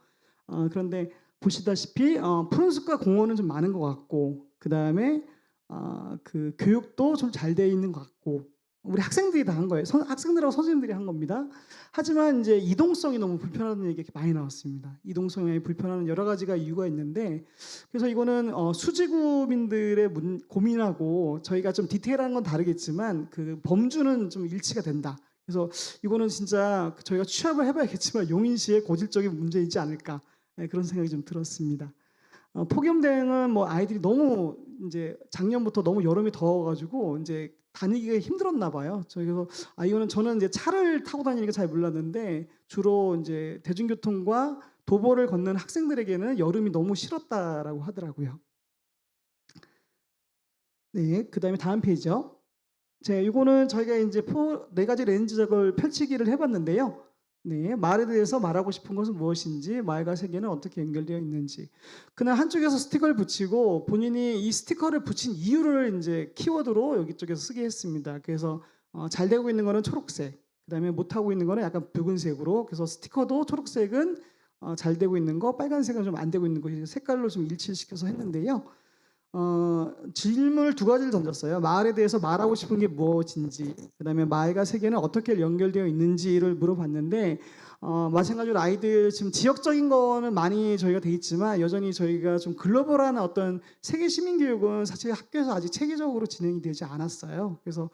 그런데 보시다시피 푸른숲과 공원은 좀 많은 것 같고 그 다음에 그 교육도 좀 잘 돼 있는 것 같고 우리 학생들이 다 한 거예요. 학생들하고 선생님들이 한 겁니다. 하지만 이제 이동성이 너무 불편하다는 얘기가 많이 나왔습니다. 이동성이 불편한 여러 가지가 이유가 있는데 그래서 이거는 수지구민들의 고민하고 저희가 좀 디테일한 건 다르겠지만 그 범주는 좀 일치가 된다. 그래서 이거는 진짜 저희가 취합을 해봐야겠지만 용인시의 고질적인 문제이지 않을까 그런 생각이 좀 들었습니다. 폭염대응은 뭐 아이들이 너무 이제 작년부터 너무 여름이 더워가지고 이제 다니기가 힘들었나 봐요. 그래서 이거는 저는 이제 차를 타고 다니니까 잘 몰랐는데 주로 이제 대중교통과 도보를 걷는 학생들에게는 여름이 너무 싫었다라고 하더라고요. 네, 그다음에 다음 페이지요. 이거는 저희가 이제 4가지 렌즈작을 펼치기를 해봤는데요. 네, 말에 대해서 말하고 싶은 것은 무엇인지, 말과 세계는 어떻게 연결되어 있는지. 그냥 한쪽에서 스티커를 붙이고 본인이 이 스티커를 붙인 이유를 이제 키워드로 여기 쪽에서 쓰게 했습니다. 그래서 잘 되고 있는 거는 초록색, 그다음에 못 하고 있는 거는 약간 붉은색으로. 그래서 스티커도 초록색은 잘 되고 있는 거, 빨간색은 좀 안 되고 있는 거 색깔로 좀 일치시켜서 했는데요. 질문을 2가지를 던졌어요. 말에 대해서 말하고 싶은 게 무엇인지, 그다음에 말과 세계는 어떻게 연결되어 있는지를 물어봤는데 마찬가지로 아이들 지금 지역적인 거는 많이 저희가 돼 있지만 여전히 저희가 좀 글로벌한 어떤 세계 시민 교육은 사실 학교에서 아직 체계적으로 진행이 되지 않았어요. 그래서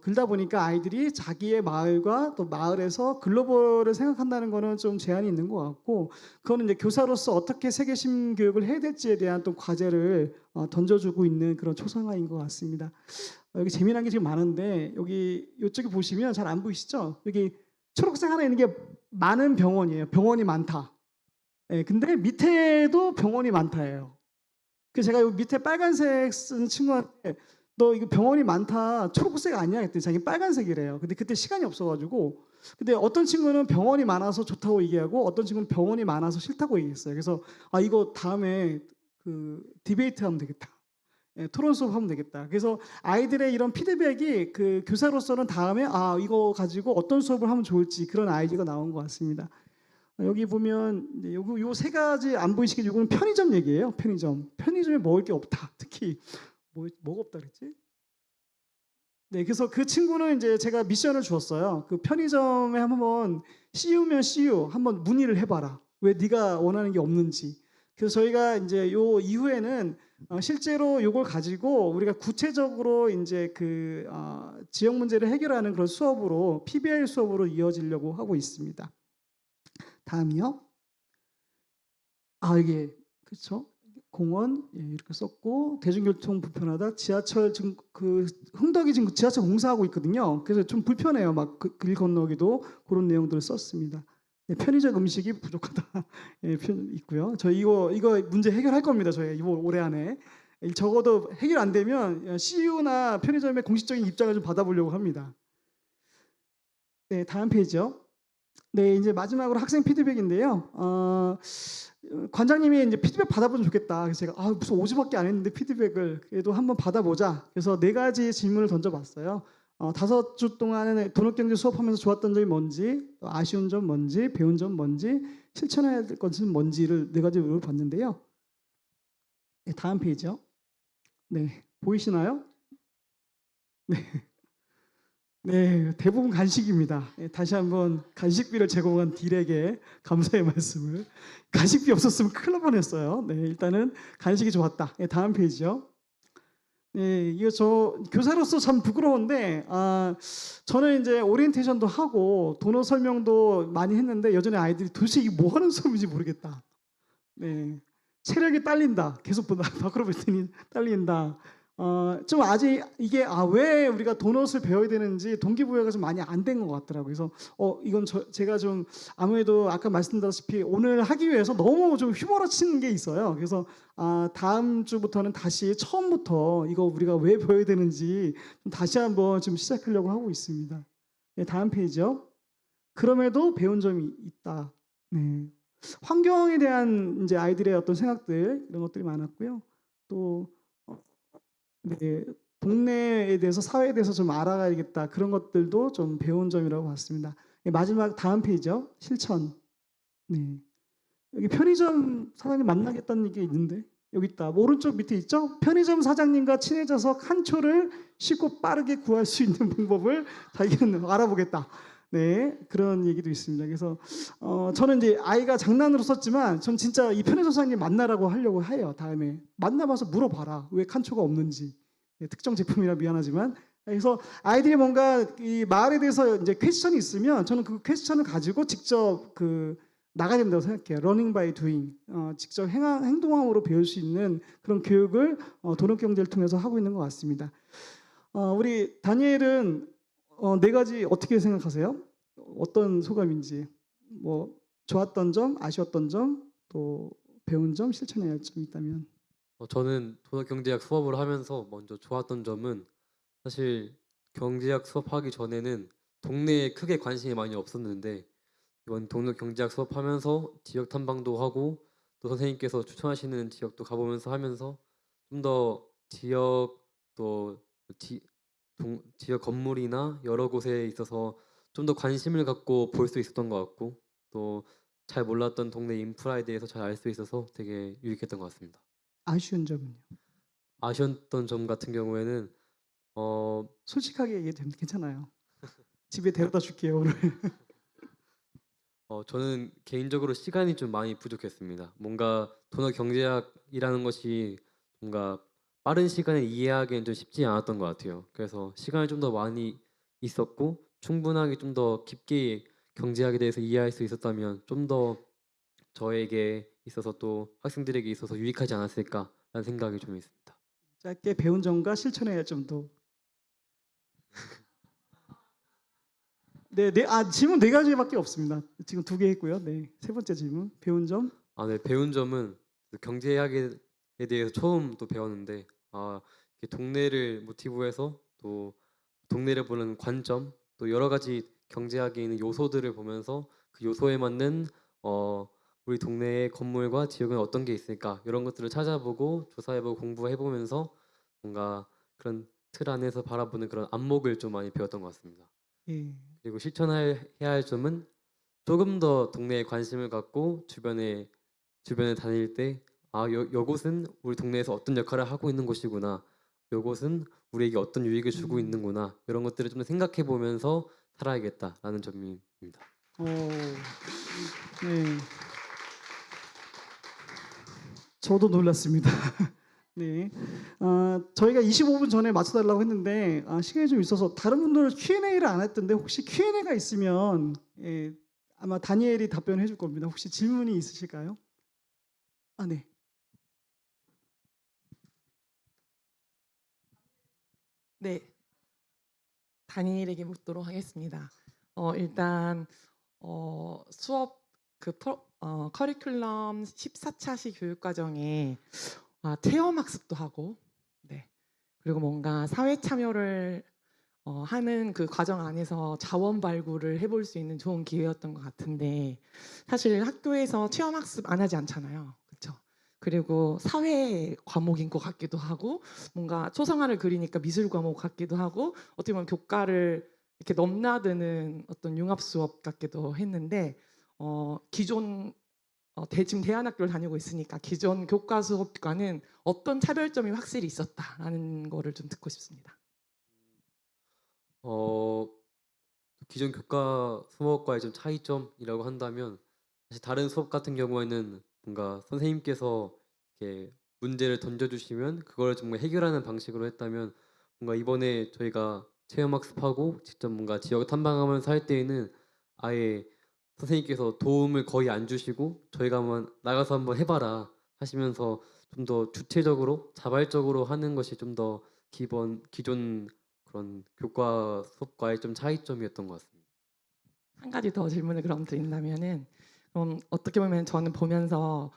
그러다 보니까 아이들이 자기의 마을과 또 마을에서 글로벌을 생각한다는 거는 좀 제한이 있는 것 같고 그거는 이제 교사로서 어떻게 세계 시민 교육을 해야 될지에 대한 또 과제를 던져주고 있는 그런 초상화인 것 같습니다. 여기 재미난 게 지금 많은데 여기 이쪽에 보시면 잘 안 보이시죠? 여기 초록색 하나 있는 게 많은 병원이에요. 병원이 많다. 근데 밑에도 병원이 많다예요. 그래서 제가 여기 밑에 빨간색 쓴 친구한테 너 이거 병원이 많다. 초록색 아니야? 그랬더니 자기 빨간색이래요. 근데 그때 시간이 없어가지고. 근데 어떤 친구는 병원이 많아서 좋다고 얘기하고 어떤 친구는 병원이 많아서 싫다고 얘기했어요. 그래서 이거 다음에 그 디베이트 하면 되겠다. 토론 수업 하면 되겠다. 그래서 아이들의 이런 피드백이 그 교사로서는 다음에 이거 가지고 어떤 수업을 하면 좋을지 그런 아이디어가 나온 것 같습니다. 여기 보면 요 3가지 안 보이시겠죠? 이거는 편의점 얘기예요. 편의점에 먹을 게 없다. 특히 뭐가 없다 그랬지? 네, 그래서 그 친구는 이제 제가 미션을 주었어요. 그 편의점에 한번 CU면 CU 한번 문의를 해봐라. 왜 네가 원하는 게 없는지. 그래서 저희가 이제 요 이후에는 실제로 요걸 가지고 우리가 구체적으로 이제 그 지역 문제를 해결하는 그런 수업으로 PBL 수업으로 이어지려고 하고 있습니다. 다음이요. 이게 그렇죠. 공원 이렇게 썼고 대중교통 불편하다. 지하철 지금 그 흥덕이 지금 지하철 공사하고 있거든요. 그래서 좀 불편해요. 막 길 건너기도 그런 내용들을 썼습니다. 네, 편의점 음식이 부족하다. 있고요. 저희 이거 문제 해결할 겁니다. 저희 이번 올해 안에 적어도 해결 안 되면 CU나 편의점의 공식적인 입장을 좀 받아보려고 합니다. 네, 다음 페이지요. 네, 이제 마지막으로 학생 피드백인데요. 관장님이 이제 피드백 받아보면 좋겠다. 그래서 제가 무슨 5주밖에 안 했는데 피드백을 그래도 한번 받아보자. 그래서 4가지 질문을 던져봤어요. 5주 동안에 돈업경제 수업하면서 좋았던 점이 뭔지, 아쉬운 점 뭔지, 배운 점 뭔지, 실천해야 될 것은 뭔지를 4가지 물어봤는데요. 네, 다음 페이지요. 네, 보이시나요? 네. 네, 대부분 간식입니다. 다시 한번 간식비를 제공한 딜에게 감사의 말씀을. 간식비 없었으면 큰일 날 뻔했어요. 네, 일단은 간식이 좋았다. 네, 다음 페이지요. 네, 이거 저 교사로서 참 부끄러운데 저는 이제 오리엔테이션도 하고 도너 설명도 많이 했는데 여전히 아이들이 도대체 이게 뭐 하는 수업인지 모르겠다. 네, 체력이 딸린다. 계속 밖으로 봤더니 딸린다. 좀 아직 이게 왜 우리가 도넛을 배워야 되는지 동기부여가 좀 많이 안 된 것 같더라고요. 그래서 이건 제가 좀 아무래도 아까 말씀드렸다시피 오늘 하기 위해서 너무 좀 휘몰아치는 게 있어요. 그래서 다음 주부터는 다시 처음부터 이거 우리가 왜 배워야 되는지 좀 다시 한번 좀 시작하려고 하고 있습니다. 네, 다음 페이지요. 그럼에도 배운 점이 있다. 네. 환경에 대한 이제 아이들의 어떤 생각들 이런 것들이 많았고요. 또 네, 동네에 대해서 사회에 대해서 좀 알아가야겠다 그런 것들도 좀 배운 점이라고 봤습니다. 마지막 다음 페이지요. 실천. 네. 여기 편의점 사장님 만나겠다는 게 있는데 여기 있다. 오른쪽 밑에 있죠? 편의점 사장님과 친해져서 칸초를 쉽고 빠르게 구할 수 있는 방법을 자기는 알아보겠다. 네, 그런 얘기도 있습니다. 그래서 저는 이제 아이가 장난으로 썼지만 전 진짜 이 편의점 사장님 만나라고 하려고 해요. 다음에 만나봐서 물어봐라. 왜 칸초가 없는지. 네, 특정 제품이라 미안하지만. 그래서 아이들이 뭔가 이 말에 대해서 이제 퀘스천이 있으면 저는 그 퀘스천을 가지고 직접 나가야 된다고 생각해요. 러닝 바이 두잉. 직접 행동함으로 배울 수 있는 그런 교육을 도덕 경제를 통해서 하고 있는 것 같습니다. 우리 다니엘은 네 가지 어떻게 생각하세요? 어떤 소감인지. 뭐 좋았던 점, 아쉬웠던 점, 또 배운 점, 실천해야 할 점이 있다면. 저는 도덕경제학 수업을 하면서 먼저 좋았던 점은 사실 경제학 수업하기 전에는 동네에 크게 관심이 많이 없었는데 이번 도덕경제학 수업하면서 지역 탐방도 하고 또 선생님께서 추천하시는 지역도 가보면서 하면서 좀 더 지역 또 지역 건물이나 여러 곳에 있어서 좀 더 관심을 갖고 볼 수 있었던 것 같고 또 잘 몰랐던 동네 인프라에 대해서 잘 알 수 있어서 되게 유익했던 것 같습니다. 아쉬운 점은요? 아쉬웠던 점 같은 경우에는 솔직하게 얘기해도 괜찮아요. 집에 데려다 줄게요 오늘. 저는 개인적으로 시간이 좀 많이 부족했습니다. 뭔가 도덕 경제학이라는 것이 뭔가 빠른 시간에 이해하기엔 좀 쉽지 않았던 것 같아요. 그래서 시간이 좀 더 많이 있었고 충분하게 좀 더 깊게 경제학에 대해서 이해할 수 있었다면 좀 더 저에게 있어서 또 학생들에게 있어서 유익하지 않았을까라는 생각이 좀 있습니다. 짧게 배운 점과 실천해야 할 점도. 네, 질문 네 가지밖에 없습니다. 지금 2개 했고요. 네, 세 번째 질문 배운 점. 네, 배운 점은 경제학에 대해서 처음 또 배웠는데 이렇게 동네를 모티브해서 또 동네를 보는 관점 또 여러 가지 경제학에 있는 요소들을 보면서 그 요소에 맞는 우리 동네의 건물과 지역은 어떤 게 있을까 이런 것들을 찾아보고 조사해보고 공부해보면서 뭔가 그런 틀 안에서 바라보는 그런 안목을 좀 많이 배웠던 것 같습니다. 예. 그리고 실천해야 할 점은 조금 더 동네에 관심을 갖고 주변에 다닐 때 요곳은 우리 동네에서 어떤 역할을 하고 있는 곳이구나. 요곳은 우리에게 어떤 유익을 주고 있는구나. 이런 것들을 좀 생각해 보면서 살아야겠다라는 점입니다. 네. 저도 놀랐습니다. 네, 저희가 25분 전에 맞춰달라고 했는데 시간이 좀 있어서 다른 분들은 Q&A를 안 했던데 혹시 Q&A가 있으면 아마 다니엘이 답변해 줄 겁니다. 혹시 질문이 있으실까요? 네. 네, 다니엘에게 묻도록 하겠습니다. 일단 수업 커리큘럼 14차시 교육과정에 체험학습도 하고, 네, 그리고 뭔가 사회 참여를 하는 그 과정 안에서 자원 발굴을 해볼 수 있는 좋은 기회였던 것 같은데 사실 학교에서 체험학습 안 하지 않잖아요, 그렇죠? 그리고 사회 과목인 것 같기도 하고 뭔가 초상화를 그리니까 미술 과목 같기도 하고 어떻게 보면 교과를 이렇게 넘나드는 어떤 융합 수업 같기도 했는데 기존 지금 대안학교를 다니고 있으니까 기존 교과 수업과는 어떤 차별점이 확실히 있었다라는 거를 좀 듣고 싶습니다. 기존 교과 수업과의 좀 차이점이라고 한다면 사실 다른 수업 같은 경우에는 뭔가 선생님께서 이렇게 문제를 던져주시면 그걸 좀 해결하는 방식으로 했다면 뭔가 이번에 저희가 체험학습하고 직접 뭔가 지역 탐방하면서 할 때에는 아예 선생님께서 도움을 거의 안 주시고 저희가 한번 나가서 한번 해봐라 하시면서 좀 더 주체적으로 자발적으로 하는 것이 좀 더 기존 그런 교과 수업과의 좀 차이점이었던 것 같습니다. 한 가지 더 질문을 그럼 드린다면은 어떻게 보면 저는 보면서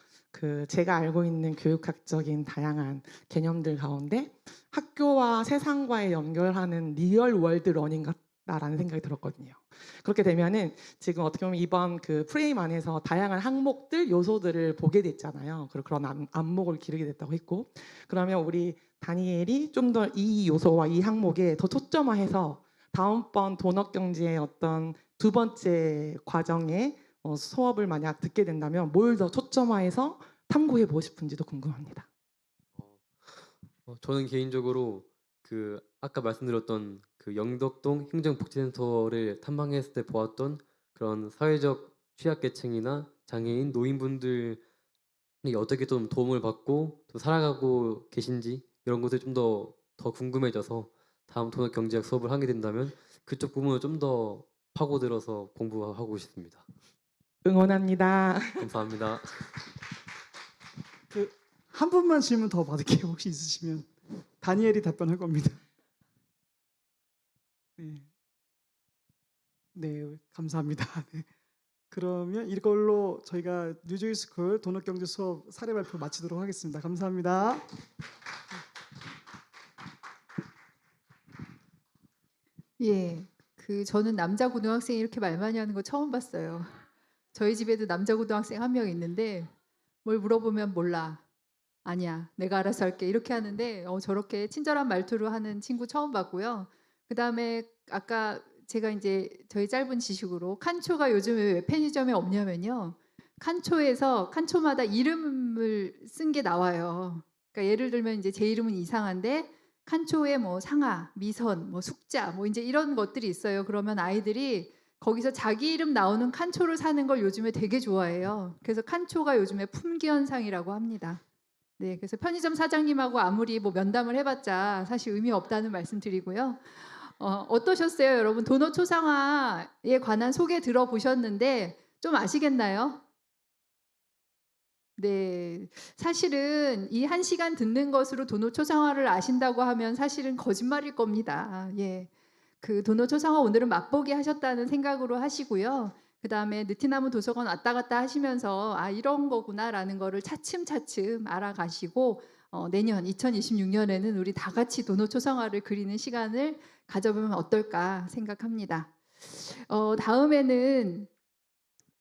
제가 알고 있는 교육학적인 다양한 개념들 가운데 학교와 세상과의 연결하는 리얼 월드 러닝 싶다라는 생각이 들었거든요. 그렇게 되면은 지금 어떻게 보면 이번 그 프레임 안에서 다양한 항목들, 요소들을 보게 됐잖아요. 그리고 그런 안목을 기르게 됐다고 했고, 그러면 우리 다니엘이 좀 더 이 요소와 이 항목에 더 초점화해서 다음번 도넛 경제의 어떤 두 번째 과정에 수업을 만약 듣게 된다면 뭘 더 초점화해서 탐구해 보고 싶은지도 궁금합니다. 저는 개인적으로 그 아까 말씀드렸던 그 영덕동 행정복지센터를 탐방했을 때 보았던 그런 사회적 취약계층이나 장애인, 노인분들이 어떻게 좀 도움을 받고 또 살아가고 계신지 이런 것들이 좀 더 궁금해져서 다음 도넛 경제학 수업을 하게 된다면 그쪽 부분을 좀 더 파고들어서 공부하고 싶습니다. 응원합니다. 감사합니다. 한 분만 질문 더 받을게요. 혹시 있으시면. 다니엘이 답변할 겁니다. 네, 네 감사합니다. 네. 그러면 이걸로 저희가 뉴조이스쿨 도넛 경제 수업 사례 발표 마치도록 하겠습니다. 감사합니다. 예, 저는 남자 고등학생이 이렇게 말 많이 하는 거 처음 봤어요. 저희 집에도 남자 고등학생 한 명 있는데 뭘 물어보면 몰라. 아니야, 내가 알아서 할게. 이렇게 하는데 저렇게 친절한 말투로 하는 친구 처음 봤고요. 그다음에 아까 제가 이제 저희 짧은 지식으로 칸초가 요즘에 왜 편의점에 없냐면요. 칸초마다 이름을 쓴 게 나와요. 그러니까 예를 들면 이제 제 이름은 이상한데 칸초에 뭐 상아, 미선, 뭐 숙자, 뭐 이제 이런 것들이 있어요. 그러면 아이들이 거기서 자기 이름 나오는 칸초를 사는 걸 요즘에 되게 좋아해요. 그래서 칸초가 요즘에 품귀 현상이라고 합니다. 네, 그래서 편의점 사장님하고 아무리 뭐 면담을 해봤자 사실 의미 없다는 말씀드리고요. 어떠셨어요, 여러분? 도넛 초상화에 관한 소개 들어보셨는데 좀 아시겠나요? 네, 사실은 이 1시간 듣는 것으로 도넛 초상화를 아신다고 하면 사실은 거짓말일 겁니다. 예, 그 도넛 초상화 오늘은 맛보기 하셨다는 생각으로 하시고요. 그 다음에 느티나무 도서관 왔다 갔다 하시면서 아 이런 거구나라는 거를 차츰차츰 알아가시고 내년 2026년에는 우리 다 같이 도넛 초상화를 그리는 시간을 가져보면 어떨까 생각합니다. 다음에는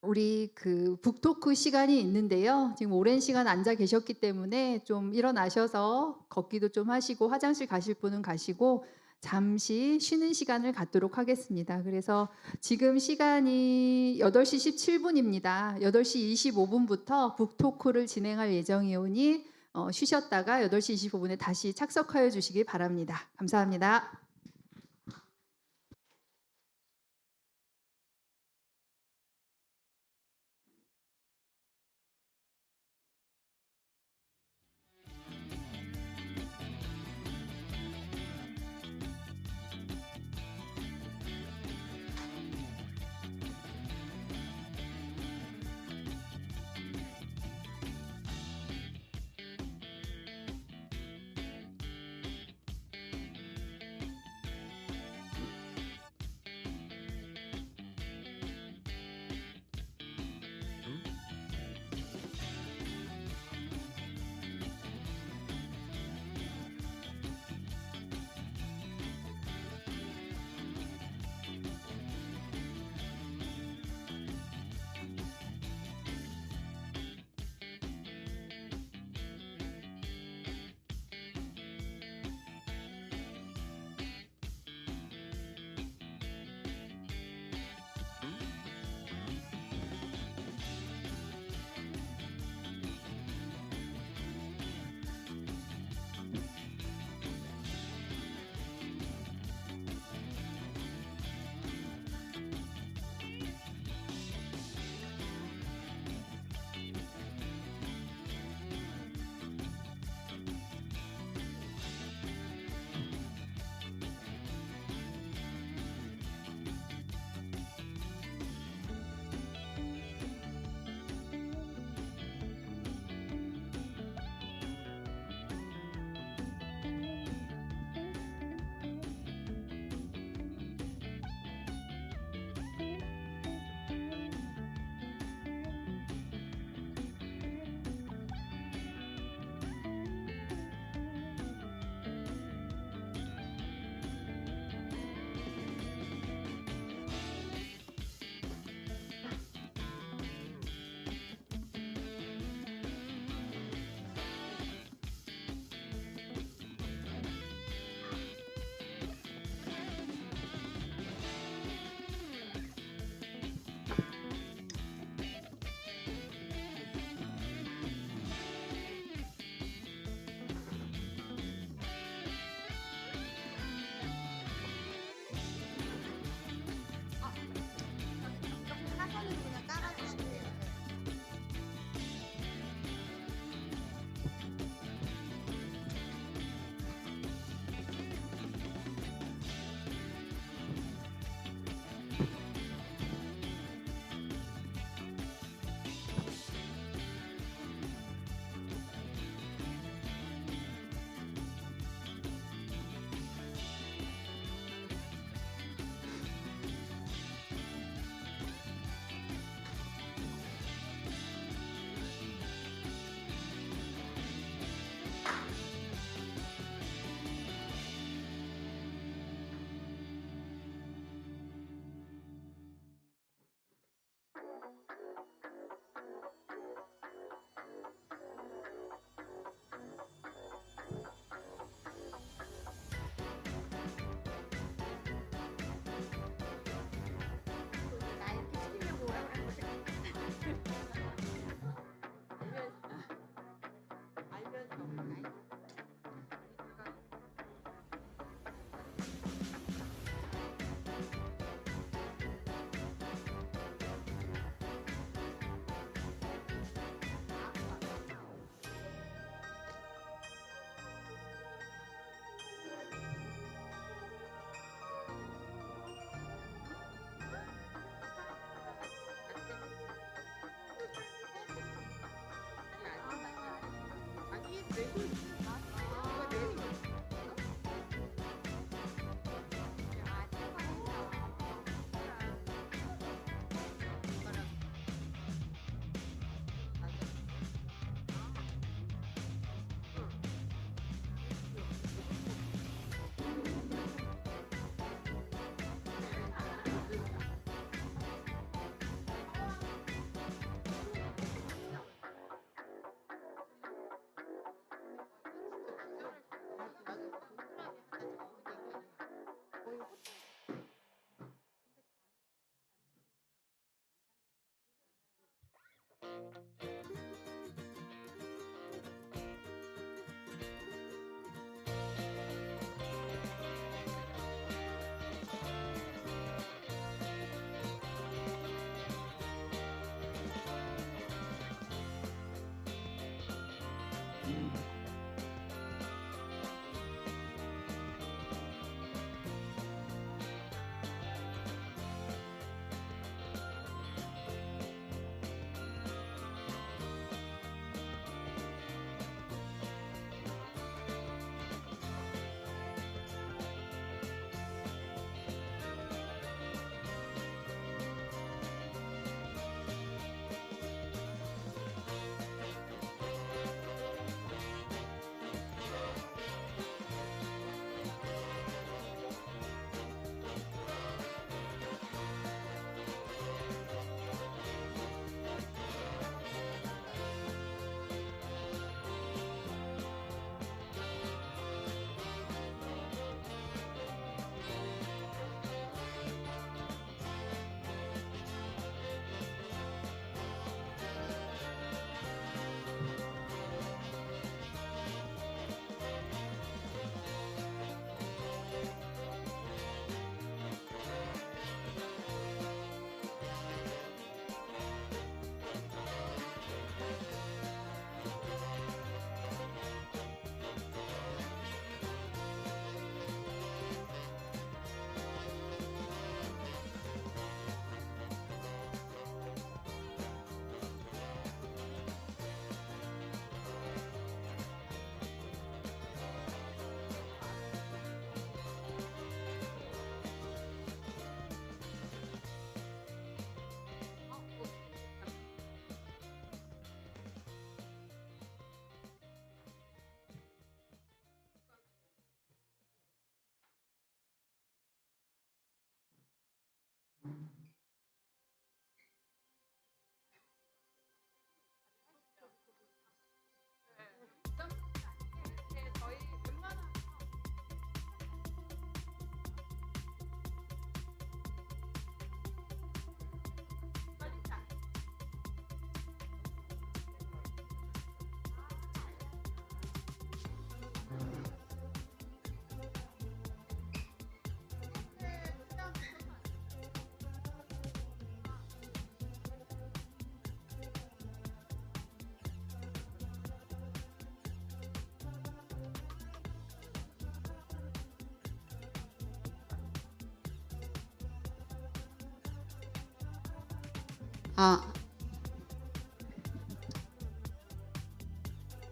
우리 그 북토크 시간이 있는데요. 지금 오랜 시간 앉아 계셨기 때문에 좀 일어나셔서 걷기도 좀 하시고 화장실 가실 분은 가시고 잠시 쉬는 시간을 갖도록 하겠습니다. 그래서 지금 시간이 8시 17분입니다. 8시 25분부터 북토크를 진행할 예정이오니 쉬셨다가 8시 25분에 다시 착석하여 주시기 바랍니다. 감사합니다.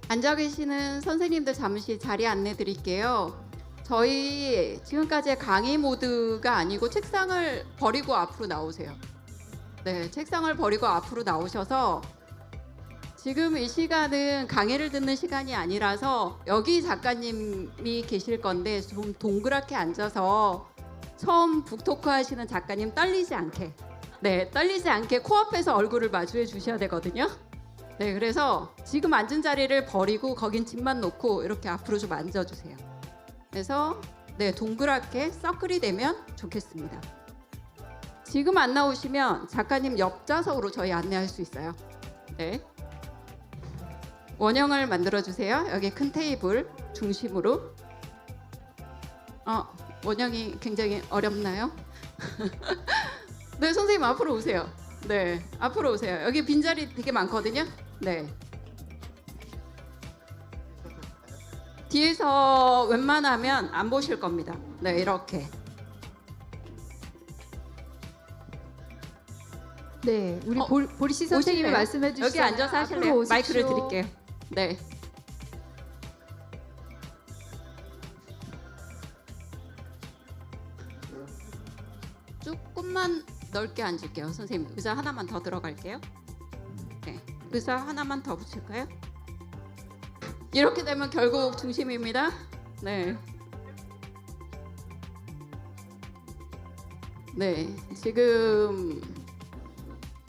앉아 계시는 선생님들 잠시 자리 안내 드릴게요. 저희 지금까지의 강의 모드가 아니고 책상을 버리고 앞으로 나오세요. 네, 책상을 버리고 앞으로 나오셔서 지금 이 시간은 강의를 듣는 시간이 아니라서 여기 작가님이 계실 건데 좀 동그랗게 앉아서 처음 북토크 하시는 작가님 떨리지 않게 떨리지 않게 코앞에서 얼굴을 마주해 주셔야 되거든요. 네, 그래서 지금 앉은 자리를 버리고 거긴 짐만 놓고 이렇게 앞으로 좀 앉아주세요. 그래서 네, 동그랗게 서클이 되면 좋겠습니다. 지금 안 나오시면 작가님 옆 좌석으로 저희 안내할 수 있어요. 네. 원형을 만들어 주세요. 여기 큰 테이블 중심으로. 원형이 굉장히 어렵나요? 네, 선생님 앞으로 오세요. 네, 앞으로 오세요. 여기 빈자리 되게 많거든요. 네. 뒤에서 웬만하면 안 보실 겁니다. 네, 이렇게. 네, 우리 보리씨 선생님이 오실래요? 말씀해 주시죠. 여기 앉아서 하실래요? 마이크를 드릴게요. 네. 좀만 넓게 앉을게요. 선생님 의자 하나만 더 들어갈게요. 네, 의자 하나만 더 붙일까요? 이렇게 되면 결국 중심입니다. 네. 네, 지금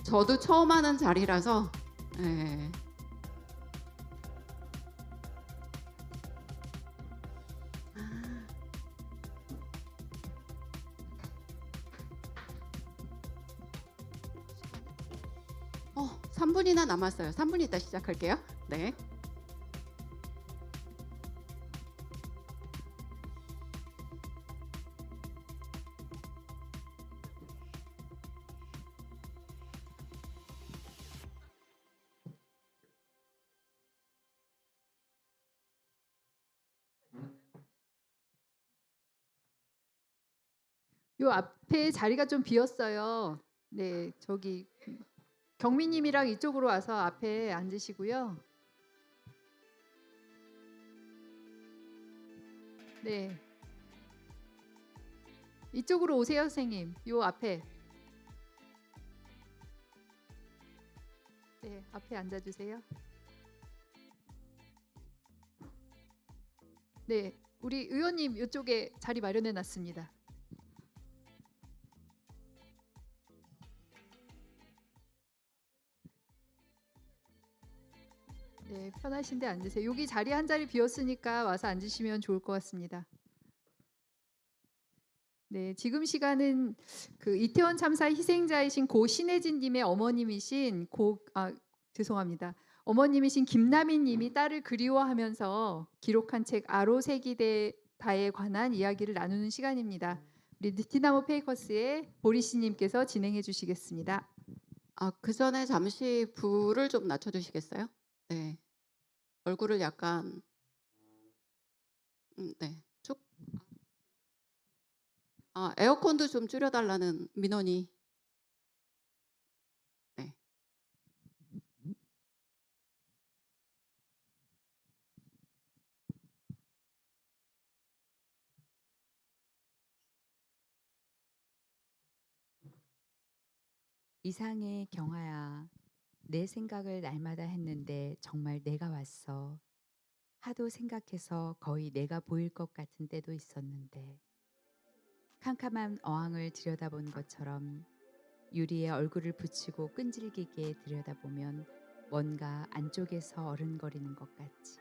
저도 처음 하는 자리라서 네. 아. 3분이나 남았어요. 3분 있다 시작할게요. 네. 요 앞에 자리가 좀 비었어요. 네, 저기 경미님이랑 이쪽으로 와서 앞에 앉으시고요. 네, 이쪽으로 오세요, 선생님. 요 앞에. 네, 앞에 앉아주세요. 네, 우리 의원님 이쪽에 자리 마련해 놨습니다. 네, 편하신데 앉으세요. 여기 자리 한 자리 비었으니까 와서 앉으시면 좋을 것 같습니다. 네, 지금 시간은 그 이태원 참사 희생자이신 고 신혜진님의 어머님이신 죄송합니다. 어머님이신 김나미님이 딸을 그리워하면서 기록한 책 아로새기다에 관한 이야기를 나누는 시간입니다. 우리 느티나무 페이커스의 보리씨님께서 진행해 주시겠습니다. 그 전에 잠시 불을 좀 낮춰주시겠어요? 네, 얼굴을 약간 네, 쭉. 에어컨도 좀 줄여달라는 민원이. 네. 이상해 경아야. 내 생각을 날마다 했는데 정말 내가 왔어. 하도 생각해서 거의 내가 보일 것 같은 때도 있었는데 캄캄한 어항을 들여다본 것처럼 유리에 얼굴을 붙이고 끈질기게 들여다보면 뭔가 안쪽에서 어른거리는 것 같이.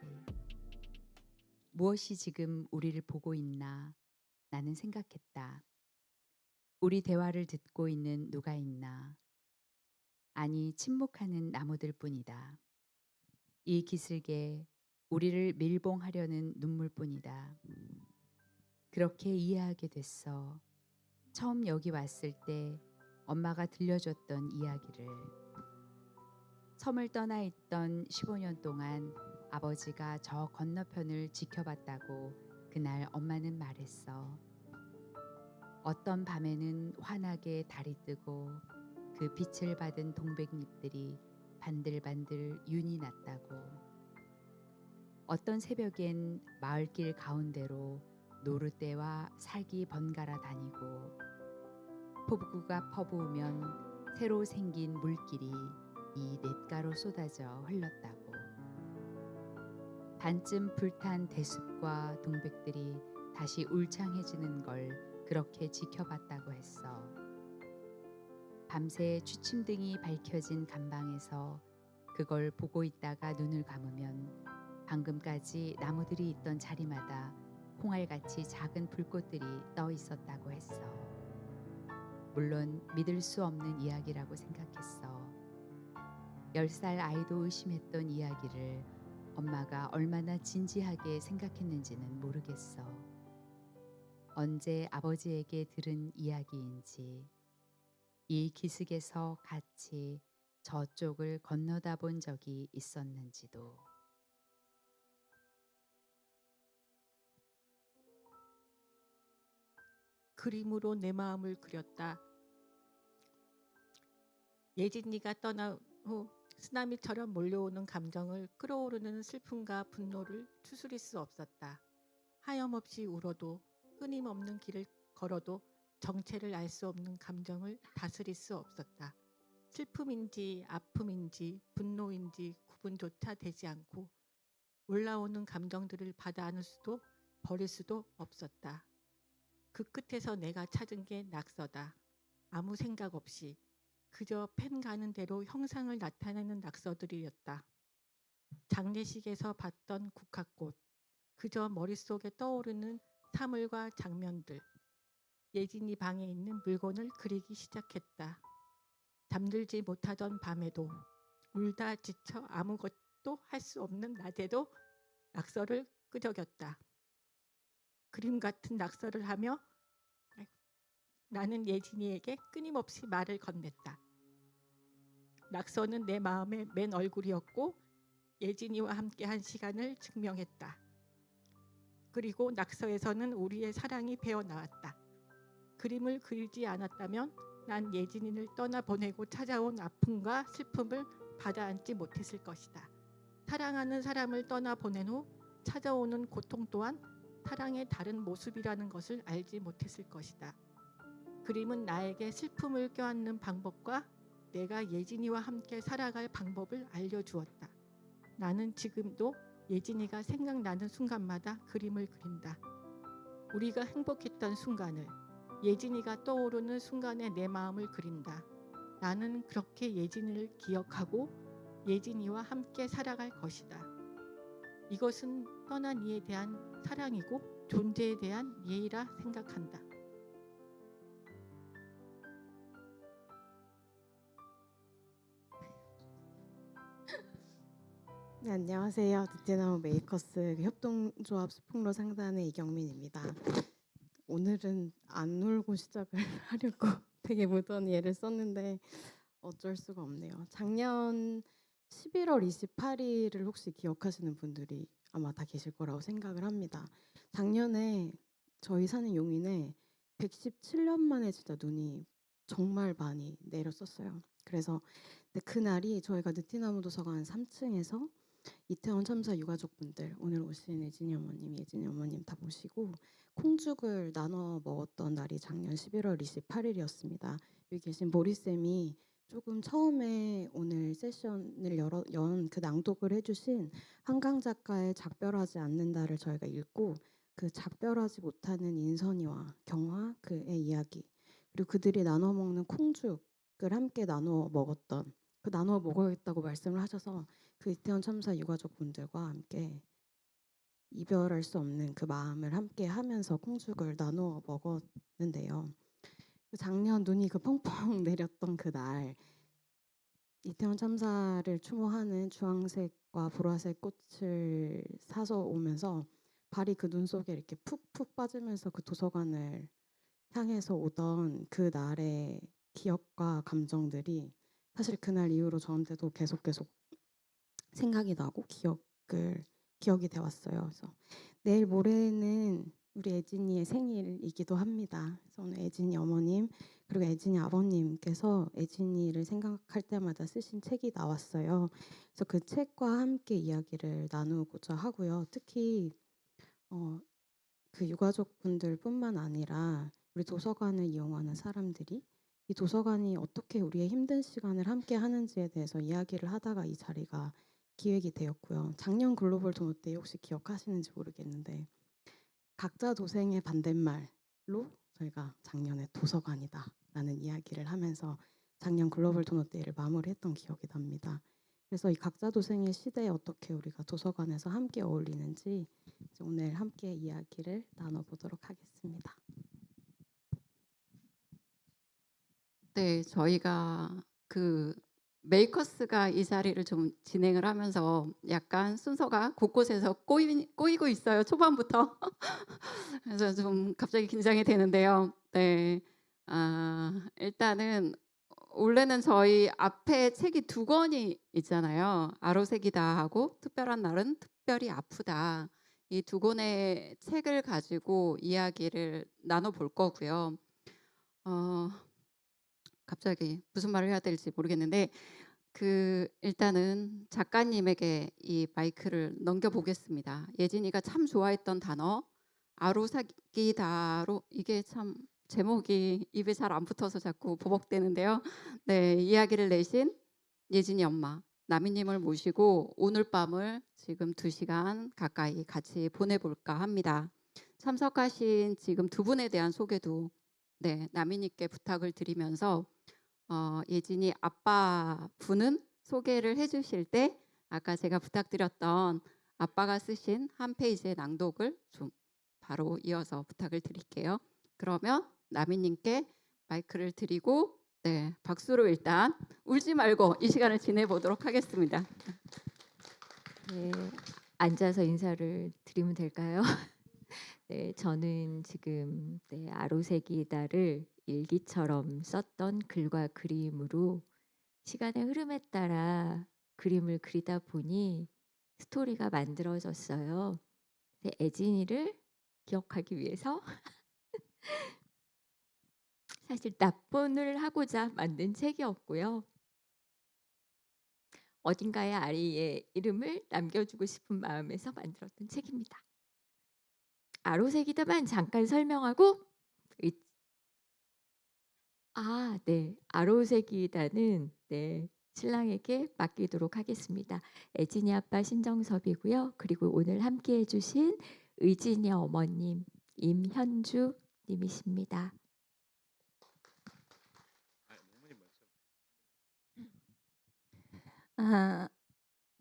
무엇이 지금 우리를 보고 있나 나는 생각했다. 우리 대화를 듣고 있는 누가 있나. 아니 침묵하는 나무들 뿐이다. 이 기슭에 우리를 밀봉하려는 눈물뿐이다. 그렇게 이해하게 됐어. 처음 여기 왔을 때 엄마가 들려줬던 이야기를. 섬을 떠나 있던 15년 동안 아버지가 저 건너편을 지켜봤다고 그날 엄마는 말했어. 어떤 밤에는 환하게 달이 뜨고 그 빛을 받은 동백잎들이 반들반들 윤이 났다고. 어떤 새벽엔 마을길 가운데로 노르떼와 살기 번갈아 다니고 폭우가 퍼부으면 새로 생긴 물길이 이 냇가로 쏟아져 흘렀다고. 반쯤 불탄 대숲과 동백들이 다시 울창해지는 걸 그렇게 지켜봤다고 했어. 밤새 취침등이 밝혀진 감방에서 그걸 보고 있다가 눈을 감으면 방금까지 나무들이 있던 자리마다 콩알같이 작은 불꽃들이 떠 있었다고 했어. 물론 믿을 수 없는 이야기라고 생각했어. 10살 아이도 의심했던 이야기를 엄마가 얼마나 진지하게 생각했는지는 모르겠어. 언제 아버지에게 들은 이야기인지. 이 기슭에서 같이 저쪽을 건너다 본 적이 있었는지도. 그림으로 내 마음을 그렸다. 예진이가 떠난 후 쓰나미처럼 몰려오는 감정을 끌어오르는 슬픔과 분노를 추스릴 수 없었다. 하염없이 울어도 끊임없는 길을 걸어도 정체를 알 수 없는 감정을 다스릴 수 없었다. 슬픔인지 아픔인지 분노인지 구분조차 되지 않고 올라오는 감정들을 받아 안을 수도 버릴 수도 없었다. 그 끝에서 내가 찾은 게 낙서다. 아무 생각 없이 그저 펜 가는 대로 형상을 나타내는 낙서들이었다. 장례식에서 봤던 국화꽃, 그저 머릿속에 떠오르는 사물과 장면들. 예진이 방에 있는 물건을 그리기 시작했다. 잠들지 못하던 밤에도 울다 지쳐 아무것도 할 수 없는 낮에도 낙서를 끄적였다. 그림 같은 낙서를 하며 나는 예진이에게 끊임없이 말을 건넸다. 낙서는 내 마음의 맨 얼굴이었고 예진이와 함께한 시간을 증명했다. 그리고 낙서에서는 우리의 사랑이 배어나왔다. 그림을 그리지 않았다면 난 예진이를 떠나보내고 찾아온 아픔과 슬픔을 받아안지 못했을 것이다. 사랑하는 사람을 떠나보낸 후 찾아오는 고통 또한 사랑의 다른 모습이라는 것을 알지 못했을 것이다. 그림은 나에게 슬픔을 껴안는 방법과 내가 예진이와 함께 살아갈 방법을 알려주었다. 나는 지금도 예진이가 생각나는 순간마다 그림을 그린다. 우리가 행복했던 순간을, 예진이가 떠오르는 순간에 내 마음을 그린다. 나는 그렇게 예진이를 기억하고 예진이와 함께 살아갈 것이다. 이것은 떠난 이에 대한 사랑이고 존재에 대한 예의라 생각한다. 네, 안녕하세요. 느티나무 메이커스 협동조합 수풍로 상단의 이경민입니다. 오늘은 안 울고 시작을 하려고 되게 무던히 애를 썼는데 어쩔 수가 없네요. 작년 11월 28일을 혹시 기억하시는 분들이 아마 다 계실 거라고 생각을 합니다. 작년에 저희 사는 용인에 117년 만에 진짜 눈이 정말 많이 내렸었어요. 그래서 그날이 저희가 느티나무 도서관 3층에서 이태원 참사 유가족분들, 오늘 오신 예진이 어머님, 예진이 어머님 다 모시고 콩죽을 나눠 먹었던 날이 작년 11월 28일이었습니다. 여기 계신 보리쌤이 조금 처음에 오늘 세션을 연 그 낭독을 해주신 한강 작가의 작별하지 않는다를 저희가 읽고 그 작별하지 못하는 인선이와 경화 그의 이야기, 그리고 그들이 나눠 먹는 콩죽을 함께 나눠 먹었던, 그 나눠 먹어야겠다고 말씀을 하셔서 그 이태원 참사 유가족분들과 함께 이별할 수 없는 그 마음을 함께 하면서 콩죽을 나눠 먹었는데요. 작년 눈이 그 펑펑 내렸던 그날 이태원 참사를 추모하는 주황색과 보라색 꽃을 사서 오면서 발이 그 눈 속에 이렇게 푹푹 빠지면서 그 도서관을 향해서 오던 그 날의 기억과 감정들이 사실 그날 이후로 저한테도 계속 생각이 나고 기억이 돼 왔어요. 그래서 내일 모레는 우리 애진이의 생일이기도 합니다. 그래서 오늘 애진이 어머님 그리고 애진이 아버님께서 애진이를 생각할 때마다 쓰신 책이 나왔어요. 그래서 그 책과 함께 이야기를 나누고자 하고요. 특히 그 유가족분들뿐만 아니라 우리 도서관을 이용하는 사람들이 이 도서관이 어떻게 우리의 힘든 시간을 함께 하는지에 대해서 이야기를 하다가 이 자리가 기획이 되었고요. 작년 글로벌 도넛데이 혹시 기억하시는지 모르겠는데 각자 도생의 반대말로 저희가 작년에 도서관이다라는 이야기를 하면서 작년 글로벌 도넛데이를 마무리했던 기억이 납니다. 그래서 이 각자 도생의 시대에 어떻게 우리가 도서관에서 함께 어울리는지 오늘 함께 이야기를 나눠보도록 하겠습니다. 네, 저희가 그 메이커스가 이 자리를 좀 진행을 하면서 약간 순서가 곳곳에서 꼬이고 있어요. 초반부터. 그래서 좀 갑자기 긴장이 되는데요. 네, 일단은 원래는 저희 앞에 책이 2권이 있잖아요. 아로색이다 하고 특별한 날은 특별히 아프다. 이 2권의 책을 가지고 이야기를 나눠볼 거고요. 갑자기 무슨 말을 해야 될지 모르겠는데 일단은 작가님에게 이 마이크를 넘겨보겠습니다. 예진이가 참 좋아했던 단어 아로사기다로 이게 참 제목이 입에 잘 안 붙어서 자꾸 버벅대는데요. 네, 이야기를 내신 예진이 엄마 나미님을 모시고 오늘 밤을 지금 2시간 가까이 같이 보내볼까 합니다. 참석하신 지금 두 분에 대한 소개도 나미님께 부탁을 드리면서 예진이 아빠 분은 소개를 해주실 때 아까 제가 부탁드렸던 아빠가 쓰신 한 페이지의 낭독을 좀 바로 이어서 부탁을 드릴게요. 그러면 나미님께 마이크를 드리고 박수로 일단 울지 말고 이 시간을 지내보도록 하겠습니다. 네, 앉아서 인사를 드리면 될까요? 네, 저는 지금 아로새기다를 일기처럼 썼던 글과 그림으로 시간의 흐름에 따라 그림을 그리다 보니 스토리가 만들어졌어요. 애진이를 기억하기 위해서 사실 납본을 하고자 만든 책이었고요. 어딘가에 아리의 이름을 남겨주고 싶은 마음에서 만들었던 책입니다. 아로새기다만 잠깐 설명하고 아로새기다는 신랑에게 맡기도록 하겠습니다. 애진이 아빠 신정섭이고요. 그리고 오늘 함께해 주신 의진이 어머님 임현주 님이십니다.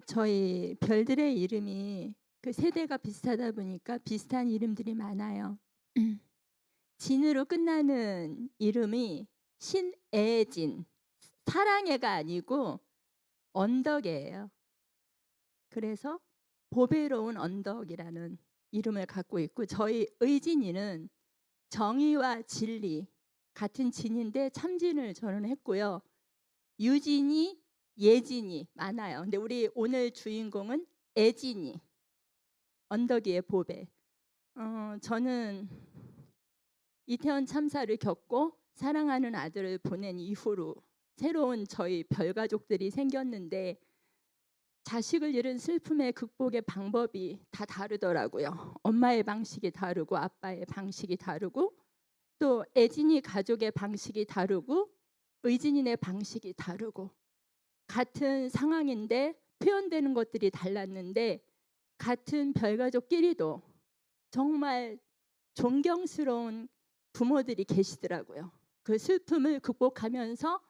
저희 별들의 이름이 그 세대가 비슷하다 보니까 비슷한 이름들이 많아요. 진으로 끝나는 이름이 신애진, 사랑애가 아니고 언덕이에요. 그래서 보배로운 언덕이라는 이름을 갖고 있고, 저희 의진이는 정의와 진리 같은 진인데 참진을 저는 했고요. 유진이, 예진이 많아요. 근데 우리 오늘 주인공은 애진이, 언덕 위의 보배. 저는 이태원 참사를 겪고 사랑하는 아들을 보낸 이후로 새로운 저희 별가족들이 생겼는데 자식을 잃은 슬픔의 극복의 방법이 다 다르더라고요. 엄마의 방식이 다르고 아빠의 방식이 다르고 또 애진이 가족의 방식이 다르고 의진이네 방식이 다르고 같은 상황인데 표현되는 것들이 달랐는데 같은 별가족끼리도 정말 존경스러운 부모들이 계시더라고요. 그 슬픔을 극복하면서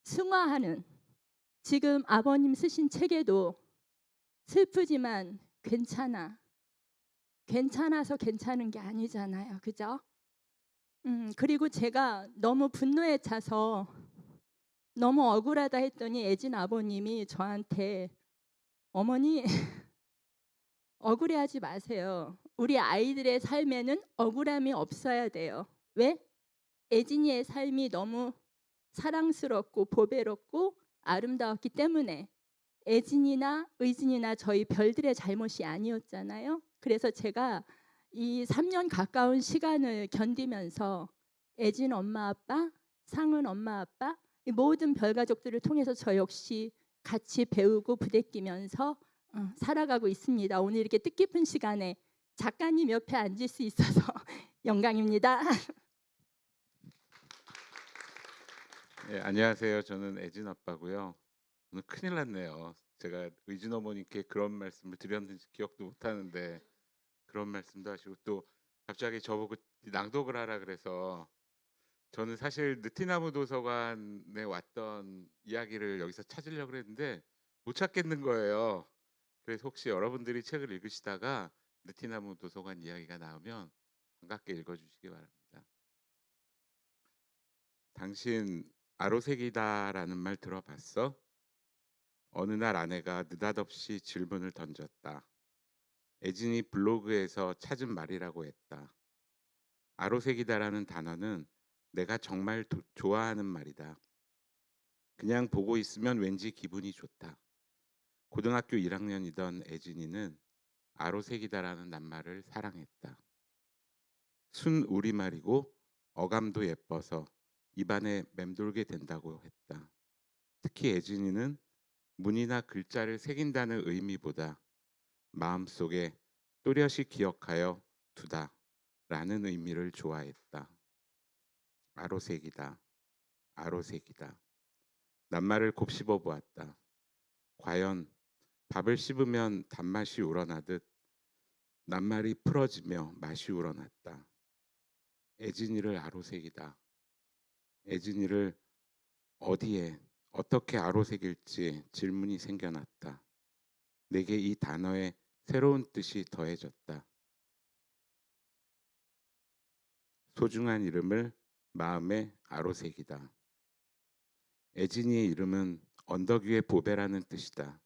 승화하는, 지금 아버님 쓰신 책에도 슬프지만 괜찮아, 괜찮아서 괜찮은 게 아니잖아요. 그죠? 그리고 제가 너무 분노에 차서 너무 억울하다 했더니 애진 아버님이 저한테 어머니 억울해하지 마세요. 우리 아이들의 삶에는 억울함이 없어야 돼요. 왜? 애진이의 삶이 너무 사랑스럽고 보배롭고 아름다웠기 때문에 애진이나 의진이나 저희 별들의 잘못이 아니었잖아요. 그래서 제가 이 3년 가까운 시간을 견디면서 애진 엄마 아빠, 상은 엄마 아빠, 이 모든 별가족들을 통해서 저 역시 같이 배우고 부대끼면서 살아가고 있습니다. 오늘 이렇게 뜻깊은 시간에 작가님 옆에 앉을 수 있어서 영광입니다. 네, 안녕하세요. 저는 애진 아빠고요. 오늘 큰일 났네요. 제가 의진 어머니께 그런 말씀을 드렸는지 기억도 못 하는데 그런 말씀도 하시고 또 갑자기 저보고 낭독을 하라 그래서 저는 사실 느티나무 도서관에 왔던 이야기를 여기서 찾으려고 했는데 못 찾겠는 거예요. 그래서 혹시 여러분들이 책을 읽으시다가 느티나무 도서관 이야기가 나오면 반갑게 읽어주시기 바랍니다. 당신 아로새기다라는 말 들어봤어? 어느 날 아내가 느닷없이 질문을 던졌다. 애진이 블로그에서 찾은 말이라고 했다. 아로새기다라는 단어는 내가 정말 좋아하는 말이다. 그냥 보고 있으면 왠지 기분이 좋다. 고등학교 1학년이던 애진이는 아로새기다라는 낱말을 사랑했다. 순 우리말이고 어감도 예뻐서 입안에 맴돌게 된다고 했다. 특히 애진이는 문이나 글자를 새긴다는 의미보다 마음속에 또렷이 기억하여 두다 라는 의미를 좋아했다. 아로색이다. 아로색이다. 낱말을 곱씹어 보았다. 과연 밥을 씹으면 단맛이 우러나듯 낱말이 풀어지며 맛이 우러났다. 애진이를 아로색이다. 애진이를 어디에 어떻게 아로색일지 질문이 생겨났다. 내게 이 단어에 새로운 뜻이 더해졌다. 소중한 이름을 마음에 아로색이다. 애진이의 이름은 언덕 위의 보배라는 뜻이다.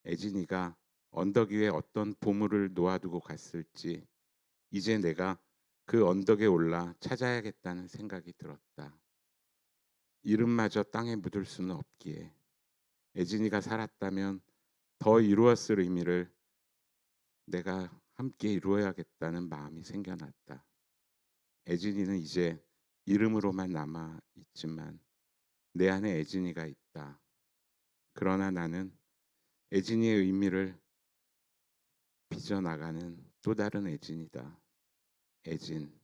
애진이가 언덕 위에 어떤 보물을 놓아두고 갔을지 이제 내가 그 언덕에 올라 찾아야겠다는 생각이 들었다. 이름마저 땅에 묻을 수는 없기에 애진이가 살았다면 더 이루었을 의미를 내가 함께 이루어야겠다는 마음이 생겨났다. 애진이는 이제 이름으로만 남아 있지만 내 안에 애진이가 있다. 그러나 나는 애진이의 의미를 빚어나가는 또 다른 애진이다. 애진,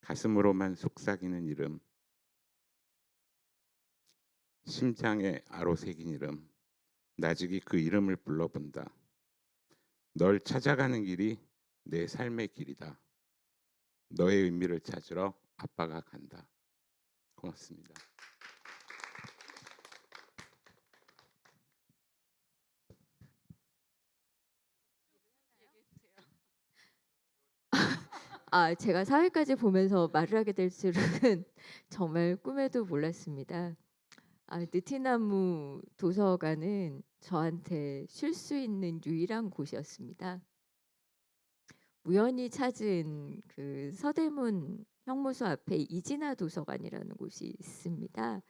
가슴으로만 속삭이는 이름, 심장에 아로새긴 이름, 나직이 그 이름을 불러본다. 널 찾아가는 길이 내 삶의 길이다. 너의 의미를 찾으러 아빠가 간다. 고맙습니다. 제가 사회까지 보면서 말을 하게 될 줄은 정말 꿈에도 몰랐습니다. 느티나무 도서관은 저한테 쉴 수 있는 유일한 곳이었습니다. 우연히 찾은 그 서대문 형무소 앞에 이진아 도서관이라는 곳이 있습니다.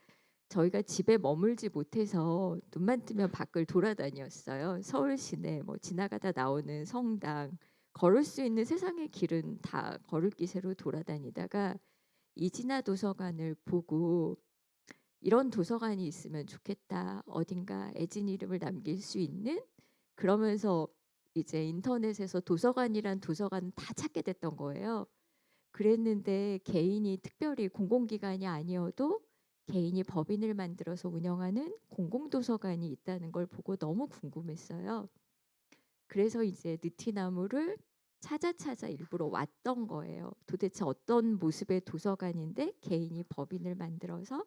저희가 집에 머물지 못해서 눈만 뜨면 밖을 돌아다녔어요. 서울 시내 뭐 지나가다 나오는 성당, 걸을 수 있는 세상의 길은 다 걸을기세로 돌아다니다가 이진아 도서관을 보고 이런 도서관이 있으면 좋겠다. 어딘가 애진 이름을 남길 수 있는, 그러면서 이제 인터넷에서 도서관이란 도서관 다 찾게 됐던 거예요. 그랬는데 개인이 특별히 공공기관이 아니어도 개인이 법인을 만들어서 운영하는 공공도서관이 있다는 걸 보고 너무 궁금했어요. 그래서 이제 느티나무를 찾아 일부러 왔던 거예요. 도대체 어떤 모습의 도서관인데 개인이 법인을 만들어서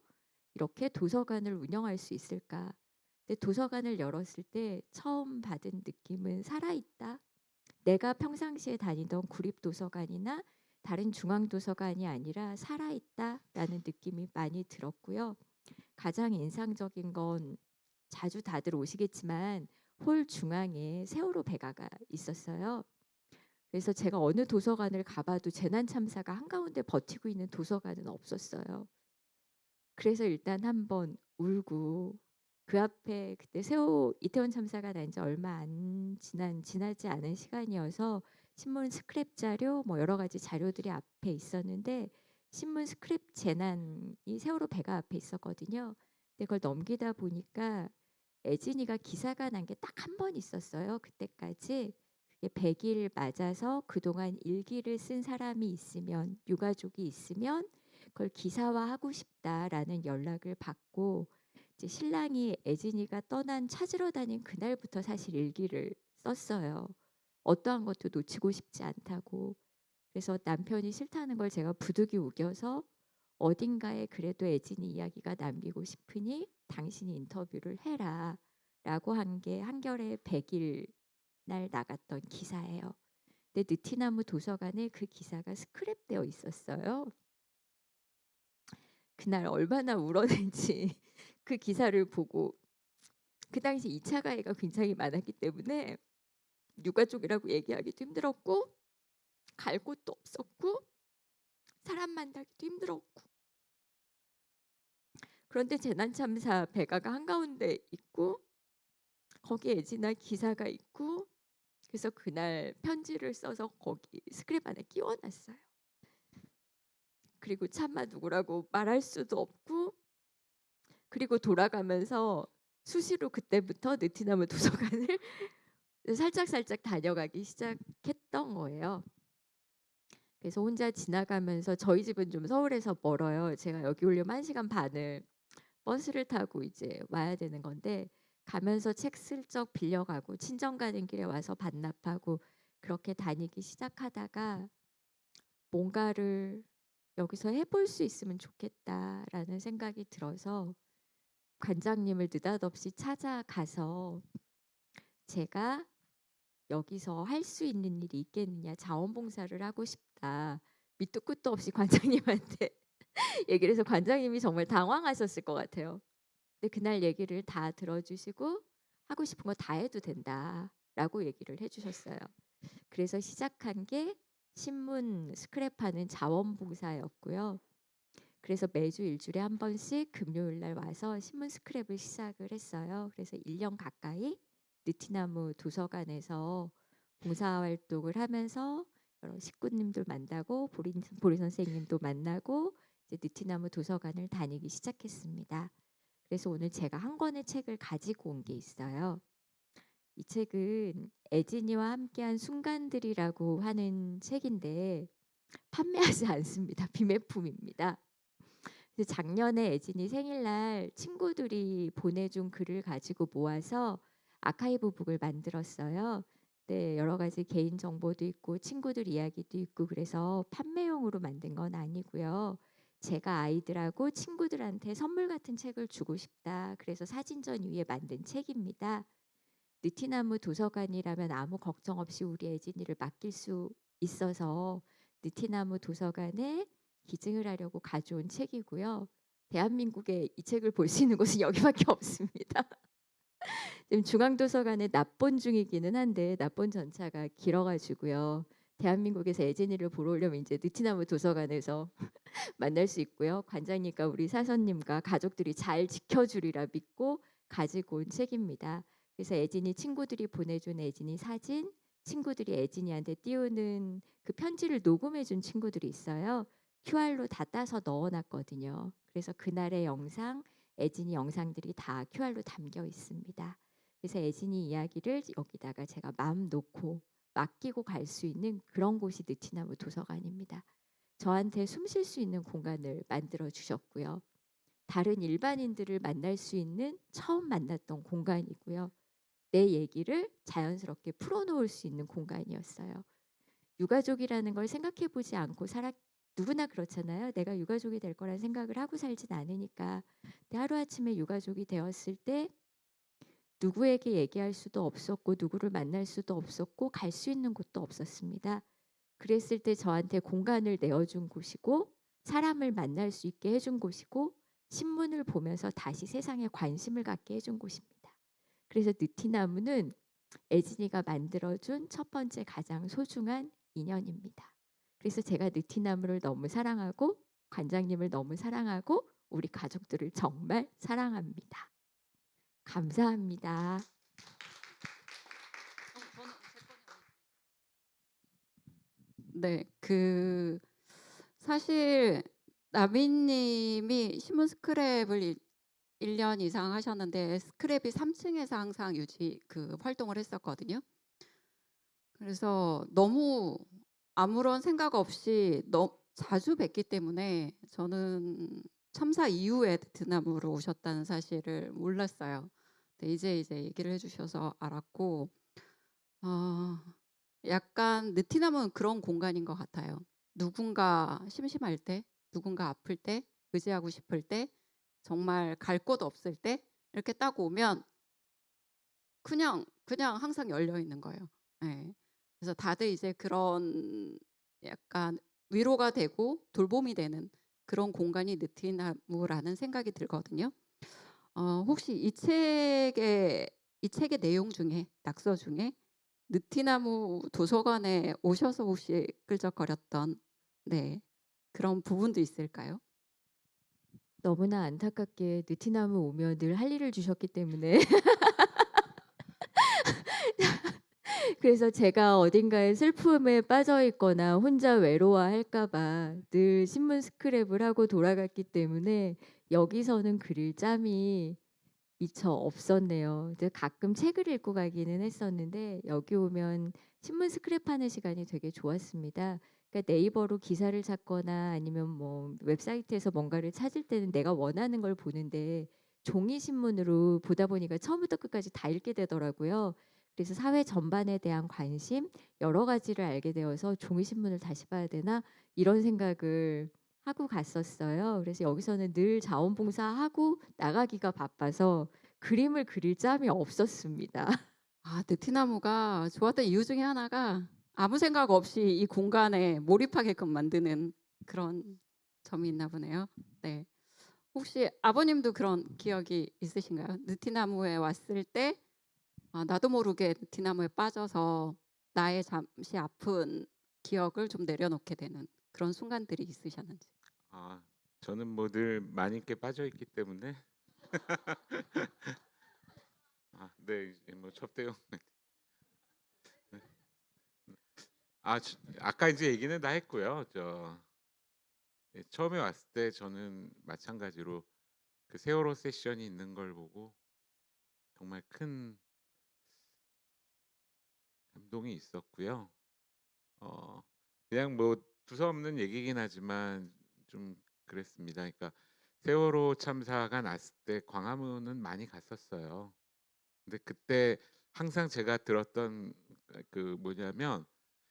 이렇게 도서관을 운영할 수 있을까? 근데 도서관을 열었을 때 처음 받은 느낌은 살아있다. 내가 평상시에 다니던 구립도서관이나 다른 중앙도서관이 아니라 살아있다라는 느낌이 많이 들었고요. 가장 인상적인 건 자주 다들 오시겠지만 홀 중앙에 세월호 배가가 있었어요. 그래서 제가 어느 도서관을 가봐도 재난 참사가 한가운데 버티고 있는 도서관은 없었어요. 그래서 일단 한번 울고, 그 앞에 그때 이태원 참사가 난 지 얼마 안 지나지 않은 시간이어서 신문 스크랩 자료 뭐 여러 가지 자료들이 앞에 있었는데 신문 스크랩 재난이 세월호 배가 앞에 있었거든요. 근데 그걸 넘기다 보니까 애진이가 기사가 난 게 딱 한 번 있었어요. 그때까지. 그게 100일 맞아서 그동안 일기를 쓴 사람이 있으면, 유가족이 있으면 그걸 기사화하고 싶다라는 연락을 받고 이제 신랑이 애진이가 찾으러 다닌 그날부터 사실 일기를 썼어요. 어떠한 것도 놓치고 싶지 않다고. 그래서 남편이 싫다는 걸 제가 부득이 우겨서 어딘가에 그래도 애진이 이야기가 남기고 싶으니 당신이 인터뷰를 해라 라고 한 게 한겨레 100일 날 나갔던 기사예요. 근데 느티나무 도서관에 그 기사가 스크랩되어 있었어요. 그날 얼마나 울어낸지 그 기사를 보고, 그 당시 2차 가해가 굉장히 많았기 때문에 유가족이라고 얘기하기도 힘들었고 갈 곳도 없었고 사람 만나기도 힘들었고, 그런데 재난참사 배가가 한가운데 있고 거기에 애진아 기사가 있고, 그래서 그날 편지를 써서 거기 스크랩 안에 끼워놨어요. 그리고 차마 누구라고 말할 수도 없고, 그리고 돌아가면서 수시로 그때부터 느티나무 도서관을 살짝 다녀가기 시작했던 거예요. 그래서 혼자 지나가면서 저희 집은 좀 서울에서 멀어요. 제가 여기 오려면 1시간 반을 버스를 타고 이제 와야 되는 건데 가면서 책 슬쩍 빌려가고 친정 가는 길에 와서 반납하고 그렇게 다니기 시작하다가 뭔가를 여기서 해볼 수 있으면 좋겠다라는 생각이 들어서 관장님을 느닷없이 찾아가서 제가 여기서 할 수 있는 일이 있겠느냐, 자원봉사를 하고 싶다. 밑도 끝도 없이 관장님한테 얘기를 해서 관장님이 정말 당황하셨을 것 같아요. 근데 그날 얘기를 다 들어주시고 하고 싶은 거 다 해도 된다라고 얘기를 해주셨어요. 그래서 시작한 게 신문 스크랩하는 자원봉사였고요. 그래서 매주 일주일에 한 번씩 금요일 날 와서 신문 스크랩을 시작을 했어요. 그래서 1년 가까이 느티나무 도서관에서 봉사활동을 하면서 여러 식구님들 만나고 보리 선생님도 만나고 이제 느티나무 도서관을 다니기 시작했습니다. 그래서 오늘 제가 한 권의 책을 가지고 온 게 있어요. 이 책은 애진이와 함께한 순간들이라고 하는 책인데 판매하지 않습니다. 비매품입니다. 그래서 작년에 애진이 생일날 친구들이 보내준 글을 가지고 모아서 아카이브 북을 만들었어요. 네, 여러 가지 개인 정보도 있고 친구들 이야기도 있고 그래서 판매용으로 만든 건 아니고요. 제가 아이들하고 친구들한테 선물 같은 책을 주고 싶다. 그래서 사진전 위에 만든 책입니다. 느티나무 도서관이라면 아무 걱정 없이 우리 애진이를 맡길 수 있어서 느티나무 도서관에 기증을 하려고 가져온 책이고요. 대한민국에 이 책을 볼 수 있는 곳은 여기밖에 없습니다. 지금 중앙도서관에 납본 중이기는 한데 납본 전차가 길어가지고요. 대한민국에서 애진이를 보러 오려면 이제 느티나무 도서관에서 만날 수 있고요. 관장님과 우리 사선님과 가족들이 잘 지켜주리라 믿고 가지고 온 책입니다. 그래서 애진이 친구들이 보내준 애진이 사진, 친구들이 애진이한테 띄우는 그 편지를 녹음해준 친구들이 있어요. QR로 다 따서 넣어놨거든요. 그래서 그날의 영상, 애진이 영상들이 다 QR로 담겨 있습니다. 그래서 애진이 이야기를 여기다가 제가 마음 놓고 맡기고 갈 수 있는 그런 곳이 느티나무 도서관입니다. 저한테 숨 쉴 수 있는 공간을 만들어 주셨고요. 다른 일반인들을 만날 수 있는 처음 만났던 공간이고요. 내 얘기를 자연스럽게 풀어놓을 수 있는 공간이었어요. 유가족이라는 걸 생각해 보지 않고 누구나 그렇잖아요. 내가 유가족이 될 거란 생각을 하고 살진 않으니까. 근데 하루아침에 유가족이 되었을 때 누구에게 얘기할 수도 없었고 누구를 만날 수도 없었고 갈 수 있는 곳도 없었습니다. 그랬을 때 저한테 공간을 내어준 곳이고 사람을 만날 수 있게 해준 곳이고 신문을 보면서 다시 세상에 관심을 갖게 해준 곳입니다. 그래서 느티나무는 애진이가 만들어준 첫 번째 가장 소중한 인연입니다. 그래서 제가 느티나무를 너무 사랑하고 관장님을 너무 사랑하고 우리 가족들을 정말 사랑합니다. 감사합니다. 네, 사실 나빈님이 신문 스크랩을 1년 이상 하셨는데 스크랩이 3층에서 항상 활동을 했었거든요. 그래서 너무 아무런 생각 없이 자주 뵀기 때문에 저는 참사 이후에 느티나무로 오셨다는 사실을 몰랐어요. 근데 이제 얘기를 해주셔서 알았고, 약간 느티나무는 그런 공간인 것 같아요. 누군가 심심할 때, 누군가 아플 때, 의지하고 싶을 때, 정말 갈 곳 없을 때 이렇게 딱 오면 그냥 항상 열려 있는 거예요. 네. 그래서 다들 이제 그런 약간 위로가 되고 돌봄이 되는 그런 공간이 느티나무라는 생각이 들거든요. 혹시 이 책의 내용 중에 낙서 중에 느티나무 도서관에 오셔서 혹시 끌적거렸던 그런 부분도 있을까요? 너무나 안타깝게 느티나무 오면 늘 할 일을 주셨기 때문에 그래서 제가 어딘가에 슬픔에 빠져 있거나 혼자 외로워할까 봐 늘 신문 스크랩을 하고 돌아갔기 때문에 여기서는 그릴 짬이 미처 없었네요. 이제 가끔 책을 읽고 가기는 했었는데 여기 오면 신문 스크랩하는 시간이 되게 좋았습니다. 그러니까 네이버로 기사를 찾거나 아니면 뭐 웹사이트에서 뭔가를 찾을 때는 내가 원하는 걸 보는데 종이 신문으로 보다 보니까 처음부터 끝까지 다 읽게 되더라고요. 그래서 사회 전반에 대한 관심 여러 가지를 알게 되어서 종이 신문을 다시 봐야 되나 이런 생각을 하고 갔었어요. 그래서 여기서는 늘 자원봉사하고 나가기가 바빠서 그림을 그릴 짬이 없었습니다. 아, 느티나무가 좋았던 이유 중에 하나가 아무 생각 없이 이 공간에 몰입하게끔 만드는 그런 점이 있나 보네요. 네. 혹시 아버님도 그런 기억이 있으신가요? 느티나무에 왔을 때 나도 모르게 느티나무에 빠져서 나의 잠시 아픈 기억을 좀 내려놓게 되는 그런 순간들이 있으셨는지. 아, 저는 뭐 늘 많이 있게 빠져 있기 때문에 네, 이제 뭐 접대용. 아까 이제 얘기는 다 했고요. 처음에 왔을 때 저는 마찬가지로 그 세월호 세션이 있는 걸 보고 정말 큰 감동이 있었고요. 그냥 뭐 두서없는 얘기긴 하지만 좀 그랬습니다. 그러니까 세월호 참사가 났을 때 광화문은 많이 갔었어요. 근데 그때 항상 제가 들었던 그 뭐냐면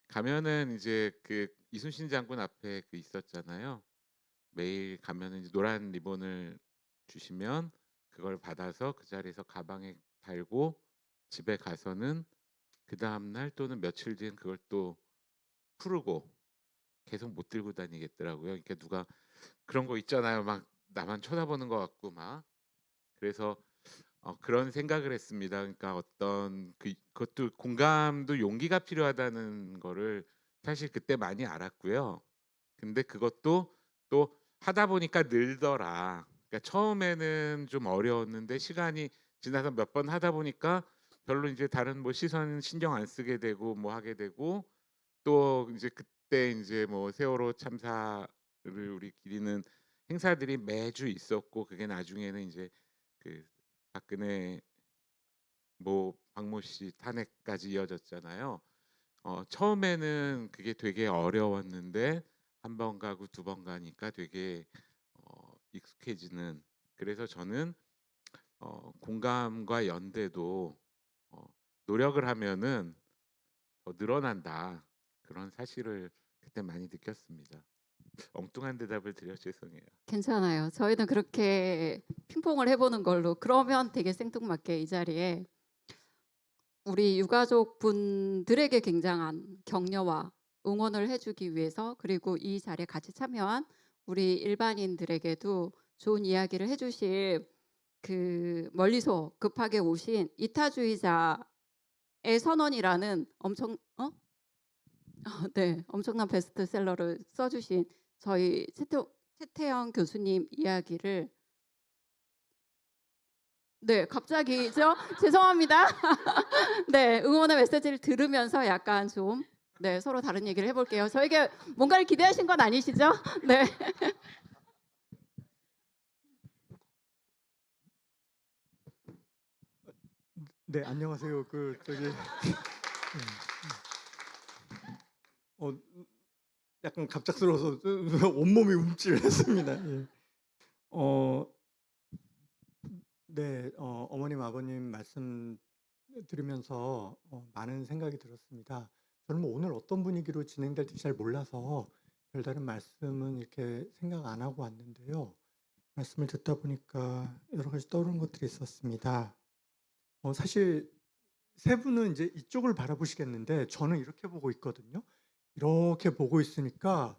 가면은 이제 그 이순신 장군 앞에 그 있었잖아요. 매일 가면은 이제 노란 리본을 주시면 그걸 받아서 그 자리에서 가방에 달고 집에 가서는 그 다음 날 또는 며칠 뒤엔 그걸 또 풀고 계속 못 들고 다니겠더라고요. 그러니까 누가 그런 거 있잖아요. 막 나만 쳐다보는 것 같고 막 그래서 그런 생각을 했습니다. 그러니까 어떤 그것도 공감도 용기가 필요하다는 거를 사실 그때 많이 알았고요. 근데 그것도 또 하다 보니까 늘더라. 그러니까 처음에는 좀 어려웠는데 시간이 지나서 몇 번 하다 보니까 별로 이제 다른 뭐 시선 신경 안 쓰게 되고 뭐 하게 되고 또 이제 그때 이제 뭐 세월호 참사를 우리 기리는 행사들이 매주 있었고 그게 나중에는 이제 그 박근혜 뭐 박모 씨 탄핵까지 이어졌잖아요. 처음에는 그게 되게 어려웠는데 한 번 가고 두 번 가니까 되게 익숙해지는. 그래서 저는 공감과 연대도 노력을 하면은 더 늘어난다. 그런 사실을 그때 많이 느꼈습니다. 엉뚱한 대답을 드려 죄송해요. 괜찮아요. 저희는 그렇게 핑퐁을 해보는 걸로 그러면 되게 생뚱맞게 이 자리에 우리 유가족 분들에게 굉장한 격려와 응원을 해주기 위해서 그리고 이 자리에 같이 참여한 우리 일반인들에게도 좋은 이야기를 해주실 그 멀리서 급하게 오신 이타주의자의 선언이라는 엄청난 베스트셀러를 써주신 저희 최태영 교수님 이야기를 갑자기죠? 죄송합니다. 응원의 메시지를 들으면서 약간 좀 서로 다른 얘기를 해볼게요. 저에게 뭔가를 기대하신 건 아니시죠? 네. 네, 안녕하세요. 약간 갑작스러워서 온몸이 움찔했습니다. 예. 어머님, 아버님 말씀 들으면서 많은 생각이 들었습니다. 저는 뭐 오늘 어떤 분위기로 진행될지 잘 몰라서 별다른 말씀은 이렇게 생각 안 하고 왔는데요. 말씀을 듣다 보니까 여러 가지 떠오르는 것들이 있었습니다. 사실 세 분은 이제 이쪽을 바라보시겠는데 저는 이렇게 보고 있거든요. 이렇게 보고 있으니까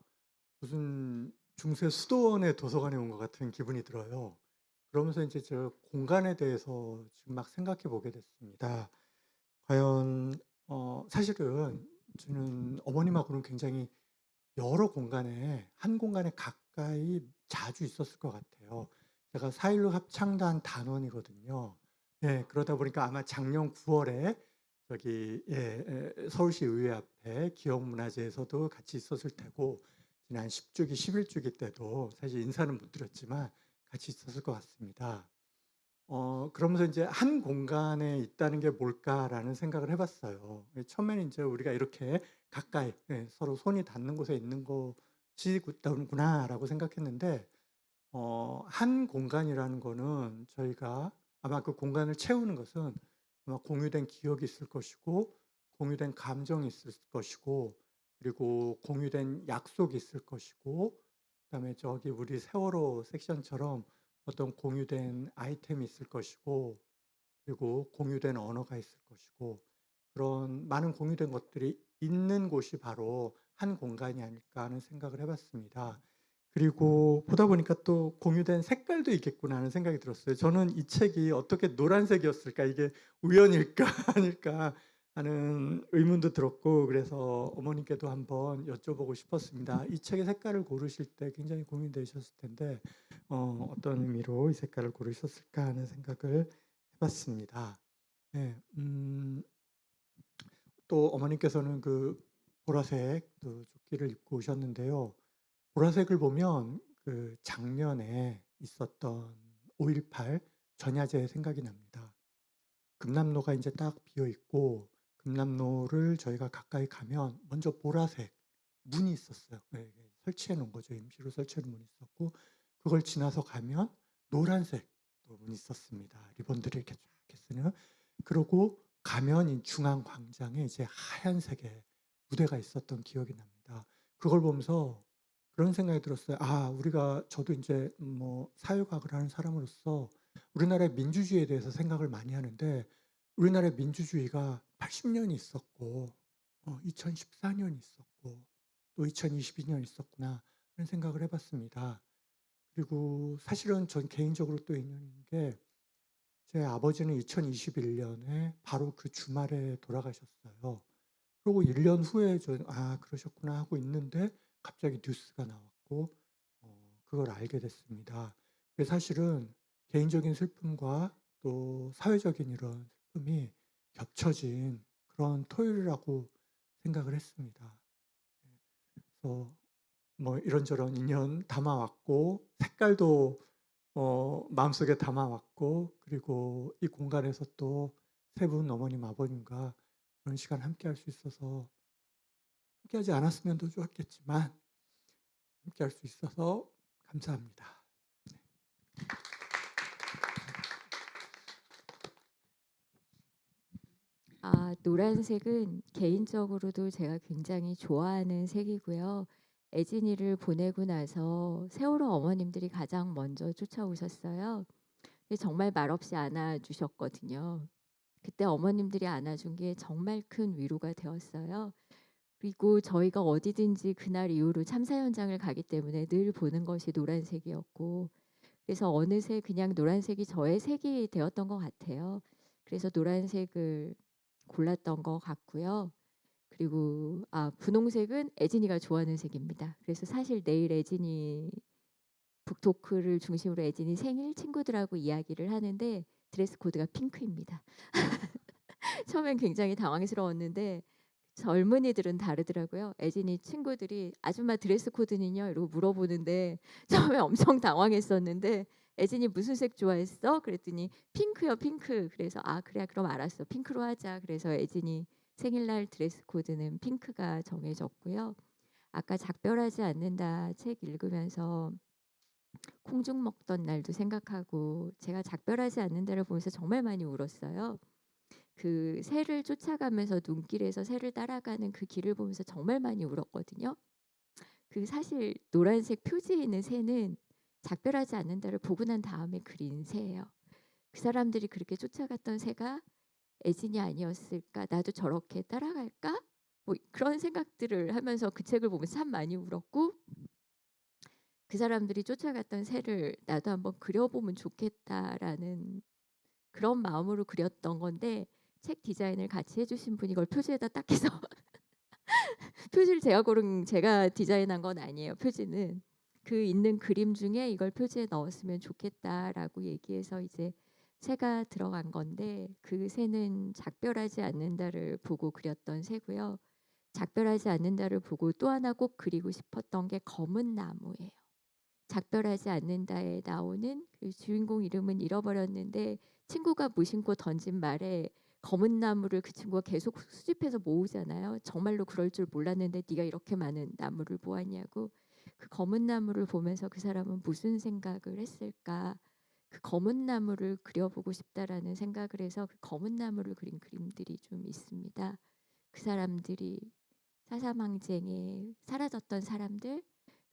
무슨 중세 수도원의 도서관에 온 것 같은 기분이 들어요. 그러면서 이제 저 공간에 대해서 지금 막 생각해 보게 됐습니다. 과연 사실은 저는 어머님하고는 굉장히 여러 공간에 한 공간에 가까이 자주 있었을 것 같아요. 제가 4.16 합창단 단원이거든요. 그러다 보니까 아마 작년 9월에 서울시 의회 앞에 기억문화제에서도 같이 있었을 테고 지난 10주기, 11주기 때도 사실 인사는 못 드렸지만 같이 있었을 것 같습니다. 그러면서 이제 '한 공간에 있다는 게 뭘까?'라는 생각을 해 봤어요. 처음에는 이제 우리가 이렇게 가까이 서로 손이 닿는 곳에 있는 것이 구나라고 생각했는데 한 공간이라는 거는 저희가 아마 그 공간을 채우는 것은 아마 공유된 기억이 있을 것이고 공유된 감정이 있을 것이고 그리고 공유된 약속이 있을 것이고 그다음에 저기 우리 세월호 섹션처럼 어떤 공유된 아이템이 있을 것이고 그리고 공유된 언어가 있을 것이고 그런 많은 공유된 것들이 있는 곳이 바로 한 공간이 아닐까 하는 생각을 해 봤습니다. 그리고 보다 보니까 또 공유된 색깔도 있겠구나 하는 생각이 들었어요. 저는 이 책이 어떻게 노란색이었을까? 이게 우연일까 아닐까 하는 의문도 들었고 그래서 어머님께도 한번 여쭤보고 싶었습니다. 이 책의 색깔을 고르실 때 굉장히 고민되셨을 텐데 어떤 의미로 이 색깔을 고르셨을까 하는 생각을 해 봤습니다. 네. 또 어머님께서는 그 보라색 또 조끼를 입고 오셨는데요. 보라색을 보면 그 작년에 있었던 5.18 전야제 생각이 납니다. 금남로가 이제 딱 비어 있고 금남로를 저희가 가까이 가면 먼저 보라색 문이 있었어요. 설치해 놓은 거죠. 임시로 설치해 놓은 문이 있었고 그걸 지나서 가면 노란색 또 문이 있었습니다. 리본들이 이렇게 쫙 쓰는. 그러고 가면 이 중앙 광장에 이제 하얀색의 무대가 있었던 기억이 납니다. 그걸 보면서 그런 생각이 들었어요. 저도 이제 뭐 사회과학을 하는 사람으로서 우리나라의 민주주의에 대해서 생각을 많이 하는데 우리나라의 민주주의가 80년이 있었고 2014년이 있었고 또 2022년이 있었구나 하는 생각을 해 봤습니다. 그리고 사실은 전 개인적으로 또 인연이 있는 게 제 아버지는 2021년에 바로 그 주말에 돌아가셨어요. 그리고 1년 후에 저는 '아 그러셨구나.' 하고 있는데 갑자기 뉴스가 나왔고 그걸 알게 됐습니다. 그게 사실은 개인적인 슬픔과 또 사회적인 이런 슬픔이 겹쳐진 그런 토요일이라고 생각을 했습니다. 그래서 뭐 이런저런 인연 담아 왔고 색깔도 마음속에 담아 왔고 그리고 이 공간에서 또 세 분 어머님, 아버님과 이런 시간 함께할 수 있어서 함께하지 않았으면 더 좋았겠지만 함께할 수 있어서 감사합니다. 노란색은 개인적으로도 제가 굉장히 좋아하는 색이고요. 애진이를 보내고 나서 세월호 어머님들이 가장 먼저 쫓아오셨어요. 근데 정말 말없이 안아주셨거든요. 그때 어머님들이 안아준 게 정말 큰 위로가 되었어요. 그리고 저희가 어디든지 그날 이후로 참사 현장을 가기 때문에 늘 보는 것이 노란색이었고 그래서 어느새 그냥 노란색이 저의 색이 되었던 것 같아요. 그래서 노란색을 골랐던 것 같고요. 그리고 분홍색은 애진이가 좋아하는 색입니다. 그래서 사실 내일 애진이 북토크를 중심으로 애진이 생일 친구들하고 이야기를 하는데 드레스 코드가 핑크입니다. 처음엔 굉장히 당황스러웠는데 젊은이들은 다르더라고요. 애진이 친구들이 "아줌마 드레스 코드는요?" 이러고 물어보는데 처음에 엄청 당황했었는데 애진이 "무슨 색 좋아했어?" 그랬더니 "핑크요, 핑크." 그래서 "아 그래 그럼 알았어. 핑크로 하자." 그래서 애진이 생일날 드레스 코드는 핑크가 정해졌고요. 아까 작별하지 않는다 책 읽으면서 콩죽 먹던 날도 생각하고 제가 작별하지 않는다를 보면서 정말 많이 울었어요. 그 새를 쫓아가면서 눈길에서 새를 따라가는 그 길을 보면서 정말 많이 울었거든요. 그 사실 노란색 표지에 있는 새는 작별하지 않는다를 보고 난 다음에 그린 새예요. 그 사람들이 그렇게 쫓아갔던 새가 애진이 아니었을까? 나도 저렇게 따라갈까? 뭐 그런 생각들을 하면서 그 책을 보면서 참 많이 울었고 그 사람들이 쫓아갔던 새를 나도 한번 그려보면 좋겠다라는 그런 마음으로 그렸던 건데 책 디자인을 같이 해주신 분이 이걸 표지에다 딱 해서 표지를 제가 디자인한 건 아니에요. 표지는 그 있는 그림 중에 이걸 표지에 넣었으면 좋겠다라고 얘기해서 이제 새가 들어간 건데 그 새는 작별하지 않는다를 보고 그렸던 새고요. 작별하지 않는다를 보고 또 하나 꼭 그리고 싶었던 게 검은 나무예요. 작별하지 않는다에 나오는 그 주인공 이름은 잃어버렸는데 친구가 무심코 던진 말에 검은 나무를 그 친구가 계속 수집해서 모으잖아요. 정말로 그럴 줄 몰랐는데 네가 이렇게 많은 나무를 모았냐고. 그 검은 나무를 보면서 그 사람은 무슨 생각을 했을까? 그 검은 나무를 그려보고 싶다라는 생각을 해서 그 검은 나무를 그린 그림들이 좀 있습니다. 그 사람들이 사사망쟁에 사라졌던 사람들,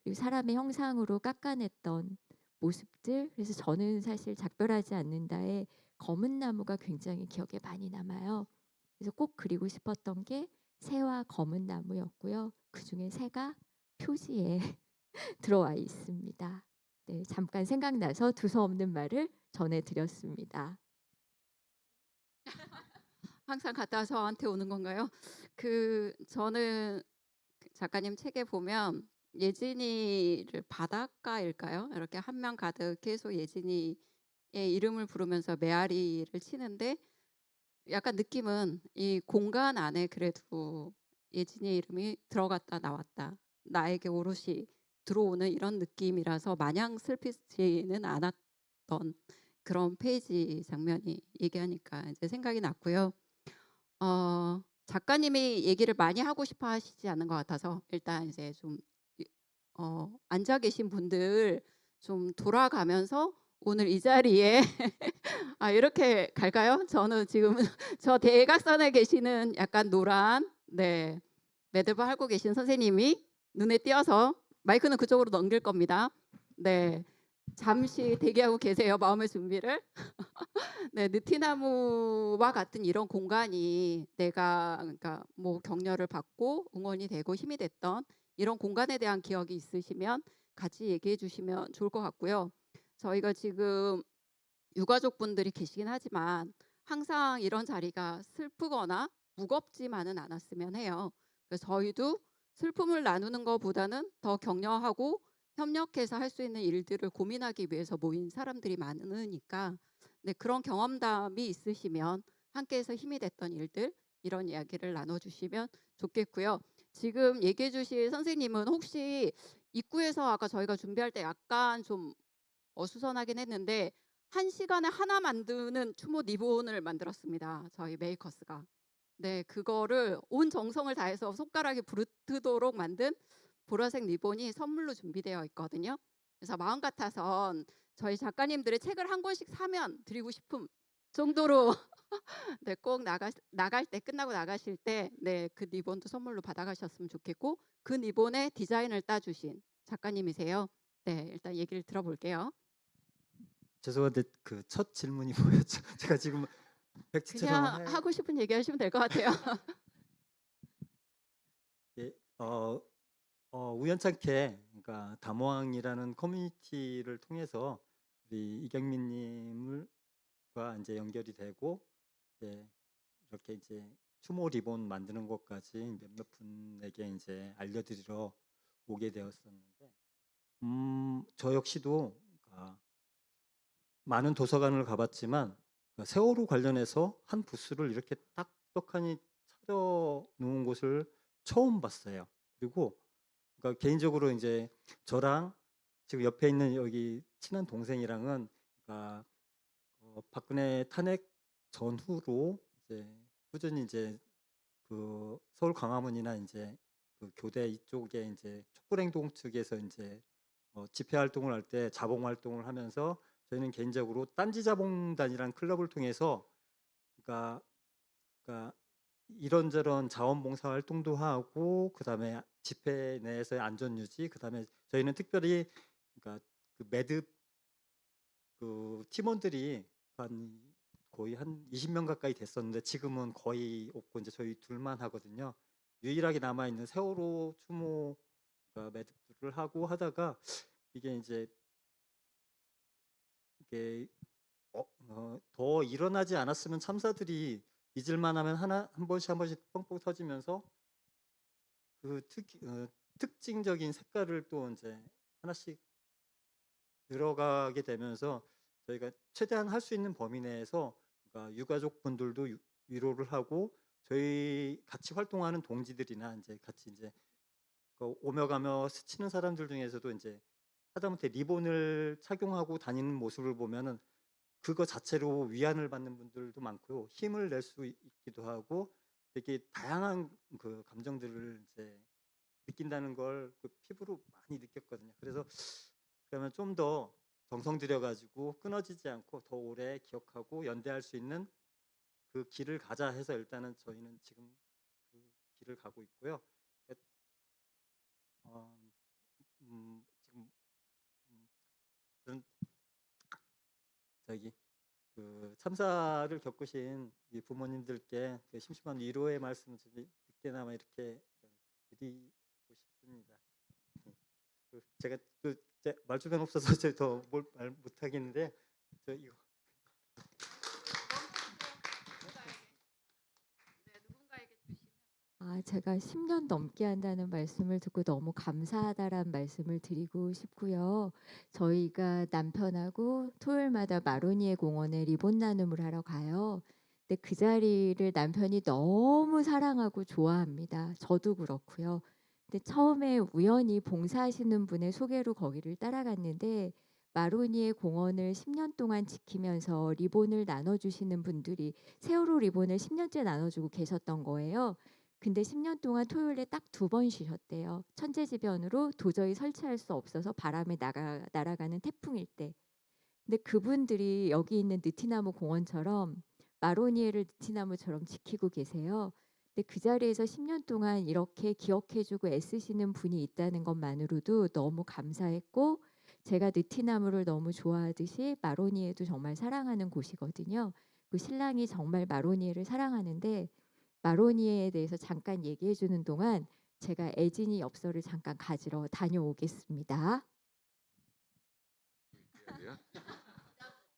그리고 사람의 형상으로 깎아냈던 모습들. 그래서 저는 사실 작별하지 않는다에 검은 나무가 굉장히 기억에 많이 남아요. 그래서 꼭 그리고 싶었던 게 새와 검은 나무였고요. 그중에 새가 표지에 들어와 있습니다. 네, 잠깐 생각나서 두서없는 말을 전해드렸습니다. 항상 갔다 와서 저한테 오는 건가요? 저는 작가님 책에 보면 예진이를 바닷가일까요? 이렇게 한 명 가득 계속 예진이의 이름을 부르면서 메아리를 치는데 약간 느낌은 이 공간 안에 그래도 예진이의 이름이 들어갔다 나왔다. 나에게 오롯이 들어오는 이런 느낌이라서 마냥 슬프지는 않았던 그런 페이지 장면이 얘기하니까 이제 생각이 났고요. 작가님이 얘기를 많이 하고 싶어 하시지 않는 것 같아서 일단 이제 좀 앉아 계신 분들 좀 돌아가면서 오늘 이 자리에 이렇게 갈까요? 저는 지금 저 대각선에 계시는 약간 노란 매듭을 하고 계신 선생님이 눈에 띄어서 마이크는 그쪽으로 넘길 겁니다. 네, 잠시 대기하고 계세요. 마음의 준비를. 네, 느티나무와 같은 이런 공간이 내가 그러니까 뭐 격려를 받고 응원이 되고 힘이 됐던 이런 공간에 대한 기억이 있으시면 같이 얘기해 주시면 좋을 것 같고요. 저희가 지금 유가족분들이 계시긴 하지만 항상 이런 자리가 슬프거나 무겁지만은 않았으면 해요. 그래서 저희도 슬픔을 나누는 것보다는 더 격려하고 협력해서 할 수 있는 일들을 고민하기 위해서 모인 사람들이 많으니까 그런 경험담이 있으시면 함께해서 힘이 됐던 일들 이런 이야기를 나눠주시면 좋겠고요. 지금 얘기해 주실 선생님은 혹시 입구에서 아까 저희가 준비할 때 약간 좀 어수선하긴 했는데 1시간에 하나 만드는 추모 리본을 만들었습니다. 저희 메이커스가. 네, 그거를 온 정성을 다해서 손가락이 부르트도록 만든 보라색 리본이 선물로 준비되어 있거든요. 그래서 마음 같아선 저희 작가님들의 책을 한 권씩 사면 드리고 싶은 정도로 꼭 나갈 때 끝나고 나가실 때 그 리본도 선물로 받아가셨으면 좋겠고 그 리본의 디자인을 따주신 작가님이세요. 네, 일단 얘기를 들어볼게요. 죄송한데 그 첫 질문이 뭐였죠? 제가 지금 백지처럼 그냥 하고 싶은 얘기 하시면 될 것 같아요. 예, 우연찮게 그러니까 담화왕이라는 커뮤니티를 통해서 우리 이경민님과 이제 연결이 되고 이렇게 이제 추모 리본 만드는 것까지 몇몇 분에게 이제 알려드리러 오게 되었었는데, 저 역시도 많은 도서관을 가봤지만 세월호 관련해서 한 부스를 이렇게 딱 떡하니 차려놓은 곳을 처음 봤어요. 그리고 그러니까 개인적으로 이제 저랑 지금 옆에 있는 여기 친한 동생이랑은 그러니까 박근혜 탄핵 전후로 이제 꾸준히 이제 그 서울 광화문이나 이제 그 교대 이쪽에 이제 촛불행동 측에서 이제 집회 활동을 할 때 자봉 활동을 하면서 저희는 개인적으로 딴지자봉단이라는 클럽을 통해서 그러니까 이런저런 자원봉사 활동도 하고 그다음에 집회 내에서의 안전 유지, 그다음에 저희는 특별히 그러니까 그 매듭 그 팀원들이 거의 한 20명 가까이 됐었는데 지금은 거의 없고 이제 저희 둘만 하거든요. 유일하게 남아 있는 세월호 추모 매듭들을 하고 하다가 이게 이제 이게 더 일어나지 않았으면 참사들이 잊을만 하면 한 번씩 뻥뻥 터지면서 그 특징적인 색깔을 또 이제 하나씩 들어가게 되면서 저희가 최대한 할 수 있는 범위 내에서 그러니까 유가족 분들도 위로를 하고 저희 같이 활동하는 동지들이나 이제 같이 이제 오며 가며 스치는 사람들 중에서도 이제 하다못해 리본을 착용하고 다니는 모습을 보면은 그거 자체로 위안을 받는 분들도 많고요. 힘을 낼 수 있기도 하고 되게 다양한 그 감정들을 이제 느낀다는 걸 그 피부로 많이 느꼈거든요. 그래서 그러면 좀 더 정성 들여 가지고 끊어지지 않고 더 오래 기억하고 연대할 수 있는 그 길을 가자 해서 일단은 저희는 지금 그 길을 가고 있고요. 지금 저는 저기 그 참사를 겪으신 이 부모님들께 그 심심한 위로의 말씀 좀 늦게나마 이렇게 드리고 싶습니다. 그 제가 또 말주변 없어서 제가 더 뭘 말 못하겠는데 저 이거 제가 10년 넘게 한다는 말씀을 듣고 너무 감사하다라는 말씀을 드리고 싶고요. 저희가 남편하고 토요일마다 마로니에 공원에 리본 나눔을 하러 가요. 근데 그 자리를 남편이 너무 사랑하고 좋아합니다. 저도 그렇고요. 근데 처음에 우연히 봉사하시는 분의 소개로 거기를 따라갔는데 마로니에 공원을 10년 동안 지키면서 리본을 나눠주시는 분들이 세월호 리본을 10년째 나눠주고 계셨던 거예요. 근데 10년 동안 토요일에 딱 2번 쉬셨대요. 천재지변으로 도저히 설치할 수 없어서 바람에 날아가는 태풍일 때. 근데 그분들이 여기 있는 느티나무 공원처럼 마로니에를 느티나무처럼 지키고 계세요. 근데 그 자리에서 10년 동안 이렇게 기억해주고 애쓰시는 분이 있다는 것만으로도 너무 감사했고 제가 느티나무를 너무 좋아하듯이 마로니에도 정말 사랑하는 곳이거든요. 그 신랑이 정말 마로니에를 사랑하는데 마로니에에 대해서 잠깐 얘기해 주는 동안 제가 애진이 엽서를 잠깐 가지러 다녀오겠습니다.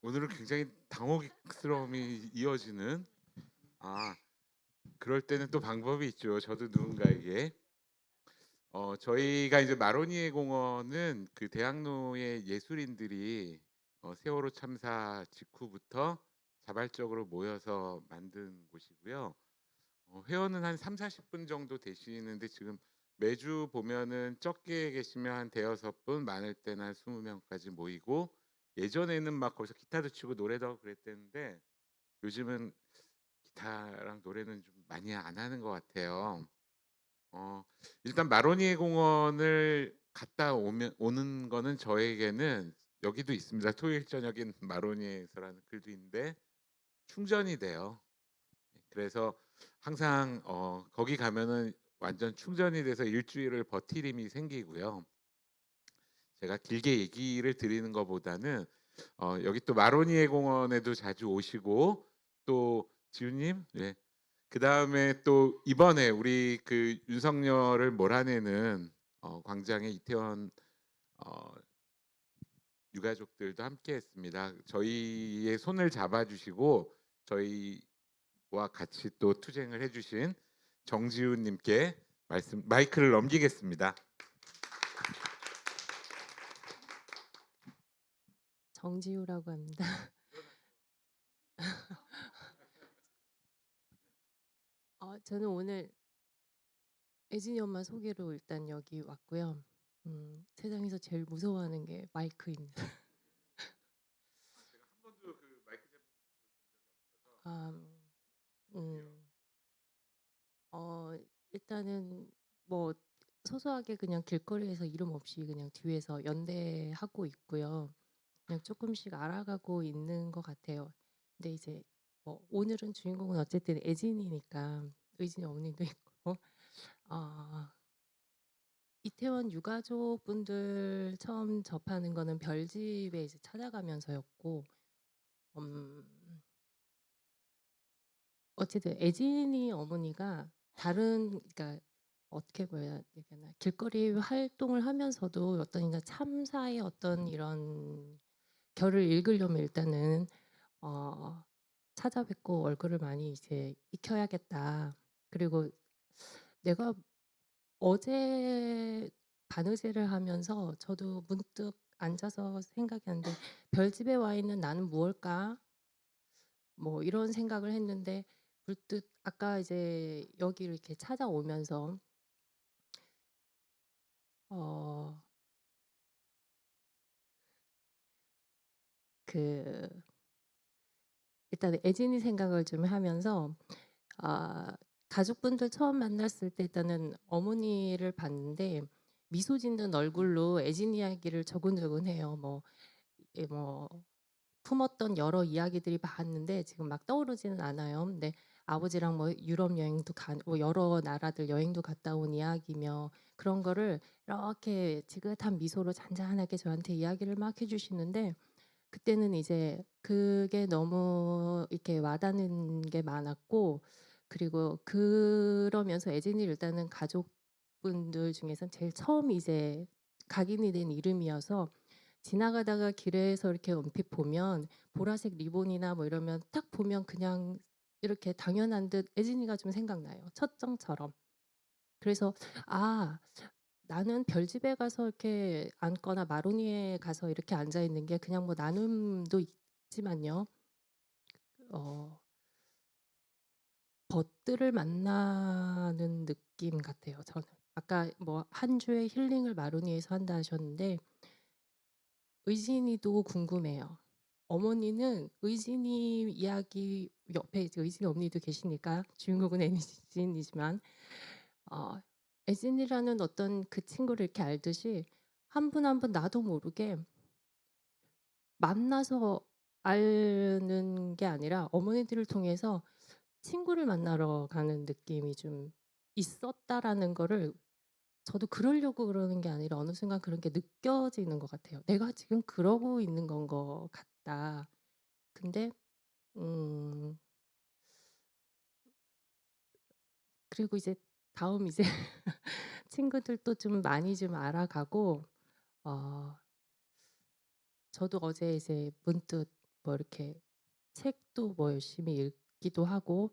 오늘은 굉장히 당혹스러움이 이어지는 그럴 때는 또 방법이 있죠. 저도 누군가에게 저희가 이제 마로니에 공원은 그 대학로의 예술인들이 세월호 참사 직후부터 자발적으로 모여서 만든 곳이고요. 회원은 한 3-40분 정도 되시는데 지금 매주 보면은 적게 계시면 한 5-6분, 많을 때는 한 20명까지 모이고 예전에는 막 거기서 기타도 치고 노래도 하고 그랬대는데 요즘은 기타랑 노래는 좀 많이 안 하는 것 같아요. 일단 마로니에 공원을 갔다 오는 거는 저에게는 여기도 있습니다. 토요일 저녁엔 마로니에서라는 글도 있는데 충전이 돼요. 그래서 항상 거기 가면은 완전 충전이 돼서 일주일을 버틸 힘이 생기고요. 제가 길게 얘기를 드리는 것보다는 여기 또 마로니에 공원에도 자주 오시고 또 지훈님, 네. 그 다음에 또 이번에 우리 그 윤석열을 몰아내는 광장의 이태원 유가족들도 함께했습니다. 저희의 손을 잡아주시고 저희와 같이 또 투쟁을 해주신 정지훈님께 마이크를 넘기겠습니다. 정지우라고 합니다. 저는 오늘 애진이 엄마 소개로 일단 여기 왔고요. 세상에서 제일 무서워하는 게 마이크입니다. 제가 한 번도 그 마이크 잡은 본 적이 없어서. 일단은 뭐 소소하게 그냥 길거리에서 이름 없이 그냥 뒤에서 연대하고 있고요. 그냥 조금씩 알아가고 있는 것 같아요. 근데 이제 뭐 오늘은 주인공은 어쨌든 애진이니까 의진이 어머니도 있고 이태원 유가족 분들 처음 접하는 거는 별집에 이제 찾아가면서였고 어쨌든 애진이 어머니가 그러니까 어떻게 보여야 되나 길거리 활동을 하면서도 어떤 그러니까 참사의 어떤 이런 결을 읽으려면 일단은 찾아뵙고 얼굴을 많이 이제 익혀야겠다. 그리고 내가 어제 바느질을 하면서 저도 문득 앉아서 생각이 나는데 '별집에 와 있는 나는 무엇일까?' 뭐 이런 생각을 했는데 불뜻 아까 이제 여기를 이렇게 찾아오면서 그 일단 애진이 생각을 좀 하면서 가족분들 처음 만났을 때 일단은 어머니를 봤는데 미소 짓는 얼굴로 애진 이야기를 조근조근해요. 뭐 품었던 여러 이야기들이 많은데 지금 막 떠오르지는 않아요. 근데 아버지랑 뭐 유럽 여행도 뭐 여러 나라들 여행도 갔다 온 이야기며 그런 거를 이렇게 지긋한 미소로 잔잔하게 저한테 이야기를 막 해주시는데 그때는 이제 그게 너무 이렇게 와닿는 게 많았고 그리고 그러면서 애진이 일단은 가족분들 중에선 제일 처음 이제 각인이 된 이름이어서 지나가다가 길에서 이렇게 얼핏 보면 보라색 리본이나 뭐 이러면 딱 보면 그냥 이렇게 당연한 듯 애진이가 좀 생각나요. 첫정처럼. 그래서 나는 별집에 가서 이렇게 앉거나 마로니에 가서 이렇게 앉아 있는 게 그냥 뭐 나눔도 있지만요. 벗들을 만나는 느낌 같아요. 저는. 아까 뭐 한 주의 힐링을 마로니에서 한다 하셨는데 의진이도 궁금해요. 어머니는 의진이 이야기 옆에 이제 의진 언니도 계시니까 주인공은 애진이지만 애진이라는 어떤 그 친구를 이렇게 알듯이 한 분 한 분 나도 모르게 만나서 아는 게 아니라 어머니들을 통해서 친구를 만나러 가는 느낌이 좀 있었다라는 거를 저도 그러려고 그러는 게 아니라 어느 순간 그런 게 느껴지는 것 같아요. 내가 지금 그러고 있는 건 것 같다. 근데 그리고 이제 다음 이제 친구들도 좀 많이 좀 알아가고 저도 어제 이제 문득 뭐 이렇게 책도 뭐 열심히 읽기도 하고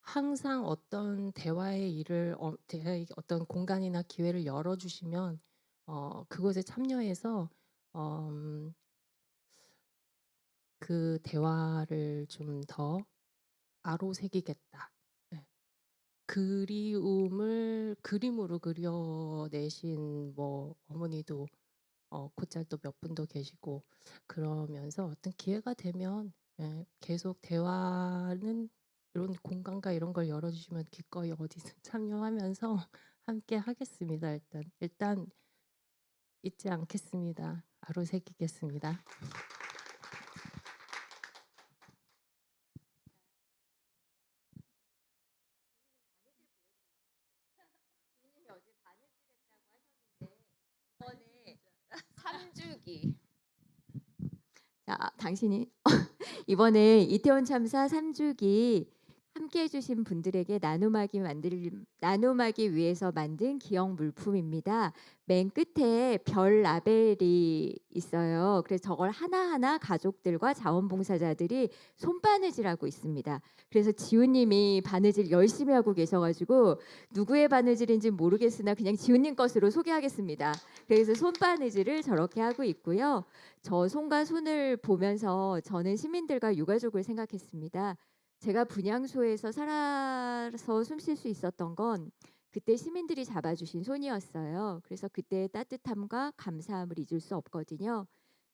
항상 어떤 대화의 일을 대화의 어떤 공간이나 기회를 열어주시면 그곳에 참여해서 그 대화를 좀 더 아로새기겠다. 네. 그리움을 그림으로 그려내신 뭐 어머니도 곧잘 또 몇 분도 계시고 그러면서 어떤 기회가 되면 계속 대화는 이런 공간과 이런 걸 열어주시면 기꺼이 어디든 참여하면서 함께 하겠습니다. 일단 잊지 않겠습니다. 아로새기겠습니다. 이번에 3주기. 자, 당신이 이번에 이태원 참사 3주기 함께 해주신 분들에게 나눔하기 위해서 만든 기억 물품입니다. 맨 끝에 별 라벨이 있어요. 그래서 저걸 하나하나 가족들과 자원봉사자들이 손바느질하고 있습니다. 그래서 지훈님이 바느질 열심히 하고 계셔가지고 누구의 바느질인지 모르겠으나 그냥 지훈님 것으로 소개하겠습니다. 그래서 손바느질을 저렇게 하고 있고요. 저 손과 손을 보면서 저는 시민들과 유가족을 생각했습니다. 제가 분향소에서 살아서 숨 쉴 수 있었던 건 그때 시민들이 잡아주신 손이었어요. 그래서 그때의 따뜻함과 감사함을 잊을 수 없거든요.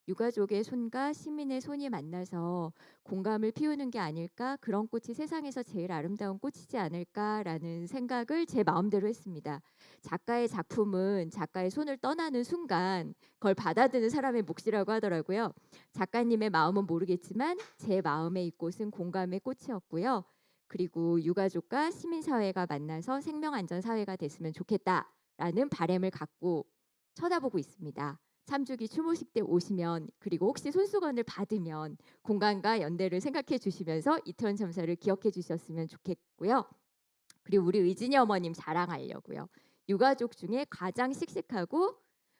유가족의 손과 시민의 손이 만나서 공감을 피우는 게 아닐까, 그런 꽃이 세상에서 제일 아름다운 꽃이지 않을까라는 생각을 제 마음대로 했습니다. 작가의 작품은 작가의 손을 떠나는 순간 그걸 받아드는 사람의 몫이라고 하더라고요. 작가님의 마음은 모르겠지만 제 마음의 이꽃은 공감의 꽃이었고요. 그리고 유가족과 시민사회가 만나서 생명안전사회가 됐으면 좋겠다라는 바람을 갖고 쳐다보고 있습니다. 3주기 추모식 때 오시면, 그리고 혹시 손수건을 받으면 공간과 연대를 생각해 주시면서 이태원 참사를 기억해 주셨으면 좋겠고요. 그리고 우리 의진이 어머님 자랑하려고요. 유가족 중에 가장 씩씩하고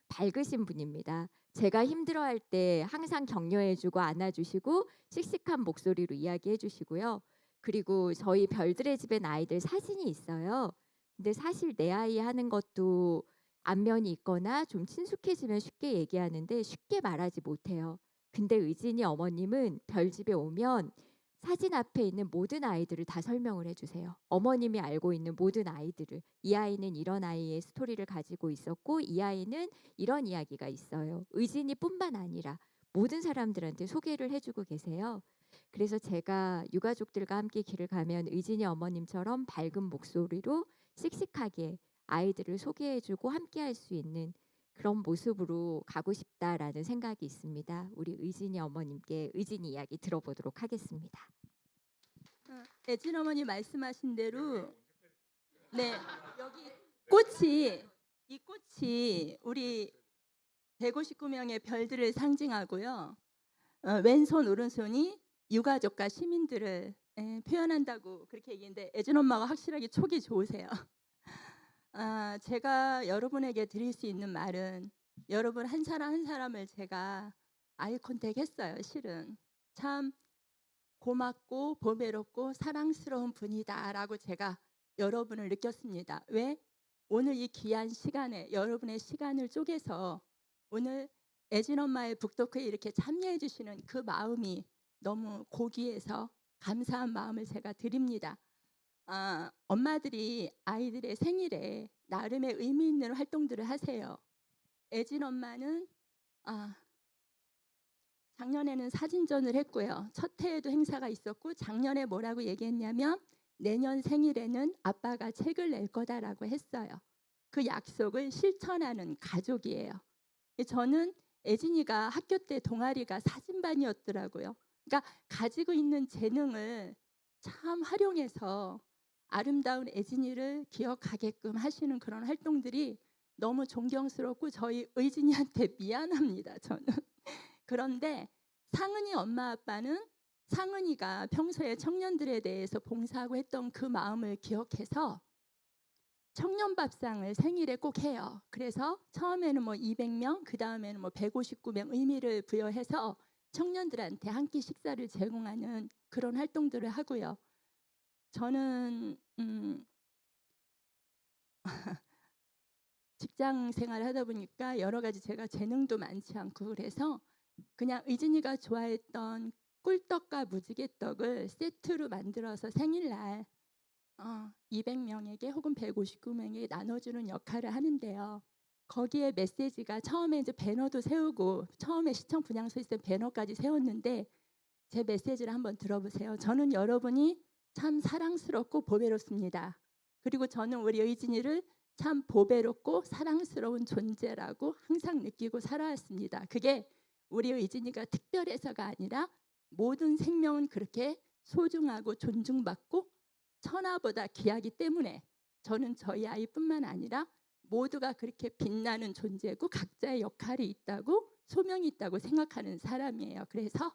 밝으신 분입니다. 제가 힘들어할 때 항상 격려해주고 안아주시고 씩씩한 목소리로 이야기해 주시고요. 그리고 저희 별들의 집엔 아이들 사진이 있어요. 근데 사실 내 아이 하는 것도 안면이 있거나 좀 친숙해지면 쉽게 얘기하는데 쉽게 말하지 못해요. 근데 의진이 어머님은 별집에 오면 사진 앞에 있는 모든 아이들을 다 설명을 해주세요. 어머님이 알고 있는 모든 아이들을. 이 아이는 이런 아이의 스토리를 가지고 있었고 이 아이는 이런 이야기가 있어요. 의진이뿐만 아니라 모든 사람들한테 소개를 해주고 계세요. 그래서 제가 유가족들과 함께 길을 가면 의진이 어머님처럼 밝은 목소리로 씩씩하게 아이들을 소개해주고 함께할 수 있는 그런 모습으로 가고 싶다라는 생각이 있습니다. 우리 의진이 어머님께 의진이 이야기 들어보도록 하겠습니다. 애진 어머니 말씀하신 대로 네 여기 꽃이 이 꽃이 우리 159명의 별들을 상징하고요. 왼손 오른손이 유가족과 시민들을 표현한다고 그렇게 얘기했는데 애진 엄마가 확실하게 촉이 좋으세요. 제가 여러분에게 드릴 수 있는 말은 여러분 한 사람 한 사람을 제가 아이 컨택했어요. 실은 참 고맙고 보배롭고 사랑스러운 분이다라고 제가 여러분을 느꼈습니다. 왜? 오늘 이 귀한 시간에 여러분의 시간을 쪼개서 오늘 애진 엄마의 북토크에 이렇게 참여해 주시는 그 마음이 너무 고귀해서 감사한 마음을 제가 드립니다. 엄마들이 아이들의 생일에 나름의 의미 있는 활동들을 하세요. 애진 엄마는 작년에는 사진전을 했고요. 첫 해에도 행사가 있었고 작년에 뭐라고 얘기했냐면 내년 생일에는 아빠가 책을 낼 거다라고 했어요. 그 약속을 실천하는 가족이에요. 저는 애진이가 학교 때 동아리가 사진반이었더라고요. 그러니까 가지고 있는 재능을 참 활용해서 아름다운 애진이를 기억하게끔 하시는 그런 활동들이 너무 존경스럽고 저희 의진이한테 미안합니다. 저는. 그런데 상은이 엄마 아빠는 상은이가 평소에 청년들에 대해서 봉사하고 했던 그 마음을 기억해서 청년밥상을 생일에 꼭 해요. 그래서 처음에는 뭐 200명, 그 다음에는 뭐 159명 의미를 부여해서 청년들한테 한 끼 식사를 제공하는 그런 활동들을 하고요. 저는 직장 생활을 하다 보니까 여러 가지 제가 재능도 많지 않고 그래서 그냥 의진이가 좋아했던 꿀떡과 무지개떡을 세트로 만들어서 생일날 200명에게 혹은 159명에게 나눠주는 역할을 하는데요. 거기에 메시지가 처음에 이제 배너도 세우고 처음에 시청 분향소에 있을 때 배너까지 세웠는데 제 메시지를 한번 들어보세요. 저는 여러분이 참 사랑스럽고 보배롭습니다. 그리고 저는 우리 의진이를 참 보배롭고 사랑스러운 존재라고 항상 느끼고 살아왔습니다. 그게 우리 의진이가 특별해서가 아니라 모든 생명은 그렇게 소중하고 존중받고 천하보다 귀하기 때문에 저는 저희 아이뿐만 아니라 모두가 그렇게 빛나는 존재고 각자의 역할이 있다고 소명이 있다고 생각하는 사람이에요. 그래서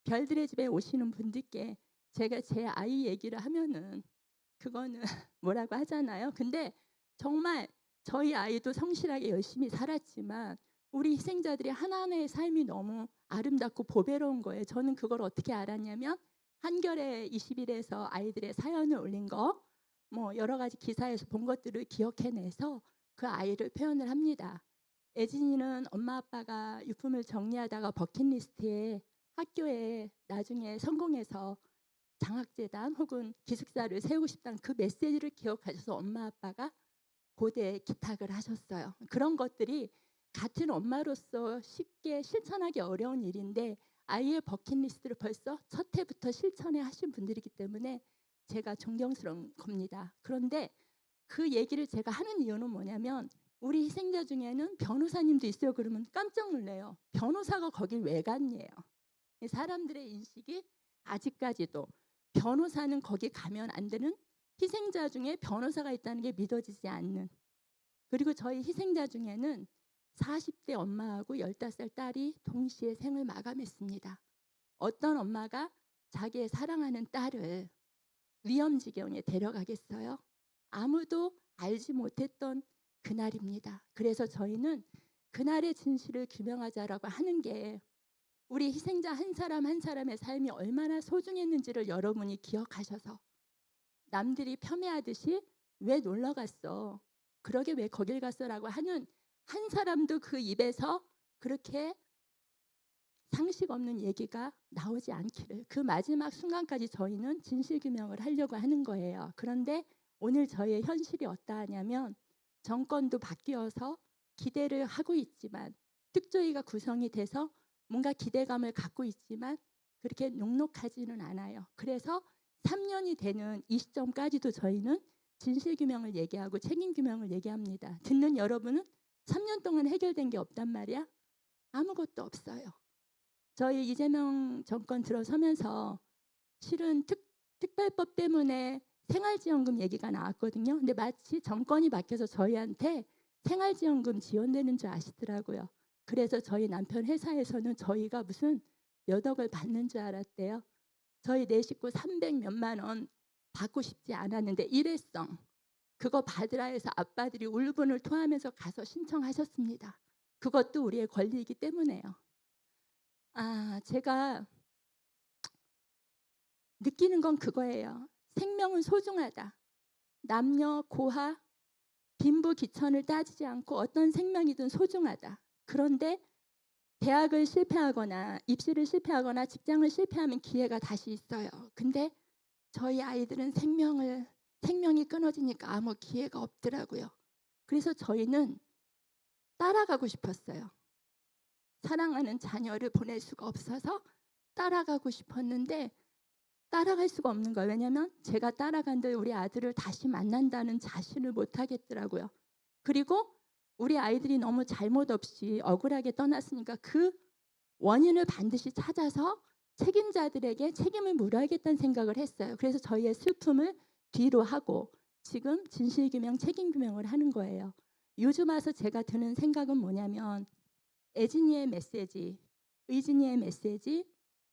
별들의 집에 오시는 분들께 제가 제 아이 얘기를 하면은 그거는 뭐라고 하잖아요. 근데 정말 저희 아이도 성실하게 열심히 살았지만 우리 희생자들이 하나하나의 삶이 너무 아름답고 보배로운 거예요. 저는 그걸 어떻게 알았냐면 한겨레 20일에서 아이들의 사연을 올린 거 뭐 여러 가지 기사에서 본 것들을 기억해내서 그 아이를 표현을 합니다. 애진이는 엄마 아빠가 유품을 정리하다가 버킷리스트에 학교에 나중에 성공해서 장학재단 혹은 기숙사를 세우고 싶다는 그 메시지를 기억하셔서 엄마 아빠가 고대에 기탁을 하셨어요. 그런 것들이 같은 엄마로서 쉽게 실천하기 어려운 일인데 아이의 버킷리스트를 벌써 첫 해부터 실천해 하신 분들이기 때문에 제가 존경스러운 겁니다. 그런데 그 얘기를 제가 하는 이유는 뭐냐면 우리 희생자 중에는 변호사님도 있어요. 그러면 깜짝 놀래요. 변호사가 거길 왜 갔냐요. 사람들의 인식이 아직까지도 변호사는 거기 가면 안 되는 희생자 중에 변호사가 있다는 게 믿어지지 않는. 그리고 저희 희생자 중에는 40대 엄마하고 15살 딸이 동시에 생을 마감했습니다. 어떤 엄마가 자기의 사랑하는 딸을 위험 지경에 데려가겠어요? 아무도 알지 못했던 그날입니다. 그래서 저희는 그날의 진실을 규명하자라고 하는 게 우리 희생자 한 사람 한 사람의 삶이 얼마나 소중했는지를 여러분이 기억하셔서 남들이 폄훼하듯이 왜 놀러 갔어? 그러게 왜 거길 갔어라고 하는 한 사람도 그 입에서 그렇게 상식 없는 얘기가 나오지 않기를 그 마지막 순간까지 저희는 진실규명을 하려고 하는 거예요. 그런데 오늘 저희의 현실이 어떠하냐면 정권도 바뀌어서 기대를 하고 있지만 특조위가 구성이 돼서 뭔가 기대감을 갖고 있지만 그렇게 녹록하지는 않아요. 그래서 3년이 되는 이 시점까지도 저희는 진실규명을 얘기하고 책임규명을 얘기합니다. 듣는 여러분은 3년 동안 해결된 게 없단 말이야? 아무것도 없어요. 저희 이재명 정권 들어서면서 실은 특별법 때문에 생활지원금 얘기가 나왔거든요. 근데 마치 정권이 바뀌어서 저희한테 생활지원금 지원되는 줄 아시더라고요. 그래서 저희 남편 회사에서는 저희가 무슨 몇 억을 받는 줄 알았대요. 저희 네 식구 300 몇만 원 받고 싶지 않았는데 일회성 그거 받으라 해서 아빠들이 울분을 토하면서 가서 신청하셨습니다. 그것도 우리의 권리이기 때문에요. 제가 느끼는 건 그거예요. 생명은 소중하다. 남녀, 고하, 빈부, 기천을 따지지 않고 어떤 생명이든 소중하다. 그런데 대학을 실패하거나 입시를 실패하거나 직장을 실패하면 기회가 다시 있어요. 근데 저희 아이들은 생명이 끊어지니까 아무 기회가 없더라고요. 그래서 저희는 따라가고 싶었어요. 사랑하는 자녀를 보낼 수가 없어서 따라가고 싶었는데 따라갈 수가 없는 거예요. 왜냐하면 제가 따라간들 우리 아들을 다시 만난다는 자신을 못 하겠더라고요. 그리고 우리 아이들이 너무 잘못 없이 억울하게 떠났으니까 그 원인을 반드시 찾아서 책임자들에게 책임을 물어야겠다는 생각을 했어요. 그래서 저희의 슬픔을 뒤로 하고 지금 진실규명, 책임규명을 하는 거예요. 요즘 와서 제가 드는 생각은 뭐냐면 애진이의 메시지, 의진이의 메시지,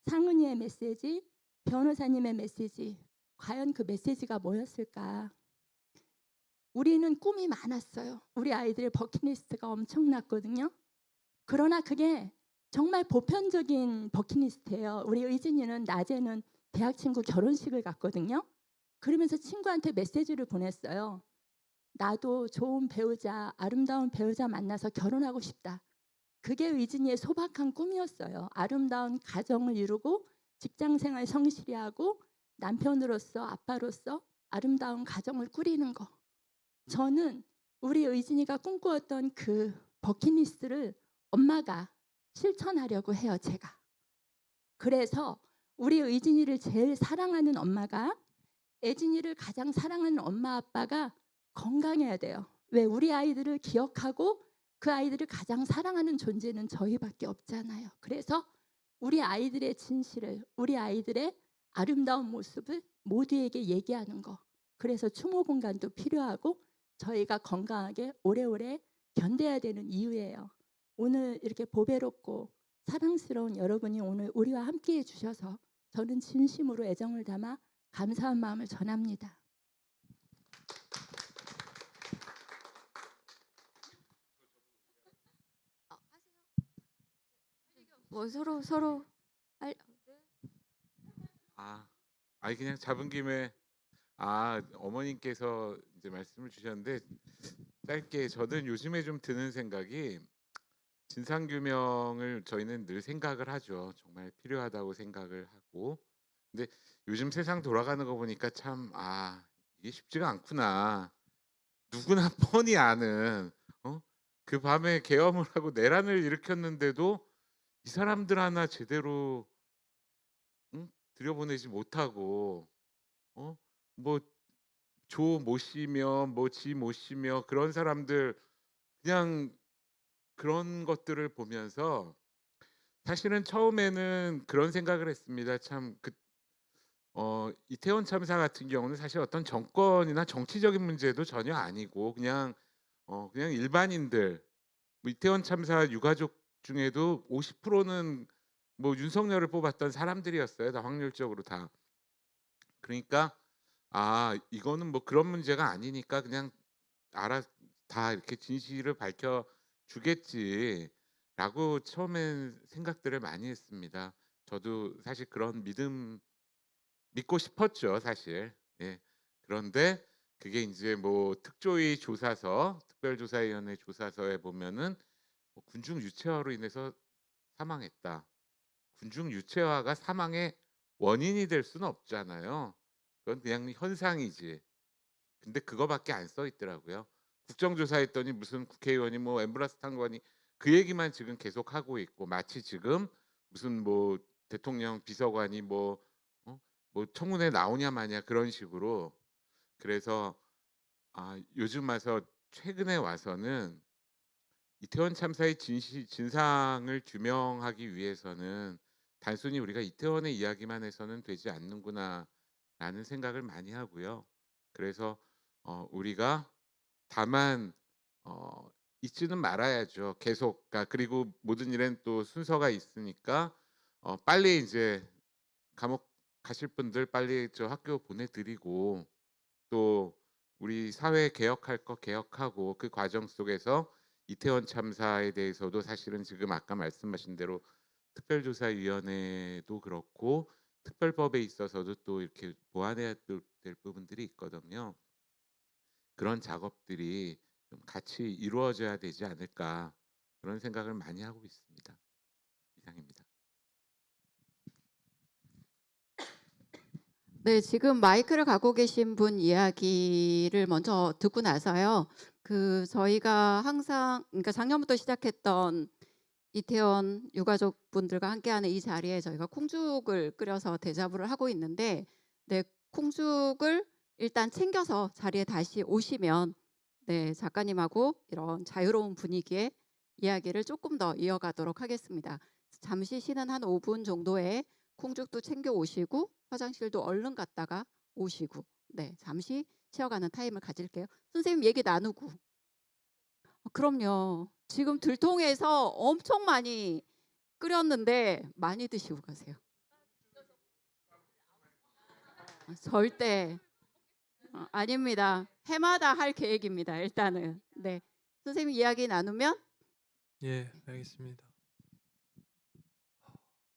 상은이의 메시지, 변호사님의 메시지, 과연 그 메시지가 뭐였을까? 우리는 꿈이 많았어요. 우리 아이들의 버킷리스트가 엄청났거든요. 그러나 그게 정말 보편적인 버킷리스트예요. 우리 의진이는 낮에는 대학 친구 결혼식을 갔거든요. 그러면서 친구한테 메시지를 보냈어요. 나도 좋은 배우자, 아름다운 배우자 만나서 결혼하고 싶다. 그게 의진이의 소박한 꿈이었어요. 아름다운 가정을 이루고 직장생활 성실히 하고 남편으로서 아빠로서 아름다운 가정을 꾸리는 거. 저는 우리 의진이가 꿈꾸었던 그 버킷리스트를 엄마가 실천하려고 해요, 제가. 그래서 우리 의진이를 제일 사랑하는 엄마가 애진이를 가장 사랑하는 엄마 아빠가 건강해야 돼요. 왜? 우리 아이들을 기억하고 그 아이들을 가장 사랑하는 존재는 저희밖에 없잖아요. 그래서 우리 아이들의 진실을, 우리 아이들의 아름다운 모습을 모두에게 얘기하는 거. 그래서 추모 공간도 필요하고 저희가 건강하게 오래오래 견뎌야 되는 이유예요. 오늘 이렇게 보배롭고 사랑스러운 여러분이 오늘 우리와 함께해 주셔서 저는 진심으로 애정을 담아 감사한 마음을 전합니다. 뭐 서로 아니 그냥 잡은 김에 어머님께서 이제 말씀을 주셨는데 짧게 저는 요즘에 좀 드는 생각이 진상규명을 저희는 늘 생각을 하죠. 정말 필요하다고 생각을 하고 근데 요즘 세상 돌아가는 거 보니까 참 이게 쉽지가 않구나. 누구나 뻔히 아는 그 밤에 계엄을 하고 내란을 일으켰는데도 이 사람들 하나 제대로 들여보내지 못하고 뭐 조 모시며 뭐 지 모시며 그런 사람들 그냥 그런 것들을 보면서 사실은 처음에는 그런 생각을 했습니다. 참 이태원 참사 같은 경우는 사실 어떤 정권이나 정치적인 문제도 전혀 아니고 그냥 일반인들 뭐 이태원 참사 유가족 중에도 50%는 뭐 윤석열을 뽑았던 사람들이었어요. 다 확률적으로 다. 그러니까 이거는 뭐 그런 문제가 아니니까 그냥 다 이렇게 진실을 밝혀 주겠지라고 처음엔 생각들을 많이 했습니다. 저도 사실 그런 믿고 싶었죠, 사실. 예. 그런데 그게 이제 뭐 특조위 조사서, 특별조사위원회 조사서에 보면은 군중 유체화로 인해서 사망했다. 군중 유체화가 사망의 원인이 될 수는 없잖아요. 그건 그냥 현상이지. 근데 그거밖에 안 써 있더라고요. 국정조사했더니 무슨 국회의원이 뭐 앰뷸런스 탄 거니 그 얘기만 지금 계속 하고 있고 마치 지금 무슨 뭐 대통령 비서관이 뭐 청문회 나오냐 마냐 그런 식으로. 그래서 요즘 와서 최근에 와서는 이태원 참사의 진상을 규명하기 위해서는 단순히 우리가 이태원의 이야기만 해서는 되지 않는구나라는 생각을 많이 하고요. 그래서 우리가 다만 잊지는 말아야죠. 계속. 그리고 모든 일엔 또 순서가 있으니까 빨리 이제 감옥 가실 분들 빨리 저 학교 보내드리고, 또 우리 사회 개혁할 거 개혁하고, 그 과정 속에서 이태원 참사에 대해서도 사실은 지금 아까 말씀하신 대로 특별조사위원회도 그렇고 특별법에 있어서도 또 이렇게 보완해야 될 부분들이 있거든요. 그런 작업들이 좀 같이 이루어져야 되지 않을까, 그런 생각을 많이 하고 있습니다. 이상입니다. 네, 지금 마이크를 갖고 계신 분 이야기를 먼저 듣고 나서요. 저희가 항상, 그러니까 작년부터 시작했던 이태원 유가족분들과 함께하는 이 자리에 저희가 콩죽을 끓여서 대접을 하고 있는데, 네, 콩죽을 일단 챙겨서 자리에 다시 오시면 네, 작가님하고 이런 자유로운 분위기의 이야기를 조금 더 이어가도록 하겠습니다. 잠시 쉬는 한 5분 정도에 콩죽도 챙겨 오시고 화장실도 얼른 갔다가 오시고, 네, 잠시 쉬어가는 타임을 가질게요. 선생님 얘기 나누고. 그럼요. 지금 들통에서 엄청 많이 끓였는데 많이 드시고 가세요. 절대 아닙니다. 해마다 할 계획입니다. 일단은. 네, 선생님 이야기 나누면. 예, 알겠습니다.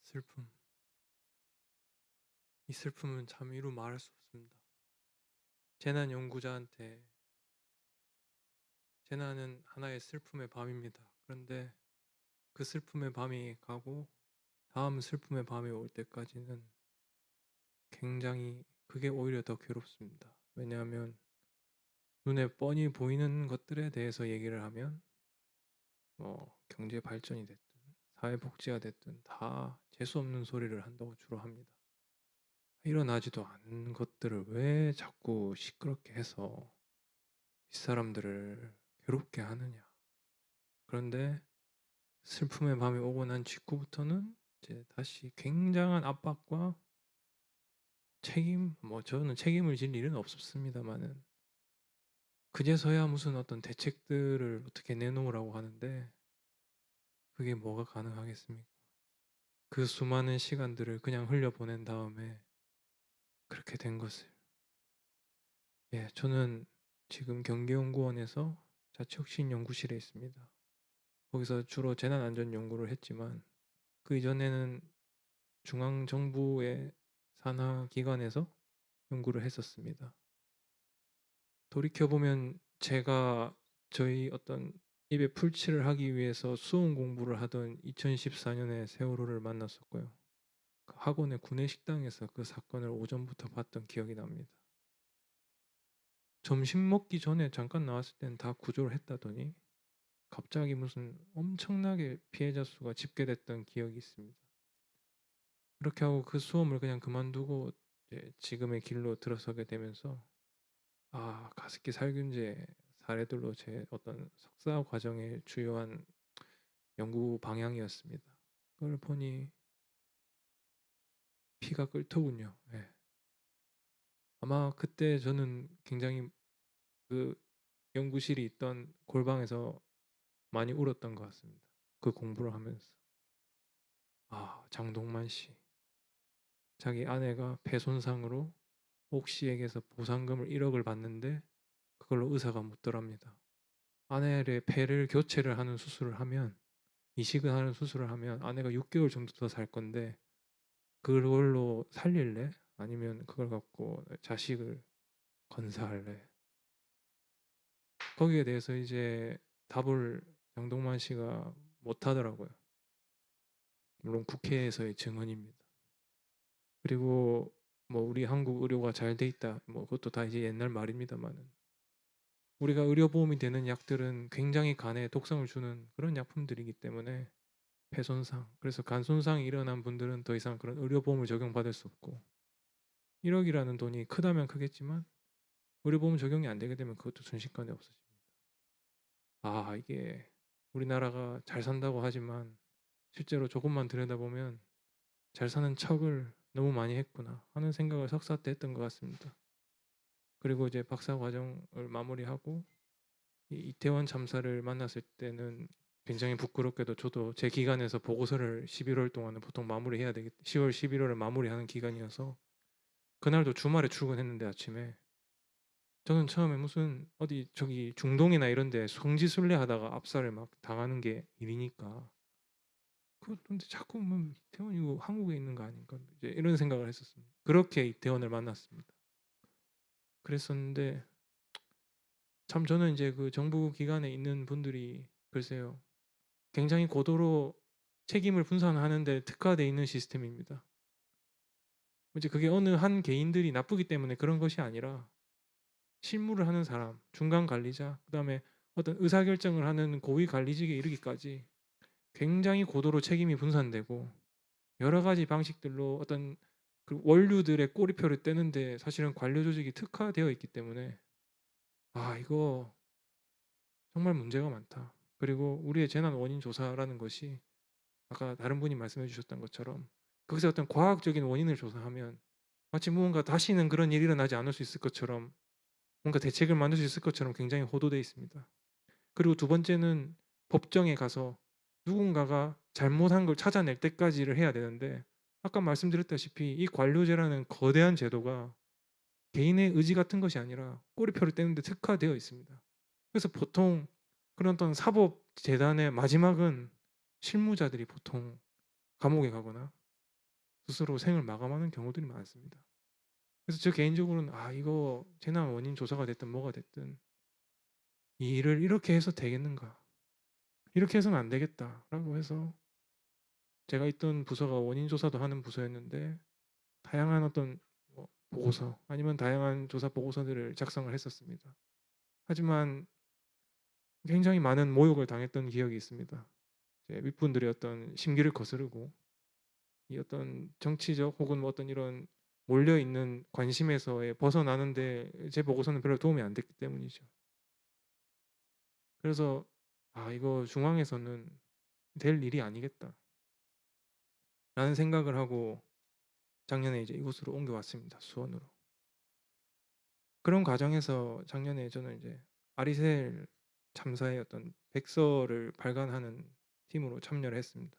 슬픔. 이 슬픔은 참 이루 말할 수 없습니다. 재난 연구자한테 재난은 하나의 슬픔의 밤입니다. 그런데 그 슬픔의 밤이 가고 다음 슬픔의 밤이 올 때까지는 굉장히 그게 오히려 더 괴롭습니다. 왜냐하면 눈에 뻔히 보이는 것들에 대해서 얘기를 하면 뭐 경제 발전이 됐든 사회복지가 됐든 다 재수없는 소리를 한다고 주로 합니다. 일어나지도 않은 것들을 왜 자꾸 시끄럽게 해서 윗사람들을 괴롭게 하느냐. 그런데 슬픔의 밤이 오고 난 직후부터는 이제 다시 굉장한 압박과 책임, 뭐 저는 책임을 질 일은 없었습니다만은 그제서야 무슨 어떤 대책들을 어떻게 내놓으라고 하는데 그게 뭐가 가능하겠습니까? 그 수많은 시간들을 그냥 흘려보낸 다음에 그렇게 된 것을. 예, 저는 지금 경기연구원에서 자치혁신연구실에 있습니다. 거기서 주로 재난안전연구를 했지만 그 이전에는 중앙정부의 산하기관에서 연구를 했었습니다. 돌이켜보면 제가 저희 어떤 입에 풀칠을 하기 위해서 수험 공부를 하던 2014년에 세월호를 만났었고요. 그 학원의 구내식당에서 그 사건을 오전부터 봤던 기억이 납니다. 점심 먹기 전에 잠깐 나왔을 땐 다 구조를 했다더니 갑자기 무슨 엄청나게 피해자 수가 집계됐던 기억이 있습니다. 그렇게 하고 그 수험을 그냥 그만두고 이제 지금의 길로 들어서게 되면서 가습기 살균제 사례들로 제 어떤 석사 과정의 주요한 연구 방향이었습니다. 그걸 보니 피가 끓더군요. 예. 아마 그때 저는 굉장히 그 연구실이 있던 골방에서 많이 울었던 것 같습니다. 그 공부를 하면서. 장동만 씨. 자기 아내가 폐 손상으로 옥 씨에게서 보상금을 1억을 받는데 그걸로 의사가 묻더랍니다. 아내의 폐를 교체를 하는 수술을 하면, 이식을 하는 수술을 하면 아내가 6개월 정도 더 살 건데 그걸로 살릴래? 아니면 그걸 갖고 자식을 건사할래? 거기에 대해서 이제 답을 장동만 씨가 못 하더라고요. 물론 국회에서의 증언입니다. 그리고 뭐 우리 한국 의료가 잘 돼 있다, 뭐 그것도 다 이제 옛날 말입니다만은 우리가 의료보험이 되는 약들은 굉장히 간에 독성을 주는 그런 약품들이기 때문에 폐손상. 그래서 간 손상이 일어난 분들은 더 이상 그런 의료보험을 적용받을 수 없고 1억이라는 돈이 크다면 크겠지만 의료보험 적용이 안 되게 되면 그것도 순식간에 없어집니다. 아, 이게 우리나라가 잘 산다고 하지만 실제로 조금만 들여다보면 잘 사는 척을 너무 많이 했구나 하는 생각을 석사 때 했던 것 같습니다. 그리고 이제 박사 과정을 마무리하고 이 이태원 참사를 만났을 때는 굉장히 부끄럽게도 저도 제 기간에서 보고서를 11월 동안은 보통 마무리해야 되겠 10월 11월을 마무리하는 기간이어서 그날도 주말에 출근했는데 아침에 저는 처음에 무슨 어디 저기 중동이나 이런 데 성지순례 하다가 압살을 막 당하는 게 일이니까 근데 자꾸 뭐 이태원 이거 한국에 있는 거 아닌가 이제 이런 생각을 했었습니다. 그렇게 이태원을 만났습니다. 그랬었는데 참 저는 이제 그 정부 기관에 있는 분들이 글쎄요 굉장히 고도로 책임을 분산하는데 특화되어 있는 시스템입니다. 이제 그게 어느 한 개인들이 나쁘기 때문에 그런 것이 아니라 실무를 하는 사람, 중간 관리자, 그다음에 어떤 의사결정을 하는 고위 관리직에 이르기까지 굉장히 고도로 책임이 분산되고 여러 가지 방식들로 어떤 그 원류들의 꼬리표를 떼는데 사실은 관료 조직이 특화되어 있기 때문에 아 이거 정말 문제가 많다. 그리고 우리의 재난 원인 조사라는 것이 아까 다른 분이 말씀해 주셨던 것처럼 거기서 어떤 과학적인 원인을 조사하면 마치 무언가 다시는 그런 일이 일어나지 않을 수 있을 것처럼 뭔가 대책을 만들 수 있을 것처럼 굉장히 호도되어 있습니다. 그리고 두 번째는 법정에 가서 누군가가 잘못한 걸 찾아낼 때까지를 해야 되는데 아까 말씀드렸다시피 이 관료제라는 거대한 제도가 개인의 의지 같은 것이 아니라 꼬리표를 떼는 데 특화되어 있습니다. 그래서 보통 그런 어떤 사법재단의 마지막은 실무자들이 보통 감옥에 가거나 스스로 생을 마감하는 경우들이 많습니다. 그래서 저 개인적으로는 아 이거 재난 원인 조사가 됐든 뭐가 됐든 이 일을 이렇게 해서 되겠는가 이렇게 해서는 안 되겠다라고 해서 제가 있던 부서가 원인 조사도 하는 부서였는데 다양한 어떤 뭐 보고서 아니면 다양한 조사 보고서들을 작성을 했었습니다. 하지만 굉장히 많은 모욕을 당했던 기억이 있습니다. 제 윗분들의 어떤 심기를 거스르고 이 어떤 정치적 혹은 뭐 어떤 이런 몰려 있는 관심에서의 벗어나는데 제 보고서는 별로 도움이 안 됐기 때문이죠. 그래서 아 이거 중앙에서는 될 일이 아니겠다 라는 생각을 하고 작년에 이제 이곳으로 옮겨왔습니다. 수원으로. 그런 과정에서 작년에 저는 이제 아리셀 참사의 어떤 백서를 발간하는 팀으로 참여를 했습니다.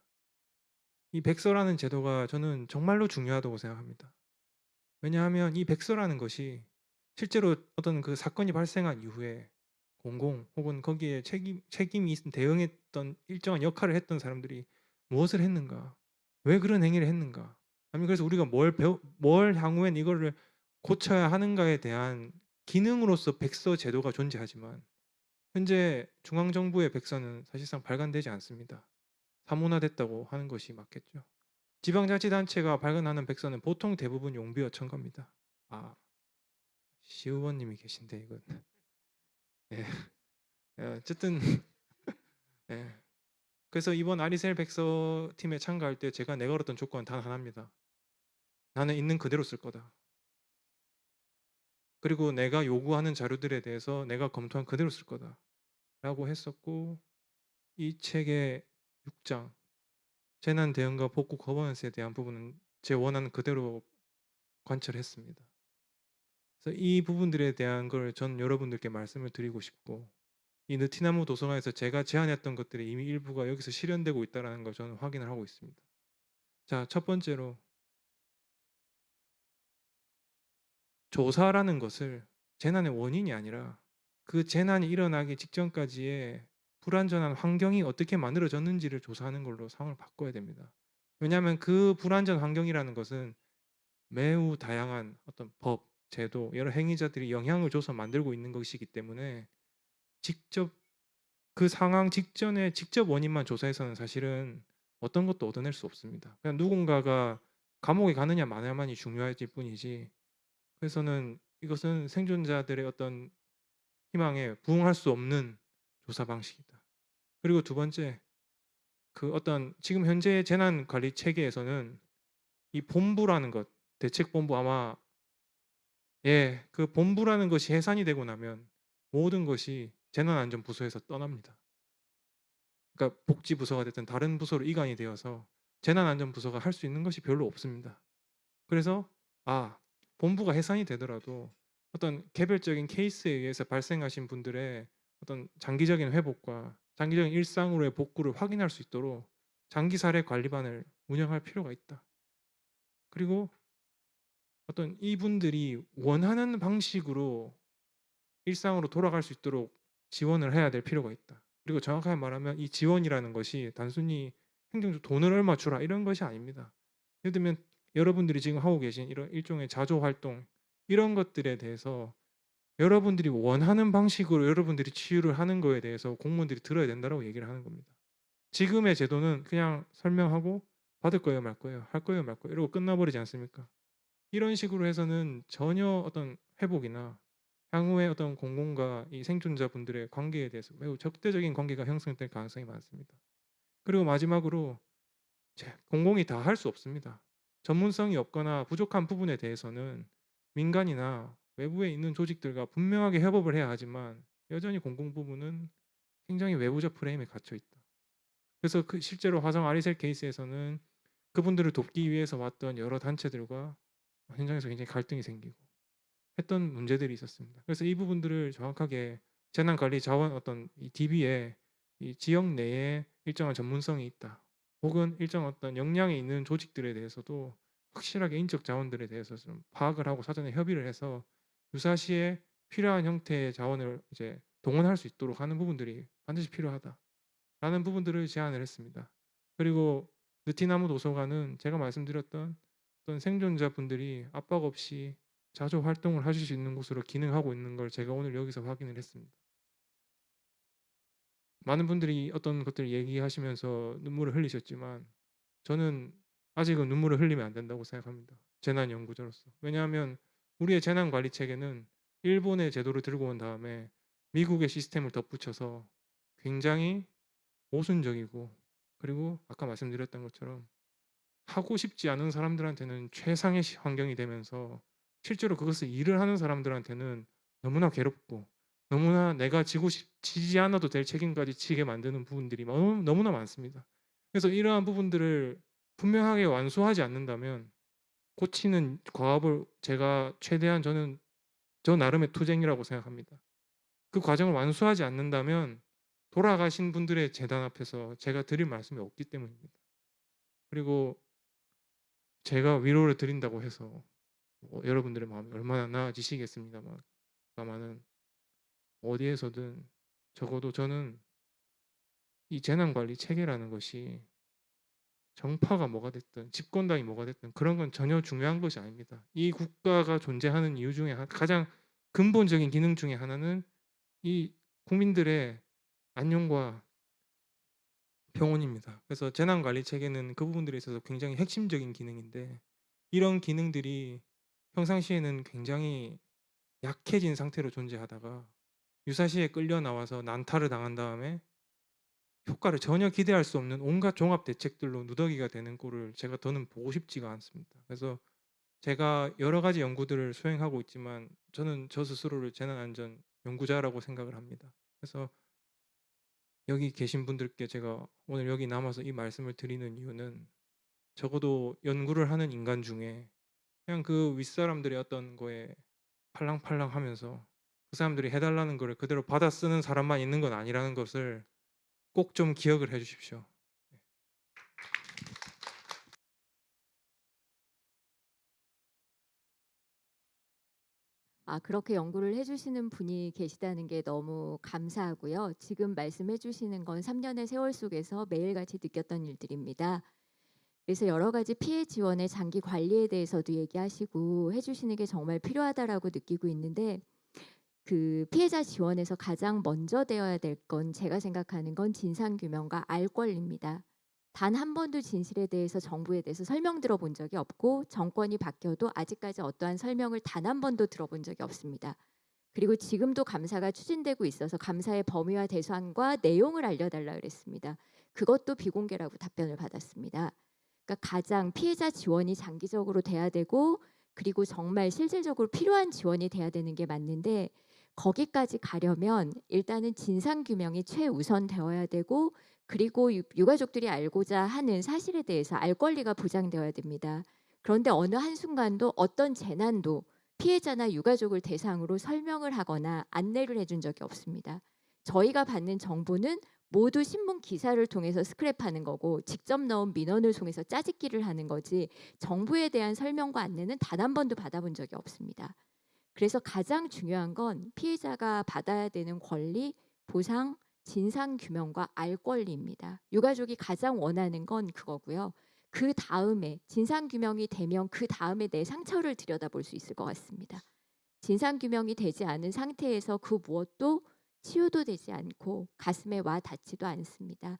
이 백서라는 제도가 저는 정말로 중요하다고 생각합니다. 왜냐하면 이 백서라는 것이 실제로 어떤 그 사건이 발생한 이후에 공공 혹은 거기에 책임이 있은 대응했던 일정한 역할을 했던 사람들이 무엇을 했는가, 왜 그런 행위를 했는가, 아니면 그래서 우리가 뭘 향후엔 이거를 고쳐야 하는가에 대한 기능으로서 백서 제도가 존재하지만 현재 중앙정부의 백서는 사실상 발간되지 않습니다. 사문화됐다고 하는 것이 맞겠죠. 지방자치단체가 발간하는 백서는 보통 대부분 용비어 첨가입니다. 아, 시의원님이 계신데 이건 예. 어쨌든 예. 그래서 이번 아리셀 백서 팀에 참가할 때 제가 내걸었던 조건은 단 하나입니다. 나는 있는 그대로 쓸 거다. 그리고 내가 요구하는 자료들에 대해서 내가 검토한 그대로 쓸 거다. 라고 했었고 이 책의 6장 재난 대응과 복구 거버넌스에 대한 부분은 제 원하는 그대로 관철했습니다. 그래서 이 부분들에 대한 걸 전 여러분들께 말씀을 드리고 싶고 이 느티나무 도서관에서 제가 제안했던 것들이 이미 일부가 여기서 실현되고 있다는 걸 저는 확인을 하고 있습니다. 자, 첫 번째로 조사라는 것을 재난의 원인이 아니라 그 재난이 일어나기 직전까지의 불안전한 환경이 어떻게 만들어졌는지를 조사하는 걸로 상황을 바꿔야 됩니다. 왜냐하면 그 불안전 환경이라는 것은 매우 다양한 어떤 법, 제도, 여러 행위자들이 영향을 줘서 만들고 있는 것이기 때문에 직접 그 상황 직전에 직접 원인만 조사해서는 사실은 어떤 것도 얻어낼 수 없습니다. 그냥 누군가가 감옥에 가느냐 마냐만이 중요해질 뿐이지 그래서는 이것은 생존자들의 어떤 희망에 부응할 수 없는 조사 방식이다. 그리고 두 번째, 그 어떤 지금 현재 재난 관리 체계에서는 이 본부라는 것, 대책본부 아마 그 본부라는 것이 해산이 되고 나면 모든 것이 재난안전부서에서 떠납니다. 그러니까 복지부서가 됐든 다른 부서로 이관이 되어서 재난안전부서가 할 수 있는 것이 별로 없습니다. 그래서 본부가 해산이 되더라도 어떤 개별적인 케이스에 의해서 발생하신 분들의 어떤 장기적인 회복과 장기적인 일상으로의 복구를 확인할 수 있도록 장기 사례 관리반을 운영할 필요가 있다. 그리고 어떤 이분들이 원하는 방식으로 일상으로 돌아갈 수 있도록 지원을 해야 될 필요가 있다. 그리고 정확하게 말하면 이 지원이라는 것이 단순히 행정적 돈을 얼마 주라 이런 것이 아닙니다. 예를 들면 여러분들이 지금 하고 계신 이런 일종의 자조 활동 이런 것들에 대해서 여러분들이 원하는 방식으로 여러분들이 치유를 하는 거에 대해서 공무원들이 들어야 된다고 얘기를 하는 겁니다. 지금의 제도는 그냥 설명하고 받을 거예요 말 거예요 할 거예요 말 거예요 이러고 끝나버리지 않습니까? 이런 식으로 해서는 전혀 어떤 회복이나 향후의 어떤 공공과 이 생존자분들의 관계에 대해서 매우 적대적인 관계가 형성될 가능성이 많습니다. 그리고 마지막으로 공공이 다 할 수 없습니다. 전문성이 없거나 부족한 부분에 대해서는 민간이나 외부에 있는 조직들과 분명하게 협업을 해야 하지만 여전히 공공 부분은 굉장히 외부적 프레임에 갇혀 있다. 그래서 실제로 화성 아리셀 케이스에서는 그분들을 돕기 위해서 왔던 여러 단체들과 현장에서 굉장히 갈등이 생기고 했던 문제들이 있었습니다. 그래서 이 부분들을 정확하게 재난관리 자원 어떤 이 DB에 이 지역 내에 일정한 전문성이 있다. 혹은 일정 어떤 역량이 있는 조직들에 대해서도 확실하게 인적 자원들에 대해서 좀 파악을 하고 사전에 협의를 해서 유사시에 필요한 형태의 자원을 이제 동원할 수 있도록 하는 부분들이 반드시 필요하다라는 부분들을 제안을 했습니다. 그리고 느티나무 도서관은 제가 말씀드렸던 어떤 생존자분들이 압박 없이 자주 활동을 하실 수 있는 곳으로 기능하고 있는 걸 제가 오늘 여기서 확인을 했습니다. 많은 분들이 어떤 것들을 얘기하시면서 눈물을 흘리셨지만 저는 아직은 눈물을 흘리면 안 된다고 생각합니다. 재난연구자로서. 왜냐하면 우리의 재난관리 체계는 일본의 제도를 들고 온 다음에 미국의 시스템을 덧붙여서 굉장히 모순적이고 그리고 아까 말씀드렸던 것처럼 하고 싶지 않은 사람들한테는 최상의 환경이 되면서 실제로 그것을 일을 하는 사람들한테는 너무나 괴롭고 너무나 내가 지지 않아도 될 책임까지 지게 만드는 부분들이 너무나 많습니다. 그래서 이러한 부분들을 분명하게 완수하지 않는다면 고치는 과업을 제가 최대한 저는 저 나름의 투쟁이라고 생각합니다. 그 과정을 완수하지 않는다면 돌아가신 분들의 재단 앞에서 제가 드릴 말씀이 없기 때문입니다. 그리고 제가 위로를 드린다고 해서 여러분들의 마음이 얼마나 나아지시겠습니다만은 어디에서든 적어도 저는 이 재난관리 체계라는 것이 정파가 뭐가 됐든 집권당이 뭐가 됐든 그런 건 전혀 중요한 것이 아닙니다. 이 국가가 존재하는 이유 중에 가장 근본적인 기능 중에 하나는 이 국민들의 안녕과 평온입니다. 그래서 재난관리 체계는 그 부분들에 있어서 굉장히 핵심적인 기능인데 이런 기능들이 평상시에는 굉장히 약해진 상태로 존재하다가 유사시에 끌려 나와서 난타를 당한 다음에 효과를 전혀 기대할 수 없는 온갖 종합 대책들로 누더기가 되는 꼴을 제가 더는 보고 싶지가 않습니다. 그래서 제가 여러 가지 연구들을 수행하고 있지만 저는 저 스스로를 재난안전 연구자라고 생각을 합니다. 그래서 여기 계신 분들께 제가 오늘 여기 남아서 이 말씀을 드리는 이유는 적어도 연구를 하는 인간 중에 그냥 그 윗사람들의 어떤 거에 팔랑팔랑 하면서 그 사람들이 해달라는 거를 그대로 받아 쓰는 사람만 있는 건 아니라는 것을 꼭 좀 기억을 해 주십시오. 그렇게 연구를 해주시는 분이 계시다는 게 너무 감사하고요. 지금 말씀해 주시는 건 3년의 세월 속에서 매일같이 느꼈던 일들입니다. 그래서 여러 가지 피해 지원의 장기 관리에 대해서도 얘기하시고 해주시는 게 정말 필요하다라고 느끼고 있는데 그 피해자 지원에서 가장 먼저 되어야 될 건 제가 생각하는 건 진상규명과 알 권리입니다. 단 한 번도 진실에 대해서 정부에 대해서 설명 들어본 적이 없고 정권이 바뀌어도 아직까지 어떠한 설명을 단 한 번도 들어본 적이 없습니다. 그리고 지금도 감사가 추진되고 있어서 감사의 범위와 대상과 내용을 알려달라 그랬습니다. 그것도 비공개라고 답변을 받았습니다. 그러니까 가장 피해자 지원이 장기적으로 돼야 되고 그리고 정말 실질적으로 필요한 지원이 돼야 되는 게 맞는데 거기까지 가려면 일단은 진상규명이 최우선 되어야 되고 그리고 유가족들이 알고자 하는 사실에 대해서 알 권리가 보장되어야 됩니다. 그런데 어느 한순간도 어떤 재난도 피해자나 유가족을 대상으로 설명을 하거나 안내를 해준 적이 없습니다. 저희가 받는 정보는 모두 신문 기사를 통해서 스크랩하는 거고 직접 넣은 민원을 통해서 짜집기를 하는 거지 정부에 대한 설명과 안내는 단 한 번도 받아본 적이 없습니다. 그래서 가장 중요한 건 피해자가 받아야 되는 권리, 보상, 진상규명과 알 권리입니다. 유가족이 가장 원하는 건 그거고요. 그 다음에 진상규명이 되면 그 다음에 내 상처를 들여다볼 수 있을 것 같습니다. 진상규명이 되지 않은 상태에서 그 무엇도 치유도 되지 않고 가슴에 와 닿지도 않습니다.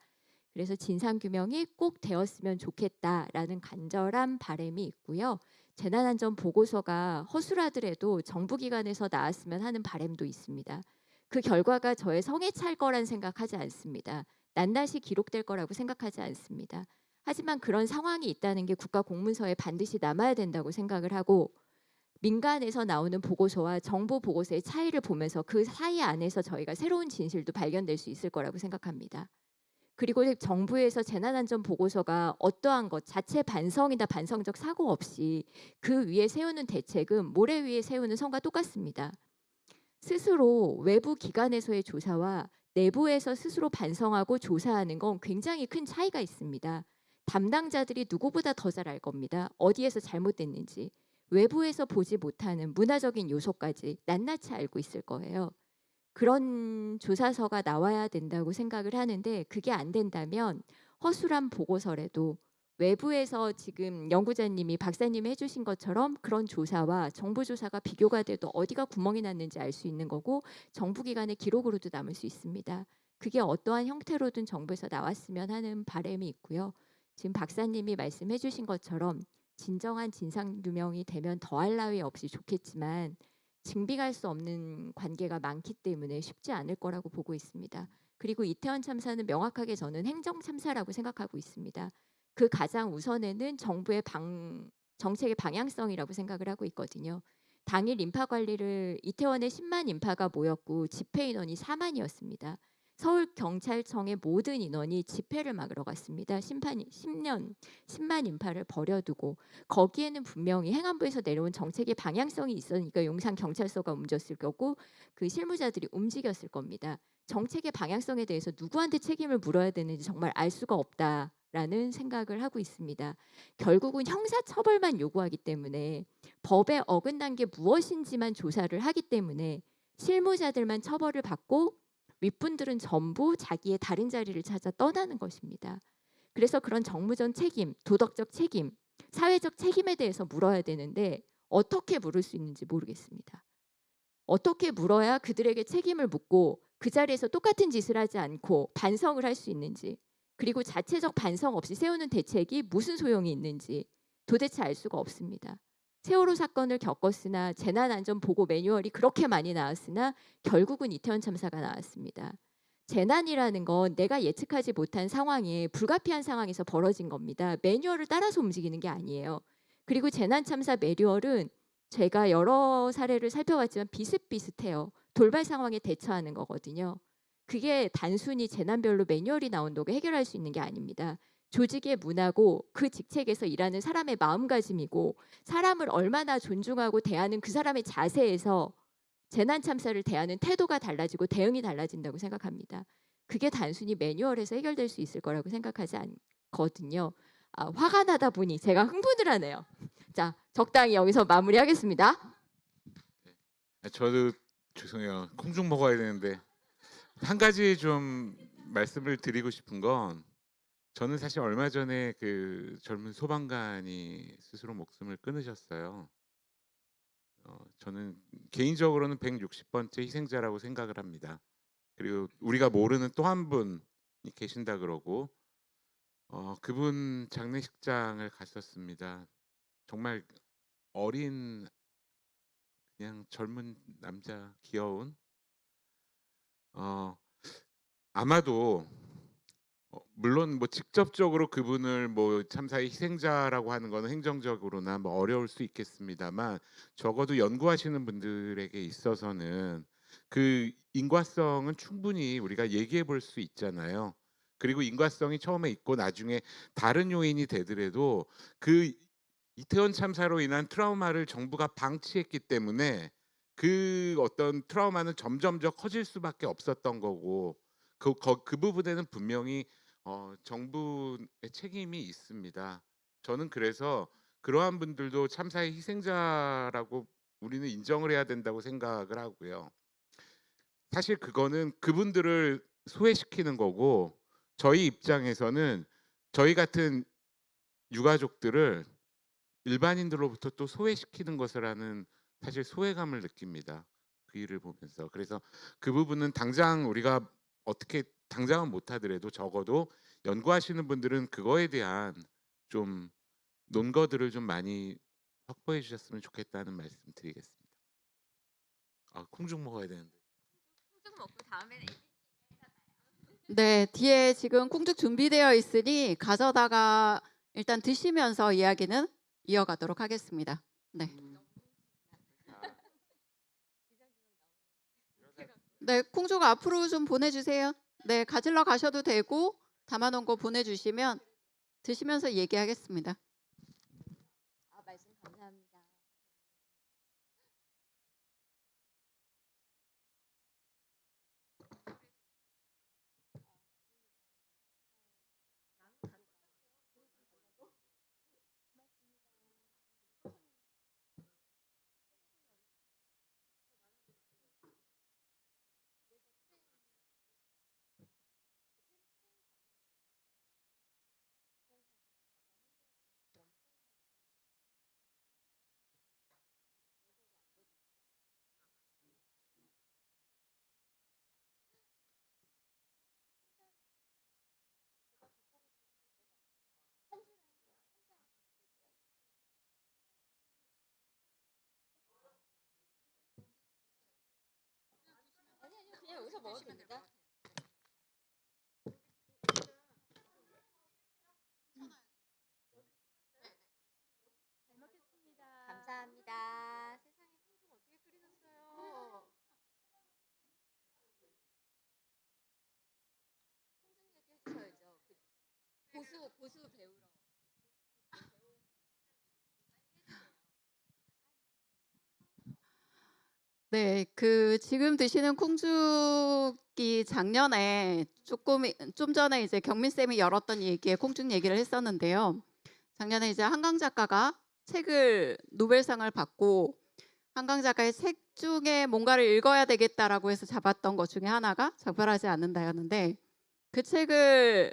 그래서 진상규명이 꼭 되었으면 좋겠다라는 간절한 바람이 있고요. 재난안전보고서가 허술하더라도 정부기관에서 나왔으면 하는 바람도 있습니다. 그 결과가 저의 성에 찰 거란 생각하지 않습니다. 낱낱이 기록될 거라고 생각하지 않습니다. 하지만 그런 상황이 있다는 게 국가공문서에 반드시 남아야 된다고 생각을 하고 민간에서 나오는 보고서와 정부 보고서의 차이를 보면서 그 사이 안에서 저희가 새로운 진실도 발견될 수 있을 거라고 생각합니다. 그리고 정부에서 재난안전보고서가 어떠한 것 자체 반성이나 반성적 사고 없이 그 위에 세우는 대책은 모래 위에 세우는 성과 똑같습니다. 스스로 외부 기관에서의 조사와 내부에서 스스로 반성하고 조사하는 건 굉장히 큰 차이가 있습니다. 담당자들이 누구보다 더 잘 알 겁니다. 어디에서 잘못됐는지. 외부에서 보지 못하는 문화적인 요소까지 낱낱이 알고 있을 거예요. 그런 조사서가 나와야 된다고 생각을 하는데 그게 안 된다면 허술한 보고서라도 외부에서 지금 연구자님이 박사님이 해주신 것처럼 그런 조사와 정부 조사가 비교가 돼도 어디가 구멍이 났는지 알 수 있는 거고 정부기관의 기록으로도 남을 수 있습니다. 그게 어떠한 형태로든 정부에서 나왔으면 하는 바람이 있고요. 지금 박사님이 말씀해 주신 것처럼 진정한 진상규명이 되면 더할 나위 없이 좋겠지만 증빙할 수 없는 관계가 많기 때문에 쉽지 않을 거라고 보고 있습니다. 그리고 이태원 참사는 명확하게 저는 행정참사라고 생각하고 있습니다. 그 가장 우선에는 정부의 정책의 방향성이라고 생각을 하고 있거든요. 당일 인파 관리를 이태원에 10만 인파가 모였고 집회 인원이 4만이었습니다. 서울경찰청의 모든 인원이 집회를 막으러 갔습니다. 10만 인파를 버려두고 거기에는 분명히 행안부에서 내려온 정책의 방향성이 있으니까 용산경찰서가 움직였을 거고 그 실무자들이 움직였을 겁니다. 정책의 방향성에 대해서 누구한테 책임을 물어야 되는지 정말 알 수가 없다라는 생각을 하고 있습니다. 결국은 형사처벌만 요구하기 때문에 법에 어긋난 게 무엇인지만 조사를 하기 때문에 실무자들만 처벌을 받고 윗분들은 전부 자기의 다른 자리를 찾아 떠나는 것입니다. 그래서 그런 정무적 책임, 도덕적 책임, 사회적 책임에 대해서 물어야 되는데 어떻게 물을 수 있는지 모르겠습니다. 어떻게 물어야 그들에게 책임을 묻고 그 자리에서 똑같은 짓을 하지 않고 반성을 할 수 있는지 그리고 자체적 반성 없이 세우는 대책이 무슨 소용이 있는지 도대체 알 수가 없습니다. 세월호 사건을 겪었으나 재난안전보고 매뉴얼이 그렇게 많이 나왔으나 결국은 이태원 참사가 나왔습니다. 재난이라는 건 내가 예측하지 못한 상황에 불가피한 상황에서 벌어진 겁니다. 매뉴얼을 따라서 움직이는 게 아니에요. 그리고 재난참사 매뉴얼은 제가 여러 사례를 살펴봤지만 비슷비슷해요. 돌발 상황에 대처하는 거거든요. 그게 단순히 재난별로 매뉴얼이 나온다고 해결할 수 있는 게 아닙니다. 조직의 문화고 그 직책에서 일하는 사람의 마음가짐이고 사람을 얼마나 존중하고 대하는 그 사람의 자세에서 재난참사를 대하는 태도가 달라지고 대응이 달라진다고 생각합니다. 그게 단순히 매뉴얼에서 해결될 수 있을 거라고 생각하지 않거든요. 화가 나다 보니 제가 흥분을 하네요. 자, 적당히 여기서 마무리하겠습니다. 저도 죄송해요. 콩 좀 먹어야 되는데 한 가지 좀 말씀을 드리고 싶은 건 저는 사실 얼마 전에 그 젊은 소방관이 스스로 목숨을 끊으셨어요. 저는 개인적으로는 160번째 희생자라고 생각을 합니다. 그리고 우리가 모르는 또 한 분이 계신다 그러고 그분 장례식장을 갔었습니다. 정말 어린 그냥 젊은 남자 귀여운 아마도 물론 뭐 직접적으로 그분을 뭐 참사의 희생자라고 하는 거는 행정적으로나 뭐 어려울 수 있겠습니다만 적어도 연구하시는 분들에게 있어서는 그 인과성은 충분히 우리가 얘기해 볼 수 있잖아요. 그리고 인과성이 처음에 있고 나중에 다른 요인이 되더라도 그 이태원 참사로 인한 트라우마를 정부가 방치했기 때문에 그 어떤 트라우마는 점점 더 커질 수밖에 없었던 거고 그 부분에는 분명히 정부의 책임이 있습니다. 저는 그래서 그러한 분들도 참사의 희생자라고 우리는 인정을 해야 된다고 생각을 하고요. 사실 그거는 그분들을 소외시키는 거고 저희 입장에서는 저희 같은 유가족들을 일반인들로부터 또 소외시키는 것이라는 사실 소외감을 느낍니다. 그 일을 보면서. 그래서 그 부분은 당장 우리가 어떻게 당장은 못하더라도 적어도 연구하시는 분들은 그거에 대한 좀 논거들을 좀 많이 확보해 주셨으면 좋겠다는 말씀 드리겠습니다. 콩죽 먹어야 되는데. 콩죽 먹고 다음에는 네, 뒤에 지금 콩죽 준비되어 있으니 가져다가 일단 드시면서 이야기는 이어가도록 하겠습니다. 네. 네, 콩죽 앞으로 좀 보내주세요. 네, 가지러 가셔도 되고 담아놓은 거 보내주시면 드시면서 얘기하겠습니다. 말씀 감사합니다. 그냥 여기서 먹어도 됩니다. 잘 먹겠습니다. 감사합니다. 세상에 콩죽 어떻게 끓이셨어요? 콩죽 얘기 해주셔야죠. 고수 배우러. 네, 그 지금 드시는 콩죽이 작년에 좀 전에 이제 경민 쌤이 열었던 얘기에 콩죽 얘기를 했었는데요. 작년에 이제 한강 작가가 책을 노벨상을 받고 한강 작가의 책 중에 뭔가를 읽어야 되겠다라고 해서 잡았던 것 중에 하나가 작별하지 않는다였는데 그 책을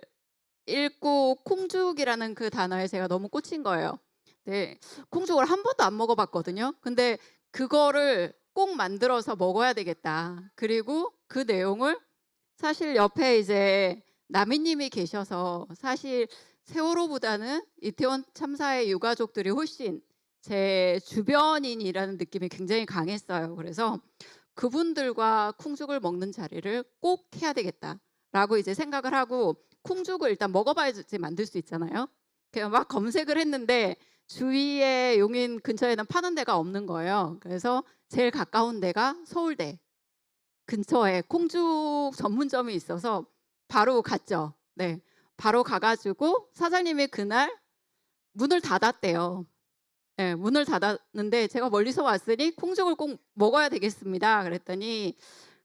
읽고 콩죽이라는 그 단어에 제가 너무 꽂힌 거예요. 네, 콩죽을 한 번도 안 먹어봤거든요. 근데 그거를 꼭 만들어서 먹어야 되겠다. 그리고 그 내용을 사실 옆에 이제 나미님이 계셔서 사실 세월호보다는 이태원 참사의 유가족들이 훨씬 제 주변인이라는 느낌이 굉장히 강했어요. 그래서 그분들과 콩죽을 먹는 자리를 꼭 해야 되겠다라고 이제 생각을 하고 콩죽을 일단 먹어봐야지 만들 수 있잖아요. 그냥 막 검색을 했는데 주위에 용인 근처에는 파는 데가 없는 거예요. 그래서 제일 가까운 데가 서울대 근처에 콩죽 전문점이 있어서 바로 갔죠. 네, 바로 가가지고 사장님이 그날 문을 닫았대요. 네, 문을 닫았는데 제가 멀리서 왔으니 콩죽을 꼭 먹어야 되겠습니다. 그랬더니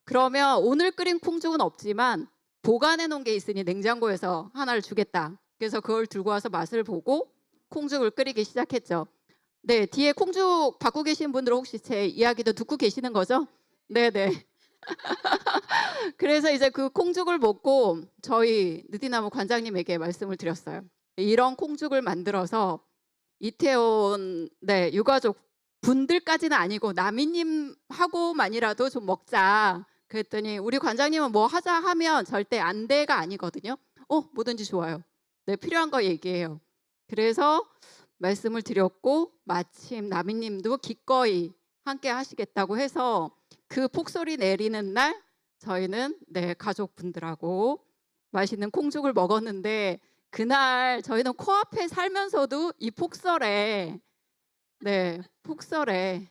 그러면 오늘 끓인 콩죽은 없지만 보관해 놓은 게 있으니 냉장고에서 하나를 주겠다. 그래서 그걸 들고 와서 맛을 보고 콩죽을 끓이기 시작했죠. 네, 뒤에 콩죽 받고 계신 분들 혹시 제 이야기도 듣고 계시는 거죠? 네네. 그래서 이제 그 콩죽을 먹고 저희 느티나무 관장님에게 말씀을 드렸어요. 이런 콩죽을 만들어서 이태원 유가족 분들까지는 아니고 나미님하고만이라도 좀 먹자. 그랬더니 우리 관장님은 뭐 하자 하면 절대 안 돼가 아니거든요. 뭐든지 좋아요. 네, 필요한 거 얘기해요. 그래서 말씀을 드렸고 마침 나미님도 기꺼이 함께 하시겠다고 해서 그 폭소리 내리는 날 저희는 네, 가족분들하고 맛있는 콩죽을 먹었는데 그날 저희는 코앞에 살면서도 이 폭설에 네, 폭설에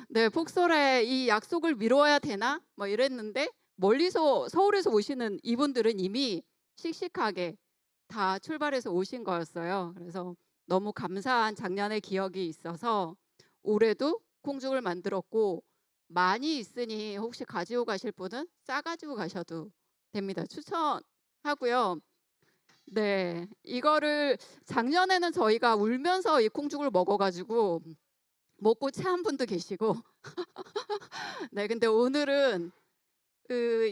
네, 폭설에 이 약속을 미뤄야 되나? 뭐 이랬는데 멀리서 서울에서 오시는 이분들은 이미 씩씩하게 다 출발해서 오신 거였어요. 그래서 너무 감사한 작년의 기억이 있어서 올해도 콩죽을 만들었고 많이 있으니 혹시 가지고 가실 분은 싸가지고 가셔도 됩니다. 추천하고요. 네, 이거를 작년에는 저희가 울면서 이 콩죽을 먹어가지고 먹고 체한 분도 계시고 네, 근데 오늘은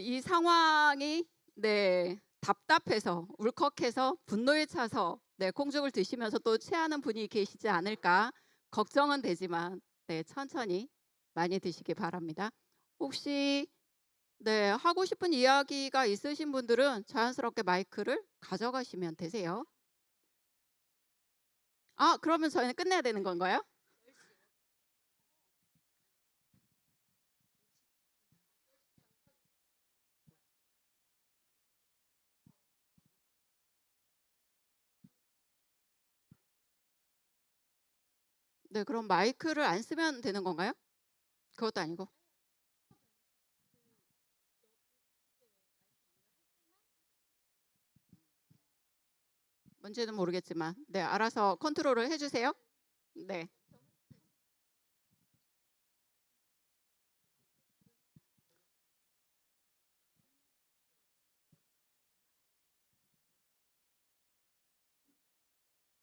이 상황이 네, 답답해서 울컥해서 분노에 차서 네, 콩죽을 드시면서 또 체하는 분이 계시지 않을까 걱정은 되지만 네, 천천히 많이 드시기 바랍니다. 혹시 네, 하고 싶은 이야기가 있으신 분들은 자연스럽게 마이크를 가져가시면 되세요. 아, 그러면 저희는 끝내야 되는 건가요? 네, 그럼 마이크를 안 쓰면 되는 건가요? 그것도 아니고. 뭔지는 모르겠지만 네, 알아서 컨트롤을 해주세요. 네.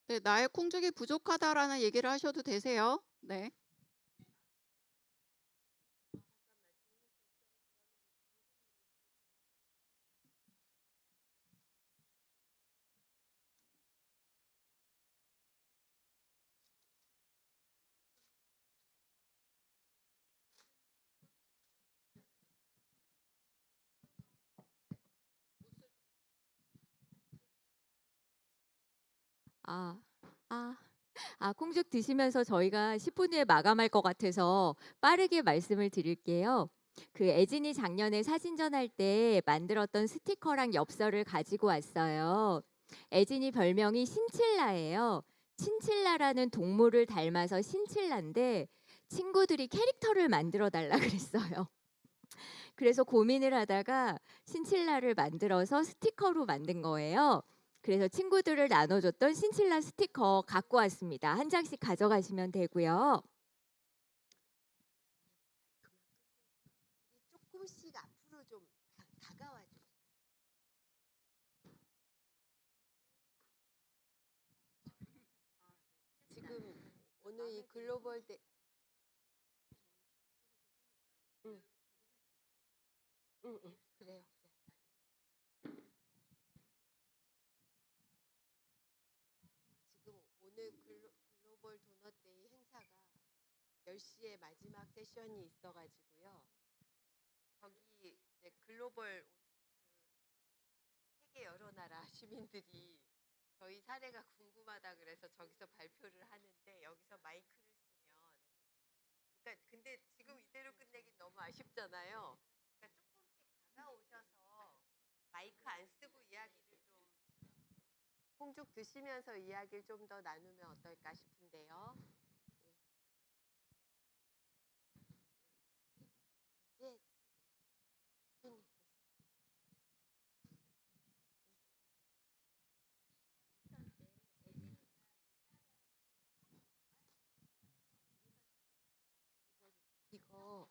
네, 나의 콩죽이 부족하다라는 얘기를 하셔도 되세요. 네. 아, 아, 콩죽 드시면서 저희가 10분 후에 마감할 것 같아서 빠르게 말씀을 드릴게요. 그 애진이 작년에 사진전 할 때 만들었던 스티커랑 엽서를 가지고 왔어요. 애진이 별명이 신칠라예요. 친칠라라는 동물을 닮아서 신칠라인데 친구들이 캐릭터를 만들어 달라 그랬어요. 그래서 고민을 하다가 신칠라를 만들어서 스티커로 만든 거예요. 그래서 친구들을 나눠줬던 신칠라 스티커 갖고 왔습니다. 한 장씩 가져가시면 되고요. 조금씩 앞으로 좀 다가와 주세요. 지금 오늘 이 글로벌 대 응. 응, 그래요. 지금 오늘 글로벌 도넛 데이 행사가 10시에 마지막 세션이 있어가지고요. 저기 이제 글로벌 세계 여러 나라 시민들이 저희 사례가 궁금하다 그래서 저기서 발표를 하는데 여기서 마이크를 쓰면 그러니까 근데 지금 이대로 끝내긴 너무 아쉽잖아요. 그러니까 조금씩 다가오셔서 마이크 안 쓰고 이야기를 좀 콩죽 드시면서 이야기를 좀 더 나누면 어떨까 싶은데요. 이제 손님 이거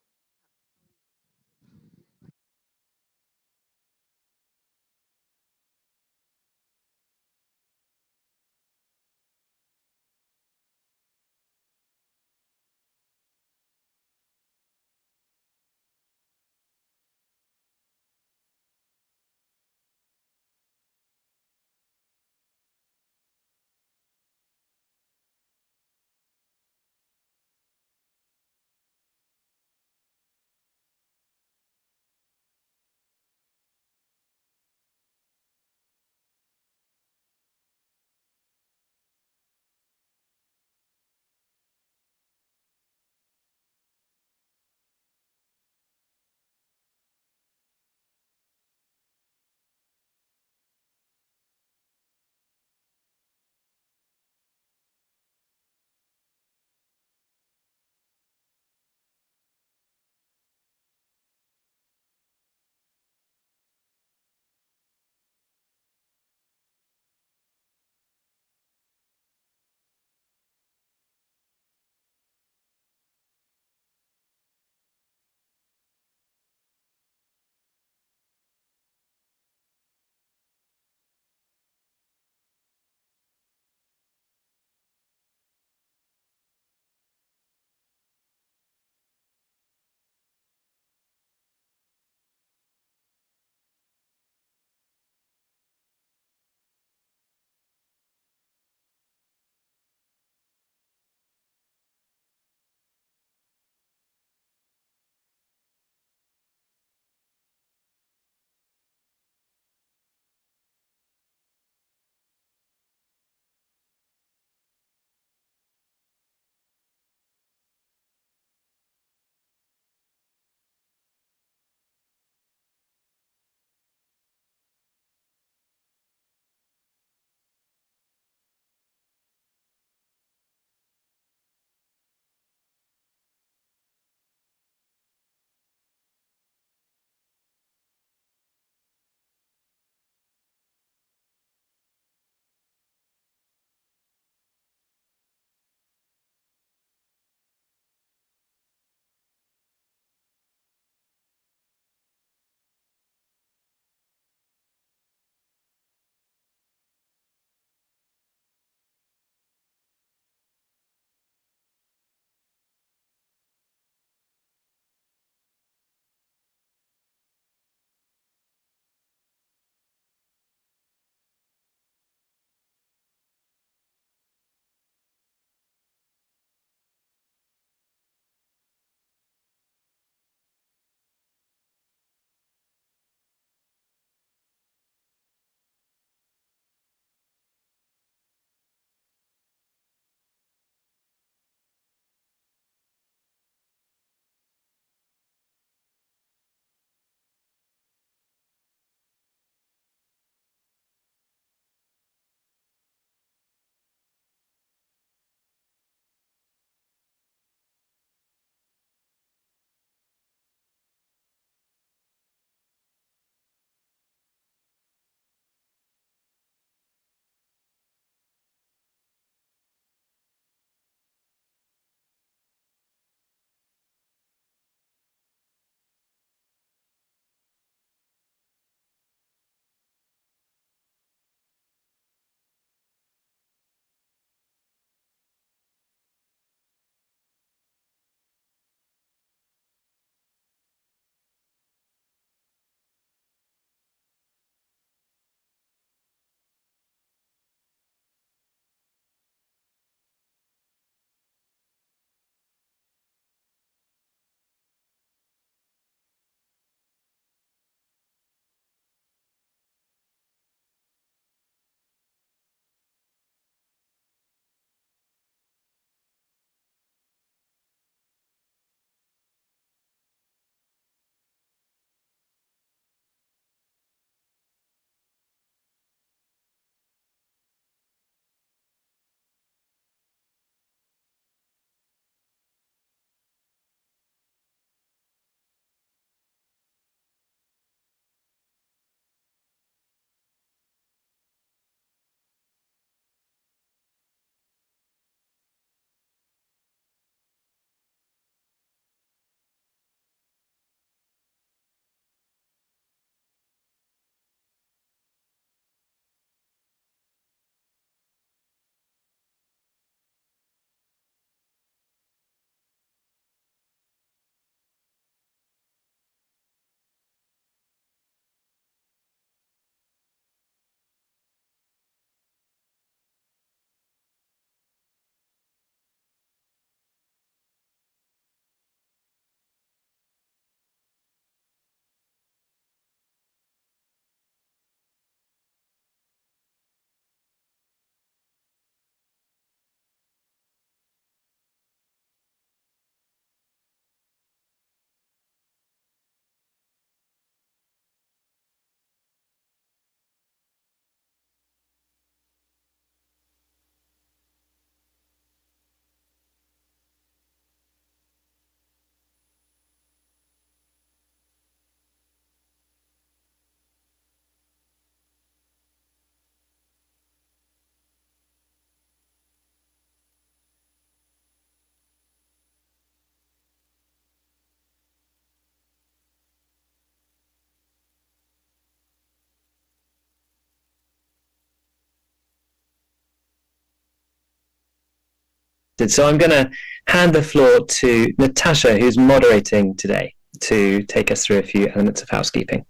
So I'm going to hand the floor to Natasha, who's moderating today, to take us through a few elements of housekeeping.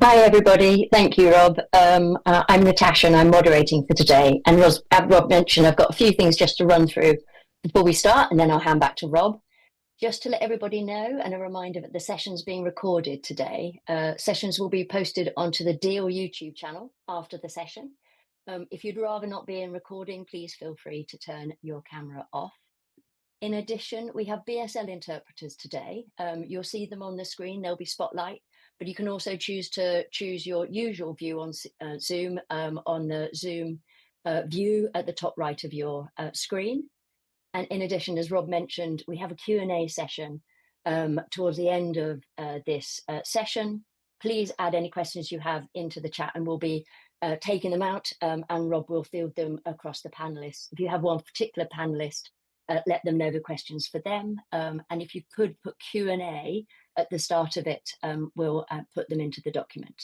Hi everybody, thank you Rob. I'm Natasha and I'm moderating for today. And as Rob mentioned, I've got a few things just to run through before we start, and then I'll hand back to Rob. Just to let everybody know, and a reminder that the session's being recorded today. Sessions will be posted onto the Deal YouTube channel after the session. If you'd rather not be in recording, please feel free to turn your camera off. In addition, we have BSL interpreters today. You'll see them on the screen, there'll be spotlight, but you can also choose your usual view on Zoom on the Zoom view at the top right of your screen. And in addition, as Rob mentioned, we have a Q&A session towards the end of this session. Please add any questions you have into the chat and we'll be taking them out and Rob will field them across the panelists. If you have one particular panelist, let them know the questions for them. And if you could put Q&A at the start of it, we'll put them into the document.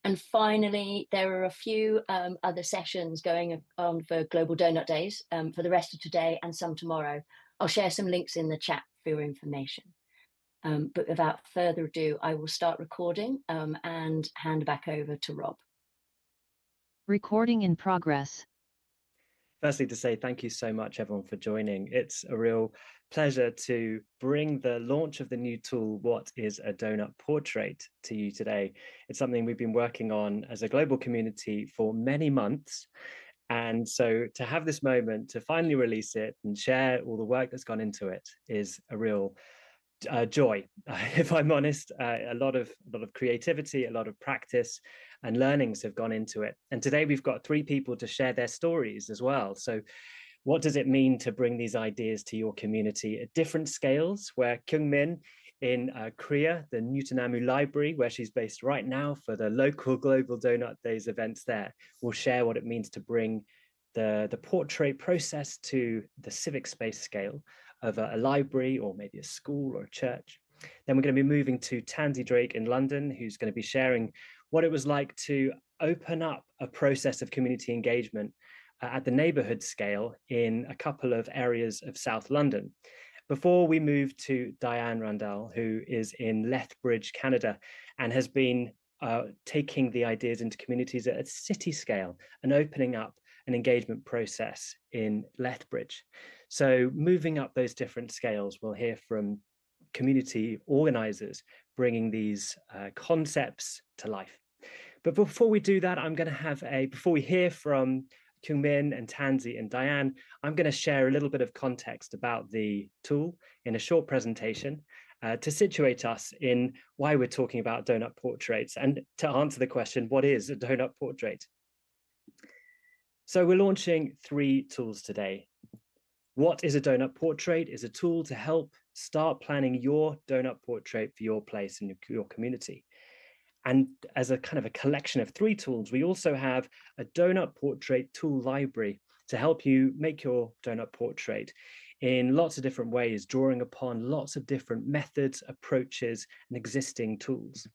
And finally, there are a few other sessions going on for Global Donut Days for the rest of today and some tomorrow. I'll share some links in the chat for your information. But without further ado, I will start recording and hand back over to Rob. Recording in progress. Firstly, to say thank you so much, everyone, for joining. It's a real pleasure to bring the launch of the new tool, What is a Donut Portrait, to you today. It's something we've been working on as a global community for many months. And so to have this moment to finally release it and share all the work that's gone into it is a real joy. If I'm honest, a lot of creativity, a lot of practice and learnings have gone into it. And today we've got 3 people to share their stories as well. So what does it mean to bring these ideas to your community at different scales, where Kyung Min in Korea, the Newtonamu Library, where she's based right now for the local Global Donut Days events there, will share what it means to bring the portrait process to the civic space scale of a library or maybe a school or a church. Then we're going to be moving to Tansy Drake in London, who's going to be sharing what it was like to open up a process of community engagement at the neighbourhood scale in a couple of areas of South London. Before we move to Diane Randall, who is in Lethbridge, Canada, and has been taking the ideas into communities at a city scale and opening up an engagement process in Lethbridge. So moving up those different scales, we'll hear from community organisers bringing these concepts to life. But before we do that, I'm going to have before we hear from Kyung Min and Tansy and Diane, I'm going to share a little bit of context about the tool in a short presentation to situate us in why we're talking about donut portraits and to answer the question, what is a donut portrait? So we're launching 3 tools today. What is a donut portrait is a tool to help start planning your donut portrait for your place and your community. And as a kind of a collection of 3 tools, we also have a donut portrait tool library to help you make your donut portrait in lots of different ways, drawing upon lots of different methods, approaches, and existing tools.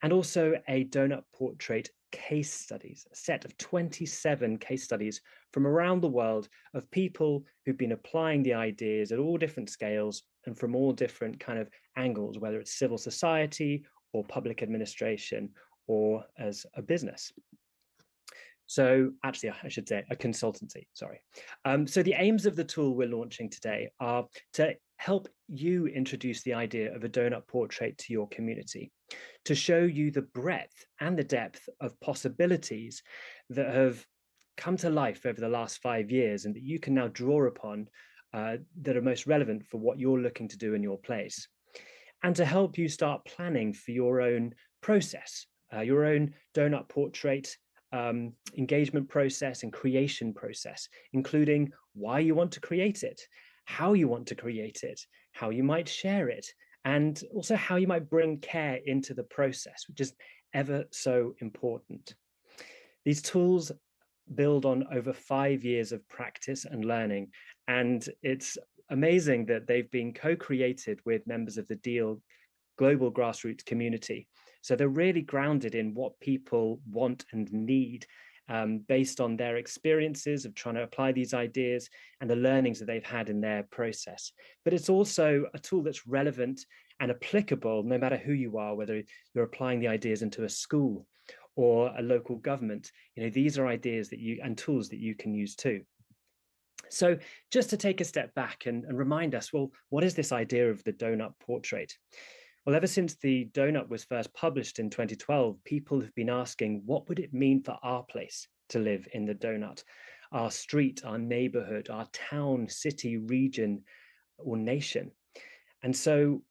And also a donut portrait case studies, a set of 27 case studies from around the world of people who've been applying the ideas at all different scales and from all different kind of angles, whether it's civil society or public administration or as a business. So actually, I should say a consultancy, sorry. So the aims of the tool we're launching today are to help you introduce the idea of a donut portrait to your community, to show you the breadth and the depth of possibilities that have come to life over the last 5 years and that you can now draw upon that are most relevant for what you're looking to do in your place. And to help you start planning for your own process, your own donut portrait engagement process and creation process, including why you want to create it, how you want to create it, how you might share it, and also how you might bring care into the process, which is ever so important. These tools build on over 5 years of practice and learning, and it's amazing that they've been co-created with members of the Deal global grassroots community. So they're really grounded in what people want and need based on their experiences of trying to apply these ideas and the learnings that they've had in their process. But it's also a tool that's relevant and applicable no matter who you are, whether you're applying the ideas into a school or a local government. You know, these are ideas that you and tools that you can use too. So just to take a step back and remind us, well, what is this idea of the donut portrait? Well, ever since the donut was first published in 2012, people have been asking, what would it mean for our place to live in the donut? Our street, our neighborhood, our town, city, region, or nation. And so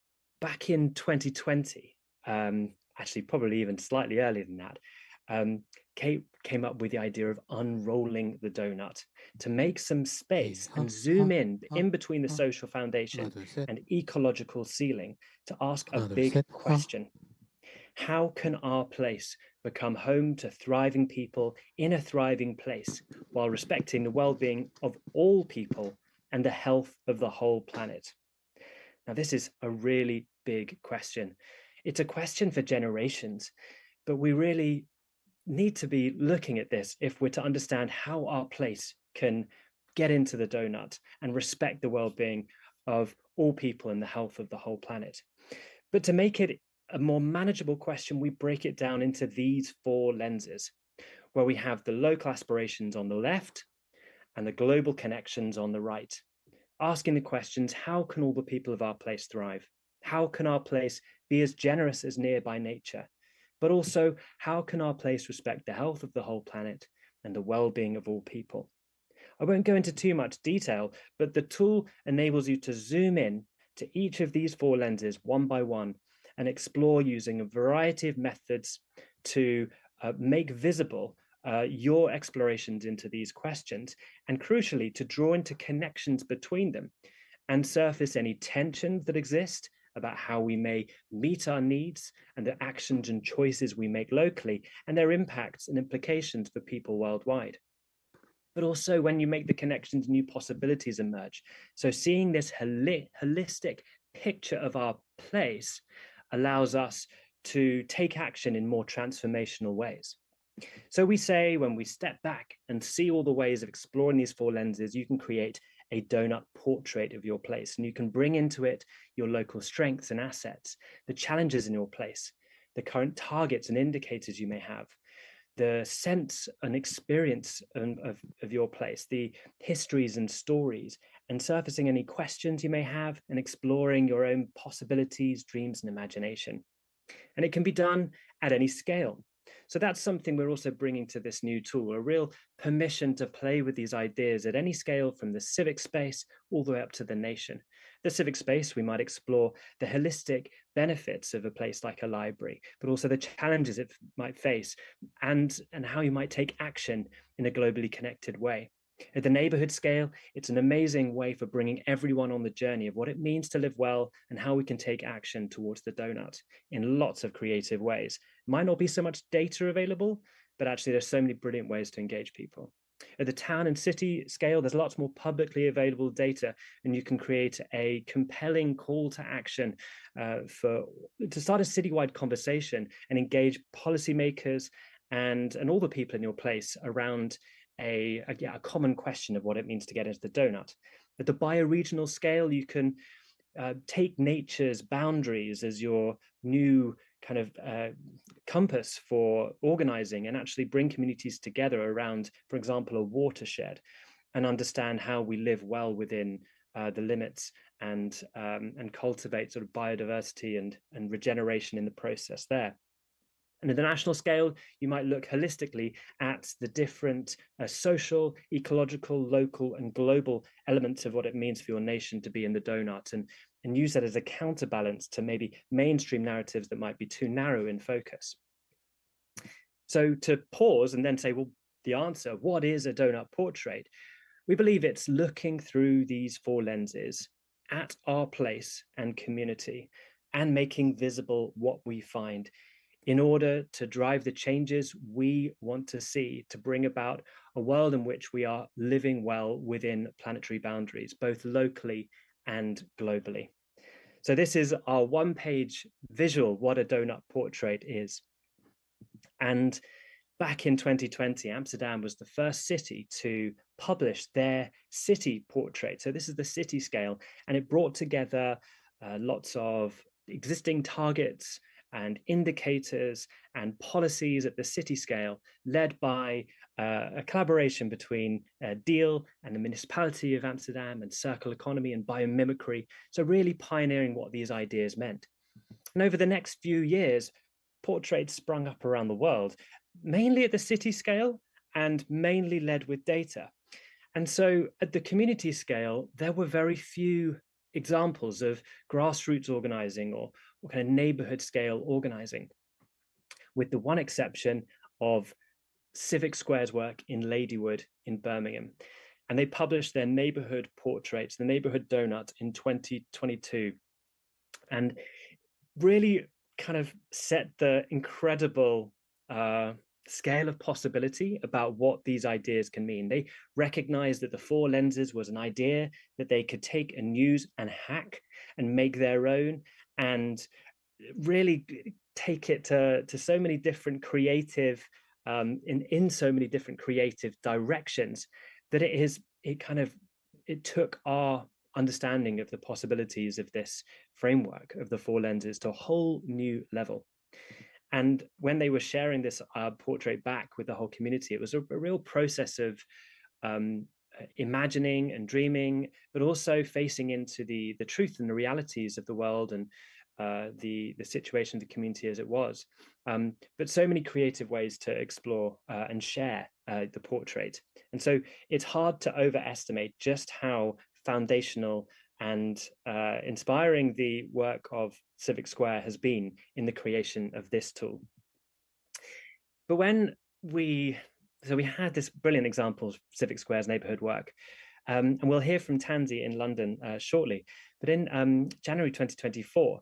back in 2020, actually probably even slightly earlier than that, Kate came up with the idea of unrolling the donut to make some space and zoom in between the social foundation and ecological ceiling to ask a big question. How can our place become home to thriving people in a thriving place while respecting the well-being of all people and the health of the whole planet? Now, this is a really big question. It's a question for generations, but we really need to be looking at this if we're to understand how our place can get into the donut and respect the well-being of all people and the health of the whole planet. But to make it a more manageable question, we break it down into these 4 lenses, where we have the local aspirations on the left and the global connections on the right, asking the questions, how can all the people of our place thrive? How can our place be as generous as nearby nature? But also, how can our place respect the health of the whole planet and the well-being of all people? I won't go into too much detail, but the tool enables you to zoom in to each of these 4 lenses one by one and explore using a variety of methods to make visible your explorations into these questions, and crucially, to draw into connections between them and surface any tensions that exist about how we may meet our needs and the actions and choices we make locally and their impacts and implications for people worldwide. But also when you make the connections, new possibilities emerge. So seeing this holistic picture of our place allows us to take action in more transformational ways. So we say when we step back and see all the ways of exploring these 4 lenses, you can create a donut portrait of your place, and you can bring into it your local strengths and assets, the challenges in your place, the current targets and indicators you may have, the sense and experience of your place, the histories and stories, and surfacing any questions you may have and exploring your own possibilities, dreams, and imagination. And it can be done at any scale. So that's something we're also bringing to this new tool, a real permission to play with these ideas at any scale, from the civic space all the way up to the nation. The civic space, we might explore the holistic benefits of a place like a library, but also the challenges it might face and how you might take action in a globally connected way. At the neighborhood scale, it's an amazing way for bringing everyone on the journey of what it means to live well and how we can take action towards the donut in lots of creative ways. Might not be so much data available, but actually there's so many brilliant ways to engage people. At the town and city scale, there's lots more publicly available data, and you can create a compelling call to action to start a citywide conversation and engage policymakers and all the people in your place around a common question of what it means to get into the donut. At the bioregional scale, you can take nature's boundaries as your new kind of compass for organizing and actually bring communities together around, for example, a watershed, and understand how we live well within the limits and cultivate sort of biodiversity and regeneration in the process there. And at the national scale, you might look holistically at the different social, ecological, local, and global elements of what it means for your nation to be in the donut, and use that as a counterbalance to maybe mainstream narratives that might be too narrow in focus. So to pause and then say, well, the answer, what is a donut portrait? We believe it's looking through these 4 lenses at our place and community and making visible what we find in order to drive the changes we want to see to bring about a world in which we are living well within planetary boundaries, both locally and globally. So this is our 1-page visual, what a donut portrait is. And back in 2020, Amsterdam was the first city to publish their city portrait. So this is the city scale, and it brought together lots of existing targets and indicators and policies at the city scale, led by a collaboration between Deal and the municipality of Amsterdam and circle economy and biomimicry. So really pioneering what these ideas meant. And over the next few years, portraits sprung up around the world, mainly at the city scale and mainly led with data. And so at the community scale, there were very few examples of grassroots organizing or kind of neighborhood scale organizing, with the one exception of Civic Square's work in Ladywood in Birmingham. And they published their neighborhood portraits, the Neighborhood Donut, in 2022. And really kind of set the incredible scale of possibility about what these ideas can mean. They recognized that the four lenses was an idea that they could take and use and hack and make their own, and really take it to so many different creative, in so many different creative directions, that it took our understanding of the possibilities of this framework of the four lenses to a whole new level. And when they were sharing this portrait back with the whole community, it was a real process of imagining and dreaming, but also facing into the truth and the realities of the world and the situation of the community as it was. But so many creative ways to explore and share the portrait. And so it's hard to overestimate just how foundational and inspiring the work of Civic Square has been in the creation of this tool. But when we had this brilliant example of Civic Square's neighborhood work, and we'll hear from Tansy in London shortly. But in January 2024,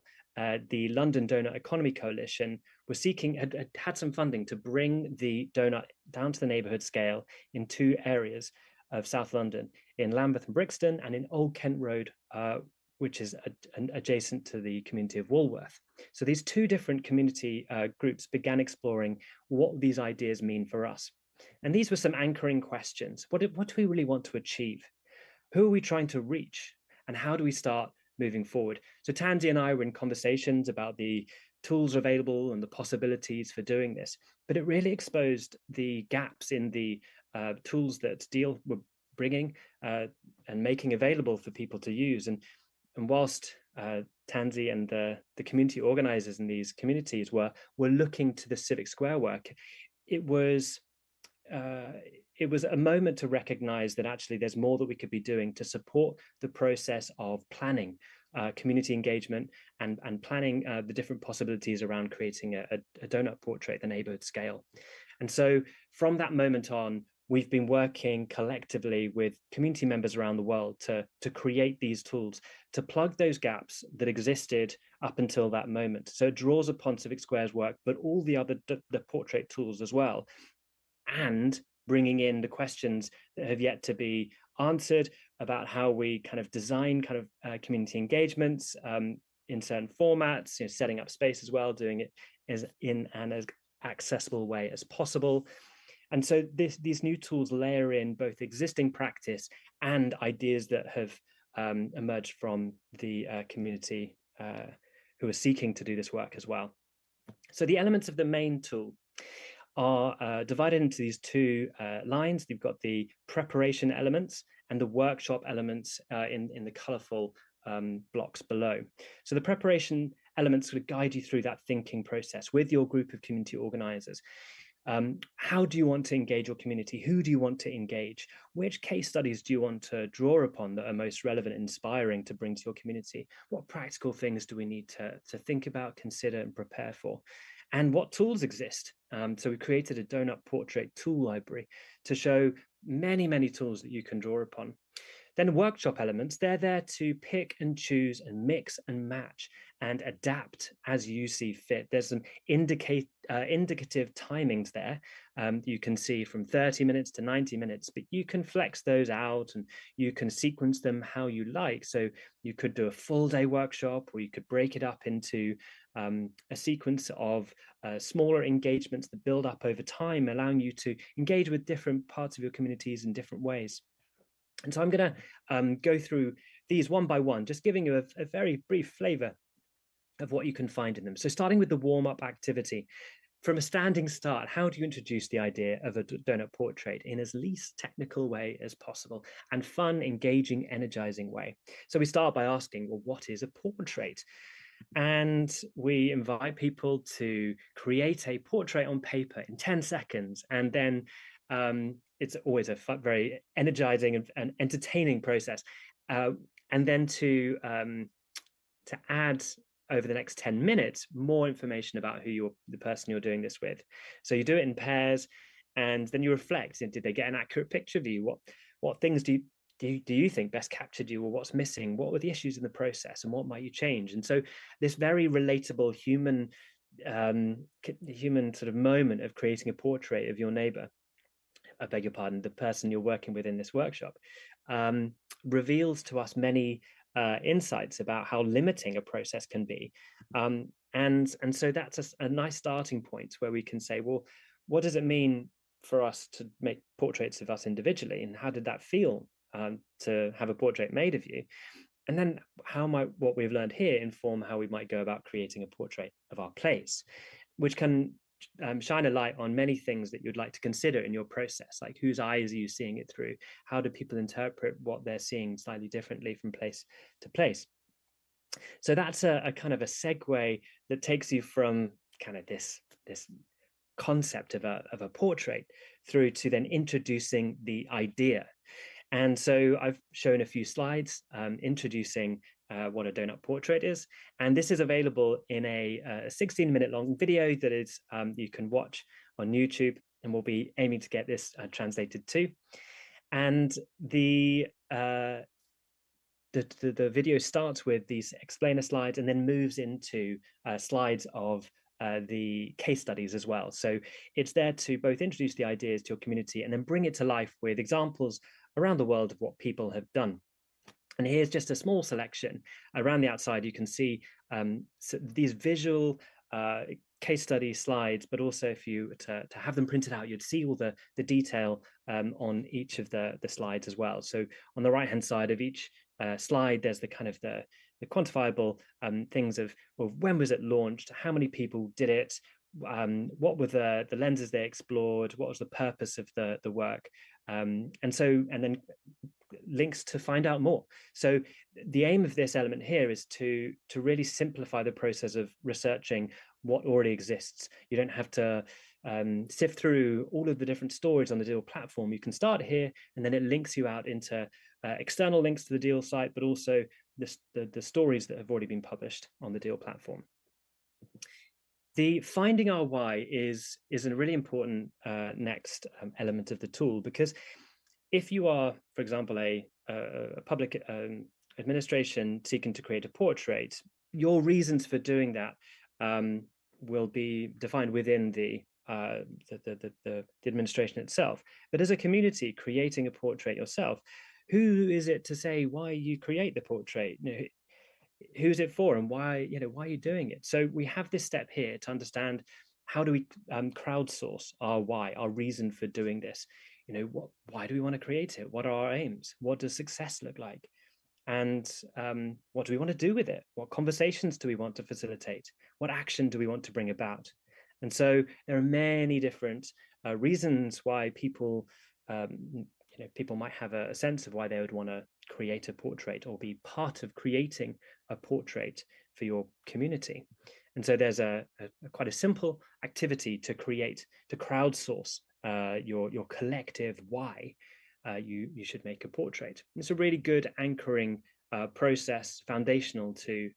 the London Donut Economy Coalition was had some funding to bring the donut down to the neighborhood scale in two areas of South London, in Lambeth and Brixton, and in Old Kent Road, which is adjacent to the community of Walworth. So these two different community groups began exploring what these ideas mean for us. And these were some anchoring questions. What do we really want to achieve? Who are we trying to reach? And how do we start moving forward? So Tansy and I were in conversations about the tools available and the possibilities for doing this, but it really exposed the gaps in the tools that Deal were bringing and making available for people to use. And whilst Tansy and the community organizers in these communities were looking to the Civic Square work, it was a moment to recognize that actually there's more that we could be doing to support the process of planning community engagement and planning the different possibilities around creating a donut portrait at the neighborhood scale. And so from that moment on, we've been working collectively with community members around the world to create these tools, to plug those gaps that existed up until that moment. So it draws upon Civic Square's work, but all the other the portrait tools as well, and bringing in the questions that have yet to be answered about how we kind of design community engagements in certain formats, setting up space as well, doing it in an as accessible way as possible. And so these new tools layer in both existing practice and ideas that have emerged from the community who are seeking to do this work as well. So the elements of the main tool are divided into these two lines. You've got the preparation elements and the workshop elements in the colorful blocks below. So the preparation elements sort of guide you through that thinking process with your group of community organizers. How do you want to engage your community? Who do you want to engage? Which case studies do you want to draw upon that are most relevant and inspiring to bring to your community? What practical things do we need to think about, consider, and prepare for? And what tools exist? So we created a donut portrait tool library to show many, many tools that you can draw upon. Then workshop elements, they're there to pick and choose and mix and match and adapt as you see fit. There's some indicative timings there. You can see from 30 minutes to 90 minutes, but you can flex those out and you can sequence them how you like. So you could do a full day workshop, or you could break it up into a sequence of smaller engagements that build up over time, allowing you to engage with different parts of your communities in different ways. And so I'm going to go through these one by one, just giving you a very brief flavor of what you can find in them. So starting with the warm-up activity. From a standing start, how do you introduce the idea of a donut portrait in as least technical way as possible and fun, engaging, energizing way? So we start by asking, well, what is a portrait? And we invite people to create a portrait on paper in 10 seconds. And then it's always a very energizing and entertaining process. And then to add over the next 10 minutes, more information about who the person you're doing this with. So you do it in pairs, and then you reflect. Did they get an accurate picture of you? What things do you think best captured you, or what's missing? What were the issues in the process, and what might you change? And so this very relatable human sort of moment of creating a portrait of your neighbor, I beg your pardon, the person you're working with in this workshop, reveals to us many insights about how limiting a process can be. And so that's a nice starting point where we can say, well, what does it mean for us to make portraits of us individually? And how did that feel to have a portrait made of you? And then how might what we've learned here inform how we might go about creating a portrait of our place, which can shine a light on many things that you'd like to consider in your process, like whose eyes are you seeing it through? How do people interpret what they're seeing slightly differently from place to place? So that's a kind of a segue that takes you from kind of this concept of a portrait through to then introducing the idea. And so I've shown a few slides introducing what a donut portrait is. And this is available in a 16-minute long video that is you can watch on YouTube, and we'll be aiming to get this translated too. And the video starts with these explainer slides and then moves into slides of the case studies as well. So it's there to both introduce the ideas to your community and then bring it to life with examples around the world of what people have done. And here's just a small selection. Around the outside, you can see so these visual case study slides, but also if you were to have them printed out, you'd see all the detail on each of the slides as well. So on the right-hand side of each slide, there's the kind of the quantifiable things of, well, when was it launched? How many people did it? What were the lenses they explored? What was the purpose of the work? And then links to find out more. So the aim of this element here is to really simplify the process of researching what already exists. You don't have to sift through all of the different stories on the Deal platform. You can start here, and then it links you out into external links to the Deal site, but also the stories that have already been published on the Deal platform. The finding our why is a really important next element of the tool, because if you are, for example, a public administration seeking to create a portrait, your reasons for doing that will be defined within the administration itself. But as a community creating a portrait yourself, who is it to say why you create the portrait? Who's it for, and why are you doing it? So we have this step here to understand how do we crowdsource our why, our reason for doing this. Why do we want to create it? What are our aims? What does success look like? And what do we want to do with it? What conversations do we want to facilitate? What action do we want to bring about? And so there are many different reasons why people might have a sense of why they would want to create a portrait or be part of creating a portrait for your community. And so there's quite a simple activity to crowdsource your collective why you should make a portrait. It's a really good anchoring process, foundational to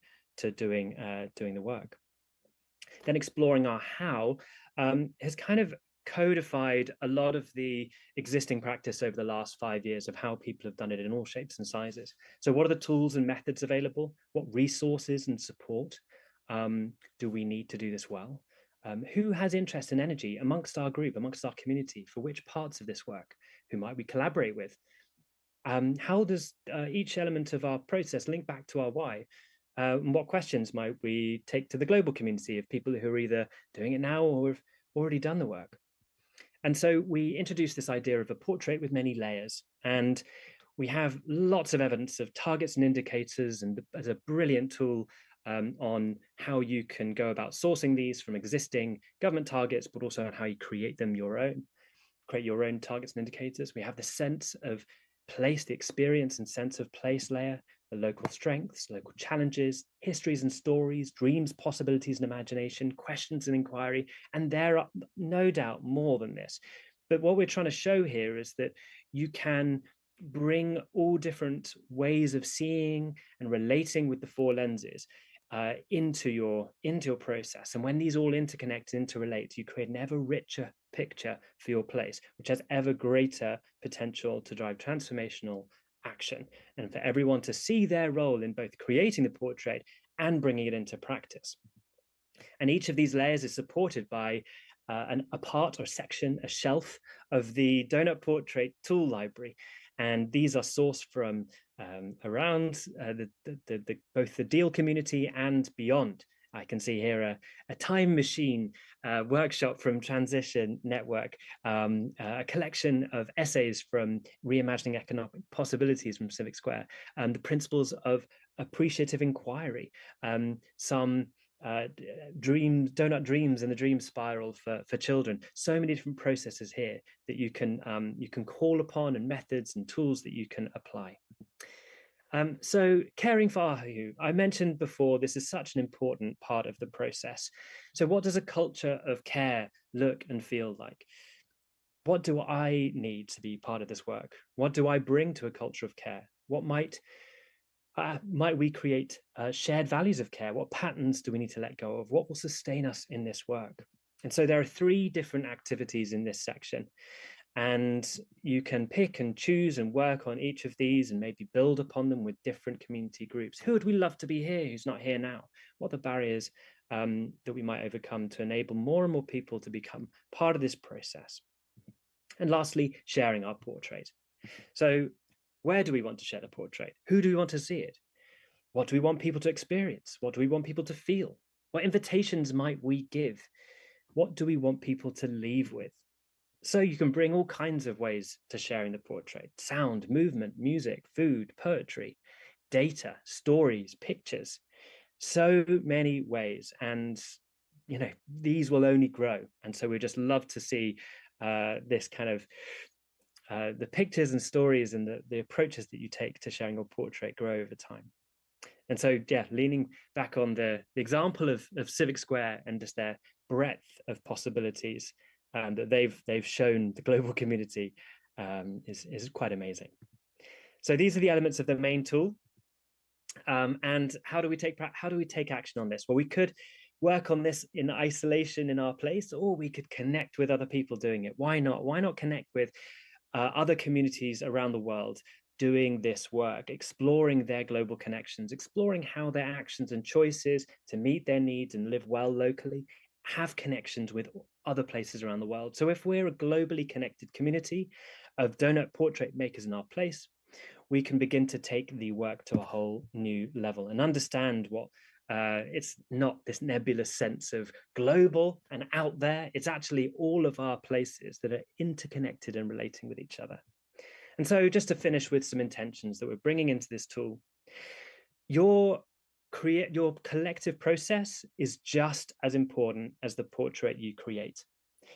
doing the work. Then exploring our how has kind of codified a lot of the existing practice over the last 5 years of how people have done it in all shapes and sizes. So what are the tools and methods available? What resources and support do we need to do this well? Who has interest and energy amongst our group, amongst our community, for which parts of this work? Who might we collaborate with? How does each element of our process link back to our why? And what questions might we take to the global community of people who are either doing it now or have already done the work? And so we introduced this idea of a portrait with many layers. And we have lots of evidence of targets and indicators, and as a brilliant tool on how you can go about sourcing these from existing government targets, but also on how you create them create your own targets and indicators. We have the sense of place, the experience and sense of place layer, the local strengths, local challenges, histories and stories, dreams, possibilities and imagination, questions and inquiry. And there are no doubt more than this. But what we're trying to show here is that you can bring all different ways of seeing and relating with the four lenses into your process. And when these all interconnect and interrelate, you create an ever richer picture for your place, which has ever greater potential to drive transformational action, and for everyone to see their role in both creating the portrait and bringing it into practice. And each of these layers is supported by a part or section, a shelf of the Donut Portrait tool library. And these are sourced from around both the Deal community and beyond. I can see here a time machine workshop from Transition Network, a collection of essays from Reimagining Economic Possibilities from Civic Square, the principles of appreciative inquiry, some donut dreams and the dream spiral for children. So many different processes here that you can call upon, and methods and tools that you can apply. So caring for Ahu, I mentioned before, this is such an important part of the process. So what does a culture of care look and feel like? What do I need to be part of this work? What do I bring to a culture of care? What might we create shared values of care? What patterns do we need to let go of? What will sustain us in this work? And so there are 3 different activities in this section. And you can pick and choose and work on each of these and maybe build upon them with different community groups. Who would we love to be here who's not here now? What are the barriers that we might overcome to enable more and more people to become part of this process? And lastly, sharing our portrait. So where do we want to share the portrait? Who do we want to see it? What do we want people to experience? What do we want people to feel? What invitations might we give? What do we want people to leave with? So you can bring all kinds of ways to sharing the portrait: sound, movement, music, food, poetry, data, stories, pictures, so many ways. And, you know, these will only grow. And so we just love to see this kind of the pictures and stories and the approaches that you take to sharing your portrait grow over time. And so, yeah, leaning back on the example of Civic Square and just their breadth of possibilities that they've shown the global community is quite amazing. So these are the elements of the main tool. And how do we take action on this? Well, we could work on this in isolation in our place, or we could connect with other people doing it. Why not? Why not connect with other communities around the world doing this work, exploring their global connections, exploring how their actions and choices to meet their needs and live well locally have connections with other places around the world. So if we're a globally connected community of donut portrait makers in our place, we can begin to take the work to a whole new level and understand what it's not this nebulous sense of global and out there. It's actually all of our places that are interconnected and relating with each other. And so just to finish with some intentions that we're bringing into this tool, your collective process is just as important as the portrait you create.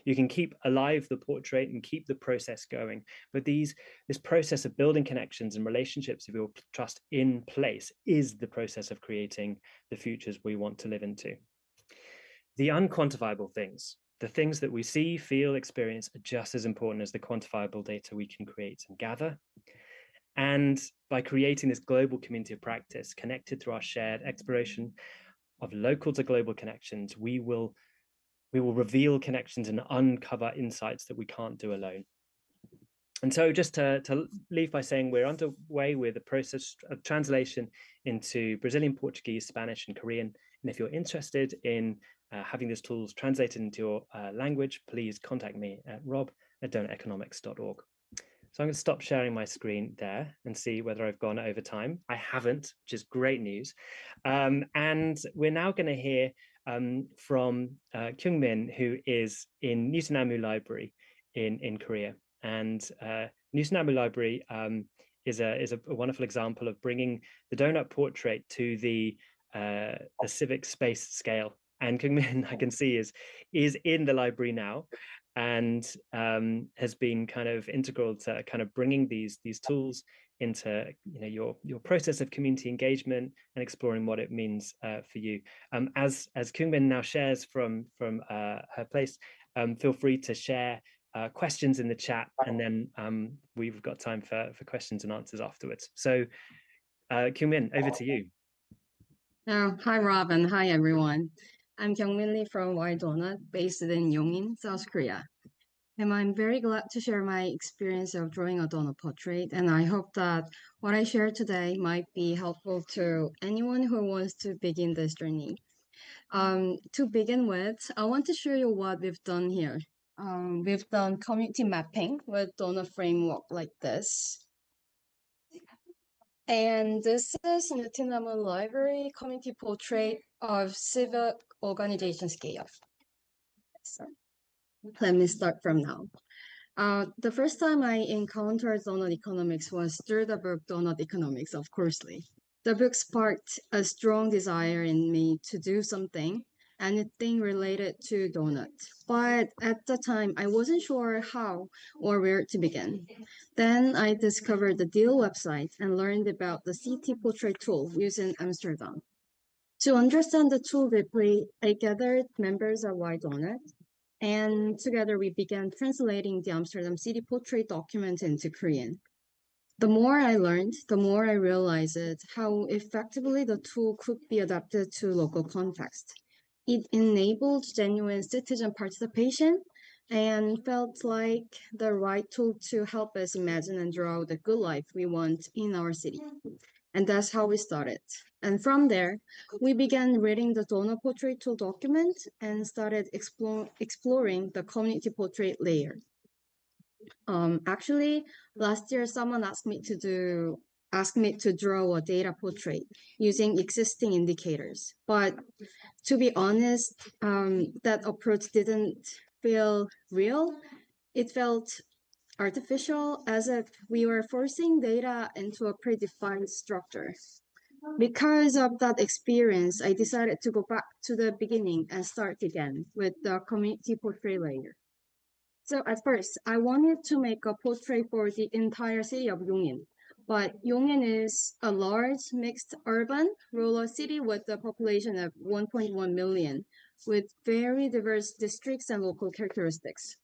You can keep alive the portrait and keep the process going, but this process of building connections and relationships of your trust in place is the process of creating the futures we want to live into. The unquantifiable things, the things that we see, feel, experience, are just as important as the quantifiable data we can create and gather. And by creating this global community of practice connected through our shared exploration of local to global connections, we will reveal connections and uncover insights that we can't do alone. And so just to leave by saying we're underway with the process of translation into Brazilian, Portuguese, Spanish, and Korean. And if you're interested in having these tools translated into your language, please contact me at rob@donuteconomics.org. So I'm going to stop sharing my screen there and see whether I've gone over time. I haven't, which is great news. And we're now going to hear from Kyungmin, who is in Newton-Amu Library in Korea. And Newton-Amu Library is a wonderful example of bringing the donut portrait to the civic space scale. And Kyungmin, I can see, is in the library now, and has been kind of integral to kind of bringing these tools into your process of community engagement and exploring what it means for you. As Kyungmin now shares from her place, feel free to share questions in the chat, and then we've got time for questions and answers afterwards. So Kyungmin, over to you. Hi, Rob, and hi, everyone. I'm Kyungmin Lee from Y Donut, based in Yongin, South Korea. And I'm very glad to share my experience of drawing a donut portrait, and I hope that what I share today might be helpful to anyone who wants to begin this journey. To begin with, I want to show you what we've done here. We've done community mapping with donut framework like this. And this is Newton-Amu Library community portrait of civic organization scale. So let me start from now. The first time I encountered donut economics was through the book Donut Economics of Horsley. The book sparked a strong desire in me to do something, anything related to donuts. But at the time, I wasn't sure how or where to begin. Then I discovered the Deal website and learned about the CT portrait tool used in Amsterdam. To understand the tool deeply, I gathered members of Y Donut, and together we began translating the Amsterdam City portrait document into Korean. The more I learned, the more I realized how effectively the tool could be adapted to local context. It enabled genuine citizen participation and felt like the right tool to help us imagine and draw the good life we want in our city. And that's how we started. And from there, we began reading the donut portrait tool document and started exploring the community portrait layer. Actually, last year, someone asked me to draw a data portrait using existing indicators. But to be honest, that approach didn't feel real. It felt artificial, as if we were forcing data into a predefined structure. Because of that experience, I decided to go back to the beginning and start again with the community portrait layer. So at first, I wanted to make a portrait for the entire city of Yongin. But Yongin is a large, mixed urban, rural city with a population of 1.1 million, with very diverse districts and local characteristics.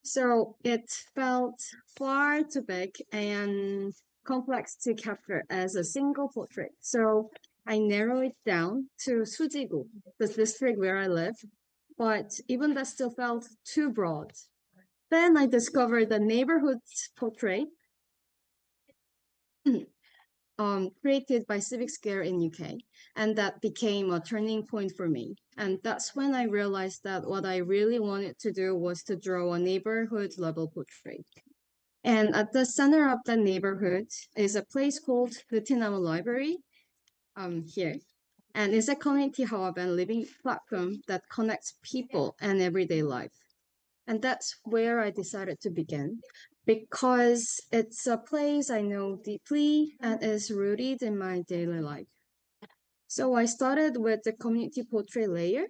So it felt far too big and complex to capture as a single portrait. So I narrowed it down to Sujigu, the district where I live, but even that still felt too broad. Then I discovered the neighborhood portrait created by Civic Scare in UK, and that became a turning point for me. And that's when I realized that what I really wanted to do was to draw a neighborhood level portrait. And at the center of the neighborhood is a place called Newton-Amu Library, here. And it's a community hub and living platform that connects people and everyday life. And that's where I decided to begin, because it's a place I know deeply and is rooted in my daily life. So I started with the community portrait layer,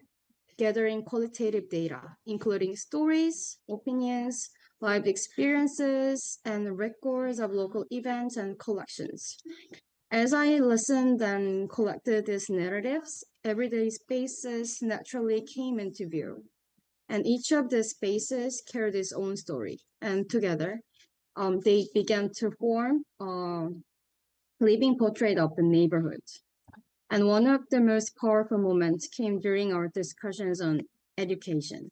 gathering qualitative data, including stories, opinions, lived experiences, and records of local events and collections. As I listened and collected these narratives, everyday spaces naturally came into view. And each of the spaces carried its own story. And together, they began to form a living portrait of the neighborhood. And one of the most powerful moments came during our discussions on education.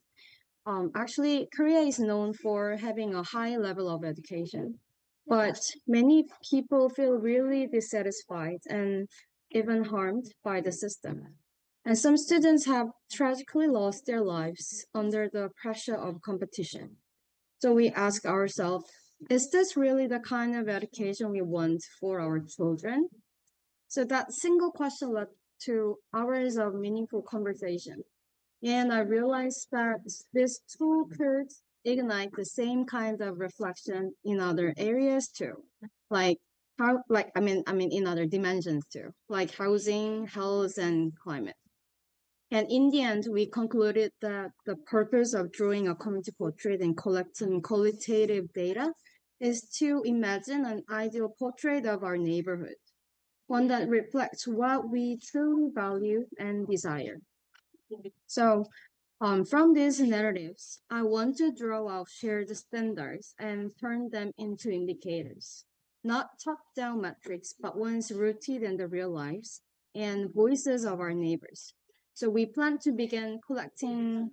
Actually, Korea is known for having a high level of education, but many people feel really dissatisfied and even harmed by the system. And some students have tragically lost their lives under the pressure of competition. So we ask ourselves, is this really the kind of education we want for our children? So that single question led to hours of meaningful conversation. And I realized that this tool could ignite the same kind of reflection in other areas too. In other dimensions too, like housing, health, and climate. And in the end, we concluded that the purpose of drawing a community portrait and collecting qualitative data is to imagine an ideal portrait of our neighborhood, one that reflects what we truly value and desire. So, from these narratives, I want to draw out shared standards and turn them into indicators, not top-down metrics, but ones rooted in the real lives and voices of our neighbors. So we plan to begin collecting.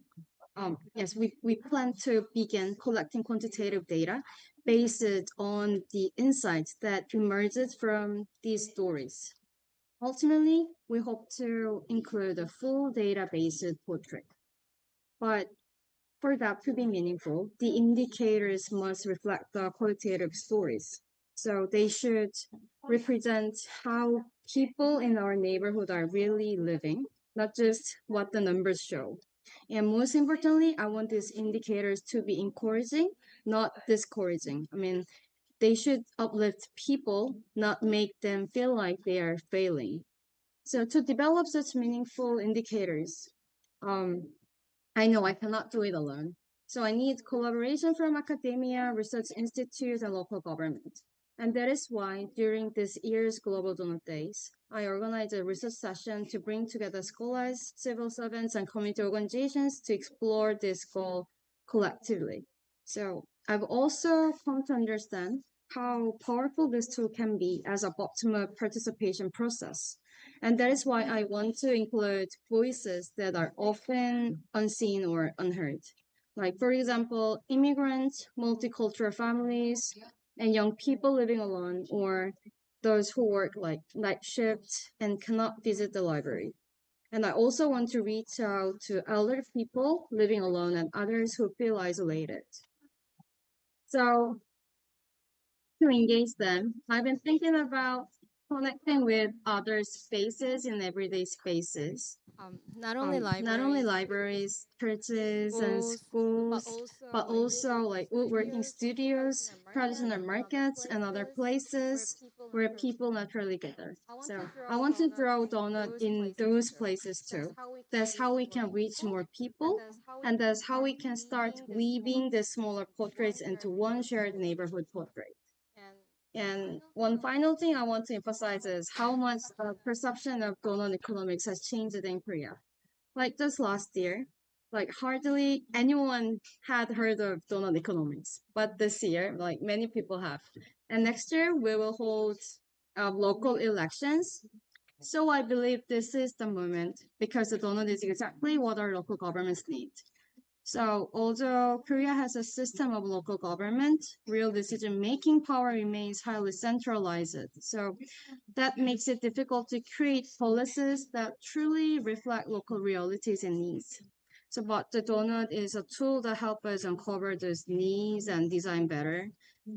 We plan to begin collecting quantitative data based on the insights that emerged from these stories. Ultimately, we hope to include a full data-based portrait. But for that to be meaningful, the indicators must reflect the qualitative stories. So they should represent how people in our neighborhood are really living, not just what the numbers show. And most importantly, I want these indicators to be encouraging, not discouraging. They should uplift people, not make them feel like they are failing. So to develop such meaningful indicators, I know I cannot do it alone. So I need collaboration from academia, research institutes, and local government. And that is why during this year's Global Donut Days, I organized a research session to bring together scholars, civil servants, and community organizations to explore this goal collectively. So I've also come to understand how powerful this tool can be as a bottom-up participation process. And that is why I want to include voices that are often unseen or unheard. Like, for example, immigrants, multicultural families, and young people living alone, or those who work like night shifts and cannot visit the library. And I also want to reach out to elder people living alone and others who feel isolated. So to engage them, I've been thinking about connecting with other spaces in everyday spaces. Not only libraries, churches, and schools, but also like woodworking studios, traditional markets, and other places where people naturally gather. So I want to draw donut in those places too. That's how we can reach more people, and that's how we can start weaving the smaller portraits into one shared neighborhood portrait. And one final thing I want to emphasize is how much the perception of donut economics has changed in Korea. Like just last year, like hardly anyone had heard of donut economics, but this year, like many people have. And next year, we will hold local elections. So I believe this is the moment because the donut is exactly what our local governments need. So although Korea has a system of local government, real decision-making power remains highly centralized. So that makes it difficult to create policies that truly reflect local realities and needs. So but the donut is a tool that helps us uncover those needs and design better,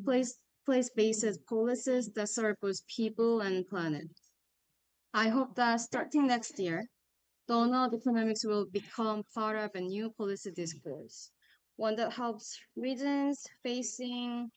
place-based policies that serve both people and planet. I hope that starting next year, donut economics will become part of a new policy discourse, one that helps regions facing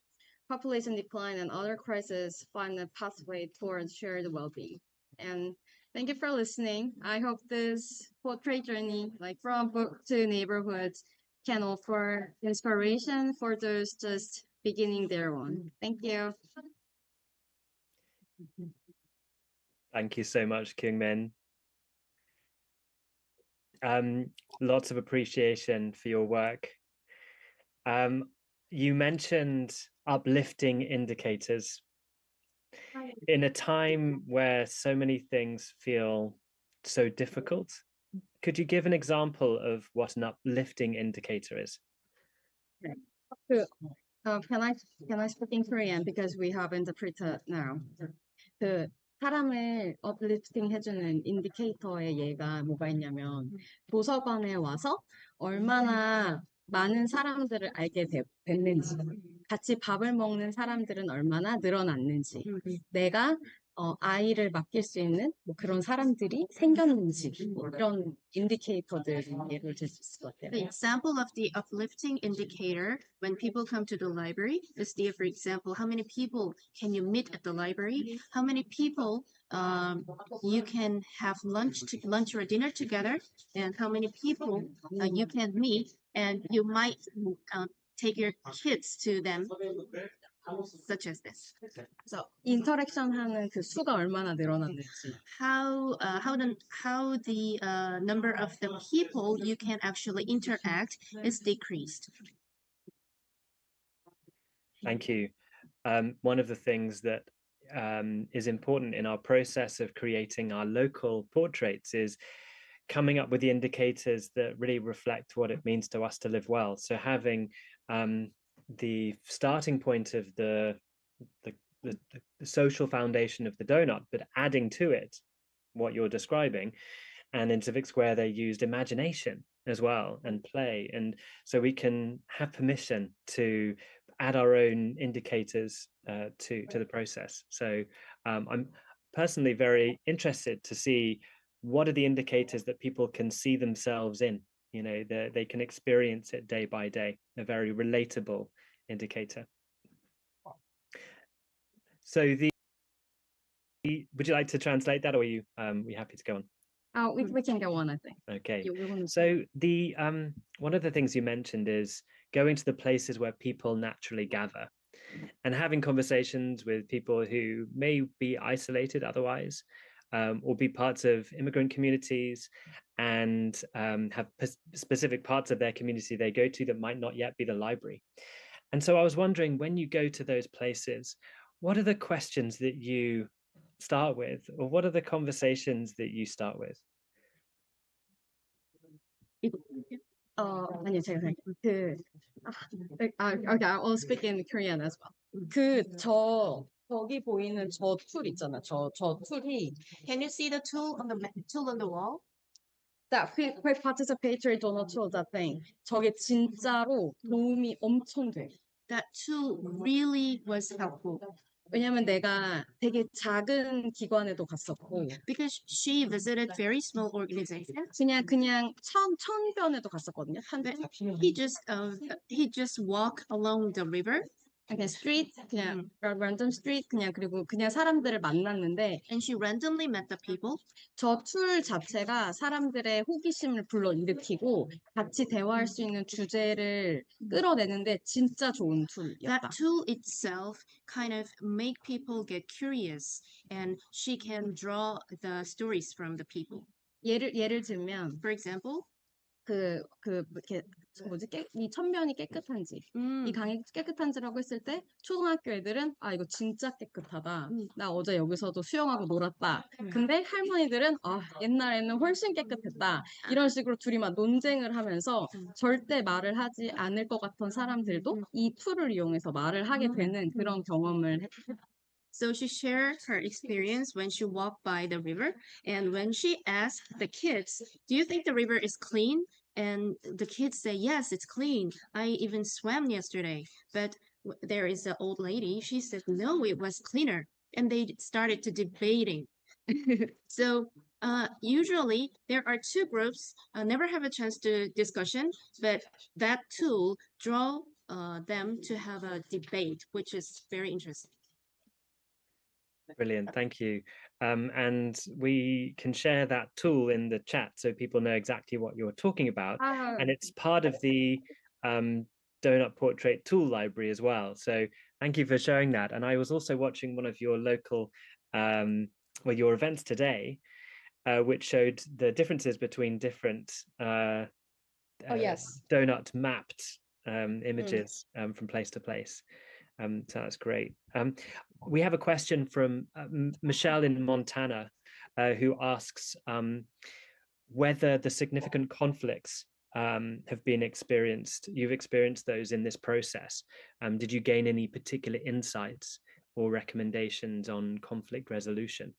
population decline and other crises find a pathway towards shared well-being. And thank you for listening. I hope this portrait journey, like from book to neighborhoods, can offer inspiration for those just beginning their own. Thank you. Thank you so much, Kyungmin. Lots of appreciation for your work. You mentioned uplifting indicators. In a time where so many things feel so difficult, could you give an example of what an uplifting indicator is? Can I speak in Korean because we have interpreter now? 사람을 uplifting 해주는 인디케이터의 예가 뭐가 있냐면 도서관에 와서 얼마나 많은 사람들을 알게 됐는지, 같이 밥을 먹는 사람들은 얼마나 늘어났는지, 내가 아이를 맡길 수 있는 뭐 그런 사람들이 생겼는지 이런 인디케이터들 예를 들 수 있을 것 같아요. The example of the uplifting indicator when people come to the library is the, for example, how many people can you meet at the library? How many people you can have lunch or dinner together, and how many people you can meet, and you might take your kids to them, such as this. 그래서 인터랙션 하는 그 수가 얼마나 늘어났는지. How the number of the people you can actually interact is decreased. Thank you. One of the things that is important in our process of creating our local portraits is coming up with the indicators that really reflect what it means to us to live well. So having the starting point of the social foundation of the donut, but adding to it what you're describing. And in Civic Square, they used imagination as well and play. And so we can have permission to add our own indicators to the process. So I'm personally very interested to see what are the indicators that people can see themselves in. You know, they can experience it day by day, a very relatable indicator. So would you like to translate that, or are you happy to go on? We can go on, I think. Okay. So the one of the things you mentioned is going to the places where people naturally gather and having conversations with people who may be isolated otherwise, or be parts of immigrant communities and have specific parts of their community they go to that might not yet be the library. And so I was wondering, when you go to those places, what are the questions that you start with, or what are the conversations that you start with? 아니요, 제가 okay, I'll speak in Korean as well. 저기 보이는 저 툴 있잖아요. 저 툴이 Can you see the tool on the wall? that quick participatory donor tool, that thing. 저게 진짜로 도움이 엄청 돼. That tool really was helpful. 왜냐면 내가 되게 작은 기관에도 갔었고, because she visited very small organizations. 그냥 천변에도 갔었거든요. He just walked along the river. 그냥 street, 그냥 random street, 그리고 그냥 사람들을 만났는데, and she randomly met the people. 저 툴 자체가 사람들의 호기심을 불러일으키고 같이 대화할 수 있는 주제를 끌어내는데 진짜 좋은 툴이었다. That tool itself kind of make people get curious, and she can draw the stories from the people. 예를 들면, for example, 이 천변이 깨끗한지, 이 강이 깨끗한지라고 했을 때 초등학교 애들은 이거 진짜 깨끗하다. 나 어제 여기서도 수영하고 놀았다. 근데 할머니들은 옛날에는 훨씬 깨끗했다. 이런 식으로 둘이 막 논쟁을 하면서 절대 말을 하지 않을 것 같은 사람들도 이 툴을 이용해서 말을 하게 되는 그런 경험을 했다. So she shared her experience when she walked by the river, and when she asked the kids, "Do you think the river is clean?" And the kids say, "Yes, it's clean. I even swam yesterday." But there is an old lady. She said, "No, it was cleaner." And they started to debating. So usually there are two groups, never have a chance to discussion, but that tool draw them to have a debate, which is very interesting. Brilliant, thank you. And we can share that tool in the chat so people know exactly what you're talking about. And it's part of the Donut Portrait tool library as well. So thank you for showing that. And I was also watching one of your local, your events today, which showed the differences between different donut mapped images from place to place. So that's great. We have a question from Michelle in Montana, who asks whether the significant conflicts have been experienced. You've experienced those in this process. Did you gain any particular insights or recommendations on conflict resolution?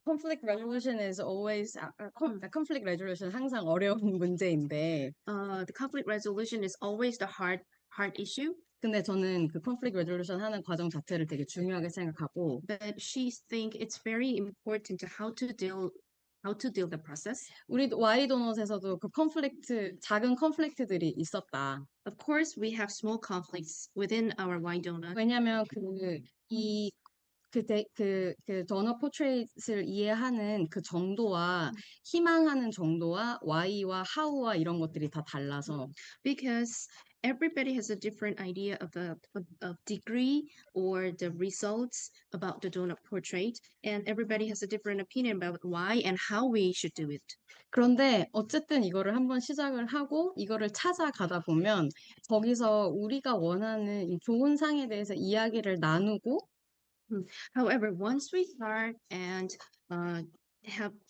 conflict resolution is always conflict resolution 항상 어려운 문제인데 The conflict resolution is always the hard issue. 근데 저는 그 conflict resolution 하는 과정 자체를 되게 중요하게 생각하고 But she think it's very important to how to deal the process. 우리 와이 도넛에서도 그 작은 컨플릭트들이 있었다. Of course, we have small conflicts within our Y donut. 왜냐하면 그 도넛 포트레이트를 이해하는 그 정도와 희망하는 정도와 why와 how와 이런 것들이 다 달라서 Because everybody has a different idea of degree or the results about the donut portrait, and everybody has a different opinion about why and how we should do it. 그런데 어쨌든 이거를 한번 시작을 하고 이거를 찾아가다 보면 거기서 우리가 원하는 이 좋은 상에 대해서 이야기를 나누고 However, once we start and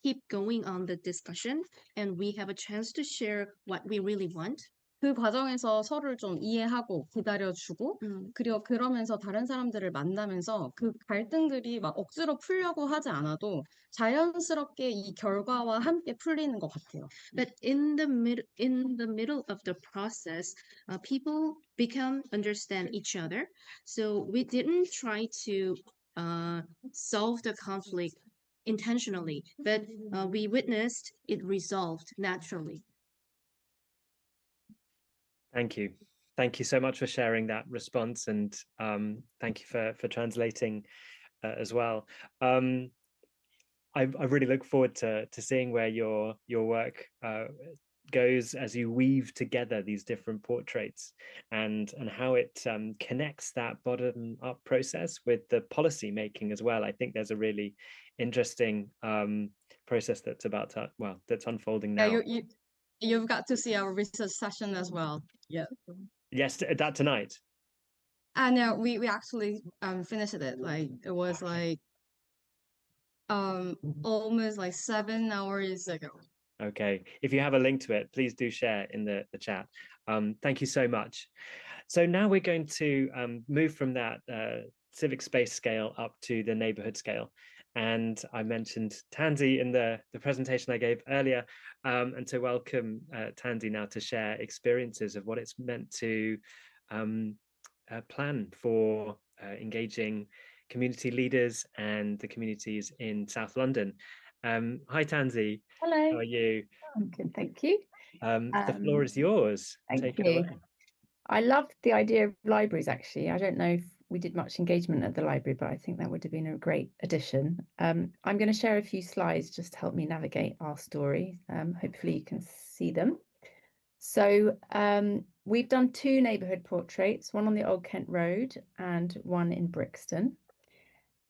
keep going on the discussion, and we have a chance to share what we really want. 그 과정에서 서로를 좀 이해하고 기다려주고 그리고 그러면서 다른 사람들을 만나면서 그 갈등들이 막 억지로 풀려고 하지 않아도 자연스럽게 이 결과와 함께 풀리는 것 같아요. But in the middle of the process, people understand each other. So we didn't try to solve the conflict intentionally, but we witnessed it resolved naturally. Thank you. Thank you so much for sharing that response, and thank you for translating as well. I really look forward to seeing where your work goes as you weave together these different portraits and how it connects that bottom up process with the policy making as well. I think there's a really interesting process that's that's unfolding now. Yeah, you've got to see our research session as well. Yeah. Yes, that tonight. No, we actually finished it. Like it was like almost like 7 hours ago. Okay, if you have a link to it, please do share in the chat. Thank you so much. So now we're going to move from that civic space scale up to the neighborhood scale. And I mentioned Tansy in the presentation I gave earlier, and to welcome Tansy now to share experiences of what it's meant to plan for engaging community leaders and the communities in South London. Hi, Tansy. Hello. How are you? I'm good, thank you. The floor is yours. Thank Take you. it away. I loved the idea of libraries, actually. I don't know if we did much engagement at the library, but I think that would have been a great addition. I'm going to share a few slides just to help me navigate our story. Hopefully you can see them. So we've done 2 neighbourhood portraits, one on the Old Kent Road and one in Brixton.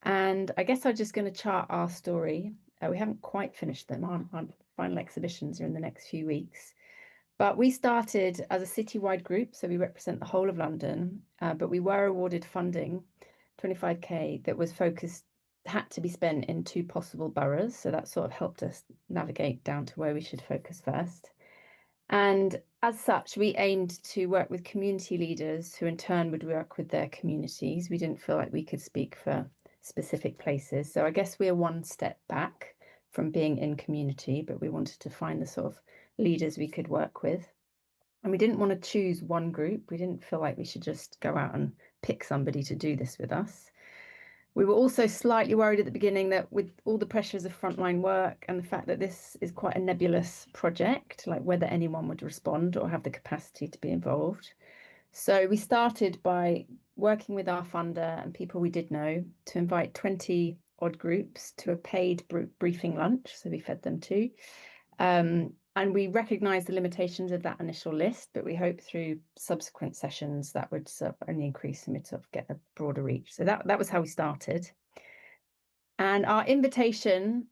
And I guess I'm just going to chart our story. We haven't quite finished them. Our final exhibitions are in the next few weeks. But we started as a citywide group, so we represent the whole of London, but we were awarded funding, 25k, that was had to be spent in 2 possible boroughs. So that sort of helped us navigate down to where we should focus first. And as such, we aimed to work with community leaders who in turn would work with their communities. We didn't feel like we could speak for specific places. So I guess we're one step back from being in community, but we wanted to find the sort of leaders we could work with. And we didn't want to choose one group. We didn't feel like we should just go out and pick somebody to do this with us. We were also slightly worried at the beginning that with all the pressures of frontline work and the fact that this is quite a nebulous project, like whether anyone would respond or have the capacity to be involved. So we started by working with our funder and people we did know to invite 20 odd groups to a paid briefing lunch. So we fed them too. And we recognised the limitations of that initial list, but we hope through subsequent sessions that would only increase and we'd sort of get a broader reach. So that was how we started. And our invitation,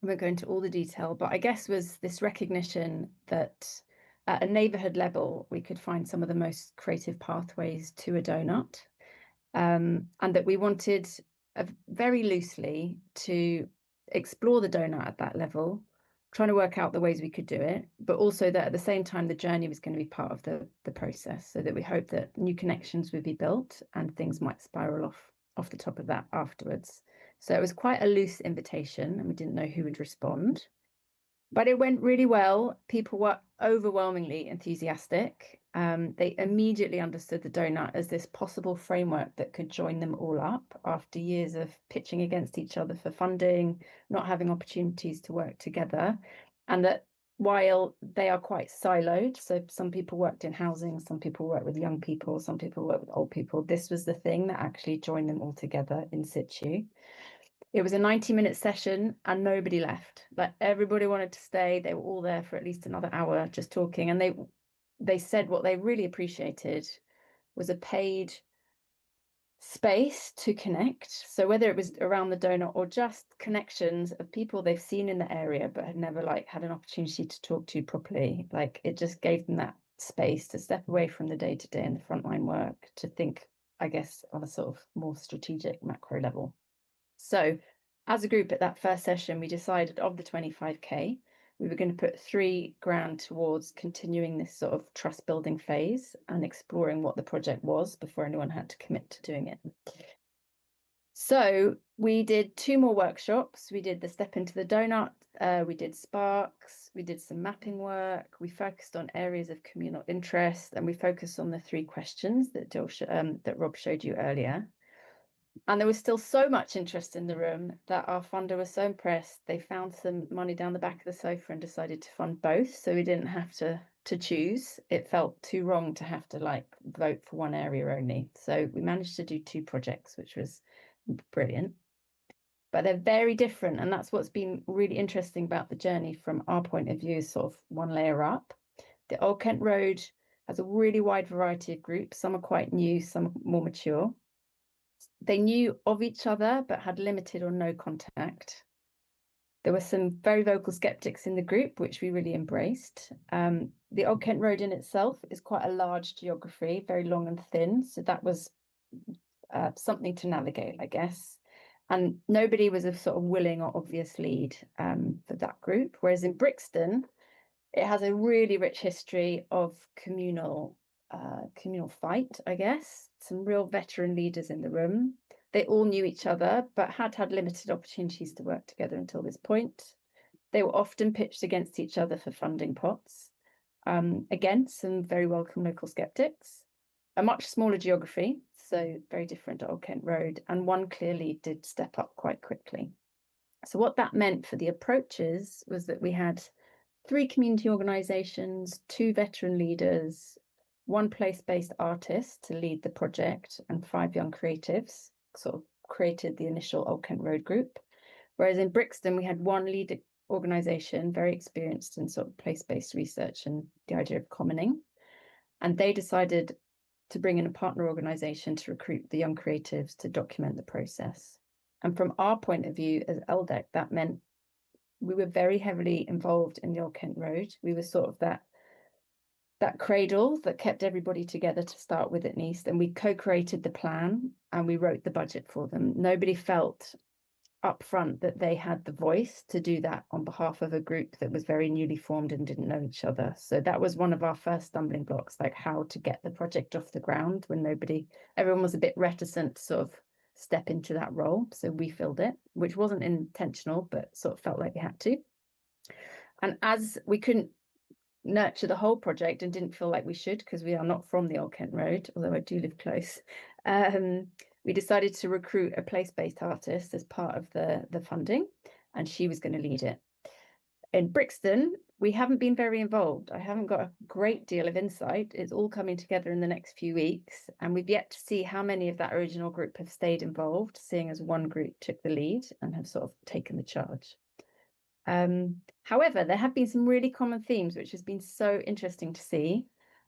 I won't go into all the detail, but I guess was this recognition that at a neighbourhood level, we could find some of the most creative pathways to a donut, and that we wanted very loosely to explore the donut at that level, trying to work out the ways we could do it, but also that at the same time, the journey was going to be part of the process, so that we hope that new connections would be built and things might spiral off the top of that afterwards. So it was quite a loose invitation and we didn't know who would respond. But it went really well. People were overwhelmingly enthusiastic. They immediately understood the donut as this possible framework that could join them all up after years of pitching against each other for funding, not having opportunities to work together. And that while they are quite siloed, so some people worked in housing, some people worked with young people, some people worked with old people, this was the thing that actually joined them all together in situ. It was a 90-minute session and nobody left. Like everybody wanted to stay. They were all there for at least another hour just talking. And they said what they really appreciated was a paid space to connect. So whether it was around the donut or just connections of people they've seen in the area but had never like had an opportunity to talk to properly, like it just gave them that space to step away from the day-to-day and the frontline work to think, I guess, on a sort of more strategic macro level. So as a group at that first session, we decided of the 25K, we were going to put £3,000 towards continuing this sort of trust building phase and exploring what the project was before anyone had to commit to doing it. So we did 2 more workshops. We did the Step into the Donut, we did Sparks, we did some mapping work, we focused on areas of communal interest, and we focused on the 3 questions that Rob showed you earlier. And there was still so much interest in the room that our funder was so impressed. They found some money down the back of the sofa and decided to fund both. So we didn't have to choose. It felt too wrong to have to like vote for one area only. So we managed to do 2 projects, which was brilliant. But they're very different. And that's what's been really interesting about the journey from our point of view, is sort of one layer up. The Old Kent Road has a really wide variety of groups. Some are quite new, some are more mature. They knew of each other, but had limited or no contact. There were some very vocal skeptics in the group, which we really embraced. The Old Kent Road in itself is quite a large geography, very long and thin. So that was something to navigate, I guess. And nobody was a sort of willing or obvious lead for that group. Whereas in Brixton, it has a really rich history of communal fight, I guess. Some real veteran leaders in the room. They all knew each other, but had limited opportunities to work together until this point. They were often pitched against each other for funding pots. Again, some very welcome local skeptics. A much smaller geography, so very different to Old Kent Road, and one clearly did step up quite quickly. So what that meant for the approaches was that we had 3 community organisations, 2 veteran leaders, 1 place-based artist to lead the project, and 5 young creatives sort of created the initial Old Kent Road group. Whereas in Brixton, we had 1 lead organisation, very experienced in sort of place-based research and the idea of commoning. And they decided to bring in a partner organisation to recruit the young creatives to document the process. And from our point of view as LDEC, that meant we were very heavily involved in the Old Kent Road. We were sort of that cradle that kept everybody together to start with at least, and we co-created the plan and we wrote the budget for them. Nobody felt upfront that they had the voice to do that on behalf of a group that was very newly formed and didn't know each other. So that was one of our first stumbling blocks, like how to get the project off the ground when everyone was a bit reticent to sort of step into that role. So we filled it, which wasn't intentional, but sort of felt like we had to. And as we couldn't nurture the whole project and didn't feel like we should, because we are not from the Old Kent Road, although I do live close, we decided to recruit a place-based artist as part of the funding, and she was going to lead it. In Brixton, we haven't been very involved. I haven't got a great deal of insight. It's all coming together in the next few weeks, and we've yet to see how many of that original group have stayed involved, seeing as one group took the lead and have sort of taken the charge. However, there have been some really common themes, which has been so interesting to see.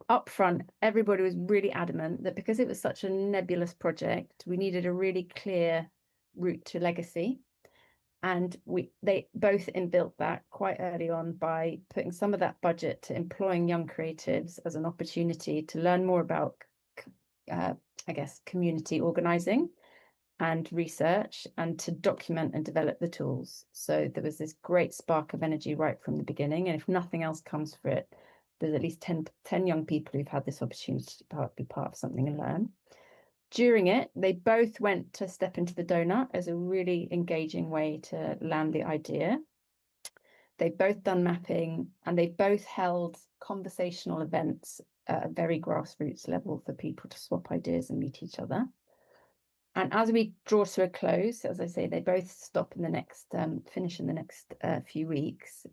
Up front, everybody was really adamant that because it was such a nebulous project, we needed a really clear route to legacy. And they both inbuilt that quite early on by putting some of that budget to employing young creatives as an opportunity to learn more about, I guess, community organising and research, and to document and develop the tools. So there was this great spark of energy right from the beginning. And if nothing else comes for it, there's at least 10 young people who've had this opportunity to be part of something and learn. During it, they both went to Step Into the Donut as a really engaging way to land the idea. They've both done mapping, and they've both held conversational events at a very grassroots level for people to swap ideas and meet each other. And as we draw to a close, as I say, they both stop in the next, finish in the next few weeks.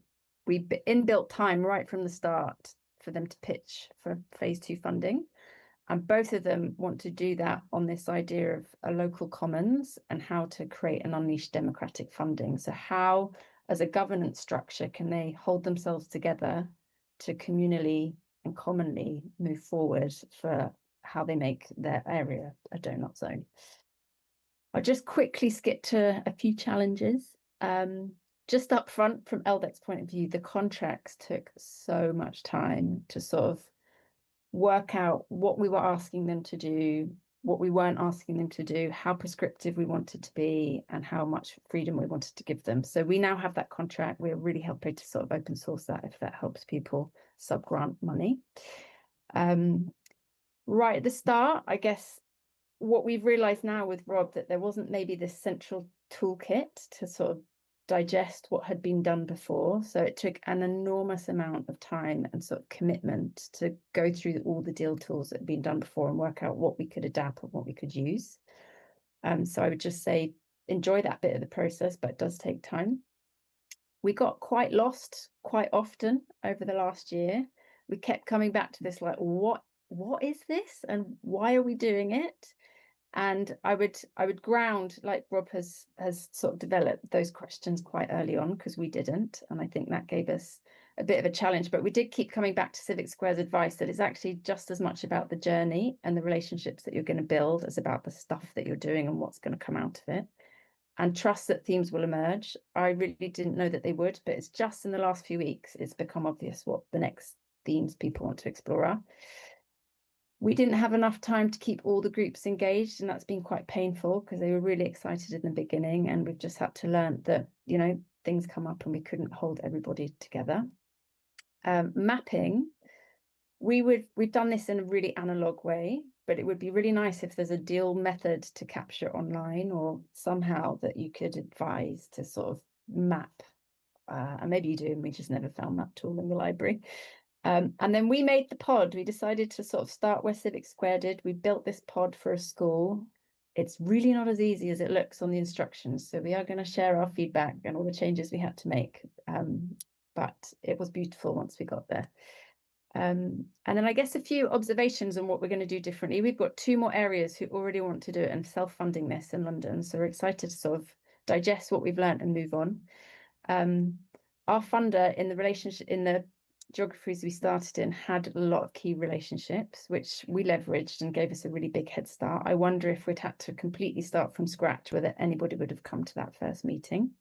We inbuilt time right from the start for them to pitch for phase 2 funding. And both of them want to do that on this idea of a local commons and how to create an unleashed democratic funding. So how, as a governance structure, can they hold themselves together to communally and commonly move forward for how they make their area a donut zone? I'll just quickly skip to a few challenges. Just up front, from LDEC's point of view, the contracts took so much time to sort of work out what we were asking them to do, what we weren't asking them to do, how prescriptive we wanted to be, and how much freedom we wanted to give them. So we now have that contract. We're really happy to sort of open source that if that helps people sub-grant money. Right at the start, I guess, what we've realized now with Rob, that there wasn't maybe this central toolkit to sort of digest what had been done before. So it took an enormous amount of time and sort of commitment to go through all the deal tools that had been done before and work out what we could adapt and what we could use. So I would just say, enjoy that bit of the process, but it does take time. We got quite lost quite often over the last year. We kept coming back to this, like, what is this and why are we doing it? And I would ground, like Rob has sort of developed those questions quite early on, because we didn't. And I think that gave us a bit of a challenge, but we did keep coming back to Civic Square's advice that it's actually just as much about the journey and the relationships that you're going to build as about the stuff that you're doing and what's going to come out of it. And trust that themes will emerge. I really didn't know that they would, but it's just in the last few weeks, it's become obvious what the next themes people want to explore are. We didn't have enough time to keep all the groups engaged, and that's been quite painful because they were really excited in the beginning, and we've just had to learn that, you know, things come up and we couldn't hold everybody together. Mapping, we've done this in a really analog way, but it would be really nice if there's a deal method to capture online, or somehow that you could advise to sort of map. And maybe you do, and we just never found that tool in the library. And then we made the pod. We decided to sort of start where Civic Square did. We built this pod for a school. It's really not as easy as it looks on the instructions. So we are going to share our feedback and all the changes we had to make. But it was beautiful once we got there. And then I guess a few observations on what we're going to do differently. We've got 2 more areas who already want to do it and self-funding this in London. So we're excited to sort of digest what we've learned and move on. Our funder in the relationship, in the geographies we started in, had a lot of key relationships, which we leveraged and gave us a really big head start. I wonder if we'd had to completely start from scratch, whether anybody would have come to that first meeting.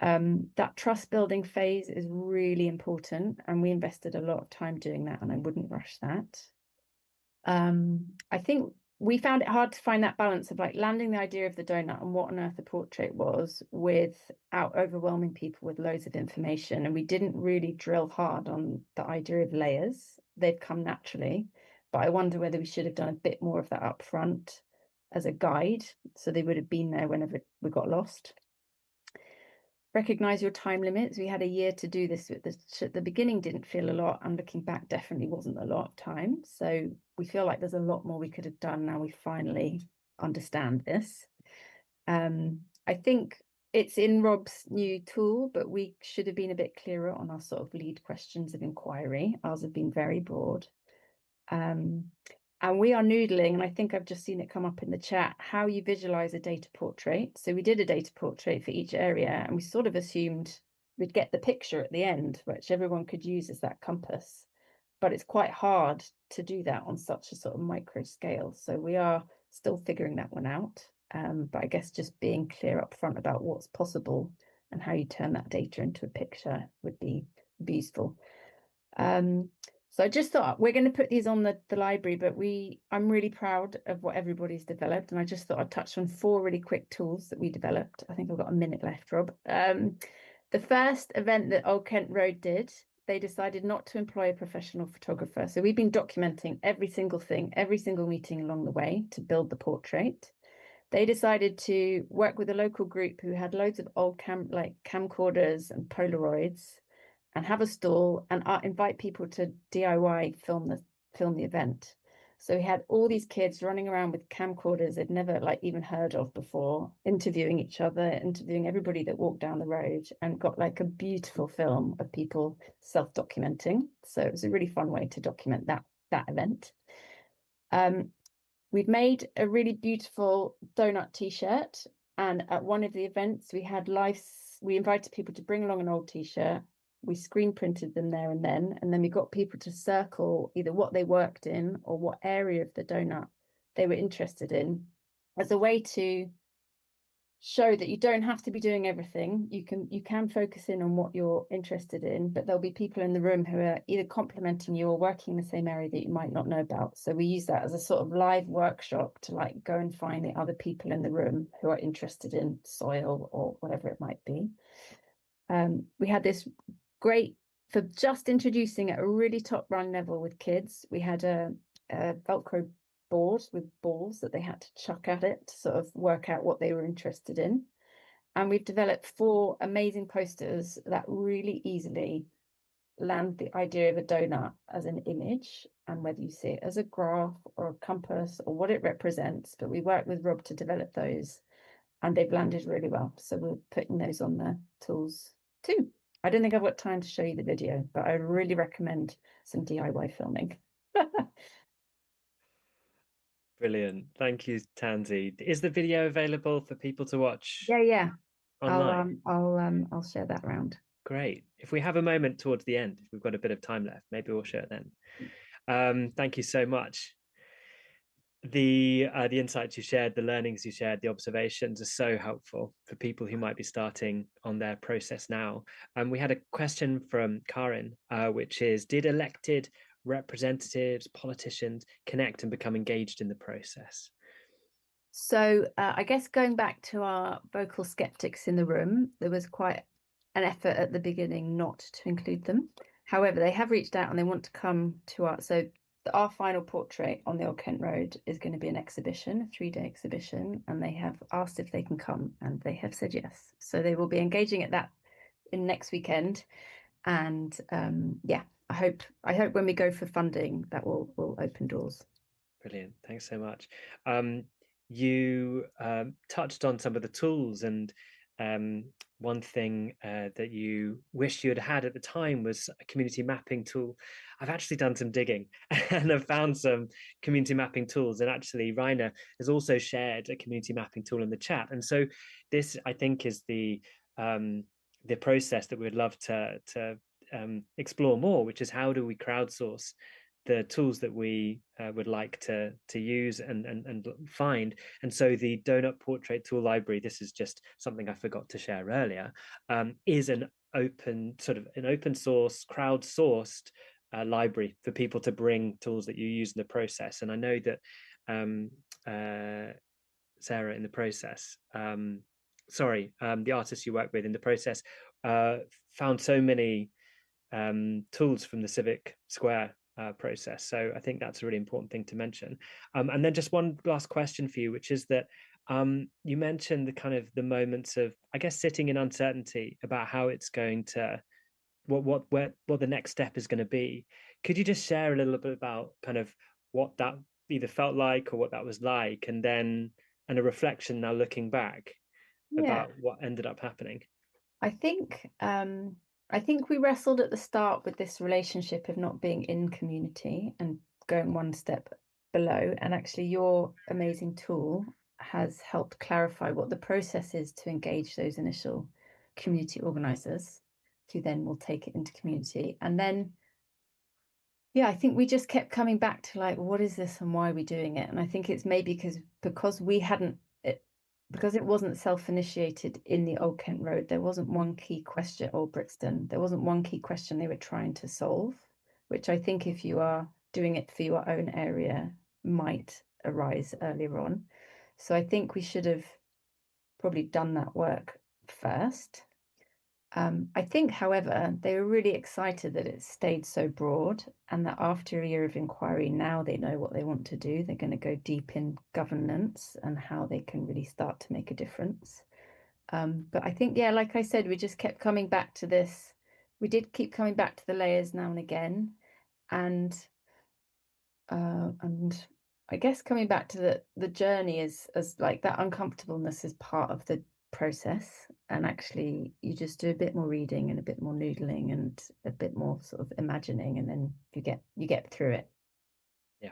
That trust building phase is really important, and we invested a lot of time doing that, and I wouldn't rush that. I think we found it hard to find that balance of like landing the idea of the donut and what on earth the portrait was without overwhelming people with loads of information. And we didn't really drill hard on the idea of layers. They've come naturally, but I wonder whether we should have done a bit more of that up front as a guide, so they would have been there whenever we got lost. Recognize your time limits. We had a year to do this. At the beginning didn't feel a lot, and looking back definitely wasn't a lot of time. So we feel like there's a lot more we could have done now we finally understand this. I think it's in Rob's new tool, but we should have been a bit clearer on our sort of lead questions of inquiry. Ours have been very broad. And we are noodling, and I think I've just seen it come up in the chat, how you visualize a data portrait. So we did a data portrait for each area, and we sort of assumed we'd get the picture at the end, which everyone could use as that compass. But it's quite hard to do that on such a sort of micro scale. So we are still figuring that one out. But I guess just being clear up front about what's possible and how you turn that data into a picture would be useful. So I just thought we're going to put these on the library, but I'm really proud of what everybody's developed. And I just thought I'd touch on 4 really quick tools that we developed. I think I've got a minute left, Rob. The first event that Old Kent Road did they decided not to employ a professional photographer. So we've been documenting every single thing, every single meeting along the way to build the portrait. They decided to work with a local group who had loads of old camcorders and Polaroids, and have a stall and invite people to DIY film the event. So we had all these kids running around with camcorders they'd never even heard of before, interviewing each other, interviewing everybody that walked down the road, and got a beautiful film of people self-documenting. So it was a really fun way to document that event. We'd made a really beautiful donut t-shirt, and at one of the events we invited people to bring along an old t-shirt. We screen printed them there and then we got people to circle either what they worked in or what area of the donut they were interested in, as a way to show that you don't have to be doing everything. You can focus in on what you're interested in, but there'll be people in the room who are either complementing you or working in the same area that you might not know about. So we use that as a sort of live workshop to go and find the other people in the room who are interested in soil or whatever it might be. We had this great, for just introducing at a really top run level with kids, we had a Velcro board with balls that they had to chuck at it to sort of work out what they were interested in. And we've developed 4 amazing posters that really easily land the idea of a donut as an image, and whether you see it as a graph or a compass or what it represents. But we worked with Rob to develop those, and they've landed really well. So we're putting those on the tools too. I don't think I've got time to show you the video, but I really recommend some DIY filming. Brilliant. Thank you, Tansy. Is the video available for people to watch? Yeah. Online? I'll share that around. Great. If we have a moment towards the end, if we've got a bit of time left, maybe we'll share it then. Thank you so much. The insights you shared, the learnings you shared, the observations are so helpful for people who might be starting on their process now. We had a question from Karin, which is, did elected representatives, politicians connect and become engaged in the process? So I guess going back to our vocal skeptics in the room, there was quite an effort at the beginning not to include them. However, they have reached out and they want to come to our final portrait on the Old Kent Road is going to be an exhibition, a 3-day exhibition, and they have asked if they can come, and they have said yes. So they will be engaging at that in next weekend. And I hope when we go for funding that will open doors. Brilliant. Thanks so much. You touched on some of the tools, and one thing that you wished you had had at the time was a community mapping tool. I've actually done some digging and I've found some community mapping tools, and actually Rainer has also shared a community mapping tool in the chat. And so this, I think, is the process that we'd love to explore more, which is how do we crowdsource the tools that we would like to use and find. And so the Donut Portrait Tool Library, this is just something I forgot to share earlier, is an open source, crowdsourced library for people to bring tools that you use in the process. And I know that Sarah in the process, the artists you work with in the process found so many tools from the Civic Square process. So I think that's a really important thing to mention. And then just one last question for you, which is that you mentioned the moments of, I guess, sitting in uncertainty about how it's going to, what the next step is going to be. Could you just share a little bit about what that either felt like or what that was like, and a reflection now looking back about what ended up happening? I think we wrestled at the start with this relationship of not being in community and going one step below. And actually your amazing tool has helped clarify what the process is to engage those initial community organizers, who then will take it into community. And then, I think we just kept coming back to what is this and why are we doing it? And I think it's maybe because we hadn't, because it wasn't self-initiated in the Old Kent Road, there wasn't one key question, or Brixton, there wasn't one key question they were trying to solve, which I think if you are doing it for your own area might arise earlier on. So I think we should have probably done that work first. I think, however, they were really excited that it stayed so broad, and that after a year of inquiry, now they know what they want to do. They're going to go deep in governance and how they can really start to make a difference. But I think, yeah, like I said, we just kept coming back to this. We did keep coming back to the layers now and again, and I guess coming back to the journey is as like that uncomfortableness is part of the process, and actually you just do a bit more reading and a bit more noodling and a bit more sort of imagining, and then you get through it. Yeah,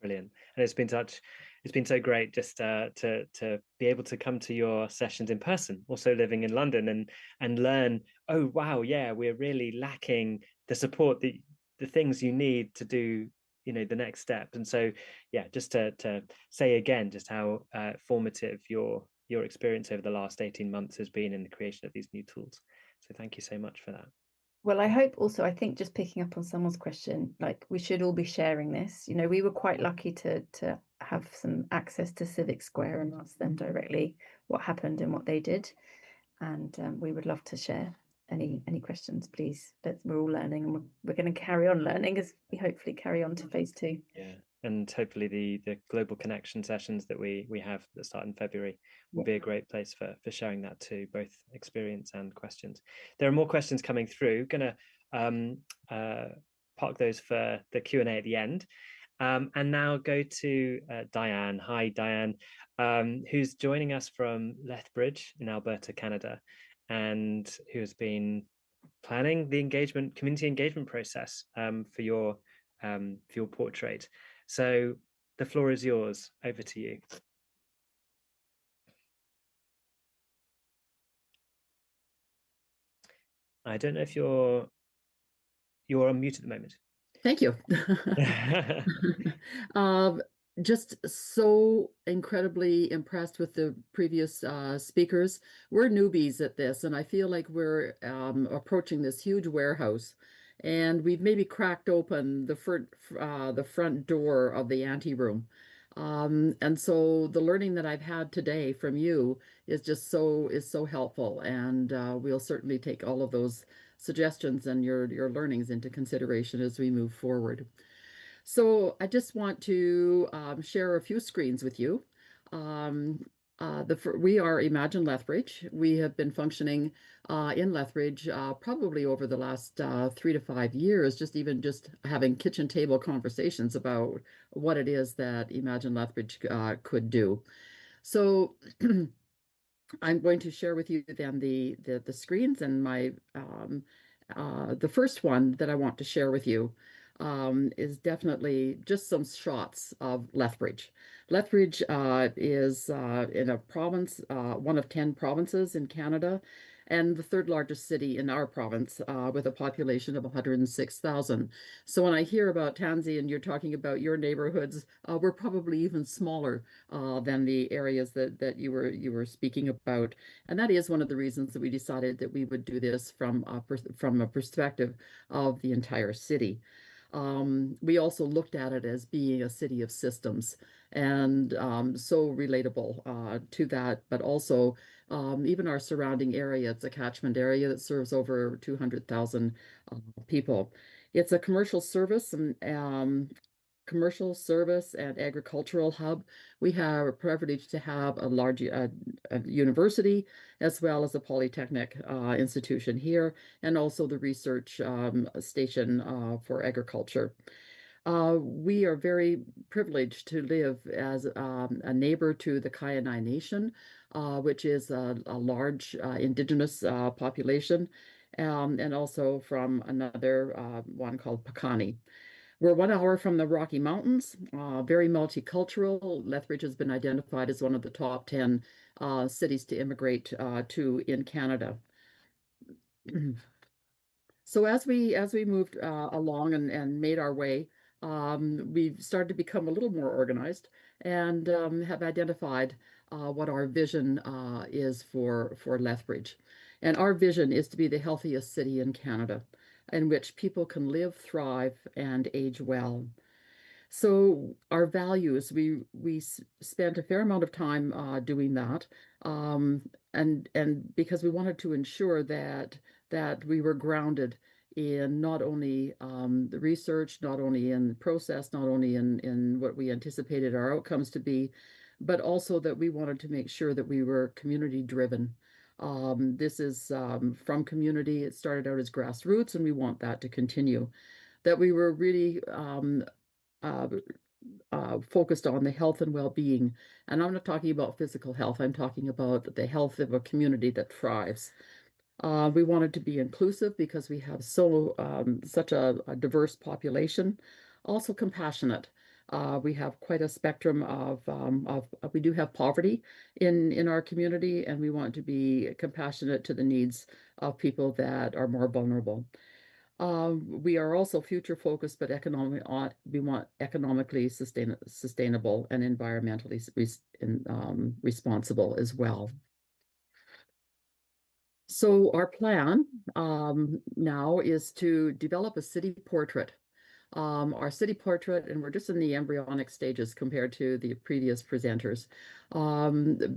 brilliant. And it's been so great just to be able to come to your sessions in person, also living in London, and learn, oh wow, yeah, we're really lacking the support, the things you need to do, you know, the next step. And so yeah, just to say again just how formative your experience over the last 18 months has been in the creation of these new tools. So thank you so much for that. Well, I hope also, I think just picking up on someone's question, like we should all be sharing this. You know, we were quite lucky to have some access to Civic Square and ask them directly what happened and what they did. And we would love to share any questions, please. We're all learning, and we're going to carry on learning as we hopefully carry on to phase 2. Yeah, and hopefully the global connection sessions that we have that start in February will be a great place for sharing that too, both experience and questions. There are more questions coming through. Gonna park those for the Q&A at the end, and now go to Diane. Hi, Diane, who's joining us from Lethbridge in Alberta, Canada, and who has been planning the community engagement process for your portrait. So the floor is yours. Over to you. I don't know if you're on mute at the moment. Thank you. Just so incredibly impressed with the previous speakers. We're newbies at this, and I feel like we're approaching this huge warehouse, and we've maybe cracked open the front door of the anteroom. And so the learning that I've had today from you is just so helpful, and we'll certainly take all of those suggestions and your learnings into consideration as we move forward. So I just want to share a few screens with you. We are Imagine Lethbridge. We have been functioning in Lethbridge probably over the last 3 to 5 years, just having kitchen table conversations about what it is that Imagine Lethbridge could do. So I'm going to share with you then the screens, and the first one that I want to share with you is definitely just some shots of Lethbridge. Lethbridge is in a province, one of 10 provinces in Canada, and the 3rd largest city in our province with a population of 106,000. So when I hear about Tansy and you're talking about your neighborhoods, we're probably even smaller than the areas that you were speaking about. And that is one of the reasons that we decided that we would do this from a perspective of the entire city. We also looked at it as being a city of systems, and so relatable to that, but also even our surrounding area. It's a catchment area that serves over 200,000 people. It's a commercial service and agricultural hub. We have a privilege to have a large a university as well as a polytechnic institution here, and also the research station for agriculture. We are very privileged to live as a neighbor to the Kainai Nation, which is a large indigenous population, and also from another one called Pakani. We're 1 hour from the Rocky Mountains, very multicultural. Lethbridge has been identified as one of the top 10 cities to immigrate to in Canada. So as we moved along and made our way, we've started to become a little more organized and have identified what our vision is for Lethbridge. And our vision is to be the healthiest city in Canada, in which people can live, thrive, and age well. So our values, we spent a fair amount of time doing that, and because we wanted to ensure that we were grounded in not only the research, not only in the process, not only in what we anticipated our outcomes to be, but also that we wanted to make sure that we were community driven. This is from community. It started out as grassroots, and we want that to continue. That we were really focused on the health and well-being. And I'm not talking about physical health. I'm talking about the health of a community that thrives. We wanted to be inclusive because we have such a diverse population. Also compassionate. We have quite a spectrum of we do have poverty in our community, and we want to be compassionate to the needs of people that are more vulnerable. We are also future focused, but we want economically sustainable and environmentally responsible as well. So our plan now is to develop a city portrait. Our city portrait, and we're just in the embryonic stages compared to the previous presenters,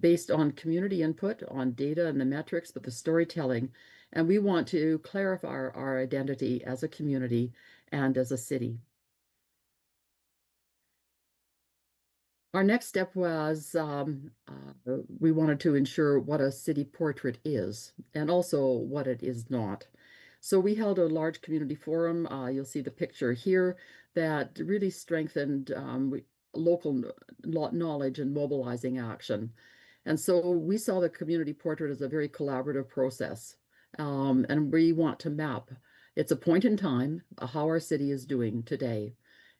based on community input, on data and the metrics, but the storytelling. And we want to clarify our identity as a community and as a city. Our next step was we wanted to ensure what a city portrait is and also what it is not. So we held a large community forum. You'll see the picture here that really strengthened local knowledge and mobilizing action. And so we saw the community portrait as a very collaborative process. And we want to map. It's a point in time how our city is doing today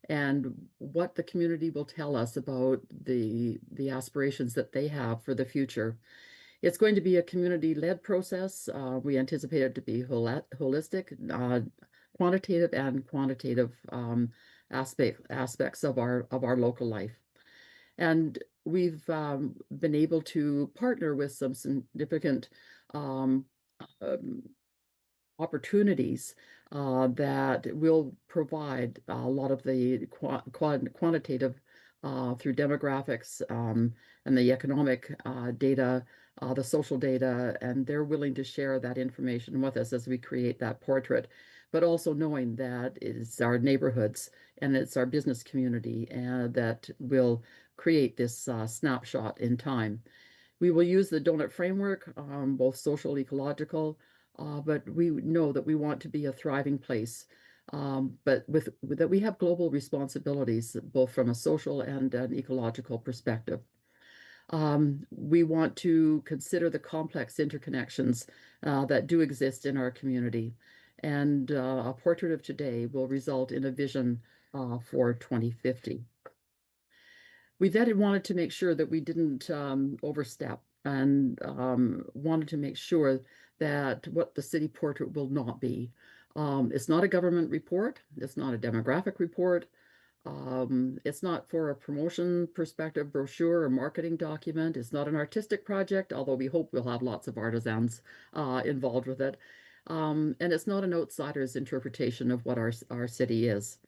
and what the community will tell us about the aspirations that they have for the future. It's going to be a community-led process. We anticipate it to be holistic, quantitative and quantitative aspects of our local life. And we've been able to partner with some significant opportunities that will provide a lot of the quantitative through demographics and the economic data, the social data, and they're willing to share that information with us as we create that portrait, but also knowing that it's our neighborhoods and it's our business community that will create this snapshot in time. We will use the donut framework, both social, ecological, but we know that we want to be a thriving place, but that we have global responsibilities, both from a social and an ecological perspective. We want to consider the complex interconnections that do exist in our community. And a portrait of today will result in a vision for 2050. We then wanted to make sure that we didn't overstep and wanted to make sure that what the city portrait will not be. It's not a government report. It's not a demographic report. It's not for a promotion perspective brochure or marketing document. It's not an artistic project, although we hope we'll have lots of artisans involved with it. And it's not an outsider's interpretation of what our city is.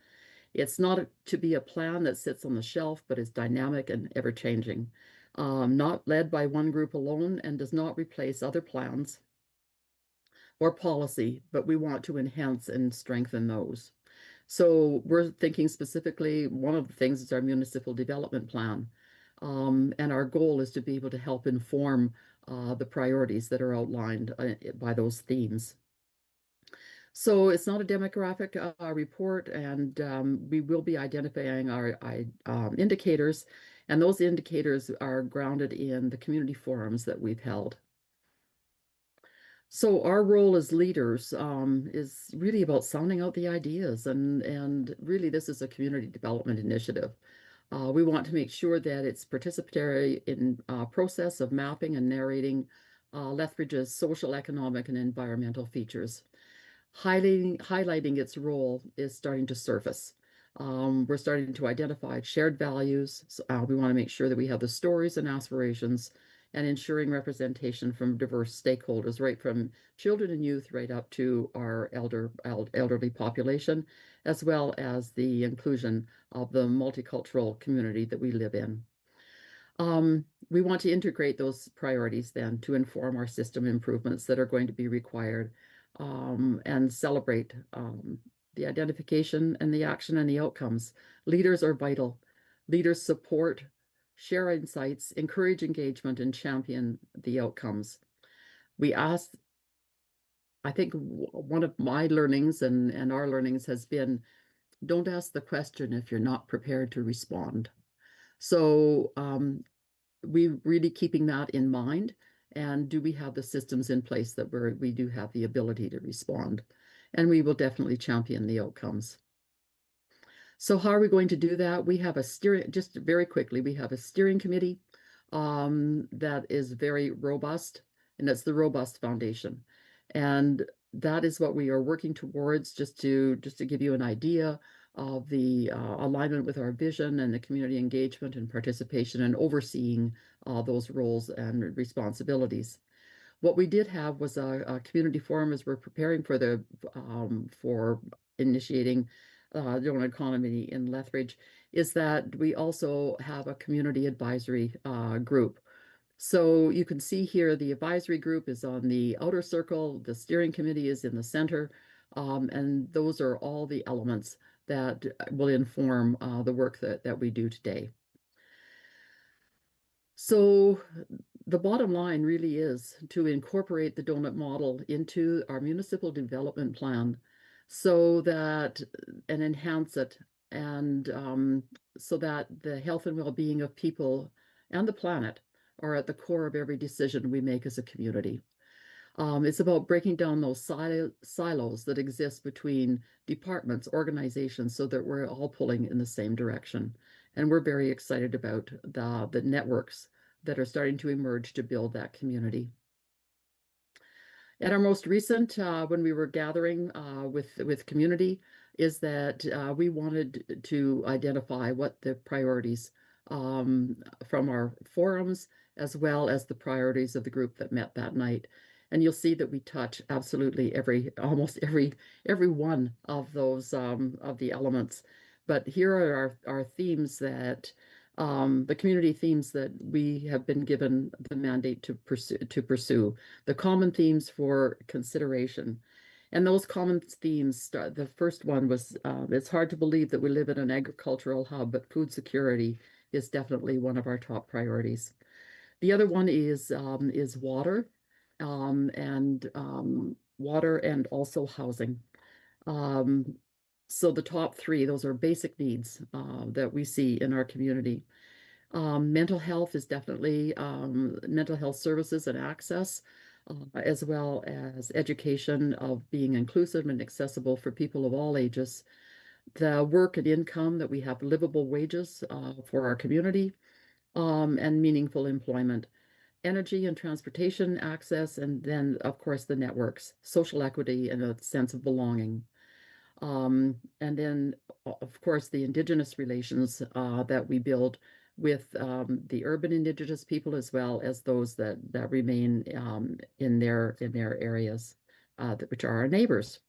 It's not to be a plan that sits on the shelf, but is dynamic and ever-changing, not led by one group alone, and does not replace other plans or policy, but we want to enhance and strengthen those. So we're thinking specifically, one of the things is our municipal development plan. And our goal is to be able to help inform the priorities that are outlined by those themes. So it's not a demographic report, and we will be identifying our indicators, and those indicators are grounded in the community forums that we've held. So our role as leaders is really about sounding out the ideas, and really this is a community development initiative. We want to make sure that it's participatory in process of mapping and narrating Lethbridge's social, economic, and environmental features. Highlighting its role is starting to surface. We're starting to identify shared values. So, we want to make sure that we have the stories and aspirations and ensuring representation from diverse stakeholders, right from children and youth right up to our elderly population, as well as the inclusion of the multicultural community that we live in. We want to integrate those priorities then to inform our system improvements that are going to be required, and celebrate the identification and the action and the outcomes. Leaders are vital. Leaders support, share insights, encourage engagement, and champion the outcomes. I think one of my learnings and our learnings has been, don't ask the question if you're not prepared to respond. So we really keeping that in mind, and do we have the systems in place that we do have the ability to respond? And we will definitely champion the outcomes. So how are we going to do that? We have a just very quickly, we have a steering committee that is very robust, and it's the Robust Foundation. And that is what we are working towards, just to give you an idea of the alignment with our vision and the community engagement and participation and overseeing those roles and responsibilities. What we did have was a community forum as we're preparing for initiating the donut economy in Lethbridge, is that we also have a community advisory group. So you can see here the advisory group is on the outer circle, the steering committee is in the center, and those are all the elements that will inform the work that we do today. So the bottom line really is to incorporate the donut model into our municipal development plan so that, and enhance it, and so that the health and well-being of people and the planet are at the core of every decision we make as a community. It's about breaking down those silos that exist between departments, organizations, so that we're all pulling in the same direction. And we're very excited about the networks that are starting to emerge to build that community. At our most recent, when we were gathering with community, is that we wanted to identify what the priorities from our forums, as well as the priorities of the group that met that night. And you'll see that we touch absolutely almost every one of those of the elements. But here are our themes that the community themes that we have been given the mandate to pursue, the common themes for consideration. And those common themes, the first one was, it's hard to believe that we live in an agricultural hub, but food security is definitely one of our top priorities. The other one is water, water and also housing. So the top three, those are basic needs that we see in our community. Mental health is definitely mental health services and access, as well as education of being inclusive and accessible for people of all ages. The work and income, that we have livable wages for our community, and meaningful employment. Energy and transportation access, and then, of course, the networks, social equity, and a sense of belonging. And then, of course, the Indigenous relations that we build with the urban Indigenous people, as well as those that remain in their areas, which are our neighbors.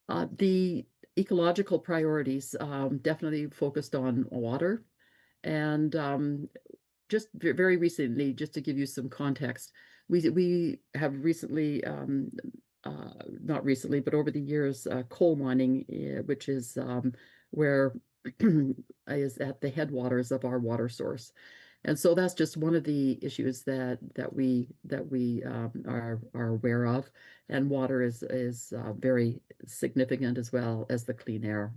The ecological priorities definitely focused on water, and just very recently, just to give you some context, we have recently, not recently, but over the years, coal mining, which is where is at the headwaters of our water source. And so that's just one of the issues that we are aware of, and water is very significant, as well as the clean air.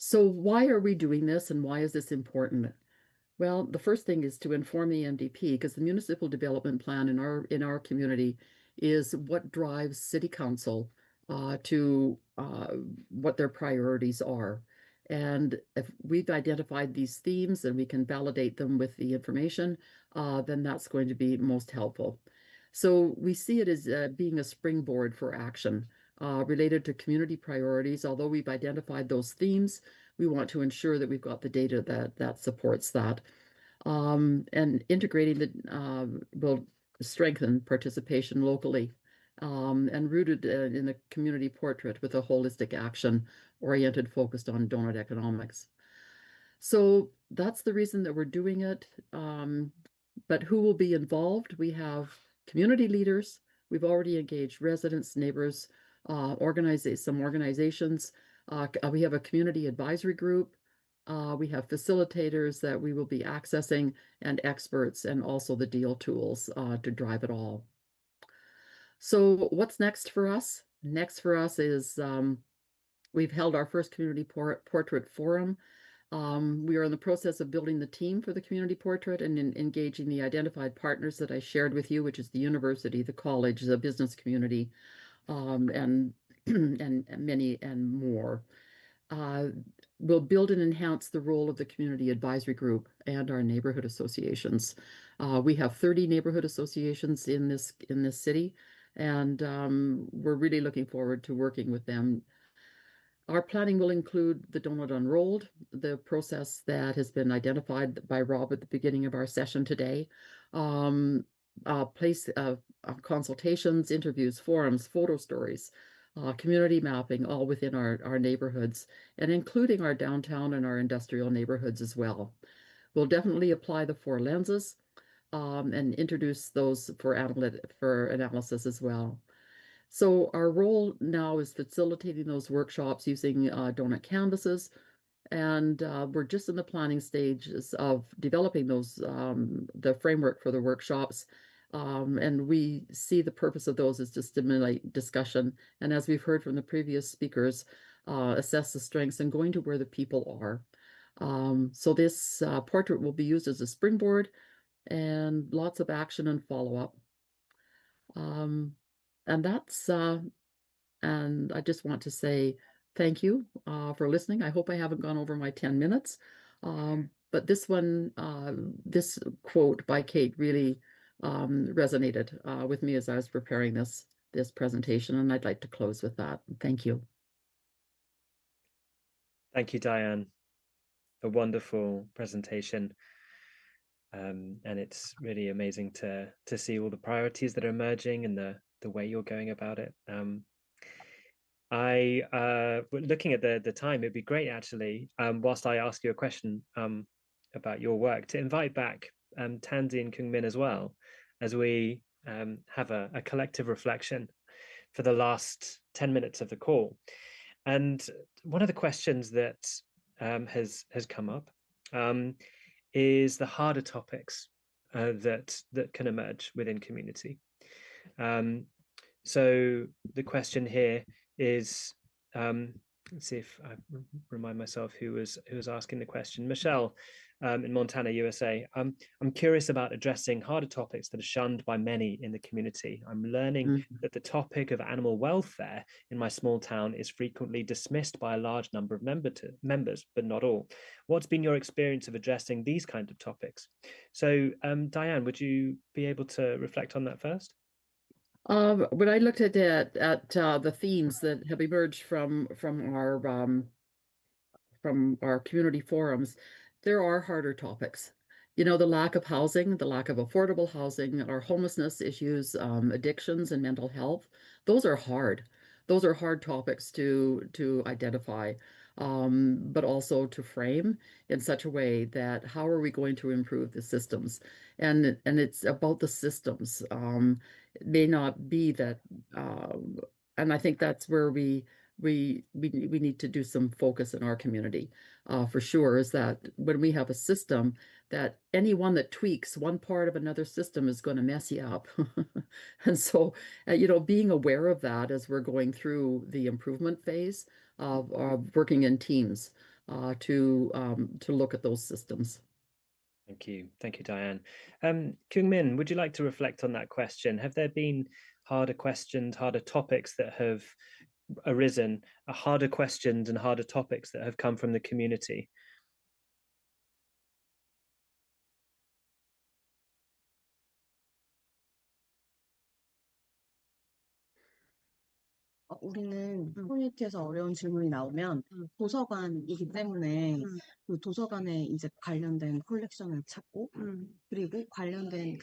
So why are we doing this, and why is this important? Well, the first thing is to inform the MDP, because the municipal development plan in our community is what drives City Council to what their priorities are. And if we've identified these themes and we can validate them with the information, then that's going to be most helpful. So we see it as being a springboard for action related to community priorities. Although we've identified those themes, we want to ensure that we've got the data that supports that. and integrating will strengthen participation locally, and rooted in a community portrait with a holistic action oriented focused on donut economics. So that's the reason that we're doing it. But who will be involved? We have community leaders. We've already engaged residents, neighbors, some organizations. We have a community advisory group. We have facilitators that we will be accessing, and experts, and also the deal tools to drive it all. So what's next for us? Next for us is we've held our first community portrait forum. We are in the process of building the team for the community portrait and engaging the identified partners that I shared with you, which is the university, the college, the business community, and many and more. We'll build and enhance the role of the community advisory group and our neighborhood associations. We have 30 neighborhood associations in this city, and we're really looking forward to working with them. Our planning will include the Donut Unrolled, the process that has been identified by Rob at the beginning of our session today. Consultations, interviews, forums, photo stories, community mapping, all within our neighborhoods, and including our downtown and our industrial neighborhoods as well. We'll definitely apply the 4 lenses and introduce those for analysis as well. So our role now is facilitating those workshops using donut canvases, and we're just in the planning stages of developing those the framework for the workshops, and we see the purpose of those is to stimulate discussion, and as we've heard from the previous speakers, assess the strengths and going to where the people are. So this portrait will be used as a springboard, and lots of action and follow-up. And that's, and I just want to say thank you for listening. I hope I haven't gone over my 10 minutes. But this one, this quote by Kate really resonated with me as I was preparing this presentation, and I'd like to close with that. Thank you. Thank you, Diane. A wonderful presentation. And it's really amazing to see all the priorities that are emerging and the way you're going about it. Looking at the time, it'd be great actually, whilst I ask you a question about your work, to invite back Tanzi and Kyung Min as well, as we have a collective reflection for the last 10 minutes of the call. And one of the questions that has come up is the harder topics that can emerge within community. So the question here is, let's see if I remind myself who was asking the question. Michelle in Montana, USA. I'm curious about addressing harder topics that are shunned by many in the community. I'm learning that the topic of animal welfare in my small town is frequently dismissed by a large number of members, but not all. What's been your experience of addressing these kinds of topics? So Diane, would you be able to reflect on that first? When I looked at the themes that have emerged from our community forums, there are harder topics. You know, the lack of housing, the lack of affordable housing, our homelessness issues, addictions and mental health. Those are hard. Those are hard topics to identify, but also to frame in such a way that how are we going to improve the systems? And it's about the systems. It may not be that, and I think that's where we need to do some focus in our community, for sure, is that when we have a system, that anyone that tweaks one part of another system is going to mess you up. And so, you know, being aware of that as we're going through the improvement phase of working in teams to look at those systems. Thank you, Diane. Kyung Min, would you like to reflect on that question? Have there been harder questions, harder topics that have arisen, harder questions and harder topics that have come from the community? 우리는 커뮤니티에서 어려운 질문이 나오면 도서관이기 때문에 그 도서관에 이제 관련된 컬렉션을 찾고 그리고 관련된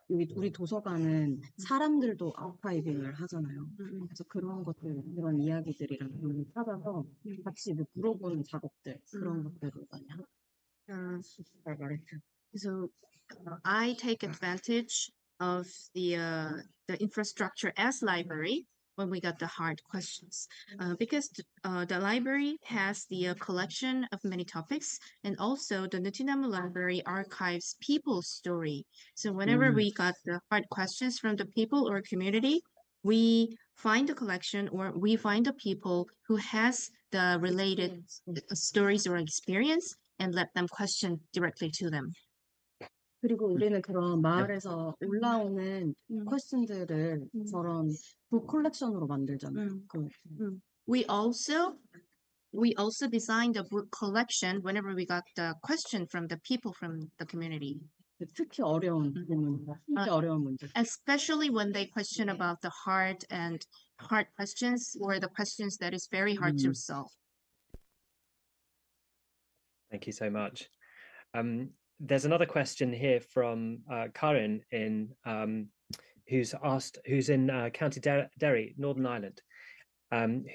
우리 도서관은 사람들도 아카이빙을 하잖아요. 그래서 그런 것들, 그런 이야기들이랑 그런 걸 찾아서 같이 뭐 물어보는 작업들 그런 것들을 많이 하고. 잘 말했죠. So I take advantage of the infrastructure as library when we got the hard questions, because the library has the collection of many topics, and also the Nutinamu library archives people's story. So whenever we got the hard questions from the people or community, we find the collection or we find the people who has the related stories or experience and let them question directly to them. 그리고 우리는 그런 마을에서 올라오는 퀘스천들을 저런 북 컬렉션으로 만들잖아요. We also designed a book collection whenever we got the question from the people from the community. 특히 어려운 질문, 특히 어려운 문제. Especially when they question about the hard questions or the questions that is very hard to solve. Thank you so much. There's another question here from Karin who's in County Derry, Northern Ireland,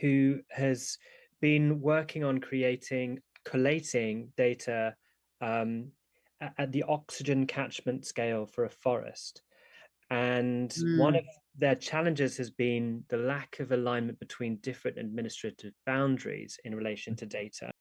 who has been working on collating data at the oxygen catchment scale for a forest. And one of their challenges has been the lack of alignment between different administrative boundaries in relation to data.